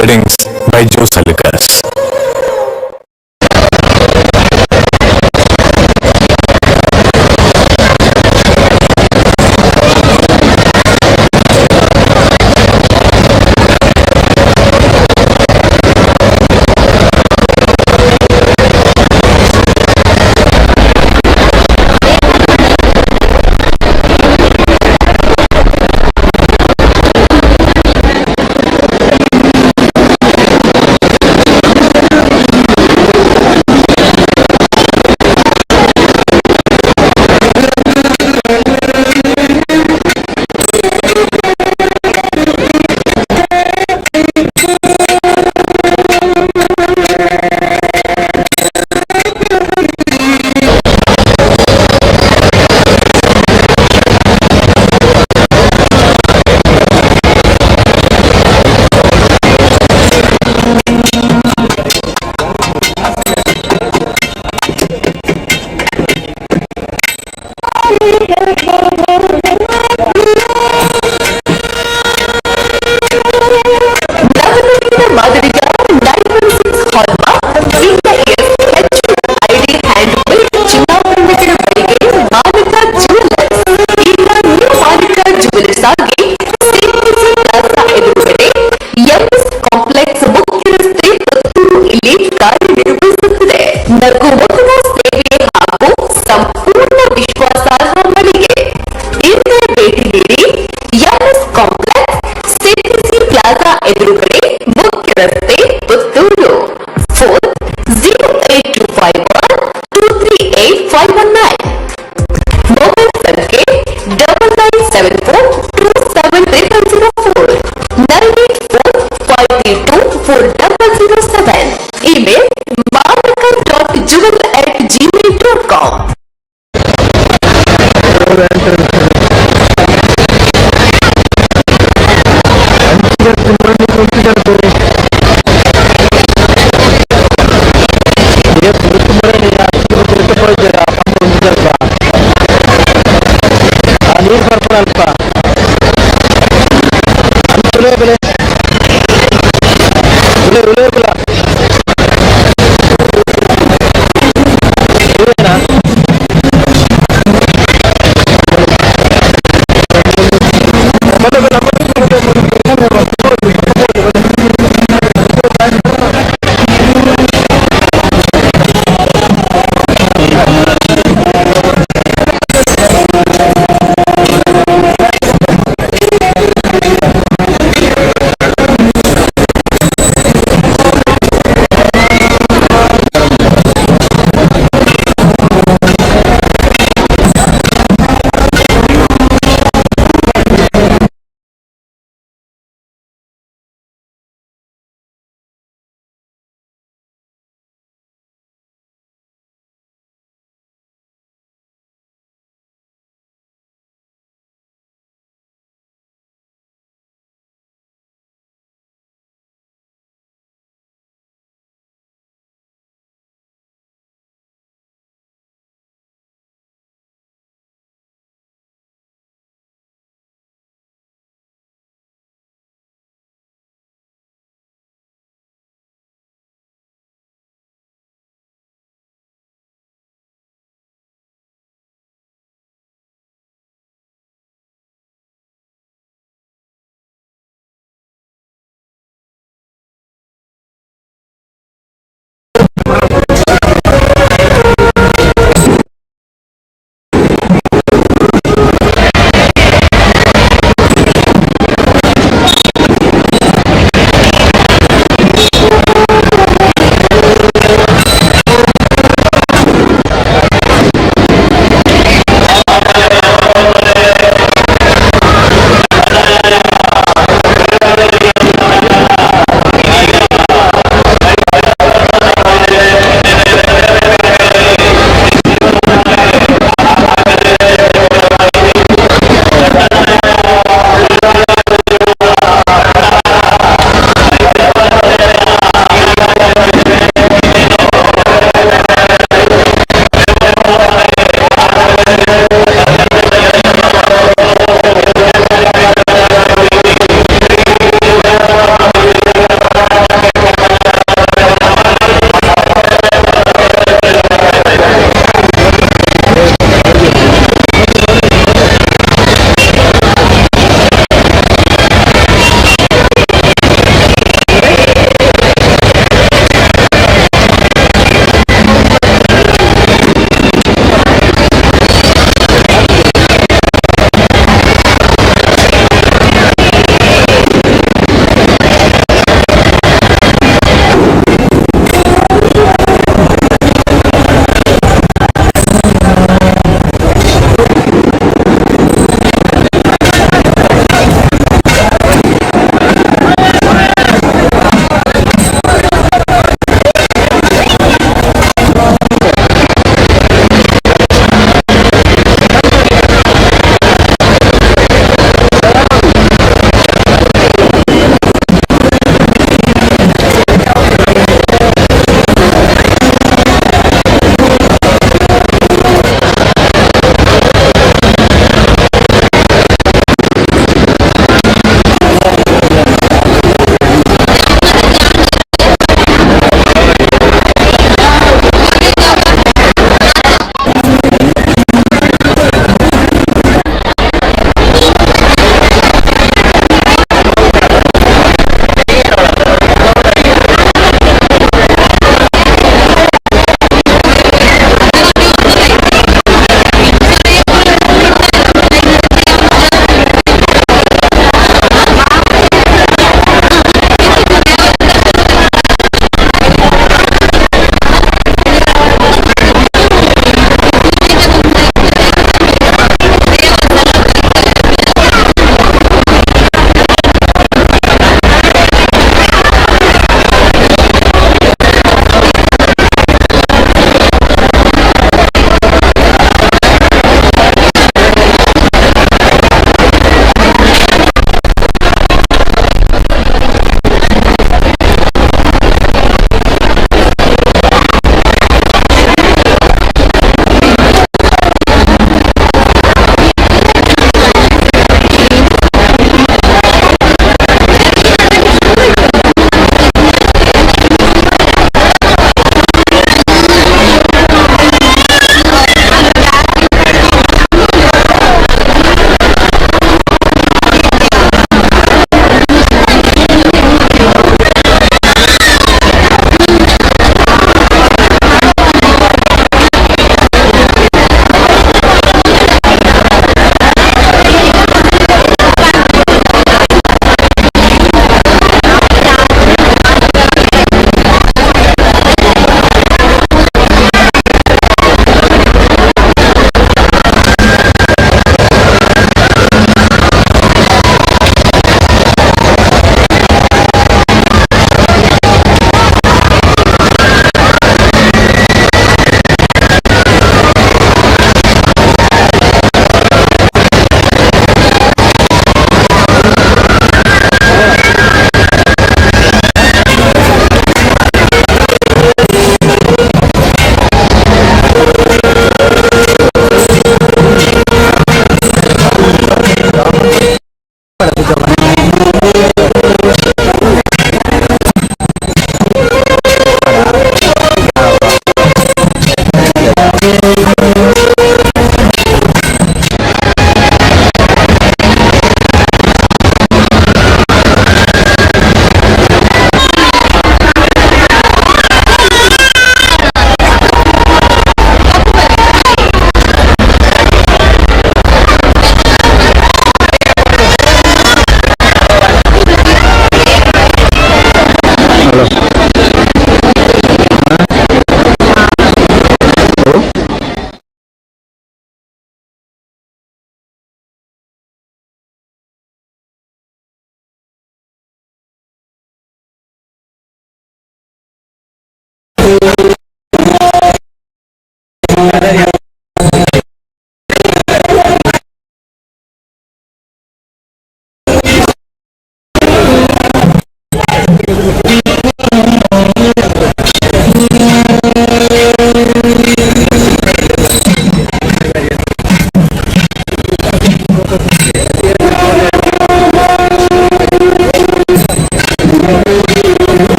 Weddings by Joe Salikas.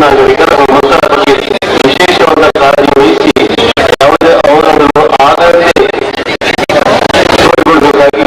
ನಾಗರಿಕರ ಮಕ್ಕಳ ಬಗ್ಗೆ ವಿಶೇಷವಾದ ಕಾಳಜಿ ವಹಿಸಿ ಯಾವುದೇ ಅವರನ್ನು ಆಗದೇ ನೋಡಿಕೊಳ್ಳಬೇಕಾಗಿ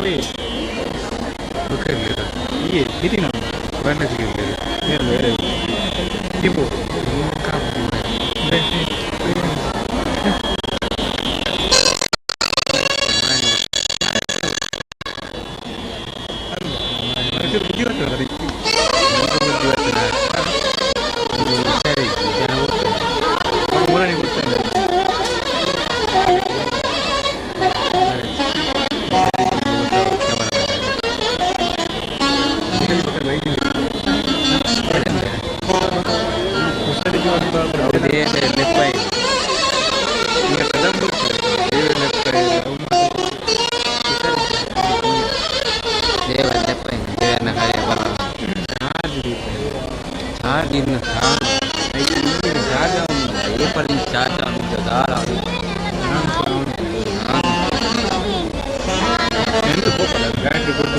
Oye, iya, jadi nama mana sih gitu? Ya, ya, tipo, kamu, itu berdua tuh tadi. Berdua tuh. Cari, jangan lupa. Kamu mana nih bukan? Dia lepai. Dia kadang dia lepai rumah. Dia lepai. Dia nak kaya barang. Adin ini jaga ये पर चाचा दादा ಎಂದು ಹೋಗಲ್ಲ ಗಾಡಿ ಕೊಟ್ಟು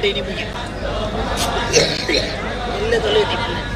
ini punya. Ini kalau ini.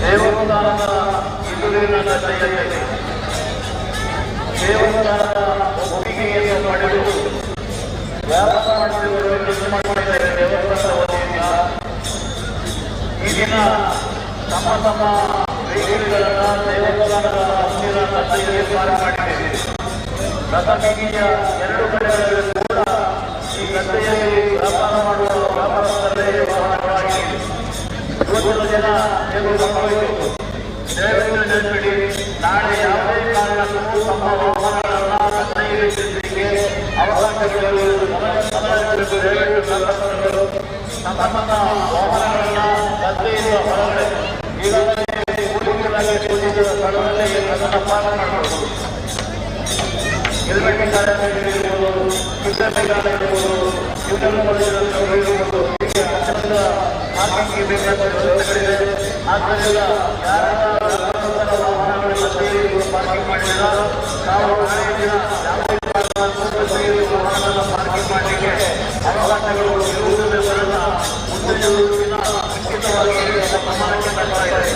ದೇವಸ್ಥಾನದ ಎದುರಿನ ಜಯತೆ ದೇವಸ್ಥಾನದ ಒಪ್ಪಿಗೆಯನ್ನು ಪಡೆದು ವ್ಯಾಪಾರ ಮಾಡುತ್ತಿರುವವರು ಕೆಲಸ ಮಾಡಿದ್ದಾರೆ ದೇವಸ್ಥಾನದ ವತಿಯಿಂದ ಈ ದಿನ ತಮ್ಮ ತಮ್ಮ ವೆಹಿಕಲ್ಗಳನ್ನು ದೇವಸ್ಥಾನದ ಹತ್ತಿರ ರಸ್ತೆಯಲ್ಲಿ ಪಾರ್ಕ್ ಮಾಡಿದ್ದೇವೆ. ರಥಬೀದಿಯ ಎರಡು ಕಡೆಗಳಲ್ಲೂ ಕೂಡ ಈ ಗದ್ದೆಯಲ್ಲಿ ವ್ಯಾಪಾರ ಮಾಡುವ ವ್ಯಾಪಾರದಲ್ಲೇ ವಾಹನಗಳಾಗಿವೆ. ಇವತ್ತು ಜನ ಹೇಗೆ ಸಂಭವಿಸಿತು ದಯವಿಟ್ಟು ನೆನಪಿಡಿ, ನಾಳೆ ಯಾವುದೇ ಕಾರಣಕ್ಕೂ ತಮ್ಮ ವಾಹನಗಳನ್ನು ಗದ್ದೆಯಲ್ಲಿ ತಿರುಗಲಿಕ್ಕೆ ಅವಕಾಶಗಳು ದಯವಿಟ್ಟು ವ್ಯಾಪಾರಗಳು ತಮ್ಮ ತಮ್ಮ ವಾಹನಗಳನ್ನು ಗದ್ದೆಯಿಂದ ಹೊರಗಡೆ ಈಗಾಗಲೇ ಕೂಡಿಸಲಾಗಿ ಸೂಚಿಸಿದ ಸ್ಥಳದಲ್ಲಿ ಅದನ್ನು ಪಾಲನೆ ಮಾಡಬಹುದು. ಹೆಲ್ಮೆಟ್ ಇರ್ಬೋದು, ಇರ್ಬೋದು, ಇವುಗಳನ್ನು ಪಾರ್ಕಿಂಗ್ ಬೇಕಾದ ವ್ಯವಸ್ಥೆಗಳಿದೆ. ಆದ್ದರಿಂದ ಯಾರ ವಾಹನಗಳ ಪಾರ್ಕಿಂಗ್ ಮಾಡಿಲ್ಲ ನಾವು ನಾಳೆ ದಿನ ಯಾವುದೇ ವಾಹನಗಳನ್ನು ಪಾರ್ಕಿಂಗ್ ಮಾಡಲಿಕ್ಕೆ ಅವಕಾಶಗಳು ಇರುವುದರಿಂದ ಮುಂದಿನ ಖಚಿತವಾಗಿ ಗಮನಕ್ಕೆ ತರ್ತಾ ಇದೆ.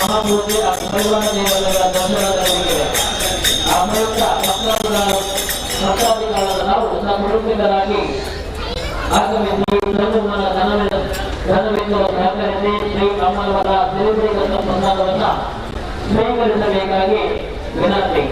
ಮಹಾಮೂರ್ತಿ ಭಗವಾನ್ ದೇವಾಲಯಗಳ ದರ್ಶನದೊಂದಿಗೆ ಭಕ್ತಾದಿಗಳಾದ ನಾವು ಕುಟುಂಬಿಕರಾಗಿ ಆಗಮಿಸಿ ಧನವೆಂದು ಸಹಕರಿಸಿ ಶ್ರೀ ಅಮ್ಮನವರ ತಿರುಪತಿ ಪ್ರಸಾದವನ್ನು ಸ್ವೀಕರಿಸಬೇಕಾಗಿ ವಿನಂತಿ.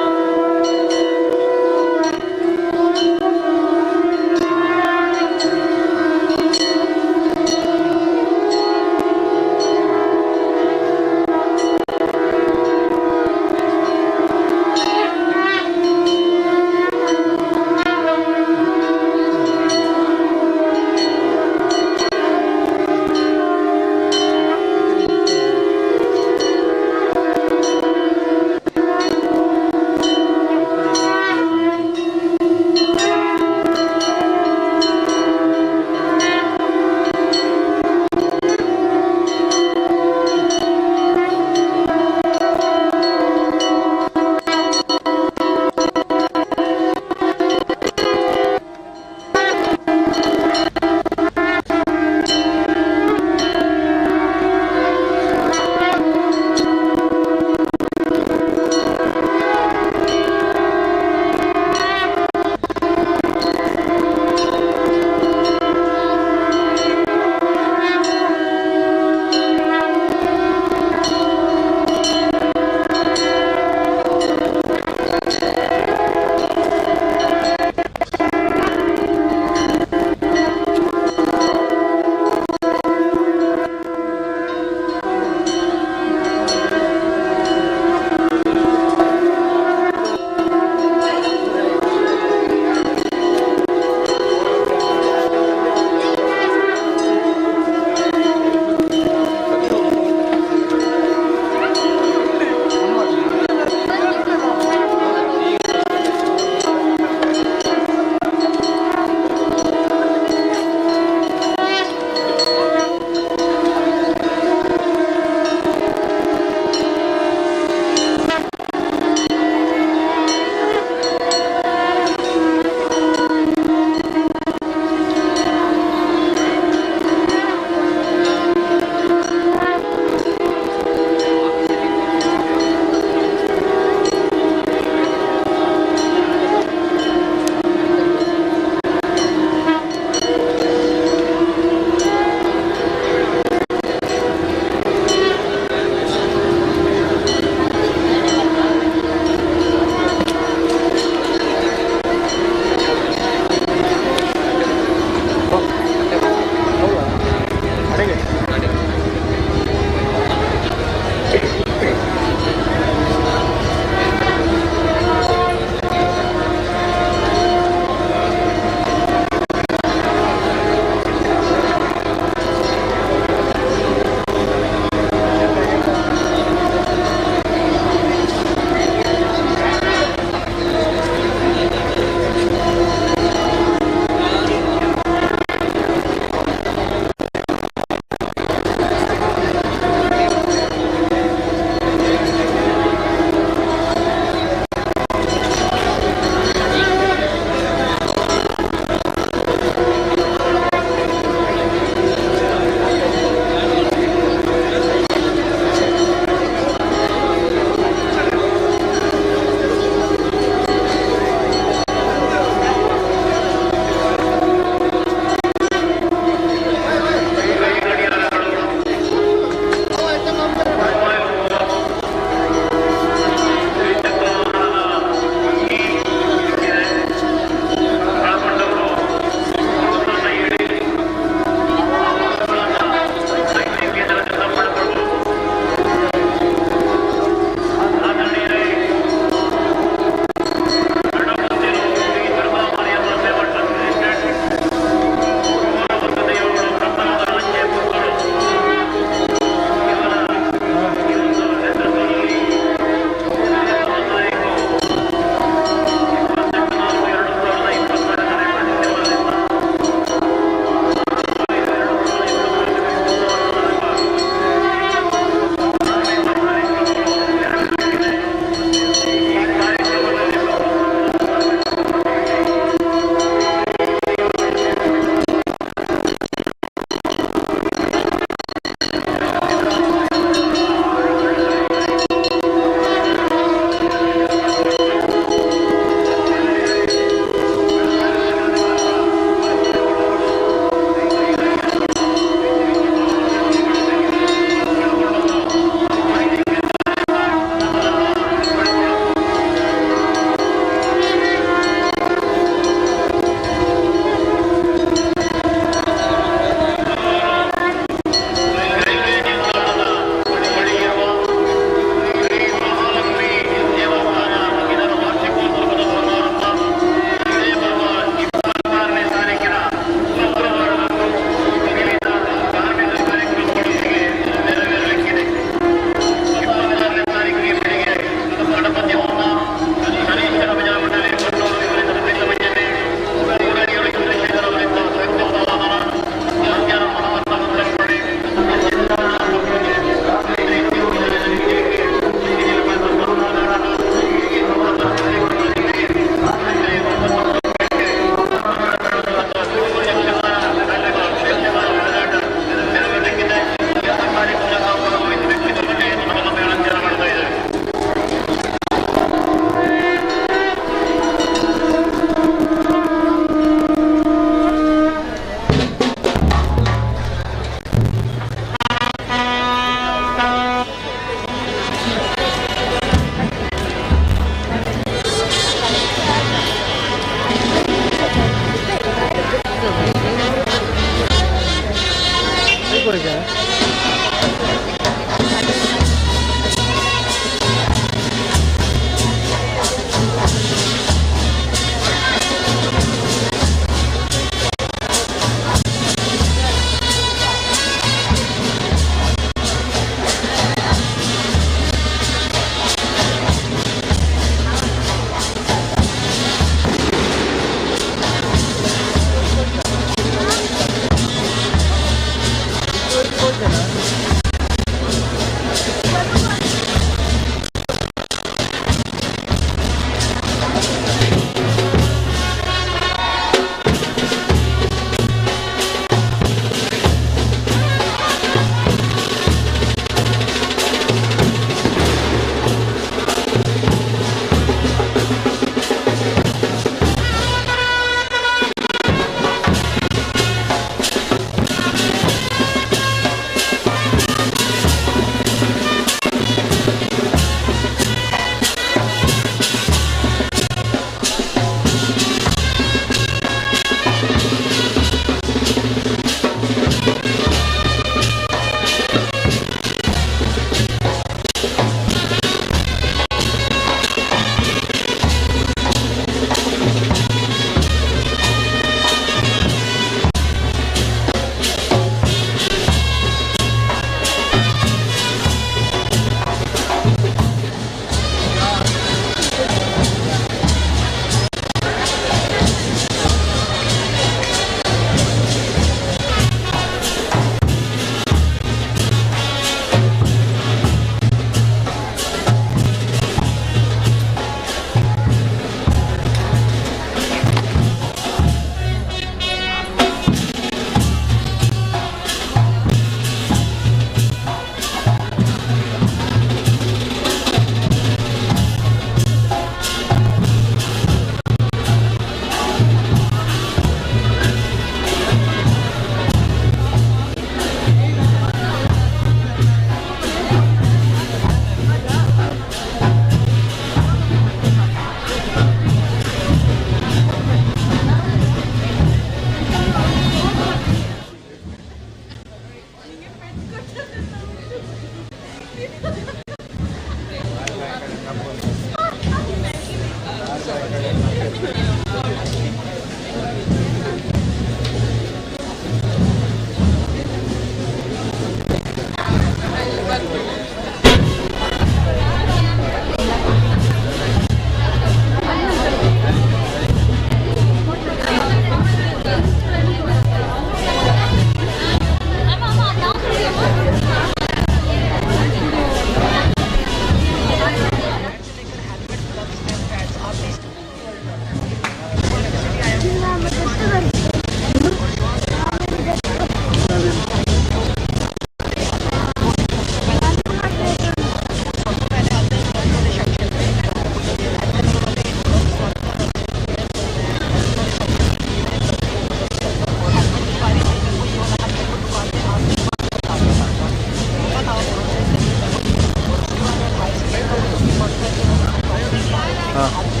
ಹಾಂ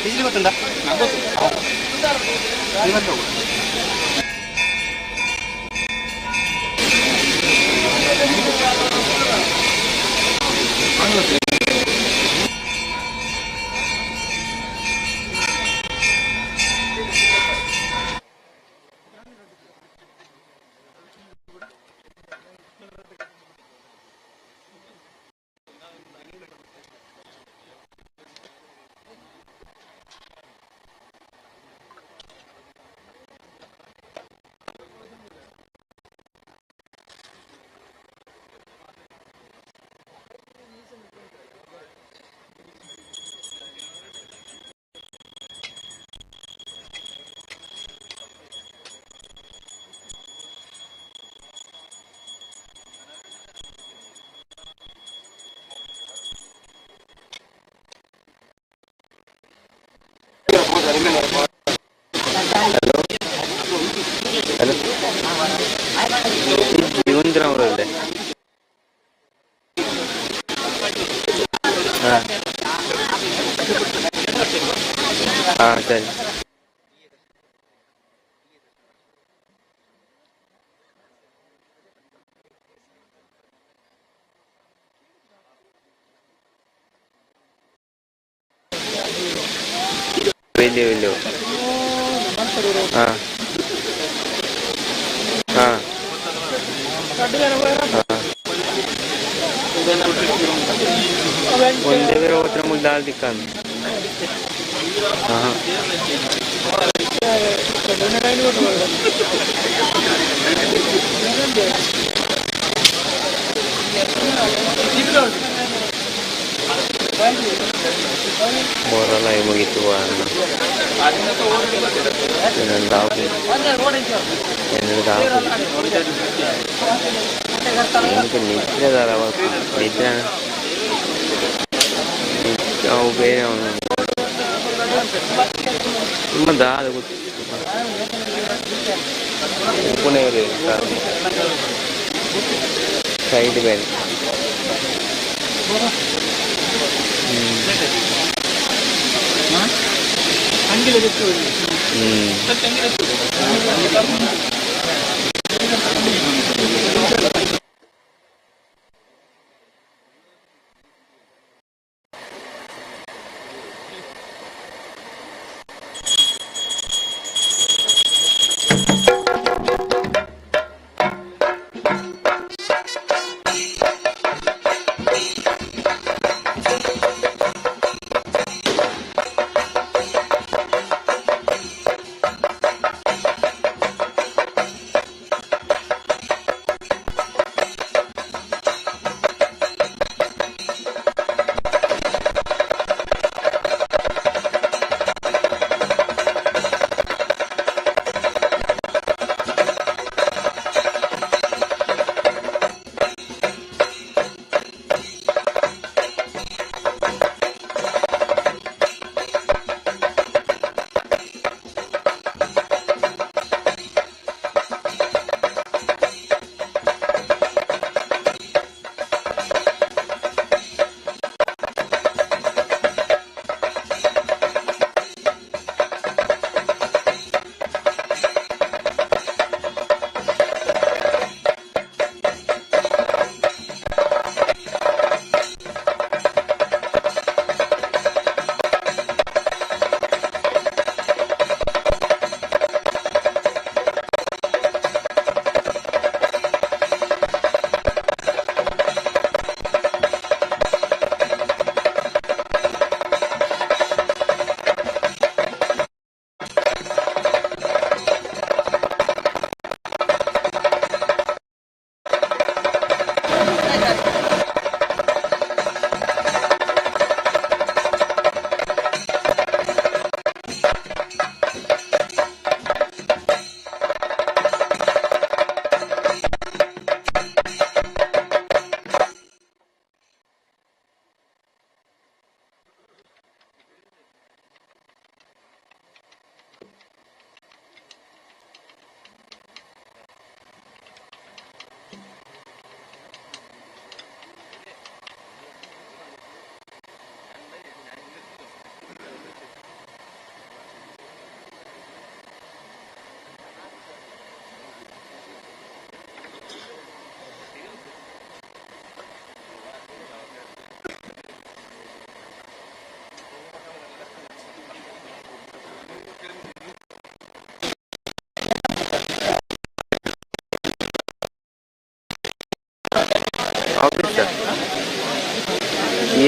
ಬಿಸಿಲು ಗೊತ್ತುಂಟಾ? ಇವತ್ತು ಅವರಲ್ಲೇ ಹಾಂ ಸರಿ വലിയ വലിയ ಹಾಂ ಹಾಂ ಒಂದೇ ಬೇರೆ ಹೋತ್ರ ಮುದ್ದೆ ದಿಕ್ಕಾನು ಹಾಂ Borolai begitu warna. Dengan tahu. Dengan tahu. Mungkin nitra darah waktu nitra. Jauh beda orang. Mana ada aku. Pune ada. Side band.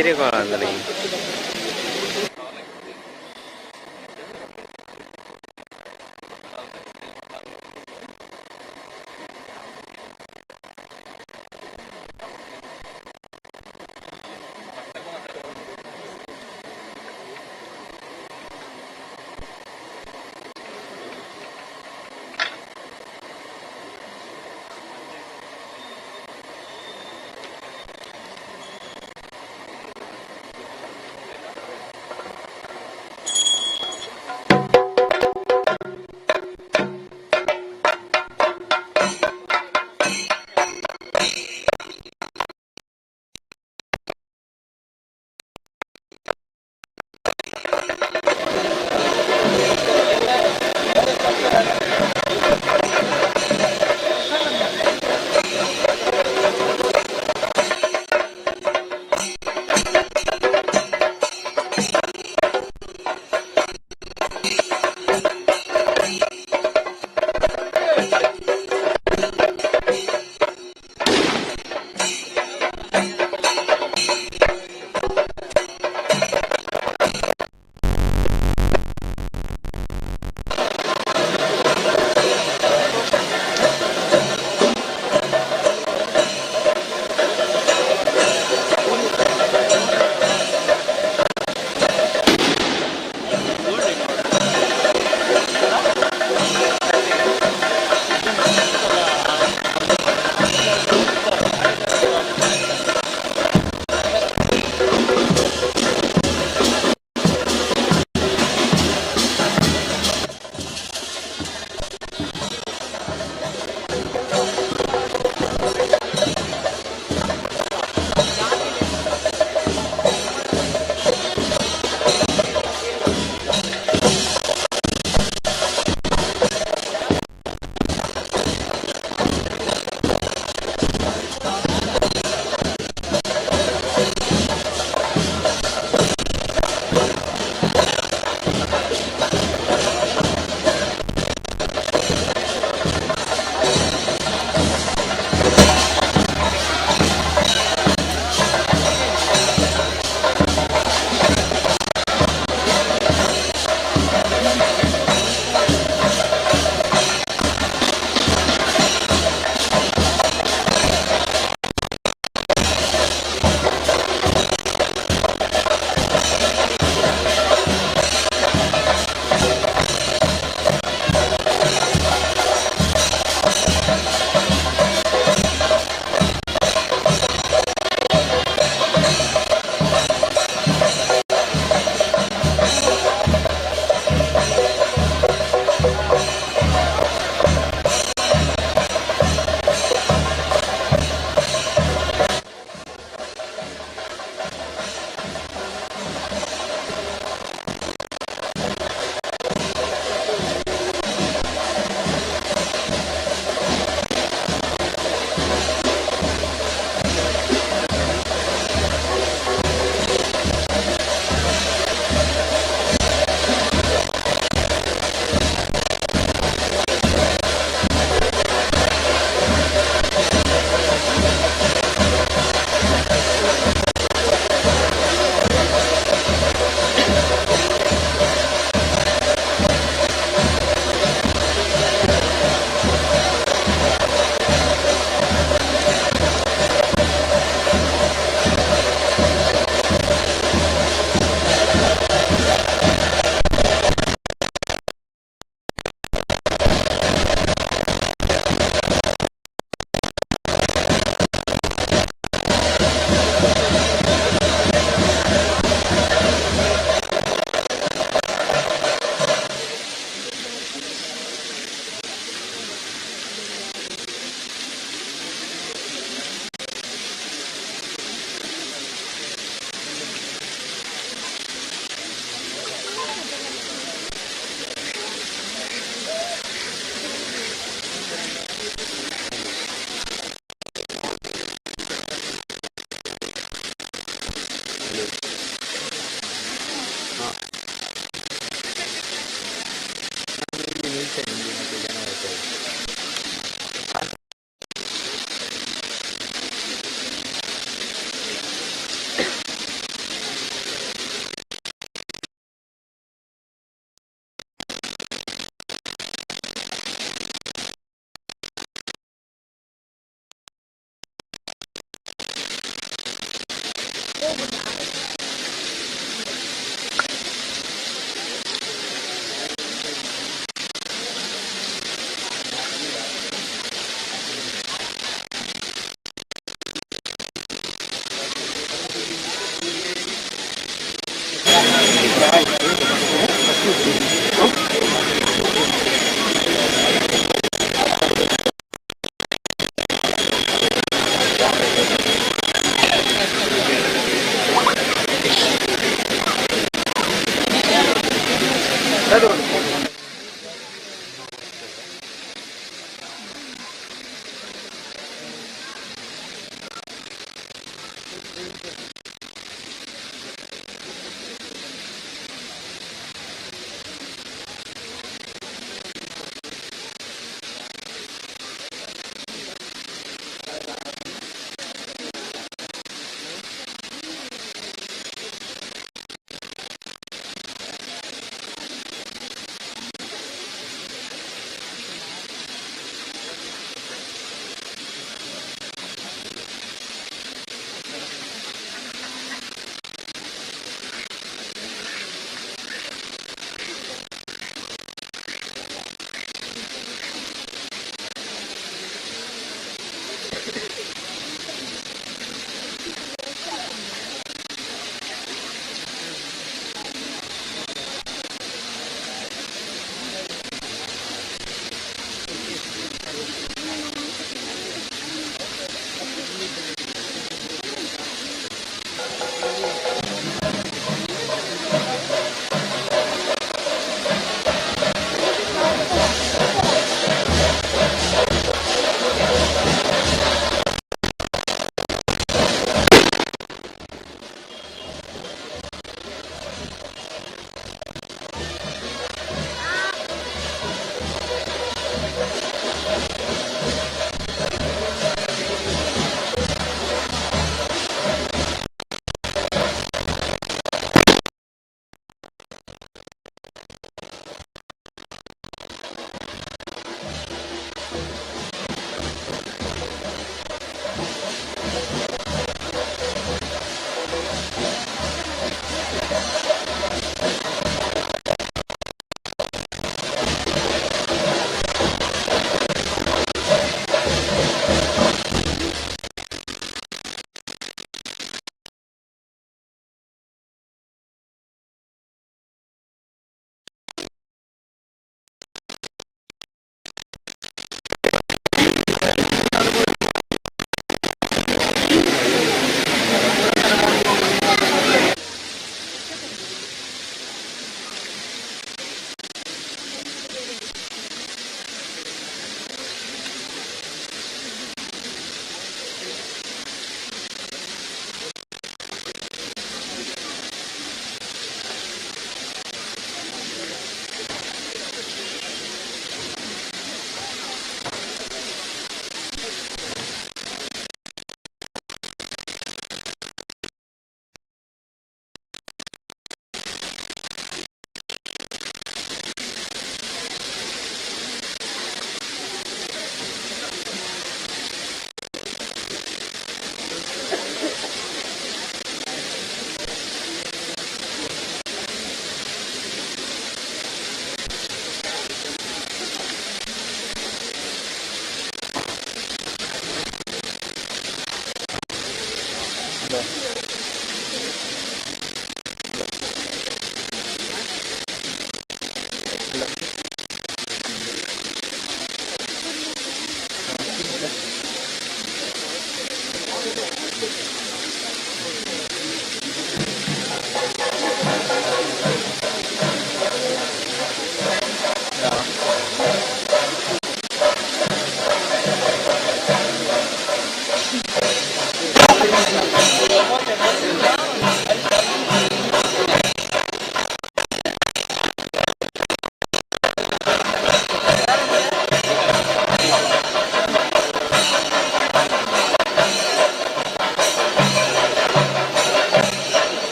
ಬೇರೆ ಕಾಲ ಅಂದರೆ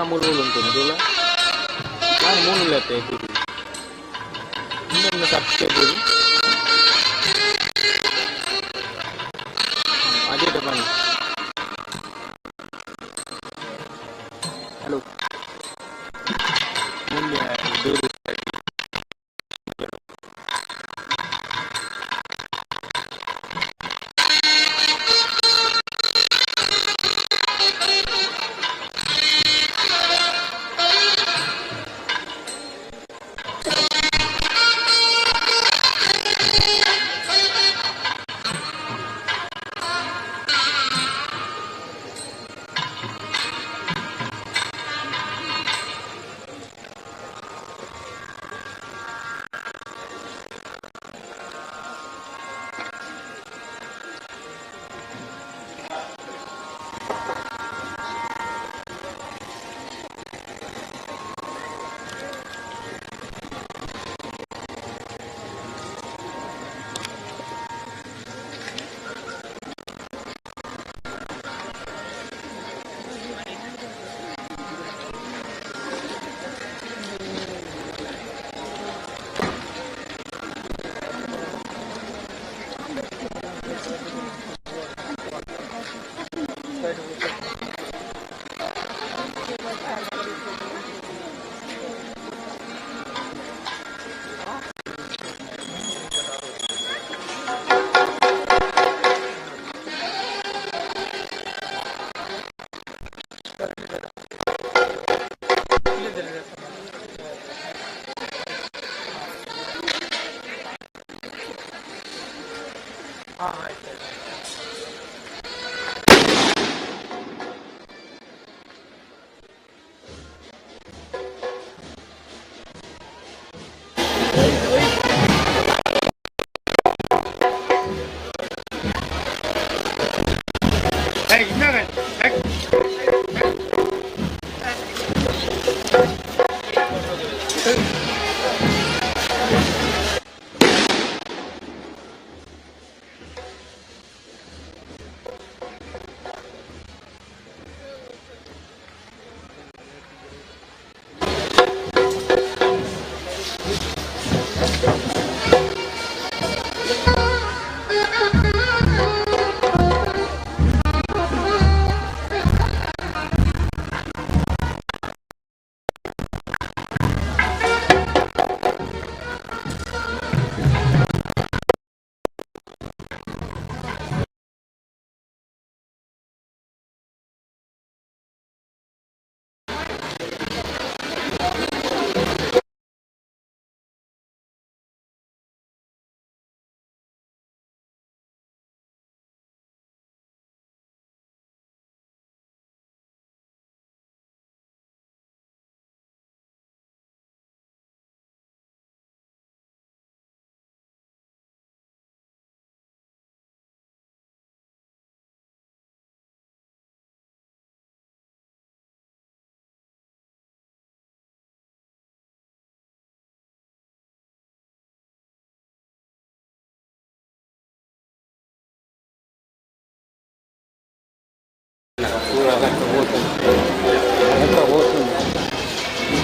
belum tentu lah. Kan mau lihat itu. Ini subscribe dulu. Ada depan. Halo. Ini dulu.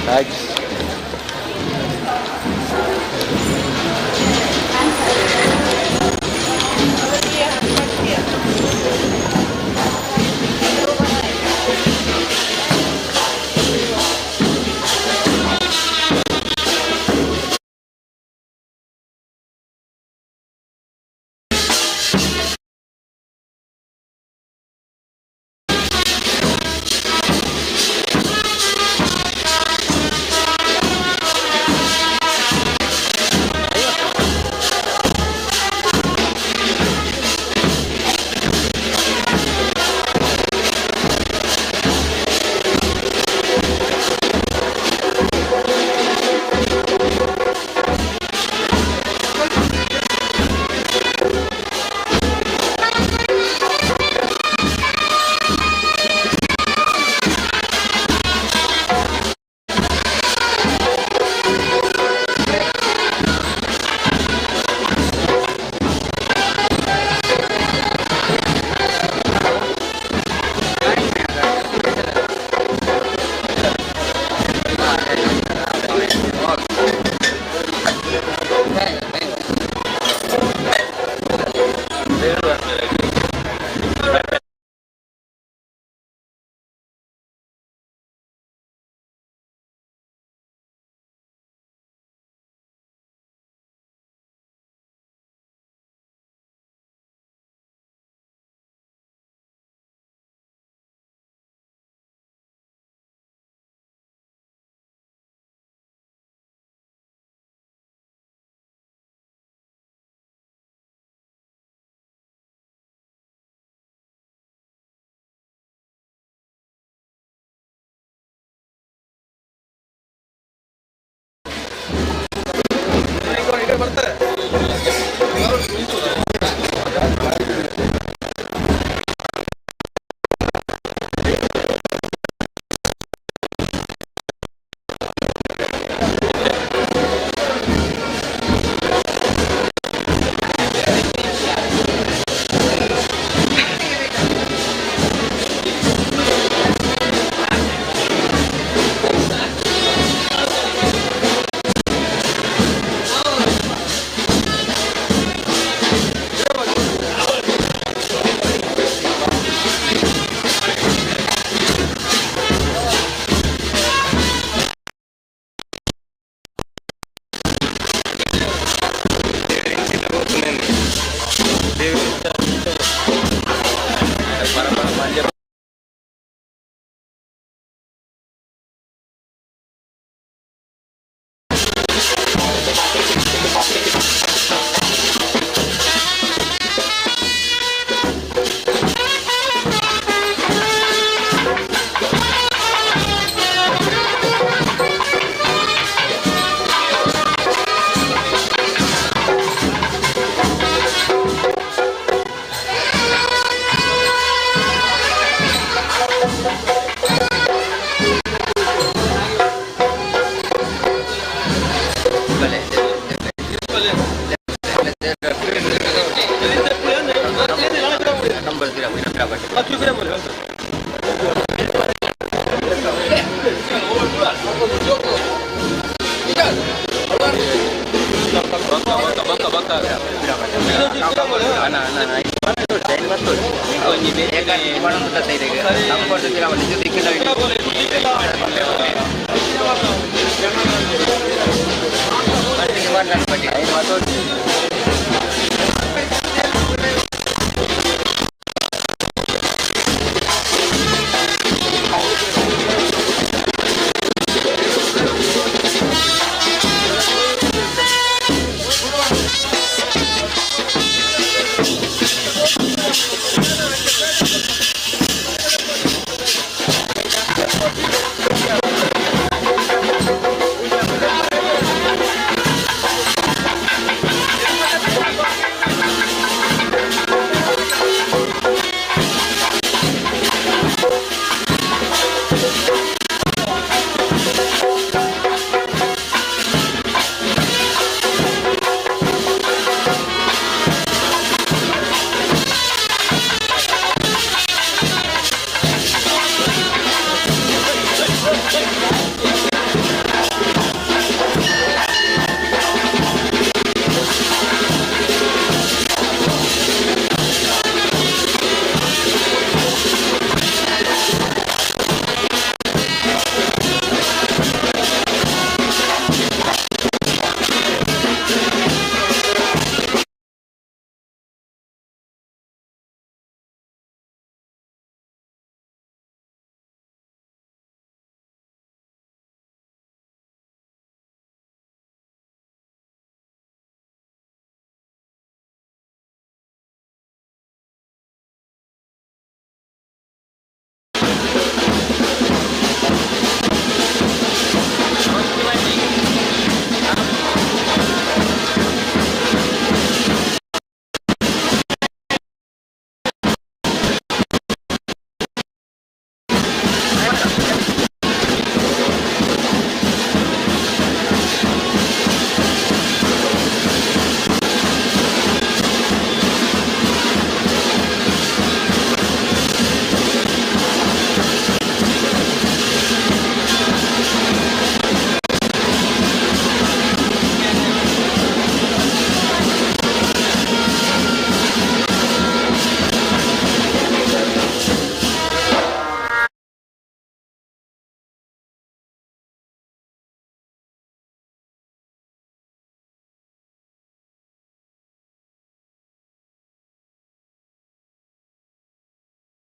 Thanks.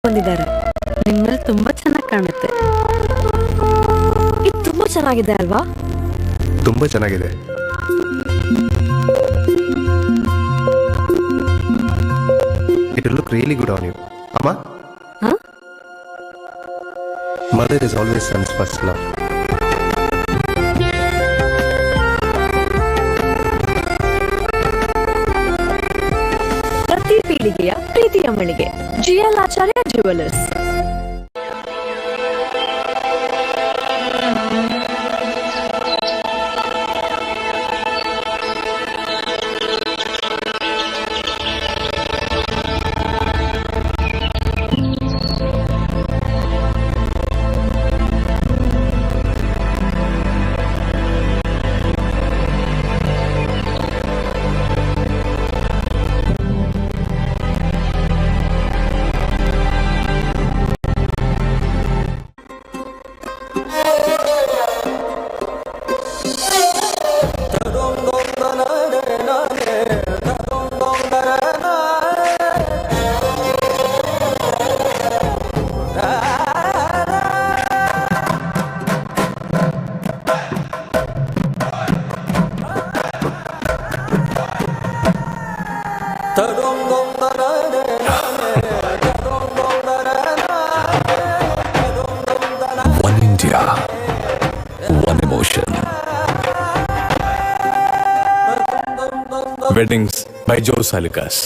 ಬಂದಿದ್ದಾರೆ. ನಿಮ್ಮಲ್ಲಿ ತುಂಬಾ ಚೆನ್ನಾಗಿ ಕಾಣುತ್ತೆ. ಇದು ತುಂಬಾ ಚೆನ್ನಾಗಿದೆ ಅಲ್ವಾ? ತುಂಬಾ ಚೆನ್ನಾಗಿದೆ. It will look really good on you. Amma? Huh? Mother is always son's first love. ಪ್ರತಿ ಪೀಳಿಗೆಯ ಪ್ರೀತಿಯ ಮಳಿಗೆ GL Acharya jewellers. One India, one emotion. Weddings by Joe Salikas.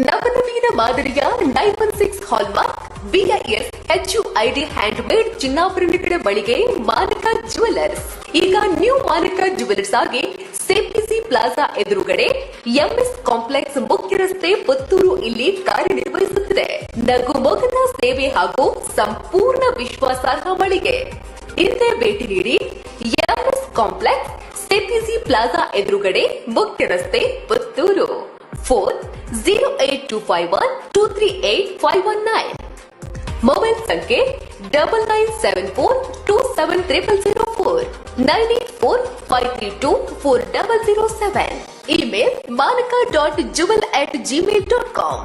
ನವನವೀನ ಮಾದರಿಯ 916 hallmark BIS HUID hand made ಚಿನ್ನಾಭರಣಗಳ ಮಳಿಗೆ ಮಾಲಕ jewellers. ಈಗ new ಮಾನಕ jewellers ಆಗಿ CPC plaza ಎದುರುಗಡೆ ಎಂಎಸ್ ಕಾಂಪ್ಲೆಕ್ಸ್ ಮುಖ್ಯ ರಸ್ತೆ ಪುತ್ತೂರು ಇಲ್ಲಿ ಕಾರ್ಯನಿರ್ವಹಿಸುತ್ತಿದೆ. ನಗು ಮೊಗದ ಸೇವೆ ಹಾಗೂ ಸಂಪೂರ್ಣ ವಿಶ್ವಾಸಾರ್ಹ ಮಳಿಗೆ. ಹಿಂದೆ ಭೇಟಿ ನೀಡಿ. ಎಂಎಸ್ ಕಾಂಪ್ಲೆಕ್ಸ್ ಸಿಪಿಸಿ ಪ್ಲಾಜಾ ಎದುರುಗಡೆ ಮುಖ್ಯ ರಸ್ತೆ ಪುತ್ತೂರು. ಫೋನ್ 08251238519. ಮೊಬೈಲ್ ಸಂಖ್ಯೆ 9974270004 9845324007. Email manaka.jewel@gmail.com.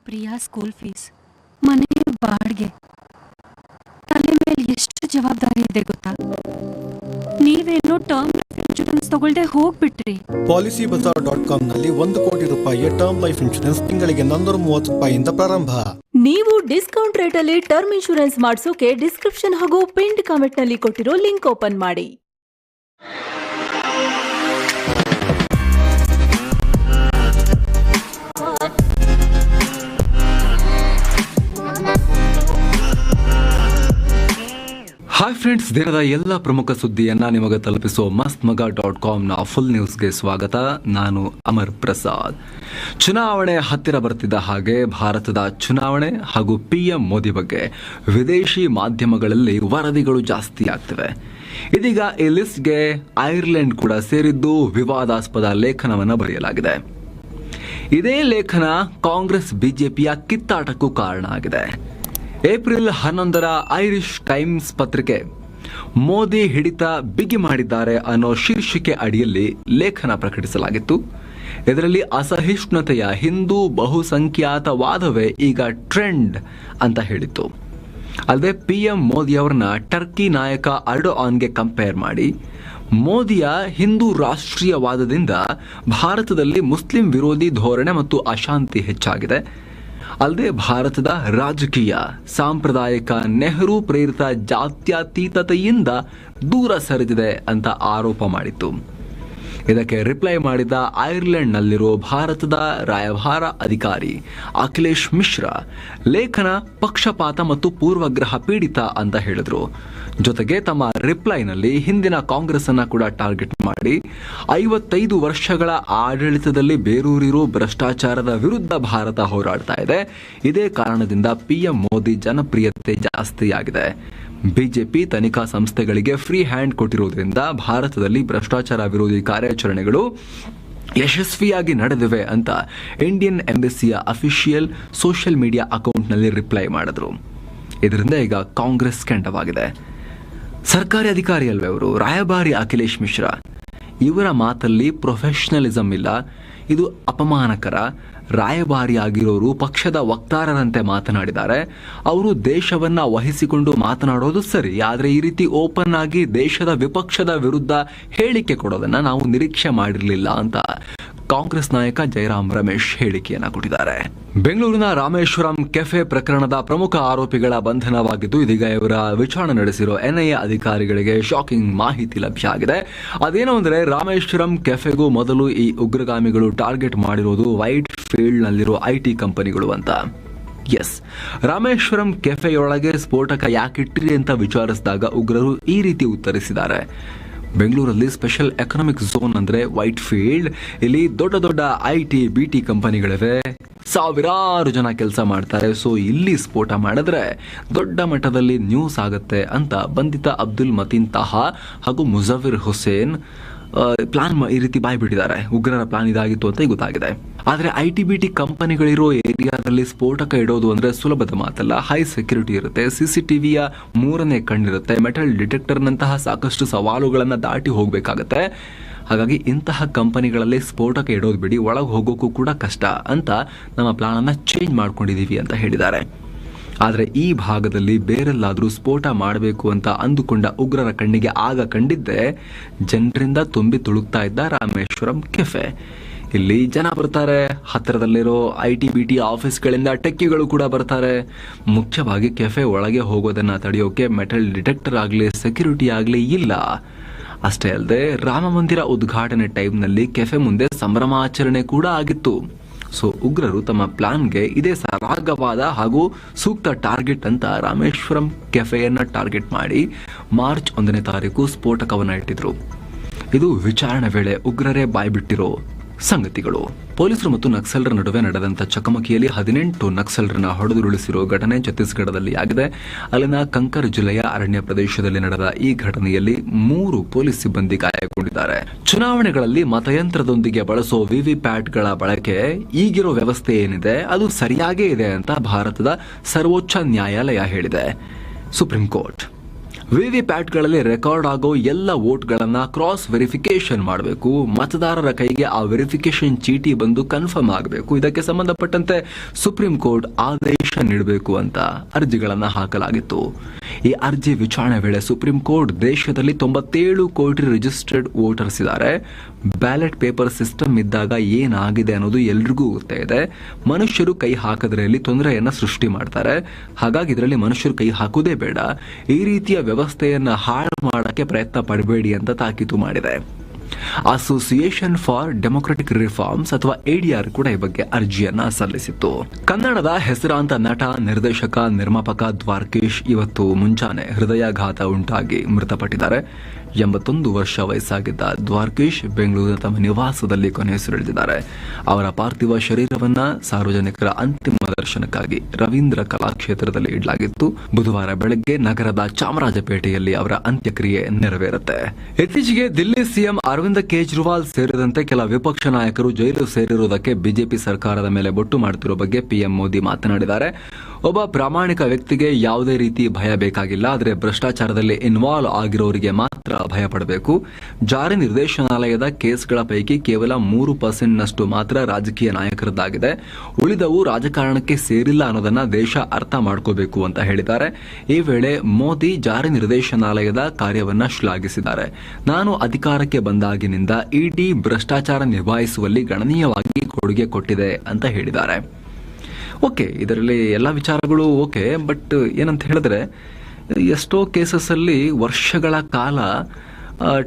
Priya school fees, ಮನೆ ಬಾಡಿಗೆ, ತಲೆ ಮೇಲೆ ಎಷ್ಟು ಜವಾಬ್ದಾರಿ ಇದೆ ಗೊತ್ತಾ? ನೀವೇನೋ ಟರ್ಮ್ ಲೈಫ್ ಇನ್ಶೂರೆನ್ಸ್ ತಗೊಳ್ದೆ ಹೋಗ್ಬಿಟ್ರಿ. PolicyBazaar.com ನಲ್ಲಿ 1 ಕೋಟಿ ರೂಪಾಯಿಯ ಟರ್ಮ್ ಲೈಫ್ ಇನ್ಶೂರೆನ್ಸ್ ತಿಂಗಳಿಗೆ 430 ರೂಪಾಯಿಯಿಂದ ಪ್ರಾರಂಭ. ನೀವು ಡಿಸ್ಕೌಂಟ್ ರೇಟ್ ಅಲ್ಲಿ ಟರ್ಮ್ ಇನ್ಶೂರೆನ್ಸ್ ಮಾಡಿಸೋಕೆ ಡಿಸ್ಕ್ರಿಪ್ಷನ್ ಹಾಗೂ ಪಿನ್ಡ್ ಕಾಮೆಂಟ್ ನಲ್ಲಿ ಕೊಟ್ಟಿರೋ ಲಿಂಕ್ ಓಪನ್ ಮಾಡಿ. ಹಾಯ್ ಫ್ರೆಂಡ್ಸ್, ದಿನದ ಎಲ್ಲ ಪ್ರಮುಖ ಸುದ್ದಿಯನ್ನ ನಿಮಗೆ ತಲುಪಿಸೋ mastmaga.comನ ಫುಲ್ ನ್ಯೂಸ್ಗೆ ಸ್ವಾಗತ. ನಾನು ಅಮರ್ ಪ್ರಸಾದ್. ಚುನಾವಣೆ ಹತ್ತಿರ ಬರ್ತಿದ್ದ ಹಾಗೆ ಭಾರತದ ಚುನಾವಣೆ ಹಾಗೂ PM ಮೋದಿ ಬಗ್ಗೆ ವಿದೇಶಿ ಮಾಧ್ಯಮಗಳಲ್ಲಿ ವರದಿಗಳು ಜಾಸ್ತಿ ಆಗ್ತಿವೆ. ಇದೀಗ ಈ ಲಿಸ್ಟ್ಗೆ ಐರ್ಲೆಂಡ್ ಕೂಡ ಸೇರಿದ್ದು ವಿವಾದಾಸ್ಪದ ಲೇಖನವನ್ನು ಬರೆಯಲಾಗಿದೆ. ಇದೇ ಲೇಖನ ಕಾಂಗ್ರೆಸ್ ಬಿಜೆಪಿಯ ಕಿತ್ತಾಟಕ್ಕೂ ಕಾರಣ ಆಗಿದೆ. ಏಪ್ರಿಲ್ 11 ಐರಿಷ್ ಟೈಮ್ಸ್ ಪತ್ರಿಕೆ ಮೋದಿ ಹಿಡಿತ ಬಿಗಿ ಮಾಡಿದ್ದಾರೆ ಅನ್ನೋ ಶೀರ್ಷಿಕೆ ಅಡಿಯಲ್ಲಿ ಲೇಖನ ಪ್ರಕಟಿಸಲಾಗಿತ್ತು. ಇದರಲ್ಲಿ ಅಸಹಿಷ್ಣುತೆಯ ಹಿಂದೂ ಬಹುಸಂಖ್ಯಾತವಾದವೇ ಈಗ ಟ್ರೆಂಡ್ ಅಂತ ಹೇಳಿತ್ತು. ಅಲ್ಲದೆ PM ಮೋದಿಯವರನ್ನ ಟರ್ಕಿ ನಾಯಕ ಅರ್ಡೋಆನ್ಗೆ ಕಂಪೇರ್ ಮಾಡಿ ಮೋದಿಯ ಹಿಂದೂ ರಾಷ್ಟ್ರೀಯವಾದದಿಂದ ಭಾರತದಲ್ಲಿ ಮುಸ್ಲಿಂ ವಿರೋಧಿ ಧೋರಣೆ ಮತ್ತು ಅಶಾಂತಿ ಹೆಚ್ಚಾಗಿದೆ. ಅಲ್ಲದೆ ಭಾರತದ ರಾಜಕೀಯ ಸಾಂಪ್ರದಾಯಿಕ ನೆಹರು ಪ್ರೇರಿತ ಜಾತ್ಯತೀತತೆಯಿಂದ ದೂರ ಸರಿದಿದೆ ಅಂತ ಆರೋಪ ಮಾಡಿತ್ತು. ಇದಕ್ಕೆ ರಿಪ್ಲೈ ಮಾಡಿದ ಐರ್ಲೆಂಡ್ನಲ್ಲಿರೋ ಭಾರತದ ರಾಯಭಾರ ಅಧಿಕಾರಿ ಅಖಿಲೇಶ್ ಮಿಶ್ರಾ ಲೇಖನ ಪಕ್ಷಪಾತ ಮತ್ತು ಪೂರ್ವಗ್ರಹ ಪೀಡಿತ ಅಂತ ಹೇಳಿದ್ರು. ಜೊತೆಗೆ ತಮ್ಮ ರಿಪ್ಲೈನಲ್ಲಿ ಹಿಂದಿನ ಕಾಂಗ್ರೆಸ್ ಅನ್ನ ಕೂಡ ಟಾರ್ಗೆಟ್ ಮಾಡಿ 55 ವರ್ಷಗಳ ಆಡಳಿತದಲ್ಲಿ ಬೇರೂರಿರೋ ಭ್ರಷ್ಟಾಚಾರದ ವಿರುದ್ಧ ಭಾರತ ಹೋರಾಡ್ತಾ ಇದೆ. ಇದೇ ಕಾರಣದಿಂದ PM ಮೋದಿ ಜನಪ್ರಿಯತೆ ಜಾಸ್ತಿಯಾಗಿದೆ. ಬಿಜೆಪಿ ತನಿಖಾ ಸಂಸ್ಥೆಗಳಿಗೆ ಫ್ರೀ ಹ್ಯಾಂಡ್ ಕೊಟ್ಟಿರುವುದರಿಂದ ಭಾರತದಲ್ಲಿ ಭ್ರಷ್ಟಾಚಾರ ವಿರೋಧಿ ಕಾರ್ಯಾಚರಣೆಗಳು ಯಶಸ್ವಿಯಾಗಿ ನಡೆದಿವೆ ಅಂತ ಇಂಡಿಯನ್ ಎಂಬಸಿಯ ಅಫಿಷಿಯಲ್ ಸೋಷಿಯಲ್ ಮೀಡಿಯಾ ಅಕೌಂಟ್ನಲ್ಲಿ ರಿಪ್ಲೈ ಮಾಡಿದ್ರು. ಇದರಿಂದ ಈಗ ಕಾಂಗ್ರೆಸ್ ಕೆಂಡವಾಗಿದೆ. ಸರ್ಕಾರಿ ಅಧಿಕಾರಿ ಅಲ್ವೇ ಅವರು, ರಾಯಭಾರಿ ಅಖಿಲೇಶ್ ಮಿಶ್ರಾ. ಇವರ ಮಾತಲ್ಲಿ ಪ್ರೊಫೆಷನಲಿಸಂ ಇಲ್ಲ, ಇದು ಅಪಮಾನಕರ. ರಾಯಭಾರಿ ಆಗಿರೋರು ಪಕ್ಷದ ವಕ್ತಾರರಂತೆ ಮಾತನಾಡಿದ್ದಾರೆ. ಅವರು ದೇಶವನ್ನ ವಹಿಸಿಕೊಂಡು ಮಾತನಾಡೋದು ಸರಿ, ಆದರೆ ಈ ರೀತಿ ಓಪನ್ ಆಗಿ ದೇಶದ ವಿಪಕ್ಷದ ವಿರುದ್ಧ ಹೇಳಿಕೆ ಕೊಡೋದನ್ನ ನಾವು ನಿರೀಕ್ಷೆ ಮಾಡಿರಲಿಲ್ಲ ಅಂತ ಕಾಂಗ್ರೆಸ್ ನಾಯಕ ಜಯರಾಮ್ ರಮೇಶ್ ಹೇಳಿಕೆಯನ್ನ ಕೊಟ್ಟಿದ್ದಾರೆ. ಬೆಂಗಳೂರಿನ ರಾಮೇಶ್ವರಂ ಕೆಫೆ ಪ್ರಕರಣದ ಪ್ರಮುಖ ಆರೋಪಿಗಳ ಬಂಧನವಾಗಿದ್ದು, ಇದೀಗ ಇವರ ವಿಚಾರಣೆ ನಡೆಸಿರೋ NIA ಅಧಿಕಾರಿಗಳಿಗೆ ಶಾಕಿಂಗ್ ಮಾಹಿತಿ ಲಭ್ಯ ಆಗಿದೆ. ಅದೇನೋ ಅಂದ್ರೆ ರಾಮೇಶ್ವರಂ ಕೆಫೆಗೂ ಮೊದಲು ಈ ಉಗ್ರಗಾಮಿಗಳು ಟಾರ್ಗೆಟ್ ಮಾಡಿರೋದು ವೈಟ್ ಫೀಲ್ಡ್ ನಲ್ಲಿರೋ IT ಕಂಪನಿಗಳು ಅಂತ. ಎಸ್, ರಾಮೇಶ್ವರಂ ಕೆಫೆಯೊಳಗೆ ಸ್ಫೋಟಕ ಯಾಕಿಟ್ಟಿರಿ ಅಂತ ವಿಚಾರಿಸಿದಾಗ ಉಗ್ರರು ಈ ರೀತಿ ಉತ್ತರಿಸಿದ್ದಾರೆ. ಬೆಂಗಳೂರಲ್ಲಿ ಸ್ಪೆಷಲ್ ಎಕನಾಮಿಕ್ ಝೋನ್ ಅಂದ್ರೆ ವೈಟ್ ಫೀಲ್ಡ್. ಇಲ್ಲಿ ದೊಡ್ಡ ದೊಡ್ಡ IT BT ಕಂಪನಿಗಳಿವೆ, ಸಾವಿರಾರು ಜನ ಕೆಲಸ ಮಾಡ್ತಾರೆ. ಸೊ ಇಲ್ಲಿ ಸ್ಫೋಟ ಮಾಡಿದ್ರೆ ದೊಡ್ಡ ಮಟ್ಟದಲ್ಲಿ ನ್ಯೂಸ್ ಆಗುತ್ತೆ ಅಂತ ಬಂಧಿತ ಅಬ್ದುಲ್ ಮತೀನ್ ತಾಹಾ ಹಾಗೂ ಮುಜಾವಿರ್ ಹುಸೇನ್ ಪ್ಲಾನ್ ಈ ರೀತಿ ಬಾಯ್ಬಿಟ್ಟಿದ್ದಾರೆ. ಉಗ್ರರ ಪ್ಲಾನ್ ಇದಾಗಿತ್ತು ಅಂತ ಗೊತ್ತಾಗಿದೆ. ಆದರೆ IT BT ಕಂಪನಿಗಳಿರೋ ಏರಿಯಾದಲ್ಲಿ ಸ್ಫೋಟಕ ಇಡೋದು ಅಂದ್ರೆ ಸುಲಭದ ಮಾತಲ್ಲ. ಹೈ ಸೆಕ್ಯೂರಿಟಿ ಇರುತ್ತೆ, CCTVಯ 3ನೇ ಕಣ್ಣಿರುತ್ತೆ, ಮೆಟಲ್ ಡಿಟೆಕ್ಟರ್ನಂತಹ ಸಾಕಷ್ಟು ಸವಾಲುಗಳನ್ನು ದಾಟಿ ಹೋಗಬೇಕಾಗತ್ತೆ. ಹಾಗಾಗಿ ಇಂತಹ ಕಂಪನಿಗಳಲ್ಲಿ ಸ್ಫೋಟಕ ಇಡೋದು ಬಿಡಿ, ಒಳಗೆ ಹೋಗೋಕ್ಕೂ ಕೂಡ ಕಷ್ಟ ಅಂತ ನಮ್ಮ ಪ್ಲಾನ್ ಅನ್ನ ಚೇಂಜ್ ಮಾಡ್ಕೊಂಡಿದೀವಿ ಅಂತ ಹೇಳಿದ್ದಾರೆ. ಆದರೆ ಈ ಭಾಗದಲ್ಲಿ ಬೇರೆಲ್ಲಾದ್ರೂ ಸ್ಫೋಟ ಮಾಡಬೇಕು ಅಂತ ಅಂದುಕೊಂಡ ಉಗ್ರರ ಕಣ್ಣಿಗೆ ಆಗ ಕಂಡಿದ್ದೆ ಜನರಿಂದ ತುಂಬಿ ತುಳುಕ್ತಾ ಇದ್ದ ರಾಮೇಶ್ವರಂ ಕೆಫೆ. ಇಲ್ಲಿ ಜನ ಬರ್ತಾರೆ, ಹತ್ತಿರದಲ್ಲಿರೋ IT BT ಆಫೀಸ್ಗಳಿಂದ ಟೆಕ್ಕಿಗಳು ಕೂಡ ಬರ್ತಾರೆ. ಮುಖ್ಯವಾಗಿ ಕೆಫೆ ಒಳಗೆ ಹೋಗೋದನ್ನ ತಡೆಯೋಕೆ ಮೆಟಲ್ ಡಿಟೆಕ್ಟರ್ ಆಗಲಿ ಸೆಕ್ಯೂರಿಟಿ ಆಗಲಿ ಇಲ್ಲ. ಅಷ್ಟೇ ಅಲ್ಲದೆ ರಾಮ ಮಂದಿರ ಉದ್ಘಾಟನೆ ಟೈಮ್ನಲ್ಲಿ ಕೆಫೆ ಮುಂದೆ ಸಂಭ್ರಮಾಚರಣೆ ಕೂಡ ಆಗಿತ್ತು. ಸೊ ಉಗ್ರರು ತಮ್ಮ ಪ್ಲಾನ್ಗೆ ಇದೇ ಸರಾಗವಾದ ಹಾಗೂ ಸೂಕ್ತ ಟಾರ್ಗೆಟ್ ಅಂತ ರಾಮೇಶ್ವರಂ ಕೆಫೆಯನ್ನ ಟಾರ್ಗೆಟ್ ಮಾಡಿ ಮಾರ್ಚ್ 1ನೇ ತಾರೀಕು ಸ್ಫೋಟಕವನ್ನ ಇಟ್ಟಿದ್ರು. ಇದು ವಿಚಾರಣೆ ವೇಳೆ ಉಗ್ರರೇ ಬಾಯ್ಬಿಟ್ಟಿರೋ ಸಂಗತಿಗಳು. ಪೊಲೀಸರು ಮತ್ತು ನಕ್ಸಲರ ನಡುವೆ ನಡೆದಂತ ಚಕಮಕಿಯಲ್ಲಿ 18 ನಕ್ಸಲರನ್ನ ಹೊಡೆದುರುಳಿಸಿರೋ ಘಟನೆ ಛತ್ತೀಸ್ಗಢದಲ್ಲಿ ಆಗಿದೆ. ಅಲ್ಲಿನ ಕಂಕರ್ ಜಿಲ್ಲೆಯ ಅರಣ್ಯ ಪ್ರದೇಶದಲ್ಲಿ ನಡೆದ ಈ ಘಟನೆಯಲ್ಲಿ 3 ಪೊಲೀಸ್ ಸಿಬ್ಬಂದಿ ಗಾಯಗೊಂಡಿದ್ದಾರೆ. ಚುನಾವಣೆಗಳಲ್ಲಿ ಮತಯಂತ್ರದೊಂದಿಗೆ ಬಳಸೋ ವಿವಿಪ್ಯಾಟ್ಗಳ ಬಳಕೆ ಈಗಿರೋ ವ್ಯವಸ್ಥೆ ಏನಿದೆ ಅದು ಸರಿಯಾಗೇ ಇದೆ ಅಂತ ಭಾರತದ ಸರ್ವೋಚ್ಚ ನ್ಯಾಯಾಲಯ ಹೇಳಿದೆ. ಸುಪ್ರೀಂ ಕೋರ್ಟ್ ವಿವಿಪ್ಯಾಟ್ಗಳಲ್ಲಿ ರೆಕಾರ್ಡ್ ಆಗೋ ಎಲ್ಲ ವೋಟ್ಗಳನ್ನ ಕ್ರಾಸ್ ವೆರಿಫಿಕೇಶನ್ ಮಾಡಬೇಕು. ಮತದಾರರ ಕೈಗೆ ಆ ವೆರಿಫಿಕೇಶನ್ ಚೀಟಿ ಬಂದು ಕನ್ಫರ್ಮ್ ಆಗಬೇಕು. ಇದಕ್ಕೆ ಸಂಬಂಧಪಟ್ಟಂತೆ ಸುಪ್ರೀಂ ಕೋರ್ಟ್ ಆದೇಶ ನೀಡಬೇಕು ಅಂತ ಅರ್ಜಿಗಳನ್ನ ಹಾಕಲಾಗಿತ್ತು. ಈ ಅರ್ಜಿ ವಿಚಾರಣೆ ವೇಳೆ ಸುಪ್ರೀಂ ಕೋರ್ಟ್ ದೇಶದಲ್ಲಿ 97 ಕೋಟಿ ರಿಜಿಸ್ಟರ್ಡ್ ವೋಟರ್ಸ್ ಇದ್ದಾರೆ. ಬ್ಯಾಲೆಟ್ ಪೇಪರ್ ಸಿಸ್ಟಮ್ ಇದ್ದಾಗ ಏನಾಗಿದೆ ಅನ್ನೋದು ಎಲ್ರಿಗೂ ಗೊತ್ತೇ ಇದೆ. ಮನುಷ್ಯರು ಕೈ ಹಾಕದ್ರಲ್ಲಿ ತೊಂದರೆಯನ್ನ ಸೃಷ್ಟಿ ಮಾಡ್ತಾರೆ. ಹಾಗಾಗಿ ಇದರಲ್ಲಿ ಮನುಷ್ಯರು ಕೈ ಹಾಕುವುದೇ ಬೇಡ. ಈ ರೀತಿಯ ವ್ಯವಸ್ಥೆಯನ್ನ ಹಾಳು ಮಾಡಕ್ಕೆ ಪ್ರಯತ್ನ ಪಡಬೇಡಿ ಅಂತ ತಾಕೀತು ಮಾಡಿದೆ. ಅಸೋಸಿಯೇಷನ್ ಫಾರ್ ಡೆಮೊಕ್ರೆಟಿಕ್ ರಿಫಾರ್ಮ್ಸ್ ಅಥವಾ ADR ಕೂಡ ಈ ಬಗ್ಗೆ ಅರ್ಜಿಯನ್ನ ಸಲ್ಲಿಸಿತ್ತು. ಕನ್ನಡದ ಹೆಸರಾಂತ ನಟ, ನಿರ್ದೇಶಕ, ನಿರ್ಮಾಪಕ ದ್ವಾರಕೀಶ್ ಇವತ್ತು ಮುಂಜಾನೆ ಹೃದಯಾಘಾತ ಉಂಟಾಗಿ ಮೃತಪಟ್ಟಿದ್ದಾರೆ. 81 ವರ್ಷ ವಯಸ್ಸಾಗಿದ್ದ ದ್ವಾರಕೀಶ್ ಬೆಂಗಳೂರಿನ ತಮ್ಮ ನಿವಾಸದಲ್ಲಿ ಕೊನೆಯುಸಿರೆಳೆದಿದ್ದಾರೆ. ಅವರ ಪಾರ್ಥಿವ ಶರೀರವನ್ನ ಸಾರ್ವಜನಿಕರ ಅಂತಿಮ ದರ್ಶನಕ್ಕಾಗಿ ರವೀಂದ್ರ ಕಲಾಕ್ಷೇತ್ರದಲ್ಲಿ ಇಡಲಾಗಿತ್ತು. ಬುಧವಾರ ಬೆಳಗ್ಗೆ ನಗರದ ಚಾಮರಾಜಪೇಟೆಯಲ್ಲಿ ಅವರ ಅಂತ್ಯಕ್ರಿಯೆ ನೆರವೇರುತ್ತೆ. ಇತ್ತೀಚೆಗೆ ದಿಲ್ಲಿ ಸಿಎಂ ಅರವಿಂದ್ ಕೇಜ್ರಿವಾಲ್ ಸೇರಿದಂತೆ ಕೆಲ ವಿಪಕ್ಷ ನಾಯಕರು ಜೈಲು ಸೇರಿರುವುದಕ್ಕೆ ಬಿಜೆಪಿ ಸರ್ಕಾರದ ಮೇಲೆ ಬೊಟ್ಟು ಮಾಡುತ್ತಿರುವ ಬಗ್ಗೆ ಪಿಎಂ ಮೋದಿ ಮಾತನಾಡಿದ್ದಾರೆ. ಒಬ್ಬ ಪ್ರಾಮಾಣಿಕ ವ್ಯಕ್ತಿಗೆ ಯಾವುದೇ ರೀತಿ ಭಯ ಬೇಕಾಗಿಲ್ಲ, ಆದರೆ ಭ್ರಷ್ಟಾಚಾರದಲ್ಲಿ ಇನ್ವಾಲ್ವ್ ಆಗಿರೋರಿಗೆ ಮಾತ್ರ ಭಯ ಪಡಬೇಕು. ಜಾರಿ ನಿರ್ದೇಶನಾಲಯದ ಕೇಸ್ಗಳ ಪೈಕಿ ಕೇವಲ 3% ಮಾತ್ರ ರಾಜಕೀಯ ನಾಯಕರದ್ದಾಗಿದೆ. ಉಳಿದವು ರಾಜಕಾರಣಕ್ಕೆ ಸೇರಿಲ್ಲ ಅನ್ನೋದನ್ನ ದೇಶ ಅರ್ಥ ಮಾಡ್ಕೋಬೇಕು ಅಂತ ಹೇಳಿದ್ದಾರೆ. ಈ ವೇಳೆ ಮೋದಿ ಜಾರಿ ನಿರ್ದೇಶನಾಲಯದ ಕಾರ್ಯವನ್ನ ಶ್ಲಾಘಿಸಿದ್ದಾರೆ. ನಾನು ಅಧಿಕಾರಕ್ಕೆ ಬಂದಾಗಿನಿಂದ ಇಡಿ ಭ್ರಷ್ಟಾಚಾರ ನಿಭಾಯಿಸುವಲ್ಲಿ ಗಣನೀಯವಾಗಿ ಕೊಡುಗೆ ಕೊಟ್ಟಿದೆ ಅಂತ ಹೇಳಿದ್ದಾರೆ. ಓಕೆ, ಇದರಲ್ಲಿ ಎಲ್ಲ ವಿಚಾರಗಳು ಓಕೆ, ಬಟ್ ಏನಂತ ಹೇಳಿದ್ರೆ ಎಷ್ಟೋ ಕೇಸಸ್ ಅಲ್ಲಿ ವರ್ಷಗಳ ಕಾಲ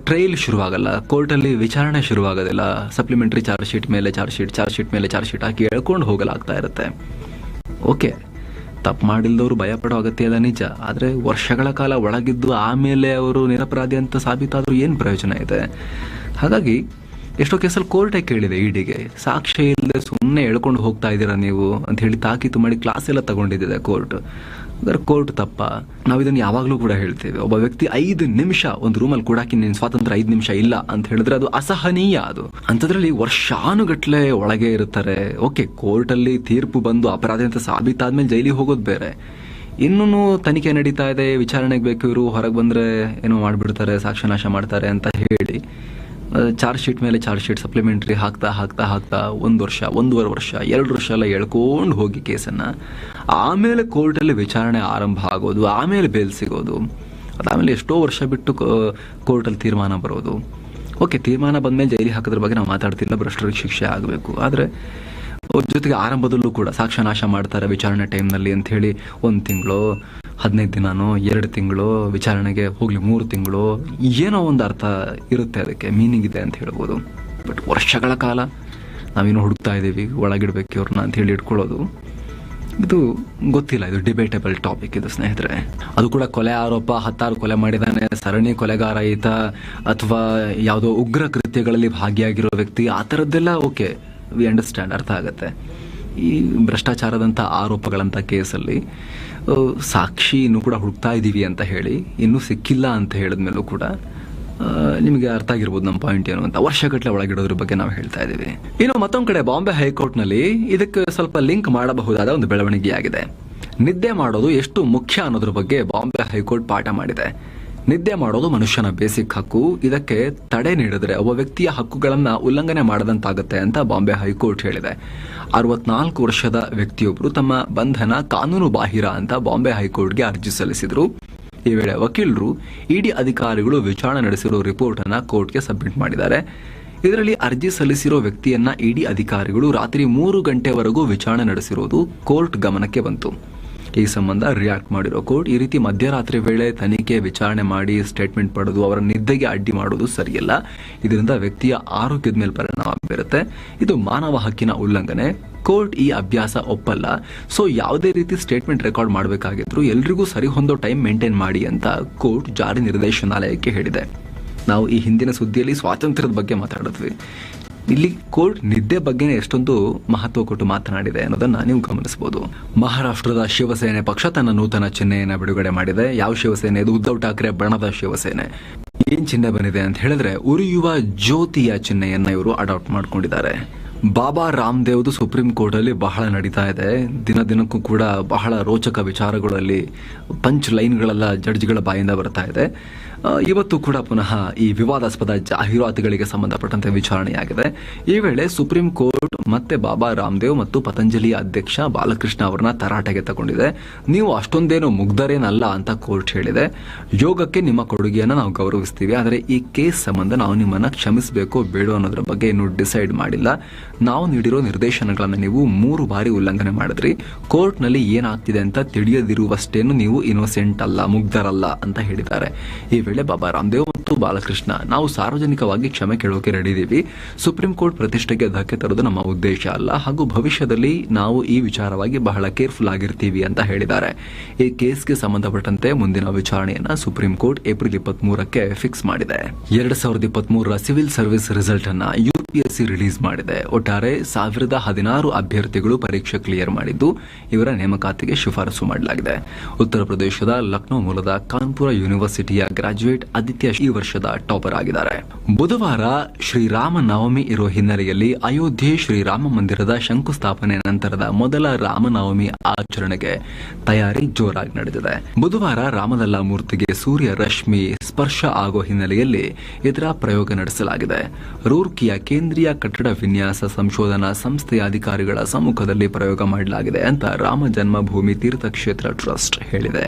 ಟ್ರಯಲ್ ಶುರುವಾಗಲ್ಲ, ಕೋರ್ಟಲ್ಲಿ ವಿಚಾರಣೆ ಶುರುವಾಗೋದಿಲ್ಲ. ಸಪ್ಲಿಮೆಂಟರಿ ಚಾರ್ಜ್ ಶೀಟ್ ಮೇಲೆ ಚಾರ್ಜ್ ಶೀಟ್ ಮೇಲೆ ಚಾರ್ಜ್ ಶೀಟ್ ಹಾಕಿ ಎಳ್ಕೊಂಡು ಹೋಗಲಾಗ್ತಾ ಇರುತ್ತೆ. ಓಕೆ, ತಪ್ಪು ಮಾಡಿಲ್ದವರು ಭಯ ಪಡೋ ಅಗತ್ಯ ಇಲ್ಲ, ನಿಜ. ಆದರೆ ವರ್ಷಗಳ ಕಾಲ ಒಳಗಿದ್ದು ಆಮೇಲೆ ಅವರು ನಿರಪರಾಧಿ ಅಂತ ಸಾಬೀತಾದರೂ ಏನು ಪ್ರಯೋಜನ ಇದೆ? ಹಾಗಾಗಿ ಎಷ್ಟೋ ಕೇಸಲ್ಲಿ ಕೋರ್ಟೇ ಕೇಳಿದೆ ಇಡಿಗೆ, ಸಾಕ್ಷ್ಯ ಇಲ್ಲದೆ ಸುಮ್ಮನೆ ಎಳ್ಕೊಂಡು ಹೋಗ್ತಾ ಇದ್ದೀರಾ ನೀವು ಅಂತ ಹೇಳಿ ತಾಕೀತು ಮಾಡಿ ಕ್ಲಾಸ್ ಎಲ್ಲ ತಗೊಂಡಿದ್ದಿದೆ ಕೋರ್ಟ್. ಅಂದರೆ ಕೋರ್ಟ್ ತಪ್ಪ? ನಾವು ಇದನ್ನು ಯಾವಾಗಲೂ ಕೂಡ ಹೇಳ್ತೇವೆ. ಒಬ್ಬ ವ್ಯಕ್ತಿ 5 ನಿಮಿಷ ಒಂದು ರೂಮಲ್ಲಿ ಕೂಡಾಕಿ ನಿನ್ನ ಸ್ವಾತಂತ್ರ್ಯ 5 ನಿಮಿಷ ಇಲ್ಲ ಅಂತ ಹೇಳಿದ್ರೆ ಅದು ಅಸಹನೀಯ. ಅದು ಅಂಥದ್ರಲ್ಲಿ ವರ್ಷಾನುಗಟ್ಲೆ ಒಳಗೆ ಇರುತ್ತಾರೆ. ಓಕೆ, ಕೋರ್ಟಲ್ಲಿ ತೀರ್ಪು ಬಂದು ಅಪರಾಧಿ ಅಂತ ಸಾಬೀತಾದ್ಮೇಲೆ ಜೈಲಿಗೆ ಹೋಗೋದು ಬೇರೆ. ಇನ್ನೂ ತನಿಖೆ ನಡೀತಾ ಇದೆ, ವಿಚಾರಣೆಗೆ ಬೇಕು, ಇವರು ಹೊರಗೆ ಬಂದರೆ ಏನೋ ಮಾಡಿಬಿಡ್ತಾರೆ, ಸಾಕ್ಷ್ಯನಾಶ ಮಾಡ್ತಾರೆ ಅಂತ ಹೇಳಿ ಚಾರ್ಜ್ ಶೀಟ್ ಮೇಲೆ ಚಾರ್ಜ್ ಶೀಟ್ ಸಪ್ಲಿಮೆಂಟ್ರಿ ಹಾಕ್ತಾ 1 ವರ್ಷ, 1.5 ವರ್ಷ, 2 ವರ್ಷ ಎಲ್ಲ ಎಳ್ಕೊಂಡು ಹೋಗಿ ಕೇಸನ್ನು ಆಮೇಲೆ ಕೋರ್ಟಲ್ಲಿ ವಿಚಾರಣೆ ಆರಂಭ ಆಗೋದು, ಆಮೇಲೆ ಬೇಲ್ ಸಿಗೋದು, ಅದಾದಮೇಲೆ ಎಷ್ಟೋ ವರ್ಷ ಬಿಟ್ಟು ಕೋರ್ಟಲ್ಲಿ ತೀರ್ಮಾನ ಬರೋದು. ಓಕೆ, ತೀರ್ಮಾನ ಬಂದಮೇಲೆ ಜೈಲಿಗೆ ಹಾಕೋದ್ರ ಬಗ್ಗೆ ನಾವು ಮಾತಾಡ್ತಿಲ್ಲ, ಭ್ರಷ್ಟರಿಗೆ ಶಿಕ್ಷೆ ಆಗಬೇಕು. ಆದರೆ ಅವ್ರ ಜೊತೆಗೆ ಆರಂಭದಲ್ಲೂ ಕೂಡ ಸಾಕ್ಷ್ಯನಾಶ ಮಾಡ್ತಾರೆ ವಿಚಾರಣೆ ಟೈಮ್ನಲ್ಲಿ ಅಂಥೇಳಿ 1 ತಿಂಗಳು, 15 ದಿನನೋ, 2 ತಿಂಗಳು, ವಿಚಾರಣೆಗೆ ಹೋಗ್ಲಿ 3 ತಿಂಗಳು, ಏನೋ ಒಂದು ಅರ್ಥ ಇರುತ್ತೆ, ಅದಕ್ಕೆ ಮೀನಿಂಗ್ ಇದೆ ಅಂತ ಹೇಳ್ಬೋದು. ಬಟ್ ವರ್ಷಗಳ ಕಾಲ ನಾವೇನೋ ಹುಡುಕ್ತಾ ಇದ್ದೀವಿ, ಒಳಗಿಡ್ಬೇಕು ಇವ್ರನ್ನ ಅಂತ ಹೇಳಿ ಇಟ್ಕೊಳ್ಳೋದು, ಇದು ಗೊತ್ತಿಲ್ಲ. ಇದು ಡಿಬೇಟೇಬಲ್ ಟಾಪಿಕ್ ಇದು ಸ್ನೇಹಿತರೆ. ಅದು ಕೂಡ ಕೊಲೆ ಆರೋಪ, 16 ಕೊಲೆ ಮಾಡಿದಾನೆ, ಸರಣಿ ಕೊಲೆಗಾರ ಈತ, ಅಥವಾ ಯಾವುದೋ ಉಗ್ರ ಕೃತ್ಯಗಳಲ್ಲಿ ಭಾಗಿಯಾಗಿರೋ ವ್ಯಕ್ತಿ, ಆ ಥರದ್ದೆಲ್ಲ ಓಕೆ, ವಿ ಅಂಡರ್ಸ್ಟ್ಯಾಂಡ್, ಅರ್ಥ ಆಗುತ್ತೆ. ಈ ಭ್ರಷ್ಟಾಚಾರದಂಥ ಆರೋಪಗಳಂಥ ಕೇಸಲ್ಲಿ ಸಾಕ್ಷಿ ಇನ್ನೂ ಕೂಡ ಹುಡುಕ್ತಾ ಇದ್ದೀವಿ ಅಂತ ಹೇಳಿ ಇನ್ನೂ ಸಿಕ್ಕಿಲ್ಲ ಅಂತ ಹೇಳಿದ್ಮೇಲೂ ಕೂಡ ನಿಮಗೆ ಅರ್ಥ ಆಗಿರ್ಬೋದು ನಮ್ಮ ಪಾಯಿಂಟ್ ಏನು ಅಂತ. ವರ್ಷಗಟ್ಟಲೆ ಒಳಗಿಡೋದ್ರ ಬಗ್ಗೆ ನಾವು ಹೇಳ್ತಾ ಇದ್ದೀವಿ. ಇನ್ನು ಮತ್ತೊಂದು ಕಡೆ ಬಾಂಬೆ ಹೈಕೋರ್ಟ್ನಲ್ಲಿ ಇದಕ್ಕೆ ಸ್ವಲ್ಪ ಲಿಂಕ್ ಮಾಡಬಹುದಾದ ಒಂದು ಬೆಳವಣಿಗೆಯಾಗಿದೆ. ನಿದ್ದೆ ಮಾಡೋದು ಎಷ್ಟು ಮುಖ್ಯ ಅನ್ನೋದ್ರ ಬಗ್ಗೆ ಬಾಂಬೆ ಹೈಕೋರ್ಟ್ ಪಾಠ ಮಾಡಿದೆ. ನಿದ್ದೆ ಮಾಡೋದು ಮನುಷ್ಯನ ಬೇಸಿಕ್ ಹಕ್ಕು. ಇದಕ್ಕೆ ತಡೆ ನೀಡಿದ್ರೆ ಒಬ್ಬ ವ್ಯಕ್ತಿಯ ಹಕ್ಕುಗಳನ್ನ ಉಲ್ಲಂಘನೆ ಮಾಡದಂತಾಗುತ್ತೆ ಅಂತ ಬಾಂಬೆ ಹೈಕೋರ್ಟ್ ಹೇಳಿದೆ. 64 ವರ್ಷದ ವ್ಯಕ್ತಿಯೊಬ್ಬರು ತಮ್ಮ ಬಂಧನ ಕಾನೂನು ಬಾಹಿರ ಅಂತ ಬಾಂಬೆ ಹೈಕೋರ್ಟ್ಗೆ ಅರ್ಜಿ ಸಲ್ಲಿಸಿದ್ರು. ಈ ವೇಳೆ ವಕೀಲರು ಇಡಿ ಅಧಿಕಾರಿಗಳು ವಿಚಾರಣೆ ನಡೆಸಿರೋ ರಿಪೋರ್ಟ್ ಅನ್ನ ಕೋರ್ಟ್ಗೆ ಸಬ್ಮಿಟ್ ಮಾಡಿದ್ದಾರೆ. ಇದರಲ್ಲಿ ಅರ್ಜಿ ಸಲ್ಲಿಸಿರೋ ವ್ಯಕ್ತಿಯನ್ನ ಇಡಿ ಅಧಿಕಾರಿಗಳು ರಾತ್ರಿ 3 ಗಂಟೆವರೆಗೂ ವಿಚಾರಣೆ ನಡೆಸಿರೋದು ಕೋರ್ಟ್ ಗಮನಕ್ಕೆ ಬಂತು. ಈ ಸಂಬಂಧ ರಿಯಾಕ್ಟ್ ಮಾಡಿರೋ ಕೋರ್ಟ್, ಈ ರೀತಿ ಮಧ್ಯರಾತ್ರಿ ವೇಳೆ ತನಿಖೆ ವಿಚಾರಣೆ ಮಾಡಿ ಸ್ಟೇಟ್ಮೆಂಟ್ ಪಡೆದು ಅವರ ನಿದ್ದೆಗೆ ಅಡ್ಡಿ ಮಾಡೋದು ಸರಿಯಲ್ಲ. ಇದರಿಂದ ವ್ಯಕ್ತಿಯ ಆರೋಗ್ಯದ ಮೇಲೆ ಪರಿಣಾಮ ಬೀರುತ್ತೆ. ಇದು ಮಾನವ ಹಕ್ಕಿನ ಉಲ್ಲಂಘನೆ. ಕೋರ್ಟ್ ಈ ಅಭ್ಯಾಸ ಒಪ್ಪಲ್ಲ. ಸೊ ಯಾವುದೇ ರೀತಿ ಸ್ಟೇಟ್ಮೆಂಟ್ ರೆಕಾರ್ಡ್ ಮಾಡಬೇಕಾಗಿದ್ರು ಎಲ್ರಿಗೂ ಸರಿ ಹೊಂದೋ ಟೈಮ್ ಮೇಂಟೈನ್ ಮಾಡಿ ಅಂತ ಕೋರ್ಟ್ ಜಾರಿ ನಿರ್ದೇಶನಾಲಯಕ್ಕೆ ಹೇಳಿದೆ. ನಾವು ಈ ಹಿಂದಿನ ಸುದ್ದಿಯಲ್ಲಿ ಸ್ವಾತಂತ್ರ್ಯದ ಬಗ್ಗೆ ಮಾತಾಡಿದ್ವಿ. ಇಲ್ಲಿ ಕೋರ್ಟ್ ನಿದ್ದೆ ಬಗ್ಗೆ ಎಷ್ಟೊಂದು ಮಹತ್ವ ಕೊಟ್ಟು ಮಾತನಾಡಿದೆ ಅನ್ನೋದನ್ನ ನೀವು ಗಮನಿಸಬಹುದು. ಮಹಾರಾಷ್ಟ್ರದ ಶಿವಸೇನೆ ಪಕ್ಷ ತನ್ನ ನೂತನ ಚಿಹ್ನೆಯನ್ನು ಬಿಡುಗಡೆ ಮಾಡಿದೆ. ಯಾವ ಶಿವಸೇನೆ ಇದು? ಉದ್ಧವ್ ಠಾಕ್ರೆ ಬಣದ ಶಿವಸೇನೆ. ಏನ್ ಚಿಹ್ನೆ ಬಂದಿದೆ ಅಂತ ಹೇಳಿದ್ರೆ ಉರಿಯುವ ಜ್ಯೋತಿಯ ಚಿಹ್ನೆಯನ್ನ ಇವರು ಅಡಾಪ್ಟ್ ಮಾಡ್ಕೊಂಡಿದ್ದಾರೆ. ಬಾಬಾ ರಾಮದೇವ್ದು ಸುಪ್ರೀಂ ಕೋರ್ಟಲ್ಲಿ ಬಹಳ ನಡೀತಾ ಇದೆ. ದಿನ ದಿನಕ್ಕೂ ಕೂಡ ಬಹಳ ರೋಚಕ ವಿಚಾರಗಳಲ್ಲಿ ಪಂಚ್ ಲೈನ್ಗಳೆಲ್ಲ ಜಡ್ಜ್ಗಳ ಬಾಯಿಂದ ಬರ್ತಾ ಇದೆ. ಇವತ್ತು ಕೂಡ ಪುನಃ ಈ ವಿವಾದಾಸ್ಪದ ಜಾಹೀರಾತುಗಳಿಗೆ ಸಂಬಂಧಪಟ್ಟಂತೆ ವಿಚಾರಣೆಯಾಗಿದೆ. ಈ ವೇಳೆ ಸುಪ್ರೀಂ ಕೋರ್ಟ್ ಮತ್ತೆ ಬಾಬಾ ರಾಮದೇವ್ ಮತ್ತು ಪತಂಜಲಿ ಅಧ್ಯಕ್ಷ ಬಾಲಕೃಷ್ಣ ಅವರನ್ನ ತರಾಟೆಗೆ ತಗೊಂಡಿದೆ. ನೀವು ಅಷ್ಟೊಂದೇನು ಮುಗ್ಧರೇನಲ್ಲ ಅಂತ ಕೋರ್ಟ್ ಹೇಳಿದೆ. ಯೋಗಕ್ಕೆ ನಿಮ್ಮ ಕೊಡುಗೆಯನ್ನು ನಾವು ಗೌರವಿಸ್ತೀವಿ, ಆದರೆ ಈ ಕೇಸ್ ಸಂಬಂಧ ನಾವು ನಿಮ್ಮನ್ನ ಕ್ಷಮಿಸಬೇಕೋ ಬೇಡೋ ಅನ್ನೋದ್ರ ಬಗ್ಗೆ ಇನ್ನೂ ಡಿಸೈಡ್ ಮಾಡಿಲ್ಲ. ನಾವು ನೀಡಿರೋ ನಿರ್ದೇಶನಗಳನ್ನು ನೀವು 3 ಬಾರಿ ಉಲ್ಲಂಘನೆ ಮಾಡಿದ್ರಿ. ಕೋರ್ಟ್ನಲ್ಲಿ ಏನಾಗ್ತಿದೆ ಅಂತ ತಿಳಿಯದಿರುವಷ್ಟೇನು ನೀವು ಇನ್ನೋಸೆಂಟ್ ಅಲ್ಲ, ಮುಗ್ಧರಲ್ಲ ಅಂತ ಹೇಳಿದ್ದಾರೆ. ಈ ವೇಳೆ ಬಾಬಾ ರಾಮದೇವ್ ಮತ್ತು ಬಾಲಕೃಷ್ಣ, ನಾವು ಸಾರ್ವಜನಿಕವಾಗಿ ಕ್ಷಮೆ ಕೇಳೋಕೆ ರೆಡಿ ಇದ್ದೀವಿ. ಸುಪ್ರೀಂ ಕೋರ್ಟ್ ಪ್ರತಿಷ್ಠೆಗೆ ಧಕ್ಕೆ ತರೋದು ನಮ್ಮ ಉದ್ದೇಶ ಅಲ್ಲ, ಹಾಗೂ ಭವಿಷ್ಯದಲ್ಲಿ ನಾವು ಈ ವಿಚಾರವಾಗಿ ಬಹಳ ಕೇರ್ಫುಲ್ ಆಗಿರ್ತೀವಿ ಅಂತ ಹೇಳಿದ್ದಾರೆ. ಈ ಕೇಸ್ಗೆ ಸಂಬಂಧಪಟ್ಟಂತೆ ಮುಂದಿನ ವಿಚಾರಣೆಯನ್ನ ಸುಪ್ರೀಂ ಕೋರ್ಟ್ ಏಪ್ರಿಲ್ 23ಕ್ಕೆ ಫಿಕ್ಸ್ ಮಾಡಿದೆ. 2023ರ ಸಿವಿಲ್ ಸರ್ವಿಸ್ ರಿಸಲ್ಟ್ ಅನ್ನ UPSC ರಿಲೀಸ್ ಮಾಡಿದೆ. ಒಟ್ಟಾರೆ 1016 ಅಭ್ಯರ್ಥಿಗಳು ಪರೀಕ್ಷೆ ಕ್ಲಿಯರ್ ಮಾಡಿದ್ದು ಇವರ ನೇಮಕಾತಿಗೆ ಶಿಫಾರಸು ಮಾಡಲಾಗಿದೆ. ಉತ್ತರ ಪ್ರದೇಶದ ಲಕ್ನೋ ಮೂಲದ ಕಾನ್ಪುರ ಯೂನಿವರ್ಸಿಟಿಯ ಗ್ರಾಜ್ಯುಯೇಟ್ ಆದಿತ್ಯ ಈ ವರ್ಷದ ಟಾಪರ್ ಆಗಿದ್ದಾರೆ. ಬುಧವಾರ ಶ್ರೀರಾಮ ನವಮಿ ಇರೋ ಹಿನ್ನೆಲೆಯಲ್ಲಿ ಅಯೋಧ್ಯೆ ಶ್ರೀರಾಮ ಮಂದಿರದ ಶಂಕುಸ್ಥಾಪನೆ ನಂತರದ ಮೊದಲ ರಾಮನವಮಿ ಆಚರಣೆಗೆ ತಯಾರಿ ಜೋರಾಗಿ ನಡೆದಿದೆ. ಬುಧವಾರ ರಾಮಲಲ್ಲಾ ಮೂರ್ತಿಗೆ ಸೂರ್ಯ ರಶ್ಮಿ ಸ್ಪರ್ಶ ಆಗೋ ಹಿನ್ನೆಲೆಯಲ್ಲಿ ಇದರ ಪ್ರಯೋಗ ನಡೆಸಲಾಗಿದೆ. ರೂರ್ಕಿಯ ಕೇಂದ್ರೀಯ ಕಟ್ಟಡ ವಿನ್ಯಾಸ ಸಂಶೋಧನಾ ಸಂಸ್ಥೆಯ ಅಧಿಕಾರಿಗಳ ಸಮ್ಮುಖದಲ್ಲಿ ಪ್ರಯೋಗ ಮಾಡಲಾಗಿದೆ ಅಂತ ರಾಮ ಜನ್ಮಭೂಮಿ ತೀರ್ಥಕ್ಷೇತ್ರ ಟ್ರಸ್ಟ್ ಹೇಳಿದೆ.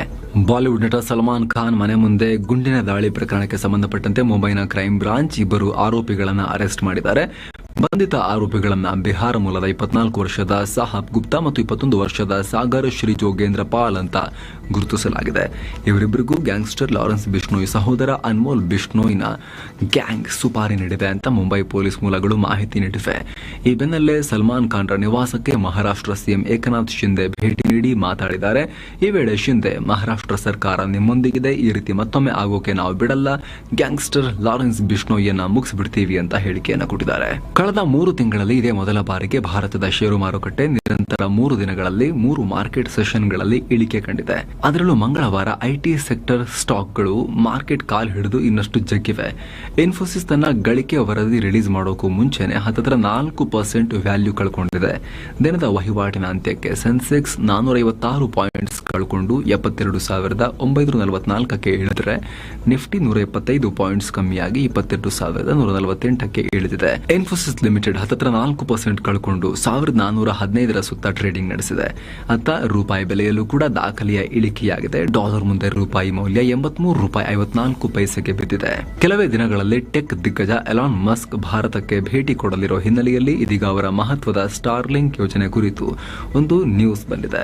ಬಾಲಿವುಡ್ ನಟ ಸಲ್ಮಾನ್ ಖಾನ್ ಮನೆ ಮುಂದೆ ಗುಂಡಿನ ದಾಳಿ ಪ್ರಕರಣಕ್ಕೆ ಸಂಬಂಧಪಟ್ಟಂತೆ ಮುಂಬೈನ ಕ್ರೈಂ ಬ್ರಾಂಚ್ 2 ಆರೋಪಿಗಳನ್ನು ಅರೆಸ್ಟ್ ಮಾಡಿದ್ದಾರೆ. ಬಂಧಿತ ಆರೋಪಿಗಳನ್ನ ಬಿಹಾರ ಮೂಲದ 24 ವರ್ಷದ ಸಾಹಬ್ ಗುಪ್ತಾ ಮತ್ತು 21 ವರ್ಷದ ಸಾಗರ್ ಶ್ರೀ ಜೋಗೇಂದ್ರ ಪಾಲ್ ಅಂತ ಗುರುತಿಸಲಾಗಿದೆ. ಇವರಿಬ್ಬರಿಗೂ ಗ್ಯಾಂಗ್ಸ್ಟರ್ ಲಾರೆನ್ಸ್ ಬಿಷ್ಣೋಯ್ ಸಹೋದರ ಅನ್ಮೋಲ್ ಬಿಷ್ಣೋಯ್ನ ಗ್ಯಾಂಗ್ ಸುಪಾರಿ ನೀಡಿದೆ ಅಂತ ಮುಂಬೈ ಪೊಲೀಸ್ ಮೂಲಗಳು ಮಾಹಿತಿ ನೀಡಿವೆ. ಈ ಬೆನ್ನಲ್ಲೇ ಸಲ್ಮಾನ್ ಖಾನ್ರ ನಿವಾಸಕ್ಕೆ ಮಹಾರಾಷ್ಟ್ರ ಸಿಎಂ ಏಕನಾಥ್ ಶಿಂದೆ ಭೇಟಿ ನೀಡಿ ಮಾತಾಡಿದ್ದಾರೆ. ಈ ವೇಳೆ ಶಿಂದೆ, ಮಹಾರಾಷ್ಟ್ರ ಸರ್ಕಾರ ನಿಮ್ಮೊಂದಿಗಿದೆ, ಈ ರೀತಿ ಮತ್ತೊಮ್ಮೆ ಆಗೋಕೆ ನಾವು ಬಿಡಲ್ಲ, ಗ್ಯಾಂಗ್ಸ್ಟರ್ ಲಾರೆನ್ಸ್ ಬಿಷ್ಣೋಯ್ಯನ್ನ ಮುಗಿಸಿಬಿಡ್ತೀವಿ ಅಂತ ಹೇಳಿಕೆಯನ್ನು ಕೊಟ್ಟಿದ್ದಾರೆ. ಕಳೆದ 3 ತಿಂಗಳಲ್ಲಿ ಇದೇ ಮೊದಲ ಬಾರಿಗೆ ಭಾರತದ ಷೇರು ಮಾರುಕಟ್ಟೆ ನಿರಂತರ 3 ದಿನಗಳಲ್ಲಿ 3 ಮಾರ್ಕೆಟ್ ಸೆಷನ್ಗಳಲ್ಲಿ ಇಳಿಕೆ ಕಂಡಿದೆ. ಅದರಲ್ಲೂ ಮಂಗಳವಾರ ಐಟಿ ಸೆಕ್ಟರ್ ಸ್ಟಾಕ್ಗಳು ಮಾರ್ಕೆಟ್ ಕಾಲ್ ಹಿಡಿದು ಇನ್ನಷ್ಟು ಜಗ್ಗಿವೆ. ಇನ್ಫೋಸಿಸ್ ತನ್ನ ಗಳಿಕೆ ವರದಿ ರಿಲೀಸ್ ಮಾಡೋಕ್ಕೂ ಮುಂಚೆನೆ 4% ವ್ಯಾಲ್ಯೂ ಕಳ್ಕೊಂಡಿದೆ. ದಿನದ ವಹಿವಾಟಿನ ಅಂತ್ಯಕ್ಕೆ ಸೆನ್ಸೆಕ್ಸ್ 456 ಪಾಯಿಂಟ್ಸ್ ಕಳ್ಕೊಂಡು 72,944ಕ್ಕೆ ಇಳಿದರೆ ನಿಫ್ಟಿ 125 ಪಾಯಿಂಟ್ಸ್ ಕಮ್ಮಿಯಾಗಿ 22,148ಕ್ಕೆ ಇಳಿದಿದೆ. ಇನ್ಫೋಸಿಸ್ ಲಿಮಿಟೆಡ್ 4% ಕಳ್ಕೊಂಡು 1,415ರ ಸುತ್ತ ಟ್ರೇಡಿಂಗ್ ನಡೆಸಿದೆ. ಅತ್ತ ರೂಪಾಯಿ ಬೆಲೆಯಲ್ಲೂ ಕೂಡ ದಾಖಲೆಯ ಇಳಿಕೆಯಾಗಿದೆ. ಡಾಲರ್ ಮುಂದೆ ರೂಪಾಯಿ ಮೌಲ್ಯ 83 ರೂಪಾಯಿ 54 ಪೈಸೆಗೆ ಬಿದ್ದಿದೆ. ಕೆಲವೇ ದಿನಗಳಲ್ಲಿ ಟೆಕ್ ದಿಗ್ಗಜ ಎಲಾನ್ ಮಸ್ಕ್ ಭಾರತಕ್ಕೆ ಭೇಟಿ ಕೊಡಲಿರೋ ಹಿನ್ನೆಲೆಯಲ್ಲಿ ಇದೀಗ ಅವರ ಮಹತ್ವದ ಸ್ಟಾರ್ಲಿಂಕ್ ಯೋಜನೆ ಕುರಿತು ಒಂದು ನ್ಯೂಸ್ ಬಂದಿದೆ.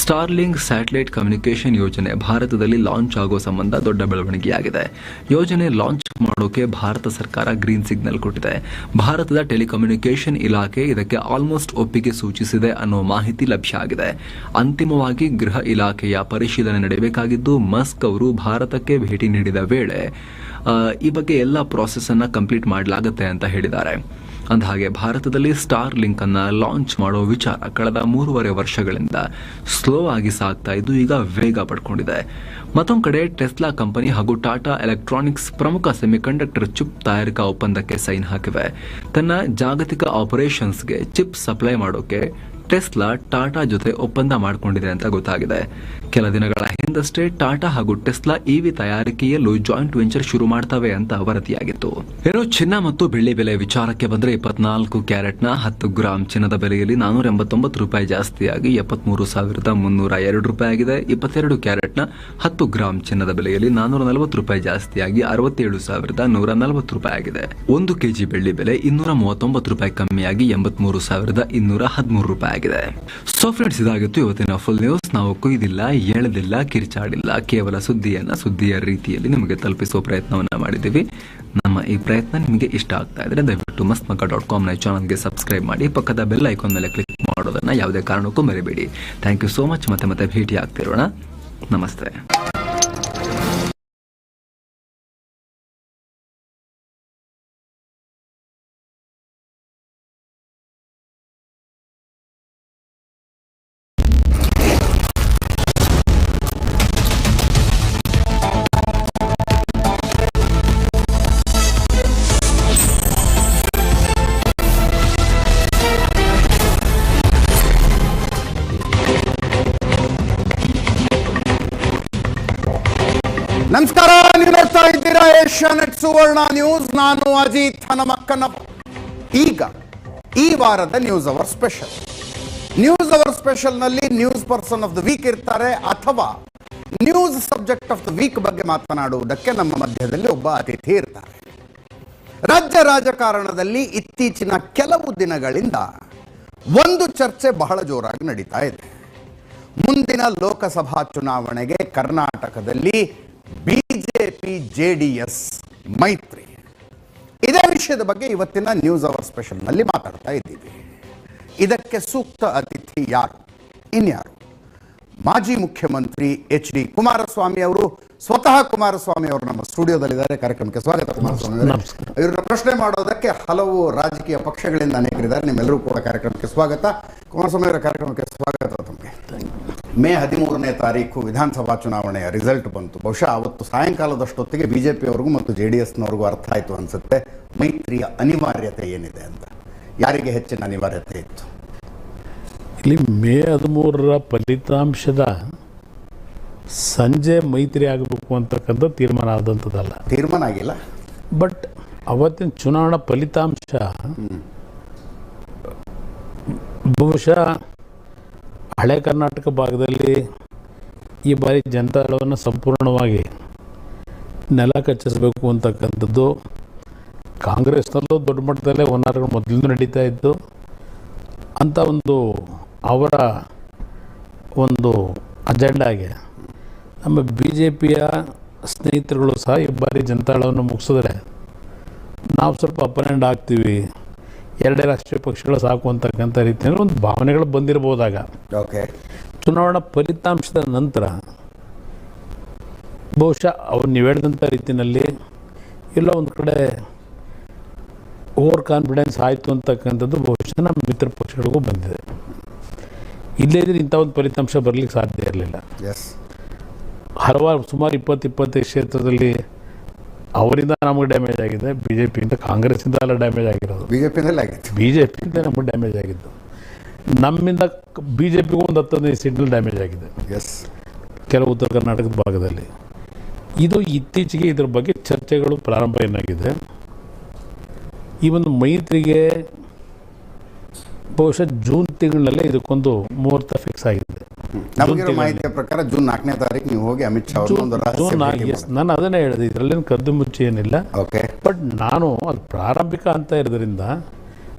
ಸ್ಟಾರ್ಲಿಂಕ್ ಸ್ಯಾಟಲೈಟ್ ಕಮ್ಯುನಿಕೇಶನ್ ಯೋಜನೆ ಭಾರತದಲ್ಲಿ ಲಾಂಚ್ ಆಗೋ ಸಂಬಂಧ ದೊಡ್ಡ ಬೆಳವಣಿಗೆಯಾಗಿದೆ. ಯೋಜನೆ ಲಾಂಚ್ ಮಾಡೋಕೆ ಭಾರತ ಸರ್ಕಾರ ಗ್ರೀನ್ ಸಿಗ್ನಲ್ ಕೊಟ್ಟಿದೆ. ಭಾರತದ ಟೆಲಿಕಮ್ಯುನಿಕೇಶನ್ ಇಲಾಖೆ ಇದಕ್ಕೆ ಆಲ್ಮೋಸ್ಟ್ ಒಪ್ಪಿಗೆ ಸೂಚಿಸಿದೆ ಅನ್ನೋ ಮಾಹಿತಿ ಲಭ್ಯ ಆಗಿದೆ. ಅಂತಿಮವಾಗಿ ಗೃಹ ಇಲಾಖೆಯ ಪರಿಶೀಲನೆ ನಡೆಯಬೇಕಾಗಿದ್ದು, ಮಸ್ಕ್ ಅವರು ಭಾರತಕ್ಕೆ ಭೇಟಿ ನೀಡಿದ ವೇಳೆ ಈ ಬಗ್ಗೆ ಎಲ್ಲ ಪ್ರಾಸೆಸ್ ಅನ್ನ ಕಂಪ್ಲೀಟ್ ಮಾಡಲಾಗುತ್ತೆ ಅಂತ ಹೇಳಿದ್ದಾರೆ. ಅಂದಹಾಗೆ ಭಾರತದಲ್ಲಿ ಸ್ಟಾರ್ ಲಿಂಕ್ ಅನ್ನ ಲಾಂಚ್ ಮಾಡೋ ವಿಚಾರ ಕಳೆದ 3.5 ವರ್ಷಗಳಿಂದ ಸ್ಲೋ ಆಗಿ ಸಾಗ್ತಾ ಇದ್ದು ಈಗ ವೇಗ ಪಡ್ಕೊಂಡಿದೆ. ಮತ್ತೊಂದು ಕಡೆ ಟೆಸ್ಲಾ ಕಂಪನಿ ಹಾಗೂ ಟಾಟಾ ಎಲೆಕ್ಟ್ರಾನಿಕ್ಸ್ ಪ್ರಮುಖ ಸೆಮಿಕಂಡಕ್ಟರ್ ಚಿಪ್ ತಯಾರಿಕಾ ಒಪ್ಪಂದಕ್ಕೆ ಸೈನ್ ಹಾಕಿವೆ. ತನ್ನ ಜಾಗತಿಕ ಆಪರೇಷನ್ಸ್ಗೆ ಚಿಪ್ ಸಪ್ಲೈ ಮಾಡೋಕೆ ಟೆಸ್ಲಾ ಟಾಟಾ ಜೊತೆ ಒಪ್ಪಂದ ಮಾಡಿಕೊಂಡಿದೆ ಅಂತ ಗೊತ್ತಾಗಿದೆ. ಕೆಲ ದಿನಗಳ ಹಿಂದಷ್ಟೇ ಟಾಟಾ ಹಾಗೂ ಟೆಸ್ಲಾ ಇವಿ ತಯಾರಿಕೆಯಲ್ಲೂ ಜಾಯಿಂಟ್ ವೆಂಚರ್ ಶುರು ಮಾಡ್ತವೆ ಅಂತ ವರದಿಯಾಗಿತ್ತು. ಏನೋ ಚಿನ್ನ ಮತ್ತು ಬೆಳ್ಳಿ ಬೆಲೆ ವಿಚಾರಕ್ಕೆ ಬಂದ್ರೆ 24 ಕ್ಯಾರೆಟ್ನ 10 ಗ್ರಾಂ ಚಿನ್ನದ ಬೆಲೆಯಲ್ಲಿ 489 ರೂಪಾಯಿ ಜಾಸ್ತಿಯಾಗಿ 73,302 ರೂಪಾಯಿ ಆಗಿದೆ. 22 ಕ್ಯಾರೆಟ್ನ 10 ಗ್ರಾಂ ಚಿನ್ನದ ಬೆಲೆಯಲ್ಲಿ 440 ರೂಪಾಯಿ ಜಾಸ್ತಿಯಾಗಿ 67,140 ರೂಪಾಯಿ ಆಗಿದೆ. 1 ಕೆಜಿ ಬೆಳ್ಳಿ ಬೆಲೆ 239 ರೂಪಾಯಿ ಕಮ್ಮಿಯಾಗಿ 83,213 ರೂಪಾಯಿ ಆಗಿದೆ. ಸೊ ಫ್ರೆಂಡ್ಸ್, ಇದಾಗಿತ್ತು ಇವತ್ತಿನ ಫುಲ್ ನ್ಯೂಸ್. ನಾವು ಕೊಯ್ದಿಲ್ಲ, ಎಳೆದಿಲ್ಲ, ಕಿರ್ಚಾಡಿಲ್ಲ, ಕೇವಲ ಸುದ್ದಿಯ ರೀತಿಯಲ್ಲಿ ನಿಮಗೆ ತಲುಪಿಸುವ ಪ್ರಯತ್ನವನ್ನ ಮಾಡಿದ್ದೀವಿ. ನಮ್ಮ ಈ ಪ್ರಯತ್ನ ನಿಮಗೆ ಇಷ್ಟ ಆಗ್ತಾ ಇದ್ರೆ ದಯವಿಟ್ಟು mastmagga.com ಚಾನಲ್ಗೆ ಸಬ್ಸ್ಕ್ರೈಬ್ ಮಾಡಿ, ಪಕ್ಕದ ಬೆಲ್ ಐಕಾನ್ ಮೇಲೆ ಕ್ಲಿಕ್ ಮಾಡೋದನ್ನ ಯಾವುದೇ ಕಾರಣಕ್ಕೂ ಮರಿಬೇಡಿ. Thank you so much. ಮತ್ತೆ ಭೇಟಿ ಆಗ್ತಿರೋಣ. ನಮಸ್ತೆ. ನಮಸ್ಕಾರ, ನೀವು ನೋಡ್ತಾ ಇದ್ದೀರಾ ಏಷ್ಯಾನೆಟ್ ಸುವರ್ಣ ನ್ಯೂಸ್. ನಾನು ಅಜಿತ್ ಹನುಮಕ್ಕನಪ್ಪ. ಈಗ ಈ ವಾರದ news hour special. News hour ಸ್ಪೆಷಲ್ನಲ್ಲಿ news person of the week ಇರ್ತಾರೆ, ಅಥವಾ news subject of the week ಬಗ್ಗೆ ಮಾತನಾಡುವುದಕ್ಕೆ ನಮ್ಮ ಮಧ್ಯದಲ್ಲಿ ಒಬ್ಬ ಅತಿಥಿ ಇರ್ತಾರೆ. ರಾಜ್ಯ ರಾಜಕಾರಣದಲ್ಲಿ ಇತ್ತೀಚಿನ ಕೆಲವು ದಿನಗಳಿಂದ ಒಂದು ಚರ್ಚೆ ಬಹಳ ಜೋರಾಗಿ ನಡೀತಾ ಇದೆ. ಮುಂದಿನ ಲೋಕಸಭಾ ಚುನಾವಣೆಗೆ ಕರ್ನಾಟಕದಲ್ಲಿ ಬಿಜೆಪಿ ಜೆಡಿಎಸ್ ಮೈತ್ರಿ, ಇದೇ ವಿಷಯದ ಬಗ್ಗೆ ಇವತ್ತಿನ ನ್ಯೂಸ್ ಅವರ್ ಸ್ಪೆಷಲ್ನಲ್ಲಿ ಮಾತಾಡ್ತಾ ಇದ್ದೀವಿ. ಇದಕ್ಕೆ ಸೂಕ್ತ ಅತಿಥಿ ಯಾರು? ಇನ್ಯಾರು? ಮಾಜಿ ಮುಖ್ಯಮಂತ್ರಿ ಎಚ್.ಡಿ. ಕುಮಾರಸ್ವಾಮಿ ಅವರು. ಸ್ವತಃ ಕುಮಾರಸ್ವಾಮಿ ಅವರು ನಮ್ಮ ಸ್ಟುಡಿಯೋದಲ್ಲಿದ್ದಾರೆ. ಕಾರ್ಯಕ್ರಮಕ್ಕೆ ಸ್ವಾಗತ ಕುಮಾರಸ್ವಾಮಿ. ಇವರನ್ನ ಪ್ರಶ್ನೆ ಮಾಡೋದಕ್ಕೆ ಹಲವು ರಾಜಕೀಯ ಪಕ್ಷಗಳಿಂದ ಅನೇಕರಿದ್ದಾರೆ. ನಿಮ್ಮೆಲ್ಲರೂ ಕೂಡ ಕಾರ್ಯಕ್ರಮಕ್ಕೆ ಸ್ವಾಗತ. ಕುಮಾರಸ್ವಾಮಿ ಅವರ ಕಾರ್ಯಕ್ರಮಕ್ಕೆ ಸ್ವಾಗತ ತಮಗೆ. ಮೇ 13ನೇ ತಾರೀಕು ವಿಧಾನಸಭಾ ಚುನಾವಣೆಯ ರಿಸಲ್ಟ್ ಬಂತು. ಬಹುಶಃ ಅವತ್ತು ಸಾಯಂಕಾಲದಷ್ಟೊತ್ತಿಗೆ ಬಿಜೆಪಿಯವರಿಗೂ ಮತ್ತು JDSನವ್ರಿಗೂ ಅರ್ಥ ಆಯಿತು ಅನ್ಸುತ್ತೆ ಮೈತ್ರಿಯ ಅನಿವಾರ್ಯತೆ ಏನಿದೆ ಅಂತ. ಯಾರಿಗೆ ಹೆಚ್ಚಿನ ಅನಿವಾರ್ಯತೆ ಇತ್ತು? ಇಲ್ಲಿ ಮೇ 13ರ ಫಲಿತಾಂಶದ ಸಂಜೆ ಮೈತ್ರಿ ಆಗಬೇಕು ಅಂತಕ್ಕಂಥ ತೀರ್ಮಾನ ಆದಂಥದ್ದಲ್ಲ. ತೀರ್ಮಾನ ಆಗಿಲ್ಲ, ಬಟ್ ಅವತ್ತಿನ ಚುನಾವಣಾ ಫಲಿತಾಂಶ ಬಹುಶಃ ಹಳೆ ಕರ್ನಾಟಕ ಭಾಗದಲ್ಲಿ ಈ ಬಾರಿ ಜನತಾದಳವನ್ನು ಸಂಪೂರ್ಣವಾಗಿ ನೆಲ ಕಚ್ಚಿಸಬೇಕು ಅಂತಕ್ಕಂಥದ್ದು ಕಾಂಗ್ರೆಸ್ನಲ್ಲೂ ದೊಡ್ಡ ಮಟ್ಟದಲ್ಲೇ ಹೋರಾಟಗಳು ಮೊದಲು ನಡೀತಾ ಇದ್ದು ಅಂಥ ಒಂದು ಅವರ ಒಂದು ಅಜೆಂಡಾಗೆ ನಮ್ಮ BJPಯ ಸ್ನೇಹಿತರುಗಳು ಸಹ ಈ ಬಾರಿ ಜನತಾದಳವನ್ನು ಮುಗಿಸಿದ್ರೆ ನಾವು ಸ್ವಲ್ಪ ಅಪನೆಂಡ್ ಆಗ್ತೀವಿ, ಎರಡೇ ರಾಷ್ಟ್ರೀಯ ಪಕ್ಷಗಳು ಸಾಕು ಅಂತಕ್ಕಂಥ ರೀತಿಯಲ್ಲಿ ಒಂದು ಭಾವನೆಗಳು ಬಂದಿರಬಹುದಾಗ ಓಕೆ ಚುನಾವಣಾ ಫಲಿತಾಂಶದ ನಂತರ ಬಹುಶಃ ಅವ್ರು ನೀವು ಹೇಳಿದಂಥ ರೀತಿಯಲ್ಲಿ ಎಲ್ಲ ಒಂದು ಕಡೆ ಓವರ್ ಕಾನ್ಫಿಡೆನ್ಸ್ ಆಯಿತು ಅಂತಕ್ಕಂಥದ್ದು ಬಹುಶಃ ನಮ್ಮ ಮಿತ್ರ ಪಕ್ಷಗಳಿಗೂ ಬಂದಿದೆ. ಇಲ್ಲೇ ಇದ್ರೆ ಇಂಥ ಒಂದು ಫಲಿತಾಂಶ ಬರಲಿಕ್ಕೆ ಸಾಧ್ಯ ಇರಲಿಲ್ಲ. ಹಲವಾರು ಸುಮಾರು 20-25 ಕ್ಷೇತ್ರದಲ್ಲಿ ಅವರಿಂದ ನಮಗೆ ಡ್ಯಾಮೇಜ್ ಆಗಿದೆ, BJPಯಿಂದ ಕಾಂಗ್ರೆಸ್ಸಿಂದ ಎಲ್ಲ ಡ್ಯಾಮೇಜ್ ಆಗಿರೋದು, BJPಯಿಂದ ನಮಗೆ ಡ್ಯಾಮೇಜ್ ಆಗಿದ್ದು, ನಮ್ಮಿಂದ BJPಗೂ ಒಂದು 10-15 ಸೀಟ್ನಲ್ಲಿ ಡ್ಯಾಮೇಜ್ ಆಗಿದೆ ಕೆಲವು ಉತ್ತರ ಕರ್ನಾಟಕದ ಭಾಗದಲ್ಲಿ. ಇದು ಇತ್ತೀಚೆಗೆ ಇದರ ಬಗ್ಗೆ ಚರ್ಚೆಗಳು ಪ್ರಾರಂಭ ಏನಾಗಿದೆ. ಈ ಒಂದು ಮೈತ್ರಿಗೆ ಬಹುಶಃ ಜೂನ್ ತಿಂಗಳಲ್ಲೇ ಇದಕ್ಕೊಂದು ಮುಹೂರ್ತ ಫಿಕ್ಸ್ ಆಗಿದೆ. ನಮಗಿರೋ ಮಾಹಿತಿಯ ಪ್ರಕಾರ ಜೂನ್ 4ನೇ ತಾರೀಕು ನೀವು ಹೋಗಿ ಅಮಿತ್ ಶಾ ನಾನು ಅದನ್ನೇ ಹೇಳಿದೆ, ಇದರಲ್ಲೇನು ಕದ್ದು ಮುಚ್ಚಿ ಏನಿಲ್ಲ. ಬಟ್ ನಾನು ಅದು ಪ್ರಾರಂಭಿಕ ಅಂತ ಇರೋದ್ರಿಂದ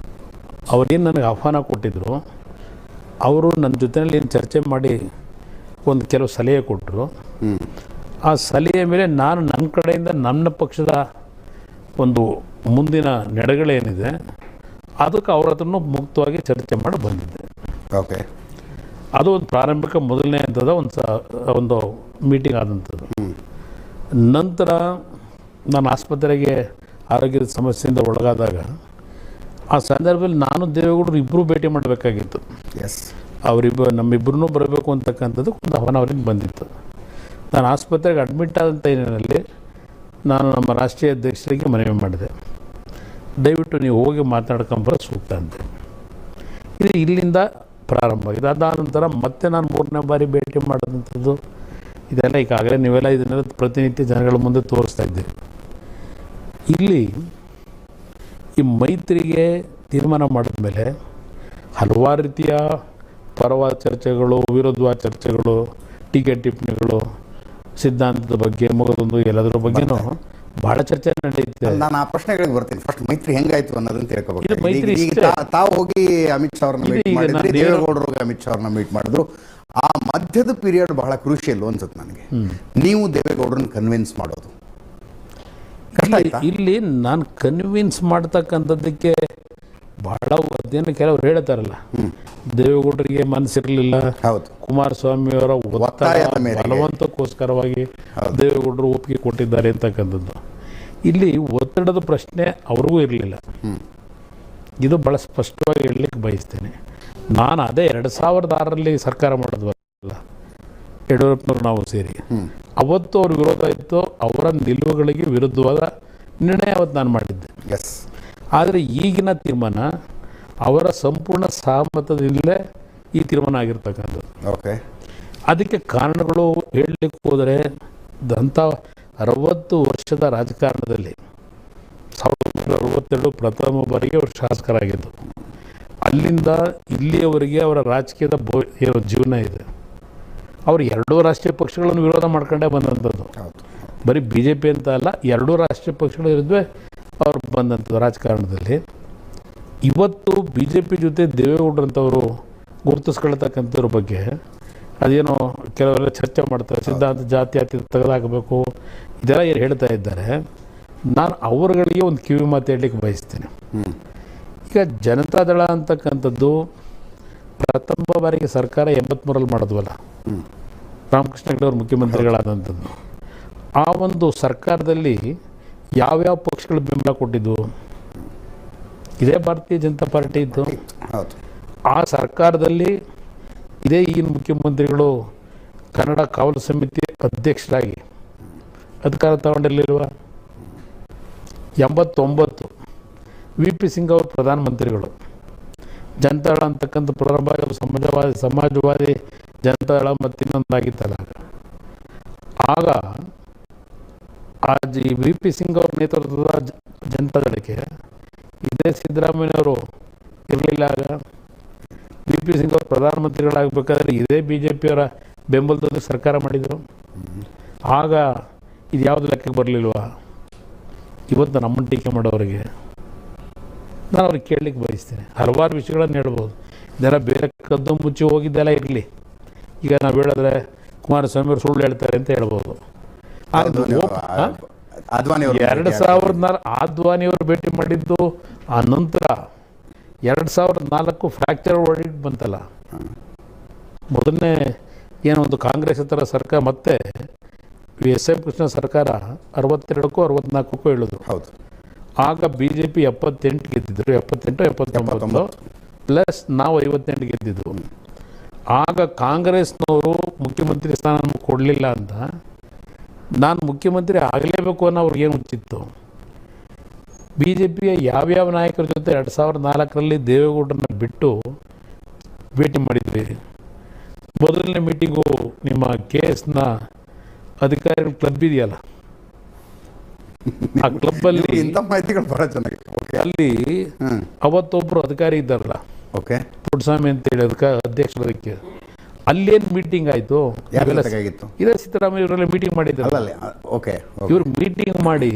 ಅವರೇನು ನನಗೆ ಆಹ್ವಾನ ಕೊಟ್ಟಿದ್ರು, ಅವರು ನನ್ನ ಜೊತೆಯಲ್ಲಿ ಏನು ಚರ್ಚೆ ಮಾಡಿ ಒಂದು ಕೆಲವು ಸಲಹೆ ಕೊಟ್ಟರು. ಆ ಸಲಹೆ ಮೇಲೆ ನಾನು ನನ್ನ ಕಡೆಯಿಂದ ನನ್ನ ಪಕ್ಷದ ಒಂದು ಮುಂದಿನ ನಡೆಗಳೇನಿದೆ ಅದಕ್ಕೆ ಅವ್ರ ಹತ್ರನೂ ಮುಕ್ತವಾಗಿ ಚರ್ಚೆ ಮಾಡಿ ಬಂದಿದ್ದೆ. ಓಕೆ, ಅದು ಒಂದು ಪ್ರಾರಂಭಿಕ ಮೊದಲನೇ ಹಂತದ ಒಂದು ಮೀಟಿಂಗ್ ಆದಂಥದ್ದು. ನಂತರ ನಾನು ಆಸ್ಪತ್ರೆಗೆ ಆರೋಗ್ಯದ ಸಮಸ್ಯೆಯಿಂದ ಒಳಗಾದಾಗ ಆ ಸಂದರ್ಭದಲ್ಲಿ ನಾನು ದೇವೇಗೌಡರು ಇಬ್ಬರೂ ಭೇಟಿ ಮಾಡಬೇಕಾಗಿತ್ತು. ನಮ್ಮಿಬ್ಬರೂ ಬರಬೇಕು ಅಂತಕ್ಕಂಥದ್ದು ಒಂದು ಆಹ್ವಾನ ಅವರಿಗೆ ಬಂದಿತ್ತು. ನಾನು ಆಸ್ಪತ್ರೆಗೆ ಅಡ್ಮಿಟ್ ಆದಂಥ ಹಿನ್ನೆಲೆಯಲ್ಲಿ ನಾನು ನಮ್ಮ ರಾಷ್ಟ್ರೀಯ ಅಧ್ಯಕ್ಷರಿಗೆ ಮನವಿ ಮಾಡಿದೆ, ದಯವಿಟ್ಟು ನೀವು ಹೋಗಿ ಮಾತನಾಡ್ಕೊಂಬರೋ ಸೂಕ್ತ ಅಂತೆ. ಇದು ಇಲ್ಲಿಂದ ಪ್ರಾರಂಭ. ಇದಾದ ನಂತರ ಮತ್ತೆ ನಾನು 3ನೇ ಬಾರಿ ಭೇಟಿ ಮಾಡಿದಂಥದ್ದು ಇದೆಲ್ಲ ಈಗಾಗಲೇ ನೀವೆಲ್ಲ ಇದನ್ನೆಲ್ಲ ಪ್ರತಿನಿತ್ಯ ಜನಗಳ ಮುಂದೆ ತೋರಿಸ್ತಾ ಇದ್ದೀರಿ. ಇಲ್ಲಿ ಈ ಮೈತ್ರಿಗೆ ತೀರ್ಮಾನ ಮಾಡಿದ ಮೇಲೆ ಹಲವಾರು ರೀತಿಯ ಪರವಾದ ಚರ್ಚೆಗಳು, ವಿರೋಧವಾದ ಚರ್ಚೆಗಳು, ಟೀಕೆ ಟಿಪ್ಪಣಿಗಳು, ಸಿದ್ಧಾಂತದ ಬಗ್ಗೆ ಮುಗಿದೊಂದು ಎಲ್ಲದರ ಬಗ್ಗೆನೂ ಬಹಳ ಚರ್ಚೆ ನಡೆಯುತ್ತೆ. ನಾನು ಆ ಪ್ರಶ್ನೆಗಳಿಗೆ ಬರ್ತೀನಿ. ಫಸ್ಟ್ ಮೈತ್ರಿ ಹೆಂಗಾಯ್ತು ಅನ್ನೋದನ್ನ ತಿಳ್ಕೊಬೇಕು. ತಾವು ಹೋಗಿ ಅಮಿತ್ ಶಾ ಅವ್ರನ್ನ ಮೀಟ್ ಮಾಡಿದ್ರಿ, ದೇವೇಗೌಡರು ಹೋಗಿ ಅಮಿತ್ ಶಾ ಅವ್ರನ್ನ ಮೀಟ್ ಮಾಡಿದ್ರು. ಆ ಮಧ್ಯದ ಪೀರಿಯಡ್ ಬಹಳ ಕ್ರೂಷಿಯಲ್ ಅನ್ಸುತ್ತೆ ನನಗೆ. ನೀವು ದೇವೇಗೌಡರನ್ನ ಕನ್ವಿನ್ಸ್ ಮಾಡೋದು ಇಲ್ಲಿ ನಾನು ಕನ್ವಿನ್ಸ್ ಮಾಡ್ತಕ್ಕಂಥದ್ದಕ್ಕೆ ಬಹಳ ಅದೇನು ಕೆಲವರು ಹೇಳ್ತಾರಲ್ಲ, ದೇವೇಗೌಡರಿಗೆ ಮನಸ್ಸಿರಲಿಲ್ಲ, ಕುಮಾರಸ್ವಾಮಿ ಅವರ ಬಲವಂತಕ್ಕೋಸ್ಕರವಾಗಿ ದೇವೇಗೌಡರು ಒಪ್ಪಿಗೆ ಕೊಟ್ಟಿದ್ದಾರೆ ಅಂತಕ್ಕಂಥದ್ದು. ಇಲ್ಲಿ ಒತ್ತಡದ ಪ್ರಶ್ನೆ ಅವ್ರಿಗೂ ಇರಲಿಲ್ಲ. ಇದು ಭಾಳ ಸ್ಪಷ್ಟವಾಗಿ ಹೇಳಲಿಕ್ಕೆ ಬಯಸ್ತೇನೆ. ನಾನು ಅದೇ 2006ರಲ್ಲಿ ಸರ್ಕಾರ ಮಾಡೋದ್ವಲ್ಲ, ಯಡಿಯೂರಪ್ಪನವ್ರು ನಾವು ಸೇರಿ, ಅವತ್ತು ಅವ್ರ ವಿರೋಧ ಇತ್ತು, ಅವರ ನಿಲುವುಗಳಿಗೆ ವಿರುದ್ಧವಾದ ನಿರ್ಣಯ ಅವತ್ತು ನಾನು ಮಾಡಿದ್ದೆ. ಆದರೆ ಈಗಿನ ತೀರ್ಮಾನ ಅವರ ಸಂಪೂರ್ಣ ಸಹಮತದಲ್ಲೇ ಈ ತೀರ್ಮಾನ ಆಗಿರ್ತಕ್ಕಂಥದ್ದು. ಅದಕ್ಕೆ ಕಾರಣಗಳು ಹೇಳಲಿಕ್ಕೆ ಹೋದರೆ ಅಂಥ 60 ವರ್ಷದ ರಾಜಕಾರಣದಲ್ಲಿ 1962 ಪ್ರಥಮ ಬಾರಿಗೆ ಅವರು ಶಾಸಕರಾಗಿದ್ದು. ಅಲ್ಲಿಂದ ಇಲ್ಲಿಯವರೆಗೆ ಅವರ ರಾಜಕೀಯದ ಏನು ಜೀವನ ಇದೆ. ಅವರು ಎರಡೂ ರಾಷ್ಟ್ರೀಯ ಪಕ್ಷಗಳನ್ನು ವಿರೋಧ ಮಾಡ್ಕೊಂಡೇ ಬಂದಂಥದ್ದು. ಬರೀ ಬಿ ಜೆ ಪಿ ಅಂತ ಅಲ್ಲ, ಎರಡೂ ರಾಷ್ಟ್ರೀಯ ಪಕ್ಷಗಳ ವಿರುದ್ಧ ಅವರು ಬಂದಂಥದ್ದು ರಾಜಕಾರಣದಲ್ಲಿ. ಇವತ್ತು ಬಿ ಜೆ ಪಿ ಜೊತೆ ದೇವೇಗೌಡರಂಥವರು ಗುರುತಿಸ್ಕೊಳ್ತಕ್ಕಂಥವ್ರ ಬಗ್ಗೆ ಅದೇನೋ ಕೆಲವರೆಲ್ಲ ಚರ್ಚೆ ಮಾಡ್ತಾರೆ, ಸಿದ್ಧಾಂತ ಜಾತ್ಯತೀತ ತೆಗೆದಾಕಬೇಕು, ಇದೆಲ್ಲ ಏನು ಹೇಳ್ತಾ ಇದ್ದಾರೆ. ನಾನು ಅವರುಗಳಿಗೆ ಒಂದು ಕಿವಿ ಮಾತು ಹೇಳಲಿಕ್ಕೆ ಬಯಸ್ತೀನಿ. ಈಗ ಜನತಾದಳ ಅಂತಕ್ಕಂಥದ್ದು ಪ್ರಥಮ ಬಾರಿಗೆ ಸರ್ಕಾರ 83ರಲ್ಲಿ ಮಾಡಿದ್ವಲ್ಲ, ರಾಮಕೃಷ್ಣ ಹೆಗಡೆ ಅವರು ಮುಖ್ಯಮಂತ್ರಿಗಳಾದಂಥದ್ದು. ಆ ಒಂದು ಸರ್ಕಾರದಲ್ಲಿ ಯಾವ್ಯಾವ ಪಕ್ಷಗಳು ಬೆಂಬಲ ಕೊಟ್ಟಿದ್ದು? ಇದೇ ಭಾರತೀಯ ಜನತಾ ಪಾರ್ಟಿ ಇದ್ದು. ಆ ಸರ್ಕಾರದಲ್ಲಿ ಇದೇ ಈಗಿನ ಮುಖ್ಯಮಂತ್ರಿಗಳು ಕನ್ನಡ ಕಾವಲು ಸಮಿತಿ ಅಧ್ಯಕ್ಷರಾಗಿ ಅಧಿಕಾರ ತಗೊಂಡಿರಲಿಲ್ವ? 89 ವಿ ಪಿ ಸಿಂಗ್ ಅವರು ಪ್ರಧಾನಮಂತ್ರಿಗಳು. ಜನತಾದಳ ಅಂತಕ್ಕಂಥ ಪ್ರಾರಂಭ ಸಮಾಜವಾದಿ ಜನತಾದಳ ಮತ್ತು ಇನ್ನೊಂದಾಗಿತ್ತಲ್ಲ. ಆಗ ಆ ವಿ ಪಿ ಸಿಂಗ್ ಅವ್ರ ನೇತೃತ್ವದ ಜನತಾದಳಕ್ಕೆ ಇದೇ ಸಿದ್ದರಾಮಯ್ಯವರು ಇರಲಿಲ್ಲ. ಆಗ ವಿ ಪಿ ಸಿಂಗ್ ಅವರು ಪ್ರಧಾನಮಂತ್ರಿಗಳಾಗಬೇಕಾದ್ರೆ ಇದೇ ಬಿ ಜೆ ಪಿಯವರ ಬೆಂಬಲದಲ್ಲಿ ಸರ್ಕಾರ ಮಾಡಿದರು. ಆಗ ಇದು ಯಾವುದು ಲೆಕ್ಕಕ್ಕೆ ಬರಲಿಲ್ವಾ? ಇವತ್ತು ನಮ್ಮನ್ನು ಟೀಕೆ ಮಾಡೋರಿಗೆ ನಾನು ಅವ್ರಿಗೆ ಕೇಳಲಿಕ್ಕೆ ಬಯಸ್ತೇನೆ. ಹಲವಾರು ವಿಷಯಗಳನ್ನು ಹೇಳ್ಬೋದು. ಇದೆಲ್ಲ ಬೇರೆ ಕದ್ದು ಮುಚ್ಚಿ ಹೋಗಿದ್ದೆಲ್ಲ ಇರಲಿ. ಈಗ ನಾವು ಹೇಳಿದ್ರೆ ಕುಮಾರಸ್ವಾಮಿ ಅವರು ಸುಳ್ಳು ಹೇಳ್ತಾರೆ ಅಂತ ಹೇಳ್ಬೋದು. 2004 ಆದ್ವಾನಿಯವರು ಭೇಟಿ ಮಾಡಿದ್ದು. ಆ ನಂತರ 2004 ಫ್ರ್ಯಾಕ್ಚರ್ ವರ್ಡಿಕ್ಟ್ ಬಂತಲ್ಲ. ಮೊದಲನೇ ಏನೋ ಒಂದು ಕಾಂಗ್ರೆಸ್ ಹತ್ರ ಸರ್ಕಾರ, ಮತ್ತೆ ಎಸ್.ಎಂ. ಕೃಷ್ಣ ಸರ್ಕಾರ 62ಕ್ಕೂ 64ಕ್ಕೂ ಹೇಳಿದ್ರು. ಹೌದು. ಆಗ ಬಿ ಜೆ ಪಿ 78 ಗೆದ್ದಿದ್ರು, 78-79 ಪ್ಲಸ್ ನಾವು 58 ಗೆದ್ದಿದ್ದು. ಆಗ ಕಾಂಗ್ರೆಸ್ನವರು ಮುಖ್ಯಮಂತ್ರಿ ಸ್ಥಾನ ಕೊಡಲಿಲ್ಲ ಅಂತ ನಾನು ಮುಖ್ಯಮಂತ್ರಿ ಆಗಲೇಬೇಕು ಅನ್ನೋ ಅವ್ರಿಗೇನು ಹುಚ್ಚಿತ್ತು. ಬಿ ಜೆ ಪಿಯ ಯಾವ್ಯಾವ ನಾಯಕರ ಜೊತೆ 2004ರಲ್ಲಿ ದೇವೇಗೌಡರನ್ನ ಬಿಟ್ಟು ಭೇಟಿ ಮಾಡಿದ್ವಿ. ಮೊದಲನೇ ಮೀಟಿಂಗು ನಿಮ್ಮ KS ಅಧಿಕಾರಿಗಳ ಕ್ಲಬ್ ಇದೆಯಲ್ಲ, ಆ ಕ್ಲಬ್ಬಲ್ಲಿ ಅಲ್ಲಿ ಅವತ್ತೊಬ್ಬರು ಅಧಿಕಾರಿ ಇದ್ದಾರಲ್ಲ, ಪುಟ್ಟಸ್ವಾಮಿ ಅಂತೇಳಿ ಅಧ್ಯಕ್ಷರದಕ್ಕೆ, ಅಲ್ಲೇನು ಮೀಟಿಂಗ್ ಆಯಿತು? ಇದೇ ಸಿದ್ದರಾಮಯ್ಯ ಇವರೆಲ್ಲ ಮೀಟಿಂಗ್ ಮಾಡಿದ್ದಾರೆ. ಇವರು ಮೀಟಿಂಗ್ ಮಾಡಿ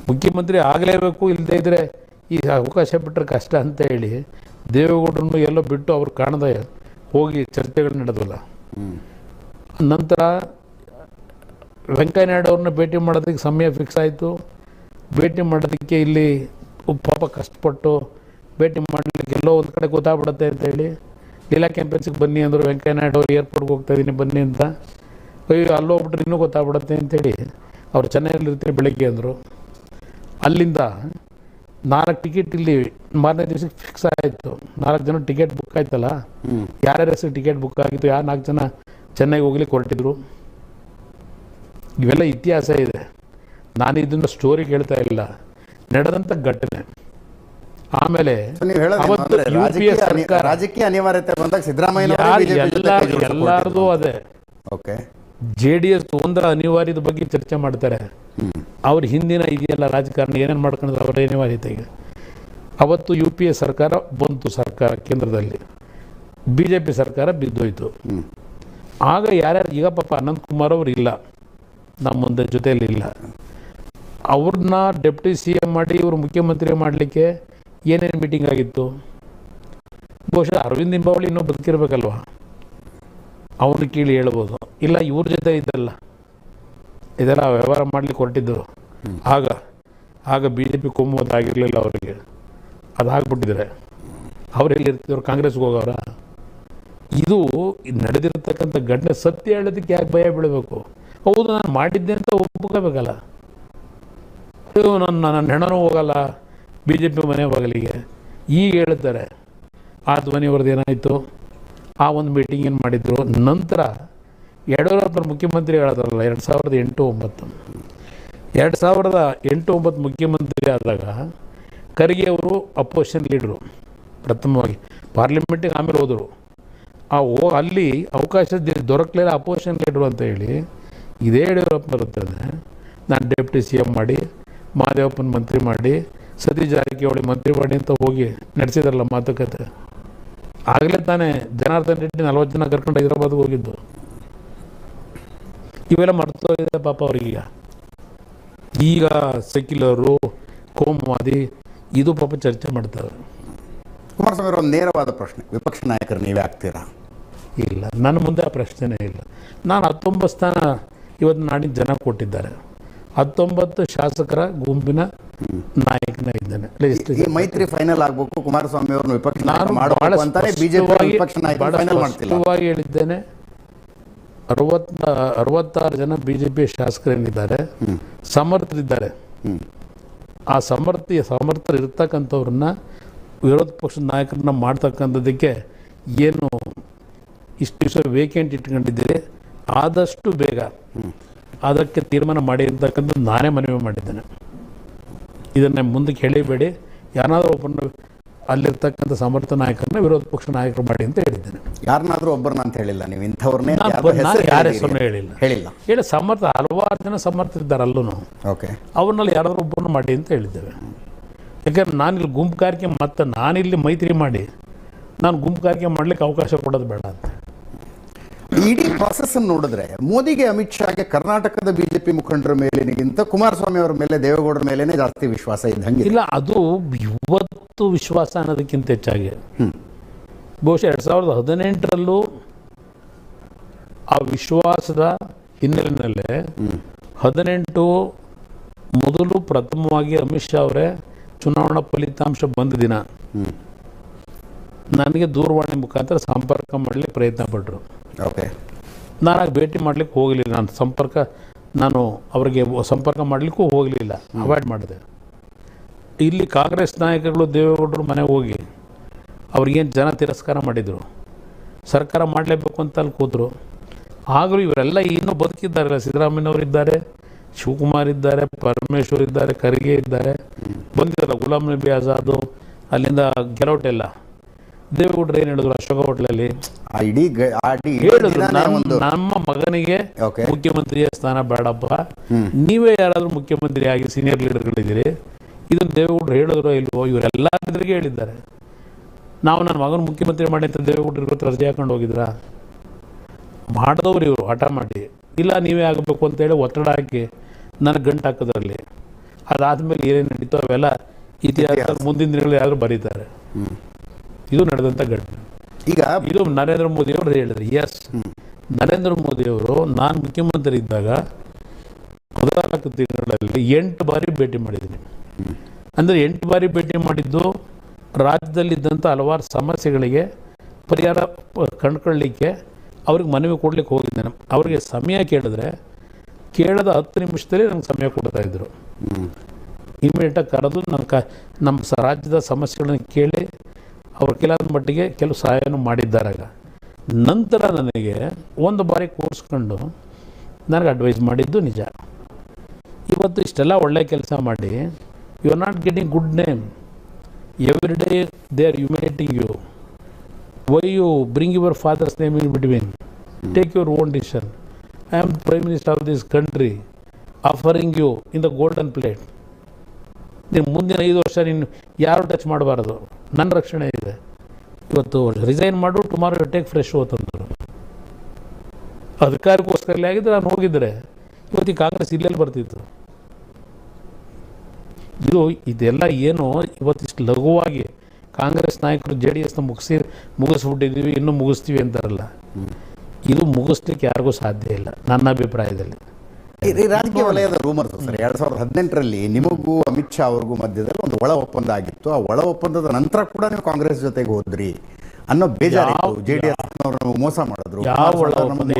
ಮುಖ್ಯಮಂತ್ರಿ ಆಗಲೇಬೇಕು, ಇಲ್ಲದೇ ಇದ್ರೆ ಈ ಅವಕಾಶ ಬಿಟ್ಟರೆ ಕಷ್ಟ ಅಂತ ಹೇಳಿ ದೇವೇಗೌಡರನ್ನು ಎಲ್ಲೋ ಬಿಟ್ಟು ಅವ್ರು ಕಾಣದೆ ಹೋಗಿ ಚರ್ಚೆಗಳು ನಡೆದವಲ್ಲ. ನಂತರ ವೆಂಕಯ್ಯನಾಯ್ಡು ಅವ್ರನ್ನ ಭೇಟಿ ಮಾಡೋದಕ್ಕೆ ಸಮಯ ಫಿಕ್ಸ್ ಆಯಿತು. ಭೇಟಿ ಮಾಡೋದಕ್ಕೆ ಇಲ್ಲಿ ಪಾಪ ಕಷ್ಟಪಟ್ಟು ಭೇಟಿ ಮಾಡಲಿಕ್ಕೆ ಎಲ್ಲೋ ಒಂದು ಕಡೆ ಗೊತ್ತಾಗ್ಬಿಡುತ್ತೆ ಅಂತೇಳಿ ಲೀಲಾ ಕ್ಯಾಂಪನ್ಸಿಗೆ ಬನ್ನಿ ಅಂದರು. ವೆಂಕಯ್ಯನಾಯ್ಡು ಅವ್ರು ಏರ್ಪೋರ್ಟ್ಗೆ ಹೋಗ್ತಾಯಿದ್ದೀನಿ ಬನ್ನಿ ಅಂತ. ಅಯ್ಯೋ ಅಲ್ಲೋಗ್ಬಿಟ್ರೆ ಇನ್ನೂ ಗೊತ್ತಾಗ್ಬಿಡುತ್ತೆ ಅಂತೇಳಿ ಅವ್ರು ಚೆನ್ನೈಯಲ್ಲಿ ಇರ್ತೀರಿ ಬೆಳಗ್ಗೆ ಅಂದರು. ಅಲ್ಲಿಂದ 4 ಟಿಕೆಟ್ ಇಲ್ಲಿ ಮಾರನೇ ದಿವಸಕ್ಕೆ ಫಿಕ್ಸ್ ಆಯಿತು. 4 ಜನ ಟಿಕೆಟ್ ಬುಕ್ ಆಯ್ತಲ್ಲ, ಯಾರ್ಯಾರ ಹೆಸರು ಟಿಕೆಟ್ ಬುಕ್ ಆಗಿತ್ತು, 4 ಜನ ಚೆನ್ನೈಗೆ ಹೋಗ್ಲಿಕ್ಕೆ ಹೊರಟಿದ್ರು. ಇವೆಲ್ಲ ಇತಿಹಾಸ ಇದೆ. ನಾನು ಇದನ್ನು ಸ್ಟೋರಿ ಹೇಳ್ತಾ ಇಲ್ಲ, ನಡೆದಂಥ ಘಟನೆ. ಆಮೇಲೆ ರಾಜಕೀಯ ಅನಿವಾರ್ಯತೆ ಬಂದಾಗ ಸಿದ್ದರಾಮಯ್ಯ ಎಲ್ಲಾರ್ದು ಅದೇ JDS ಒಂದರ ಅನಿವಾರ್ಯದ ಬಗ್ಗೆ ಚರ್ಚೆ ಮಾಡ್ತಾರೆ. ಅವ್ರ ಹಿಂದಿನ ಇದೆಯಲ್ಲ ರಾಜಕಾರಣ ಏನೇನು ಮಾಡ್ಕೊಂಡ್ರೆ ಅವರ ಅನಿವಾರ್ಯತೆಗೆ. ಅವತ್ತು UPA ಸರ್ಕಾರ ಬಂತು, ಸರ್ಕಾರ ಕೇಂದ್ರದಲ್ಲಿ BJP ಸರ್ಕಾರ ಬಿದ್ದೋಯ್ತು. ಆಗ ಯಾರ್ಯಾರು ಈಗ ಪಾಪ ಅನಂತಕುಮಾರ್ ಅವರು ಇಲ್ಲ, ನಮ್ಮ ಮುಂದೆ ಜೊತೆಯಲ್ಲಿ ಇಲ್ಲ. ಅವ್ರನ್ನ ಡೆಪ್ಟಿ CM ಮಾಡಿ ಇವರು ಮುಖ್ಯಮಂತ್ರಿ ಮಾಡಲಿಕ್ಕೆ ಏನೇನು ಮೀಟಿಂಗ್ ಆಗಿತ್ತು? ಬಹುಶಃ ಅರವಿಂದ್ ಲಿಂಬಾವಳಿ ಇನ್ನೂ ಬದುಕಿರ್ಬೇಕಲ್ವ, ಅವ್ರನ್ನ ಕೀಳಿ ಹೇಳ್ಬೋದು. ಇಲ್ಲ ಇವ್ರ ಜೊತೆ ಇದ್ದಲ್ಲ, ಇದೆಲ್ಲ ವ್ಯವಹಾರ ಮಾಡಲಿಕ್ಕೆ ಹೊರಟಿದ್ದರು. ಆಗ BJP ಕೊಂಬೋದಾಗಿರಲಿಲ್ಲ ಅವರಿಗೆ. ಅದಾಗ್ಬಿಟ್ಟಿದ್ರೆ ಅವರೆಲ್ಲಿರ್ತಿದ್ರು, ಕಾಂಗ್ರೆಸ್ಗೆ ಹೋಗೋರ? ಇದು ನಡೆದಿರತಕ್ಕಂಥ ಘಟನೆ. ಸತ್ಯ ಹೇಳೋದಕ್ಕೆ ಯಾಕೆ ಭಯ ಬೀಳಬೇಕು? ಹೌದು ನಾನು ಮಾಡಿದ್ದೆ ಅಂತ ಒಪ್ಕೋಬೇಕಲ್ಲ. ನನ್ನ ಹೆಣನೂ ಹೋಗಲ್ಲ BJP ಮನೆ ಬಾಗಿಲಿಗೆ ಈಗ ಹೇಳ್ತಾರೆ. ಆ ಧ್ವನಿಯವ್ರದ್ದು ಏನಾಯಿತು? ಆ ಒಂದು ಮೀಟಿಂಗ್ ಏನು ಮಾಡಿದ್ರು. ನಂತರ ಯಡಿಯೂರಪ್ಪರ ಮುಖ್ಯಮಂತ್ರಿ ಹೇಳಿದ್ರಲ್ಲ 2008-2009 ಮುಖ್ಯಮಂತ್ರಿ ಆದಾಗ ಖರ್ಗೆ ಅವರು ಅಪೋಸಿಷನ್ ಲೀಡ್ರು, ಪ್ರಥಮವಾಗಿ ಪಾರ್ಲಿಮೆಂಟಿಗೆ ಆಮೇಲೆ ಹೋದರು. ಅಲ್ಲಿ ಅವಕಾಶ ದೊರಕಲಿಲ್ಲ ಅಪೋಸಿಷನ್ ಲೀಡ್ರು ಅಂತ ಹೇಳಿ ಇದೇ ಯಡಿಯೂರಪ್ಪ ಬರುತ್ತದೆ. ನಾನು ಡೆಪ್ಟಿ CM ಮಾಡಿ ಮಹದೇವಪ್ಪನ ಮಂತ್ರಿ ಮಾಡಿ ಸತೀಶ್ ಜಾರಕಿಹೊಳಿ ಮಂತ್ರಿ ಮಾಡಿ ಅಂತ ಹೋಗಿ ನಡೆಸಿದಾರಲ್ಲ ಮಾತುಕತೆ. ಆಗಲೇ ತಾನೇ ಜನಾರ್ದನ್ ರೆಡ್ಡಿ 40 ಜನ ಕರ್ಕೊಂಡು ಹೈದರಾಬಾದ್ಗೆ ಹೋಗಿದ್ದು. ಇವೆಲ್ಲ ಮರ್ತೋಗಿದೆ ಪಾಪ ಅವ್ರಿಗೆ. ಈಗ ಸೆಕ್ಯುಲರು ಕೋಮುವಾದಿ ಇದು ಪಾಪ ಚರ್ಚೆ ಮಾಡ್ತಾರೆ. ಕುಮಾರಸ್ವಾಮಿ ಅವರು ಒಂದು ನೇರವಾದ ಪ್ರಶ್ನೆ, ವಿಪಕ್ಷ ನಾಯಕರು ನೀವೇ ಆಗ್ತೀರಾ? ಇಲ್ಲ, ನನ್ನ ಮುಂದೆ ಆ ಪ್ರಶ್ನೆನೇ ಇಲ್ಲ. ನಾನು 19 ಸ್ಥಾನ ಇವತ್ತು ನಾಡಿನ ಜನ ಕೊಟ್ಟಿದ್ದಾರೆ. 19 ಶಾಸಕರ ಗುಂಪಿನ ನಾಯಕನ ಇದ್ದೇನೆ. ಈ ಮೈತ್ರಿ ಫೈನಲ್ ಆಗಬೇಕು, ಕುಮಾರಸ್ವಾಮಿ ಅವ್ರನ್ನ ವಿಪಕ್ಷ ನಾಯಕ ಮಾಡಬೇಕು ಅಂತಾನೆ ಬಿಜೆಪಿ ವಿಪಕ್ಷ ನಾಯಕ ಫೈನಲ್ ಮಾಡ್ತಿಲ್ಲ. ಸ್ಪಷ್ಟವಾಗಿ ಹೇಳಿದ್ದೇನೆ. 66 ಜನ BJP ಶಾಸಕರೇನಿದ್ದಾರೆ ಸಮರ್ಥರಿದ್ದಾರೆ. ಆ ಸಮರ್ಥರು ಇರ್ತಕ್ಕಂಥವ್ರನ್ನ ವಿರೋಧ ಪಕ್ಷದ ನಾಯಕರನ್ನ ಮಾಡ್ತಕ್ಕಂಥದ್ದಕ್ಕೆ ಏನು ಇಷ್ಟು ದಿವಸ ವೇಕೆಂಟ್ ಇಟ್ಕೊಂಡಿದ್ದೀರಿ, ಆದಷ್ಟು ಬೇಗ ಅದಕ್ಕೆ ತೀರ್ಮಾನ ಮಾಡಿ ಅಂತಕ್ಕಂಥದ್ದು ನಾನೇ ಮನವಿ ಮಾಡಿದ್ದೇನೆ. ಇದನ್ನು ಮುಂದಕ್ಕೆ ಹೇಳಿಬೇಡಿ, ಯಾರಾದರೂ ಒಬ್ಬರನ್ನ ಅಲ್ಲಿರ್ತಕ್ಕಂಥ ಸಮರ್ಥ ನಾಯಕರನ್ನ ವಿರೋಧ ಪಕ್ಷ ನಾಯಕರು ಮಾಡಿ ಅಂತ ಹೇಳಿದ್ದೇನೆ. ಯಾರನ್ನಾದ್ರೂ ಒಬ್ಬರನ್ನ ಅಂತ ಹೇಳಿಲ್ಲ ನೀವು, ಇಂಥವ್ರನ್ನೇ ಯಾರ ಹೆಸರನ್ನು ಹೇಳಿಲ್ಲ. ಹೇಳಿ ಸಮರ್ಥ ಹಲವಾರು ಜನ ಸಮರ್ಥರಿದ್ದಾರೆ ಅಲ್ಲೂ. ಓಕೆ, ಅವ್ರನ್ನಲ್ಲಿ ಯಾರಾದರೂ ಒಬ್ಬರನ್ನ ಮಾಡಿ ಅಂತ ಹೇಳಿದ್ದೇವೆ. ಯಾಕಂದ್ರೆ ನಾನಿಲ್ಲಿ ಗುಂಪುಗಾರಿಕೆ ಮತ್ತು ನಾನಿಲ್ಲಿ ಮೈತ್ರಿ ಮಾಡಿ ನಾನು ಗುಂಪುಗಾರಿಕೆ ಮಾಡಲಿಕ್ಕೆ ಅವಕಾಶ ಕೊಡೋದು ಬೇಡ ಅಂತ. ಇಡೀ ಪ್ರಾಸೆಸ್ ಅನ್ನು ನೋಡಿದ್ರೆ ಮೋದಿಗೆ, ಅಮಿತ್ ಶಾಗೆ ಕರ್ನಾಟಕದ ಬಿಜೆಪಿ ಮುಖಂಡರ ಮೇಲಿನಿಗಿಂತ ಕುಮಾರಸ್ವಾಮಿ ಅವರ ಮೇಲೆ, ದೇವೇಗೌಡರ ಮೇಲೇನೆ ಜಾಸ್ತಿ ವಿಶ್ವಾಸ ಇದ್ದಂಗೆ ಇಲ್ಲ. ಅದು ಇವತ್ತು ವಿಶ್ವಾಸ ಅನ್ನೋದಕ್ಕಿಂತ ಹೆಚ್ಚಾಗಿ ಬಹುಶಃ 2018ರಲ್ಲೂ ಆ ವಿಶ್ವಾಸದ ಹಿನ್ನೆಲೆಯಲ್ಲೇ 18 ಮೊದಲು ಪ್ರಥಮವಾಗಿ ಅಮಿತ್ ಶಾ ಅವರೇ ಚುನಾವಣಾ ಫಲಿತಾಂಶ ಬಂದ ದಿನ ನನಗೆ ದೂರವಾಣಿ ಮುಖಾಂತರ ಸಂಪರ್ಕ ಮಾಡಲಿಕ್ಕೆ ಪ್ರಯತ್ನ ಪಟ್ಟರು. ಓಕೆ, ನಾನು ಆಗ ಭೇಟಿ ಮಾಡಲಿಕ್ಕೆ ಹೋಗಲಿಲ್ಲ. ನಾನು ಅವರಿಗೆ ಸಂಪರ್ಕ ಮಾಡಲಿಕ್ಕೂ ಹೋಗಲಿಲ್ಲ, ಅವಾಯ್ಡ್ ಮಾಡಿದೆ. ಇಲ್ಲಿ ಕಾಂಗ್ರೆಸ್ ನಾಯಕರುಗಳು ದೇವೇಗೌಡರು ಮನೆಗೆ ಹೋಗಿ ಅವ್ರಿಗೇನು ಜನ ತಿರಸ್ಕಾರ ಮಾಡಿದರು, ಸರ್ಕಾರ ಮಾಡಲೇಬೇಕು ಅಂತ ಅಲ್ಲಿ ಕೂತರು. ಆಗಲೂ ಇವರೆಲ್ಲ ಇನ್ನೂ ಬದುಕಿದ್ದಾರಲ್ಲ, ಸಿದ್ದರಾಮಯ್ಯನವರಿದ್ದಾರೆ, ಶಿವಕುಮಾರ್ ಇದ್ದಾರೆ, ಪರಮೇಶ್ವರ್ ಇದ್ದಾರೆ, ಖರ್ಗೆ ಇದ್ದಾರೆ, ಬಂದಿರಲ್ಲ ಗುಲಾಂ ನಬಿ ಆಜಾದು, ಅಲ್ಲಿಂದ ಗೆಲೌಟೆಲ್ಲ. ದೇವೇಗೌಡರು ಏನು ಹೇಳಿದ್ರು ಅಶೋಕ ಹೋಟ್ಲಲ್ಲಿ ಹೇಳಿದ್ರು, ನಮ್ಮ ಮಗನಿಗೆ ಮುಖ್ಯಮಂತ್ರಿಯ ಸ್ಥಾನ ಬೇಡಪ್ಪ, ನೀವೇ ಯಾರಾದರೂ ಮುಖ್ಯಮಂತ್ರಿ ಆಗಿ ಸೀನಿಯರ್ ಲೀಡರ್ಗಳಿದ್ದೀರಿ. ಇದನ್ನು ದೇವೇಗೌಡರು ಹೇಳಿದ್ರು ಇಲ್ವೋ? ಇವರೆಲ್ಲ ಎದುರಿಗೆ ಹೇಳಿದ್ದಾರೆ. ನಾವು ನನ್ನ ಮಗನ ಮುಖ್ಯಮಂತ್ರಿ ಮಾಡಿ ಅಂತ ದೇವೇಗೌಡರು ಇವತ್ತು ರಜೆ ಹಾಕೊಂಡು ಹೋಗಿದ್ರ? ಮಾಡಿದವ್ರು ಇವರು ಹಠ ಮಾಡಿ, ಇಲ್ಲ ನೀವೇ ಆಗಬೇಕು ಅಂತೇಳಿ ಒತ್ತಡ ಹಾಕಿ ನನಗೆ ಗಂಟು ಹಾಕೋದ್ರಲ್ಲಿ. ಅದಾದಮೇಲೆ ಏನೇನು ನಡೀತೋ ಅವೆಲ್ಲ ಇತಿಹಾಸ ಮುಂದಿನ ದಿನಗಳಲ್ಲಿ ಯಾರು ಬರೀತಾರೆ. ಇದು ನಡೆದಂಥ ಘಟನೆ. ಈಗ ಇದು ನರೇಂದ್ರ ಮೋದಿ ಅವರು ಹೇಳಿದ್ರು. ಎಸ್, ನರೇಂದ್ರ ಮೋದಿಯವರು ನಾನು ಮುಖ್ಯಮಂತ್ರಿ ಇದ್ದಾಗ 14 ತಿಂಗಳಲ್ಲಿ 8 ಬಾರಿ ಭೇಟಿ ಮಾಡಿದ್ದೀನಿ. ಅಂದರೆ 8 ಬಾರಿ ಭೇಟಿ ಮಾಡಿದ್ದು ರಾಜ್ಯದಲ್ಲಿದ್ದಂಥ ಹಲವಾರು ಸಮಸ್ಯೆಗಳಿಗೆ ಪರಿಹಾರ ಕಂಡುಕೊಳ್ಳಲಿಕ್ಕೆ ಅವ್ರಿಗೆ ಮನವಿ ಕೊಡ್ಲಿಕ್ಕೆ ಹೋಗಿದ್ದೇನೆ. ಅವರಿಗೆ ಸಮಯ ಕೇಳಿದ್ರೆ ಕೇಳದ 10 ನಿಮಿಷದಲ್ಲಿ ನಂಗೆ ಸಮಯ ಕೊಡ್ತಾಯಿದ್ರು. ಇಮಿಡಿಯೇಟಾಗಿ ಕರೆದು ನಮ್ಮ ರಾಜ್ಯದ ಸಮಸ್ಯೆಗಳನ್ನು ಕೇಳಿ ಅವ್ರ ಕೆಲವೊಂದು ಮಟ್ಟಿಗೆ ಕೆಲವು ಸಹಾಯನೂ ಮಾಡಿದ್ದಾರಾಗ. ನಂತರ ನನಗೆ ಒಂದು ಬಾರಿ ಕೂರಿಸ್ಕೊಂಡು ನನಗೆ ಅಡ್ವೈಸ್ ಮಾಡಿದ್ದು ನಿಜ. ಇವತ್ತು ಇಷ್ಟೆಲ್ಲ ಒಳ್ಳೆಯ ಕೆಲಸ ಮಾಡಿ you are not getting good name. Every day they are humiliating you. Why you bring your father's name in between? Take your own decision. I am prime minister of this country offering you in the golden plate. ನೀನು ಮುಂದಿನ 5 ವರ್ಷ ನೀನು ಯಾರು touch ಮಾಡಬಾರ್ದು, ನನ್ನ ರಕ್ಷಣೆ ಇದೆ. ಇವತ್ತು ರಿಸೈನ್ ಮಾಡು, ಟುಮಾರೋ ಯು ಟೇಕ್ ಫ್ರೆಶ್ ಹೋತಂದರು. ಅಧಿಕಾರಕ್ಕೋಸ್ಕರಲೇ ಆಗಿದ್ದರೆ ನಾನು ಹೋಗಿದ್ದರೆ ಇವತ್ತು ಈ ಕಾಂಗ್ರೆಸ್ ಇಲ್ಲೆಲ್ಲಿ ಬರ್ತಿತ್ತು. ಇದೆಲ್ಲ ಏನು ಇವತ್ತಿಷ್ಟು ಲಘುವಾಗಿ ಕಾಂಗ್ರೆಸ್ ನಾಯಕರು JDSನ ಮುಗಿಸ್ಬಿಟ್ಟಿದ್ದೀವಿ, ಇನ್ನೂ ಮುಗಿಸ್ತೀವಿ ಅಂತಾರಲ್ಲ, ಇದು ಮುಗಿಸ್ಲಿಕ್ಕೆ ಯಾರಿಗೂ ಸಾಧ್ಯ ಇಲ್ಲ ನನ್ನ ಅಭಿಪ್ರಾಯದಲ್ಲಿ. ರಾಜಕೀಯ ವಲಯದ ರೂಮರ್ಸ್ ಸರ್, 2018ರಲ್ಲಿ ನಿಮಗೂ ಅಮಿತ್ ಶಾ ಅವ್ರಿಗೂ ಮಧ್ಯದಲ್ಲಿ ಒಂದು ಒಳ ಒಪ್ಪಂದ ಆಗಿತ್ತು. ಆ ಒಳ ಒಪ್ಪಂದದ ನಂತರ ಕೂಡ ನೀವು ಕಾಂಗ್ರೆಸ್ ಜೊತೆಗೆ ಹೋದ್ರಿ ಅನ್ನೋ ಬೇಜಾರಿತ್ತು. JDS ಮೋಸ ಮಾಡಿದ್ರು.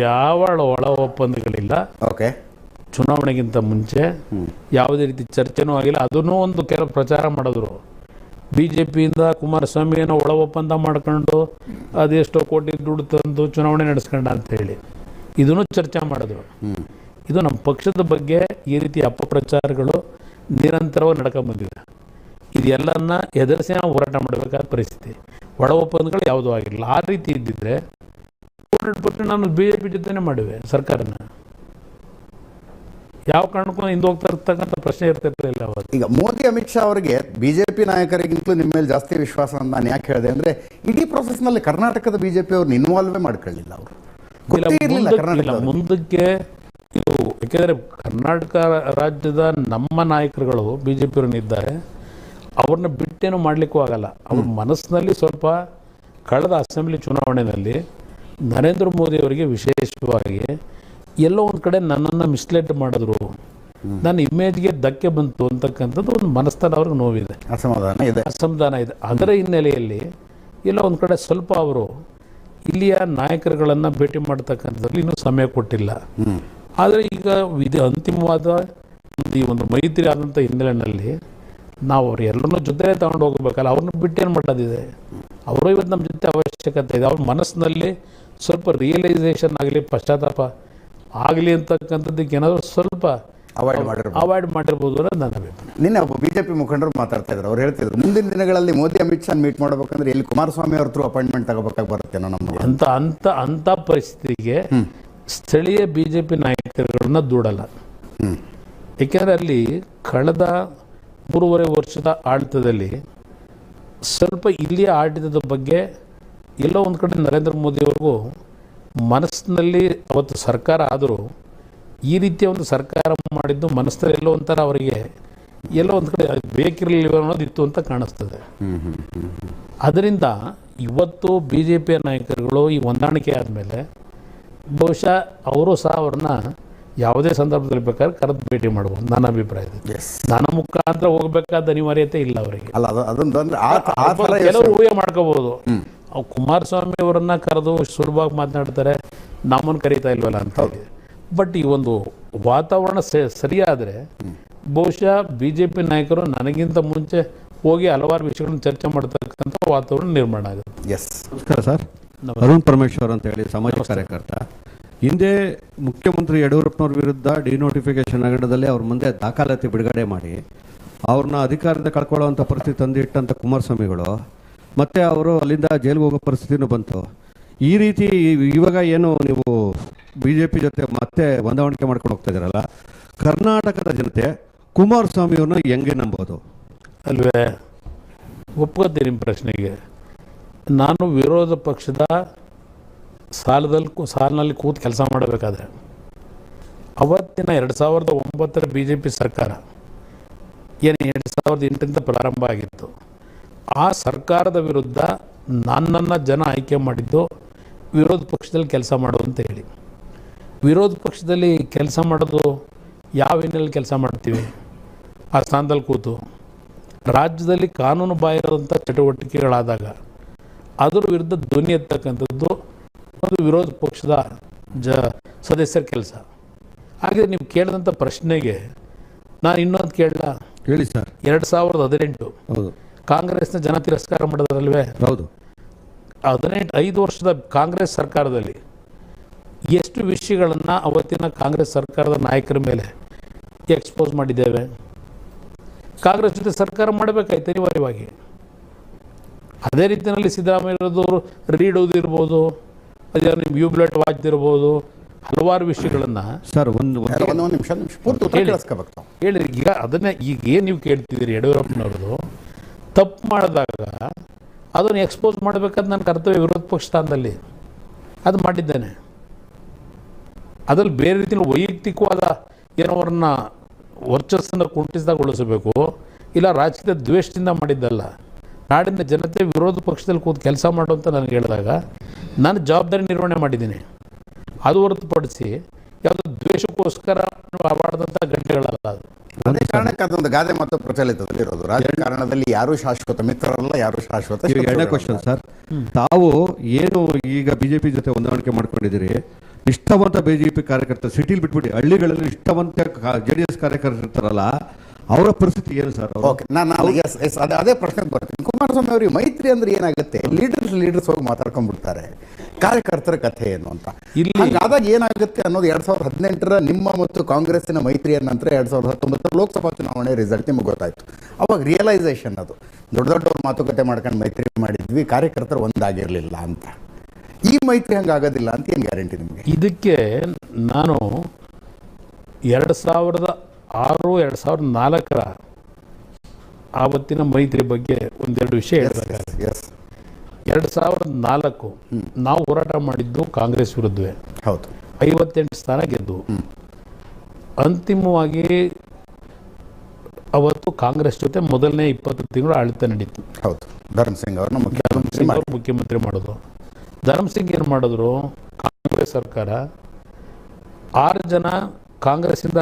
ಯಾವ ಒಳ ಒಪ್ಪಂದಗಳಿಲ್ಲ. ಓಕೆ, ಚುನಾವಣೆಗಿಂತ ಮುಂಚೆ ಯಾವುದೇ ರೀತಿ ಚರ್ಚೆನೂ ಆಗಿಲ್ಲ. ಅದನ್ನೂ ಒಂದು ಕೆಲವು ಪ್ರಚಾರ ಮಾಡಿದ್ರು. BJPಯಿಂದ ಕುಮಾರಸ್ವಾಮಿಯನ್ನು ಒಳ ಒಪ್ಪಂದ ಮಾಡ್ಕೊಂಡು ಅದೆಷ್ಟೋ ಕೋಟಿ ದುಡ್ಡು ತಂದು ಚುನಾವಣೆ ನಡೆಸ್ಕೊಂಡ ಅಂತೇಳಿ ಇದನ್ನು ಚರ್ಚೆ ಮಾಡಿದ್ರು. ಇದು ನಮ್ಮ ಪಕ್ಷದ ಬಗ್ಗೆ ಈ ರೀತಿ ಅಪಪ್ರಚಾರಗಳು ನಿರಂತರವಾಗಿ ನಡ್ಕೊಂಡ್ಬಂದಿದೆ. ಇದೆಲ್ಲನ್ನ ಎದುರಿಸಿ ನಾವು ಹೋರಾಟ ಮಾಡಬೇಕಾದ ಪರಿಸ್ಥಿತಿ. ಒಳ ಒಪ್ಪಂದಗಳು ಯಾವುದೂ ಆಗಿರಲಿಲ್ಲ. ಆ ರೀತಿ ಇದ್ದಿದ್ದರೆ 100% ನಾನು BJP ಜೊತೆನೇ ಮಾಡುವೆ ಸರ್ಕಾರನ. ಯಾವ ಕಾರಣಕ್ಕೂ ಹಿಂದೆ ಹೋಗ್ತಾ ಇರ್ತಕ್ಕಂಥ ಪ್ರಶ್ನೆ ಇರ್ತಿರ್ಲಿಲ್ಲ ಅವತ್ತು. ಈಗ ಮೋದಿ ಅಮಿತ್ ಶಾ ಅವರಿಗೆ ಬಿಜೆಪಿ ನಾಯಕರಿಗಿಂತಲೂ ನಿಮ್ಮ ಮೇಲೆ ಜಾಸ್ತಿ ವಿಶ್ವಾಸ ಅಂತ ನಾನು ಯಾಕೆ ಹೇಳಿದೆ ಅಂದರೆ ಇಡೀ ಪ್ರೊಸೆಸ್ನಲ್ಲಿ ಕರ್ನಾಟಕದ ಬಿಜೆಪಿ ಅವ್ರನ್ನ ಇನ್ವಾಲ್ವೇ ಮಾಡ್ಕೊಳ್ಳಿಲ್ಲ ಅವರು. ಮುಂದಕ್ಕೆ ಇದು ಯಾಕೆಂದರೆ ಕರ್ನಾಟಕ ರಾಜ್ಯದ ನಮ್ಮ ನಾಯಕರುಗಳು ಬಿ ಜೆ ಪಿಯವರನ್ನಿದ್ದಾರೆ, ಅವ್ರನ್ನ ಬಿಟ್ಟೇನು ಮಾಡಲಿಕ್ಕೂ ಆಗಲ್ಲ. ಅವ್ರ ಮನಸ್ಸಿನಲ್ಲಿ ಸ್ವಲ್ಪ ಕಳೆದ ಅಸೆಂಬ್ಲಿ ಚುನಾವಣೆಯಲ್ಲಿ ನರೇಂದ್ರ ಮೋದಿ ಅವರಿಗೆ ವಿಶೇಷವಾಗಿ ಎಲ್ಲೋ ಒಂದು ಕಡೆ ನನ್ನನ್ನು ಮಿಸ್ಲೀಡ್ ಮಾಡಿದ್ರು, ನನ್ನ ಇಮೇಜ್ಗೆ ಧಕ್ಕೆ ಬಂತು ಅಂತಕ್ಕಂಥದ್ದು ಒಂದು ಮನಸ್ಸಲ್ಲಿ ಅವ್ರಿಗೆ ನೋವಿದೆ, ಅಸಮಾಧಾನ ಇದೆ. ಅದರ ಹಿನ್ನೆಲೆಯಲ್ಲಿ ಎಲ್ಲೋ ಒಂದು ಕಡೆ ಸ್ವಲ್ಪ ಅವರು ಇಲ್ಲಿಯ ನಾಯಕರುಗಳನ್ನು ಭೇಟಿ ಮಾಡ್ತಕ್ಕಂಥದ್ರಲ್ಲಿ ಇನ್ನೂ ಸಮಯ ಕೊಟ್ಟಿಲ್ಲ. ಆದರೆ ಈಗ ಅಂತಿಮವಾದ ಈ ಒಂದು ಮೈತ್ರಿ ಆದಂಥ ಹಿನ್ನೆಲೆಯಲ್ಲಿ ನಾವು ಅವ್ರು ಎಲ್ಲರನ್ನೂ ಜೊತೆ ತಗೊಂಡು ಹೋಗಬೇಕಲ್ಲ, ಅವ್ರನ್ನ ಬಿಟ್ಟೇನು ಮಾಡೋದಿದೆ. ಅವರು ಇವತ್ತು ನಮ್ಮ ಜೊತೆ ಅವಶ್ಯಕತೆ ಇದೆ. ಅವ್ರ ಮನಸ್ಸಿನಲ್ಲಿ ಸ್ವಲ್ಪ ರಿಯಲೈಸೇಷನ್ ಆಗಲಿ, ಪಶ್ಚಾತ್ತಾಪ ಆಗಲಿ ಅಂತಕ್ಕಂಥದ್ದಕ್ಕೆ ಏನಾದರೂ ಸ್ವಲ್ಪ ಅವಾಯ್ಡ್ ಮಾಡಿರ್ಬೋದು ಅನ್ನೋದು ನನ್ನ ಅಭಿಪ್ರಾಯ. ನಿನ್ನೆ ಒಬ್ಬ ಬಿಜೆಪಿ ಮುಖಂಡರು ಮಾತಾಡ್ತಾ ಇದ್ರು, ಅವ್ರು ಹೇಳ್ತಿದ್ರು ಮುಂದಿನ ದಿನಗಳಲ್ಲಿ ಮೋದಿ ಅಮಿತ್ ಶಾ ಮೀಟ್ ಮಾಡಬೇಕಂದ್ರೆ ಇಲ್ಲಿ ಕುಮಾರಸ್ವಾಮಿ ಅವ್ರ ಥ್ರೂ ಅಪಾಯಿಂಟ್ಮೆಂಟ್ ತಗೋಬೇಕಾಗಿ ಬರುತ್ತೇನೋ ನಮಗೆ ಅಂತ ಪರಿಸ್ಥಿತಿಗೆ ಸ್ಥಳೀಯ ಬಿಜೆಪಿ ನಾಯಕರುಗಳನ್ನ ದೂಡಲ್ಲ. ಏಕೆಂದರೆ ಅಲ್ಲಿ ಕಳೆದ 3.5 ವರ್ಷದ ಆಡಳಿತದಲ್ಲಿ ಸ್ವಲ್ಪ ಇಲ್ಲಿಯ ಆಡಳಿತದ ಬಗ್ಗೆ ಎಲ್ಲೋ ಒಂದು ಕಡೆ ನರೇಂದ್ರ ಮೋದಿಯವ್ರಿಗೂ ಮನಸ್ಸಿನಲ್ಲಿ ಅವತ್ತು ಸರ್ಕಾರ ಆದರೂ ಈ ರೀತಿಯ ಒಂದು ಸರ್ಕಾರ ಮಾಡಿದ್ದು ಮನಸ್ಸಲ್ಲಿ ಎಲ್ಲೋ ಒಂಥರ ಅವರಿಗೆ ಎಲ್ಲೋ ಒಂದು ಕಡೆ ಬೇಕಿರಲಿಲ್ಲ ಅನ್ನೋದಿತ್ತು ಅಂತ ಕಾಣಿಸ್ತದೆ. ಅದರಿಂದ ಇವತ್ತು ಬಿ ಜೆ ಪಿಯ ನಾಯಕರುಗಳು ಈ ಹೊಂದಾಣಿಕೆ ಆದಮೇಲೆ ಬಹುಶಃ ಅವರು ಸಹ ಅವ್ರನ್ನ ಯಾವುದೇ ಸಂದರ್ಭದಲ್ಲಿ ಬೇಕಾದ್ರೆ ಕರೆದು ಭೇಟಿ ಮಾಡ್ಬೋದು. ನನ್ನ ಅಭಿಪ್ರಾಯ ಇದೆ. ನನ್ನ ಮುಖಾಂತರ ಹೋಗಬೇಕಾದ ಅನಿವಾರ್ಯತೆ ಇಲ್ಲ ಅವರಿಗೆ. ಕೆಲವರು ಊಹೆ ಮಾಡ್ಕೋಬಹುದು, ಕುಮಾರಸ್ವಾಮಿ ಅವರನ್ನ ಕರೆದು ಸುಲಭವಾಗಿ ಮಾತನಾಡ್ತಾರೆ, ನಮ್ಮನ್ನು ಕರೀತಾ ಇಲ್ವಲ್ಲ ಅಂತ. ಬಟ್ ಈ ಒಂದು ವಾತಾವರಣ ಸರಿಯಾದರೆ ಬಹುಶಃ ಬಿ ಜೆ ಪಿ ನಾಯಕರು ನನಗಿಂತ ಮುಂಚೆ ಹೋಗಿ ಹಲವಾರು ವಿಷಯಗಳನ್ನು ಚರ್ಚೆ ಮಾಡ್ತಕ್ಕಂಥ ವಾತಾವರಣ ನಿರ್ಮಾಣ ಆಗುತ್ತೆ. ನಮಸ್ಕಾರ ಸರ್, ಅರುಣ್ ಪರಮೇಶ್ವರ್ ಅಂತ ಹೇಳಿ ಸಮಾಜ ಕಾರ್ಯಕರ್ತ. ಹಿಂದೆ ಮುಖ್ಯಮಂತ್ರಿ ಯಡಿಯೂರಪ್ಪನವ್ರ ವಿರುದ್ಧ ಡಿನೋಟಿಫಿಕೇಶನ್ ಹಗರಣದಲ್ಲಿ ಅವ್ರ ಮುಂದೆ ದಾಖಲಾತಿ ಬಿಡುಗಡೆ ಮಾಡಿ ಅವ್ರನ್ನ ಅಧಿಕಾರದಿಂದ ಕಳ್ಕೊಳ್ಳುವಂಥ ಪರಿಸ್ಥಿತಿ ತಂದಿಟ್ಟಂಥ ಕುಮಾರಸ್ವಾಮಿಗಳು ಮತ್ತೆ ಅವರು ಅಲ್ಲಿಂದ ಜೈಲಿಗೆ ಹೋಗೋ ಪರಿಸ್ಥಿತಿನೂ ಬಂತು. ಈ ರೀತಿ ಇವಾಗ ಏನು ನೀವು ಬಿ ಜೆ ಪಿ ಜೊತೆ ಮತ್ತೆ ಹೊಂದಾಣಿಕೆ ಮಾಡ್ಕೊಂಡು ಹೋಗ್ತಾ ಇದ್ದೀರಲ್ಲ, ಕರ್ನಾಟಕದ ಜನತೆ ಕುಮಾರಸ್ವಾಮಿಯವ್ರನ್ನ ಹೆಂಗೆ ನಂಬೋದು? ಅಲ್ವೇ, ಒಪ್ಕೋತೀನಿ ನಿಮ್ಮ ಪ್ರಶ್ನೆಗೆ. ನಾನು ವಿರೋಧ ಪಕ್ಷದ ಸಾಲಿನಲ್ಲಿ ಕೂತು ಕೆಲಸ ಮಾಡಬೇಕಾದ್ರೆ ಅವತ್ತಿನ 2009 ಬಿ ಜೆ ಪಿ ಸರ್ಕಾರ ಏನು 2008 ಪ್ರಾರಂಭ ಆಗಿತ್ತು, ಆ ಸರ್ಕಾರದ ವಿರುದ್ಧ ನನ್ನನ್ನು ಜನ ಆಯ್ಕೆ ಮಾಡಿದ್ದು ವಿರೋಧ ಪಕ್ಷದಲ್ಲಿ ಕೆಲಸ ಮಾಡು ಅಂತ ಹೇಳಿ. ವಿರೋಧ ಪಕ್ಷದಲ್ಲಿ ಕೆಲಸ ಮಾಡೋದು ಯಾವ ಹಿನ್ನೆಲೆಯಲ್ಲಿ ಕೆಲಸ ಮಾಡ್ತೀವಿ? ಆ ಸ್ಥಾನದಲ್ಲಿ ಕೂತು ರಾಜ್ಯದಲ್ಲಿ ಕಾನೂನು ಬಾಹಿರದಂಥ ಚಟುವಟಿಕೆಗಳಾದಾಗ ಅದರ ವಿರುದ್ಧ ಧ್ವನಿ ಎತ್ತಕ್ಕಂಥದ್ದು ಒಂದು ವಿರೋಧ ಪಕ್ಷದ ಸದಸ್ಯರ ಕೆಲಸ. ಹಾಗೆ ನೀವು ಕೇಳಿದಂಥ ಪ್ರಶ್ನೆಗೆ ನಾನು ಇನ್ನೊಂದು ಕೇಳಲ್ಲ, ಹೇಳಿ ಸರ್. 2018 ಹೌದು, ಕಾಂಗ್ರೆಸ್ನ ಜನ ತಿರಸ್ಕಾರ ಮಾಡಿದ್ರಲ್ವೇ? ಹೌದು. 5 ವರ್ಷದ ಕಾಂಗ್ರೆಸ್ ಸರ್ಕಾರದಲ್ಲಿ ಎಷ್ಟು ವಿಷಯಗಳನ್ನು ಅವತ್ತಿನ ಕಾಂಗ್ರೆಸ್ ಸರ್ಕಾರದ ನಾಯಕರ ಮೇಲೆ ಎಕ್ಸ್ಪೋಸ್ ಮಾಡಿದ್ದೇವೆ? ಕಾಂಗ್ರೆಸ್ ಜೊತೆ ಸರ್ಕಾರ ಮಾಡಬೇಕಾಯ್ತು ಅನಿವಾರ್ಯವಾಗಿ. ಅದೇ ರೀತಿಯಲ್ಲಿ ಸಿದ್ದರಾಮಯ್ಯರದು ರೀಡೋದಿರ್ಬೋದು, ಅದೇ ನಿಮ್ಮ ಯೂಬ್ಲೆಟ್ ವಾಚ್ದಿರ್ಬೋದು, ಹಲವಾರು ವಿಷಯಗಳನ್ನು ಸರ್ ಒಂದು ನಿಮಿಷ ಹೇಳಿ. ಈಗ ಅದನ್ನೇ ಈಗ ಏನು ನೀವು ಕೇಳ್ತಿದ್ದೀರಿ, ಯಡಿಯೂರಪ್ಪನವ್ರದ್ದು ತಪ್ಪು ಮಾಡಿದಾಗ ಅದನ್ನು ಎಕ್ಸ್ಪೋಸ್ ಮಾಡಬೇಕಾದ ನನ್ನ ಕರ್ತವ್ಯ ವಿರೋಧ ಪಕ್ಷ ಸ್ಥಾನದಲ್ಲಿ ಅದು ಮಾಡಿದ್ದೇನೆ. ಅದ್ರಲ್ಲಿ ಬೇರೆ ರೀತಿಯಲ್ಲಿ ವೈಯಕ್ತಿಕವಾದ ಏನೋ ಅವ್ರನ್ನ ವರ್ಚಸ್ಸನ್ನು ಕುಂಠಿತಗೊಳಿಸಬೇಕು, ಇಲ್ಲ ರಾಜಕೀಯ ದ್ವೇಷದಿಂದ ಮಾಡಿದ್ದಲ್ಲ. ನಾಡಿನ ಜನತೆ ವಿರೋಧ ಪಕ್ಷದಲ್ಲಿ ಕೂತು ಕೆಲಸ ಮಾಡು ಅಂತ ನನಗೆ ಹೇಳಿದಾಗ ನಾನು ಜವಾಬ್ದಾರಿ ನಿರ್ವಹಣೆ ಮಾಡಿದ್ದೀನಿ. ಅದು ಹೊರತುಪಡಿಸಿ ಯಾವುದೋ ದ್ವೇಷಕ್ಕೋಸ್ಕರ ಮಾಡಿದಂಥ ಗಂಟೆಗಳಲ್ಲ ಅದು. ಅದೇ ಕಾರಣಕ್ಕೆ ಅದೊಂದು ಗಾದೆ ಮಾತು ಪ್ರಚಲಿತದಲ್ಲಿರೋದು, ರಾಜಕಾರಣದಲ್ಲಿ ಯಾರು ಶಾಶ್ವತ ಮಿತ್ರರಲ್ಲ, ಯಾರು ಶಾಶ್ವತ. ಎರಡನೇ ಕ್ವಶನ್ ಸರ್, ತಾವು ಏನು ಈಗ ಬಿಜೆಪಿ ಜೊತೆ ಹೊಂದಾಣಿಕೆ ಮಾಡ್ಕೊಂಡಿದ್ದೀರಿ, ನಿಷ್ಠಾವಂತ ಬಿಜೆಪಿ ಕಾರ್ಯಕರ್ತರು ಸಿಟಿಲಿ ಬಿಟ್ಬಿಟ್ಟು ಹಳ್ಳಿಗಳಲ್ಲಿ ನಿಷ್ಠಾವಂತ JDS ಕಾರ್ಯಕರ್ತರು ಇರ್ತಾರಲ್ಲ, ಅವರ ಪರಿಸ್ಥಿತಿ ಏನು ಸರ್? ಓಕೆ, ನಾನು ಅದೇ ಪ್ರಶ್ನೆಗೆ ಬರ್ತೀನಿ. ಕುಮಾರಸ್ವಾಮಿ ಅವರಿಗೆ ಮೈತ್ರಿ ಅಂದ್ರೆ ಏನಾಗುತ್ತೆ? ಲೀಡರ್ಸ್ ಹೋಗಿ ಮಾತಾಡ್ಕೊಂಡ್ಬಿಡ್ತಾರೆ, ಕಾರ್ಯಕರ್ತರ ಕಥೆ ಏನು ಅಂತ. ಆದಾಗ ಏನಾಗುತ್ತೆ ಅನ್ನೋದು 2018 ನಿಮ್ಮ ಮತ್ತು ಕಾಂಗ್ರೆಸ್ಸಿನ ಮೈತ್ರಿಯ ನಂತರ 2019 ಲೋಕಸಭಾ ಚುನಾವಣೆ ರಿಸಲ್ಟ್ ನಿಮಗೆ ಗೊತ್ತಾಯ್ತು. ಅವಾಗ ರಿಯಲೈಸೇಷನ್ ಅದು, ದೊಡ್ಡವ್ರ ಮಾತುಕತೆ ಮಾಡ್ಕೊಂಡು ಮೈತ್ರಿ ಮಾಡಿದ್ವಿ, ಕಾರ್ಯಕರ್ತರು ಒಂದಾಗಿರಲಿಲ್ಲ ಅಂತ. ಈ ಮೈತ್ರಿ ಹಂಗಾಗೋದಿಲ್ಲ ಅಂತ ಏನು ಗ್ಯಾರಂಟಿ ನಿಮಗೆ? ಇದಕ್ಕೆ ನಾನು 2006 2004 ಆವತ್ತಿನ ಮೈತ್ರಿ ಬಗ್ಗೆ ಒಂದೆರಡು ವಿಷಯ ಹೇಳಬೇಕಾಗುತ್ತೆ. 2004 ನಾವು ಹೋರಾಟ ಮಾಡಿದ್ದು ಕಾಂಗ್ರೆಸ್ ವಿರುದ್ಧವೇ. ಹೌದು. 58 ಸ್ಥಾನ ಗೆದ್ದು ಅಂತಿಮವಾಗಿ ಅವತ್ತು ಕಾಂಗ್ರೆಸ್ ಜೊತೆ ಮೊದಲನೇ 20 ತಿಂಗಳು ಆಡಳಿತ ನಡೀತು. ಹೌದು. ಧರ್ಮಸಿಂಗ್ ಅವ್ರನ್ನ ಮುಖ್ಯಮಂತ್ರಿ ಮಾಡೋದು. ಧರ್ಮಸಿಂಗ್ ಏನು ಮಾಡಿದ್ರು, ಕಾಂಗ್ರೆಸ್ ಸರ್ಕಾರ 6 ಜನ ಕಾಂಗ್ರೆಸ್ಸಿಂದ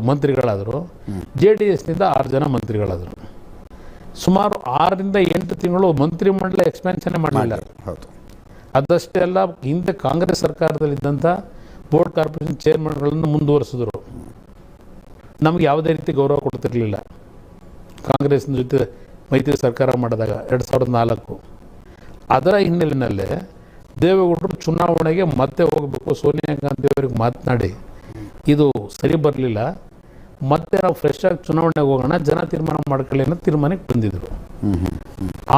ಮಂತ್ರಿಗಳಾದರು, JDSನಿಂದ 6 ಜನ ಮಂತ್ರಿಗಳಾದರು. ಸುಮಾರು 6ರಿಂದ 8 ತಿಂಗಳು ಮಂತ್ರಿಮಂಡಲ ಎಕ್ಸ್ಪ್ಯಾನ್ಷನ್ ಮಾಡಲಿಲ್ಲ. ಹೌದು. ಅದಷ್ಟೇ ಅಲ್ಲ, ಹಿಂದೆ ಕಾಂಗ್ರೆಸ್ ಸರ್ಕಾರದಲ್ಲಿದ್ದಂಥ ಬೋರ್ಡ್ ಕಾರ್ಪೊರೇಷನ್ ಚೇರ್ಮನ್ಗಳನ್ನು ಮುಂದುವರಿಸಿದ್ರು. ನಮಗೆ ಯಾವುದೇ ರೀತಿ ಗೌರವ ಕೊಡ್ತಿರಲಿಲ್ಲ. ಕಾಂಗ್ರೆಸ್ನ ಜೊತೆ ಮೈತ್ರಿ ಸರ್ಕಾರ ಮಾಡಿದಾಗ 2004 ಅದರ ಹಿನ್ನೆಲೆಯಲ್ಲೇ ದೇವೇಗೌಡರು ಚುನಾವಣೆಗೆ ಮತ್ತೆ ಹೋಗಬೇಕು, ಸೋನಿಯಾ ಗಾಂಧಿ ಅವರಿಗೆ ಮಾತನಾಡಿ ಇದು ಸರಿ ಬರಲಿಲ್ಲ, ಮತ್ತೆ ನಾವು ಫ್ರೆಶ್ ಆಗಿ ಚುನಾವಣೆಗೆ ಹೋಗೋಣ, ಜನ ತೀರ್ಮಾನ ಮಾಡ್ಕೊಳ್ಳಿ ಅನ್ನೋ ತೀರ್ಮಾನಕ್ಕೆ ಬಂದಿದ್ದರು.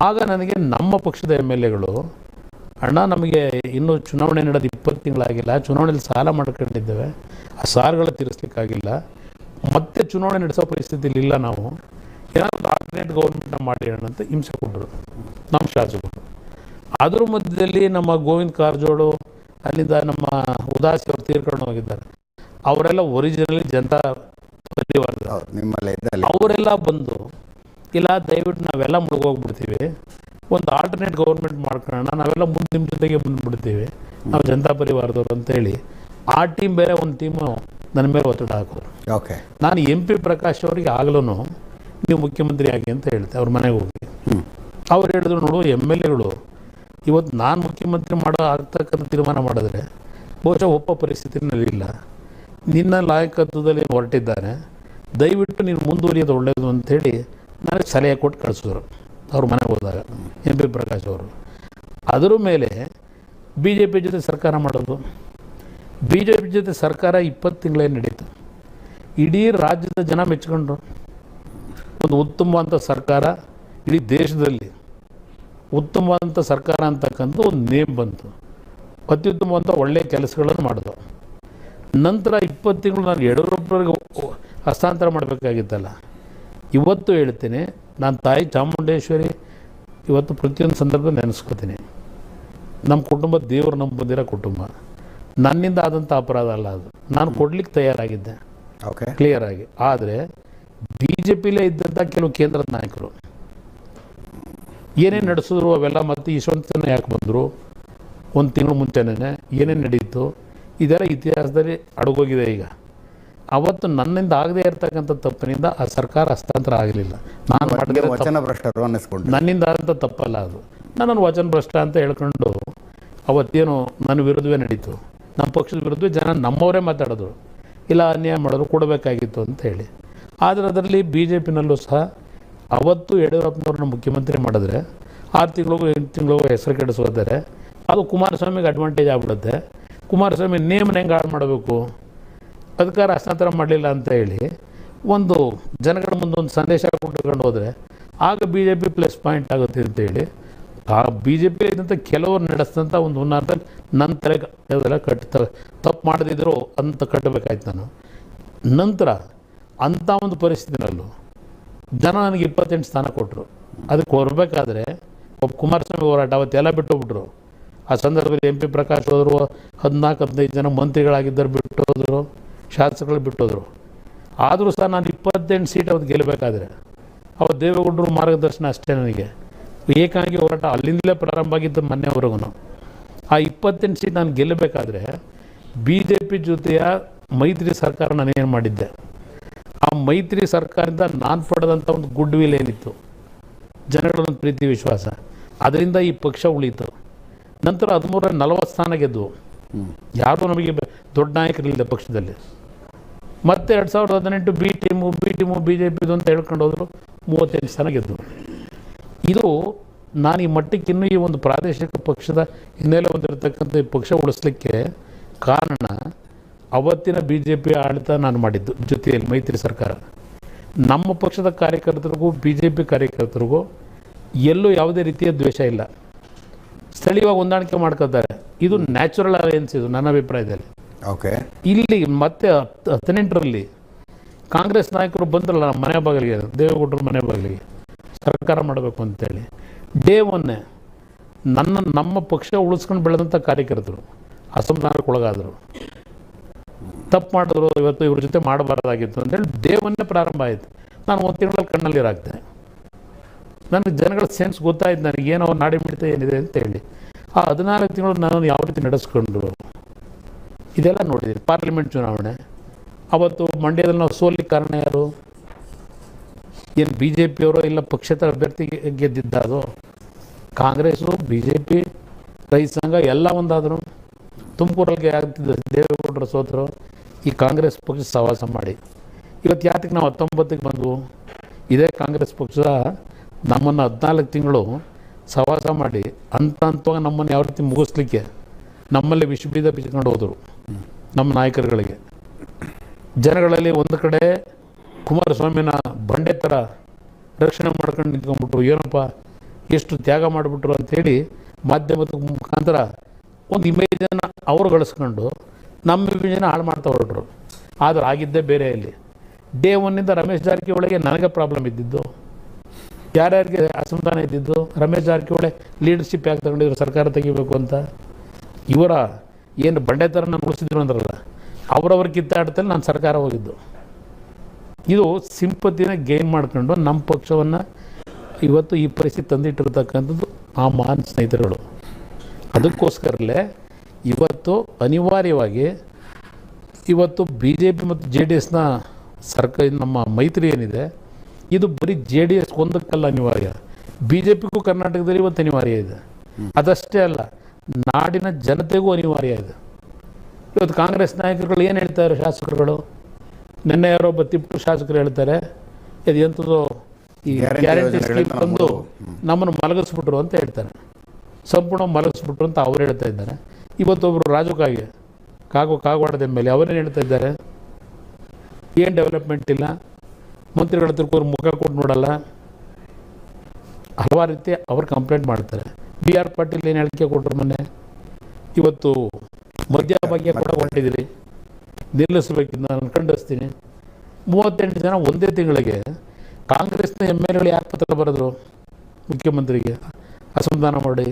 ಆಗ ನನಗೆ ನಮ್ಮ ಪಕ್ಷದ MLAಗಳು, ಅಣ್ಣ ನಮಗೆ ಇನ್ನೂ ಚುನಾವಣೆ ನಡೆದು 20 ತಿಂಗಳಾಗಿಲ್ಲ, ಚುನಾವಣೆಯಲ್ಲಿ ಸಾಲ ಮಾಡ್ಕೊಂಡಿದ್ದೇವೆ, ಆ ಸಾಲಗಳ ತೀರಿಸ್ಲಿಕ್ಕಾಗಿಲ್ಲ, ಮತ್ತೆ ಚುನಾವಣೆ ನಡೆಸೋ ಪರಿಸ್ಥಿತಿಯಲ್ಲಿ ಇಲ್ಲ, ನಾವು ಏನಾದರೂ ಆಲ್ಟರ್ನೇಟ್ ಗೌರ್ಮೆಂಟ್ನ ಮಾಡಿರೋಣ ಅಂತ ಹಿಂಸೆ ಕೊಟ್ಟರು ನಮ್ಮ ಶಾಸಕರು. ಅದ್ರ ಮಧ್ಯದಲ್ಲಿ ನಮ್ಮ ಗೋವಿಂದ ಕಾರಜೋಳು, ಅಲ್ಲಿಂದ ನಮ್ಮ ಉದಾಸಿ ಅವರು ತೀರ್ಕೊಂಡು ಹೋಗಿದ್ದಾರೆ, ಅವರೆಲ್ಲ ಒರಿಜಿನಲಿ ಜನತಾ ಪರಿವಾರದ ಅವರೆಲ್ಲ ಬಂದು, ಇಲ್ಲ ದಯವಿಟ್ಟು ನಾವೆಲ್ಲ ಮುಳುಗೋಗ್ಬಿಡ್ತೀವಿ, ಒಂದು ಆಲ್ಟರ್ನೇಟ್ ಗೌರ್ಮೆಂಟ್ ಮಾಡ್ಕೊಳ್ಳೋಣ, ನಾವೆಲ್ಲ ಮುಂದೆ ನಿಮ್ಮ ಜೊತೆಗೆ ಬಂದುಬಿಡ್ತೀವಿ, ನಾವು ಜನತಾ ಪರಿವಾರದವರು ಅಂತೇಳಿ ಆ ಟೀಮ್ ಬೇರೆ ಒಂದು ಟೀಮು ನನ್ನ ಮೇಲೆ ಒತ್ತಡ ಹಾಕೋರು. ಓಕೆ. ನಾನು MP ಪ್ರಕಾಶ್ ಅವರಿಗೆ ಆಗಲೂ ನೀವು ಮುಖ್ಯಮಂತ್ರಿ ಆಗಿ ಅಂತ ಹೇಳ್ತೆ, ಅವ್ರ ಮನೆಗೆ ಹೋಗಿ ಅವ್ರು ಹೇಳಿದ್ರು, ನೋಡು MLAಗಳು ಇವತ್ತು ನಾನು ಮುಖ್ಯಮಂತ್ರಿ ಆಗ್ತಕ್ಕಂಥ ತೀರ್ಮಾನ ಮಾಡಿದ್ರೆ ಬಹುಶಃ ಒಪ್ಪೋ ಪರಿಸ್ಥಿತಿನಲ್ಲಿ ಇಲ್ಲ, ನಿನ್ನ ಲಾಯಕತ್ವದಲ್ಲಿ ಹೊರಟಿದ್ದಾನೆ, ದಯವಿಟ್ಟು ನೀನು ಮುಂದುವರಿಯೋದು ಒಳ್ಳೆಯದು ಅಂಥೇಳಿ ನನಗೆ ಸಲಹೆ ಕೊಟ್ಟು ಕಳಿಸಿದ್ರು ಅವ್ರ ಮನೆಗೆ ಹೋದಾಗ MP ಪ್ರಕಾಶ್ ಅವರು. ಅದರ ಮೇಲೆ BJP ಜೊತೆ ಸರ್ಕಾರ ಮಾಡೋದು, BJP ಜೊತೆ ಸರ್ಕಾರ 20 ತಿಂಗಳೇ ನಡೀತು. ಇಡೀ ರಾಜ್ಯದ ಜನ ಮೆಚ್ಕೊಂಡ್ರು. ಒಂದು ಉತ್ತಮವಾದಂಥ ಸರ್ಕಾರ, ಇಡೀ ದೇಶದಲ್ಲಿ ಉತ್ತಮವಾದಂಥ ಸರ್ಕಾರ ಅಂತಕ್ಕಂಥ ಒಂದು ನೇಮ್ ಬಂತು, ಅತ್ಯುತ್ತಮವಾದಂಥ ಒಳ್ಳೆಯ ಕೆಲಸಗಳನ್ನು ಮಾಡಿದ್ರು. ನಂತರ 20 ತಿಂಗಳು ನಾನು ಯಡಿಯೂರಪ್ಪರಿಗೆ ಹಸ್ತಾಂತರ ಮಾಡಬೇಕಾಗಿತ್ತಲ್ಲ. ಇವತ್ತು ಹೇಳ್ತೀನಿ, ನಾನು ತಾಯಿ ಚಾಮುಂಡೇಶ್ವರಿ ಇವತ್ತು ಪ್ರತಿಯೊಂದು ಸಂದರ್ಭದಲ್ಲಿ ನೆನೆಸ್ಕೋತೀನಿ. ನಮ್ಮ ಕುಟುಂಬ ದೇವರು ನಂಬಂದಿರೋ ಕುಟುಂಬ, ನನ್ನಿಂದ ಆದಂಥ ಅಪರಾಧ ಅಲ್ಲ ಅದು, ನಾನು ಕೊಡ್ಲಿಕ್ಕೆ ತಯಾರಾಗಿದ್ದೆ ಕ್ಲಿಯರ್ ಆಗಿ. ಆದರೆ BJPಲೇ ಇದ್ದಂಥ ಕೆಲವು ಕೇಂದ್ರದ ನಾಯಕರು ಏನೇನು ನಡೆಸಿದ್ರು ಅವೆಲ್ಲ, ಮತ್ತು ಯಶವಂತನ ಯಾಕೆ ಬಂದರು, ಒಂದು ತಿಂಗಳು ಮುಂಚೆನೇ ಏನೇನು ನಡೀತು, ಇದೆಲ್ಲ ಇತಿಹಾಸದಲ್ಲಿ ಅಡಗೋಗಿದೆ. ಈಗ ಅವತ್ತು ನನ್ನಿಂದ ಆಗದೇ ಇರತಕ್ಕಂಥ ತಪ್ಪಿನಿಂದ ಆ ಸರ್ಕಾರ ಹಸ್ತಾಂತರ ಆಗಲಿಲ್ಲ. ನಾನು ಮಾಡಿದ ನನ್ನಿಂದ ಆದಂಥ ತಪ್ಪಲ್ಲ ಅದು. ನನ್ನನ್ನು ವಚನ ಭ್ರಷ್ಟ ಅಂತ ಹೇಳ್ಕೊಂಡು ಅವತ್ತೇನು ನನ್ನ ವಿರುದ್ಧವೇ ನಡೀತು, ನಮ್ಮ ಪಕ್ಷದ ವಿರುದ್ಧ ಜನ ನಮ್ಮವರೇ ಮಾತಾಡೋದು, ಇಲ್ಲ ಅನ್ಯಾಯ ಮಾಡೋದು ಕೊಡಬೇಕಾಗಿತ್ತು ಅಂತ ಹೇಳಿ. ಆದರೆ ಅದರಲ್ಲಿ BJPನಲ್ಲೂ ಸಹ ಅವತ್ತು ಯಡಿಯೂರಪ್ಪನವ್ರನ್ನ ಮುಖ್ಯಮಂತ್ರಿ ಮಾಡಿದ್ರೆ 6 ತಿಂಗಳಿಗೂ 8 ತಿಂಗಳಿಗೂ ಹೆಸರು ಕೆಡಿಸೋದಾರೆ ಅದು ಕುಮಾರಸ್ವಾಮಿಗೆ ಅಡ್ವಾಂಟೇಜ್ ಆಗ್ಬಿಡುತ್ತೆ. ಕುಮಾರಸ್ವಾಮಿ ನೇಮನ ಹೆಂಗೆ ಹಾಳು ಮಾಡಬೇಕು, ಅಧಿಕಾರ ಹಸ್ತಾಂತರ ಮಾಡಲಿಲ್ಲ ಅಂತ ಹೇಳಿ ಒಂದು ಜನಗಳ ಮುಂದೆ ಒಂದು ಸಂದೇಶ ಕೊಟ್ಕೊಂಡು ಹೋದರೆ ಆಗ BJP ಪ್ಲಸ್ ಪಾಯಿಂಟ್ ಆಗುತ್ತೆ ಅಂತೇಳಿ ಆ BJP ಇದ್ದಂಥ ಕೆಲವರು ನಡೆಸಿದಂಥ ಒಂದು ಉನ್ನಾತ ನನ್ನ ತಲೆಗೆ ಅದೆಲ್ಲ ತಪ್ಪು ಮಾಡದಿದ್ರು ಅಂತ ಕಟ್ಟಬೇಕಾಯ್ತು ನಾನು. ನಂತರ ಅಂಥ ಒಂದು ಪರಿಸ್ಥಿತಿನಲ್ಲೂ ಜನ ನನಗೆ 28 ಸ್ಥಾನ ಕೊಟ್ಟರು. ಅದಕ್ಕೆ ಹೊರಬೇಕಾದ್ರೆ ಒಬ್ಬ ಕುಮಾರಸ್ವಾಮಿ ಹೋರಾಟ ಅವತ್ತೆಲ್ಲ ಬಿಟ್ಟೋಗ್ಬಿಟ್ರು. ಆ ಸಂದರ್ಭದಲ್ಲಿ MP ಪ್ರಕಾಶ್ ಹೋದರು, 14-15 ಜನ ಮಂತ್ರಿಗಳಾಗಿದ್ದರು ಬಿಟ್ಟೋದ್ರು, ಶಾಸಕರು ಬಿಟ್ಟೋದ್ರು. ಆದರೂ ಸಹ ನಾನು 28 ಸೀಟ್ ಅವತ್ತು ಗೆಲ್ಲಬೇಕಾದ್ರೆ ಅವತ್ತು ದೇವೇಗೌಡರು ಮಾರ್ಗದರ್ಶನ ಅಷ್ಟೇ ನನಗೆ. ಏಕಾಂಗಿ ಹೋರಾಟ ಅಲ್ಲಿಂದಲೇ ಪ್ರಾರಂಭ ಆಗಿದ್ದು ಮೊನ್ನೆವರೆಗೂ. ಆ 28 ಸೀಟ್ ನಾನು ಗೆಲ್ಲಬೇಕಾದ್ರೆ BJP ಜೊತೆಯ ಮೈತ್ರಿ ಸರ್ಕಾರ ನಾನೇನು ಮಾಡಿದ್ದೆ, ಆ ಮೈತ್ರಿ ಸರ್ಕಾರದಿಂದ ನಾನು ಪಡೆದಂಥ ಒಂದು ಗುಡ್ ವಿಲ್ ಏನಿತ್ತು, ಜನಗಳೊಂದು ಪ್ರೀತಿ ವಿಶ್ವಾಸ, ಅದರಿಂದ ಈ ಪಕ್ಷ ಉಳೀತು. ನಂತರ 1340 ಸ್ಥಾನ ಗೆದ್ದು, ಯಾರೂ ನಮಗೆ ದೊಡ್ಡ ನಾಯಕರಿಲ್ಲದೆ ಪಕ್ಷದಲ್ಲಿ. ಮತ್ತೆ 2018 ಬಿ ಟೀಮು BJPದು ಅಂತ ಹೇಳ್ಕೊಂಡು ಹೋದರು, 38 ಸ್ಥಾನ ಗೆದ್ದು. ಇದು ನಾನು ಈ ಮಟ್ಟಕ್ಕೆ ಇನ್ನೂ ಈ ಒಂದು ಪ್ರಾದೇಶಿಕ ಪಕ್ಷದ ಹಿನ್ನೆಲೆ ಹೊಂದಿರತಕ್ಕಂಥ ಈ ಪಕ್ಷ ಉಳಿಸ್ಲಿಕ್ಕೆ ಕಾರಣ ಅವತ್ತಿನ BJP ಆಡಳಿತ ನಾನು ಮಾಡಿದ್ದು ಜೊತೆಯಲ್ಲಿ ಮೈತ್ರಿ ಸರ್ಕಾರ. ನಮ್ಮ ಪಕ್ಷದ ಕಾರ್ಯಕರ್ತರಿಗೂ BJP ಕಾರ್ಯಕರ್ತರಿಗೂ ಎಲ್ಲೂ ಯಾವುದೇ ರೀತಿಯ ದ್ವೇಷ ಇಲ್ಲ, ಸ್ಥಳೀಯವಾಗಿ ಹೊಂದಾಣಿಕೆ ಮಾಡ್ಕೊತಾರೆ. ಇದು ನ್ಯಾಚುರಲ್ ಅಲಯನ್ಸ್, ಇದು ನನ್ನ ಅಭಿಪ್ರಾಯದಲ್ಲಿ. ಓಕೆ. ಇಲ್ಲಿ ಮತ್ತೆ 18ರಲ್ಲಿ ಕಾಂಗ್ರೆಸ್ ನಾಯಕರು ಬಂದ್ರಲ್ಲ ಮನೆ ಬಾಗಿಲಿಗೆ, ದೇವೇಗೌಡರ ಮನೆ ಬಾಗಿಲಿಗೆ ಸರ್ಕಾರ ಮಾಡಬೇಕು ಅಂತೇಳಿ ಡೇ ಒನ್ನೇ ನಮ್ಮ ಪಕ್ಷ ಉಳಿಸ್ಕೊಂಡು ಬೆಳೆದಂಥ ಕಾರ್ಯಕರ್ತರು ಅಸಮಾಧಾನಕ್ಕೆ ಒಳಗಾದರು, ತಪ್ಪು ಮಾಡಿದ್ರು, ಇವತ್ತು ಇವ್ರ ಜೊತೆ ಮಾಡಬಾರ್ದಾಗಿತ್ತು ಅಂತೇಳಿ ಡೇ ಒನ್ನೇ ಪ್ರಾರಂಭ ಆಯಿತು. ನಾನು 1 ತಿಂಗಳಲ್ಲಿ ಕಣ್ಣಲ್ಲಿರಾಗ್ತೆ. ನನಗೆ ಜನಗಳ ಸೆನ್ಸ್ ಗೊತ್ತಾಯ್ತು, ನನಗೇನೋ ನಾಡಿ ಮಿಡಿತ ಏನಿದೆ ಅಂತೇಳಿ. ಆ 14 ತಿಂಗಳು ನಾನು ಯಾವ ರೀತಿ ನಡೆಸ್ಕೊಂಡ್ರು ಇದೆಲ್ಲ ನೋಡಿದ್ದೀನಿ. ಪಾರ್ಲಿಮೆಂಟ್ ಚುನಾವಣೆ ಅವತ್ತು ಮಂಡ್ಯದಲ್ಲಿ ನಾವು ಸೋಲಿಗೆ ಕಾರಣ ಯಾರು? ಏನು ಬಿ ಜೆ ಪಿಯವರು ಇಲ್ಲ ಪಕ್ಷೇತರ ಅಭ್ಯರ್ಥಿ ಗೆದ್ದಿದ್ದ? ಅದು ಕಾಂಗ್ರೆಸ್ಸು, ಬಿ ಜೆ ಪಿ, ರೈತ ಸಂಘ ಎಲ್ಲ ಒಂದಾದರು. ತುಮಕೂರಲ್ಲಿ ಆಗ್ತಿದ್ದ ದೇವೇಗೌಡರ ಸೋತರು ಈ ಕಾಂಗ್ರೆಸ್ ಪಕ್ಷ ಸಹವಾಸ ಮಾಡಿ. ಇವತ್ತು ಯಾತಕ್ಕೆ ನಾವು 19ಕ್ಕೆ ಬಂದವು? ಇದೇ ಕಾಂಗ್ರೆಸ್ ಪಕ್ಷ ನಮ್ಮನ್ನು 14 ತಿಂಗಳು ಸಹವಾಸ ಮಾಡಿ ಹಂತವಾಗಿ ನಮ್ಮನ್ನು ಯಾವ ರೀತಿ ಮುಗಿಸ್ಲಿಕ್ಕೆ ನಮ್ಮಲ್ಲಿ ವಿಷಬೀಜ ಬಿಚ್ಕೊಂಡು ಹೋದರು ನಮ್ಮ ನಾಯಕರುಗಳಿಗೆ. ಜನಗಳಲ್ಲಿ ಒಂದು ಕಡೆ ಕುಮಾರಸ್ವಾಮಿನ ಬಂಡೆ ಥರ ರಕ್ಷಣೆ ಮಾಡ್ಕೊಂಡು ನಿಂತ್ಕೊಂಡ್ಬಿಟ್ರು. ಏನಪ್ಪ ಎಷ್ಟು ತ್ಯಾಗ ಮಾಡಿಬಿಟ್ರು ಅಂಥೇಳಿ ಮಾಧ್ಯಮದ ಮುಖಾಂತರ ಒಂದು ಇಮೇಜನ್ನು ಅವರು ಗಳಿಸ್ಕೊಂಡು ನಮ್ಮ ಇಮೇಜನ್ನು ಹಾಳು ಮಾಡ್ತಾ ಹೊರಟ್ರು. ಆದರೆ ಆಗಿದ್ದೇ ಬೇರೆ. ಇಲ್ಲಿ ಡೇ ಒನ್ನಿಂದ ರಮೇಶ್ ಜಾರಕಿಹೊಳಿಗೆ ನನಗೆ ಪ್ರಾಬ್ಲಮ್ ಇದ್ದಿದ್ದು, ಯಾರ್ಯಾರಿಗೆ ಅಸಮಾಧಾನ ಇದ್ದಿದ್ದು, ರಮೇಶ್ ಜಾರಕಿಹೊಳಿ ಲೀಡರ್ಶಿಪ್ ಯಾಕೆ ತಗೊಂಡಿದ್ರು ಸರ್ಕಾರ ತೆಗಿಬೇಕು ಅಂತ. ಇವರ ಏನು ಬಂಡೆ ಥರ ನಾನು ಉಳಿಸಿದ್ರು ಅಂದ್ರಲ್ಲ, ಅವರವ್ರ ಕಿತ್ತಾಡ್ತಲ್ಲಿ ನಾನು ಸರ್ಕಾರ ಹೋಗಿದ್ದು. ಇದು ಸಿಂಪತಿನ ಗೇನ್ ಮಾಡ್ಕೊಂಡು ನಮ್ಮ ಪಕ್ಷವನ್ನು ಇವತ್ತು ಈ ಪರಿಸ್ಥಿತಿ ತಂದಿಟ್ಟಿರ್ತಕ್ಕಂಥದ್ದು ಆ ಮಹಾನ್ ಸ್ನೇಹಿತರುಗಳು. ಅದಕ್ಕೋಸ್ಕರಲೇ ಇವತ್ತು ಅನಿವಾರ್ಯವಾಗಿ ಇವತ್ತು ಬಿ ಜೆ ಪಿ ಮತ್ತು ಜೆ ಡಿ ಎಸ್ನ ಸರ್ಕಾರ ನಮ್ಮ ಮೈತ್ರಿ ಏನಿದೆ ಇದು ಬರೀ ಜೆ ಡಿ ಎಸ್ ಒಂದಕ್ಕಲ್ಲ ಅನಿವಾರ್ಯ, ಬಿ ಜೆ ಪಿಗೂ ಕರ್ನಾಟಕದಲ್ಲಿ ಇವತ್ತು ಅನಿವಾರ್ಯ ಇದೆ. ಅದಷ್ಟೇ ಅಲ್ಲ, ನಾಡಿನ ಜನತೆಗೂ ಅನಿವಾರ್ಯ ಇದೆ. ಇವತ್ತು ಕಾಂಗ್ರೆಸ್ ನಾಯಕರುಗಳು ಏನು ಹೇಳ್ತಾರೆ, ಶಾಸಕರುಗಳು ನಿನ್ನೆ ಯಾರೊಬ್ಬ ತಿಪ್ಪು ಶಾಸಕರು ಹೇಳ್ತಾರೆ ಇದು ಎಂಥದ್ದು ಈ ಗ್ಯಾರಂಟಿ ಸ್ಕೀಮ್ ತಂದು ನಮ್ಮನ್ನು ಮಲಗಿಸ್ಬಿಟ್ರು ಅಂತ ಹೇಳ್ತಾರೆ. ಸಂಪೂರ್ಣ ಮಲಗಿಸ್ಬಿಟ್ರು ಅಂತ ಅವ್ರು ಹೇಳ್ತಾ ಇದ್ದಾರೆ. ಇವತ್ತೊಬ್ಬರು ರಾಜು ಕಾಗವಾಡದ ಮೇಲೆ ಅವರೇನು ಹೇಳ್ತಾ ಇದ್ದಾರೆ, ಏನು ಡೆವಲಪ್ಮೆಂಟ್ ಇಲ್ಲ, ಮಂತ್ರಿಗಳ ಹತ್ರಕ್ಕವ್ರು ಮುಖ ಕೊಟ್ಟು ನೋಡಲ್ಲ, ಹಲವಾರು ರೀತಿ ಅವ್ರು ಕಂಪ್ಲೇಂಟ್ ಮಾಡ್ತಾರೆ. ಬಿ ಆರ್ ಪಾಟೀಲ್ ಏನು ಹೇಳಿಕೆ ಕೊಟ್ಟರು ಮೊನ್ನೆ, ಇವತ್ತು ಮಧ್ಯ ಭಾಗ್ಯ ಕೂಡ ಹೊರಟಿದ್ದೀರಿ, ನಿಲ್ಲಿಸಬೇಕಿಂದ ನಾನು ಖಂಡಿಸ್ತೀನಿ. 38 ಜನ ಒಂದೇ ತಿಂಗಳಿಗೆ ಕಾಂಗ್ರೆಸ್ನ ಎಮ್ ಎಲ್ ಎಗಳು ಯಾಕೆ ಪತ್ರ ಬರೆದ್ರು ಮುಖ್ಯಮಂತ್ರಿಗೆ ಅಸಮಾಧಾನ ಮಾಡಿ?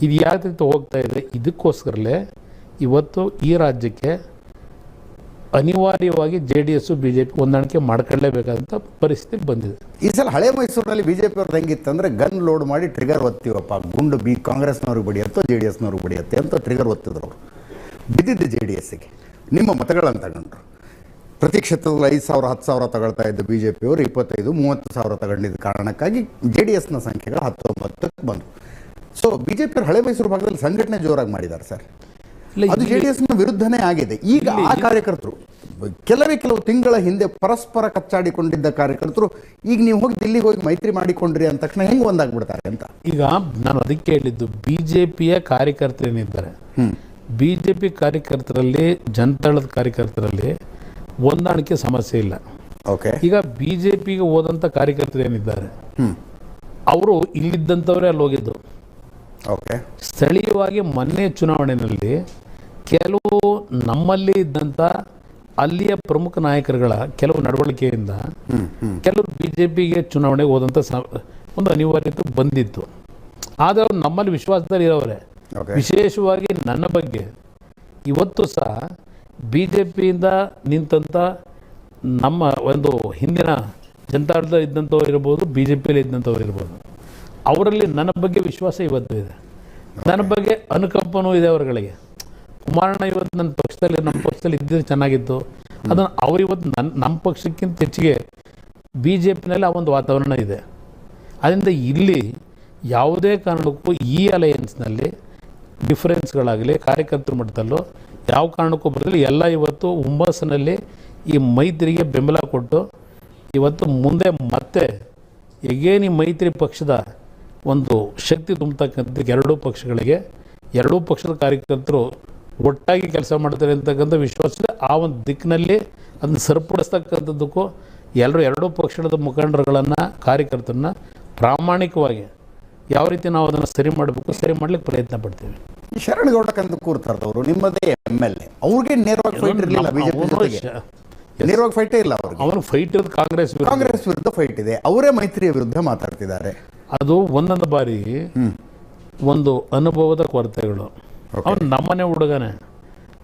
ಇದು ಯಾವ ರೀತಿ ಹೋಗ್ತಾ ಇದೆ? ಇದಕ್ಕೋಸ್ಕರಲೇ ಇವತ್ತು ಈ ರಾಜ್ಯಕ್ಕೆ ಅನಿವಾರ್ಯವಾಗಿ J D S B J P ಹೊಂದಾಣಿಕೆ ಮಾಡ್ಕೊಳ್ಳೇಬೇಕಾದಂಥ ಪರಿಸ್ಥಿತಿ ಬಂದಿದೆ. ಈ ಸಲ ಹಳೆ ಮೈಸೂರಿನಲ್ಲಿ ಬಿ ಜೆ ಪಿ ಅವ್ರದ್ದು ಹೆಂಗಿತ್ತಂದರೆ ಗನ್ ಲೋಡ್ ಮಾಡಿ ಟ್ರಿಗರ್ ಒತ್ತೀವಪ್ಪ, ಗುಂಡು ಕಾಂಗ್ರೆಸ್ನವ್ರಿಗೆ ಬಡಿಯತ್ತೋ ಜೆ ಡಿ ಎಸ್ನವ್ರಿಗೆ ಬಡಿಯತ್ತೆ ಅಂತ ಟ್ರಿಗರ್ ಒತ್ತಿದ್ರು ಅವರು. ಬಿದ್ದಿದ್ದೆ ಜೆ ಡಿ ಎಸ್ಸಿಗೆ. ನಿಮ್ಮ ಮತಗಳನ್ನು ತಗೊಂಡ್ರು. ಪ್ರತಿ ಕ್ಷೇತ್ರದಲ್ಲಿ 5,000 10,000 ತಗೊಳ್ತಾ ಇದ್ದು ಬಿ ಜೆ ಪಿಯವರು 25,000-30,000 ತಗೊಂಡಿದ್ದ ಕಾರಣಕ್ಕಾಗಿ ಜೆ ಡಿ ಎಸ್ನ ಸಂಖ್ಯೆಗಳು 19ಕ್ಕೆ ಬಂದು. ಸೊ ಬಿ ಜೆ ಪಿಯವರು ಹಳೆ ಮೈಸೂರು ಭಾಗದಲ್ಲಿ ಸಂಘಟನೆ ಜೋರಾಗಿ ಮಾಡಿದ್ದಾರೆ ಸರ್. ಅದು ಜೆ ಡಿ ಎಸ್ನ ವಿರುದ್ಧನೇ ಆಗಿದೆ. ಈಗ ಆ ಕಾರ್ಯಕರ್ತರು ಕೆಲವು ತಿಂಗಳ ಹಿಂದೆ ಪರಸ್ಪರ ಕಚ್ಚಾಡಿಕೊಂಡಿದ್ದ ಕಾರ್ಯಕರ್ತರು ಈಗ ನೀವು ಹೋಗಿ ದಿಲ್ಲಿಗೆ ಹೋಗಿ ಮೈತ್ರಿ ಮಾಡಿಕೊಂಡ್ರಿ ಅಂದ ತಕ್ಷಣ ಹೆಂಗೆ ಒಂದಾಗ್ಬಿಡ್ತಾರೆ ಅಂತ. ಈಗ ನಾನು ಅದಕ್ಕೆ ಹೇಳಿದ್ದು, ಬಿ ಜೆ ಪಿಯ ಕಾರ್ಯಕರ್ತರೇನಿದ್ದಾರೆ, ಬಿ ಜೆ ಪಿ ಕಾರ್ಯಕರ್ತರಲ್ಲಿ, ಜನತಾಳದ ಕಾರ್ಯಕರ್ತರಲ್ಲಿ ಹೊಂದಾಣಿಕೆ ಸಮಸ್ಯೆ ಇಲ್ಲ. ಓಕೆ. ಈಗ ಬಿ ಜೆ ಪಿಗೆ ಹೋದಂಥ ಕಾರ್ಯಕರ್ತರು ಏನಿದ್ದಾರೆ ಅವರು ಇಲ್ಲಿದ್ದಂಥವರೇ ಅಲ್ಲಿ ಹೋಗಿದ್ದು. ಓಕೆ. ಸ್ಥಳೀಯವಾಗಿ ಮೊನ್ನೆ ಚುನಾವಣೆಯಲ್ಲಿ ಕೆಲವು ನಮ್ಮಲ್ಲಿ ಇದ್ದಂಥ ಅಲ್ಲಿಯ ಪ್ರಮುಖ ನಾಯಕರುಗಳ ಕೆಲವು ನಡವಳಿಕೆಯಿಂದ ಕೆಲವರು ಬಿ ಜೆ ಪಿಗೆ ಚುನಾವಣೆಗೆ ಹೋದಂಥ ಒಂದು ಅನಿವಾರ್ಯತೆ ಬಂದಿತ್ತು. ಆದರೆ ಅವ್ರು ನಮ್ಮಲ್ಲಿ ವಿಶ್ವಾಸದಲ್ಲಿ ಇರೋರೆ. ವಿಶೇಷವಾಗಿ ನನ್ನ ಬಗ್ಗೆ ಇವತ್ತು ಸಹ ಬಿ ಜೆ ಪಿಯಿಂದ ನಿಂತಂಥ ನಮ್ಮ ಒಂದು ಹಿಂದಿನ ಜನತಾದಳದಲ್ಲಿ ಇದ್ದಂಥವ್ರು ಇರ್ಬೋದು, ಬಿ ಜೆ ಪಿಯಲ್ಲಿ ಇದ್ದಂಥವ್ರು ಇರ್ಬೋದು, ಅವರಲ್ಲಿ ನನ್ನ ಬಗ್ಗೆ ವಿಶ್ವಾಸ ಇವತ್ತು ಇದೆ. ನನ್ನ ಬಗ್ಗೆ ಅನುಕಂಪನೂ ಇದೆ ಅವರುಗಳಿಗೆ. ಕುಮಾರಣ್ಣ ಇವತ್ತು ನಮ್ಮ ಪಕ್ಷದಲ್ಲಿ ಇದ್ದಿದ್ದು ಚೆನ್ನಾಗಿತ್ತು, ಅದನ್ನು ಅವರಿವತ್ತು ನಮ್ಮ ಪಕ್ಷಕ್ಕಿಂತ ಹೆಚ್ಚಿಗೆ ಬಿ ಜೆ ಪಿನಲ್ಲಿ ಆ ಒಂದು ವಾತಾವರಣ ಇದೆ. ಅದರಿಂದ ಇಲ್ಲಿ ಯಾವುದೇ ಕಾರಣಕ್ಕೂ ಈ ಅಲಯನ್ಸ್ನಲ್ಲಿ ಡಿಫರೆನ್ಸ್ಗಳಾಗಲಿ ಕಾರ್ಯಕರ್ತರ ಮಟ್ಟದಲ್ಲೂ ಯಾವ ಕಾರಣಕ್ಕೂ ಬರಲಿ, ಎಲ್ಲ ಇವತ್ತು ಹುಮ್ಮಸ್ಸಿನಲ್ಲಿ ಈ ಮೈತ್ರಿಗೆ ಬೆಂಬಲ ಕೊಟ್ಟು ಇವತ್ತು ಮುಂದೆ ಮತ್ತೆ ಎಗೇನ್ ಈ ಮೈತ್ರಿ ಪಕ್ಷದ ಒಂದು ಶಕ್ತಿ ತುಂಬತಕ್ಕಂಥ ಎರಡೂ ಪಕ್ಷಗಳಿಗೆ, ಎರಡೂ ಪಕ್ಷದ ಕಾರ್ಯಕರ್ತರು ಒಟ್ಟಾಗಿ ಕೆಲಸ ಮಾಡ್ತಾರೆ ಅಂತಕ್ಕಂಥ ವಿಶ್ವಾಸ ಇದೆ. ಆ ಒಂದು ದಿಕ್ಕಿನಲ್ಲಿ ಅದನ್ನು ಸರಿಪಡಿಸ್ತಕ್ಕಂಥದ್ದಕ್ಕೂ ಎರಡೂ ಪಕ್ಷದ ಮುಖಂಡರುಗಳನ್ನು, ಕಾರ್ಯಕರ್ತರನ್ನ ಪ್ರಾಮಾಣಿಕವಾಗಿ ಯಾವ ರೀತಿ ನಾವು ಅದನ್ನು ಸರಿ ಮಾಡಬೇಕು, ಸರಿ ಮಾಡಲಿಕ್ಕೆ ಪ್ರಯತ್ನ ಪಡ್ತೀವಿ. ಶರಣಗೌಡ ಕಂದು ಕೂರ್ತಾರದವರು ನಿಮ್ಮದೇ MLA, ಅವ್ರಿಗೆ ನೇರವಾಗಿ ಫೈಟ್ ಇರಲಿಲ್ಲ. ಬಿಜೆಪಿ ಜೊತೆಗೆ ನೇರವಾಗಿ ಫೈಟೇ ಇಲ್ಲ ಅವ್ರಿಗೆ. ಅವನು ಫೈಟ್ ಇರೋದು ಕಾಂಗ್ರೆಸ್ ವಿರುದ್ಧ ಫೈಟ್ ಇದೆ. ಅವರೇ ಮೈತ್ರಿಯ ವಿರುದ್ಧ ಮಾತಾಡ್ತಿದ್ದಾರೆ. ಅದು ಒಂದೊಂದು ಬಾರಿ ಒಂದು ಅನುಭವದ ಕೊರತೆಗಳು. ಅವನು ನಮ್ಮನೆ ಹುಡುಗನೇ,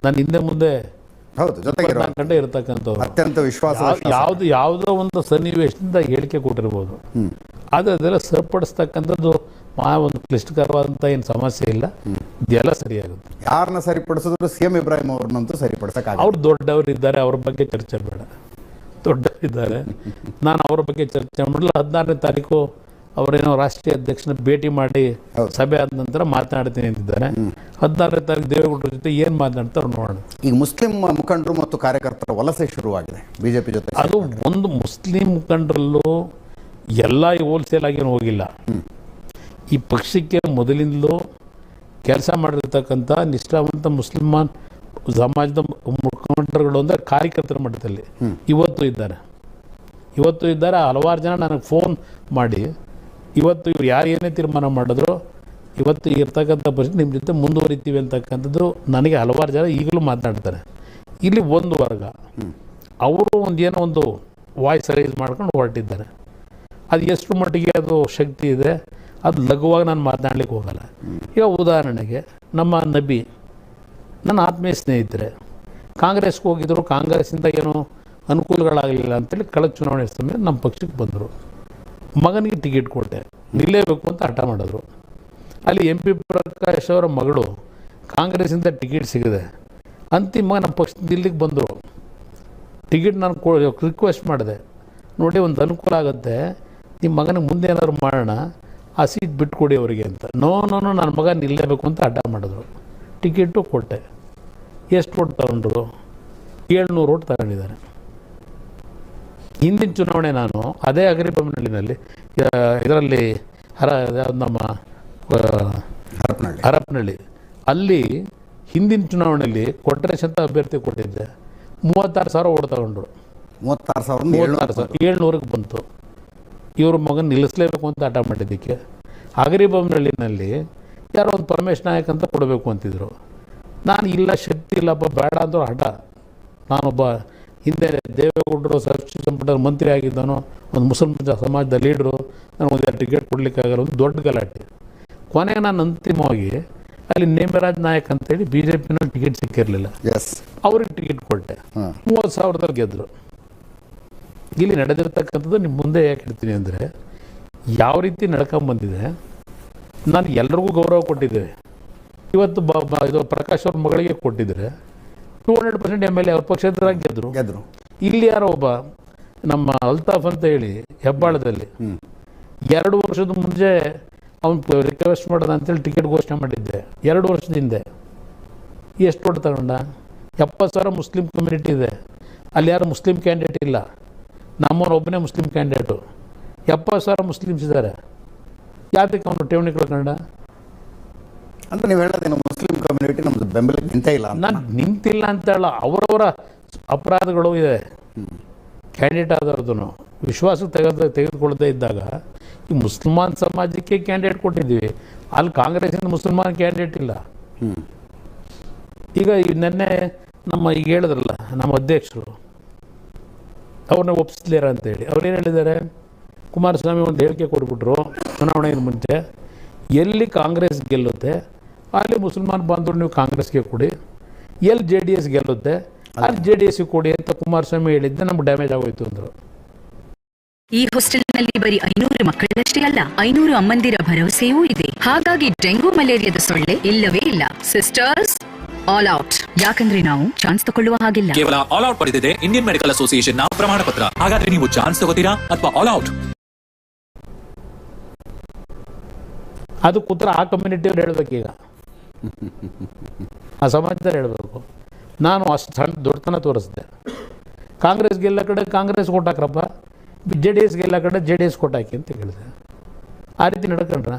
ನಾನು ಹಿಂದೆ ಮುಂದೆ ಹೌದು ಜೊತೆಗೆ ಗಂಟೆ ಇರತಕ್ಕಂಥವ್ರು, ಅತ್ಯಂತ ವಿಶ್ವಾಸ. ಯಾವುದೋ ಒಂದು ಸನ್ನಿವೇಶದಿಂದ ಹೇಳಿಕೆ ಕೊಟ್ಟಿರ್ಬೋದು, ಆದರೆ ಅದೆಲ್ಲ ಸರಿಪಡಿಸ್ತಕ್ಕಂಥದ್ದು ಒಂದು ಕ್ಲಿಷ್ಟಕರವಾದಂಥ ಏನು ಸಮಸ್ಯೆ ಇಲ್ಲ, ಇದೆಲ್ಲ ಸರಿಯಾಗುತ್ತೆ. ಯಾರನ್ನ ಸರಿಪಡಿಸಿದ್ರು CM ಇಬ್ರಾಹಿಂ ಅವ್ರನ್ನಂತೂ ಸರಿಪಡಿಸಕ್ಕಾಗ. ಅವ್ರು ದೊಡ್ಡವರಿದ್ದಾರೆ, ಅವ್ರ ಬಗ್ಗೆ ಚರ್ಚೆ ಬೇಡ. ದೊಡ್ಡವರಿದ್ದಾರೆ, ನಾನು ಅವ್ರ ಬಗ್ಗೆ ಚರ್ಚೆ ಮಾಡಲ್ಲ. 16ನೇ ತಾರೀಕು ಅವರೇನೋ ರಾಷ್ಟ್ರೀಯ ಅಧ್ಯಕ್ಷನ ಭೇಟಿ ಮಾಡಿ ಸಭೆ ಆದ ನಂತರ ಮಾತನಾಡ್ತೀನಿ ಅಂತಿದ್ದಾರೆ. 16ನೇ ತಾರೀಕು ದೇವೇಗೌಡರ ಜೊತೆ ಏನು ಮಾತನಾಡ್ತಾರೆ ನೋಡೋಣ. ಈಗ ಮುಸ್ಲಿಂ ಮುಖಂಡರು ಮತ್ತು ಕಾರ್ಯಕರ್ತರ ವಲಸೆ ಶುರುವಾಗಿದೆ ಬಿಜೆಪಿ ಜೊತೆ. ಅದು ಒಂದು ಮುಸ್ಲಿಂ ಮುಖಂಡರಲ್ಲೂ ಎಲ್ಲ ಹೋಲ್ಸೇಲ್ ಆಗೇನು ಹೋಗಿಲ್ಲ. ಈ ಪಕ್ಷಕ್ಕೆ ಮೊದಲಿಂದಲೂ ಕೆಲಸ ಮಾಡಿರ್ತಕ್ಕಂಥ ನಿಷ್ಠಾವಂತ ಮುಸ್ಲಿಮಾನ್ ಸಮಾಜದ ಮುಖಂಡರುಗಳು ಅಂದರೆ ಕಾರ್ಯಕರ್ತರ ಮಟ್ಟದಲ್ಲಿ ಇವತ್ತು ಇದ್ದಾರೆ. ಹಲವಾರು ಜನ ನನಗೆ ಫೋನ್ ಮಾಡಿ ಇವತ್ತು ಇವ್ರು ಯಾರು ಏನೇ ತೀರ್ಮಾನ ಮಾಡಿದ್ರು ಇವತ್ತು ಇರ್ತಕ್ಕಂಥ ಪರಿಸ್ಥಿತಿ ನಿಮ್ಮ ಜೊತೆ ಮುಂದುವರಿತೀವಿ ಅಂತಕ್ಕಂಥದ್ದು ನನಗೆ ಹಲವಾರು ಜನ ಈಗಲೂ ಮಾತನಾಡ್ತಾರೆ. ಇಲ್ಲಿ ಒಂದು ವರ್ಗ ಅವರು ಏನೋ ಒಂದು ವಾಯ್ಸ್ ರೈಸ್ ಮಾಡ್ಕೊಂಡು ಹೊರಟಿದ್ದಾರೆ. ಅದು ಎಷ್ಟು ಮಟ್ಟಿಗೆ ಅದು ಶಕ್ತಿ ಇದೆ, ಅದು ಲಘುವಾಗಿ ನಾನು ಮಾತನಾಡ್ಲಿಕ್ಕೆ ಹೋಗಲ್ಲ. ಈಗ ಉದಾಹರಣೆಗೆ ನಮ್ಮ ನಬಿ ನನ್ನ ಆತ್ಮೀಯ ಸ್ನೇಹಿತರೆ ಕಾಂಗ್ರೆಸ್ಗೆ ಹೋಗಿದ್ದರು, ಕಾಂಗ್ರೆಸ್ಸಿಂದ ಏನೋ ಅನುಕೂಲಗಳಾಗಲಿಲ್ಲ ಅಂತೇಳಿ ಕಳೆದ ಚುನಾವಣೆ ಸಮಯ ನಮ್ಮ ಪಕ್ಷಕ್ಕೆ ಬಂದರು. ಮಗನಿಗೆ ಟಿಕೆಟ್ ಕೊಟ್ಟೆ, ನಿಲ್ಲೇಬೇಕು ಅಂತ ಹಠ ಮಾಡಿದ್ರು. ಅಲ್ಲಿ MP ಪ್ರಕಾಶ್ ಅವರ ಮಗಳು ಕಾಂಗ್ರೆಸ್ಸಿಂದ ಟಿಕೆಟ್ ಸಿಗದೆ ಅಂತಿಮವಾಗಿ ನಮ್ಮ ಪಕ್ಷದಿಂದ ಇಲ್ಲಿಗೆ ಬಂದರು. ಟಿಕೆಟ್ ನಾನು ರಿಕ್ವೆಸ್ಟ್ ಮಾಡಿದೆ, ನೋಡಿ ಒಂದು ಅನುಕೂಲ ಆಗುತ್ತೆ, ನಿಮ್ಮ ಮಗನಿಗೆ ಮುಂದೆ ಏನಾದ್ರು ಮಾಡೋಣ, ಆ ಸೀಟ್ ಬಿಟ್ಕೊಡಿ ಅವರಿಗೆ ಅಂತ. ನೋ ನನ್ನ ಮಗ ನಿಲ್ಲೇಬೇಕು ಅಂತ ಹಠ ಮಾಡಿದ್ರು. ಟಿಕೆಟು ಕೊಟ್ಟೆ. ಎಷ್ಟು ಓಟ್ ತಗೊಂಡ್ರು? 700 ಓಟ್ ತಗೊಂಡಿದ್ದಾರೆ. ಹಿಂದಿನ ಚುನಾವಣೆ ನಾನು ಅದೇ ಅಗರಿಬೊಮ್ಮನಹಳ್ಳಿನಲ್ಲಿ ಇದರಲ್ಲಿ ನಮ್ಮ ಹರಪನಹಳ್ಳಿ ಅಲ್ಲಿ ಹಿಂದಿನ ಚುನಾವಣೆಯಲ್ಲಿ ಕೊಟ್ರೇಶ್ ಅಂತ ಅಭ್ಯರ್ಥಿ ಕೊಟ್ಟಿದ್ದೆ. 36,000 ಓಟ್ ತಗೊಂಡ್ರು. 700ಕ್ಕೆ ಬಂತು. ಇವ್ರ ಮಗನ ನಿಲ್ಲಿಸಲೇಬೇಕು ಅಂತ ಹಠ ಮಾಡಿದ್ದಕ್ಕೆ ಅಗರಿಬೊಮ್ಮನಹಳ್ಳಿನಲ್ಲಿ ಯಾರೋ ಒಂದು ಪರಮೇಶ್ ನಾಯಕ್ ಅಂತ ಕೊಡಬೇಕು ಅಂತಿದ್ರು. ನಾನು ಇಲ್ಲ, ಶಕ್ತಿ ಇಲ್ಲಪ್ಪ, ಬೇಡ ಅಂದರು ಹಠ. ನಾನೊಬ್ಬ ಹಿಂದೆ ದೇವೇಗೌಡರು ಸಚಿವ ಸಂಪುಟದ ಮಂತ್ರಿ ಆಗಿದ್ದಾನೋ, ಒಂದು ಮುಸಲ್ಮಾನ ಸಮಾಜದ ಲೀಡ್ರು, ನಾನು ಒಂದು ಟಿಕೆಟ್ ಕೊಡಲಿಕ್ಕಾಗಲ್ಲ, ಒಂದು ದೊಡ್ಡ ಗಲಾಟೆ. ಕೊನೆಗೆ ನಾನು ಅಂತಿಮವಾಗಿ ಅಲ್ಲಿ ನೇಮರಾಜ್ ನಾಯಕ್ ಅಂತೇಳಿ BJPನಲ್ಲಿ ಟಿಕೆಟ್ ಸಿಕ್ಕಿರಲಿಲ್ಲ, ಅವ್ರಿಗೆ ಟಿಕೆಟ್ ಕೊಟ್ಟೆ. 30,000 ಗೆದ್ದರು. ಇಲ್ಲಿ ನಡೆದಿರ್ತಕ್ಕಂಥದ್ದು ನಿಮ್ಮ ಮುಂದೆ ಯಾಕೆ ಹೇಳ್ತೀನಿ ಅಂದರೆ, ಯಾವ ರೀತಿ ನಡ್ಕೊಂಬಂದಿದೆ. ನಾನು ಎಲ್ರಿಗೂ ಗೌರವ ಕೊಟ್ಟಿದ್ದೆ. ಇವತ್ತು ಇದು ಪ್ರಕಾಶ್ ಅವ್ರ ಮಗಳಿಗೆ ಕೊಟ್ಟಿದ್ರೆ 200% MLA ಅವ್ರ ಪಕ್ಷೇತರಾಗಿ ಗೆದ್ದರು. ಇಲ್ಲಿ ಯಾರೋ ಒಬ್ಬ ನಮ್ಮ ಅಲ್ತಾಫ್ ಅಂತ ಹೇಳಿ ಹೆಬ್ಬಾಳದಲ್ಲಿ 2 ವರ್ಷದ ಮುಂಚೆ ಅವ್ನು ರಿಕ್ವೆಸ್ಟ್ ಮಾಡೋದು ಅಂತೇಳಿ ಟಿಕೆಟ್ ಘೋಷಣೆ ಮಾಡಿದ್ದೆ. 2 ವರ್ಷದ ಹಿಂದೆ ಎಷ್ಟು ಓಟ್ ತಗೊಂಡ? 70,000 ಮುಸ್ಲಿಂ ಕಮ್ಯುನಿಟಿ ಇದೆ, ಅಲ್ಲಿ ಯಾರು ಮುಸ್ಲಿಂ ಕ್ಯಾಂಡಿಡೇಟ್ ಇಲ್ಲ. ನಮ್ಮವನೊಬ್ಬನೇ ಮುಸ್ಲಿಂ ಕ್ಯಾಂಡಿಡೇಟು. 70,000 ಮುಸ್ಲಿಮ್ಸ್ ಇದ್ದಾರೆ. ಯಾತಕ್ಕೆ ಅವನು ಠೇವಣಿ ಕಳ್ಕೊಂಡ ಅಂತ ನೀವು ಹೇಳೋದೇನು? ಮುಸ್ಲಿಂ ಕಮ್ಯುನಿಟಿ ನಮ್ಮದು ಬೆಂಬಲ ನಿಂತಿಲ್ಲ. ನಾನು ನಿಂತಿಲ್ಲ ಅಂತ ಹೇಳ, ಅವರವರ ಅಪರಾಧಗಳು ಇದೆ. ಕ್ಯಾಂಡಿಡೇಟ್ ಆದವ್ರದ್ದು ವಿಶ್ವಾಸಕ್ಕೆ ತೆಗೆದುಕೊಳ್ಳದೇ ಇದ್ದಾಗ ಈ ಮುಸಲ್ಮಾನ್ ಸಮಾಜಕ್ಕೆ ಕ್ಯಾಂಡಿಡೇಟ್ ಕೊಟ್ಟಿದ್ದೀವಿ, ಅಲ್ಲಿ ಕಾಂಗ್ರೆಸ್ಸಿಂದ ಮುಸಲ್ಮಾನ್ ಕ್ಯಾಂಡಿಡೇಟ್ ಇಲ್ಲ. ಈಗ ನೆನ್ನೆ ಈಗ ಹೇಳಿದ್ರಲ್ಲ ನಮ್ಮ ಅಧ್ಯಕ್ಷರು, ಅವ್ರನ್ನ ಒಪ್ಪಿಸ್ಲಿರ ಅಂತೇಳಿ ಅವ್ರೇನು ಹೇಳಿದ್ದಾರೆ? ಕುಮಾರಸ್ವಾಮಿ ಒಂದು ಹೇಳಿಕೆ ಕೊಟ್ಬಿಟ್ರು ಚುನಾವಣೆಗೆ ಮುಂಚೆ, ಎಲ್ಲಿ ಕಾಂಗ್ರೆಸ್ ಗೆಲ್ಲುತ್ತೆ ಅಲ್ಲಿ ಮುಸಲ್ಮಾನ್ ಬಾಂಧವರು ನೀವು ಕಾಂಗ್ರೆಸ್ಗೆ ಕೊಡಿ, ಎಲ್ಲಿ JDS ಗೆಲ್ಲುತ್ತೆ ಅಲ್ಲಿ JDS ಕೊಡಿ ಅಂತ ಕುಮಾರಸ್ವಾಮಿ ಹೇಳಿದ್ದೆ. ನಮ್ಗೆ ಡ್ಯಾಮೇಜ್ ಆಗೋಯ್ತು ಅಂದರು. ಈ ಹಾಸ್ಟೆಲ್ನಲ್ಲಿ ಬರೀ 500 ಮಕ್ಕಳಷ್ಟೇ ಅಲ್ಲ, 500 ಅಮ್ಮಂದಿರ ಭರವಸೆಯೂ ಇದೆ. ಹಾಗಾಗಿ ಡೆಂಗು ಮಲೇರಿಯಾದ ಸೊಳ್ಳೆ ಇಲ್ಲವೇ ಇಲ್ಲ. Sisters, all out. ಯಾಕಂದ್ರೆ ನಾವು ಚಾನ್ಸ್ ತಗೊಳ್ಳುವ ಹಾಗಿಲ್ಲ. ಕೇವಲ ಆಲ್ ಔಟ್ ಪಡೆದಿದೆ ಇಂಡಿಯನ್ ಮೆಡಿಕಲ್ ಅಸೋಸಿಯೇಷನ್ ನ ಪ್ರಮಾಣ ಪತ್ರ. ಹಾಗಾದ್ರೆ ನೀವು ಚಾನ್ಸ್ ತಗೋತೀರಾ ಅಥವಾ ಆಲ್ ಔಟ್? ಅದು ಕೂತ್ರ ಆ ಕಮ್ಯುನಿಟಿಯವ್ರು ಹೇಳ್ಬೇಕೀಗ, ಆ ಸಮಾಜದಲ್ಲಿ ಹೇಳಬೇಕು. ನಾನು ಅಷ್ಟು ಸಣ್ಣ ದೊಡ್ಡತನ ತೋರಿಸಿದೆ. ಕಾಂಗ್ರೆಸ್ ಗೆಲ್ಲ ಕಡೆ ಕಾಂಗ್ರೆಸ್ ಕೊಟ್ಟಾಕ್ರಪ್ಪ, JDS ಗೆಲ್ಲ ಕಡೆ JDS ಕೊಟ್ಟಾಕಿ ಅಂತ ಹೇಳಿದೆ. ಆ ರೀತಿ ನಡ್ಕೊಂಡ್ರ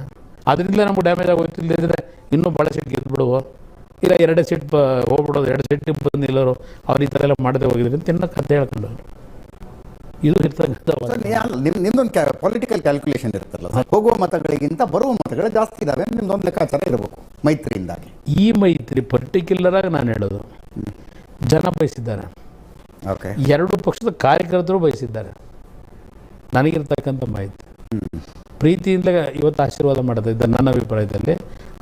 ಅದರಿಂದಲೇ ನಮ್ಗೆ ಡ್ಯಾಮೇಜ್ ಆಗೋಯ್ತು. ಇಲ್ಲದಿದ್ದರೆ ಇನ್ನೂ ಭಾಳ ಸೀಟ್ ಗೆದ್ದುಬಿಡುವ, ಇಲ್ಲ 2 ಸೀಟ್ ಹೋಗ್ಬಿಡೋದು, 2 ಸೀಟ್ ಬಂದಿಲ್ಲರು ಅವ್ರು ಈ ಥರ ಎಲ್ಲ ಮಾಡದೆ ಹೋಗಿದ್ರು ಅಂತ ಇನ್ನೂ ಕತೆ ಹೇಳ್ಕೊಂಡು ಇದು ಇರ್ತಕ್ಕಂಥ ನಿಮ್ದೊಂದು ಪೊಲಿಟಿಕಲ್ ಕ್ಯಾಲ್ಕುಲೇಷನ್ ಇರುತ್ತಲ್ಲ, ಹೋಗುವ ಮತಗಳಿಗಿಂತ ಬರುವ ಮತಗಳು ಜಾಸ್ತಿ ಇದಾವೆ, ನಿಮ್ದೊಂದು ಲೆಕ್ಕಾಚಾರ ಇರಬೇಕು. ಮೈತ್ರಿಯಿಂದಾಗಿ. ಈ ಮೈತ್ರಿ ಪರ್ಟಿಕ್ಯುಲರಾಗಿ ನಾನು ಹೇಳೋದು ಜನ ಬಯಸಿದ್ದಾರೆ, ಓಕೆ, ಎರಡು ಪಕ್ಷದ ಕಾರ್ಯಕರ್ತರು ಬಯಸಿದ್ದಾರೆ. ನನಗಿರ್ತಕ್ಕಂಥ ಮಾಹಿತಿ ಪ್ರೀತಿಯಿಂದ ಇವತ್ತು ಆಶೀರ್ವಾದ ಮಾಡ್ತಾ ಇದ್ದ ನನ್ನ ಅಭಿಪ್ರಾಯದಲ್ಲಿ.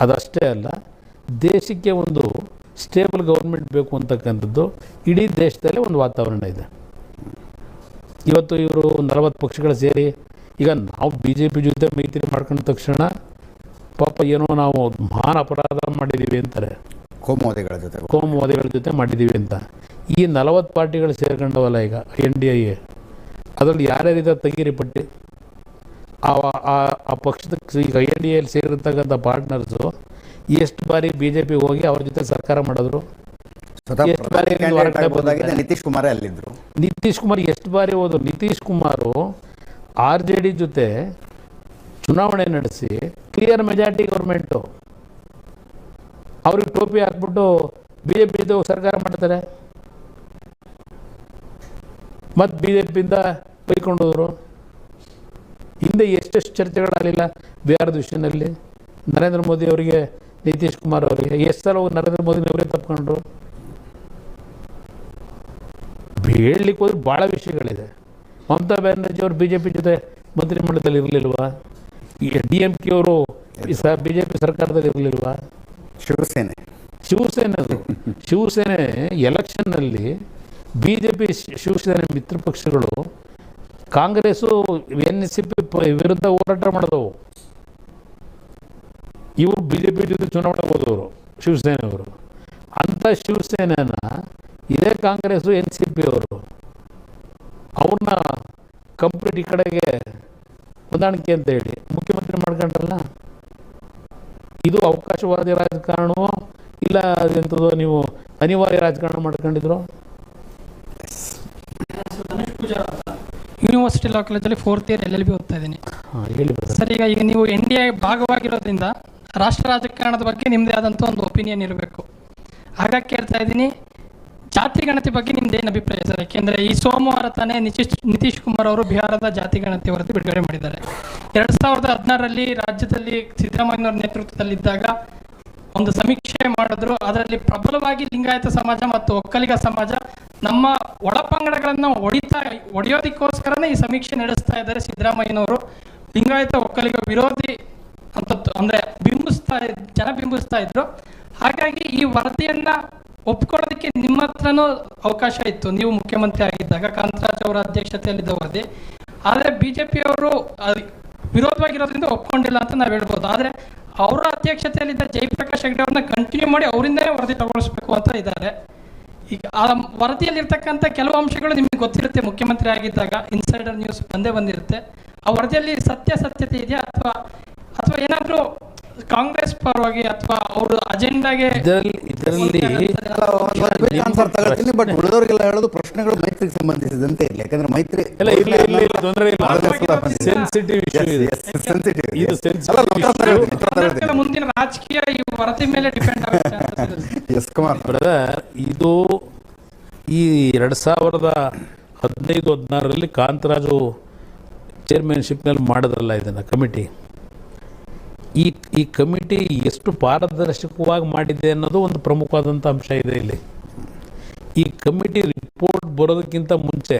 ಅದಷ್ಟೇ ಅಲ್ಲ, ದೇಶಕ್ಕೆ ಒಂದು ಸ್ಟೇಬಲ್ ಗೌರ್ಮೆಂಟ್ ಬೇಕು ಅಂತಕ್ಕಂಥದ್ದು ಇಡೀ ದೇಶದಲ್ಲೇ ಒಂದು ವಾತಾವರಣ ಇದೆ. ಇವತ್ತು ಇವರು 40 ಪಕ್ಷಗಳು ಸೇರಿ ಈಗ ನಾವು BJP ಜೊತೆ ಮೈತ್ರಿ ಮಾಡ್ಕೊಂಡ ತಕ್ಷಣ ಪಾಪ ಏನೋ ನಾವು ಮಹಾನ್ ಅಪರಾಧ ಮಾಡಿದ್ದೀವಿ ಅಂತಾರೆ, ಕೋಮುವಾದಿಗಳ ಜೊತೆ ಮಾಡಿದ್ದೀವಿ ಅಂತ. ಈ 40 ಪಾರ್ಟಿಗಳು ಸೇರ್ಕೊಂಡವಲ್ಲ ಈಗ NDA, ಅದರಲ್ಲಿ ಯಾರ್ಯಾರಿದ್ದಾರೆ ತೆಗೀರಿ ಪಟ್ಟಿ. ಆ ಪಕ್ಷದ ಈಗ NDAಯಲ್ಲಿ ಸೇರಿರ್ತಕ್ಕಂಥ ಪಾರ್ಟ್ನರ್ಸು ಎಷ್ಟು ಬಾರಿ BJPಗೆ ಹೋಗಿ ಅವ್ರ ಜೊತೆ ಸರ್ಕಾರ ಮಾಡಿದ್ರು, ಎಷ್ಟು ಬಾರಿ ನಿತೀಶ್ ಕುಮಾರ್ ಅಲ್ಲಿದ್ದರು. ನಿತೀಶ್ ಕುಮಾರ್ ಎಷ್ಟು ಬಾರಿ ಹೋದ್ರು. ನಿತೀಶ್ ಕುಮಾರು RJD ಜೊತೆ ಚುನಾವಣೆ ನಡೆಸಿ ಕ್ಲಿಯರ್ ಮೆಜಾರಿಟಿ ಗೌರ್ಮೆಂಟು, ಅವ್ರಿಗೆ ಟೋಪಿ ಹಾಕ್ಬಿಟ್ಟು BJP ಜೊತೆ ಸರ್ಕಾರ ಮಾಡ್ತಾರೆ. ಮತ್ತು BJPಯಿಂದ ಬೈಕೊಂಡೋದ್ರು. ಹಿಂದೆ ಎಷ್ಟೆಷ್ಟು ಚರ್ಚೆಗಳಾಗಲಿಲ್ಲ ಬಿಹಾರದ ವಿಷಯದಲ್ಲಿ. ನರೇಂದ್ರ ಮೋದಿ ಅವರಿಗೆ, ನಿತೀಶ್ ಕುಮಾರ್ ಅವರಿಗೆ ಎಷ್ಟು ಸಲ ಹೋಗಿ ನರೇಂದ್ರ ಮೋದಿನವರೇ ತಪ್ಕೊಂಡ್ರು. ಹೇಳಲಿಕ್ಕೆ ಹೋದ್ರೆ ಭಾಳ ವಿಷಯಗಳಿದೆ. ಮಮತಾ ಬ್ಯಾನರ್ಜಿ ಅವರು BJP ಜೊತೆ ಮಂತ್ರಿಮಂಡಲದಲ್ಲಿ ಇರಲಿಲ್ವಾ? ಈ DMK ಅವರು BJP ಸರ್ಕಾರದಲ್ಲಿ ಇರಲಿಲ್ವಾ? ಶಿವಸೇನೆ ಎಲೆಕ್ಷನ್ನಲ್ಲಿ BJP ಶಿವಸೇನೆ ಮಿತ್ರ ಪಕ್ಷಗಳು ಕಾಂಗ್ರೆಸ್ಸು NCP ವಿರುದ್ಧ ಹೋರಾಟ ಮಾಡಿದವು. ಇವರು BJP ಜೊತೆ ಚುನಾವಣೆ ಹೋದವರು ಶಿವಸೇನೆಯವರು. ಅಂಥ ಶಿವಸೇನೆನ ಇದೇ ಕಾಂಗ್ರೆಸ್ಸು NCP ಅವರು ಅವ್ರನ್ನ ಕಂಪ್ಲೀಟ್ ಈ ಕಡೆಗೆ ಹೊಂದಾಣಿಕೆ ಅಂತ ಹೇಳಿ ಮುಖ್ಯಮಂತ್ರಿ ಮಾಡ್ಕೊಂಡ್ರಲ್ಲ. ಇದು ಅವಕಾಶವಾದಿ ರಾಜಕಾರಣವೋ ಇಲ್ಲ ಎಂಥದೋ ನೀವು ಅನಿವಾರ್ಯ ರಾಜಕಾರಣ ಮಾಡ್ಕೊಂಡಿದ್ರು? ಯೂನಿವರ್ಸಿಟಿ ಲಾ ಕಾಲೇಜಲ್ಲಿ 4th ಇಯರ್ LLB ಓದ್ತಾ ಇದ್ದೀನಿ ಸರ್. ಈಗ ನೀವು NDA ಭಾಗವಾಗಿರೋದ್ರಿಂದ ರಾಷ್ಟ್ರ ರಾಜಕಾರಣದ ಬಗ್ಗೆ ನಿಮ್ಮದೇ ಆದಂಥ ಒಂದು ಒಪಿನಿಯನ್ ಇರಬೇಕು. ಹಾಗಾಗಿ ಕೇಳ್ತಾ ಇದ್ದೀನಿ, ಜಾತಿ ಗಣತಿ ಬಗ್ಗೆ ನಿಮ್ದೇನು ಅಭಿಪ್ರಾಯ ಸರ್? ಯಾಕೆಂದರೆ ಈ ಸೋಮವಾರ ತಾನೇ ನಿತೀಶ್ ಕುಮಾರ್ ಅವರು ಬಿಹಾರದ ಜಾತಿ ಗಣತಿ ವರದಿ ಬಿಡುಗಡೆ ಮಾಡಿದ್ದಾರೆ. 2016ರಲ್ಲಿ ರಾಜ್ಯದಲ್ಲಿ ಸಿದ್ದರಾಮಯ್ಯನವರ ನೇತೃತ್ವದಲ್ಲಿದ್ದಾಗ ಒಂದು ಸಮೀಕ್ಷೆ ಮಾಡಿದ್ರು. ಅದರಲ್ಲಿ ಪ್ರಬಲವಾಗಿ ಲಿಂಗಾಯತ ಸಮಾಜ ಮತ್ತು ಒಕ್ಕಲಿಗ ಸಮಾಜ ನಮ್ಮ ಒಳಪಂಗಡಗಳನ್ನು ಒಡೆಯೋದಕ್ಕೋಸ್ಕರನೇ ಈ ಸಮೀಕ್ಷೆ ನಡೆಸ್ತಾ ಇದ್ದಾರೆ ಸಿದ್ದರಾಮಯ್ಯನವರು. ಲಿಂಗಾಯತ ಒಕ್ಕಲಿಗ ವಿರೋಧಿ ಅಂತ ಅಂದರೆ ಜನ ಬಿಂಬಿಸ್ತಾ ಇದ್ರು. ಹಾಗಾಗಿ ಈ ವರದಿಯನ್ನ ಒಪ್ಕೊಳ್ಳೋದಕ್ಕೆ ನಿಮ್ಮ ಹತ್ರನೂ ಅವಕಾಶ ಇತ್ತು, ನೀವು ಮುಖ್ಯಮಂತ್ರಿ ಆಗಿದ್ದಾಗ ಕಾಂತರಾಜ್ ಅವರ ಅಧ್ಯಕ್ಷತೆಯಲ್ಲಿದ್ದ ವರದಿ. ಆದರೆ BJP ಅವರು ವಿರೋಧವಾಗಿರೋದ್ರಿಂದ ಒಪ್ಕೊಂಡಿಲ್ಲ ಅಂತ ನಾವು ಹೇಳ್ಬೋದು. ಆದರೆ ಅವರ ಅಧ್ಯಕ್ಷತೆಯಲ್ಲಿದ್ದ ಜಯಪ್ರಕಾಶ್ ಹೆಗ್ಡೆ ಅವ್ರನ್ನ ಕಂಟಿನ್ಯೂ ಮಾಡಿ ಅವರಿಂದಲೇ ವರದಿ ತಗೊಳಿಸ್ಬೇಕು ಅಂತ ಇದ್ದಾರೆ. ಈಗ ಆ ವರದಿಯಲ್ಲಿರ್ತಕ್ಕಂಥ ಕೆಲವು ಅಂಶಗಳು ನಿಮಗೆ ಗೊತ್ತಿರುತ್ತೆ, ಮುಖ್ಯಮಂತ್ರಿ ಆಗಿದ್ದಾಗ ಇನ್ಸೈಡರ್ ನ್ಯೂಸ್ ಬಂದಿರುತ್ತೆ. ಆ ವರದಿಯಲ್ಲಿ ಸತ್ಯತೆ ಇದೆಯಾ ಅಥವಾ ಏನಾದರೂ ಕಾಂಗ್ರೆಸ್ ಪರವಾಗಿ ಅಥವಾ ಅವ್ರ ಅಜೆಂಡಾಗೆ ಬಟ್ ಉಳಿದವರಿಗೆಲ್ಲ ಹೇಳೋದು ಪ್ರಶ್ನೆಗಳು ಮೈತ್ರಿಗೆ ಸಂಬಂಧಿಸಿದಂತೆ ಇರಲಿ. ಯಾಕಂದ್ರೆ ಮೈತ್ರಿ ಮುಂದಿನ ರಾಜಕೀಯ ಈ ವರದಿ ಮೇಲೆ ಡಿಪೆಂಡ್ ಆಗುತ್ತೆ. ಇದು ಈ 2015-16ರಲ್ಲಿ ಕಾಂತರಾಜು ಚೇರ್ಮನ್ಶಿಪ್ನಲ್ಲಿ ಮಾಡಿದ್ರಲ್ಲ ಇದನ್ನು ಕಮಿಟಿ. ಈ ಕಮಿಟಿ ಎಷ್ಟು ಪಾರದರ್ಶಕವಾಗಿ ಮಾಡಿದೆ ಅನ್ನೋದು ಒಂದು ಪ್ರಮುಖವಾದಂಥ ಅಂಶ ಇದೆ ಇಲ್ಲಿ. ಈ ಕಮಿಟಿ ರಿಪೋರ್ಟ್ ಬರೋದಕ್ಕಿಂತ ಮುಂಚೆ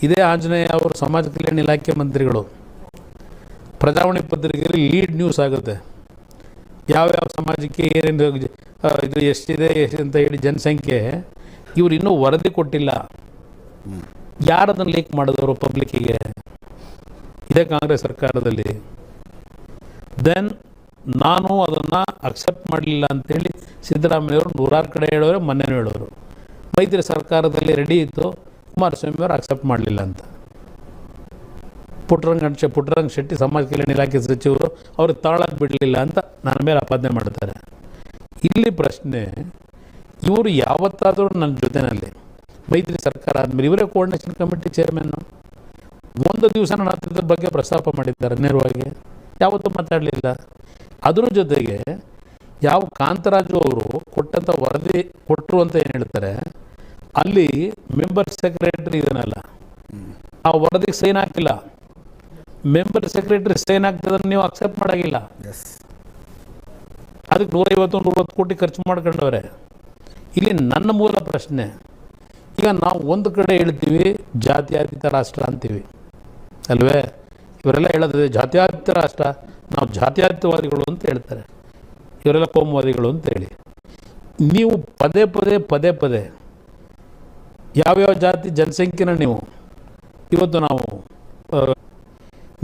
ಇದೇ ಆಂಜನೇಯ ಅವರು ಸಮಾಜ ಕಲ್ಯಾಣ ಇಲಾಖೆ ಮಂತ್ರಿಗಳು ಪ್ರಜಾವಾಣಿ ಪತ್ರಿಕೆಯಲ್ಲಿ ಲೀಡ್ ನ್ಯೂಸ್ ಆಗುತ್ತೆ. ಯಾವ್ಯಾವ ಸಮಾಜಕ್ಕೆ ಏನೇನು ಇದು ಎಷ್ಟಿದೆ ಅಂತ ಹೇಳಿ ಜನಸಂಖ್ಯೆ. ಇವರು ಇನ್ನೂ ವರದಿ ಕೊಟ್ಟಿಲ್ಲ. ಯಾರದನ್ನು ಲೀಕ್ ಮಾಡಿದವರು ಪಬ್ಲಿಕ್ಕಿಗೆ? ಇದೇ ಕಾಂಗ್ರೆಸ್ ಸರ್ಕಾರದಲ್ಲಿ. ದೆನ್ ನಾನು ಅದನ್ನು ಅಕ್ಸೆಪ್ಟ್ ಮಾಡಲಿಲ್ಲ ಅಂಥೇಳಿ ಸಿದ್ದರಾಮಯ್ಯವರು 100 ಕಡೆ ಹೇಳೋರು, ಮೊನ್ನೆನೂ ಹೇಳೋರು. ಮೈತ್ರಿ ಸರ್ಕಾರದಲ್ಲಿ ರೆಡಿ ಇತ್ತು, ಕುಮಾರಸ್ವಾಮಿ ಅವರು ಅಕ್ಸೆಪ್ಟ್ ಮಾಡಲಿಲ್ಲ ಅಂತ. ಪುಟ್ಟರಂಗ ಶೆಟ್ಟಿ ಸಮಾಜ ಕಲ್ಯಾಣ ಇಲಾಖೆ ಸಚಿವರು ಅವ್ರಿಗೆ ತಾಳಕ್ಕೆ ಬಿಡಲಿಲ್ಲ ಅಂತ ನನ್ನ ಮೇಲೆ ಆಪಾದನೆ ಮಾಡ್ತಾರೆ. ಇಲ್ಲಿ ಪ್ರಶ್ನೆ, ಇವರು ಯಾವತ್ತಾದರೂ ನನ್ನ ಜೊತೆಯಲ್ಲಿ ಮೈತ್ರಿ ಸರ್ಕಾರ ಆದಮೇಲೆ ಇವರೇ ಕೋಆರ್ಡಿನೇಷನ್ ಕಮಿಟಿ ಚೇರ್ಮನ್ನು ಒಂದು ದಿವಸ ನನ್ನ ಹತ್ತಿರದ ಬಗ್ಗೆ ಪ್ರಸ್ತಾಪ ಮಾಡಿದ್ದಾರೆ ನೇರವಾಗಿ, ಯಾವತ್ತೂ ಮಾತಾಡಲಿಲ್ಲ. ಅದರ ಜೊತೆಗೆ ಯಾವ ಕಾಂತರಾಜು ಅವರು ಕೊಟ್ಟಂಥ ವರದಿ ಕೊಟ್ಟರು ಅಂತ ಏನು ಹೇಳ್ತಾರೆ, ಅಲ್ಲಿ ಮೆಂಬರ್ ಸೆಕ್ರೆಟರಿ ಇದನ್ನಲ್ಲ, ಆ ವರದಿಗೆ ಸೈನ್ ಹಾಕಿಲ್ಲ. ಮೆಂಬರ್ ಸೆಕ್ರೆಟರಿ ಸೈನ್ ಆಗ್ತದನ್ನು ನೀವು ಅಕ್ಸೆಪ್ಟ್ ಮಾಡೋಂಗಿಲ್ಲ. ಅದಕ್ಕೆ 150-120 ಕೋಟಿ ಖರ್ಚು ಮಾಡ್ಕೊಂಡವ್ರೆ. ಇಲ್ಲಿ ನನ್ನ ಮೂಲ ಪ್ರಶ್ನೆ, ಈಗ ನಾವು ಒಂದು ಕಡೆ ಹೇಳ್ತೀವಿ ಜಾತ್ಯತೀತ ರಾಷ್ಟ್ರ ಅಂತೀವಿ ಅಲ್ವೇ, ಇವರೆಲ್ಲ ಹೇಳೋದಿದೆ ಜಾತ್ಯತೀತ ರಾಷ್ಟ್ರ, ನಾವು ಜಾತ್ಯತೀತವಾದಿಗಳು ಅಂತ ಹೇಳ್ತಾರೆ, ಇವರೆಲ್ಲ ಕೋಮುವಾದಿಗಳು ಅಂತೇಳಿ. ನೀವು ಪದೇ ಪದೇ ಯಾವ್ಯಾವ ಜಾತಿ ಜನಸಂಖ್ಯೆನ ನೀವು ಇವತ್ತು ನಾವು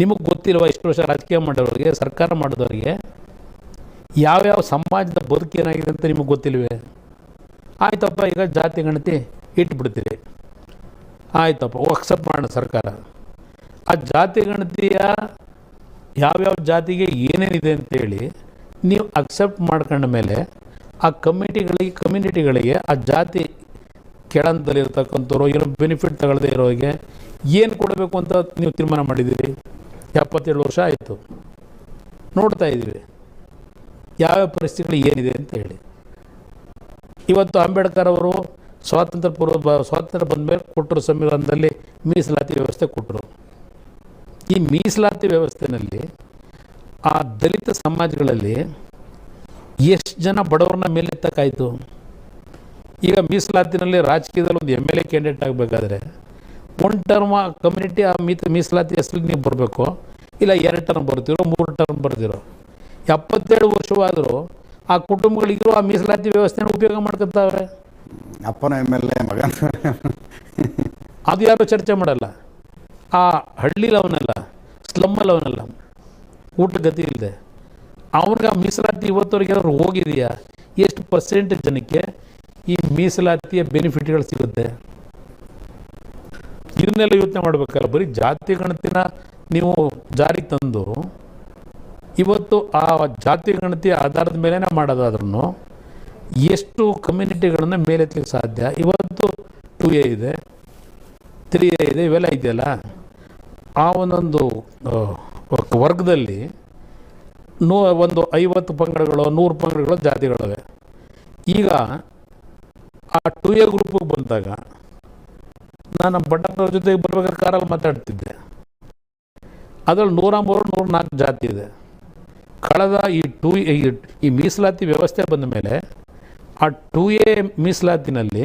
ನಿಮಗೆ ಗೊತ್ತಿರುವ ಇಷ್ಟು ವರ್ಷ ರಾಜಕೀಯ ಮಾಡೋರಿಗೆ, ಸರ್ಕಾರ ಮಾಡಿದವರಿಗೆ ಯಾವ್ಯಾವ ಸಮಾಜದ ಬದುಕೇನಾಗಿದೆ ಅಂತ ನಿಮಗೆ ಗೊತ್ತಿಲ್ವೇ? ಆಯ್ತಪ್ಪ, ಈಗ ಜಾತಿ ಗಣತಿ ಇಟ್ಬಿಡ್ತೀರಿ, ಆಯ್ತಪ್ಪ ಅಕ್ಸೆಪ್ಟ್ ಮಾಡೋಣ ಸರ್ಕಾರ. ಆ ಜಾತಿ ಗಣತಿಯ ಯಾವ್ಯಾವ ಜಾತಿಗೆ ಏನೇನಿದೆ ಅಂತೇಳಿ ನೀವು ಅಕ್ಸೆಪ್ಟ್ ಮಾಡ್ಕೊಂಡ ಮೇಲೆ ಆ ಕಮ್ಯುನಿಟಿಗಳಿಗೆ ಆ ಜಾತಿ ಕೆಳಂತಲ್ಲಿರ್ತಕ್ಕಂಥವ್ರು ಏನೋ ಬೆನಿಫಿಟ್ ತಗೊಳ್ಳದೆ ಇರೋರಿಗೆ ಏನು ಕೊಡಬೇಕು ಅಂತ ನೀವು ತೀರ್ಮಾನ ಮಾಡಿದ್ದೀರಿ. 77 ವರ್ಷ ಆಯಿತು, ನೋಡ್ತಾ ಇದ್ದೀವಿ ಯಾವ್ಯಾವ ಪರಿಸ್ಥಿತಿಗಳು ಏನಿದೆ ಅಂತ ಹೇಳಿ. ಇವತ್ತು ಅಂಬೇಡ್ಕರ್ ಅವರು ಸ್ವಾತಂತ್ರ್ಯ ಬಂದ ಮೇಲೆ ಕೊಟ್ಟರು, ಸಂವಿಧಾನದಲ್ಲಿ ಮೀಸಲಾತಿ ವ್ಯವಸ್ಥೆ ಕೊಟ್ಟರು. ಈ ಮೀಸಲಾತಿ ವ್ಯವಸ್ಥೆಯಲ್ಲಿ ಆ ದಲಿತ ಸಮಾಜಗಳಲ್ಲಿ ಎಷ್ಟು ಜನ ಬಡವ್ರನ್ನ ಮೇಲೆತ್ತಕ್ಕಾಯಿತು? ಈಗ ಮೀಸಲಾತಿನಲ್ಲಿ ರಾಜಕೀಯದಲ್ಲಿ ಒಂದು MLA ಕ್ಯಾಂಡಿಡೇಟ್ ಆಗಬೇಕಾದ್ರೆ 1 ಟರ್ಮ್ ಕಮ್ಯುನಿಟಿ ಆ ಮೀಸಲಾತಿ ಹೆಸರಲ್ಲಿ ನೀವು ಬರಬೇಕು, ಇಲ್ಲ 2 ಟರ್ಮ್ ಬರ್ತಿರೋ 3 ಟರ್ಮ್ ಬರ್ತಿರೋ. 77 ವರ್ಷವಾದರೂ ಆ ಕುಟುಂಬಗಳಿಗೂ ಆ ಮೀಸಲಾತಿ ವ್ಯವಸ್ಥೆನ ಉಪಯೋಗ ಮಾಡ್ಕೊತಾವ್ರೆ. ಅಪ್ಪನ MLA ಮಗನ ಅದು ಯಾರು ಚರ್ಚೆ ಮಾಡಲ್ಲ. ಆ ಹಳ್ಳಿಲಿ ಅವನಲ್ಲ, ಸ್ಲಮ್ಮಲ್ಲಿ ಅವನಲ್ಲ, ಊಟ ಗತಿ ಇಲ್ಲದೆ ಅವ್ರಿಗೆ ಆ ಮೀಸಲಾತಿ ಇವತ್ತವರೆಗೆ ಏನಾದ್ರು ಹೋಗಿದೆಯಾ? ಎಷ್ಟು ಪರ್ಸೆಂಟೇಜ್ ಜನಕ್ಕೆ ಈ ಮೀಸಲಾತಿಯ ಬೆನಿಫಿಟ್ಗಳು ಸಿಗುತ್ತೆ? ಇದನ್ನೆಲ್ಲ ಯೋಚನೆ ಮಾಡಬೇಕಲ್ಲ. ಬರೀ ಜಾತಿ ಗಣತಿನ ನೀವು ಜಾರಿಗೆ ತಂದು ಇವತ್ತು ಆ ಜಾತಿ ಗಣತಿ ಆಧಾರದ ಮೇಲೇ ಮಾಡೋದಾದ್ರೂ ಎಷ್ಟು ಕಮ್ಯುನಿಟಿಗಳನ್ನು ಮೇಲೆತ್ತಲಿಕ್ಕೆ ಸಾಧ್ಯ? ಇವತ್ತು 2A ಇದೆ, 3A ಇದೆ, ಇವೆಲ್ಲ ಇದೆಯಲ್ಲ. ಆ ಒಂದೊಂದು ವರ್ಗದಲ್ಲಿ ಒಂದು 50 ಪಂಗಡಗಳು 100 ಪಂಗಡಗಳು ಜಾತಿಗಳಿವೆ. ಈಗ ಆ 2A ಗ್ರೂಪಿಗೆ ಬಂದಾಗ ನಾನು ಬಣ್ಣವ್ರ ಜೊತೆಗೆ ಬರ್ಬೇಕಾದ್ರೆ ಕಾರಲ್ಲಿ ಮಾತಾಡ್ತಿದ್ದೆ. ಅದರಲ್ಲಿ 103 104 ಜಾತಿ ಇದೆ. ಕಳೆದ ಈ ಮೀಸಲಾತಿ ವ್ಯವಸ್ಥೆ ಬಂದ ಮೇಲೆ ಆ 2A ಮೀಸಲಾತಿನಲ್ಲಿ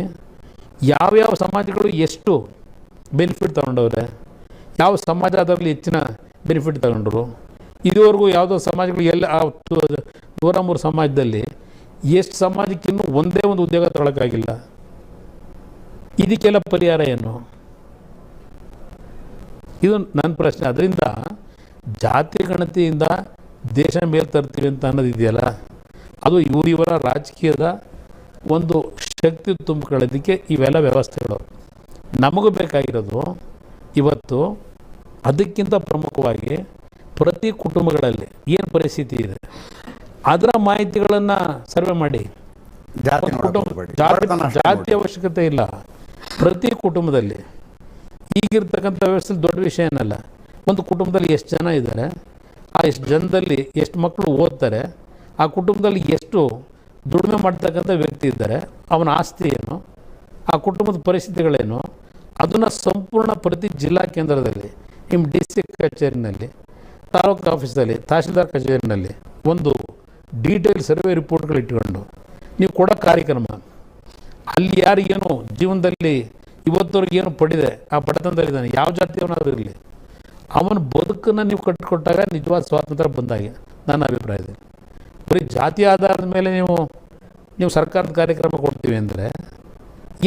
ಯಾವ್ಯಾವ ಸಮಾಜಗಳು ಎಷ್ಟು ಬೆನಿಫಿಟ್ ತಗೊಂಡವ್ರೆ, ಯಾವ ಸಮಾಜ ಅದರಲ್ಲಿ ಹೆಚ್ಚಿನ ಬೆನಿಫಿಟ್ ತಗೊಂಡ್ರು, ಇದುವರೆಗೂ ಯಾವುದೋ ಸಮಾಜಗಳು ಎಲ್ಲ ಆ 103 ಸಮಾಜದಲ್ಲಿ ಎಷ್ಟು ಸಮಾಜಕ್ಕಿನ್ನೂ ಒಂದೇ ಒಂದು ಉದ್ಯೋಗ ತಗೊಳಕ್ಕಾಗಿಲ್ಲ. ಇದಕ್ಕೆಲ್ಲ ಪರಿಹಾರ ಏನು? ಇದು ನನ್ನ ಪ್ರಶ್ನೆ. ಅದರಿಂದ ಜಾತಿ ಗಣತಿಯಿಂದ ದೇಶ ಮೇಲೆ ತರ್ತೀವಿ ಅಂತ ಅನ್ನೋದಿದೆಯಲ್ಲ, ಅದು ಇವರ ರಾಜಕೀಯದ ಒಂದು ಶಕ್ತಿ ತುಂಬಿಕೊಳ್ಳೋದಕ್ಕೆ ಇವೆಲ್ಲ ವ್ಯವಸ್ಥೆಗಳು. ನಮಗೂ ಬೇಕಾಗಿರೋದು ಇವತ್ತು ಅದಕ್ಕಿಂತ ಪ್ರಮುಖವಾಗಿ ಪ್ರತಿ ಕುಟುಂಬಗಳಲ್ಲಿ ಏನು ಪರಿಸ್ಥಿತಿ ಇದೆ ಅದರ ಮಾಹಿತಿಗಳನ್ನು ಸರ್ವೆ ಮಾಡಿ. ಜಾತಿ ಅವಶ್ಯಕತೆ ಇಲ್ಲ. ಪ್ರತಿ ಕುಟುಂಬದಲ್ಲಿ ಈಗಿರ್ತಕ್ಕಂಥ ವ್ಯವಸ್ಥೆ ದೊಡ್ಡ ವಿಷಯ ಏನಲ್ಲ. ಒಂದು ಕುಟುಂಬದಲ್ಲಿ ಎಷ್ಟು ಜನ ಇದ್ದಾರೆ, ಆ ಎಷ್ಟು ಜನದಲ್ಲಿ ಎಷ್ಟು ಮಕ್ಕಳು ಓದ್ತಾರೆ, ಆ ಕುಟುಂಬದಲ್ಲಿ ಎಷ್ಟು ದುಡಿಮೆ ಮಾಡ್ತಕ್ಕಂಥ ವ್ಯಕ್ತಿ ಇದ್ದಾರೆ, ಅವನ ಆಸ್ತಿ ಏನು, ಆ ಕುಟುಂಬದ ಪರಿಸ್ಥಿತಿಗಳೇನು, ಅದನ್ನು ಸಂಪೂರ್ಣ ಪ್ರತಿ ಜಿಲ್ಲಾ ಕೇಂದ್ರದಲ್ಲಿ, ನಿಮ್ಮ ಡಿಸ್ಟ್ರಿಕ್ಟ್ ಕಚೇರಿನಲ್ಲಿ, ತಾಲೂಕು ಆಫೀಸಲ್ಲಿ, ತಹಶೀಲ್ದಾರ್ ಕಚೇರಿನಲ್ಲಿ ಒಂದು ಡೀಟೇಲ್ ಸರ್ವೆ ರಿಪೋರ್ಟ್ಗಳು ಇಟ್ಕೊಂಡು ನೀವು ಕೊಡೋ ಕಾರ್ಯಕ್ರಮ, ಅಲ್ಲಿ ಯಾರಿಗೇನು ಜೀವನದಲ್ಲಿ ಇವತ್ತವ್ರಿಗೇನು ಪಡಿದೆ, ಆ ಬಡತನದಲ್ಲಿದ್ದಾನೆ, ಯಾವ ಜಾತಿಯವನಾದ್ರೂ ಇರಲಿ, ಅವನ ಬದುಕನ್ನು ನೀವು ಕಟ್ಟಿಕೊಟ್ಟಾಗ ನಿಜವಾದ ಸ್ವಾತಂತ್ರ್ಯ ಬಂದಾಗೆ ನನ್ನ ಅಭಿಪ್ರಾಯದಲ್ಲಿ. ಬರೀ ಜಾತಿ ಆಧಾರದ ಮೇಲೆ ನೀವು ಸರ್ಕಾರದ ಕಾರ್ಯಕ್ರಮ ಕೊಡ್ತೀವಿ ಅಂದರೆ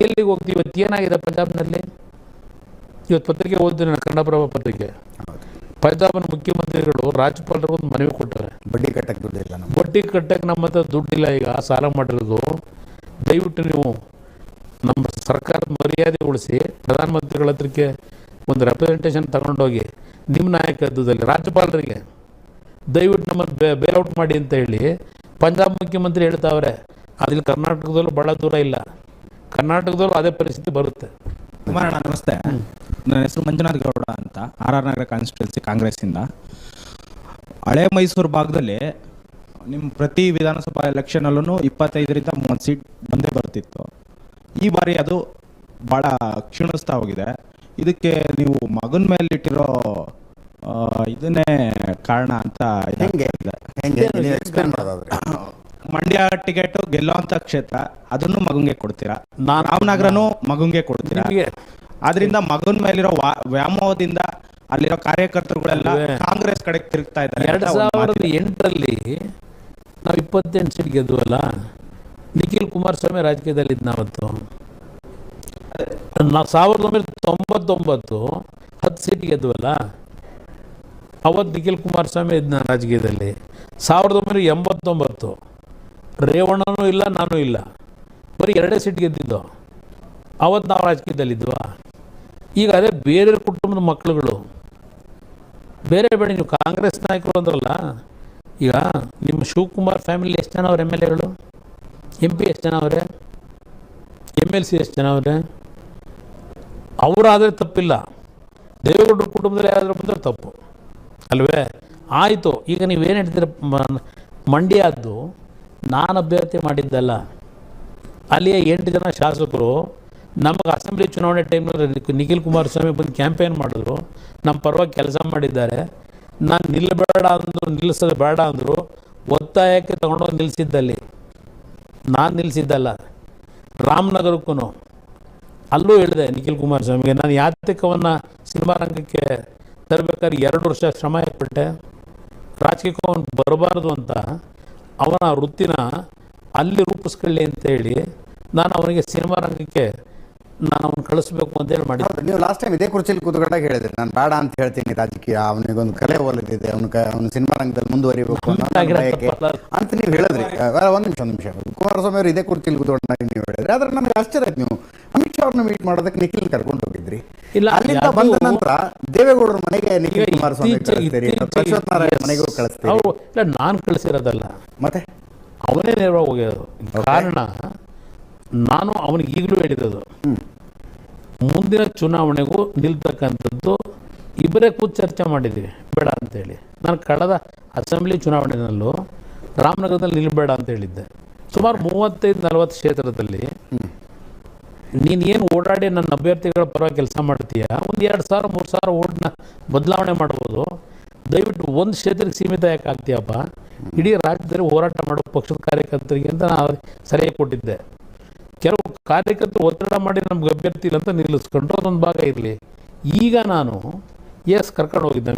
ಎಲ್ಲಿಗೆ ಹೋಗ್ತೀವಿ? ಇವತ್ತು ಏನಾಗಿದೆ ಪಂಜಾಬ್ನಲ್ಲಿ? ಇವತ್ತು ಪತ್ರಿಕೆ ಓದಿದ್ದೀನಿ ನಾನು, ಕನ್ನಡಪ್ರಭ ಪತ್ರಿಕೆ. ಪಂಜಾಬ್ನ ಮುಖ್ಯಮಂತ್ರಿಗಳು ರಾಜ್ಯಪಾಲರಿಗೆ ಒಂದು ಮನವಿ ಕೊಟ್ಟಾರೆ, ಬಡ್ಡಿ ಕಟ್ಟಕ್ಕೆ ನಮ್ಮ ಹತ್ರ ದುಡ್ಡಿಲ್ಲ, ಈಗ ಸಾಲ ಮಾಡಿರೋದು, ದಯವಿಟ್ಟು ನೀವು ನಮ್ಮ ಸರ್ಕಾರದ ಮರ್ಯಾದೆ ಉಳಿಸಿ ಪ್ರಧಾನಮಂತ್ರಿಗಳ ಹತ್ರಕ್ಕೆ ಒಂದು ರೆಪ್ರೆಸೆಂಟೇಷನ್ ತಗೊಂಡೋಗಿ ನಿಮ್ಮ ನಾಯಕತ್ವದಲ್ಲಿ ರಾಜ್ಯಪಾಲರಿಗೆ ದಯವಿಟ್ಟು ನಮ್ಮನ್ನು ಬೇಲ್ಔಟ್ ಮಾಡಿ ಅಂತ ಹೇಳಿ ಪಂಜಾಬ್ ಮುಖ್ಯಮಂತ್ರಿ ಹೇಳ್ತಾವ್ರೆ. ಅದಿಲ್ಲಿ ಕರ್ನಾಟಕದಲ್ಲೂ ಭಾಳ ದೂರ ಇಲ್ಲ, ಕರ್ನಾಟಕದಲ್ಲೂ ಅದೇ ಪರಿಸ್ಥಿತಿ ಬರುತ್ತೆ. ಕುಮಾರಣ್ಣ ನಮಸ್ತೆ, ನನ್ನ ಹೆಸರು ಮಂಜುನಾಥ್ ಗೌಡ ಅಂತ, RR ನಗರ ಕಾನ್ಸ್ಟಿಟ್ಯೂನ್ಸಿ ಕಾಂಗ್ರೆಸ್ಸಿಂದ. ಹಳೆ ಮೈಸೂರು ಭಾಗದಲ್ಲಿ ನಿಮ್ಮ ಪ್ರತಿ ವಿಧಾನಸಭಾ ಎಲೆಕ್ಷನಲ್ಲೂ 25ರಿಂದ 30 ಸೀಟ್ ಬಂದೇ ಬರ್ತಿತ್ತು. ಈ ಬಾರಿ ಅದು ಭಾಳ ಕ್ಷೀಣಿಸ್ತಾ ಹೋಗಿದೆ. ಇದಕ್ಕೆ ನೀವು ಮಗನ ಮೇಲೆ ಇಟ್ಟಿರೋ ಇದನ್ನೇ ಕಾರಣ ಅಂತ ಮಂಡ್ಯ ಟಿಕೆಟ್ ಗೆಲ್ಲುವಂತ ಕ್ಷೇತ್ರ, ಅದನ್ನು ಮಗಂಗೆ ಕೊಡ್ತೀರಾ. ರಾಮನಗರನು ಮಗಂಗೆ ಕೊಡ್ತೀರಾ. ಆದ್ರಿಂದ ಮಗನ ಮೇಲಿರೋ ವ್ಯಾಮೋಹದಿಂದ ಅಲ್ಲಿರೋ ಕಾರ್ಯಕರ್ತರುಗಳೆಲ್ಲ ಕಾಂಗ್ರೆಸ್ ಕಡೆ ತಿರುಗ್ತಾ ಇದ್ದಾರೆ. 2008ರಲ್ಲಿ ನಾವು 28 ಸೀಟ್ ಗೆದ್ವಲ್ಲ, ನಿಖಿಲ್ ಕುಮಾರಸ್ವಾಮಿ ರಾಜಕೀಯದಲ್ಲಿ ನಾವತ್ತು. 1999 10 ಸೀಟ್ ಗೆದ್ವಲ್ಲ, ಅವತ್ತು ನಿಖಿಲ್ ಕುಮಾರಸ್ವಾಮಿ ಇದ್ನ ರಾಜಕೀಯದಲ್ಲಿ. 1989 ರೇವಣ್ಣನೂ ಇಲ್ಲ, ನಾನು ಇಲ್ಲ, ಬರೀ 2 ಸೀಟ್ ಗೆದ್ದಿದ್ದು. ಅವತ್ತು ನಾವು ರಾಜಕೀಯದಲ್ಲಿದ್ವಾ. ಈಗ ಅದೇ ಬೇರೆ ಕುಟುಂಬದ ಮಕ್ಕಳುಗಳು ಬೇರೆ ಬೇಡ. ನೀವು ಕಾಂಗ್ರೆಸ್ ನಾಯಕರು ಅಂದ್ರಲ್ಲ, ಈಗ ನಿಮ್ಮ ಶಿವಕುಮಾರ್ ಫ್ಯಾಮಿಲಿ ಎಷ್ಟು ಜನ ಅವ್ರೆ MLAಗಳು, MP ಎಷ್ಟು ಜನ ಅವರೇ, MLC ಎಷ್ಟು ಜನ ಅವರೇ? ಅವರಾದರೆ ತಪ್ಪಿಲ್ಲ, ದೇವೇಗೌಡರ ಕುಟುಂಬದಲ್ಲಿ ಯಾರಾದರೂ ಬಂದರೆ ತಪ್ಪು ಅಲ್ವೇ? ಆಯಿತು. ಈಗ ನೀವೇನು ಹೇಳ್ತೀರ, ಮಂಡ್ಯದ್ದು ನಾನು ಅಭ್ಯರ್ಥಿ ಮಾಡಿದ್ದಲ್ಲ, ಅಲ್ಲಿಯ 8 ಜನ ಶಾಸಕರು ನಮಗೆ ಅಸೆಂಬ್ಲಿ ಚುನಾವಣೆ ಟೈಮ್ನಲ್ಲಿ ನಿಖಿಲ್ ಕುಮಾರಸ್ವಾಮಿ ಬಂದು ಕ್ಯಾಂಪೇನ್ ಮಾಡಿದ್ರು, ನಮ್ಮ ಪರವಾಗಿ ಕೆಲಸ ಮಾಡಿದ್ದಾರೆ. ನಾನು ನಿಲ್ಲಬೇಡ ಅಂದರು, ನಿಲ್ಲಿಸೋದು ಬೇಡ ಅಂದರು, ಒತ್ತಾಯಕ್ಕೆ ತೊಗೊಂಡೋಗಿ ನಿಲ್ಲಿಸಿದ್ದಲ್ಲಿ. ನಾನು ನಿಲ್ಲಿಸಿದ್ದಲ್ಲ. ರಾಮನಗರಕ್ಕೂ ಅಲ್ಲೂ ಹೇಳಿದೆ ನಿಖಿಲ್ ಕುಮಾರಸ್ವಾಮಿಗೆ, ನಾನು ಯಾತಕವನ್ನು ಸಿನಿಮಾ ರಂಗಕ್ಕೆ ತರಬೇಕಾದ್ರೆ 2 ವರ್ಷ ಶ್ರಮ ಪಟ್ಟೆ. ರಾಜಕೀಯಕ್ಕೆ ಅವನು ಬರಬಾರ್ದು ಅಂತ ಅವನ ವೃತ್ತಿನ ಅಲ್ಲಿ ರೂಪಿಸ್ಕೊಳ್ಳಿ ಅಂತೇಳಿ ನಾನು ಅವನಿಗೆ ಸಿನಿಮಾ ರಂಗಕ್ಕೆ ನಾನು ಅವ್ನು ಕಳಿಸ್ಬೇಕು ಅಂತೇಳಿ ಮಾಡಿದ್ದೆ. ನೀವು ಲಾಸ್ಟ್ ಟೈಮ್ ಇದೇ ಕುರ್ಚಿಲಿ ಕೂತ್ಕೊಂಡಾಗ ಹೇಳಿದ್ರಿ, ನಾನು ಬೇಡ ಅಂತ ಹೇಳ್ತೀನಿ ರಾಜಕೀಯ, ಅವನಿಗೊಂದು ಕಲೆ ಒಲಿದಿದೆ, ಅವನು ಸಿನಿಮಾ ರಂಗದಲ್ಲಿ ಮುಂದುವರಿಬೇಕು ಅಂತ ನೀವು ಹೇಳಿದ್ರಿ. ಒಂದು ನಿಮಿಷ ಕುಮಾರಸ್ವಾಮಿ ಅವರು ಇದೇ ಕುರ್ಚಿಲಿ ಕೂತ್ಕೊಂಡಾಗ ನೀವು ಹೇಳಿದ್ರಿ. ಆದ್ರೆ ನಮಗೆ ಆಶ್ಚರ್ಯ ಆಯ್ತು, ನೀವು ಅಮಿತ್ ಶಾ ಅವ್ರನ್ನ ಮೀಟ್ ಮಾಡೋದಕ್ಕೆ ನಿಖಿಲ್ ಕರ್ಕೊಂಡು ಹೋಗಿದ್ರಿ. ಇಲ್ಲ, ಅಲ್ಲಿಂದ ಬಂದ ನಂತರ ದೇವೇಗೌಡರ ಮನೆಗೆ ನಿಖಿಲ್ ಕುಮಾರಸ್ವಾಮಿ ಕಳಿಸ್ತೀರಿ, ಅಶ್ವಥ್ ನಾರಾಯಣ ಮನೆಗೂ ಕಳಿಸ್ತೀರಿ. ಇಲ್ಲ, ನಾನು ಕಳಿಸಿರೋದಲ್ಲ, ಮತ್ತೆ ಅವನೇ ನೇರವಾಗಿ ಹೋಗಿರೋದು. ಕಾರಣ ನಾನು ಅವನಿಗೆ ಈಗಲೂ ಹೇಳಿರೋದು, ಮುಂದಿನ ಚುನಾವಣೆಗೂ ನಿಲ್ತಕ್ಕಂಥದ್ದು ಇಬ್ಬರೇ ಕೂತು ಚರ್ಚೆ ಮಾಡಿದ್ದೀವಿ, ಬೇಡ ಅಂತೇಳಿ. ನಾನು ಕಳೆದ ಅಸೆಂಬ್ಲಿ ಚುನಾವಣೆಯಲ್ಲೂ ರಾಮನಗರದಲ್ಲಿ ನಿಲ್ಲಬೇಡ ಅಂತ ಹೇಳಿದ್ದೆ. ಸುಮಾರು 35-40 ಕ್ಷೇತ್ರದಲ್ಲಿ ನೀನೇನು ಓಡಾಡಿ ನನ್ನ ಅಭ್ಯರ್ಥಿಗಳ ಪರವಾಗಿ ಕೆಲಸ ಮಾಡ್ತೀಯ, ಒಂದು 2,000-3,000 ಓಟ್ನ ಬದಲಾವಣೆ ಮಾಡ್ಬೋದು. ದಯವಿಟ್ಟು ಒಂದು ಕ್ಷೇತ್ರಕ್ಕೆ ಸೀಮಿತ ಯಾಕೆ ಆಗ್ತೀಯಪ್ಪ, ಇಡೀ ರಾಜ್ಯದಲ್ಲಿ ಹೋರಾಟ ಮಾಡೋ ಪಕ್ಷದ ಕಾರ್ಯಕರ್ತರಿಗೆ ಅಂತ ನಾನು ಸಲಹೆ ಕೊಟ್ಟಿದ್ದೆ. ಕೆಲವು ಕಾರ್ಯಕರ್ತರು ಒತ್ತಡ ಮಾಡಿ ನಮ್ಗೆ ಅಭ್ಯರ್ಥಿ ಇಲ್ಲ ಅಂತ ನಿಲ್ಲಿಸ್ಕೊಂಡ್ರು, ಅದೊಂದು ಭಾಗ ಇರಲಿ. ಈಗ ನಾನು ಕರ್ಕೊಂಡು ಹೋಗಿದ್ದೆ,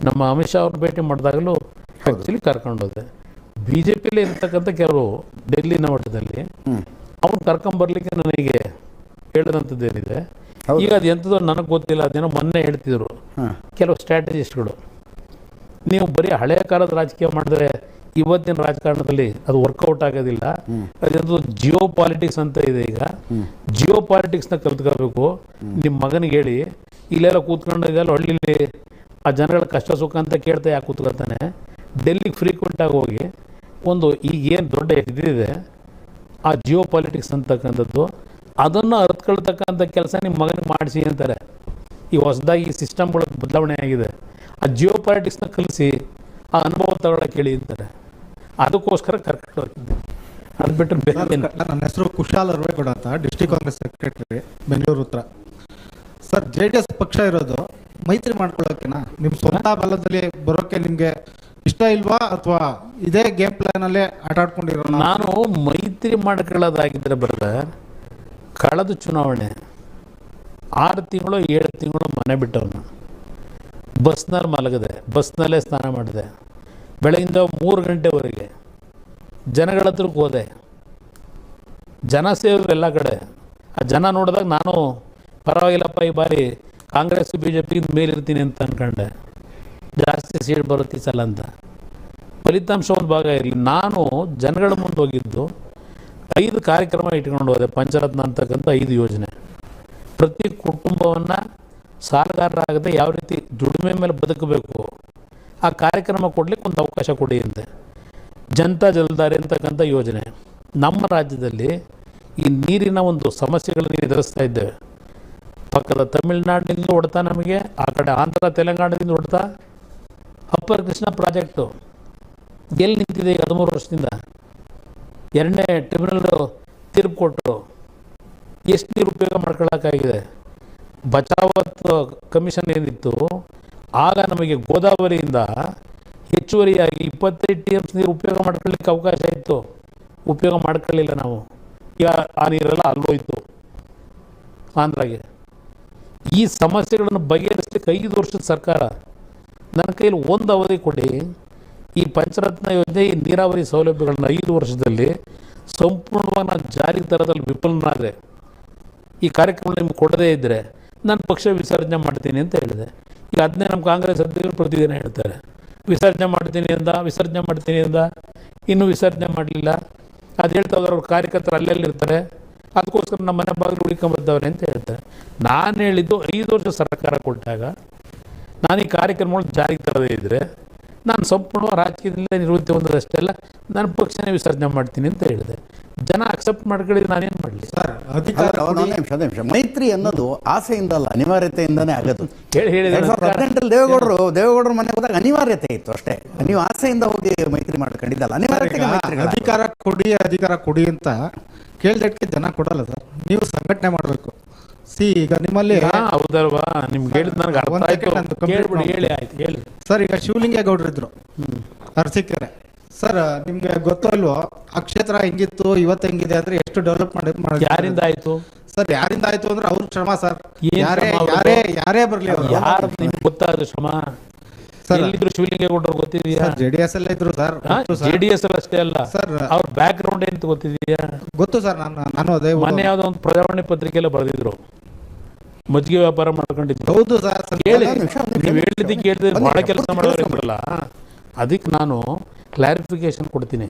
ನಮ್ಮ ಅಮಿತ್ ಶಾ ಅವ್ರನ್ನ ಭೇಟಿ ಮಾಡಿದಾಗಲೂ ಆ್ಯಕ್ಚುಲಿ ಕರ್ಕೊಂಡು ಹೋದೆ. BJPಯಲ್ಲಿ ಇರ್ತಕ್ಕಂಥ ಕೆಲವರು ಡೆಲ್ಲಿನ ಮಟ್ಟದಲ್ಲಿ ಅವ್ನು ಕರ್ಕೊಂಬರ್ಲಿಕ್ಕೆ ನನಗೆ ಹೇಳಿದಂಥದ್ದೇನಿದೆ. ಈಗ ಅದು ಎಂಥದ್ದು ನನಗೆ ಗೊತ್ತಿಲ್ಲ, ಅದೇನೋ ಮೊನ್ನೆ ಹೇಳ್ತಿದ್ರು ಕೆಲವು ಸ್ಟ್ರಾಟಜಿಸ್ಟ್ಗಳು, ನೀವು ಬರೀ ಹಳೆಯ ಕಾಲದ ರಾಜಕೀಯ ಮಾಡಿದ್ರೆ ಇವತ್ತಿನ ರಾಜಕಾರಣದಲ್ಲಿ ಅದು ವರ್ಕೌಟ್ ಆಗೋದಿಲ್ಲ. ಅದೆಂದು ಜಿಯೋ ಪಾಲಿಟಿಕ್ಸ್ ಅಂತ ಇದೆ. ಈಗ ಜಿಯೋ ಪಾಲಿಟಿಕ್ಸ್ನ ಕಲ್ತ್ಕೋಬೇಕು. ನಿಮ್ಮ ಮಗನಿಗೆ ಹೇಳಿ, ಇಲ್ಲೆಲ್ಲ ಕೂತ್ಕೊಂಡಿದ್ದೆಲ್ಲ ಹಳ್ಳಿಲಿ ಆ ಜನಗಳ ಕಷ್ಟ ಸುಖ ಅಂತ ಕೇಳ್ತಾ ಯಾಕೆ ಕೂತ್ಕೊಳ್ತಾನೆ, ಡೆಲ್ಲಿಗೆ ಫ್ರೀಕ್ವೆಂಟಾಗಿ ಹೋಗಿ ಒಂದು ಈಗ ಏನು ದೊಡ್ಡ ಇದಿದೆ ಆ ಜಿಯೋ ಪಾಲಿಟಿಕ್ಸ್ ಅಂತಕ್ಕಂಥದ್ದು, ಅದನ್ನು ಅರ್ಥಕೊಳ್ತಕ್ಕಂಥ ಕೆಲಸ ನಿಮ್ಮ ಮಗನಿಗೆ ಮಾಡಿಸಿ ಅಂತಾರೆ. ಈ ಹೊಸದಾಗಿ ಈ ಸಿಸ್ಟಮ್ಗಳ ಬದಲಾವಣೆ ಆಗಿದೆ. ಆ ಜಿಯೋ ಪಾಲಿಟಿಕ್ಸ್ನ ಕಲಿಸಿ ಆ ಅನುಭವ ತಗೊಳ್ಳೋಕೆ ಹೇಳಿ ಅಂತಾರೆ. ಅದಕ್ಕೋಸ್ಕರ ಕರ್ಕೊಂಡು ಹೋಗಿದ್ದೆ. ಅದು ಬಿಟ್ಟರೆ ಬೇರೆ. ನನ್ನ ಹೆಸರು ಕುಶಾಲ್ ಅರ್ವೇಗೌಡ ಅಂತ, ಡಿಸ್ಟ್ರಿಕ್ಟ್ ಕಾಂಗ್ರೆಸ್ ಸೆಕ್ರೆಟರಿ, ಬೆಂಗಳೂರು ಉತ್ತರ. ಸರ್, JDS ಪಕ್ಷ ಇರೋದು ಮೈತ್ರಿ ಮಾಡ್ಕೊಳ್ಳೋಕೆನಾ, ನಿಮ್ಮ ಸ್ವಂತ ಬಲದಲ್ಲಿ ಬರೋಕ್ಕೆ ನಿಮಗೆ ಇಷ್ಟ ಇಲ್ವಾ, ಅಥವಾ ಇದೇ ಗೇಮ್ ಪ್ಲಾನಲ್ಲೇ ಆಟ ಆಡ್ಕೊಂಡಿರೋ? ನಾನು ಮೈತ್ರಿ ಮಾಡ್ಕೊಳ್ಳೋದಾಗಿದ್ದರೆ ಬರದೆ, ಕಳೆದ ಚುನಾವಣೆ 6 ತಿಂಗಳು 7 ತಿಂಗಳು ಮನೆ ಬಿಟ್ಟವನು, ಬಸ್ನಲ್ಲಿ ಮಲಗಿದೆ, ಬಸ್ನಲ್ಲೇ ಸ್ನಾನ ಮಾಡಿದೆ, ಬೆಳಗಿಂದ 3 ಗಂಟೆವರೆಗೆ ಜನಗಳ ಹತ್ರಕ್ಕೆ ಹೋದೆ. ಜನ ಸೇರಿದ್ರು ಎಲ್ಲ ಕಡೆ. ಆ ಜನ ನೋಡಿದಾಗ ನಾನು ಪರವಾಗಿಲ್ಲಪ್ಪ, ಈ ಬಾರಿ ಕಾಂಗ್ರೆಸ್ BJP ಮೇಲಿರ್ತೀನಿ ಅಂತ ಅಂದ್ಕೊಂಡೆ, ಜಾಸ್ತಿ ಸೀಟ್ ಬರುತ್ತೆ ಈ ಸಲ ಅಂತ. ಫಲಿತಾಂಶ ಒಂದು ಭಾಗ ಇರಲಿ. ನಾನು ಜನಗಳ ಮುಂದೆ ಹೋಗಿದ್ದು 5 ಕಾರ್ಯಕ್ರಮ ಇಟ್ಕೊಂಡು ಹೋದೆ. ಪಂಚರತ್ನ ಅಂತಕ್ಕಂಥ 5 ಯೋಜನೆ, ಪ್ರತಿ ಕುಟುಂಬವನ್ನು ಸಾಲಗಾರರಾಗದೆ ಯಾವ ರೀತಿ ದುಡಿಮೆ ಮೇಲೆ ಬದುಕಬೇಕು ಆ ಕಾರ್ಯಕ್ರಮ ಕೊಡಲಿಕ್ಕೆ ಒಂದು ಅವಕಾಶ ಕೊಡಿ ಅಂತೆ. ಜನತಾ ಜಲಧಾರೆ ಅಂತಕ್ಕಂಥ ಯೋಜನೆ. ನಮ್ಮ ರಾಜ್ಯದಲ್ಲಿ ಈ ನೀರಿನ ಒಂದು ಸಮಸ್ಯೆಗಳನ್ನು ಎದುರಿಸ್ತಾ ಇದ್ದೇವೆ. ಪಕ್ಕದ ತಮಿಳುನಾಡಿನಿಂದ ಹೊಡ್ತಾ, ನಮಗೆ ಆ ಕಡೆ ಆಂಧ್ರ ತೆಲಂಗಾಣದಿಂದ ಹೊಡ್ತಾ. ಅಪ್ಪರ್ ಕೃಷ್ಣ ಪ್ರಾಜೆಕ್ಟು ಎಲ್ಲಿ ನಿಂತಿದೆ ಈಗ 13 ವರ್ಷದಿಂದ? 2ನೇ ಟ್ರಿಬ್ಯುನಲ್ ತೀರ್ಪು ಕೊಟ್ಟರು. ಎಷ್ಟು ನೀರು ಉಪಯೋಗ ಮಾಡ್ಕೊಳ್ಳೋಕ್ಕಾಗಿದೆ? ಬಚಾವತ್ ಕಮಿಷನ್ ಏನಿತ್ತು ಆಗ ನಮಗೆ ಗೋದಾವರಿಯಿಂದ ಹೆಚ್ಚುವರಿಯಾಗಿ 25 TMs ನೀರು ಉಪಯೋಗ ಮಾಡ್ಕೊಳ್ಳಿಕ್ಕೆ ಅವಕಾಶ ಇತ್ತು. ಉಪಯೋಗ ಮಾಡ್ಕೊಳ್ಳಿಲ್ಲ ನಾವು. ಈಗ ಆ ನೀರೆಲ್ಲ ಅಲ್ಲೋಯ್ತು ಆಂಧ್ರಾಗೆ. ಈ ಸಮಸ್ಯೆಗಳನ್ನು ಬಗೆಹರಿಸಲಿಕ್ಕೆ 5 ವರ್ಷದ ಸರ್ಕಾರ. ನನ್ನ ಕೈಲಿ ಒಂದು ಅವಧಿ ಕೊಡಿ, ಈ ಪಂಚರತ್ನ ಯೋಜನೆ, ಈ ನೀರಾವರಿ ಸೌಲಭ್ಯಗಳನ್ನ 5 ವರ್ಷದಲ್ಲಿ ಸಂಪೂರ್ಣವಾಗಿ ನಾನು ಜಾರಿಗೆ ತರೋದ್ರಲ್ಲಿ ವಿಫಲನಾದರೆ, ಈ ಕಾರ್ಯಕ್ರಮ ನಿಮ್ಗೆ ಕೊಡದೇ ಇದ್ದರೆ ನಾನು ಪಕ್ಷ ವಿಸರ್ಜನೆ ಮಾಡ್ತೀನಿ ಅಂತ ಹೇಳಿದೆ. ಈಗ ಅದನ್ನೇ ನಮ್ಮ ಕಾಂಗ್ರೆಸ್ ಅಧ್ಯಕ್ಷರು ಪ್ರತಿದಿನ ಹೇಳ್ತಾರೆ, ವಿಸರ್ಜನೆ ಮಾಡ್ತೀನಿ ಅಂದ ಇನ್ನೂ ವಿಸರ್ಜನೆ ಮಾಡಲಿಲ್ಲ. ಅದು ಹೇಳ್ತಾ ಹೋದ್ರೆ ಅವ್ರ ಕಾರ್ಯಕರ್ತರು ಅಲ್ಲೆಲ್ಲಿರ್ತಾರೆ, ಅದಕ್ಕೋಸ್ಕರ ನಮ್ಮ ಮನೆ ಬಾಗಿಲು ಹುಡುಕೊಂಬರ್ತವ್ರೆ ಅಂತ ಹೇಳ್ತಾರೆ. ನಾನು ಹೇಳಿದ್ದು 5 ವರ್ಷ ಸರ್ಕಾರ ಕೊಟ್ಟಾಗ ನಾನು ಈ ಕಾರ್ಯಕ್ರಮಗಳು ಜಾರಿಗೆ ತರದೇ ಇದ್ದರೆ ನಾನು ಸಂಪೂರ್ಣ ರಾಜಕೀಯದಿಂದ ನಿವೃತ್ತಿ ಹೊಂದದಷ್ಟೇ ಅಲ್ಲ, ನಾನು ಪಕ್ಷನೇ ವಿಸರ್ಜನೆ ಮಾಡ್ತೀನಿ ಅಂತ ಹೇಳಿದೆ. ಜನ ಅಕ್ಸೆಪ್ಟ್ ಮಾಡ್ಕೊಳ್ಳಿ, ನಾನೇನು ಮಾಡಲಿ ಸರ್? ನಿಮಿಷ ಮೈತ್ರಿ ಅನ್ನೋದು ಆಸೆಯಿಂದ ಅಲ್ಲ, ಅನಿವಾರ್ಯತೆಯಿಂದನೇ ಆಗೋದು. ಹೇಳಿದೆ 2018 ದೇವೇಗೌಡರು ಮನೆ ಹೋದಾಗ ಅನಿವಾರ್ಯತೆ ಇತ್ತು ಅಷ್ಟೇ. ನೀವು ಆಸೆಯಿಂದ ಹೋಗಿ ಮೈತ್ರಿ ಮಾಡ್ಕೊಂಡಿದ್ದಲ್ಲ, ಅನಿವಾರ್ಯತೆ. ಅಧಿಕಾರ ಕೊಡಿ ಅಂತ ಕೇಳಿದಕ್ಕೆ ಜನ ಕೊಡಲ್ಲ ಸರ್, ನೀವು ಸಂಘಟನೆ ಮಾಡಬೇಕು. ಈಗ ನಿಮ್ಮಲ್ಲಿ ಹೌದಲ್ವಾ, ನಿಮ್ಗೆ ಹೇಳಿದ್ ನನಗೆ ಅರ್ಥ ಆಯ್ತು. ಹೇಳಿ ಆಯ್ತು, ಹೇಳಿ ಸರ್. ಈಗ ಶಿವಲಿಂಗೇಗೌಡರು ಇದ್ರು ಅರಸೀಕೆರೆ ಸರ್, ನಿಮ್ಗೆ ಗೊತ್ತೋ ಅಲ್ವೋ ಆ ಕ್ಷೇತ್ರ ಹೆಂಗಿತ್ತು, ಇವತ್ತು ಹೆಂಗಿದೆ ಅಂದ್ರೆ ಎಷ್ಟು ಡೆವಲಪ್ ಮಾಡಿ ಯಾರಿಂದ ಆಯ್ತು ಸರ್? ಯಾರಿಂದ ಆಯ್ತು ಅಂದ್ರೆ ಅವ್ರ ಶ್ರಮ ಸರ್. ಯಾರೇ ಬರ್ಲಿ, ಯಾರು ನಿಮ್ಗೆ ಗೊತ್ತಾದ್ರು ಶ್ರಮ? ಎಲ್ಲಿದ್ರು ಶಿವಲಿಂಗೇಗೌಡರು ಗೊತ್ತಿದೆಯಾ? JDS ಎಲ್ಲ ಇದ್ರು ಸರ್. JDS ಅಲ್ಲಿ ಅಷ್ಟೇ ಅಲ್ಲ ಸರ್, ಅವ್ರ ಬ್ಯಾಕ್ ಗ್ರೌಂಡ್ ಏನು ಗೊತ್ತಿದೆಯಾ? ಗೊತ್ತು ಸರ್. ನಾನು ಅದೇ ಮೊನ್ನೆ ಯಾವುದೋ ಒಂದು ಪ್ರಜಾವಾಣಿ ಪತ್ರಿಕೆಲ್ಲ ಬರೆದಿದ್ರು, ಮಜ್ಜಿಗೆ ವ್ಯಾಪಾರ ಮಾಡ್ಕೊಂಡಿದ್ರು. ಹೌದು ಸರ್. ಕೇಳಿ, ನೀವು ಹೇಳಿದ್ದಕ್ಕೆ ಹೇಳಿದ್ರೆ ಬಹಳ ಕೆಲಸ ಮಾಡೋರಿಲ್ಲ. ಅದಕ್ಕೆ ನಾನು ಕ್ಲಾರಿಫಿಕೇಶನ್ ಕೊಡ್ತೀನಿ.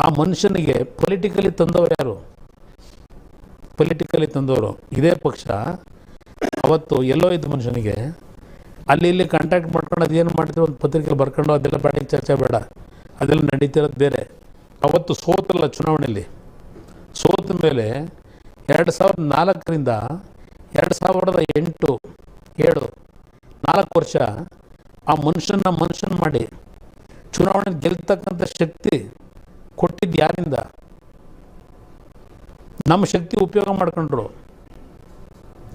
ಆ ಮನುಷ್ಯನಿಗೆ ಪೊಲಿಟಿಕಲಿ ತಂದವರು ಯಾರು? ಪೊಲಿಟಿಕಲಿ ತಂದವರು ಇದೇ ಪಕ್ಷ. ಅವತ್ತು ಎಲ್ಲೋ ಇದ್ದ ಮನುಷ್ಯನಿಗೆ ಅಲ್ಲಿ ಇಲ್ಲಿ ಕಾಂಟ್ಯಾಕ್ಟ್ ಮಾಡ್ಕೊಂಡು ಅದೇನು ಮಾಡ್ತೀವಿ ಒಂದು ಪತ್ರಿಕೆಯಲ್ಲಿ ಬರ್ಕೊಂಡು ಅದೆಲ್ಲ ಬೇಡ, ಚರ್ಚೆ ಬೇಡ, ಅದೆಲ್ಲ ನಡೀತಿರೋದು ಬೇರೆ. ಅವತ್ತು ಸೋತಲ್ಲ ಚುನಾವಣೆಯಲ್ಲಿ, ಸೋತ ಮೇಲೆ 2004ರಿಂದ 2008, 7, 4 ವರ್ಷ ಆ ಮನುಷ್ಯನ ಮಾಡಿ ಚುನಾವಣೆ ಗೆಲ್ತಕ್ಕಂಥ ಶಕ್ತಿ ಕೊಟ್ಟಿದ್ದು ಯಾರಿಂದ? ನಮ್ಮ ಶಕ್ತಿ ಉಪಯೋಗ ಮಾಡ್ಕೊಂಡ್ರು,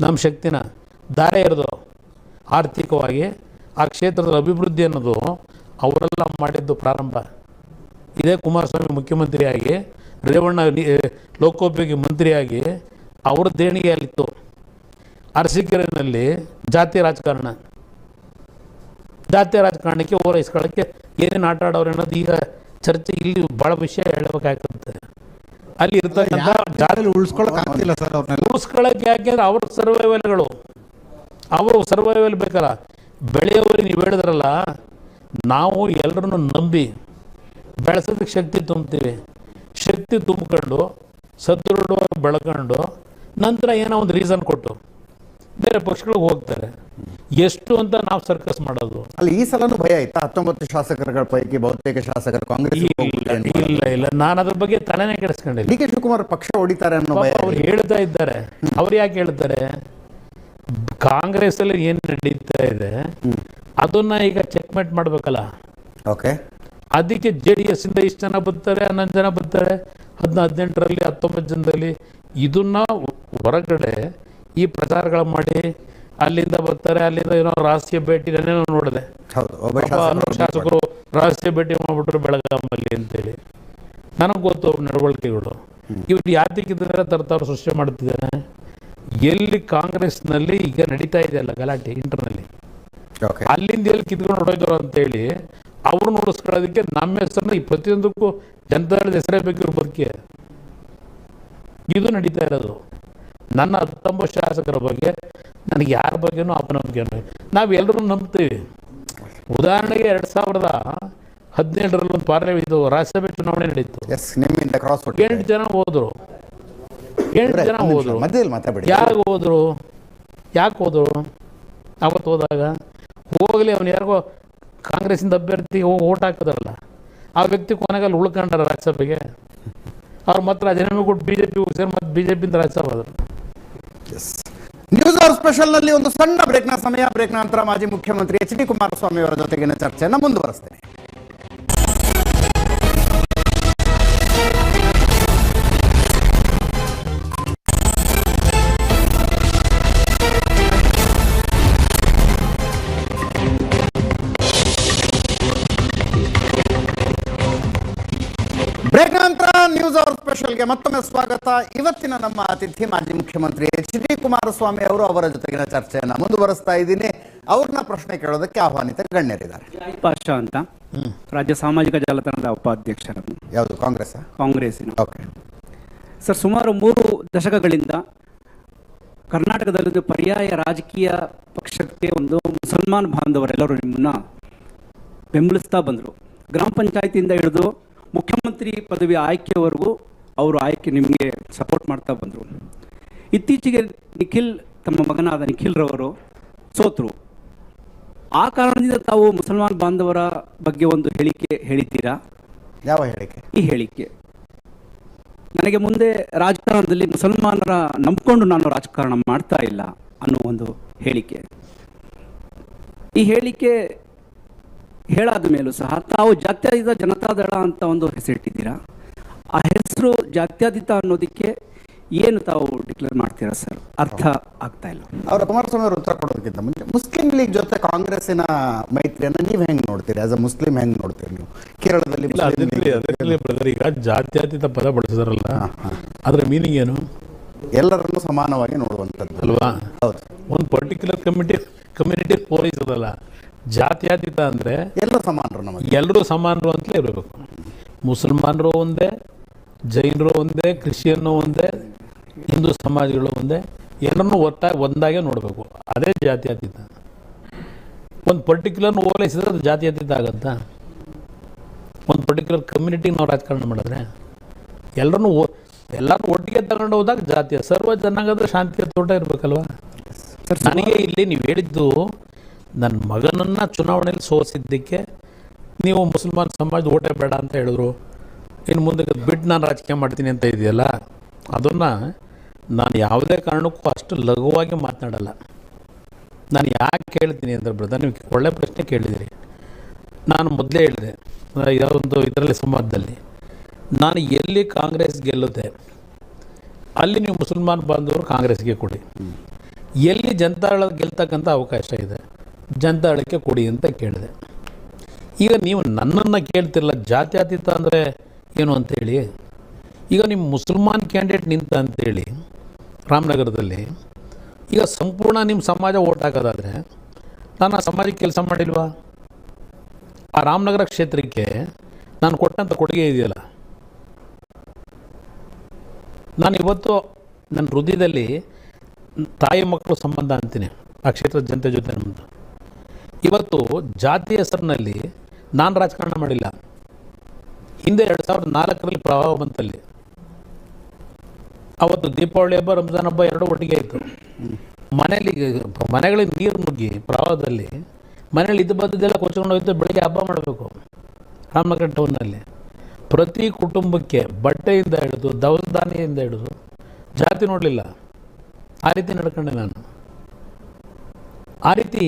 ನಮ್ಮ ಶಕ್ತಿನ ದಾರೆ ಎರೆದು ಆರ್ಥಿಕವಾಗಿ ಆ ಕ್ಷೇತ್ರದ ಅಭಿವೃದ್ಧಿ ಅನ್ನೋದು ಅವರೆಲ್ಲ ಮಾಡಿದ್ದು ಪ್ರಾರಂಭ. ಇದೇ ಕುಮಾರಸ್ವಾಮಿ ಮುಖ್ಯಮಂತ್ರಿಯಾಗಿ, ರೇವಣ್ಣ ಲೋಕೋಪಯೋಗಿ ಮಂತ್ರಿಯಾಗಿ ಅವ್ರ ದೇಣಿಗೆ ಅಲ್ಲಿತ್ತು. ಅರಸೀಕೆರೆಯಲ್ಲಿ ಜಾತಿ ರಾಜಕಾರಣಕ್ಕೆ ಓರೈಸ್ಕೊಳ್ಳೋಕ್ಕೆ ಏನೇನು ಆಟ ಆಡೋರು ಅನ್ನೋದು ಈಗ ಚರ್ಚೆ. ಇಲ್ಲಿ ಭಾಳ ವಿಷಯ ಹೇಳಬೇಕಾಗ್ತದೆ. ಅಲ್ಲಿ ಇರ್ತಕ್ಕಂಥ ಉಳಿಸ್ಕೊಳ್ಳೋಕೆ ಯಾಕೆಂದ್ರೆ ಅವ್ರ ಸರ್ವೈವಲ್ ಬೇಕಲ್ಲ. ಬೆಳೆಯೋರಿಗೆ ನೀವು ಹೇಳಿದ್ರಲ್ಲ, ನಾವು ಎಲ್ಲರನ್ನು ನಂಬಿ ಬೆಳೆಸೋದಕ್ಕೆ ಶಕ್ತಿ ತುಂಬ್ತೀವಿ. ಶಕ್ತಿ ತುಂಬಿಕೊಂಡು ಸದೃಢವಾಗಿ ಬೆಳ್ಕೊಂಡು ನಂತರ ಏನೋ ಒಂದು ರೀಸನ್ ಕೊಟ್ಟು ಬೇರೆ ಪಕ್ಷಗಳಿಗೆ ಹೋಗ್ತಾರೆ. ಎಷ್ಟು ಅಂತ ನಾವು ಸರ್ಕಸ್ ಮಾಡೋದು? ಅಲ್ಲಿ ಈ ಸಲನೂ ಭಯ ಆಯ್ತಾ? 19 ಶಾಸಕರುಗಳ ಪೈಕಿ ಬಹುತೇಕ ಶಾಸಕರು ಕಾಂಗ್ರೆಸ್. ಇಲ್ಲ, ನಾನು ಅದ್ರ ಬಗ್ಗೆ ತಲೆನೇ ಕೆಡಿಸ್ಕೊಂಡಿಲ್ಲ. DK ಶಿವಕುಮಾರ್ ಪಕ್ಷ ಹೊಡಿತಾರೆ ಅನ್ನೋ ಭಯ ಅವ್ರು ಹೇಳ್ತಾ ಇದ್ದಾರೆ. ಅವ್ರು ಯಾಕೆ ಹೇಳ್ತಾರೆ? ಕಾಂಗ್ರೆಸ್ ಅಲ್ಲಿ ಏನು ನಡೀತಾ ಇದೆ ಅದನ್ನ ಈಗ ಚೆಕ್ಮೇಟ್ ಮಾಡ್ಬೇಕಲ್ಲ. ಓಕೆ, ಅದಕ್ಕೆ JDS ಇಂದ ಇಷ್ಟು ಜನ ಬರ್ತಾರೆ, 11 ಜನ ಬರ್ತಾರೆ, 18ರಲ್ಲಿ 19 ಜನದಲ್ಲಿ ಇದನ್ನ ಹೊರಗಡೆ ಈ ಪ್ರಚಾರಗಳು ಮಾಡಿ ಅಲ್ಲಿಂದ ಬರ್ತಾರೆ, ಅಲ್ಲಿಂದ ಏನೋ ರಹಸ್ಯ ಭೇಟಿ ನಾನೇನೋ ನೋಡಿದೆ. ಶಾಸಕರು ರಹಸ್ಯ ಭೇಟಿ ಮಾಡ್ಬಿಟ್ರು ಬೆಳಗಾಮಲ್ಲಿ ಅಂತೇಳಿ. ನನಗೆ ಗೊತ್ತು ಅವ್ರ ನಡವಳಿಕೆಗಳು. ಇವ್ರು ಯಾತಿಕ್ಕಿದ್ರೆ ತರ್ತಾವ್ರು ಸೃಷ್ಟಿ ಮಾಡ್ತಿದ್ದಾನೆ. ಎಲ್ಲಿ ಕಾಂಗ್ರೆಸ್ನಲ್ಲಿ ಈಗ ನಡೀತಾ ಇದೆಯಲ್ಲ ಗಲಾಟೆ ಇಂಟರ್ನಲ್ಲಿ, ಅಲ್ಲಿಂದ ಎಲ್ಲಿ ಕಿತ್ಕೊಂಡು ಹೊಡೋದ್ರು ಅಂತೇಳಿ ಅವ್ರನ್ನ ಉಳಿಸ್ಕೊಳ್ಳೋದಕ್ಕೆ ನಮ್ಮ ಹೆಸರನ್ನ ಈ ಪ್ರತಿಯೊಂದಕ್ಕೂ ಜನತಾದಳದ ಹೆಸರೇ ಬೇಕಿರೋ ಬಗ್ಗೆ ಇದು ನಡೀತಾ ಇರೋದು. ನನ್ನ 19 ಶಾಸಕರ ಬಗ್ಗೆ ನನಗೆ ಯಾರ ಬಗ್ಗೆನೂ ಅಪನಂಬಿಕೆನೂ. ನಾವೆಲ್ಲರೂ ನಂಬ್ತೀವಿ. ಉದಾಹರಣೆಗೆ 2017ರಲ್ಲಿ ಒಂದು ಪಾರ್ಲಿಮೆಂಟ್ ರಾಜ್ಯಸಭೆ ಚುನಾವಣೆ ನಡೀತು. 8 ಜನ ಹೋದ್ರು. ಯಾಕೆ ಹೋದ್ರು? ಅವತ್ತು ಹೋದಾಗ ಹೋಗಲಿ, ಅವನು ಯಾರಿಗೋ ಕಾಂಗ್ರೆಸ್ಸಿಂದ ಅಭ್ಯರ್ಥಿ ಹೋಗಿ ಓಟ್ ಹಾಕಿದ್ರಲ್ಲ, ಆ ವ್ಯಕ್ತಿ ಕೊನೆಗಲ್ಲಿ ಉಳ್ಕೊಂಡಾರ ರಾಜ್ಯಸಭೆಗೆ. ಅವ್ರು ಮಾತ್ರ ರಾಜೀನಾಮೆ ಕೊಟ್ಟು BJP ಸೇರಿ ಮತ್ತೆ BJP ರಾಜ್ಯಸಭೆ ಆದರು. ನ್ಯೂಸ್ ಅವರ್ ಸ್ಪೆಷಲ್ನಲ್ಲಿ ಒಂದು ಸಣ್ಣ ಬ್ರೇಕ್ನ ಸಮಯ. ಬ್ರೇಕ್ ನಂತರ ಮಾಜಿ ಮುಖ್ಯಮಂತ್ರಿ HD ಕುಮಾರಸ್ವಾಮಿ ಅವರ ಜೊತೆಗಿನ ಚರ್ಚೆಯನ್ನು ಮುಂದುವರಿಸ್ತೇನೆ. ಬ್ರೇಕ್ ನಂತರ ನ್ಯೂಸ್ ಅವರ್ ಸ್ಪೆಷಲ್ಗೆ ಮತ್ತೊಮ್ಮೆ ಸ್ವಾಗತ. ಇವತ್ತಿನ ನಮ್ಮ ಅತಿಥಿ ಮಾಜಿ ಮುಖ್ಯಮಂತ್ರಿ HD ಕುಮಾರಸ್ವಾಮಿ ಅವರು. ಅವರ ಜೊತೆಗಿನ ಚರ್ಚೆಯನ್ನ ಮುಂದುವರಿಸ್ತಾ ಇದ್ದೀನಿ. ಅವ್ರನ್ನ ಪ್ರಶ್ನೆ ಕೇಳೋದಕ್ಕೆ ಆಹ್ವಾನಿತ ಗಣ್ಯರಿದ್ದಾರೆ. ಪಾಷಾ ಅಂತ, ರಾಜ್ಯ ಸಾಮಾಜಿಕ ಜಾಲತಾಣದ ಉಪಾಧ್ಯಕ್ಷರು. ಯಾವುದು, ಕಾಂಗ್ರೆಸ್? ಕಾಂಗ್ರೆಸ್ಸಿನ. ಓಕೆ ಸರ್, ಸುಮಾರು 3 ದಶಕಗಳಿಂದ ಕರ್ನಾಟಕದಲ್ಲಿ ಪರ್ಯಾಯ ರಾಜಕೀಯ ಪಕ್ಷಕ್ಕೆ ಒಂದು ಮುಸಲ್ಮಾನ್ ಬಾಂಧವರೆಲ್ಲರೂ ನಿಮ್ಮನ್ನ ಬೆಂಬಲಿಸ್ತಾ ಬಂದರು. ಗ್ರಾಮ ಪಂಚಾಯತಿಯಿಂದ ಹಿಡಿದು ಮುಖ್ಯಮಂತ್ರಿ ಪದವಿ ಆಯ್ಕೆಯವರೆಗೂ ಅವರು ಆಯ್ಕೆ ನಿಮಗೆ ಸಪೋರ್ಟ್ ಮಾಡ್ತಾ ಬಂದರು. ಇತ್ತೀಚೆಗೆ ನಿಖಿಲ್, ತಮ್ಮ ಮಗನಾದ ನಿಖಿಲ್ರವರು ಸೋತರು. ಆ ಕಾರಣದಿಂದ ತಾವು ಮುಸಲ್ಮಾನ್ ಬಾಂಧವರ ಬಗ್ಗೆ ಒಂದು ಹೇಳಿಕೆ ಹೇಳಿದ್ದೀರಾ. ಯಾವ ಹೇಳಿಕೆ? ಈ ಹೇಳಿಕೆ, ನನಗೆ ಮುಂದೆ ರಾಜಕಾರಣದಲ್ಲಿ ಮುಸಲ್ಮಾನರ ನಂಬಿಕೊಂಡು ನಾನು ರಾಜಕಾರಣ ಮಾಡ್ತಾ ಇಲ್ಲ ಅನ್ನೋ ಒಂದು ಹೇಳಿಕೆ. ಈ ಹೇಳಿಕೆ ಹೇಳಾದ ಮೇಲೂ ಸಹ ತಾವು ಜಾತ್ಯತೀತ ಜನತಾದಳ ಅಂತ ಒಂದು ಹೆಸರಿಟ್ಟಿದ್ದೀರಾ. ಆ ಹೆಸರು ಜಾತ್ಯತೀತ ಅನ್ನೋದಕ್ಕೆ ಏನು ತಾವು ಡಿಕ್ಲೇರ್ ಮಾಡ್ತೀರಾ ಸರ್? ಅರ್ಥ ಆಗ್ತಾ ಇಲ್ಲ. ಅವರ ಕುಮಾರಸ್ವಾಮಿ ಅವರು ಉತ್ತರ ಕೊಡೋದಕ್ಕಿಂತ ಮುಂಚೆ ಮುಸ್ಲಿಂ ಲೀಗ್ ಜೊತೆ ಕಾಂಗ್ರೆಸ್ಸಿನ ಮೈತ್ರಿಯನ್ನು ನೀವು ಹೆಂಗೆ ನೋಡ್ತೀರಿ? ಆಸ್ ಅ ಮುಸ್ಲಿಂ ಹೆಂಗೆ ನೋಡ್ತೀರಿ ನೀವು? ಕೇರಳದಲ್ಲಿ ಬ್ರದರ್, ಈಗ ಜಾತ್ಯತೀತ ಪದ ಬಳಸಿದಾರಲ್ಲ, ಅದರ ಮೀನಿಂಗ್ ಏನು? ಎಲ್ಲರನ್ನು ಸಮಾನವಾಗಿ ನೋಡುವಂಥದ್ದು ಅಲ್ವಾ? ಹೌದು. ಒಂದು ಪರ್ಟಿಕ್ಯುಲರ್ ಕಮ್ಯುನಿಟಿ ಪೋಲಿಸೋದಲ್ಲ. ಜಾತ್ಯತೀತ ಅಂದರೆ ಎಲ್ಲ ಸಮಾನರು, ನಮಗೆ ಎಲ್ಲರೂ ಸಮಾನರು ಅಂತಲೇ ಇರಬೇಕು. ಮುಸಲ್ಮಾನರು ಒಂದೇ, ಜೈನರು ಒಂದೇ, ಕ್ರಿಶ್ಚಿಯನ್ನು ಒಂದೇ, ಹಿಂದೂ ಸಮಾಜಗಳು ಒಂದೇ, ಎಲ್ಲರನ್ನೂ ಒಂದಾಗೆ ನೋಡಬೇಕು. ಅದೇ ಜಾತ್ಯತೀತ. ಒಂದು ಪರ್ಟಿಕ್ಯುಲರ್ನ ಓಲೈಸಿದ್ರೆ ಅದು ಜಾತ್ಯತೀತ ಆಗತ್ತಾ? ಒಂದು ಪರ್ಟಿಕ್ಯುಲರ್ ಕಮ್ಯುನಿಟಿಗೆ ನಾವು ರಾಜಕಾರಣ ಮಾಡಿದ್ರೆ ಎಲ್ಲರೂ ಒಟ್ಟಿಗೆ ತಗೊಂಡು ಹೋದಾಗ ಜಾತಿಯ ಸರ್ವ ಜನಾಂಗದ ಶಾಂತಿಯ ತೋಟ ಇರಬೇಕಲ್ವ? ನನಗೆ ಇಲ್ಲಿ ನೀವು ಹೇಳಿದ್ದು, ನನ್ನ ಮಗನನ್ನು ಚುನಾವಣೆಯಲ್ಲಿ ಸೋಲಿಸಿದ್ದಕ್ಕೆ ನೀವು ಮುಸಲ್ಮಾನ್ ಸಮಾಜ ಓಟೇ ಬೇಡ ಅಂತ ಹೇಳಿದ್ರು, ಇನ್ನು ಮುಂದೆ ಬಿಟ್ಟು ನಾನು ರಾಜಕೀಯ ಮಾಡ್ತೀನಿ ಅಂತ ಇದೆಯಲ್ಲ, ಅದನ್ನು ನಾನು ಯಾವುದೇ ಕಾರಣಕ್ಕೂ ಅಷ್ಟು ಲಘುವಾಗಿ ಮಾತನಾಡಲ್ಲ. ನಾನು ಯಾಕೆ ಕೇಳ್ತೀನಿ ಅಂದರೆ ಬ್ರದರ್, ನೀವು ಒಳ್ಳೆ ಪ್ರಶ್ನೆ ಕೇಳಿದಿರಿ. ನಾನು ಮೊದಲೇ ಹೇಳಿದೆ, ಯಾವುದೊಂದು ಇದರಲ್ಲಿ ಸಮಾಜದಲ್ಲಿ ನಾನು ಎಲ್ಲಿ ಕಾಂಗ್ರೆಸ್ ಗೆಲ್ಲುತ್ತೆ ಅಲ್ಲಿ ನೀವು ಮುಸಲ್ಮಾನ್ ಬಾಂಧವರು ಕಾಂಗ್ರೆಸ್ಗೆ ಕೊಡಿ, ಎಲ್ಲಿ ಜನತಾದಳ ಗೆಲ್ತಕ್ಕಂಥ ಅವಕಾಶ ಇದೆ ಜನತಾದಳಕ್ಕೆ ಕೊಡಿ ಅಂತ ಕೇಳಿದೆ. ಈಗ ನೀವು ನನ್ನನ್ನು ಕೇಳ್ತಿರಲ್ಲ ಜಾತ್ಯತೀತ ಅಂದರೆ ಏನು ಅಂತೇಳಿ. ಈಗ ನಿಮ್ಮ ಮುಸಲ್ಮಾನ್ ಕ್ಯಾಂಡಿಡೇಟ್ ನಿಂತ ಅಂತೇಳಿ ರಾಮನಗರದಲ್ಲಿ, ಈಗ ಸಂಪೂರ್ಣ ನಿಮ್ಮ ಸಮಾಜ ಓಟ್ ಹಾಕೋದಾದರೆ ನಾನು ಆ ಸಮಾಜಕ್ಕೆ ಕೆಲಸ ಮಾಡಿಲ್ವಾ? ಆ ರಾಮನಗರ ಕ್ಷೇತ್ರಕ್ಕೆ ನಾನು ಕೊಟ್ಟಂಥ ಕೊಡುಗೆ ಇದೆಯಲ್ಲ, ನಾನು ಇವತ್ತು ನನ್ನ ಹೃದಯದಲ್ಲಿ ತಾಯಿ ಮಕ್ಕಳು ಸಂಬಂಧ ಅಂತೀನಿ ಆ ಕ್ಷೇತ್ರದ ಜನತೆ ಜೊತೆ ನಮ್ಮದು. ಇವತ್ತು ಜಾತಿ ಹೆಸರಿನಲ್ಲಿ ನಾನು ರಾಜಕಾರಣ ಮಾಡಿಲ್ಲ. ಹಿಂದೆ 2004ರಲ್ಲಿ ಪ್ರವಾಹ ಬಂತಲ್ಲಿ, ಅವತ್ತು ದೀಪಾವಳಿ ಹಬ್ಬ, ರಂಜಾನ್ ಹಬ್ಬ ಎರಡೂ ಒಟ್ಟಿಗೆ ಇತ್ತು. ಮನೆಗಳಿಗೆ ನೀರು ನುಗ್ಗಿ ಪ್ರವಾಹದಲ್ಲಿ ಮನೇಲಿ ಇದ್ದು ಬಂದದ್ದೆಲ್ಲ ಕೊಚ್ಕೊಂಡು ಹೋಯ್ತು. ಬೆಳಗ್ಗೆ ಹಬ್ಬ ಮಾಡಬೇಕು ರಾಮನಗರ ಟೌನಲ್ಲಿ. ಪ್ರತಿ ಕುಟುಂಬಕ್ಕೆ ಬಟ್ಟೆಯಿಂದ ಹಿಡಿದು ದವಸಧಾನ್ಯದಿಂದ ಹಿಡಿದು ಜಾತಿ ನೋಡಲಿಲ್ಲ. ಆ ರೀತಿ ನಡ್ಕೊಂಡೆ ನಾನು. ಆ ರೀತಿ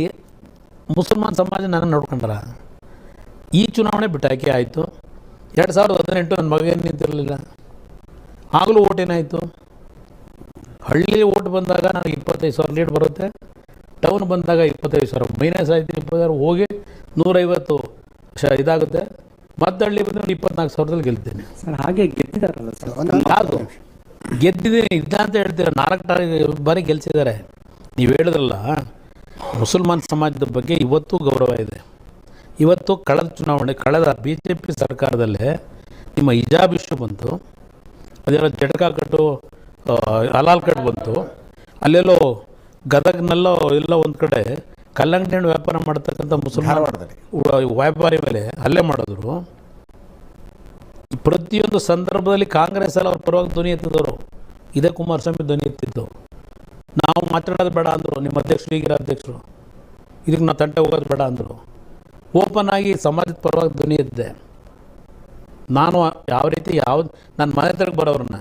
ಮುಸಲ್ಮಾನ್ ಸಮಾಜ ನಾನು ನೋಡ್ಕೊಂಡ್ರ. ಈ ಚುನಾವಣೆ ಬಿಟ್ಟಾಕಿ ಆಯಿತು. 2018 ನನ್ನ ಮಗೇನು ನಿಂತಿರಲಿಲ್ಲ, ಆಗಲೂ ಓಟೇನಾಯಿತು. ಹಳ್ಳಿ ಓಟ್ ಬಂದಾಗ ನನಗೆ 25,000 ಲೀಡ್ ಬರುತ್ತೆ, ಟೌನ್ ಬಂದಾಗ 25,000 ಮೈನಸ್ ಆಯ್ತು. 20,000 ಹೋಗಿ 150 ಇದಾಗುತ್ತೆ. ಮತ್ತೆ ಹಳ್ಳಿ ಬಂದರೆ 24,000ದಲ್ಲಿ ಗೆಲ್ತೀನಿ ಸರ್. ಹಾಗೆ ಗೆದ್ದಿದ್ದಾರಲ್ಲ ಸರ್? ಯಾವುದು ಗೆದ್ದಿದ್ದೀನಿ ಇಲ್ಲ ಅಂತ ಹೇಳ್ತೀರ? 4 ಬಾರಿ ಗೆಲ್ಸಿದ್ದಾರೆ. ನೀವು ಹೇಳಿದ್ರಲ್ಲ, ಮುಸಲ್ಮಾನ್ ಸಮಾಜದ ಬಗ್ಗೆ ಇವತ್ತು ಗೌರವ ಇದೆ. ಇವತ್ತು ಕಳೆದ ಚುನಾವಣೆ, ಕಳೆದ BJP ಸರ್ಕಾರದಲ್ಲೇ ನಿಮ್ಮ ಹಿಜಾಬ್ ಇಶ್ಯೂ ಬಂತು, ಅದೆಲ್ಲ ಜಟಕಾ ಕಟ್ಟು ಹಲಾಲ್ ಕಟ್ ಬಂತು. ಅಲ್ಲೆಲ್ಲೋ ಗದಗ್ನಲ್ಲೋ ಎಲ್ಲ ಒಂದು ಕಡೆ ಕಲ್ಲಂಗಡಿ ಹಣ್ಣು ವ್ಯಾಪಾರ ಮಾಡ್ತಕ್ಕಂಥ ಮುಸಲ್ಮಾನ್ ವ್ಯಾಪಾರಿ ಮೇಲೆ ಹಲ್ಲೆ ಮಾಡಿದ್ರು. ಪ್ರತಿಯೊಂದು ಸಂದರ್ಭದಲ್ಲಿ ಕಾಂಗ್ರೆಸ್ ಎಲ್ಲ ಅವ್ರ ಪರವಾಗಿ ಧ್ವನಿ ಎತ್ತಿದವರು. ಇದೇ ಕುಮಾರಸ್ವಾಮಿ ಧ್ವನಿ ಎತ್ತಿದ್ದು. ನಾವು ಮಾತಾಡೋದು ಬೇಡ ಅಂದರು ನಿಮ್ಮ ಅಧ್ಯಕ್ಷರು, ಈಗಿರೋ ಅಧ್ಯಕ್ಷರು. ಇದಕ್ಕೆ ನಾವು ತಂಟೆ ಹೋಗೋದು ಬೇಡ ಅಂದರು. ಓಪನ್ ಆಗಿ ಸಮಾಜದ ಪರವಾಗಿ ಧ್ವನಿ ಎತ್ತಿದೆ. ನಾನು ಯಾವ ರೀತಿ ನನ್ನ ಮನೆ ಹತ್ರಕ್ಕೆ ಬರೋರನ್ನ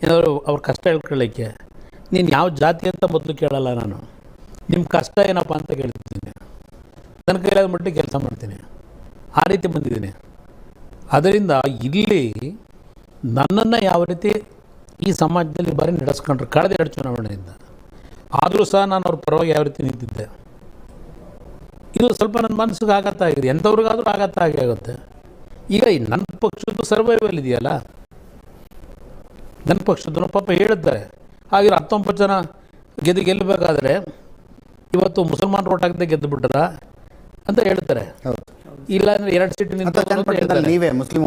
ಏನಾದರೂ ಅವ್ರ ಕಷ್ಟ ಹೇಳ್ಕೊಳ್ಳಿಕ್ಕೆ, ನೀನು ಯಾವ ಜಾತಿ ಅಂತ ಮೊದಲು ಕೇಳಲ್ಲ. ನಾನು ನಿಮ್ಮ ಕಷ್ಟ ಏನಪ್ಪ ಅಂತ ಕೇಳ್ತೀನಿ. ನನ್ನ ಕೈಲಾದ ಮಟ್ಟಿಗೆ ಕೆಲಸ ಮಾಡ್ತೀನಿ. ಆ ರೀತಿ ಬಂದಿದ್ದೀನಿ. ಅದರಿಂದ ಇಲ್ಲಿ ನನ್ನನ್ನು ಯಾವ ರೀತಿ ಈ ಸಮಾಜದಲ್ಲಿ ಬಾರಿ ನಡೆಸ್ಕೊಂಡ್ರು ಕಳೆದ 2 ಚುನಾವಣೆಯಿಂದ. ಆದರೂ ಸಹ ನಾನು ಅವ್ರ ಪರವಾಗಿ ಯಾವ ರೀತಿ ನಿಂತಿದ್ದೆ. ಇದು ಸ್ವಲ್ಪ ನನ್ನ ಮನಸ್ಸಿಗೆ ಆಘಾತ ಆಗಿದೆ. ಎಂಥವ್ರಿಗಾದರೂ ಆಘಾತ ಆಗೇ ಆಗುತ್ತೆ. ಈಗ ನನ್ನ ಪಕ್ಷದ್ದು ಸರ್ವೈವಲ್ ಇದೆಯಲ್ಲ, ನನ್ನ ಪಕ್ಷದನ್ನು ಪಾಪ ಹೇಳಿದ್ದಾರೆ. ಹಾಗೆ 19 ಜನ ಗೆಲ್ಲಬೇಕಾದ್ರೆ ಇವತ್ತು ಮುಸಲ್ಮಾನರು ಓಟ್ ಹಾಕದೆ ಗೆದ್ದು ಬಿಟ್ರ ಅಂತ ಹೇಳ್ತಾರೆ. ಇಲ್ಲ ಅಂದ್ರೆ 2 ಸೀಟ್ ನೀವೇ ಮುಸ್ಲಿಂ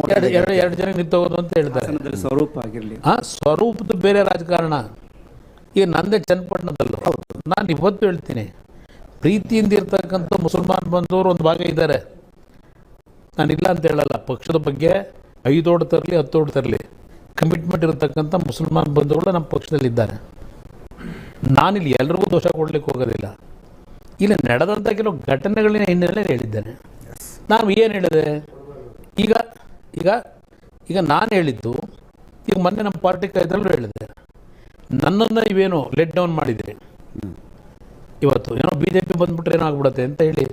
ಎರಡು ಜನ ನಿಂತೋಗೋದು ಅಂತ ಹೇಳ್ತಾರೆ. ಸ್ವರೂಪ ಆಗಿರಲಿ, ಸ್ವರೂಪದ ಬೇರೆ ರಾಜಕಾರಣ. ಈಗ ನಂದೇ ಚನ್ನಪಟ್ಟಣದಲ್ಲೂ ನಾನು ಇವತ್ತು ಹೇಳ್ತೀನಿ, ಪ್ರೀತಿಯಿಂದ ಇರ್ತಕ್ಕಂಥ ಮುಸಲ್ಮಾನ್ ಬಂದವರು ಒಂದು ಭಾಗ ಇದ್ದಾರೆ. ನಾನು ಇಲ್ಲ ಅಂತ ಹೇಳಲ್ಲ. ಪಕ್ಷದ ಬಗ್ಗೆ 5 ಓಟ್ ತರಲಿ 10 ಓಟ್ ತರಲಿ ಕಮಿಟ್ಮೆಂಟ್ ಇರತಕ್ಕಂಥ ಮುಸಲ್ಮಾನ್ ಬಂಧುಗಳು ನಮ್ಮ ಪಕ್ಷದಲ್ಲಿದ್ದಾರೆ. ನಾನಿಲ್ಲಿ ಎಲ್ರಿಗೂ ದೋಷ ಕೊಡಲಿಕ್ಕೆ ಹೋಗೋದಿಲ್ಲ. ಇಲ್ಲಿ ನಡೆದಂಥ ಕೆಲವು ಘಟನೆಗಳಿನ ಹಿನ್ನೆಲೆಯಲ್ಲಿ ಹೇಳಿದ್ದೇನೆ. ನಾನು ಏನು ಹೇಳಿದೆ, ಈಗ ಈಗ ಈಗ ನಾನು ಹೇಳಿದ್ದು, ಈಗ ಮೊನ್ನೆ ನಮ್ಮ ಪಾರ್ಟಿ ಕಾಯ್ದಲ್ಲೂ ಹೇಳಿದೆ, ನನ್ನನ್ನು ನೀವೇನು ಲೆಟ್ ಡೌನ್ ಮಾಡಿದಿರಿ, ಇವತ್ತು ಏನೋ BJP ಬಂದುಬಿಟ್ರೆ ಏನೋ ಆಗ್ಬಿಡುತ್ತೆ ಅಂತ ಹೇಳಿ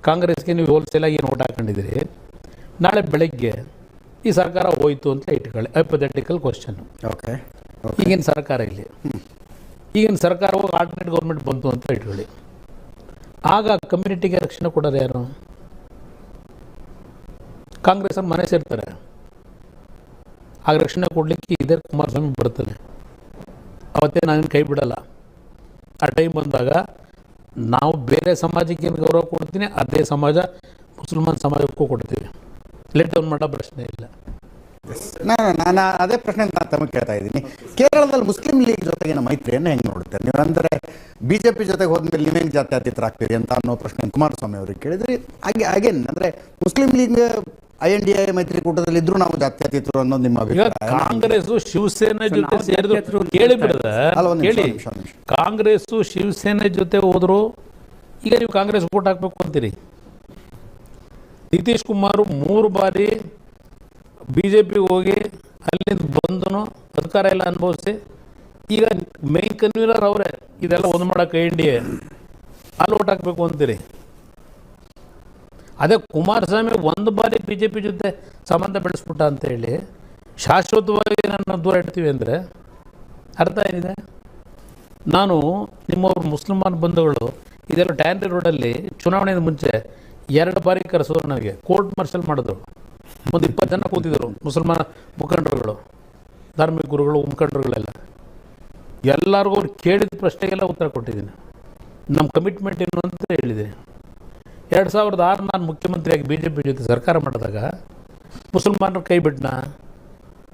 ಕಾಂಗ್ರೆಸ್ಗೆ ನೀವು ಹೋಲ್ಸೇಲಾಗಿ ಏನು ಓಟ್ ಹಾಕೊಂಡಿದ್ದೀರಿ. ನಾಳೆ ಬೆಳಗ್ಗೆ ಈ ಸರ್ಕಾರ ಹೋಯ್ತು ಅಂತ ಇಟ್ಕೊಳ್ಳಿ, ಹೈಪೋಥೆಟಿಕಲ್ ಕ್ವಶನ್. ಓಕೆ, ಈಗಿನ ಸರ್ಕಾರ ಇಲ್ಲಿ, ಈಗಿನ ಸರ್ಕಾರ ಹೋಗಿ ಆಲ್ಟರ್ನೇಟ್ ಗೌರ್ಮೆಂಟ್ ಬಂತು ಅಂತ ಇಟ್ಕೊಳ್ಳಿ. ಆಗ ಕಮ್ಯುನಿಟಿಗೆ ರಕ್ಷಣೆ ಕೊಡೋದು ಯಾರು? ಕಾಂಗ್ರೆಸ್ ಅವ್ರು ಮನೆ ಸೇರ್ತಾರೆ. ಆಗ ರಕ್ಷಣೆ ಕೊಡಲಿಕ್ಕೆ ಇದೇ ಕುಮಾರಸ್ವಾಮಿ ಬರ್ತದೆ. ಅವತ್ತೇ ನಾವೇನು ಕೈ ಬಿಡಲ್ಲ. ಆ ಟೈಮ್ ಬಂದಾಗ ನಾವು ಬೇರೆ ಸಮಾಜಕ್ಕೆ ಏನು ಗೌರವ ಕೊಡ್ತೀನಿ, ಅದೇ ಸಮಾಜ ಮುಸಲ್ಮಾನ್ ಸಮಾಜಕ್ಕೂ ಕೊಡ್ತೀವಿ. ಲೆಟ್ ಡೌನ್ ಮಾಡೋ ಪ್ರಶ್ನೆ ಇಲ್ಲ. ನಾನು ಅದೇ ಪ್ರಶ್ನೆ ನಾನು ತಮಗೆ ಕೇಳ್ತಾ ಇದ್ದೀನಿ. ಕೇರಳದಲ್ಲಿ ಮುಸ್ಲಿಂ ಲೀಗ್ ಜೊತೆಗಿನ ಮೈತ್ರಿಯನ್ನು ಹೆಂಗೆ ನೋಡುತ್ತಾರೆ ನೀವು? ಅಂದರೆ BJP ಜೊತೆಗೆ ಹೋದ್ಮೇಲೆ ನೀವೇನು ಜಾತ್ಯತೀತರಾಗ್ತೀರಿ ಅಂತ ಅನ್ನೋ ಪ್ರಶ್ನೆ ಕುಮಾರಸ್ವಾಮಿ ಅವ್ರಿಗೆ ಕೇಳಿದ್ರಿ. ಅಗೇನ್ ಅಂದರೆ ಮುಸ್ಲಿಂ ಲೀಗ್ INDA ಮೈತ್ರಿಕೂಟದಲ್ಲಿ ಇದ್ರೂ ನಾವು ಜಾತ್ಯತೀತರು ಅನ್ನೋದು ನಿಮ್ಮ ಅಭಿಪ್ರಾಯ? ಕಾಂಗ್ರೆಸ್ ಶಿವಸೇನೆ ಜೊತೆ ಸೇರಿದ್ರು ಕೇಳಿ, ಕಾಂಗ್ರೆಸ್ ಶಿವಸೇನೆ ಜೊತೆ ಹೋದ್ರು. ಈಗ ನೀವು ಕಾಂಗ್ರೆಸ್ ವೋಟ್ ಹಾಕ್ಬೇಕು ಅಂತೀರಿ. ನಿತೀಶ್ ಕುಮಾರ್ 3 ಬಾರಿ BJPಗೆ ಹೋಗಿ ಅಲ್ಲಿಂದ ಬಂದನು, ಅಧಿಕಾರ ಎಲ್ಲ ಅನುಭವಿಸಿ ಈಗ ಮೇನ್ ಕನ್ವೀನರ್ ಅವರೇ. ಇದೆಲ್ಲ ಒಂದು ಮಾಡೋಕೆ INDA ಅಲ್ಲಿ ಓಟ್ ಹಾಕಬೇಕು ಅಂತೀರಿ. ಅದೇ ಕುಮಾರಸ್ವಾಮಿ 1 ಬಾರಿ BJP ಜೊತೆ ಸಂಬಂಧ ಬೆಳೆಸ್ಬಿಟ್ಟ ಅಂತೇಳಿ ಶಾಶ್ವತವಾಗಿ ನನ್ನ ದೂರ ಇಡ್ತೀವಿ ಅಂದರೆ ಅರ್ಥ ಏನಿದೆ? ನಾನು ನಿಮ್ಮವ್ರು ಮುಸಲ್ಮಾನ್ ಬಂಧುಗಳು ಇದೆಲ್ಲ ಟ್ಯಾನ್ರಿ ರೋಡಲ್ಲಿ ಚುನಾವಣೆಯಿಂದ ಮುಂಚೆ 2 ಬಾರಿ ಕರೆಸೋರು. ನನಗೆ ಕೋರ್ಟ್ ಮಾರ್ಷಲ್ ಮಾಡಿದ್ರು. ಒಂದು 20 ಜನ ಕೂತಿದ್ರು ಮುಸಲ್ಮಾನ ಮುಖಂಡರುಗಳು, ಧಾರ್ಮಿಕ ಗುರುಗಳು, ಮುಖಂಡರುಗಳೆಲ್ಲ. ಎಲ್ಲರಿಗೂ ಅವ್ರು ಕೇಳಿದ ಪ್ರಶ್ನೆಗೆಲ್ಲ ಉತ್ತರ ಕೊಟ್ಟಿದ್ದೀನಿ. ನಮ್ಮ ಕಮಿಟ್ಮೆಂಟ್ ಏನು ಅಂತ ಹೇಳಿದ್ದೀನಿ. 2006 ನಾನು ಮುಖ್ಯಮಂತ್ರಿಯಾಗಿ BJP ಜೊತೆ ಸರ್ಕಾರ ಮಾಡಿದಾಗ ಮುಸಲ್ಮಾನರು ಕೈ ಬಿಟ್ಟನ.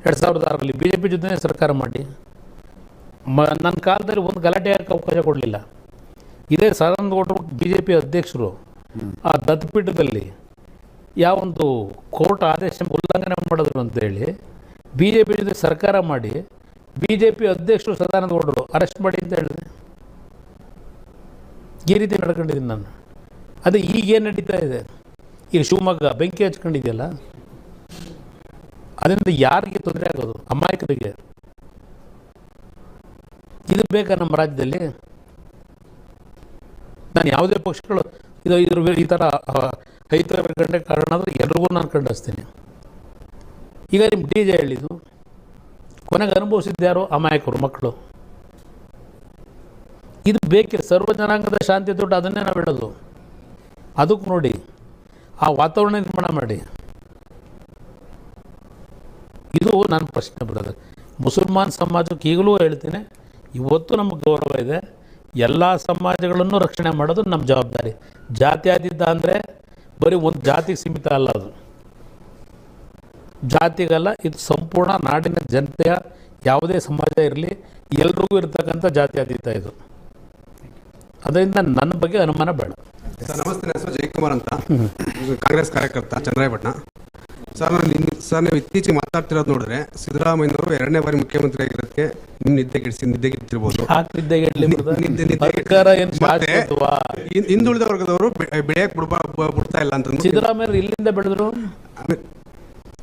2006ರಲ್ಲಿ BJP ಜೊತೆ ಸರ್ಕಾರ ಮಾಡಿ ನನ್ನ ಕಾಲದಲ್ಲಿ ಒಂದು ಗಲಾಟೆ ಹಾಕಿ ಅವಕಾಶ ಕೊಡಲಿಲ್ಲ. ಇದೇ ಸದಾನಂದ ಗೌಡರು BJP ಅಧ್ಯಕ್ಷರು ಆ ದತ್ತಪೀಠದಲ್ಲಿ ಯಾವೊಂದು ಕೋರ್ಟ್ ಆದೇಶ ಉಲ್ಲಂಘನೆ ಮಾಡಿದ್ರು ಅಂತೇಳಿ BJP ಜೊತೆ ಸರ್ಕಾರ ಮಾಡಿ BJP ಅಧ್ಯಕ್ಷರು ಸದಾನಂದ ಗೌಡರು ಅರೆಸ್ಟ್ ಮಾಡಿ ಅಂತ ಹೇಳಿದೆ. ಈ ರೀತಿ ನಡ್ಕೊಂಡಿದ್ದೀನಿ ನಾನು. ಅದು ಈಗೇನು ನಡೀತಾ ಇದೆ, ಈಗ ಶಿವಮೊಗ್ಗ ಬೆಂಕಿ ಹಚ್ಕೊಂಡಿದೆಯಲ್ಲ, ಅದರಿಂದ ಯಾರಿಗೆ ತೊಂದರೆ ಆಗೋದು? ಅಮಾಯಕರಿಗೆ. ಇದು ಬೇಕಾ ನಮ್ಮ ರಾಜ್ಯದಲ್ಲಿ? ನಾನು ಯಾವುದೇ ಪಕ್ಷಗಳು ಈ ಥರ ಐತರ ಗಂಟೆ ಕಾರಣ ಆದರೆ ಎಲ್ರಿಗೂ ನಾನು ಖಂಡಿಸ್ತೀನಿ. ಈಗ ನಿಮ್ಮ DJ ಹೇಳಿದ್ದು ಕೊನೆಗೆ ಅನುಭವಿಸಿದ್ಯಾರು? ಅಮಾಯಕರು, ಮಕ್ಕಳು. ಇದು ಬೇಕೇ. ಸರ್ವ ಜನಾಂಗದ ಶಾಂತಿ ದೊಡ್ಡ, ಅದನ್ನೇ ನಾವು ಹೇಳೋದು. ಅದಕ್ಕೆ ನೋಡಿ, ಆ ವಾತಾವರಣ ನಿರ್ಮಾಣ ಮಾಡಿ. ಇದು ನನ್ನ ಪ್ರಶ್ನೆ ಬರೋದು. ಮುಸಲ್ಮಾನ್ ಸಮಾಜಕ್ಕೆ ಈಗಲೂ ಹೇಳ್ತೀನಿ, ಇವತ್ತು ನಮಗೆ ಗೌರವ ಇದೆ. ಎಲ್ಲ ಸಮಾಜಗಳನ್ನು ರಕ್ಷಣೆ ಮಾಡೋದು ನಮ್ಮ ಜವಾಬ್ದಾರಿ. ಜಾತ್ಯತೀತ ಅಂದರೆ ಬರೀ ಒಂದು ಜಾತಿಗೆ ಸೀಮಿತ ಅಲ್ಲ. ಅದು ಜಾತಿಗಲ್ಲ, ಇದು ಸಂಪೂರ್ಣ ನಾಡಿನ ಜನತೆಯ ಯಾವುದೇ ಸಮಾಜ ಇರಲಿ ಎಲ್ರಿಗೂ ಇರ್ತಕ್ಕಂಥ ಜಾತ್ಯತೀತ ಇದು. ಅದರಿಂದ ನನ್ನ ಬಗ್ಗೆ ಅನುಮಾನ ಬೇಡ. ಸರ್ ನಮಸ್ತೆ, ನನ್ನ ಹೆಸರು ಜಯಕುಮಾರ್ ಅಂತ, ಕಾಂಗ್ರೆಸ್ ಕಾರ್ಯಕರ್ತ, ಚನ್ನರಾಯಪಟ್ಟಣ. ಸರ್ ನೀವು ಇತ್ತೀಚೆಗೆ ಮಾತಾಡ್ತಿರೋದು ನೋಡಿದ್ರೆ ಸಿದ್ದರಾಮಯ್ಯನವರು 2ನೇ ಬಾರಿ ಮುಖ್ಯಮಂತ್ರಿ ಆಗಿರೋದಕ್ಕೆ ನಿಮ್ಮ ನಿದ್ದೆಗೆಡ್ತಿರ್ಬೋದು. ಹಿಂದುಳಿದ ವರ್ಗದವರು ಬೆಳೆಯಕ್ಕೆ ಬಿಡ್ತಾ ಇಲ್ಲ ಅಂತ ಸಿದ್ದರಾಮಯ್ಯ ಇಲ್ಲಿಂದ ಬೆಳೆದ್ರು.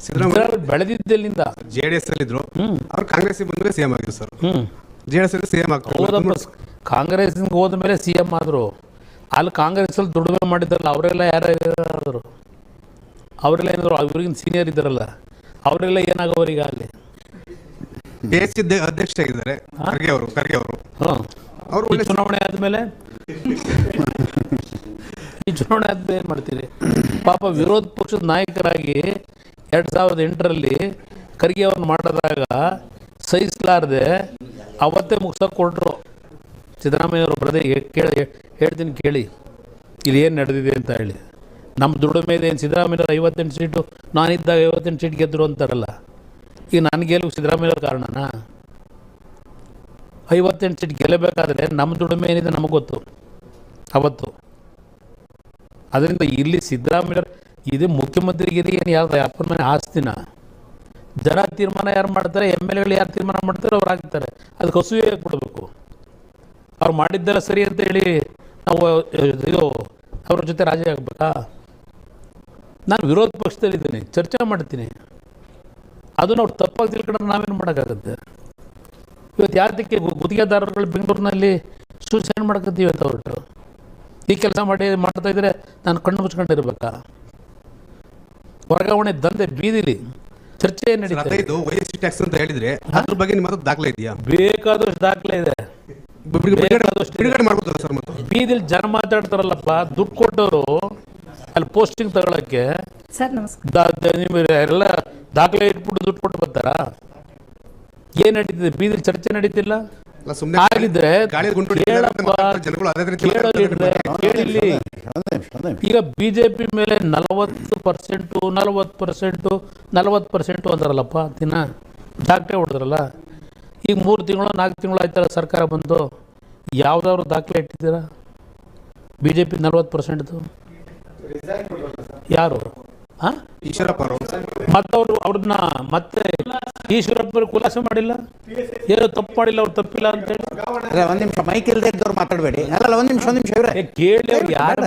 ಸಿದ್ದರಾಮಯ್ಯ ಬೆಳೆದಿದ್ದೆಲ್ಲಿಂದ JDS ಅಲ್ಲಿ ಇದ್ರು, ಅವ್ರು ಕಾಂಗ್ರೆಸ್ ಬಂದ್ರೆ CM ಆಗಿದ್ರು ಸರ್. JDS ಅಲ್ಲಿ CM ಆಗ್ತಾರೆ. ಕಾಂಗ್ರೆಸ್ ಹೋದ ಮೇಲೆ CM ಆದ್ರು. ಅಲ್ಲಿ ಕಾಂಗ್ರೆಸ್ ಅಲ್ಲಿ ದುಡಿಮೆ ಮಾಡಿದ್ರಲ್ಲ ಅವರೆಲ್ಲ ಯಾರು? ಅವರೆಲ್ಲ ಏನಾದ್ರು ಇವ್ರಿಗಿನ ಸೀನಿಯರ್ ಇದ್ದಾರಲ್ಲ, ಅವರೆಲ್ಲ ಏನಾಗೋರಿಗೆ ಅಲ್ಲಿ ಅಧ್ಯಕ್ಷ ಆಗಿದ್ದಾರೆ ಖರ್ಗೆ ಅವರು. ಈ ಚುನಾವಣೆ ಆದ್ಮೇಲೆ ಏನ್ ಮಾಡ್ತೀರಿ? ಪಾಪ ವಿರೋಧ ಪಕ್ಷದ ನಾಯಕರಾಗಿ 2008ರಲ್ಲಿ ಖರ್ಗೆ ಅವ್ರನ್ನ ಮಾಡಿದಾಗ ಸಹಿಸಲಾರದೆ ಅವತ್ತೇ ಮುಗ್ಸೋಕೆ ಕೊಟ್ಟರು ಸಿದ್ದರಾಮಯ್ಯವರು ಬರದೆ ಹೇಳ್ತೀನಿ ಕೇಳಿ ಇಲ್ಲಿ ಏನು ನಡೆದಿದೆ ಅಂತ ಹೇಳಿ. ನಮ್ಮ ದುಡಿಮೆ ಏನು ಸಿದ್ದರಾಮಯ್ಯವ್ರು 58 ಸೀಟು ನಾನಿದ್ದಾಗ 58 ಸೀಟ್ ಗೆದ್ದರು ಅಂತಾರಲ್ಲ, ಈಗ ನಾನು ಗೆಲುವು ಸಿದ್ದರಾಮಯ್ಯವ್ರ ಕಾರಣನಾ? 58 ಸೀಟ್ ಗೆಲ್ಲಬೇಕಾದ್ರೆ ನಮ್ಮ ದುಡಿಮೆ ಏನಿದೆ ನಮಗೆ ಗೊತ್ತು ಅವತ್ತು. ಅದರಿಂದ ಇಲ್ಲಿ ಸಿದ್ದರಾಮಯ್ಯ ಇದು ಮುಖ್ಯಮಂತ್ರಿಗಿರಿ ಏನು ಯಾರು ಅಪ್ಪನ ಮನೆ ಆಸ್ತಿನ ಜನ ತೀರ್ಮಾನ ಯಾರು ಮಾಡ್ತಾರೆ, MLAಗಳು ಯಾರು ತೀರ್ಮಾನ ಮಾಡ್ತಾರೆ ಅವ್ರು ಆಗ್ತಾರೆ. ಅದಕ್ಕೆ ಅಸೂಯೆ ಕೊಡಬೇಕು. ಅವ್ರು ಮಾಡಿದ್ದೆಲ್ಲ ಸರಿ ಅಂತ ಹೇಳಿ ನಾವು ಇದು ಅವ್ರ ಜೊತೆ ರಾಜಿ ಆಗಬೇಕಾ? ನಾನು ವಿರೋಧ ಪಕ್ಷದಲ್ಲಿದ್ದೀನಿ, ಚರ್ಚೆ ಮಾಡ್ತೀನಿ. ಅದನ್ನು ಅವ್ರು ತಪ್ಪಾಗಿ ತಿಳ್ಕೊಂಡ್ರೆ ನಾವೇನು ಮಾಡೋಕ್ಕಾಗುತ್ತೆ? ಇವತ್ತು ಯಾತಕ್ಕೆ ಗುತ್ತಿಗೆದಾರರುಗಳು ಬೆಂಗಳೂರಿನಲ್ಲಿ ಸೂಸೈಡ್ ಮಾಡ್ಕೊತೀವಿ ಅಂತ ಹೊರಟು ಈ ಕೆಲಸ ಮಾಡ್ತಾಯಿದ್ರೆ ನಾನು ಕಣ್ಣು ಮುಚ್ಕೊಂಡಿರ್ಬೇಕಾ? ವರ್ಗಾವಣೆ ದಂಧೆ ಬೀದಿಲಿ ಚರ್ಚೆ ನಡೀತದೆ. ವೈಎಸ್ಟಿ ಟ್ಯಾಕ್ಸ್ ಅಂತ ಹೇಳಿದ್ರೆ ಅದ್ರ ಬಗ್ಗೆ ನಿಮ್ಮ ದಾಖಲೆ ಇದೆಯಾ? ಬೇಕಾದಷ್ಟು ದಾಖಲೆ ಇದೆ. ಬೀದಿಲಿ ಜನ ಮಾತಾಡ್ತಾರಲ್ಲಪ್ಪ, ದುಡ್ಡು ಕೊಟ್ಟವರು ಅಲ್ಲಿ ಪೋಸ್ಟಿಂಗ್ ತಗೊಳಕ್ಕೆ ಎಲ್ಲ ದಾಖಲೆ ಇಟ್ಬಿಟ್ಟು ದುಡ್ಡು ಕೊಟ್ಟು ಬರ್ತಾರಾ? ಏನ್ ನಡೀತಿದೆ ಬೀದಿಲಿ? ಚರ್ಚೆ ನಡೀತಿಲ್ಲ. ಆಗಿದ್ರೆ ಈಗ ಬಿಜೆಪಿ ಮೇಲೆ 40% ಅಂತಾರಲ್ಲಪ್ಪ ದಿನ ದಾಖಲೆ ಹೊಡೆದ್ರಲ್ಲ. ಈಗ 3 ತಿಂಗಳು 4 ತಿಂಗಳು ಆಯ್ತಲ್ಲ ಸರ್ಕಾರ ಬಂದು, ಯಾವ್ದಾದ್ರು ದಾಖಲೆ ಇಟ್ಟಿದ್ದೀರಾ? ಬಿಜೆಪಿ 40%. ಯಾರು? ಮತ್ತವ್ರು ಅವ್ರನ್ನ ಮತ್ತೆ ಈಶ್ವರಪ್ಪ ಖುಲಾಸೆ ಮಾಡಿಲ್ಲ, ಏನೋ ತಪ್ಪು ಮಾಡಿಲ್ಲ, ಅವ್ರು ತಪ್ಪಿಲ್ಲ ಅಂತ ಹೇಳಿ. ಒಂದು ನಿಮಿಷ ಮೈಕ್ ಇಲ್ಲದೆ ಇದ್ದವ್ರು ಮಾತಾಡಬೇಡಿ. ಅಲ್ಲ ಒಂದು ನಿಮಿಷ ಕೇಳಿ ಅವ್ರು ಯಾರು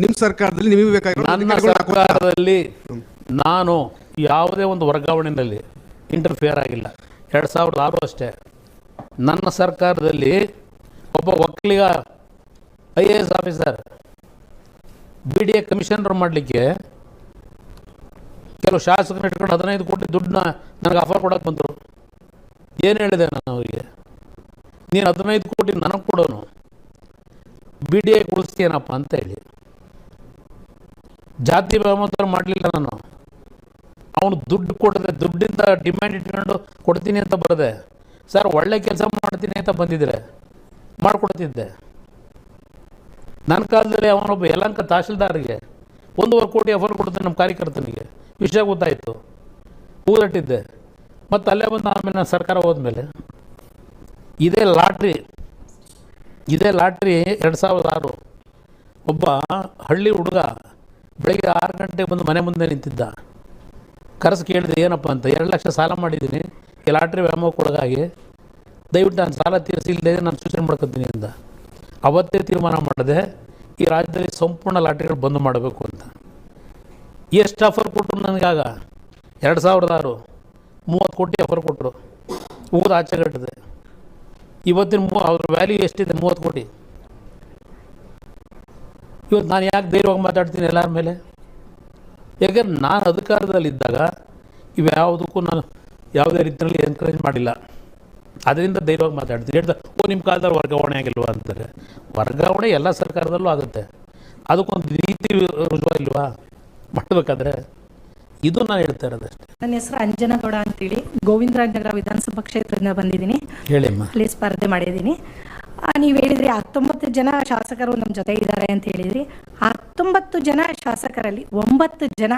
ನಿಮ್ಮ ಸರ್ಕಾರದಲ್ಲಿ ನಿಮಗೆ ಬೇಕಾಗಿರೋ ನನ್ನ ಸರ್ಕಾರದಲ್ಲಿ ನಾನು ಯಾವುದೇ ಒಂದು ವರ್ಗಾವಣೆಯಲ್ಲಿ ಇಂಟರ್ಫಿಯರ್ ಆಗಿಲ್ಲ. 2006 ಅಷ್ಟೇ. ನನ್ನ ಸರ್ಕಾರದಲ್ಲಿ ಒಬ್ಬ Vokkaliga IAS officer BDA commissioner ಮಾಡಲಿಕ್ಕೆ ಕೆಲವು ಶಾಸಕರು ಇಟ್ಕೊಂಡು 15 ಕೋಟಿ ದುಡ್ಡನ್ನ ನನಗೆ ಆಫರ್ ಕೊಡೋಕೆ ಬಂದರು. ಏನು ಹೇಳಿದೆ ನಾನು ಅವರಿಗೆ? ನೀನು 15 ಕೋಟಿ ನನಗೆ ಕೊಡೋನು, BDA ಉಳಿಸ್ತೀನಪ್ಪ ಅಂತ ಹೇಳಿ. ಜಾತಿ ಮತಾಂತರ ಮಾಡಲಿಲ್ಲ ನಾನು. ಅವನು ದುಡ್ಡು ಕೊಡದೆ ದುಡ್ಡಿಂದ ಡಿಮ್ಯಾಂಡ್ ಇಟ್ಕೊಂಡು ಕೊಡ್ತೀನಿ ಅಂತ ಬರದೆ, ಸರ್ ಒಳ್ಳೆ ಕೆಲಸ ಮಾಡ್ತೀನಿ ಅಂತ ಬಂದಿದ್ರೆ ಮಾಡಿಕೊಡ್ತಿದ್ದೆ. ನನ್ನ ಕಾಲದಲ್ಲಿ ಅವನೊಬ್ಬ ಯಲಹಂಕ ತಹಶೀಲ್ದಾರ್ಗೆ 1.5 ಕೋಟಿ ಆಫರ್ ಕೊಡ್ತಾನೆ ನಮ್ಮ ಕಾರ್ಯಕರ್ತನಿಗೆ. ವಿಷಯ ಗೊತ್ತಾಯಿತು, ಊದಟ್ಟಿದ್ದೆ. ಮತ್ತು ಅಲ್ಲೇ ಬಂದು ಆಮೇಲೆ ನಾನು ಸರ್ಕಾರ ಹೋದ್ಮೇಲೆ ಇದೇ ಲಾಟ್ರಿ 2006 ಒಬ್ಬ ಹಳ್ಳಿ ಹುಡುಗ ಬೆಳಗ್ಗೆ 6 ಗಂಟೆಗೆ ಬಂದು ಮನೆ ಮುಂದೆ ನಿಂತಿದ್ದ. ಕರೆಸಿ ಕೇಳಿದೆ ಏನಪ್ಪ ಅಂತ. 2 ಲಕ್ಷ ಸಾಲ ಮಾಡಿದ್ದೀನಿ ಈ ಲಾಟ್ರಿ ವ್ಯಾಮೋಹಕ್ಕೊಳಗಾಗಿ, ದಯವಿಟ್ಟು ನಾನು ಸಾಲ ತೀರಿಸಿಲ್ಲದೆ ನಾನು ಸೂಚನೆ ಮಾಡ್ಕೊತೀನಿ ಅಂತ. ಅವತ್ತೇ ತೀರ್ಮಾನ ಮಾಡಿದೆ ಈ ರಾಜ್ಯದಲ್ಲಿ ಸಂಪೂರ್ಣ ಲಾಟ್ರಿಗಳು ಬಂದ್ ಮಾಡಬೇಕು ಅಂತ. ಎಷ್ಟು ಆಫರ್ ಕೊಟ್ಟರು ನನಗಾಗ? 2006 30 ಕೋಟಿ ಆಫರ್ ಕೊಟ್ಟರು. ಊದ ಆಚೆಗಟ್ಟಿದೆ. ಇವತ್ತಿನ ಅದ್ರ ವ್ಯಾಲ್ಯೂ ಎಷ್ಟಿದೆ? 30 ಕೋಟಿ. ಇವತ್ತು ನಾನು ಯಾಕೆ ಧೈರ್ಯವಾಗಿ ಮಾತಾಡ್ತೀನಿ ಎಲ್ಲರ ಮೇಲೆ? ಯಾಕಂದ್ರೆ ನಾನು ಅಧಿಕಾರದಲ್ಲಿದ್ದಾಗ ಇವ್ಯಾವುದಕ್ಕೂ ನಾನು ಯಾವುದೇ ರೀತಿಯಲ್ಲಿ ಎನ್ಕರೇಜ್ ಮಾಡಿಲ್ಲ. ಅದರಿಂದ ಧೈರ್ಯವಾಗಿ ಮಾತಾಡ್ತೀನಿ. ಹೇಳ್ತಾ ನಿಮ್ಮ ಕಾಲದಲ್ಲಿ ವರ್ಗಾವಣೆ ಆಗಿಲ್ವಾ ಅಂತಾರೆ. ವರ್ಗಾವಣೆ ಎಲ್ಲ ಸರ್ಕಾರದಲ್ಲೂ ಆಗುತ್ತೆ. ಅದಕ್ಕೊಂದು ನೀತಿ ರುಜುವ ಇಲ್ವಾ ಮಾಡಬೇಕಾದ್ರೆ? ಇದು ನಾನು ಹೇಳ್ತಾ ಇರೋದಷ್ಟೇ. ನನ್ನ ಹೆಸರು ಅಂಜನಗೌಡ ಅಂತೇಳಿ ಗೋವಿಂದರಾಜನಗರ ವಿಧಾನಸಭಾ ಕ್ಷೇತ್ರದಿಂದ ಬಂದಿದ್ದೀನಿ. ಹೇಳಿಮ್ಮ. ಅಲ್ಲಿ ಸ್ಪರ್ಧೆ ಮಾಡಿದ್ದೀನಿ. ನೀವು ಹೇಳಿದ್ರಿ 19 ಜನ ಶಾಸಕರು ನಮ್ಮ ಜೊತೆ ಇದ್ದಾರೆ ಅಂತ ಹೇಳಿದ್ರಿ. 19 ಜನ ಶಾಸಕರಲ್ಲಿ 9 ಜನ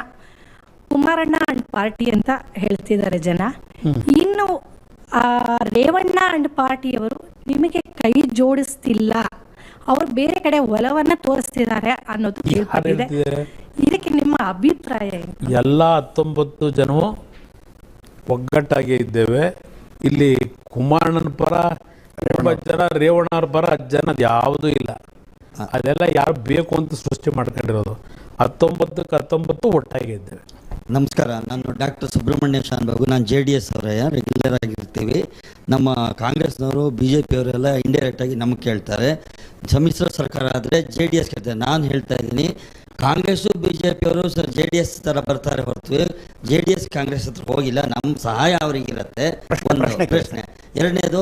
ಕುಮಾರಣ್ಣ ಅಂಡ್ ಪಾರ್ಟಿ ಅಂತ ಹೇಳ್ತಿದ್ದಾರೆ ಜನ. ಇನ್ನು ರೇವಣ್ಣ ಅಂಡ್ ಪಾರ್ಟಿಯವರು ನಿಮಗೆ ಕೈ ಜೋಡಿಸ್ತಿಲ್ಲ, ಅವರು ಬೇರೆ ಕಡೆ ಒಲವನ್ನ ತೋರಿಸ್ತಿದ್ದಾರೆ ಅನ್ನೋದು ಕೇಳ್ಪಟ್ಟಿದೆ. ಇದಕ್ಕೆ ನಿಮ್ಮ ಅಭಿಪ್ರಾಯ ಏನು? ಎಲ್ಲ 19 ಜನವು ಒಗ್ಗಟ್ಟಾಗಿ ಇದ್ದೇವೆ. ಇಲ್ಲಿ ಕುಮಾರಣ್ಣನ ಪರ 9 ಜನ, ರೇವಣ್ಣವ್ರ ಪರ 10 ಜನ ಯಾವುದೂ ಇಲ್ಲ. ಅದೆಲ್ಲ ಯಾರು ಬೇಕು ಅಂತ ಸೃಷ್ಟಿ ಮಾಡ್ಕೊಂಡಿರೋದು. 19 ಒಟ್ಟಾಗಿ ಇದ್ದೇವೆ. ನಮಸ್ಕಾರ, ನಾನು ಡಾಕ್ಟರ್ ಸುಬ್ರಹ್ಮಣ್ಯ ಶಾನ್ಬಾಬು. ನಾನು JDS ಅವರಯ್ಯ, ರೆಗ್ಯುಲರ್ ಆಗಿರ್ತೀವಿ. ನಮ್ಮ ಕಾಂಗ್ರೆಸ್ನವರು BJP ಅವರೆಲ್ಲ ಇಂಡೈರೆಕ್ಟಾಗಿ ನಮಗೆ ಕೇಳ್ತಾರೆ. ಸಮ್ಮಿಶ್ರ ಸರ್ಕಾರ ಆದರೆ JDS ಕೇಳ್ತಾರೆ. ನಾನು ಹೇಳ್ತಾ ಇದ್ದೀನಿ, ಕಾಂಗ್ರೆಸ್ಸು BJP ಅವರು JDS ಥರ ಬರ್ತಾರೆ ಹೊರತು JDS ಕಾಂಗ್ರೆಸ್ ಹತ್ರ ಹೋಗಿಲ್ಲ. ನಮ್ಮ ಸಹಾಯ ಅವರಿಗಿರುತ್ತೆ. ಒಂದು ಪ್ರಶ್ನೆ. ಎರಡನೇದು,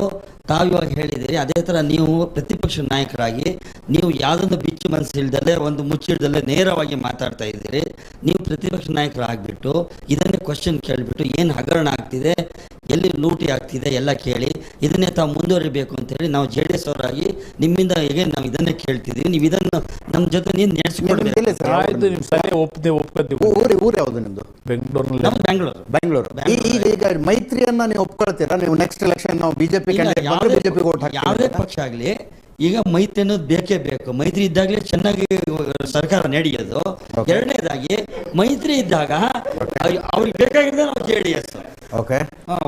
ತಾವು ಇವಾಗ ಹೇಳಿದ್ದೀರಿ, ಅದೇ ಥರ ನೀವು ಪ್ರತಿಪಕ್ಷ ನಾಯಕರಾಗಿ ನೀವು ಯಾವುದೊಂದು ಬಿಚ್ಚು ಮನಸ್ಸಿಲ್ದಲ್ಲೇ ಒಂದು ಮುಚ್ಚಿಡ್ದಲ್ಲೇ ನೇರವಾಗಿ ಮಾತಾಡ್ತಾ ಇದ್ದೀರಿ. ನೀವು ಪ್ರತಿಪಕ್ಷ ನಾಯಕರಾಗಿಬಿಟ್ಟು ಇದನ್ನೇ ಕ್ವಶನ್ ಕೇಳಿಬಿಟ್ಟು ಏನು ಹಗರಣ ಆಗ್ತಿದೆ, ಎಲ್ಲಿ ಲೂಟಿ ಆಗ್ತಿದೆ ಎಲ್ಲ ಕೇಳಿ ಇದನ್ನೇ ತಾವು ಮುಂದುವರಿಬೇಕು ಅಂತೇಳಿ ನಾವು JDS ಅವರಾಗಿ ನಿಮ್ಮಿಂದ ಹೇಗೆ ನಾವು ಇದನ್ನೇ ಕೇಳ್ತಿದ್ದೀವಿ. ನೀವು ಇದನ್ನು ನಮ್ಮ ಜೊತೆ ನೀವು ನಡೆಸಿಕೊಡ್ಬೇಕು. ಊರು ಯಾವುದು ನಿಮ್ದು? ಬೆಂಗಳೂರು. ಬೆಂಗಳೂರು. ಈಗ ಮೈತ್ರಿಯನ್ನ ನೀವು ಒಪ್ಕೊಳ್ತೀರಾ? ನೀವು ನೆಕ್ಸ್ಟ್ ಎಲೆಕ್ಷನ್ ನಾವು ಬಿಜೆಪಿ ಯಾವುದೇ ಪಕ್ಷ ಆಗಲಿ ಈಗ ಮೈತ್ರಿ ಅನ್ನೋದು ಬೇಕೇ ಬೇಕು. ಮೈತ್ರಿ ಇದ್ದಾಗಲೇ ಚೆನ್ನಾಗಿ ಸರ್ಕಾರ ನಡೆಯೋದು. ಎರಡನೇದಾಗಿ ಮೈತ್ರಿ ಇದ್ದಾಗ ಅವ್ರಿಗೆ ಬೇಕಾಗಿರೋದೇ ನಾವು JDS.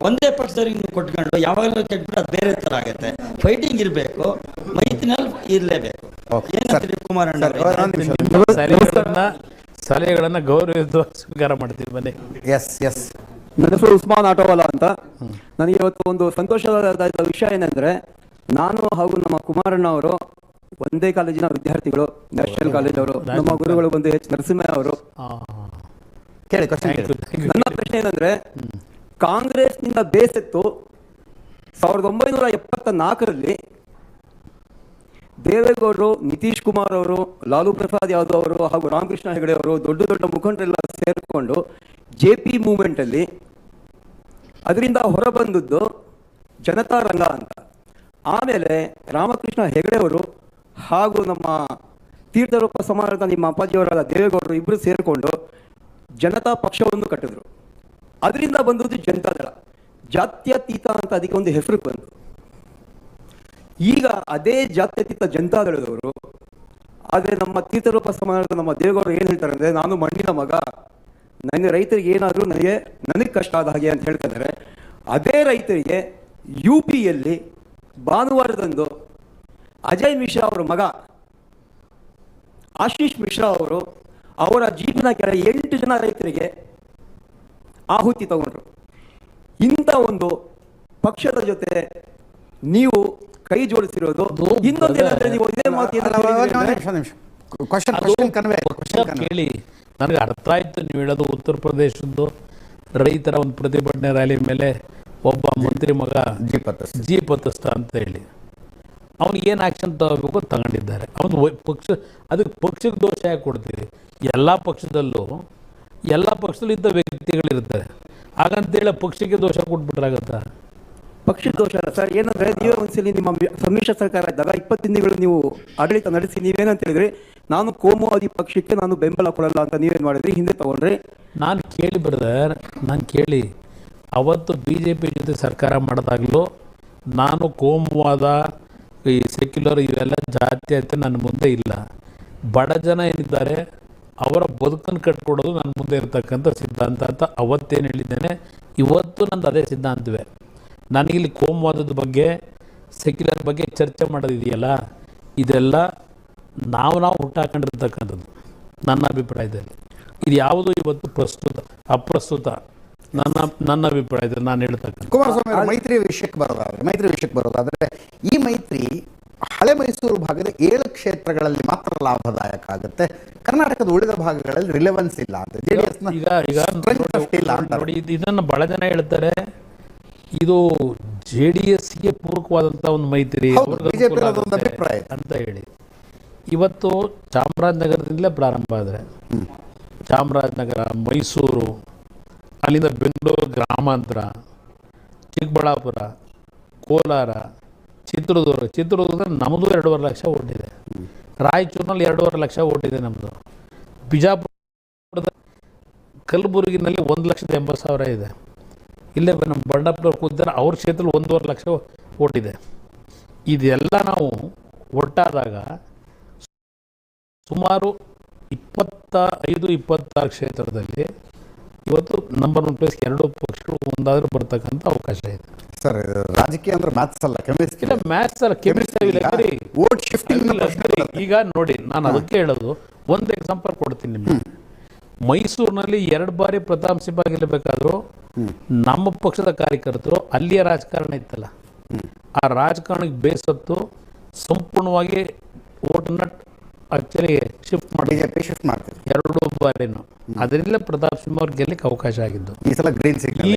ಒಂದೇ ಪಕ್ಷದವ್ರಿಗೆ ನೀವು ಕೊಟ್ಕೊಂಡು ಯಾವಾಗಲೂ ಕೆಟ್ಬಿಟ್ಟು ಅದು ಬೇರೆ ಥರ ಆಗುತ್ತೆ. ಫೈಟಿಂಗ್ ಇರಬೇಕು, ಮೈತ್ರಿನಲ್ಲಿ ಇರಲೇಬೇಕು. ಏನಂತೀರಿ ಕುಮಾರಣ್ಣ? ಸಲಹೆಗಳನ್ನ ಗೌರವಯುತವಾಗಿ ಸ್ವೀಕಾರ ಮಾಡ್ತೀವಿ ಬನ್ನಿ. ನನ್ನ ಹೆಸರು ಉಸ್ಮಾನ್ ಆಟೋವಾಲಾ ಅಂತ. ನನಗೆ ಇವತ್ತು ಒಂದು ಸಂತೋಷದ ವಿಷಯ ಏನಂದ್ರೆ, ನಾನು ಹಾಗೂ ನಮ್ಮ ಕುಮಾರಣ್ಣ ಅವರು ಒಂದೇ ಕಾಲೇಜಿನ ವಿದ್ಯಾರ್ಥಿಗಳು, ನ್ಯಾಷನಲ್ ಕಾಲೇಜ್ ಅವರು. ನಮ್ಮ ಗುರುಗಳು ಬಂದು H. ನರಸಿಂಹಯ್ಯ ಅವರು. ನನ್ನ ಪ್ರಶ್ನೆ ಏನಂದ್ರೆ, ಕಾಂಗ್ರೆಸ್ನಿಂದ ಬೇಸತ್ತು 1974ರಲ್ಲಿ ದೇವೇಗೌಡರು, ನಿತೀಶ್ ಕುಮಾರ್ ಅವರು, ಲಾಲು ಪ್ರಸಾದ್ ಯಾದವ್ ಅವರು ಹಾಗೂ ರಾಮಕೃಷ್ಣ ಹೆಗಡೆ ಅವರು ದೊಡ್ಡ ದೊಡ್ಡ ಮುಖಂಡರೆಲ್ಲ ಸೇರಿಕೊಂಡು JP ಮೂವ್ಮೆಂಟಲ್ಲಿ ಅದರಿಂದ ಹೊರಬಂದದ್ದು ಜನತಾ ರಂಗ ಅಂತ. ಆಮೇಲೆ ರಾಮಕೃಷ್ಣ ಹೆಗಡೆ ಅವರು ಹಾಗೂ ನಮ್ಮ ತೀರ್ಥರೂಪ ಸಮಾಜದ ನಿಮ್ಮ ಅಪ್ಪಾಜಿಯವರಾದ ದೇವೇಗೌಡರು ಇಬ್ಬರು ಸೇರಿಕೊಂಡು ಜನತಾ ಪಕ್ಷವನ್ನು ಕಟ್ಟಿದ್ರು. ಅದರಿಂದ ಬಂದದ್ದು ಜನತಾದಳ, ಜಾತ್ಯತೀತ ಅಂತ ಅದಕ್ಕೆ ಒಂದು ಹೆಸರು ಬಂತು. ಈಗ ಅದೇ ಜಾತ್ಯತೀತ ಜನತಾದಳದವರು ಆದರೆ ನಮ್ಮ ತೀರ್ಥರೂಪ ಸಮಾಜದ ನಮ್ಮ ದೇವೇಗೌಡರು ಏನು ಹೇಳ್ತಾರೆ ಅಂದರೆ, ನಾನು ಮಣ್ಣಿನ ಮಗ, ನನಗೆ ರೈತರಿಗೆ ಏನಾದರೂ ನನಗೆ ಕಷ್ಟ ಆದ ಹಾಗೆ ಅಂತ ಹೇಳ್ತಿದ್ದಾರೆ. ಅದೇ ರೈತರಿಗೆ UPಯಲ್ಲಿ ಭಾನುವಾರದಂದು ಅಜಯ್ ಮಿಶ್ರಾ ಅವರ ಮಗ ಆಶೀಶ್ ಮಿಶ್ರಾ ಅವರು ಅವರ ಜೀವನ ಕೆಳ 8 ಜನ ರೈತರಿಗೆ ಆಹುತಿ ತಗೊಂಡ್ರು. ಇಂಥ ಒಂದು ಪಕ್ಷದ ಜೊತೆ ನೀವು ಕೈ ಜೋಡಿಸಿರೋದು. ಇನ್ನೊಂದೇನಂದ್ರೆ, ನೀವು ಇದೇ ಮಾತು ಕೇಳಿ, ನನಗೆ ಅರ್ಥ ಆಯ್ತು ನೀವು ಹೇಳೋದು. ಉತ್ತರ ಪ್ರದೇಶದ್ದು ರೈತರ ಒಂದು ಪ್ರತಿಭಟನೆ ರ್ಯಾಲಿ ಮೇಲೆ ಒಬ್ಬ ಮಂತ್ರಿ ಮಗ ಜೀಪ್ ಹತ್ತಿಸ್ತ ಅಂತ ಹೇಳಿ ಅವ್ನಿಗೆ ಏನು ಆ್ಯಕ್ಷನ್ ತಗೋಬೇಕು ತಗೊಂಡಿದ್ದಾರೆ. ಅವನು ಅದಕ್ಕೆ ಪಕ್ಷಕ್ಕೆ ದೋಷ ಯಾಕೆ ಕೊಡ್ತೀರಿ? ಎಲ್ಲ ಪಕ್ಷದಲ್ಲೂ ಇಂಥ ವ್ಯಕ್ತಿಗಳಿರ್ತಾರೆ. ಹಾಗಂತೇಳಿ ಪಕ್ಷಕ್ಕೆ ದೋಷ ಕೊಟ್ಬಿಟ್ರಾಗತ್ತಾ? ಪಕ್ಷದ ದೋಷ ಅಲ್ಲ ಸರ್. ಏನಂದ್ರೆ, ನೀವೇ ಒಂದ್ಸಲಿ ನಿಮ್ಮ ಸಮ್ಮಿಶ್ರ ಸರ್ಕಾರ ಇದ್ದಾಗ 20 ದಿನಗಳು ನೀವು ಆಡಳಿತ ನಡೆಸಿ ನೀವೇನಂತ ಹೇಳಿದ್ರಿ, ನಾನು ಕೋಮುವಾದಿ ಪಕ್ಷಕ್ಕೆ ನಾನು ಬೆಂಬಲ ಕೊಡಲ್ಲ ಅಂತ ನೀವೇನು ಮಾಡಿದ್ರಿ, ಹಿಂದೆ ತಗೊಂಡ್ರಿ. ನಾನು ಕೇಳಿ ಅವತ್ತು BJP ಜೊತೆ ಸರ್ಕಾರ ಮಾಡಿದಾಗಲೂ ನಾನು ಕೋಮುವಾದ, ಈ ಸೆಕ್ಯುಲರ್ ಇವೆಲ್ಲ ಜಾತ್ಯತೆ ನನ್ನ ಮುಂದೆ ಇಲ್ಲ. ಬಡ ಜನ ಏನಿದ್ದಾರೆ ಅವರ ಬದುಕನ್ನು ಕಟ್ಕೊಡೋದು ನನ್ನ ಮುಂದೆ ಇರತಕ್ಕಂಥ ಸಿದ್ಧಾಂತ ಅಂತ ಅವತ್ತೇನು ಹೇಳಿದ್ದೇನೆ, ಇವತ್ತು ನಂದು ಅದೇ ಸಿದ್ಧಾಂತವೇ. ನನಗಿಲ್ಲಿ ಕೋಮುವಾದದ ಬಗ್ಗೆ, ಸೆಕ್ಯುಲರ್ ಬಗ್ಗೆ ಚರ್ಚೆ ಮಾಡೋದಿದೆಯಲ್ಲ, ಇದೆಲ್ಲ ನಾವು ಹುಟ್ಟಾಕೊಂಡಿರ್ತಕ್ಕಂಥದ್ದು ನನ್ನ ಅಭಿಪ್ರಾಯದಲ್ಲಿ. ಇದು ಯಾವುದು ಇವತ್ತು ಅಪ್ರಸ್ತುತ ನನ್ನ ಅಭಿಪ್ರಾಯದಲ್ಲಿ ನಾನು ಹೇಳ್ತಕ್ಕಂಥ. ಕುಮಾರಸ್ವಾಮಿ ಮೈತ್ರಿ ವಿಷಯಕ್ಕೆ ಬರೋದಾದ್ರೆ ಈ ಮೈತ್ರಿ ಹಳೆ ಮೈಸೂರು ಭಾಗದ 7 ಕ್ಷೇತ್ರಗಳಲ್ಲಿ ಮಾತ್ರ ಲಾಭದಾಯಕ ಆಗುತ್ತೆ, ಕರ್ನಾಟಕದ ಉಳಿದ ಭಾಗಗಳಲ್ಲಿ ರಿಲೆವೆನ್ಸ್ ಇಲ್ಲ ಅಂತ ನೋಡಿ. ಇದನ್ನು ಬಹಳ ಜನ ಹೇಳ್ತಾರೆ, ಇದು JDSಗೆ ಪೂರಕವಾದಂಥ ಒಂದು ಮೈತ್ರಿ ಅಂತ ಹೇಳಿ. ಇವತ್ತು ಚಾಮರಾಜನಗರದಿಂದಲೇ ಪ್ರಾರಂಭ ಆದರೆ, ಚಾಮರಾಜನಗರ, ಮೈಸೂರು, ಅಲ್ಲಿಂದ ಬೆಂಗಳೂರು ಗ್ರಾಮಾಂತರ, ಚಿಕ್ಕಬಳ್ಳಾಪುರ, ಕೋಲಾರ, ಚಿತ್ರದುರ್ಗ ನಮ್ಮದು 2.5 ಲಕ್ಷ ಓಟಿದೆ. ರಾಯಚೂರಿನಲ್ಲಿ 2.5 ಲಕ್ಷ ಓಟಿದೆ ನಮ್ಮದು. ಬಿಜಾಪುರದ, ಕಲಬುರಗಿನಲ್ಲಿ 1,80,000 ಇದೆ. ಇಲ್ಲೇ ನಮ್ಮ ಬಂಡಪ್ಪನವ್ರು ಕೂತಿದ್ದಾರೆ, ಅವ್ರ ಕ್ಷೇತ್ರದಲ್ಲಿ 1.5 ಲಕ್ಷ ಓಟಿದೆ. ಇದೆಲ್ಲ ನಾವು ಒಟ್ಟಾದಾಗ ಸುಮಾರು 25-26 ಕ್ಷೇತ್ರದಲ್ಲಿ ಇವತ್ತು ನಂಬರ್ 1 ಪ್ಲೇಸ್ 2 ಪಕ್ಷಗಳು ಒಂದಾದ್ರೂ ಬರ್ತಕ್ಕಂಥ ಅವಕಾಶ ಇದೆ. ಸರ್, ರಾಜಕೀಯ ಅಂದ್ರೆ ಮ್ಯಾಥ್ಸ್ ಅಲ್ಲ, ಕೆಮಿಸ್ಟ್ರಿ. ಈಗ ನೋಡಿ, ನಾನು ಅದಕ್ಕೆ ಹೇಳೋದು, ಒಂದು ಎಕ್ಸಾಂಪಲ್ ಕೊಡ್ತೀನಿ ನಿಮಗೆ. ಮೈಸೂರಿನಲ್ಲಿ 2 ಬಾರಿ ಪ್ರತಾಪ್ ಸಿಂಹ ಗೆಲ್ಲಬೇಕಾದ್ರು ನಮ್ಮ ಪಕ್ಷದ ಕಾರ್ಯಕರ್ತರು, ಅಲ್ಲಿಯ ರಾಜಕಾರಣ ಇತ್ತಲ್ಲ, ಆ ರಾಜಕಾರಣಕ್ಕೆ ಬೇಸತ್ತು ಸಂಪೂರ್ಣವಾಗಿ ಓಟನ್ನ ಆಕ್ಚುಲಿ ಶಿಫ್ಟ್ ಮಾಡಿ ಬಿಜೆಪಿ ಶಿಫ್ಟ್ ಮಾಡ್ತಿದ್ರು 2 ಬಾರಿನೂ. ಅದರಿಂದ ಪ್ರತಾಪ್ ಸಿಂಹ ಅವ್ರಿಗೆ ಗೆಲ್ಲಕ್ಕೆ ಅವಕಾಶ ಆಗಿದ್ದು. ಈ ಸಲ ಗ್ರೀನ್ ಸಿಗ್ನಲ್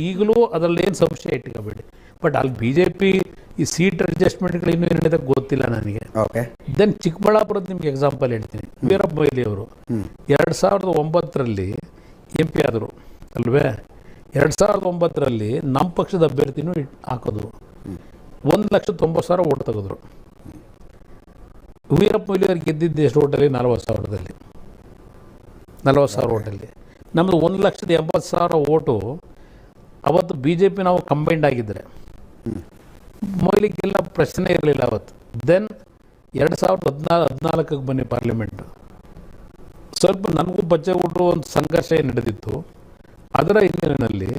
ಈಗಲೂ ಅದರಲ್ಲಿ ಏನು ಸಂಶಯ ಇಟ್ಕೋಬೇಡಿ. ಬಟ್ ಅಲ್ಲಿ ಬಿಜೆಪಿ ಈ ಸೀಟ್ ಅಡ್ಜಸ್ಟ್ಮೆಂಟ್ಗಳು ಇನ್ನೂ ಏನಿದೆ ಗೊತ್ತಿಲ್ಲ ನನಗೆ. ಓಕೆ. ದೆನ್ ಚಿಕ್ಕಬಳ್ಳಾಪುರದ ನಿಮ್ಗೆ ಎಕ್ಸಾಂಪಲ್ ಹೇಳ್ತೀನಿ. ವೀರಪ್ಪ ಮೊಯ್ಲಿ ಅವರು 2009ರಲ್ಲಿ MP ಆದರು ಅಲ್ವೇ. 2009ರಲ್ಲಿ ನಮ್ಮ ಪಕ್ಷದ ಅಭ್ಯರ್ಥಿನೂ ಹಾಕಿದ್ರು. 1,90,000 ಓಟ್ ತೆಗೆದ್ರು. ವೀರಪ್ಪ ಮೊಯ್ಲಿ ಅವ್ರಿಗೆ ಗೆದ್ದಿದ್ದು ಎಷ್ಟು ಓಟಲ್ಲಿ? 40,000ದಲ್ಲಿ 40,000 ಓಟಲ್ಲಿ. ನಮ್ಮದು 1,80,000 ಓಟು ಅವತ್ತು BJP ನಾವು ಕಂಬೈಂಡ್ ಆಗಿದ್ದರೆ ಮೊಯ್ಲಿಗೆಲ್ಲ ಪ್ರಶ್ನೆ ಇರಲಿಲ್ಲ ಅವತ್ತು. ದೆನ್ 2014ಕ್ಕೆ ಬನ್ನಿ ಪಾರ್ಲಿಮೆಂಟು. ಸ್ವಲ್ಪ ನನಗೂ ಬಚ್ಚೆಗೌಡರು ಒಂದು ಸಂಘರ್ಷ ನಡೆದಿತ್ತು. ಅದರ ಹಿನ್ನೆಲೆಯಲ್ಲಿ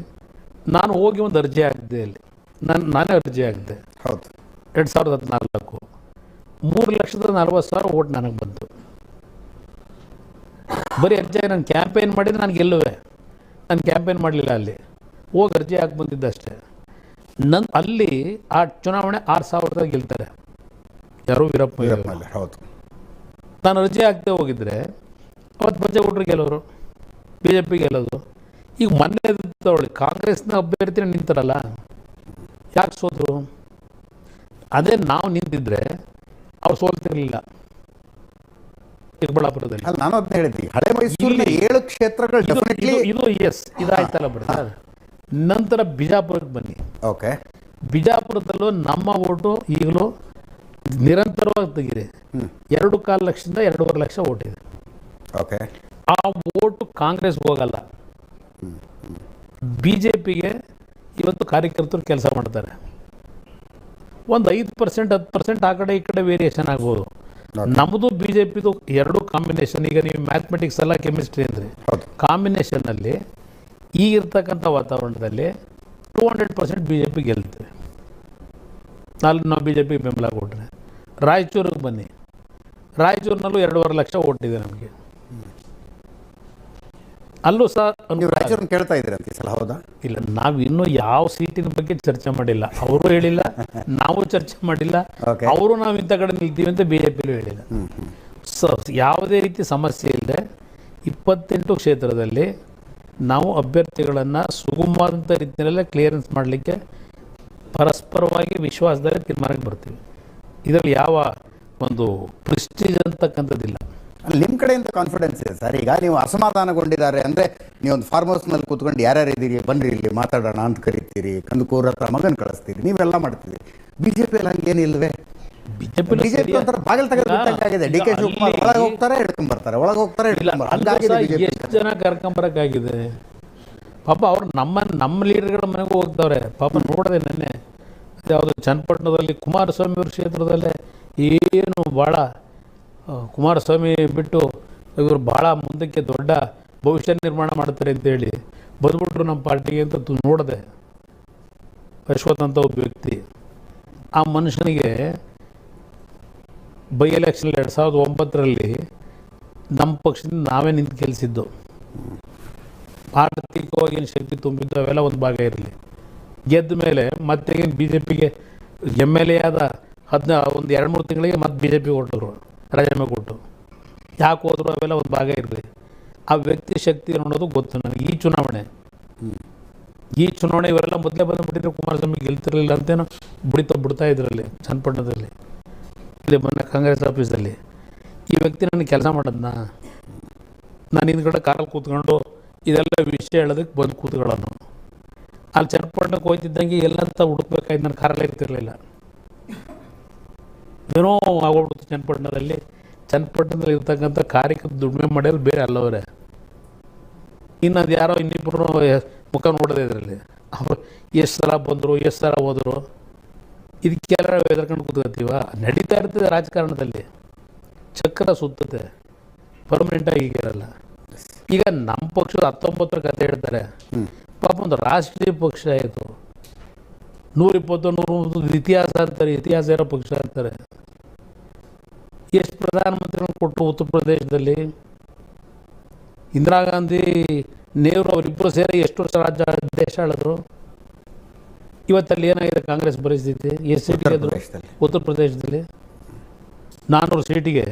ನಾನು ಹೋಗಿ ಒಂದು ಅರ್ಜಿ ಹಾಕಿದೆ ಅಲ್ಲಿ. ನಾನೇ ಅರ್ಜಿ ಹಾಕಿದೆ. ಹೌದು. 2014 3,40,000 ಓಟ್ ನನಗೆ ಬಂತು. ಬರೀ ಅರ್ಜಿ ನಾನು ಕ್ಯಾಂಪೇನ್ ಮಾಡಿದರೆ ನಾನು ಗೆಲ್ಲುವೆ. ನಾನು ಕ್ಯಾಂಪೇನ್ ಮಾಡಲಿಲ್ಲ. ಅಲ್ಲಿ ಹೋಗಿ ಅರ್ಜಿ ಹಾಕಿ ಬಂದಿದ್ದೆ ಅಷ್ಟೇ. ಅಲ್ಲಿ ಆ ಚುನಾವಣೆ 6,000 ಗೆಲ್ತಾರೆ ಯಾರು? ವೀರಪ್ಪ ಮೊಯ್ಲಿ. ಹೌದು. ನಾನು ಅರ್ಜಿ ಹಾಕ್ದೆ ಹೋಗಿದ್ರೆ ಅವತ್ತು ಬಚ್ಚೇಗೌಡರು ಗೆಲ್ಲೋರು, BJP ಗೆಲ್ಲೋದು. ಈಗ ಮೊನ್ನೆ ತಗೊಳ್ಳಿ, ಕಾಂಗ್ರೆಸ್ನ ಅಭ್ಯರ್ಥಿನ ನಿಂತಾರಲ್ಲ, ಯಾಕೆ ಸೋತರು? ಅದೇ ನಾವು ನಿಂತಿದ್ರೆ ಅವ್ರು ಸೋಲ್ತಿರ್ಲಿಲ್ಲ ಚಿಕ್ಕಬಳ್ಳಾಪುರದಲ್ಲಿ. ನಾನು ಅದನ್ನ ಹೇಳಿದ್ವಿ, ಹಳೆ ಮೈಸೂರಿನ 7 ಕ್ಷೇತ್ರಗಳು ಇದಾಯ್ತಲ್ಲ ಬರ್ತಾರೆ. ನಂತರ ಬಿಜಾಪುರಕ್ಕೆ ಬನ್ನಿ. ಓಕೆ. ಬಿಜಾಪುರದಲ್ಲೂ ನಮ್ಮ ಓಟು ಈಗಲೂ ನಿರಂತರವಾಗಿ ತೆಗೀರಿ 2.25 ಲಕ್ಷದಿಂದ 2.5 ಲಕ್ಷ ಓಟ್ ಇದೆ. ಓಕೆ. ಆ ಓಟು ಕಾಂಗ್ರೆಸ್ಗೆ ಹೋಗಲ್ಲ, BJPಗೆ ಇವತ್ತು ಕಾರ್ಯಕರ್ತರು ಕೆಲಸ ಮಾಡ್ತಾರೆ. ಒಂದು 5% 10% ಆ ಕಡೆ ಈ ಕಡೆ ವೇರಿಯೇಷನ್ ಆಗ್ಬೋದು. ನಮ್ಮದು BJPದು 2 ಕಾಂಬಿನೇಷನ್. ಈಗ ನೀವು ಮ್ಯಾಥಮೆಟಿಕ್ಸ್ ಅಲ್ಲ ಕೆಮಿಸ್ಟ್ರಿ ಅಂದರೆ ಕಾಂಬಿನೇಷನ್ನಲ್ಲಿ ಈಗಿರ್ತಕ್ಕಂಥ ವಾತಾವರಣದಲ್ಲಿ 200% BJP ಗೆಲ್ತೇವೆ. ನಾವು BJPಗೆ ಬೆಂಬಲ ಕೊಟ್ಟರೆ. ರಾಯಚೂರಿಗೆ ಬನ್ನಿ, ರಾಯಚೂರಿನಲ್ಲೂ 2.5 ಲಕ್ಷ ಓಟ್ ಇದೆ ನಮಗೆ. ಅಲ್ಲೂ ಸಹ ನೀವು ರಾಯಚೂರನ್ನ ಕೇಳ್ತಾ ಇದ್ದೀರ ಅಂತ ಈ ಸಲ, ಹೌದಾ? ಇಲ್ಲ, ನಾವು ಇನ್ನೂ ಯಾವ ಸೀಟಿನ ಬಗ್ಗೆ ಚರ್ಚೆ ಮಾಡಿಲ್ಲ. ಅವರು ಹೇಳಿಲ್ಲ, ನಾವು ಚರ್ಚೆ ಮಾಡಿಲ್ಲ. ಅವರು ನಾವು ಇಂಥ ಕಡೆ ನಿಲ್ತೀವಿ ಅಂತ BJPಲೂ ಹೇಳಿಲ್ಲ. ಯಾವುದೇ ರೀತಿ ಸಮಸ್ಯೆ ಇಲ್ಲದೆ 28 ಕ್ಷೇತ್ರದಲ್ಲಿ ನಾವು ಅಭ್ಯರ್ಥಿಗಳನ್ನು ಸುಗಮವಾದಂಥ ರೀತಿಯಲ್ಲೇ ಕ್ಲಿಯರೆನ್ಸ್ ಮಾಡಲಿಕ್ಕೆ ಪರಸ್ಪರವಾಗಿ ವಿಶ್ವಾಸದಲ್ಲಿ ತೀರ್ಮಾನಕ್ಕೆ ಬರ್ತೀವಿ. ಇದರಲ್ಲಿ ಯಾವ ಒಂದು ಪ್ರೆಸ್ಟೀಜ್ ಅಂತಕ್ಕಂಥದ್ದಿಲ್ಲ. ನಿಮ್ಮ ಕಡೆಯಿಂದ ಕಾನ್ಫಿಡೆನ್ಸ್ ಇದೆ ಸರ್. ಈಗ ನೀವು ಅಸಮಾಧಾನಗೊಂಡಿದ್ದಾರೆ ಅಂದರೆ ನೀವೊಂದು ಫಾರ್ಮ್ ಹೌಸ್ನಲ್ಲಿ ಕೂತ್ಕೊಂಡು ಯಾರ್ಯಾರು ಇದ್ದೀರಿ ಬನ್ನಿರಿ ಇಲ್ಲಿ ಮಾತಾಡೋಣ ಅಂತ ಕರಿತೀರಿ, ಕಂದುಕೂರ ಹತ್ರ ಮಗನ ಕಳಿಸ್ತೀರಿ, ನೀವೆಲ್ಲ ಮಾಡ್ತೀರಿ. BJPಯಲ್ಲಿ ಹಂಗೇನಿಲ್ವೇ? BJP ಒಂಥರ ಬಾಗಿಲು ತೆಗೆದಾಗಿದೆ. DK ಶಿವಕುಮಾರ್ ಒಳಗೆ ಹೋಗ್ತಾರೆ ಹಿಡ್ಕೊಂಡ್ಬರ್ತಾರೆ, ಒಳಗೆ ಹೋಗ್ತಾರೆ ಹಿಡ್ಕೊಂಡ್ಬರ್ತಾರೆ. ಎಷ್ಟು ಜನ ಕರ್ಕೊಂಬರಕ್ಕಾಗಿದೆ ಪಾಪ. ಅವ್ರು ನಮ್ಮ ಲೀಡರ್ಗಳ ಮನೆಗೂ ಹೋಗ್ತಾವ್ರೆ ಪಾಪ. ನೋಡಿದೆ ನೆನ್ನೆ ಯಾವುದು ಚನ್ನಪಟ್ಟಣದಲ್ಲಿ ಕುಮಾರಸ್ವಾಮಿ ಅವ್ರ ಕ್ಷೇತ್ರದಲ್ಲೇ ಏನು ಭಾಳ ಕುಮಾರಸ್ವಾಮಿ ಬಿಟ್ಟು ಇವರು ಭಾಳ ಮುಂದಕ್ಕೆ ದೊಡ್ಡ ಭವಿಷ್ಯ ನಿರ್ಮಾಣ ಮಾಡ್ತಾರೆ ಅಂತೇಳಿ ಬಂದ್ಬಿಟ್ರು ನಮ್ಮ ಪಾರ್ಟಿಗೆ ಅಂತ ನೋಡಿದೆ. ಅಶ್ವಥ್ ಅಂತ ಒಬ್ಬ ವ್ಯಕ್ತಿ, ಆ ಮನುಷ್ಯನಿಗೆ ಬೈ ಎಲೆಕ್ಷನ್ 2009ರಲ್ಲಿ ನಮ್ಮ ಪಕ್ಷದಿಂದ ನಾವೇ ನಿಂತು ಗೆಲ್ಲಿಸಿದ್ದು. ಆರ್ಥಿಕವಾಗಿ ಏನು ಶಕ್ತಿ ತುಂಬಿದ್ದು ಅವೆಲ್ಲ ಒಂದು ಭಾಗ ಇರಲಿ. ಗೆದ್ದ ಮೇಲೆ ಮತ್ತೆ BJPಗೆ MLA ಆದ ಒಂದು 2-3 ತಿಂಗಳಿಗೆ ಮತ್ತೆ BJPಗೆ ಕೊಟ್ಟರು, ರಾಜೀನಾಮೆ ಕೊಟ್ಟು. ಯಾಕೆ ಹೋದ್ರು ಅವೆಲ್ಲ ಒಂದು ಭಾಗ ಇರಲಿ. ಆ ವ್ಯಕ್ತಿ ಶಕ್ತಿ ಅನ್ನೋದು ಗೊತ್ತು ನನಗೆ. ಈ ಚುನಾವಣೆ ಇವರೆಲ್ಲ ಮೊದಲೇ ಬಂದುಬಿಟ್ಟಿದ್ರು, ಕುಮಾರಸ್ವಾಮಿ ಗೆಲ್ತಿರಲಿಲ್ಲ ಅಂತೇನೋ ಬಿಡ್ತಾ ಇದ್ರಲ್ಲಿ ಚನ್ನಪಟ್ಟಣದಲ್ಲಿ, ಇಲ್ಲಿ ಮೊನ್ನೆ ಕಾಂಗ್ರೆಸ್ ಆಫೀಸಲ್ಲಿ. ಈ ವ್ಯಕ್ತಿ ನನಗೆ ಕೆಲಸ ಮಾಡೋದನ್ನ ನಾನು ಹಿಂದ್ಗಡೆ ಕಾರಲ್ಲಿ ಕೂತ್ಕೊಂಡು ಇದೆಲ್ಲ ವಿಷಯ ಹೇಳೋದಕ್ಕೆ ಬಂದು ಕೂತ್ಕೊಳ್ಳೋನು. ಅಲ್ಲಿ ಚನ್ನಪಟ್ಟಣಕ್ಕೆ ಹೋಗ್ತಿದ್ದಂಗೆ ಎಲ್ಲಂತ ಹುಡುಕ್ಬೇಕಾಯ್ತು, ನಾನು ಕಾರಲ್ಲೇ ಇರ್ತಿರ್ಲಿಲ್ಲ. ಏನೋ ಆಗೋಗ್ಬಿಡ್ತು ಚನ್ನಪಟ್ಟಣದಲ್ಲಿ ಇರ್ತಕ್ಕಂಥ ಕಾರ್ಯಕರ್ತ ದುಡಿಮೆ ಮಾಡ್ಯಾರ ಬೇರೆ ಅಲ್ಲವರೇ. ಇನ್ನು ಅದು ಯಾರೋ ಇನ್ನಿಬ್ಬರು ಮುಖ ನೋಡೋದೇ ಇದರಲ್ಲಿ. ಅವರು ಎಷ್ಟು ಸಲ ಬಂದರು, ಎಷ್ಟು ಸಲ ಹೋದರು, ಇದಕ್ಕೆಲ್ಲ ಎದುರ್ಕೊಂಡು ಕೂತ್ಕೊತೀವ. ನಡೀತಾ ಇರ್ತದೆ ರಾಜಕಾರಣದಲ್ಲಿ, ಚಕ್ರ ಸುತ್ತದೆ, ಪರ್ಮನೆಂಟಾಗಿ ಈಗಿರಲ್ಲ. ಈಗ ನಮ್ಮ ಪಕ್ಷದ 19 ಕತೆ ಹೇಳ್ತಾರೆ ಪಾಪ. ಒಂದು ರಾಷ್ಟ್ರೀಯ ಪಕ್ಷ ಆಯಿತು, 120-130 ಇತಿಹಾಸ ಅಂತಾರೆ, ಇತಿಹಾಸ ಇರೋ ಪಕ್ಷ ಅಂತಾರೆ. ಎಷ್ಟು ಪ್ರಧಾನಮಂತ್ರಿಗಳನ್ನು ಕೊಟ್ಟರು ಉತ್ತರ ಪ್ರದೇಶದಲ್ಲಿ. ಇಂದಿರಾ ಗಾಂಧಿ, ನೆಹರು ಅವರಿಬ್ಬರು ಸೇರಿ ಎಷ್ಟು ವರ್ಷ ದೇಶ ಆಳಿದ್ರು. ಇವತ್ತಲ್ಲಿ ಏನಾಗಿದೆ ಕಾಂಗ್ರೆಸ್ ಪರಿಸ್ಥಿತಿ? ಎಷ್ಟು ಸೀಟಿಗೆ ಗೆದ್ರು ಉತ್ತರ ಪ್ರದೇಶದಲ್ಲಿ? 400 ಸೀಟಿಗೆ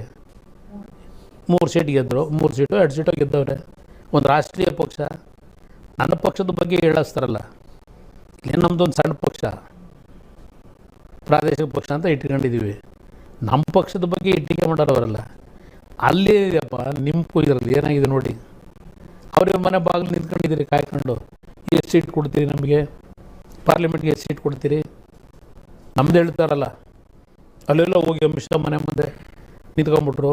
3 ಸೀಟ್ ಗೆದ್ದರು, 3 ಸೀಟು 2 ಸೀಟು ಗೆದ್ದವ್ರೆ. ಒಂದು ರಾಷ್ಟ್ರೀಯ ಪಕ್ಷ, ನನ್ನ ಪಕ್ಷದ ಬಗ್ಗೆ ಹೇಳಿಸ್ತಾರಲ್ಲ, ಇಲ್ಲಿ ನಮ್ಮದೊಂದು ಸಣ್ಣ ಪಕ್ಷ, ಪ್ರಾದೇಶಿಕ ಪಕ್ಷ ಅಂತ ಇಟ್ಕೊಂಡಿದ್ದೀವಿ. ನಮ್ಮ ಪಕ್ಷದ ಬಗ್ಗೆ ಟೀಕೆ ಮಾಡೋರವರಲ್ಲ. ಅಲ್ಲೇ ಇದೆಯಪ್ಪ ನಿಮ್ಮ ಇದರಲ್ಲಿ ಏನಾಗಿದೆ ನೋಡಿ. ಅವ್ರಿಗೆ ಮನೆ ಬಾಗಿಲು ನಿಂತ್ಕೊಂಡಿದ್ದೀರಿ ಕಾಯ್ಕೊಂಡು, ಎಷ್ಟು ಸೀಟ್ ಕೊಡ್ತೀರಿ ನಮಗೆ, ಪಾರ್ಲಿಮೆಂಟ್ಗೆ ಎಷ್ಟು ಸೀಟ್ ಕೊಡ್ತೀರಿ, ನಮ್ದು ಹೇಳ್ತಾರಲ್ಲ. ಅಲ್ಲೆಲ್ಲ ಹೋಗಿ ಅಮಿತ್ ಶಾ ಮನೆ ಮುಂದೆ ನಿಂತ್ಕೊಂಡ್ಬಿಟ್ರು,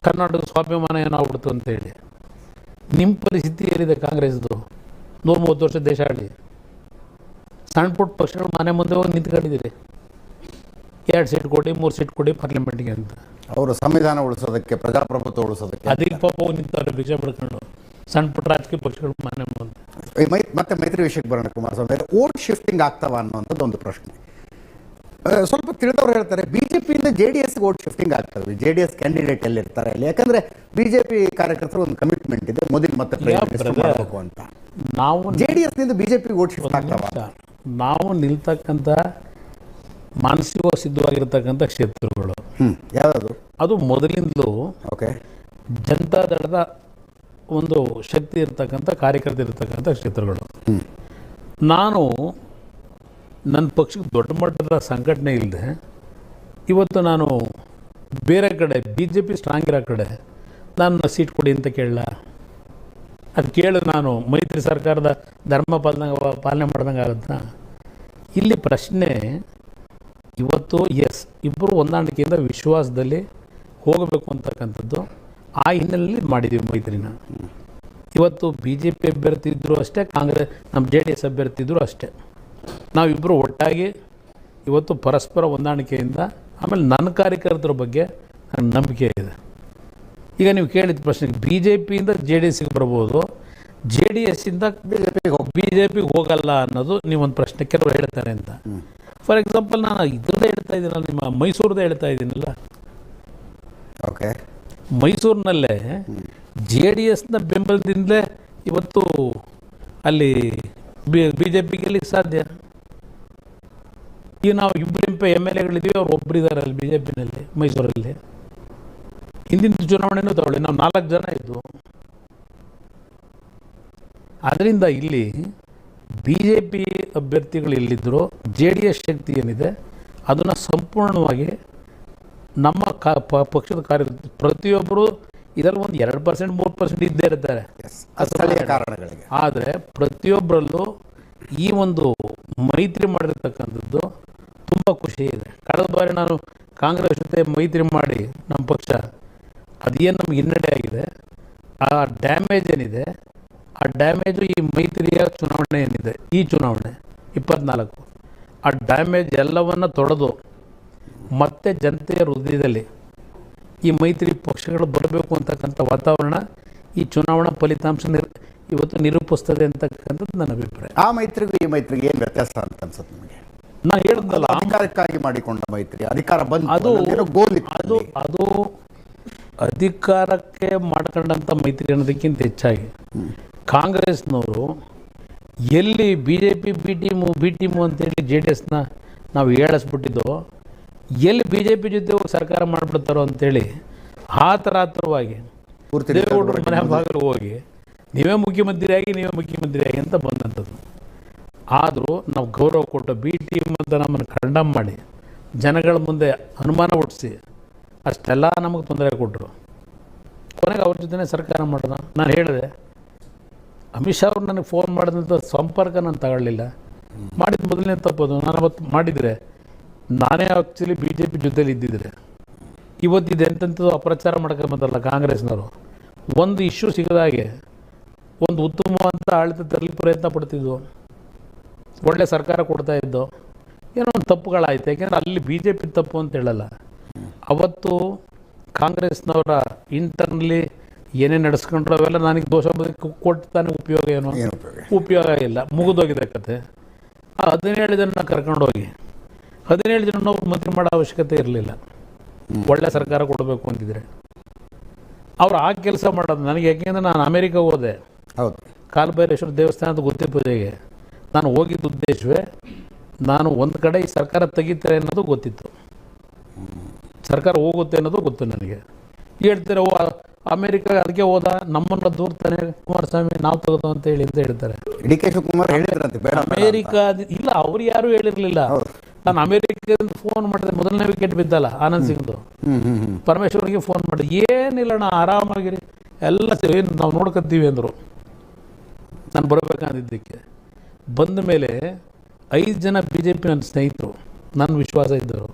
ಕರ್ನಾಟಕದ ಸ್ವಾಭಿಮಾನ ಏನಾಗ್ಬಿಡ್ತು ಅಂತೇಳಿ. ನಿಮ್ಮ ಪರಿಸ್ಥಿತಿ ಏನಿದೆ ಕಾಂಗ್ರೆಸ್ದು? 130 ವರ್ಷ ದೇಶ ಆಳಿ ಸಣ್ಣ ಪುಟ್ಟ ಪಕ್ಷಗಳು ಮನೆ ಮುಂದೆ ಹೋಗಿ ನಿಂತ್ಕೊಂಡಿದ್ದೀರಿ. 2 ಸೀಟ್ ಕೊಡಿ, 3 ಸೀಟ್ ಕೊಡಿ ಪಾರ್ಲಿಮೆಂಟ್ಗೆ ಅಂತ. ಅವರು ಸಂವಿಧಾನ ಉಳಿಸೋದಕ್ಕೆ, ಪ್ರಜಾಪ್ರಭುತ್ವ ಉಳಿಸೋದಕ್ಕೆ ಅದಕ್ಕೆ ಪಾಪ ಹೋಗಿ ನಿಂತವ್ರೆ ಭಿಕ್ಷೆ ಪಡ್ಕೊಂಡು ಸಣ್ಣ ಪುಟ್ಟ ರಾಜಕೀಯ ಪಕ್ಷಗಳು ಮನೆ ಮುಂದೆ. ಮತ್ತೆ ಮೈತ್ರಿ ವಿಷಯಕ್ಕೆ ಬರೋಣ ಕುಮಾರಸ್ವಾಮಿ. ವೋಟ್ ಶಿಫ್ಟಿಂಗ್ ಆಗ್ತಾವ ಅನ್ನುವಂಥದ್ದು ಒಂದು ಪ್ರಶ್ನೆ. ಸ್ವಲ್ಪ ತಿಳಿದವ್ರು ಹೇಳ್ತಾರೆ ಬಿಜೆಪಿಯಿಂದ JDS ವೋಟ್ ಶಿಫ್ಟಿಂಗ್ ಆಗ್ತವೆ. JDS ಕ್ಯಾಂಡಿಡೇಟ್ ಎಲ್ಲಿರ್ತಾರೆ ಅಲ್ಲಿ, ಯಾಕಂದ್ರೆ ಬಿಜೆಪಿ ಕಾರ್ಯಕರ್ತರು ಒಂದು ಕಮಿಟ್ಮೆಂಟ್ ಇದೆ, ಮೋದಿ ಮತ್ತೆ ಮಾಡಬೇಕು ಅಂತ. ನಾವು JDS ನಿಂದ ಬಿಜೆಪಿ ವೋಟ್ ಶಿಫ್ಟ್ ಆಗ್ತಾವ. ನಾವು ನಿಲ್ತಕ್ಕಂಥ ಮಾನಸಿಕ ಸಿದ್ಧವಾಗಿರ್ತಕ್ಕಂಥ ಕ್ಷೇತ್ರಗಳು ಯಾವುದು? ಅದು ಮೊದಲಿಂದಲೂ ಓಕೆ ಜನತಾದಳದ ಒಂದು ಶಕ್ತಿ ಇರ್ತಕ್ಕಂಥ ಕಾರ್ಯಕರ್ತ ಇರ್ತಕ್ಕಂಥ ಕ್ಷೇತ್ರಗಳು. ನಾನು ನನ್ನ ಪಕ್ಷಕ್ಕೆ ದೊಡ್ಡ ಮಟ್ಟದ ಸಂಘಟನೆ ಇಲ್ಲದೆ ಇವತ್ತು ನಾನು ಬೇರೆ ಕಡೆ BJP ಸ್ಟ್ರಾಂಗ್ ಇರೋ ಕಡೆ ನಾನು ಸೀಟ್ ಕೊಡಿ ಅಂತ ಕೇಳಲ್ಲ. ಅದು ಕೇಳಿ ನಾನು ಮೈತ್ರಿ ಸರ್ಕಾರದ ಧರ್ಮ ಪಾಲನೆ ಮಾಡ್ದಂಗೆ ಆಗುತ್ತಾ? ಇಲ್ಲಿ ಪ್ರಶ್ನೆ ಇವತ್ತು ಇಬ್ಬರು ಹೊಂದಾಣಿಕೆಯಿಂದ ವಿಶ್ವಾಸದಲ್ಲಿ ಹೋಗಬೇಕು ಅಂತಕ್ಕಂಥದ್ದು ಆ ಹಿನ್ನೆಲೆಯಲ್ಲಿ ಮಾಡಿದ್ದೀವಿ ಮೈತ್ರಿನ. ಇವತ್ತು BJP ಅಭ್ಯರ್ಥಿ ಇದ್ದರೂ ಅಷ್ಟೇ, ನಮ್ಮ JDS ಅಭ್ಯರ್ಥಿ ಇದ್ದರೂ ಅಷ್ಟೇ, ನಾವಿಬ್ಬರು ಒಟ್ಟಾಗಿ ಇವತ್ತು ಪರಸ್ಪರ ಹೊಂದಾಣಿಕೆಯಿಂದ. ಆಮೇಲೆ ನನ್ನ ಕಾರ್ಯಕರ್ತರ ಬಗ್ಗೆ ನನಗೆ ನಂಬಿಕೆ ಇದೆ. ಈಗ ನೀವು ಕೇಳಿದ ಪ್ರಶ್ನೆಗೆ BJPಯಿಂದ JDSಗೆ ಬರ್ಬೋದು, JDSಯಿಂದ BJPಗೆ ಹೋಗಲ್ಲ ಅನ್ನೋದು ನೀವೊಂದು ಪ್ರಶ್ನೆ ಕೆಲವರು ಹೇಳ್ತಾರೆ ಅಂತ. ಫಾರ್ ಎಕ್ಸಾಂಪಲ್ ನಾನು ಇದ್ರದ್ದೇ ಹೇಳ್ತಾ ಇದ್ದೀನಲ್ಲ, ನಿಮ್ಮ ಮೈಸೂರದೇ ಹೇಳ್ತಾ ಇದ್ದೀನಲ್ಲ. ಓಕೆ, ಮೈಸೂರಿನಲ್ಲೇ JDSನ ಬೆಂಬಲದಿಂದಲೇ ಇವತ್ತು ಅಲ್ಲಿ BJP ಗೆಲ್ಲಿಕ್ಕೆ ಸಾಧ್ಯ. ಈಗ ನಾವು ಇಬ್ಬರು MLAಗಳಿದ್ದೀವಿ, ಅವ್ರು ಒಬ್ಬರಿದ್ದಾರೆ ಅಲ್ಲಿ BJPನಲ್ಲಿ ಮೈಸೂರಲ್ಲಿ. ಹಿಂದಿನ ಚುನಾವಣೆನೂ ತಗೊಳ್ಳಿ, ನಾವು 4 ಜನ ಇದ್ದು. ಆದ್ದರಿಂದ ಇಲ್ಲಿ BJP ಅಭ್ಯರ್ಥಿಗಳು ಎಲ್ಲಿದ್ದರೂ JDS ಶಕ್ತಿ ಏನಿದೆ ಅದನ್ನು ಸಂಪೂರ್ಣವಾಗಿ ನಮ್ಮ ಪಕ್ಷದ ಕಾರ್ಯಕರ್ತರು ಪ್ರತಿಯೊಬ್ಬರು ಇದರಲ್ಲಿ ಒಂದು 2% 3% ಇದ್ದೇ ಇರ್ತಾರೆ ಕಾರಣಗಳಿಗೆ. ಆದರೆ ಪ್ರತಿಯೊಬ್ಬರಲ್ಲೂ ಈ ಒಂದು ಮೈತ್ರಿ ಮಾಡಿರ್ತಕ್ಕಂಥದ್ದು ತುಂಬ ಖುಷಿ ಇದೆ. ಕಳೆದ ಬಾರಿ ನಾನು ಕಾಂಗ್ರೆಸ್ ಜೊತೆ ಮೈತ್ರಿ ಮಾಡಿ ನಮ್ಮ ಪಕ್ಷ ಅದೇನು ನಮ್ಗೆ ಹಿನ್ನಡೆ ಆಗಿದೆ, ಆ ಡ್ಯಾಮೇಜ್ ಏನಿದೆ, ಆ ಡ್ಯಾಮೇಜು ಈ ಮೈತ್ರಿಯ ಚುನಾವಣೆ ಏನಿದೆ, ಈ ಚುನಾವಣೆ 24, ಆ ಡ್ಯಾಮೇಜ್ ಎಲ್ಲವನ್ನು ತೊಡೆದು ಮತ್ತೆ ಜನತೆಯ ಹೃದಯದಲ್ಲಿ ಈ ಮೈತ್ರಿ ಪಕ್ಷಗಳು ಬರಬೇಕು ಅಂತಕ್ಕಂಥ ವಾತಾವರಣ ಈ ಚುನಾವಣಾ ಫಲಿತಾಂಶ ಇವತ್ತು ನಿರೂಪಿಸ್ತದೆ ಅಂತಕ್ಕಂಥದ್ದು ನನ್ನ ಅಭಿಪ್ರಾಯ. ಆ ಮೈತ್ರಿಗೂ ಈ ಮೈತ್ರಿಗೆ ಏನು ವ್ಯತ್ಯಾಸ ಅಂತ ಅನ್ಸುತ್ತೆ ನಿಮಗೆ? ನಾನು ಹೇಳಿದ್ನಲ್ಲ, ಅಧಿಕಾರಕ್ಕಾಗಿ ಮಾಡಿಕೊಂಡ ಮೈತ್ರಿ, ಅಧಿಕಾರ ಬಂದು ಅದು ಅಧಿಕಾರಕ್ಕೆ ಮಾಡ್ಕೊಂಡಂಥ ಮೈತ್ರಿ ಅನ್ನೋದಕ್ಕಿಂತ ಹೆಚ್ಚಾಗಿ ಕಾಂಗ್ರೆಸ್ನವರು ಎಲ್ಲಿ BJP ಬಿ ಟೀಮು ಅಂತೇಳಿ JDSನ ನಾವು ಹೇಳಿಸ್ಬಿಟ್ಟಿದ್ದೋ, ಎಲ್ಲಿ BJP ಜೊತೆ ಹೋಗಿ ಸರ್ಕಾರ ಮಾಡಿಬಿಡ್ತಾರೋ ಅಂತೇಳಿ ಆತರಾತ್ರವಾಗಿ ದೇವೇಗೌಡರ ಮನೆ ಭಾಗದಲ್ಲಿ ಹೋಗಿ ನೀವೇ ಮುಖ್ಯಮಂತ್ರಿಯಾಗಿ ಅಂತ ಬಂದಂಥದ್ದು. ಆದರೂ ನಾವು ಗೌರವ ಕೊಟ್ಟು ಬಿ ಟೀಮ್ ಅಂತ ನಮ್ಮನ್ನು ಕಂಡಮ್ ಮಾಡಿ ಜನಗಳ ಮುಂದೆ ಅನುಮಾನ ಹುಟ್ಟಿಸಿ ಅಷ್ಟೆಲ್ಲ ನಮಗೆ ತೊಂದರೆ ಕೊಟ್ಟರು. ಕೊನೆಗೆ ಅವ್ರ ಜೊತೆ ಸರ್ಕಾರ ಮಾಡೋಣ. ನಾನು ಹೇಳಿದೆ, ಅಮಿತ್ ಶಾ ಅವ್ರು ನನಗೆ ಫೋನ್ ಮಾಡಿದಂಥ ಸಂಪರ್ಕ ನಾನು ತಗೊಳ್ಳಿಲ್ಲ. ಮಾಡಿದ ಮೊದಲನೇ ತಪ್ಪದು. ನಾನು ಅವತ್ತು ಮಾಡಿದರೆ ನಾನೇ ಆ್ಯಕ್ಚುಲಿ BJP ಜೊತೆಲಿ ಇದ್ದಿದ್ರೆ ಇವತ್ತಿದೆ ಎಂತೆಂಥದ್ದು ಅಪ್ರಚಾರ ಮಾಡ್ಕೊಂಬಂತಲ್ಲ ಕಾಂಗ್ರೆಸ್ನವರು. ಒಂದು ಇಶ್ಯೂ ಸಿಗದಾಗೆ ಒಂದು ಉತ್ತಮವಾದ ಆಡಳಿತ ತರಲಿ ಪ್ರಯತ್ನ ಪಡ್ತಿದ್ವು, ಒಳ್ಳೆ ಸರ್ಕಾರ ಕೊಡ್ತಾಯಿದ್ದು. ಏನೋ ಒಂದು ತಪ್ಪುಗಳಾಯ್ತು, ಯಾಕೆಂದರೆ ಅಲ್ಲಿ BJP ತಪ್ಪು ಅಂತ ಹೇಳಲ್ಲ. ಅವತ್ತು ಕಾಂಗ್ರೆಸ್ನವರ ಇಂಟರ್ನಲ್ಲಿ ಏನೇ ನಡೆಸ್ಕೊಂಡ್ರು ಅವೆಲ್ಲ ನನಗೆ ದೋಷ ಕೊಟ್ಟು ತಾನೇ ಉಪಯೋಗ ಏನು? ಉಪಯೋಗ ಇಲ್ಲ, ಮುಗಿದೋಗಿದೆ ಕತೆ. ಆ 17 ಜನ ಕರ್ಕೊಂಡೋಗಿ 17 ಜನ ಮಂತ್ರಿ ಮಾಡೋ ಅವಶ್ಯಕತೆ ಇರಲಿಲ್ಲ. ಒಳ್ಳೆ ಸರ್ಕಾರ ಕೊಡಬೇಕು ಅಂತಿದ್ರೆ ಅವ್ರು ಆ ಕೆಲಸ ಮಾಡೋದು ನನಗೆ. ಯಾಕೆಂದರೆ ನಾನು ಅಮೇರಿಕ ಹೋದೆ, ಹೌದು, ಕಾಲಭೈರೇಶ್ವರ ದೇವಸ್ಥಾನದ ಗುತ್ತಿ ಪೂಜೆಗೆ ನಾನು ಹೋಗಿದ್ದ ಉದ್ದೇಶವೇ ನಾನು ಒಂದು ಕಡೆ ಈ ಸರ್ಕಾರ ತೆಗಿತಾರೆ ಅನ್ನೋದು ಗೊತ್ತಿತ್ತು, ಸರ್ಕಾರ ಹೋಗುತ್ತೆ ಅನ್ನೋದು ಗೊತ್ತು ನನಗೆ. ಹೇಳ್ತಾರೆ ಓ ಅಮೇರಿಕ ಅದಕ್ಕೆ ಹೋದ ನಮ್ಮನ್ನ ದೂರ್ತಾನೆ ಕುಮಾರಸ್ವಾಮಿ ನಾವು ತೆಗೆದು ಅಂತ ಹೇಳಿ ಅಂತ ಹೇಳ್ತಾರೆ. ಡಿ ಕೆ ಶಿವಕುಮಾರ್ ಹೇಳಿದ್ರಂತೆ ಬೇಡ ಅಮೇರಿಕ ಇಲ್ಲ, ಅವ್ರು ಯಾರು ಹೇಳಿರ್ಲಿಲ್ಲ. ನಾನು ಅಮೇರಿಕದಿಂದ ಫೋನ್ ಮಾಡಿದೆ, ಮೊದಲನೇ ವಿಕೆಟ್ ಬಿದ್ದಲ್ಲ ಆನಂದ್ ಸಿಂಗ್ದು, ಪರಮೇಶ್ವರ್ಗೆ ಫೋನ್ ಮಾಡಿ ಏನಿಲ್ಲ ಅಣ್ಣ ಆರಾಮಾಗಿರಿ ಎಲ್ಲ ಏನು ನಾವು ನೋಡ್ಕೊತೀವಿ ಅಂದರು. ನಾನು ಬರಬೇಕಂದಿದ್ದಕ್ಕೆ ಬಂದ ಮೇಲೆ 5 ಜನ BJP ನನ್ನ ಸ್ನೇಹಿತರು, ನನ್ನ ವಿಶ್ವಾಸ ಇದ್ದರು,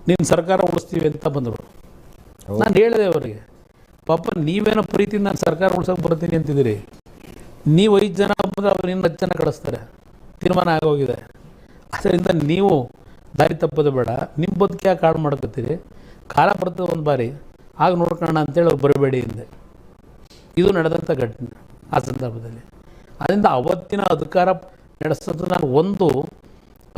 ನೀನು ಸರ್ಕಾರ ಉಳಿಸ್ತೀವಿ ಅಂತ ಬಂದರು. ನಾನು ಹೇಳಿದೆ ಅವರಿಗೆ, ಪಾಪ ನೀವೇನೋ ಪ್ರೀತಿಯಿಂದ ನಾನು ಸರ್ಕಾರ ಉಳ್ಸೋಕೆ ಬರ್ತೀನಿ ಅಂತಿದ್ದೀರಿ, ನೀವು 5 ಜನ ಬಂದರೆ ಅವ್ರು ಇನ್ನು 10 ಜನ ಕಳಿಸ್ತಾರೆ, ತೀರ್ಮಾನ ಆಗೋಗಿದೆ. ಅದರಿಂದ ನೀವು ದಾರಿ ತಪ್ಪೋದು ಬೇಡ, ನಿಮ್ಮ ಬದುಕಿ ಯಾಕೆ ಹಾಳು ಮಾಡ್ಕೊತೀರಿ, ಕಾಲ ಬರ್ತದೆ ಒಂದು ಬಾರಿ ಆಗ ನೋಡ್ಕೊಳ್ಳೋಣ ಅಂತೇಳಿ ಅವ್ರು ಬರಬೇಡಿ ಹಿಂದೆ. ಇದು ನಡೆದಂಥ ಘಟನೆ ಆ ಸಂದರ್ಭದಲ್ಲಿ. ಅದರಿಂದ ಅವತ್ತಿನ ಅಧಿಕಾರ ನಡೆಸೋದು ನಾನು ಒಂದು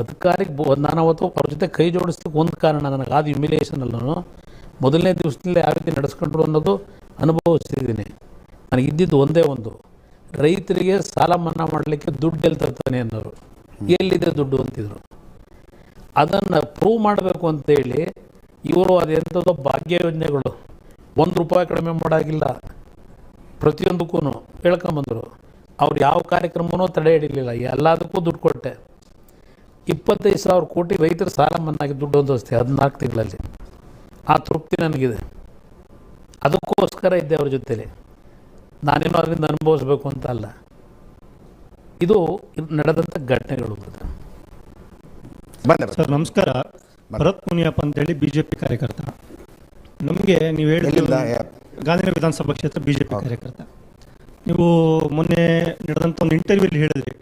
ಅಧಿಕಾರಿಗೆ ನಾನು ಅವತ್ತು ಅವ್ರ ಜೊತೆ ಕೈ ಜೋಡಿಸೋಕ್ಕೆ ಒಂದು ಕಾರಣ, ನನಗೆ ಆದ ಹ್ಯುಮಿಲಿಯೇಷನಲ್ಲೂ ಮೊದಲನೇ ದಿವಸದಲ್ಲೇ ಯಾವ ರೀತಿ ನಡೆಸ್ಕೊಂಡ್ರು ಅನ್ನೋದು ಅನುಭವಿಸ್ತಿದ್ದೀನಿ. ನನಗೆ ಇದ್ದಿದ್ದು ಒಂದೇ ಒಂದು, ರೈತರಿಗೆ ಸಾಲ ಮನ್ನಾ ಮಾಡಲಿಕ್ಕೆ ದುಡ್ಡು ಎಲ್ಲಿ ತರ್ತಾನೆ ಅನ್ನೋರು, ಎಲ್ಲಿದೆ ದುಡ್ಡು ಅಂತಿದ್ರು. ಅದನ್ನು ಪ್ರೂವ್ ಮಾಡಬೇಕು ಅಂತೇಳಿ ಇವರು ಅದೆಂಥದ್ದೋ ಭಾಗ್ಯ ಯೋಜನೆಗಳು 1 ರೂಪಾಯಿ ಕಡಿಮೆ ಮಾಡೋಗಿಲ್ಲ, ಪ್ರತಿಯೊಂದಕ್ಕೂ ಹೇಳ್ಕೊಂಬಂದರು. ಅವ್ರು ಯಾವ ಕಾರ್ಯಕ್ರಮವೂ ತಡೆ ಹಿಡಿಲಿಲ್ಲ, ಎಲ್ಲದಕ್ಕೂ ದುಡ್ಡು ಕೊಟ್ಟೆ. 25,000 ಕೋಟಿ ರೈತರ ಸಾಲ ಮನ್ನಾಗಿ ದುಡ್ಡು ಹೊಂದಿಸ್ತೆ 14 ತಿಂಗಳಲ್ಲಿ. ಆ ತೃಪ್ತಿ ನನಗಿದೆ, ಅದಕ್ಕೋಸ್ಕರ ಇದ್ದೆ ಅವ್ರ ಜೊತೆಲಿ, ನಾನೇನೋ ಅದರಿಂದ ಅನುಭವಿಸ್ಬೇಕು ಅಂತ ಅಲ್ಲ. ಇದು ನಡೆದಂಥ ಘಟನೆಗಳು. ಸರ್ ನಮಸ್ಕಾರ, ಭರತ್ ಮುನಿಯಪ್ಪ ಅಂತೇಳಿ BJP ಕಾರ್ಯಕರ್ತ. ನಮಗೆ ನೀವು ಹೇಳಿದ ಗಾಂಧಿನಗರ ವಿಧಾನಸಭಾ ಕ್ಷೇತ್ರ BJP ಕಾರ್ಯಕರ್ತ. ನೀವು ಮೊನ್ನೆ ನಡೆದಂಥ ಒಂದು ಇಂಟರ್ವ್ಯೂಲಿ ಹೇಳಿದ್ರಿ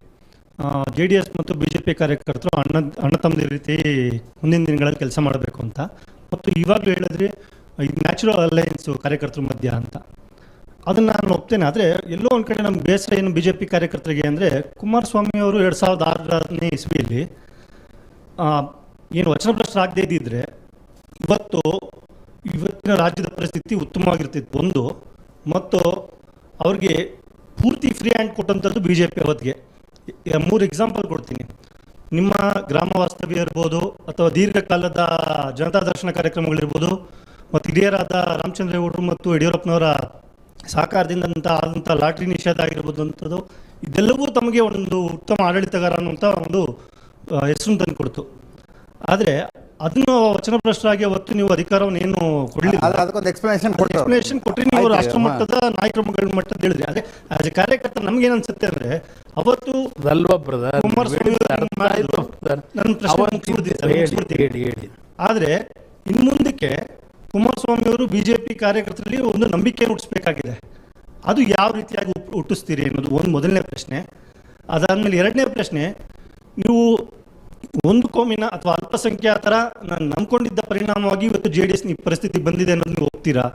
JDS ಮತ್ತು BJP ಕಾರ್ಯಕರ್ತರು ಅಣ್ಣ ತಮ್ಮದ ರೀತಿ ಮುಂದಿನ ದಿನಗಳಲ್ಲಿ ಕೆಲಸ ಮಾಡಬೇಕು ಅಂತ. ಮತ್ತು ಇವಾಗಲೂ ಹೇಳಿದ್ರಿ ಇದು ನ್ಯಾಚುರಲ್ ಅಲೈನ್ಸು ಕಾರ್ಯಕರ್ತರ ಮಧ್ಯ ಅಂತ. ಅದನ್ನು ನಾನು ಒಪ್ತೇನೆ. ಆದರೆ ಎಲ್ಲೋ ಒಂದು ಕಡೆ ನಮ್ಗೆ ಬೇಸರ ಏನು BJP ಕಾರ್ಯಕರ್ತರಿಗೆ ಅಂದರೆ, ಕುಮಾರಸ್ವಾಮಿ ಅವರು 2006ನೇ ಇಸ್ವಿಯಲ್ಲಿ ಏನು ವಚನಭ್ರಷ್ಟರಾಗದೇ ಇದ್ದಿದ್ರೆ ಇವತ್ತಿನ ರಾಜ್ಯದ ಪರಿಸ್ಥಿತಿ ಉತ್ತಮವಾಗಿರ್ತಿತ್ತು ಒಂದು. ಮತ್ತು ಅವ್ರಿಗೆ ಪೂರ್ತಿ ಫ್ರೀ ಹ್ಯಾಂಡ್ ಕೊಟ್ಟಂಥದ್ದು BJP ಅವತ್ತಿಗೆ. 3 ಎಕ್ಸಾಂಪಲ್ ಕೊಡ್ತೀನಿ. ನಿಮ್ಮ ಗ್ರಾಮ ವಾಸ್ತವ್ಯ ಇರ್ಬೋದು, ಅಥವಾ ದೀರ್ಘಕಾಲದ ಜನತಾ ದರ್ಶನ ಕಾರ್ಯಕ್ರಮಗಳಿರ್ಬೋದು, ಮತ್ತು ಹಿರಿಯರಾದ ರಾಮಚಂದ್ರೇಗೌಡರು ಮತ್ತು ಯಡಿಯೂರಪ್ಪನವರ ಸಹಕಾರದಿಂದ ಆದಂಥ ಲಾಟ್ರಿ ನಿಷೇಧ ಆಗಿರ್ಬೋದು ಅಂಥದ್ದು, ಇದೆಲ್ಲವೂ ತಮಗೆ ಒಂದು ಉತ್ತಮ ಆಡಳಿತಗಾರ ಅನ್ನುವಂಥ ಒಂದು ಹೆಸರು ತಂದು ಕೊಡ್ತು. ಆದರೆ ಅದನ್ನು ವಚನಭ್ರಷ್ಟರಾಗಿ ಅವತ್ತು ನೀವು ಅಧಿಕಾರವನ್ನು ಏನು ಕೊಡಲಿಲ್ಲ, ಅದಕ್ಕೊಂದು ಎಕ್ಸ್ಪ್ಲನೇಷನ್ ಕೊಟ್ಟರೆ ನೀವು ರಾಷ್ಟ್ರ ಮಟ್ಟದ ನಾಯಕರ ಮಟ್ಟದ ಹೇಳಿದ್ರಿ. ಅದೇ ಆಸ್ ಎ ಕಾರ್ಯಕರ್ತ ನಮ್ಗೇನು ಅನ್ಸುತ್ತೆ ಅಂದರೆ, ಅವತ್ತು ಕುಮಾರಸ್ವಾಮಿ ನನ್ನ ಪ್ರಶ್ನೆ, ಆದರೆ ಇನ್ನು ಮುಂದಕ್ಕೆ ಕುಮಾರಸ್ವಾಮಿ ಅವರು BJP ಕಾರ್ಯಕರ್ತರಲ್ಲಿ ಒಂದು ನಂಬಿಕೆಯನ್ನು ಹುಟ್ಟಿಸ್ಬೇಕಾಗಿದೆ. ಅದು ಯಾವ ರೀತಿಯಾಗಿ ಹುಟ್ಟಿಸ್ತೀರಿ ಅನ್ನೋದು ಒಂದು ಮೊದಲನೇ ಪ್ರಶ್ನೆ. ಅದಾದಮೇಲೆ 2ನೇ ಪ್ರಶ್ನೆ, ನೀವು ಒಂದು ಕೋಮಿನ ಅಥವಾ ಅಲ್ಪಸಂಖ್ಯಾತರ ನಾನು ನಂಬ್ಕೊಂಡಿದ್ದ ಪರಿಣಾಮವಾಗಿ ಇವತ್ತು JDS ಈ ಪರಿಸ್ಥಿತಿ ಬಂದಿದೆ ಅನ್ನೋದು ನೀವು ಒಪ್ತೀರಾ?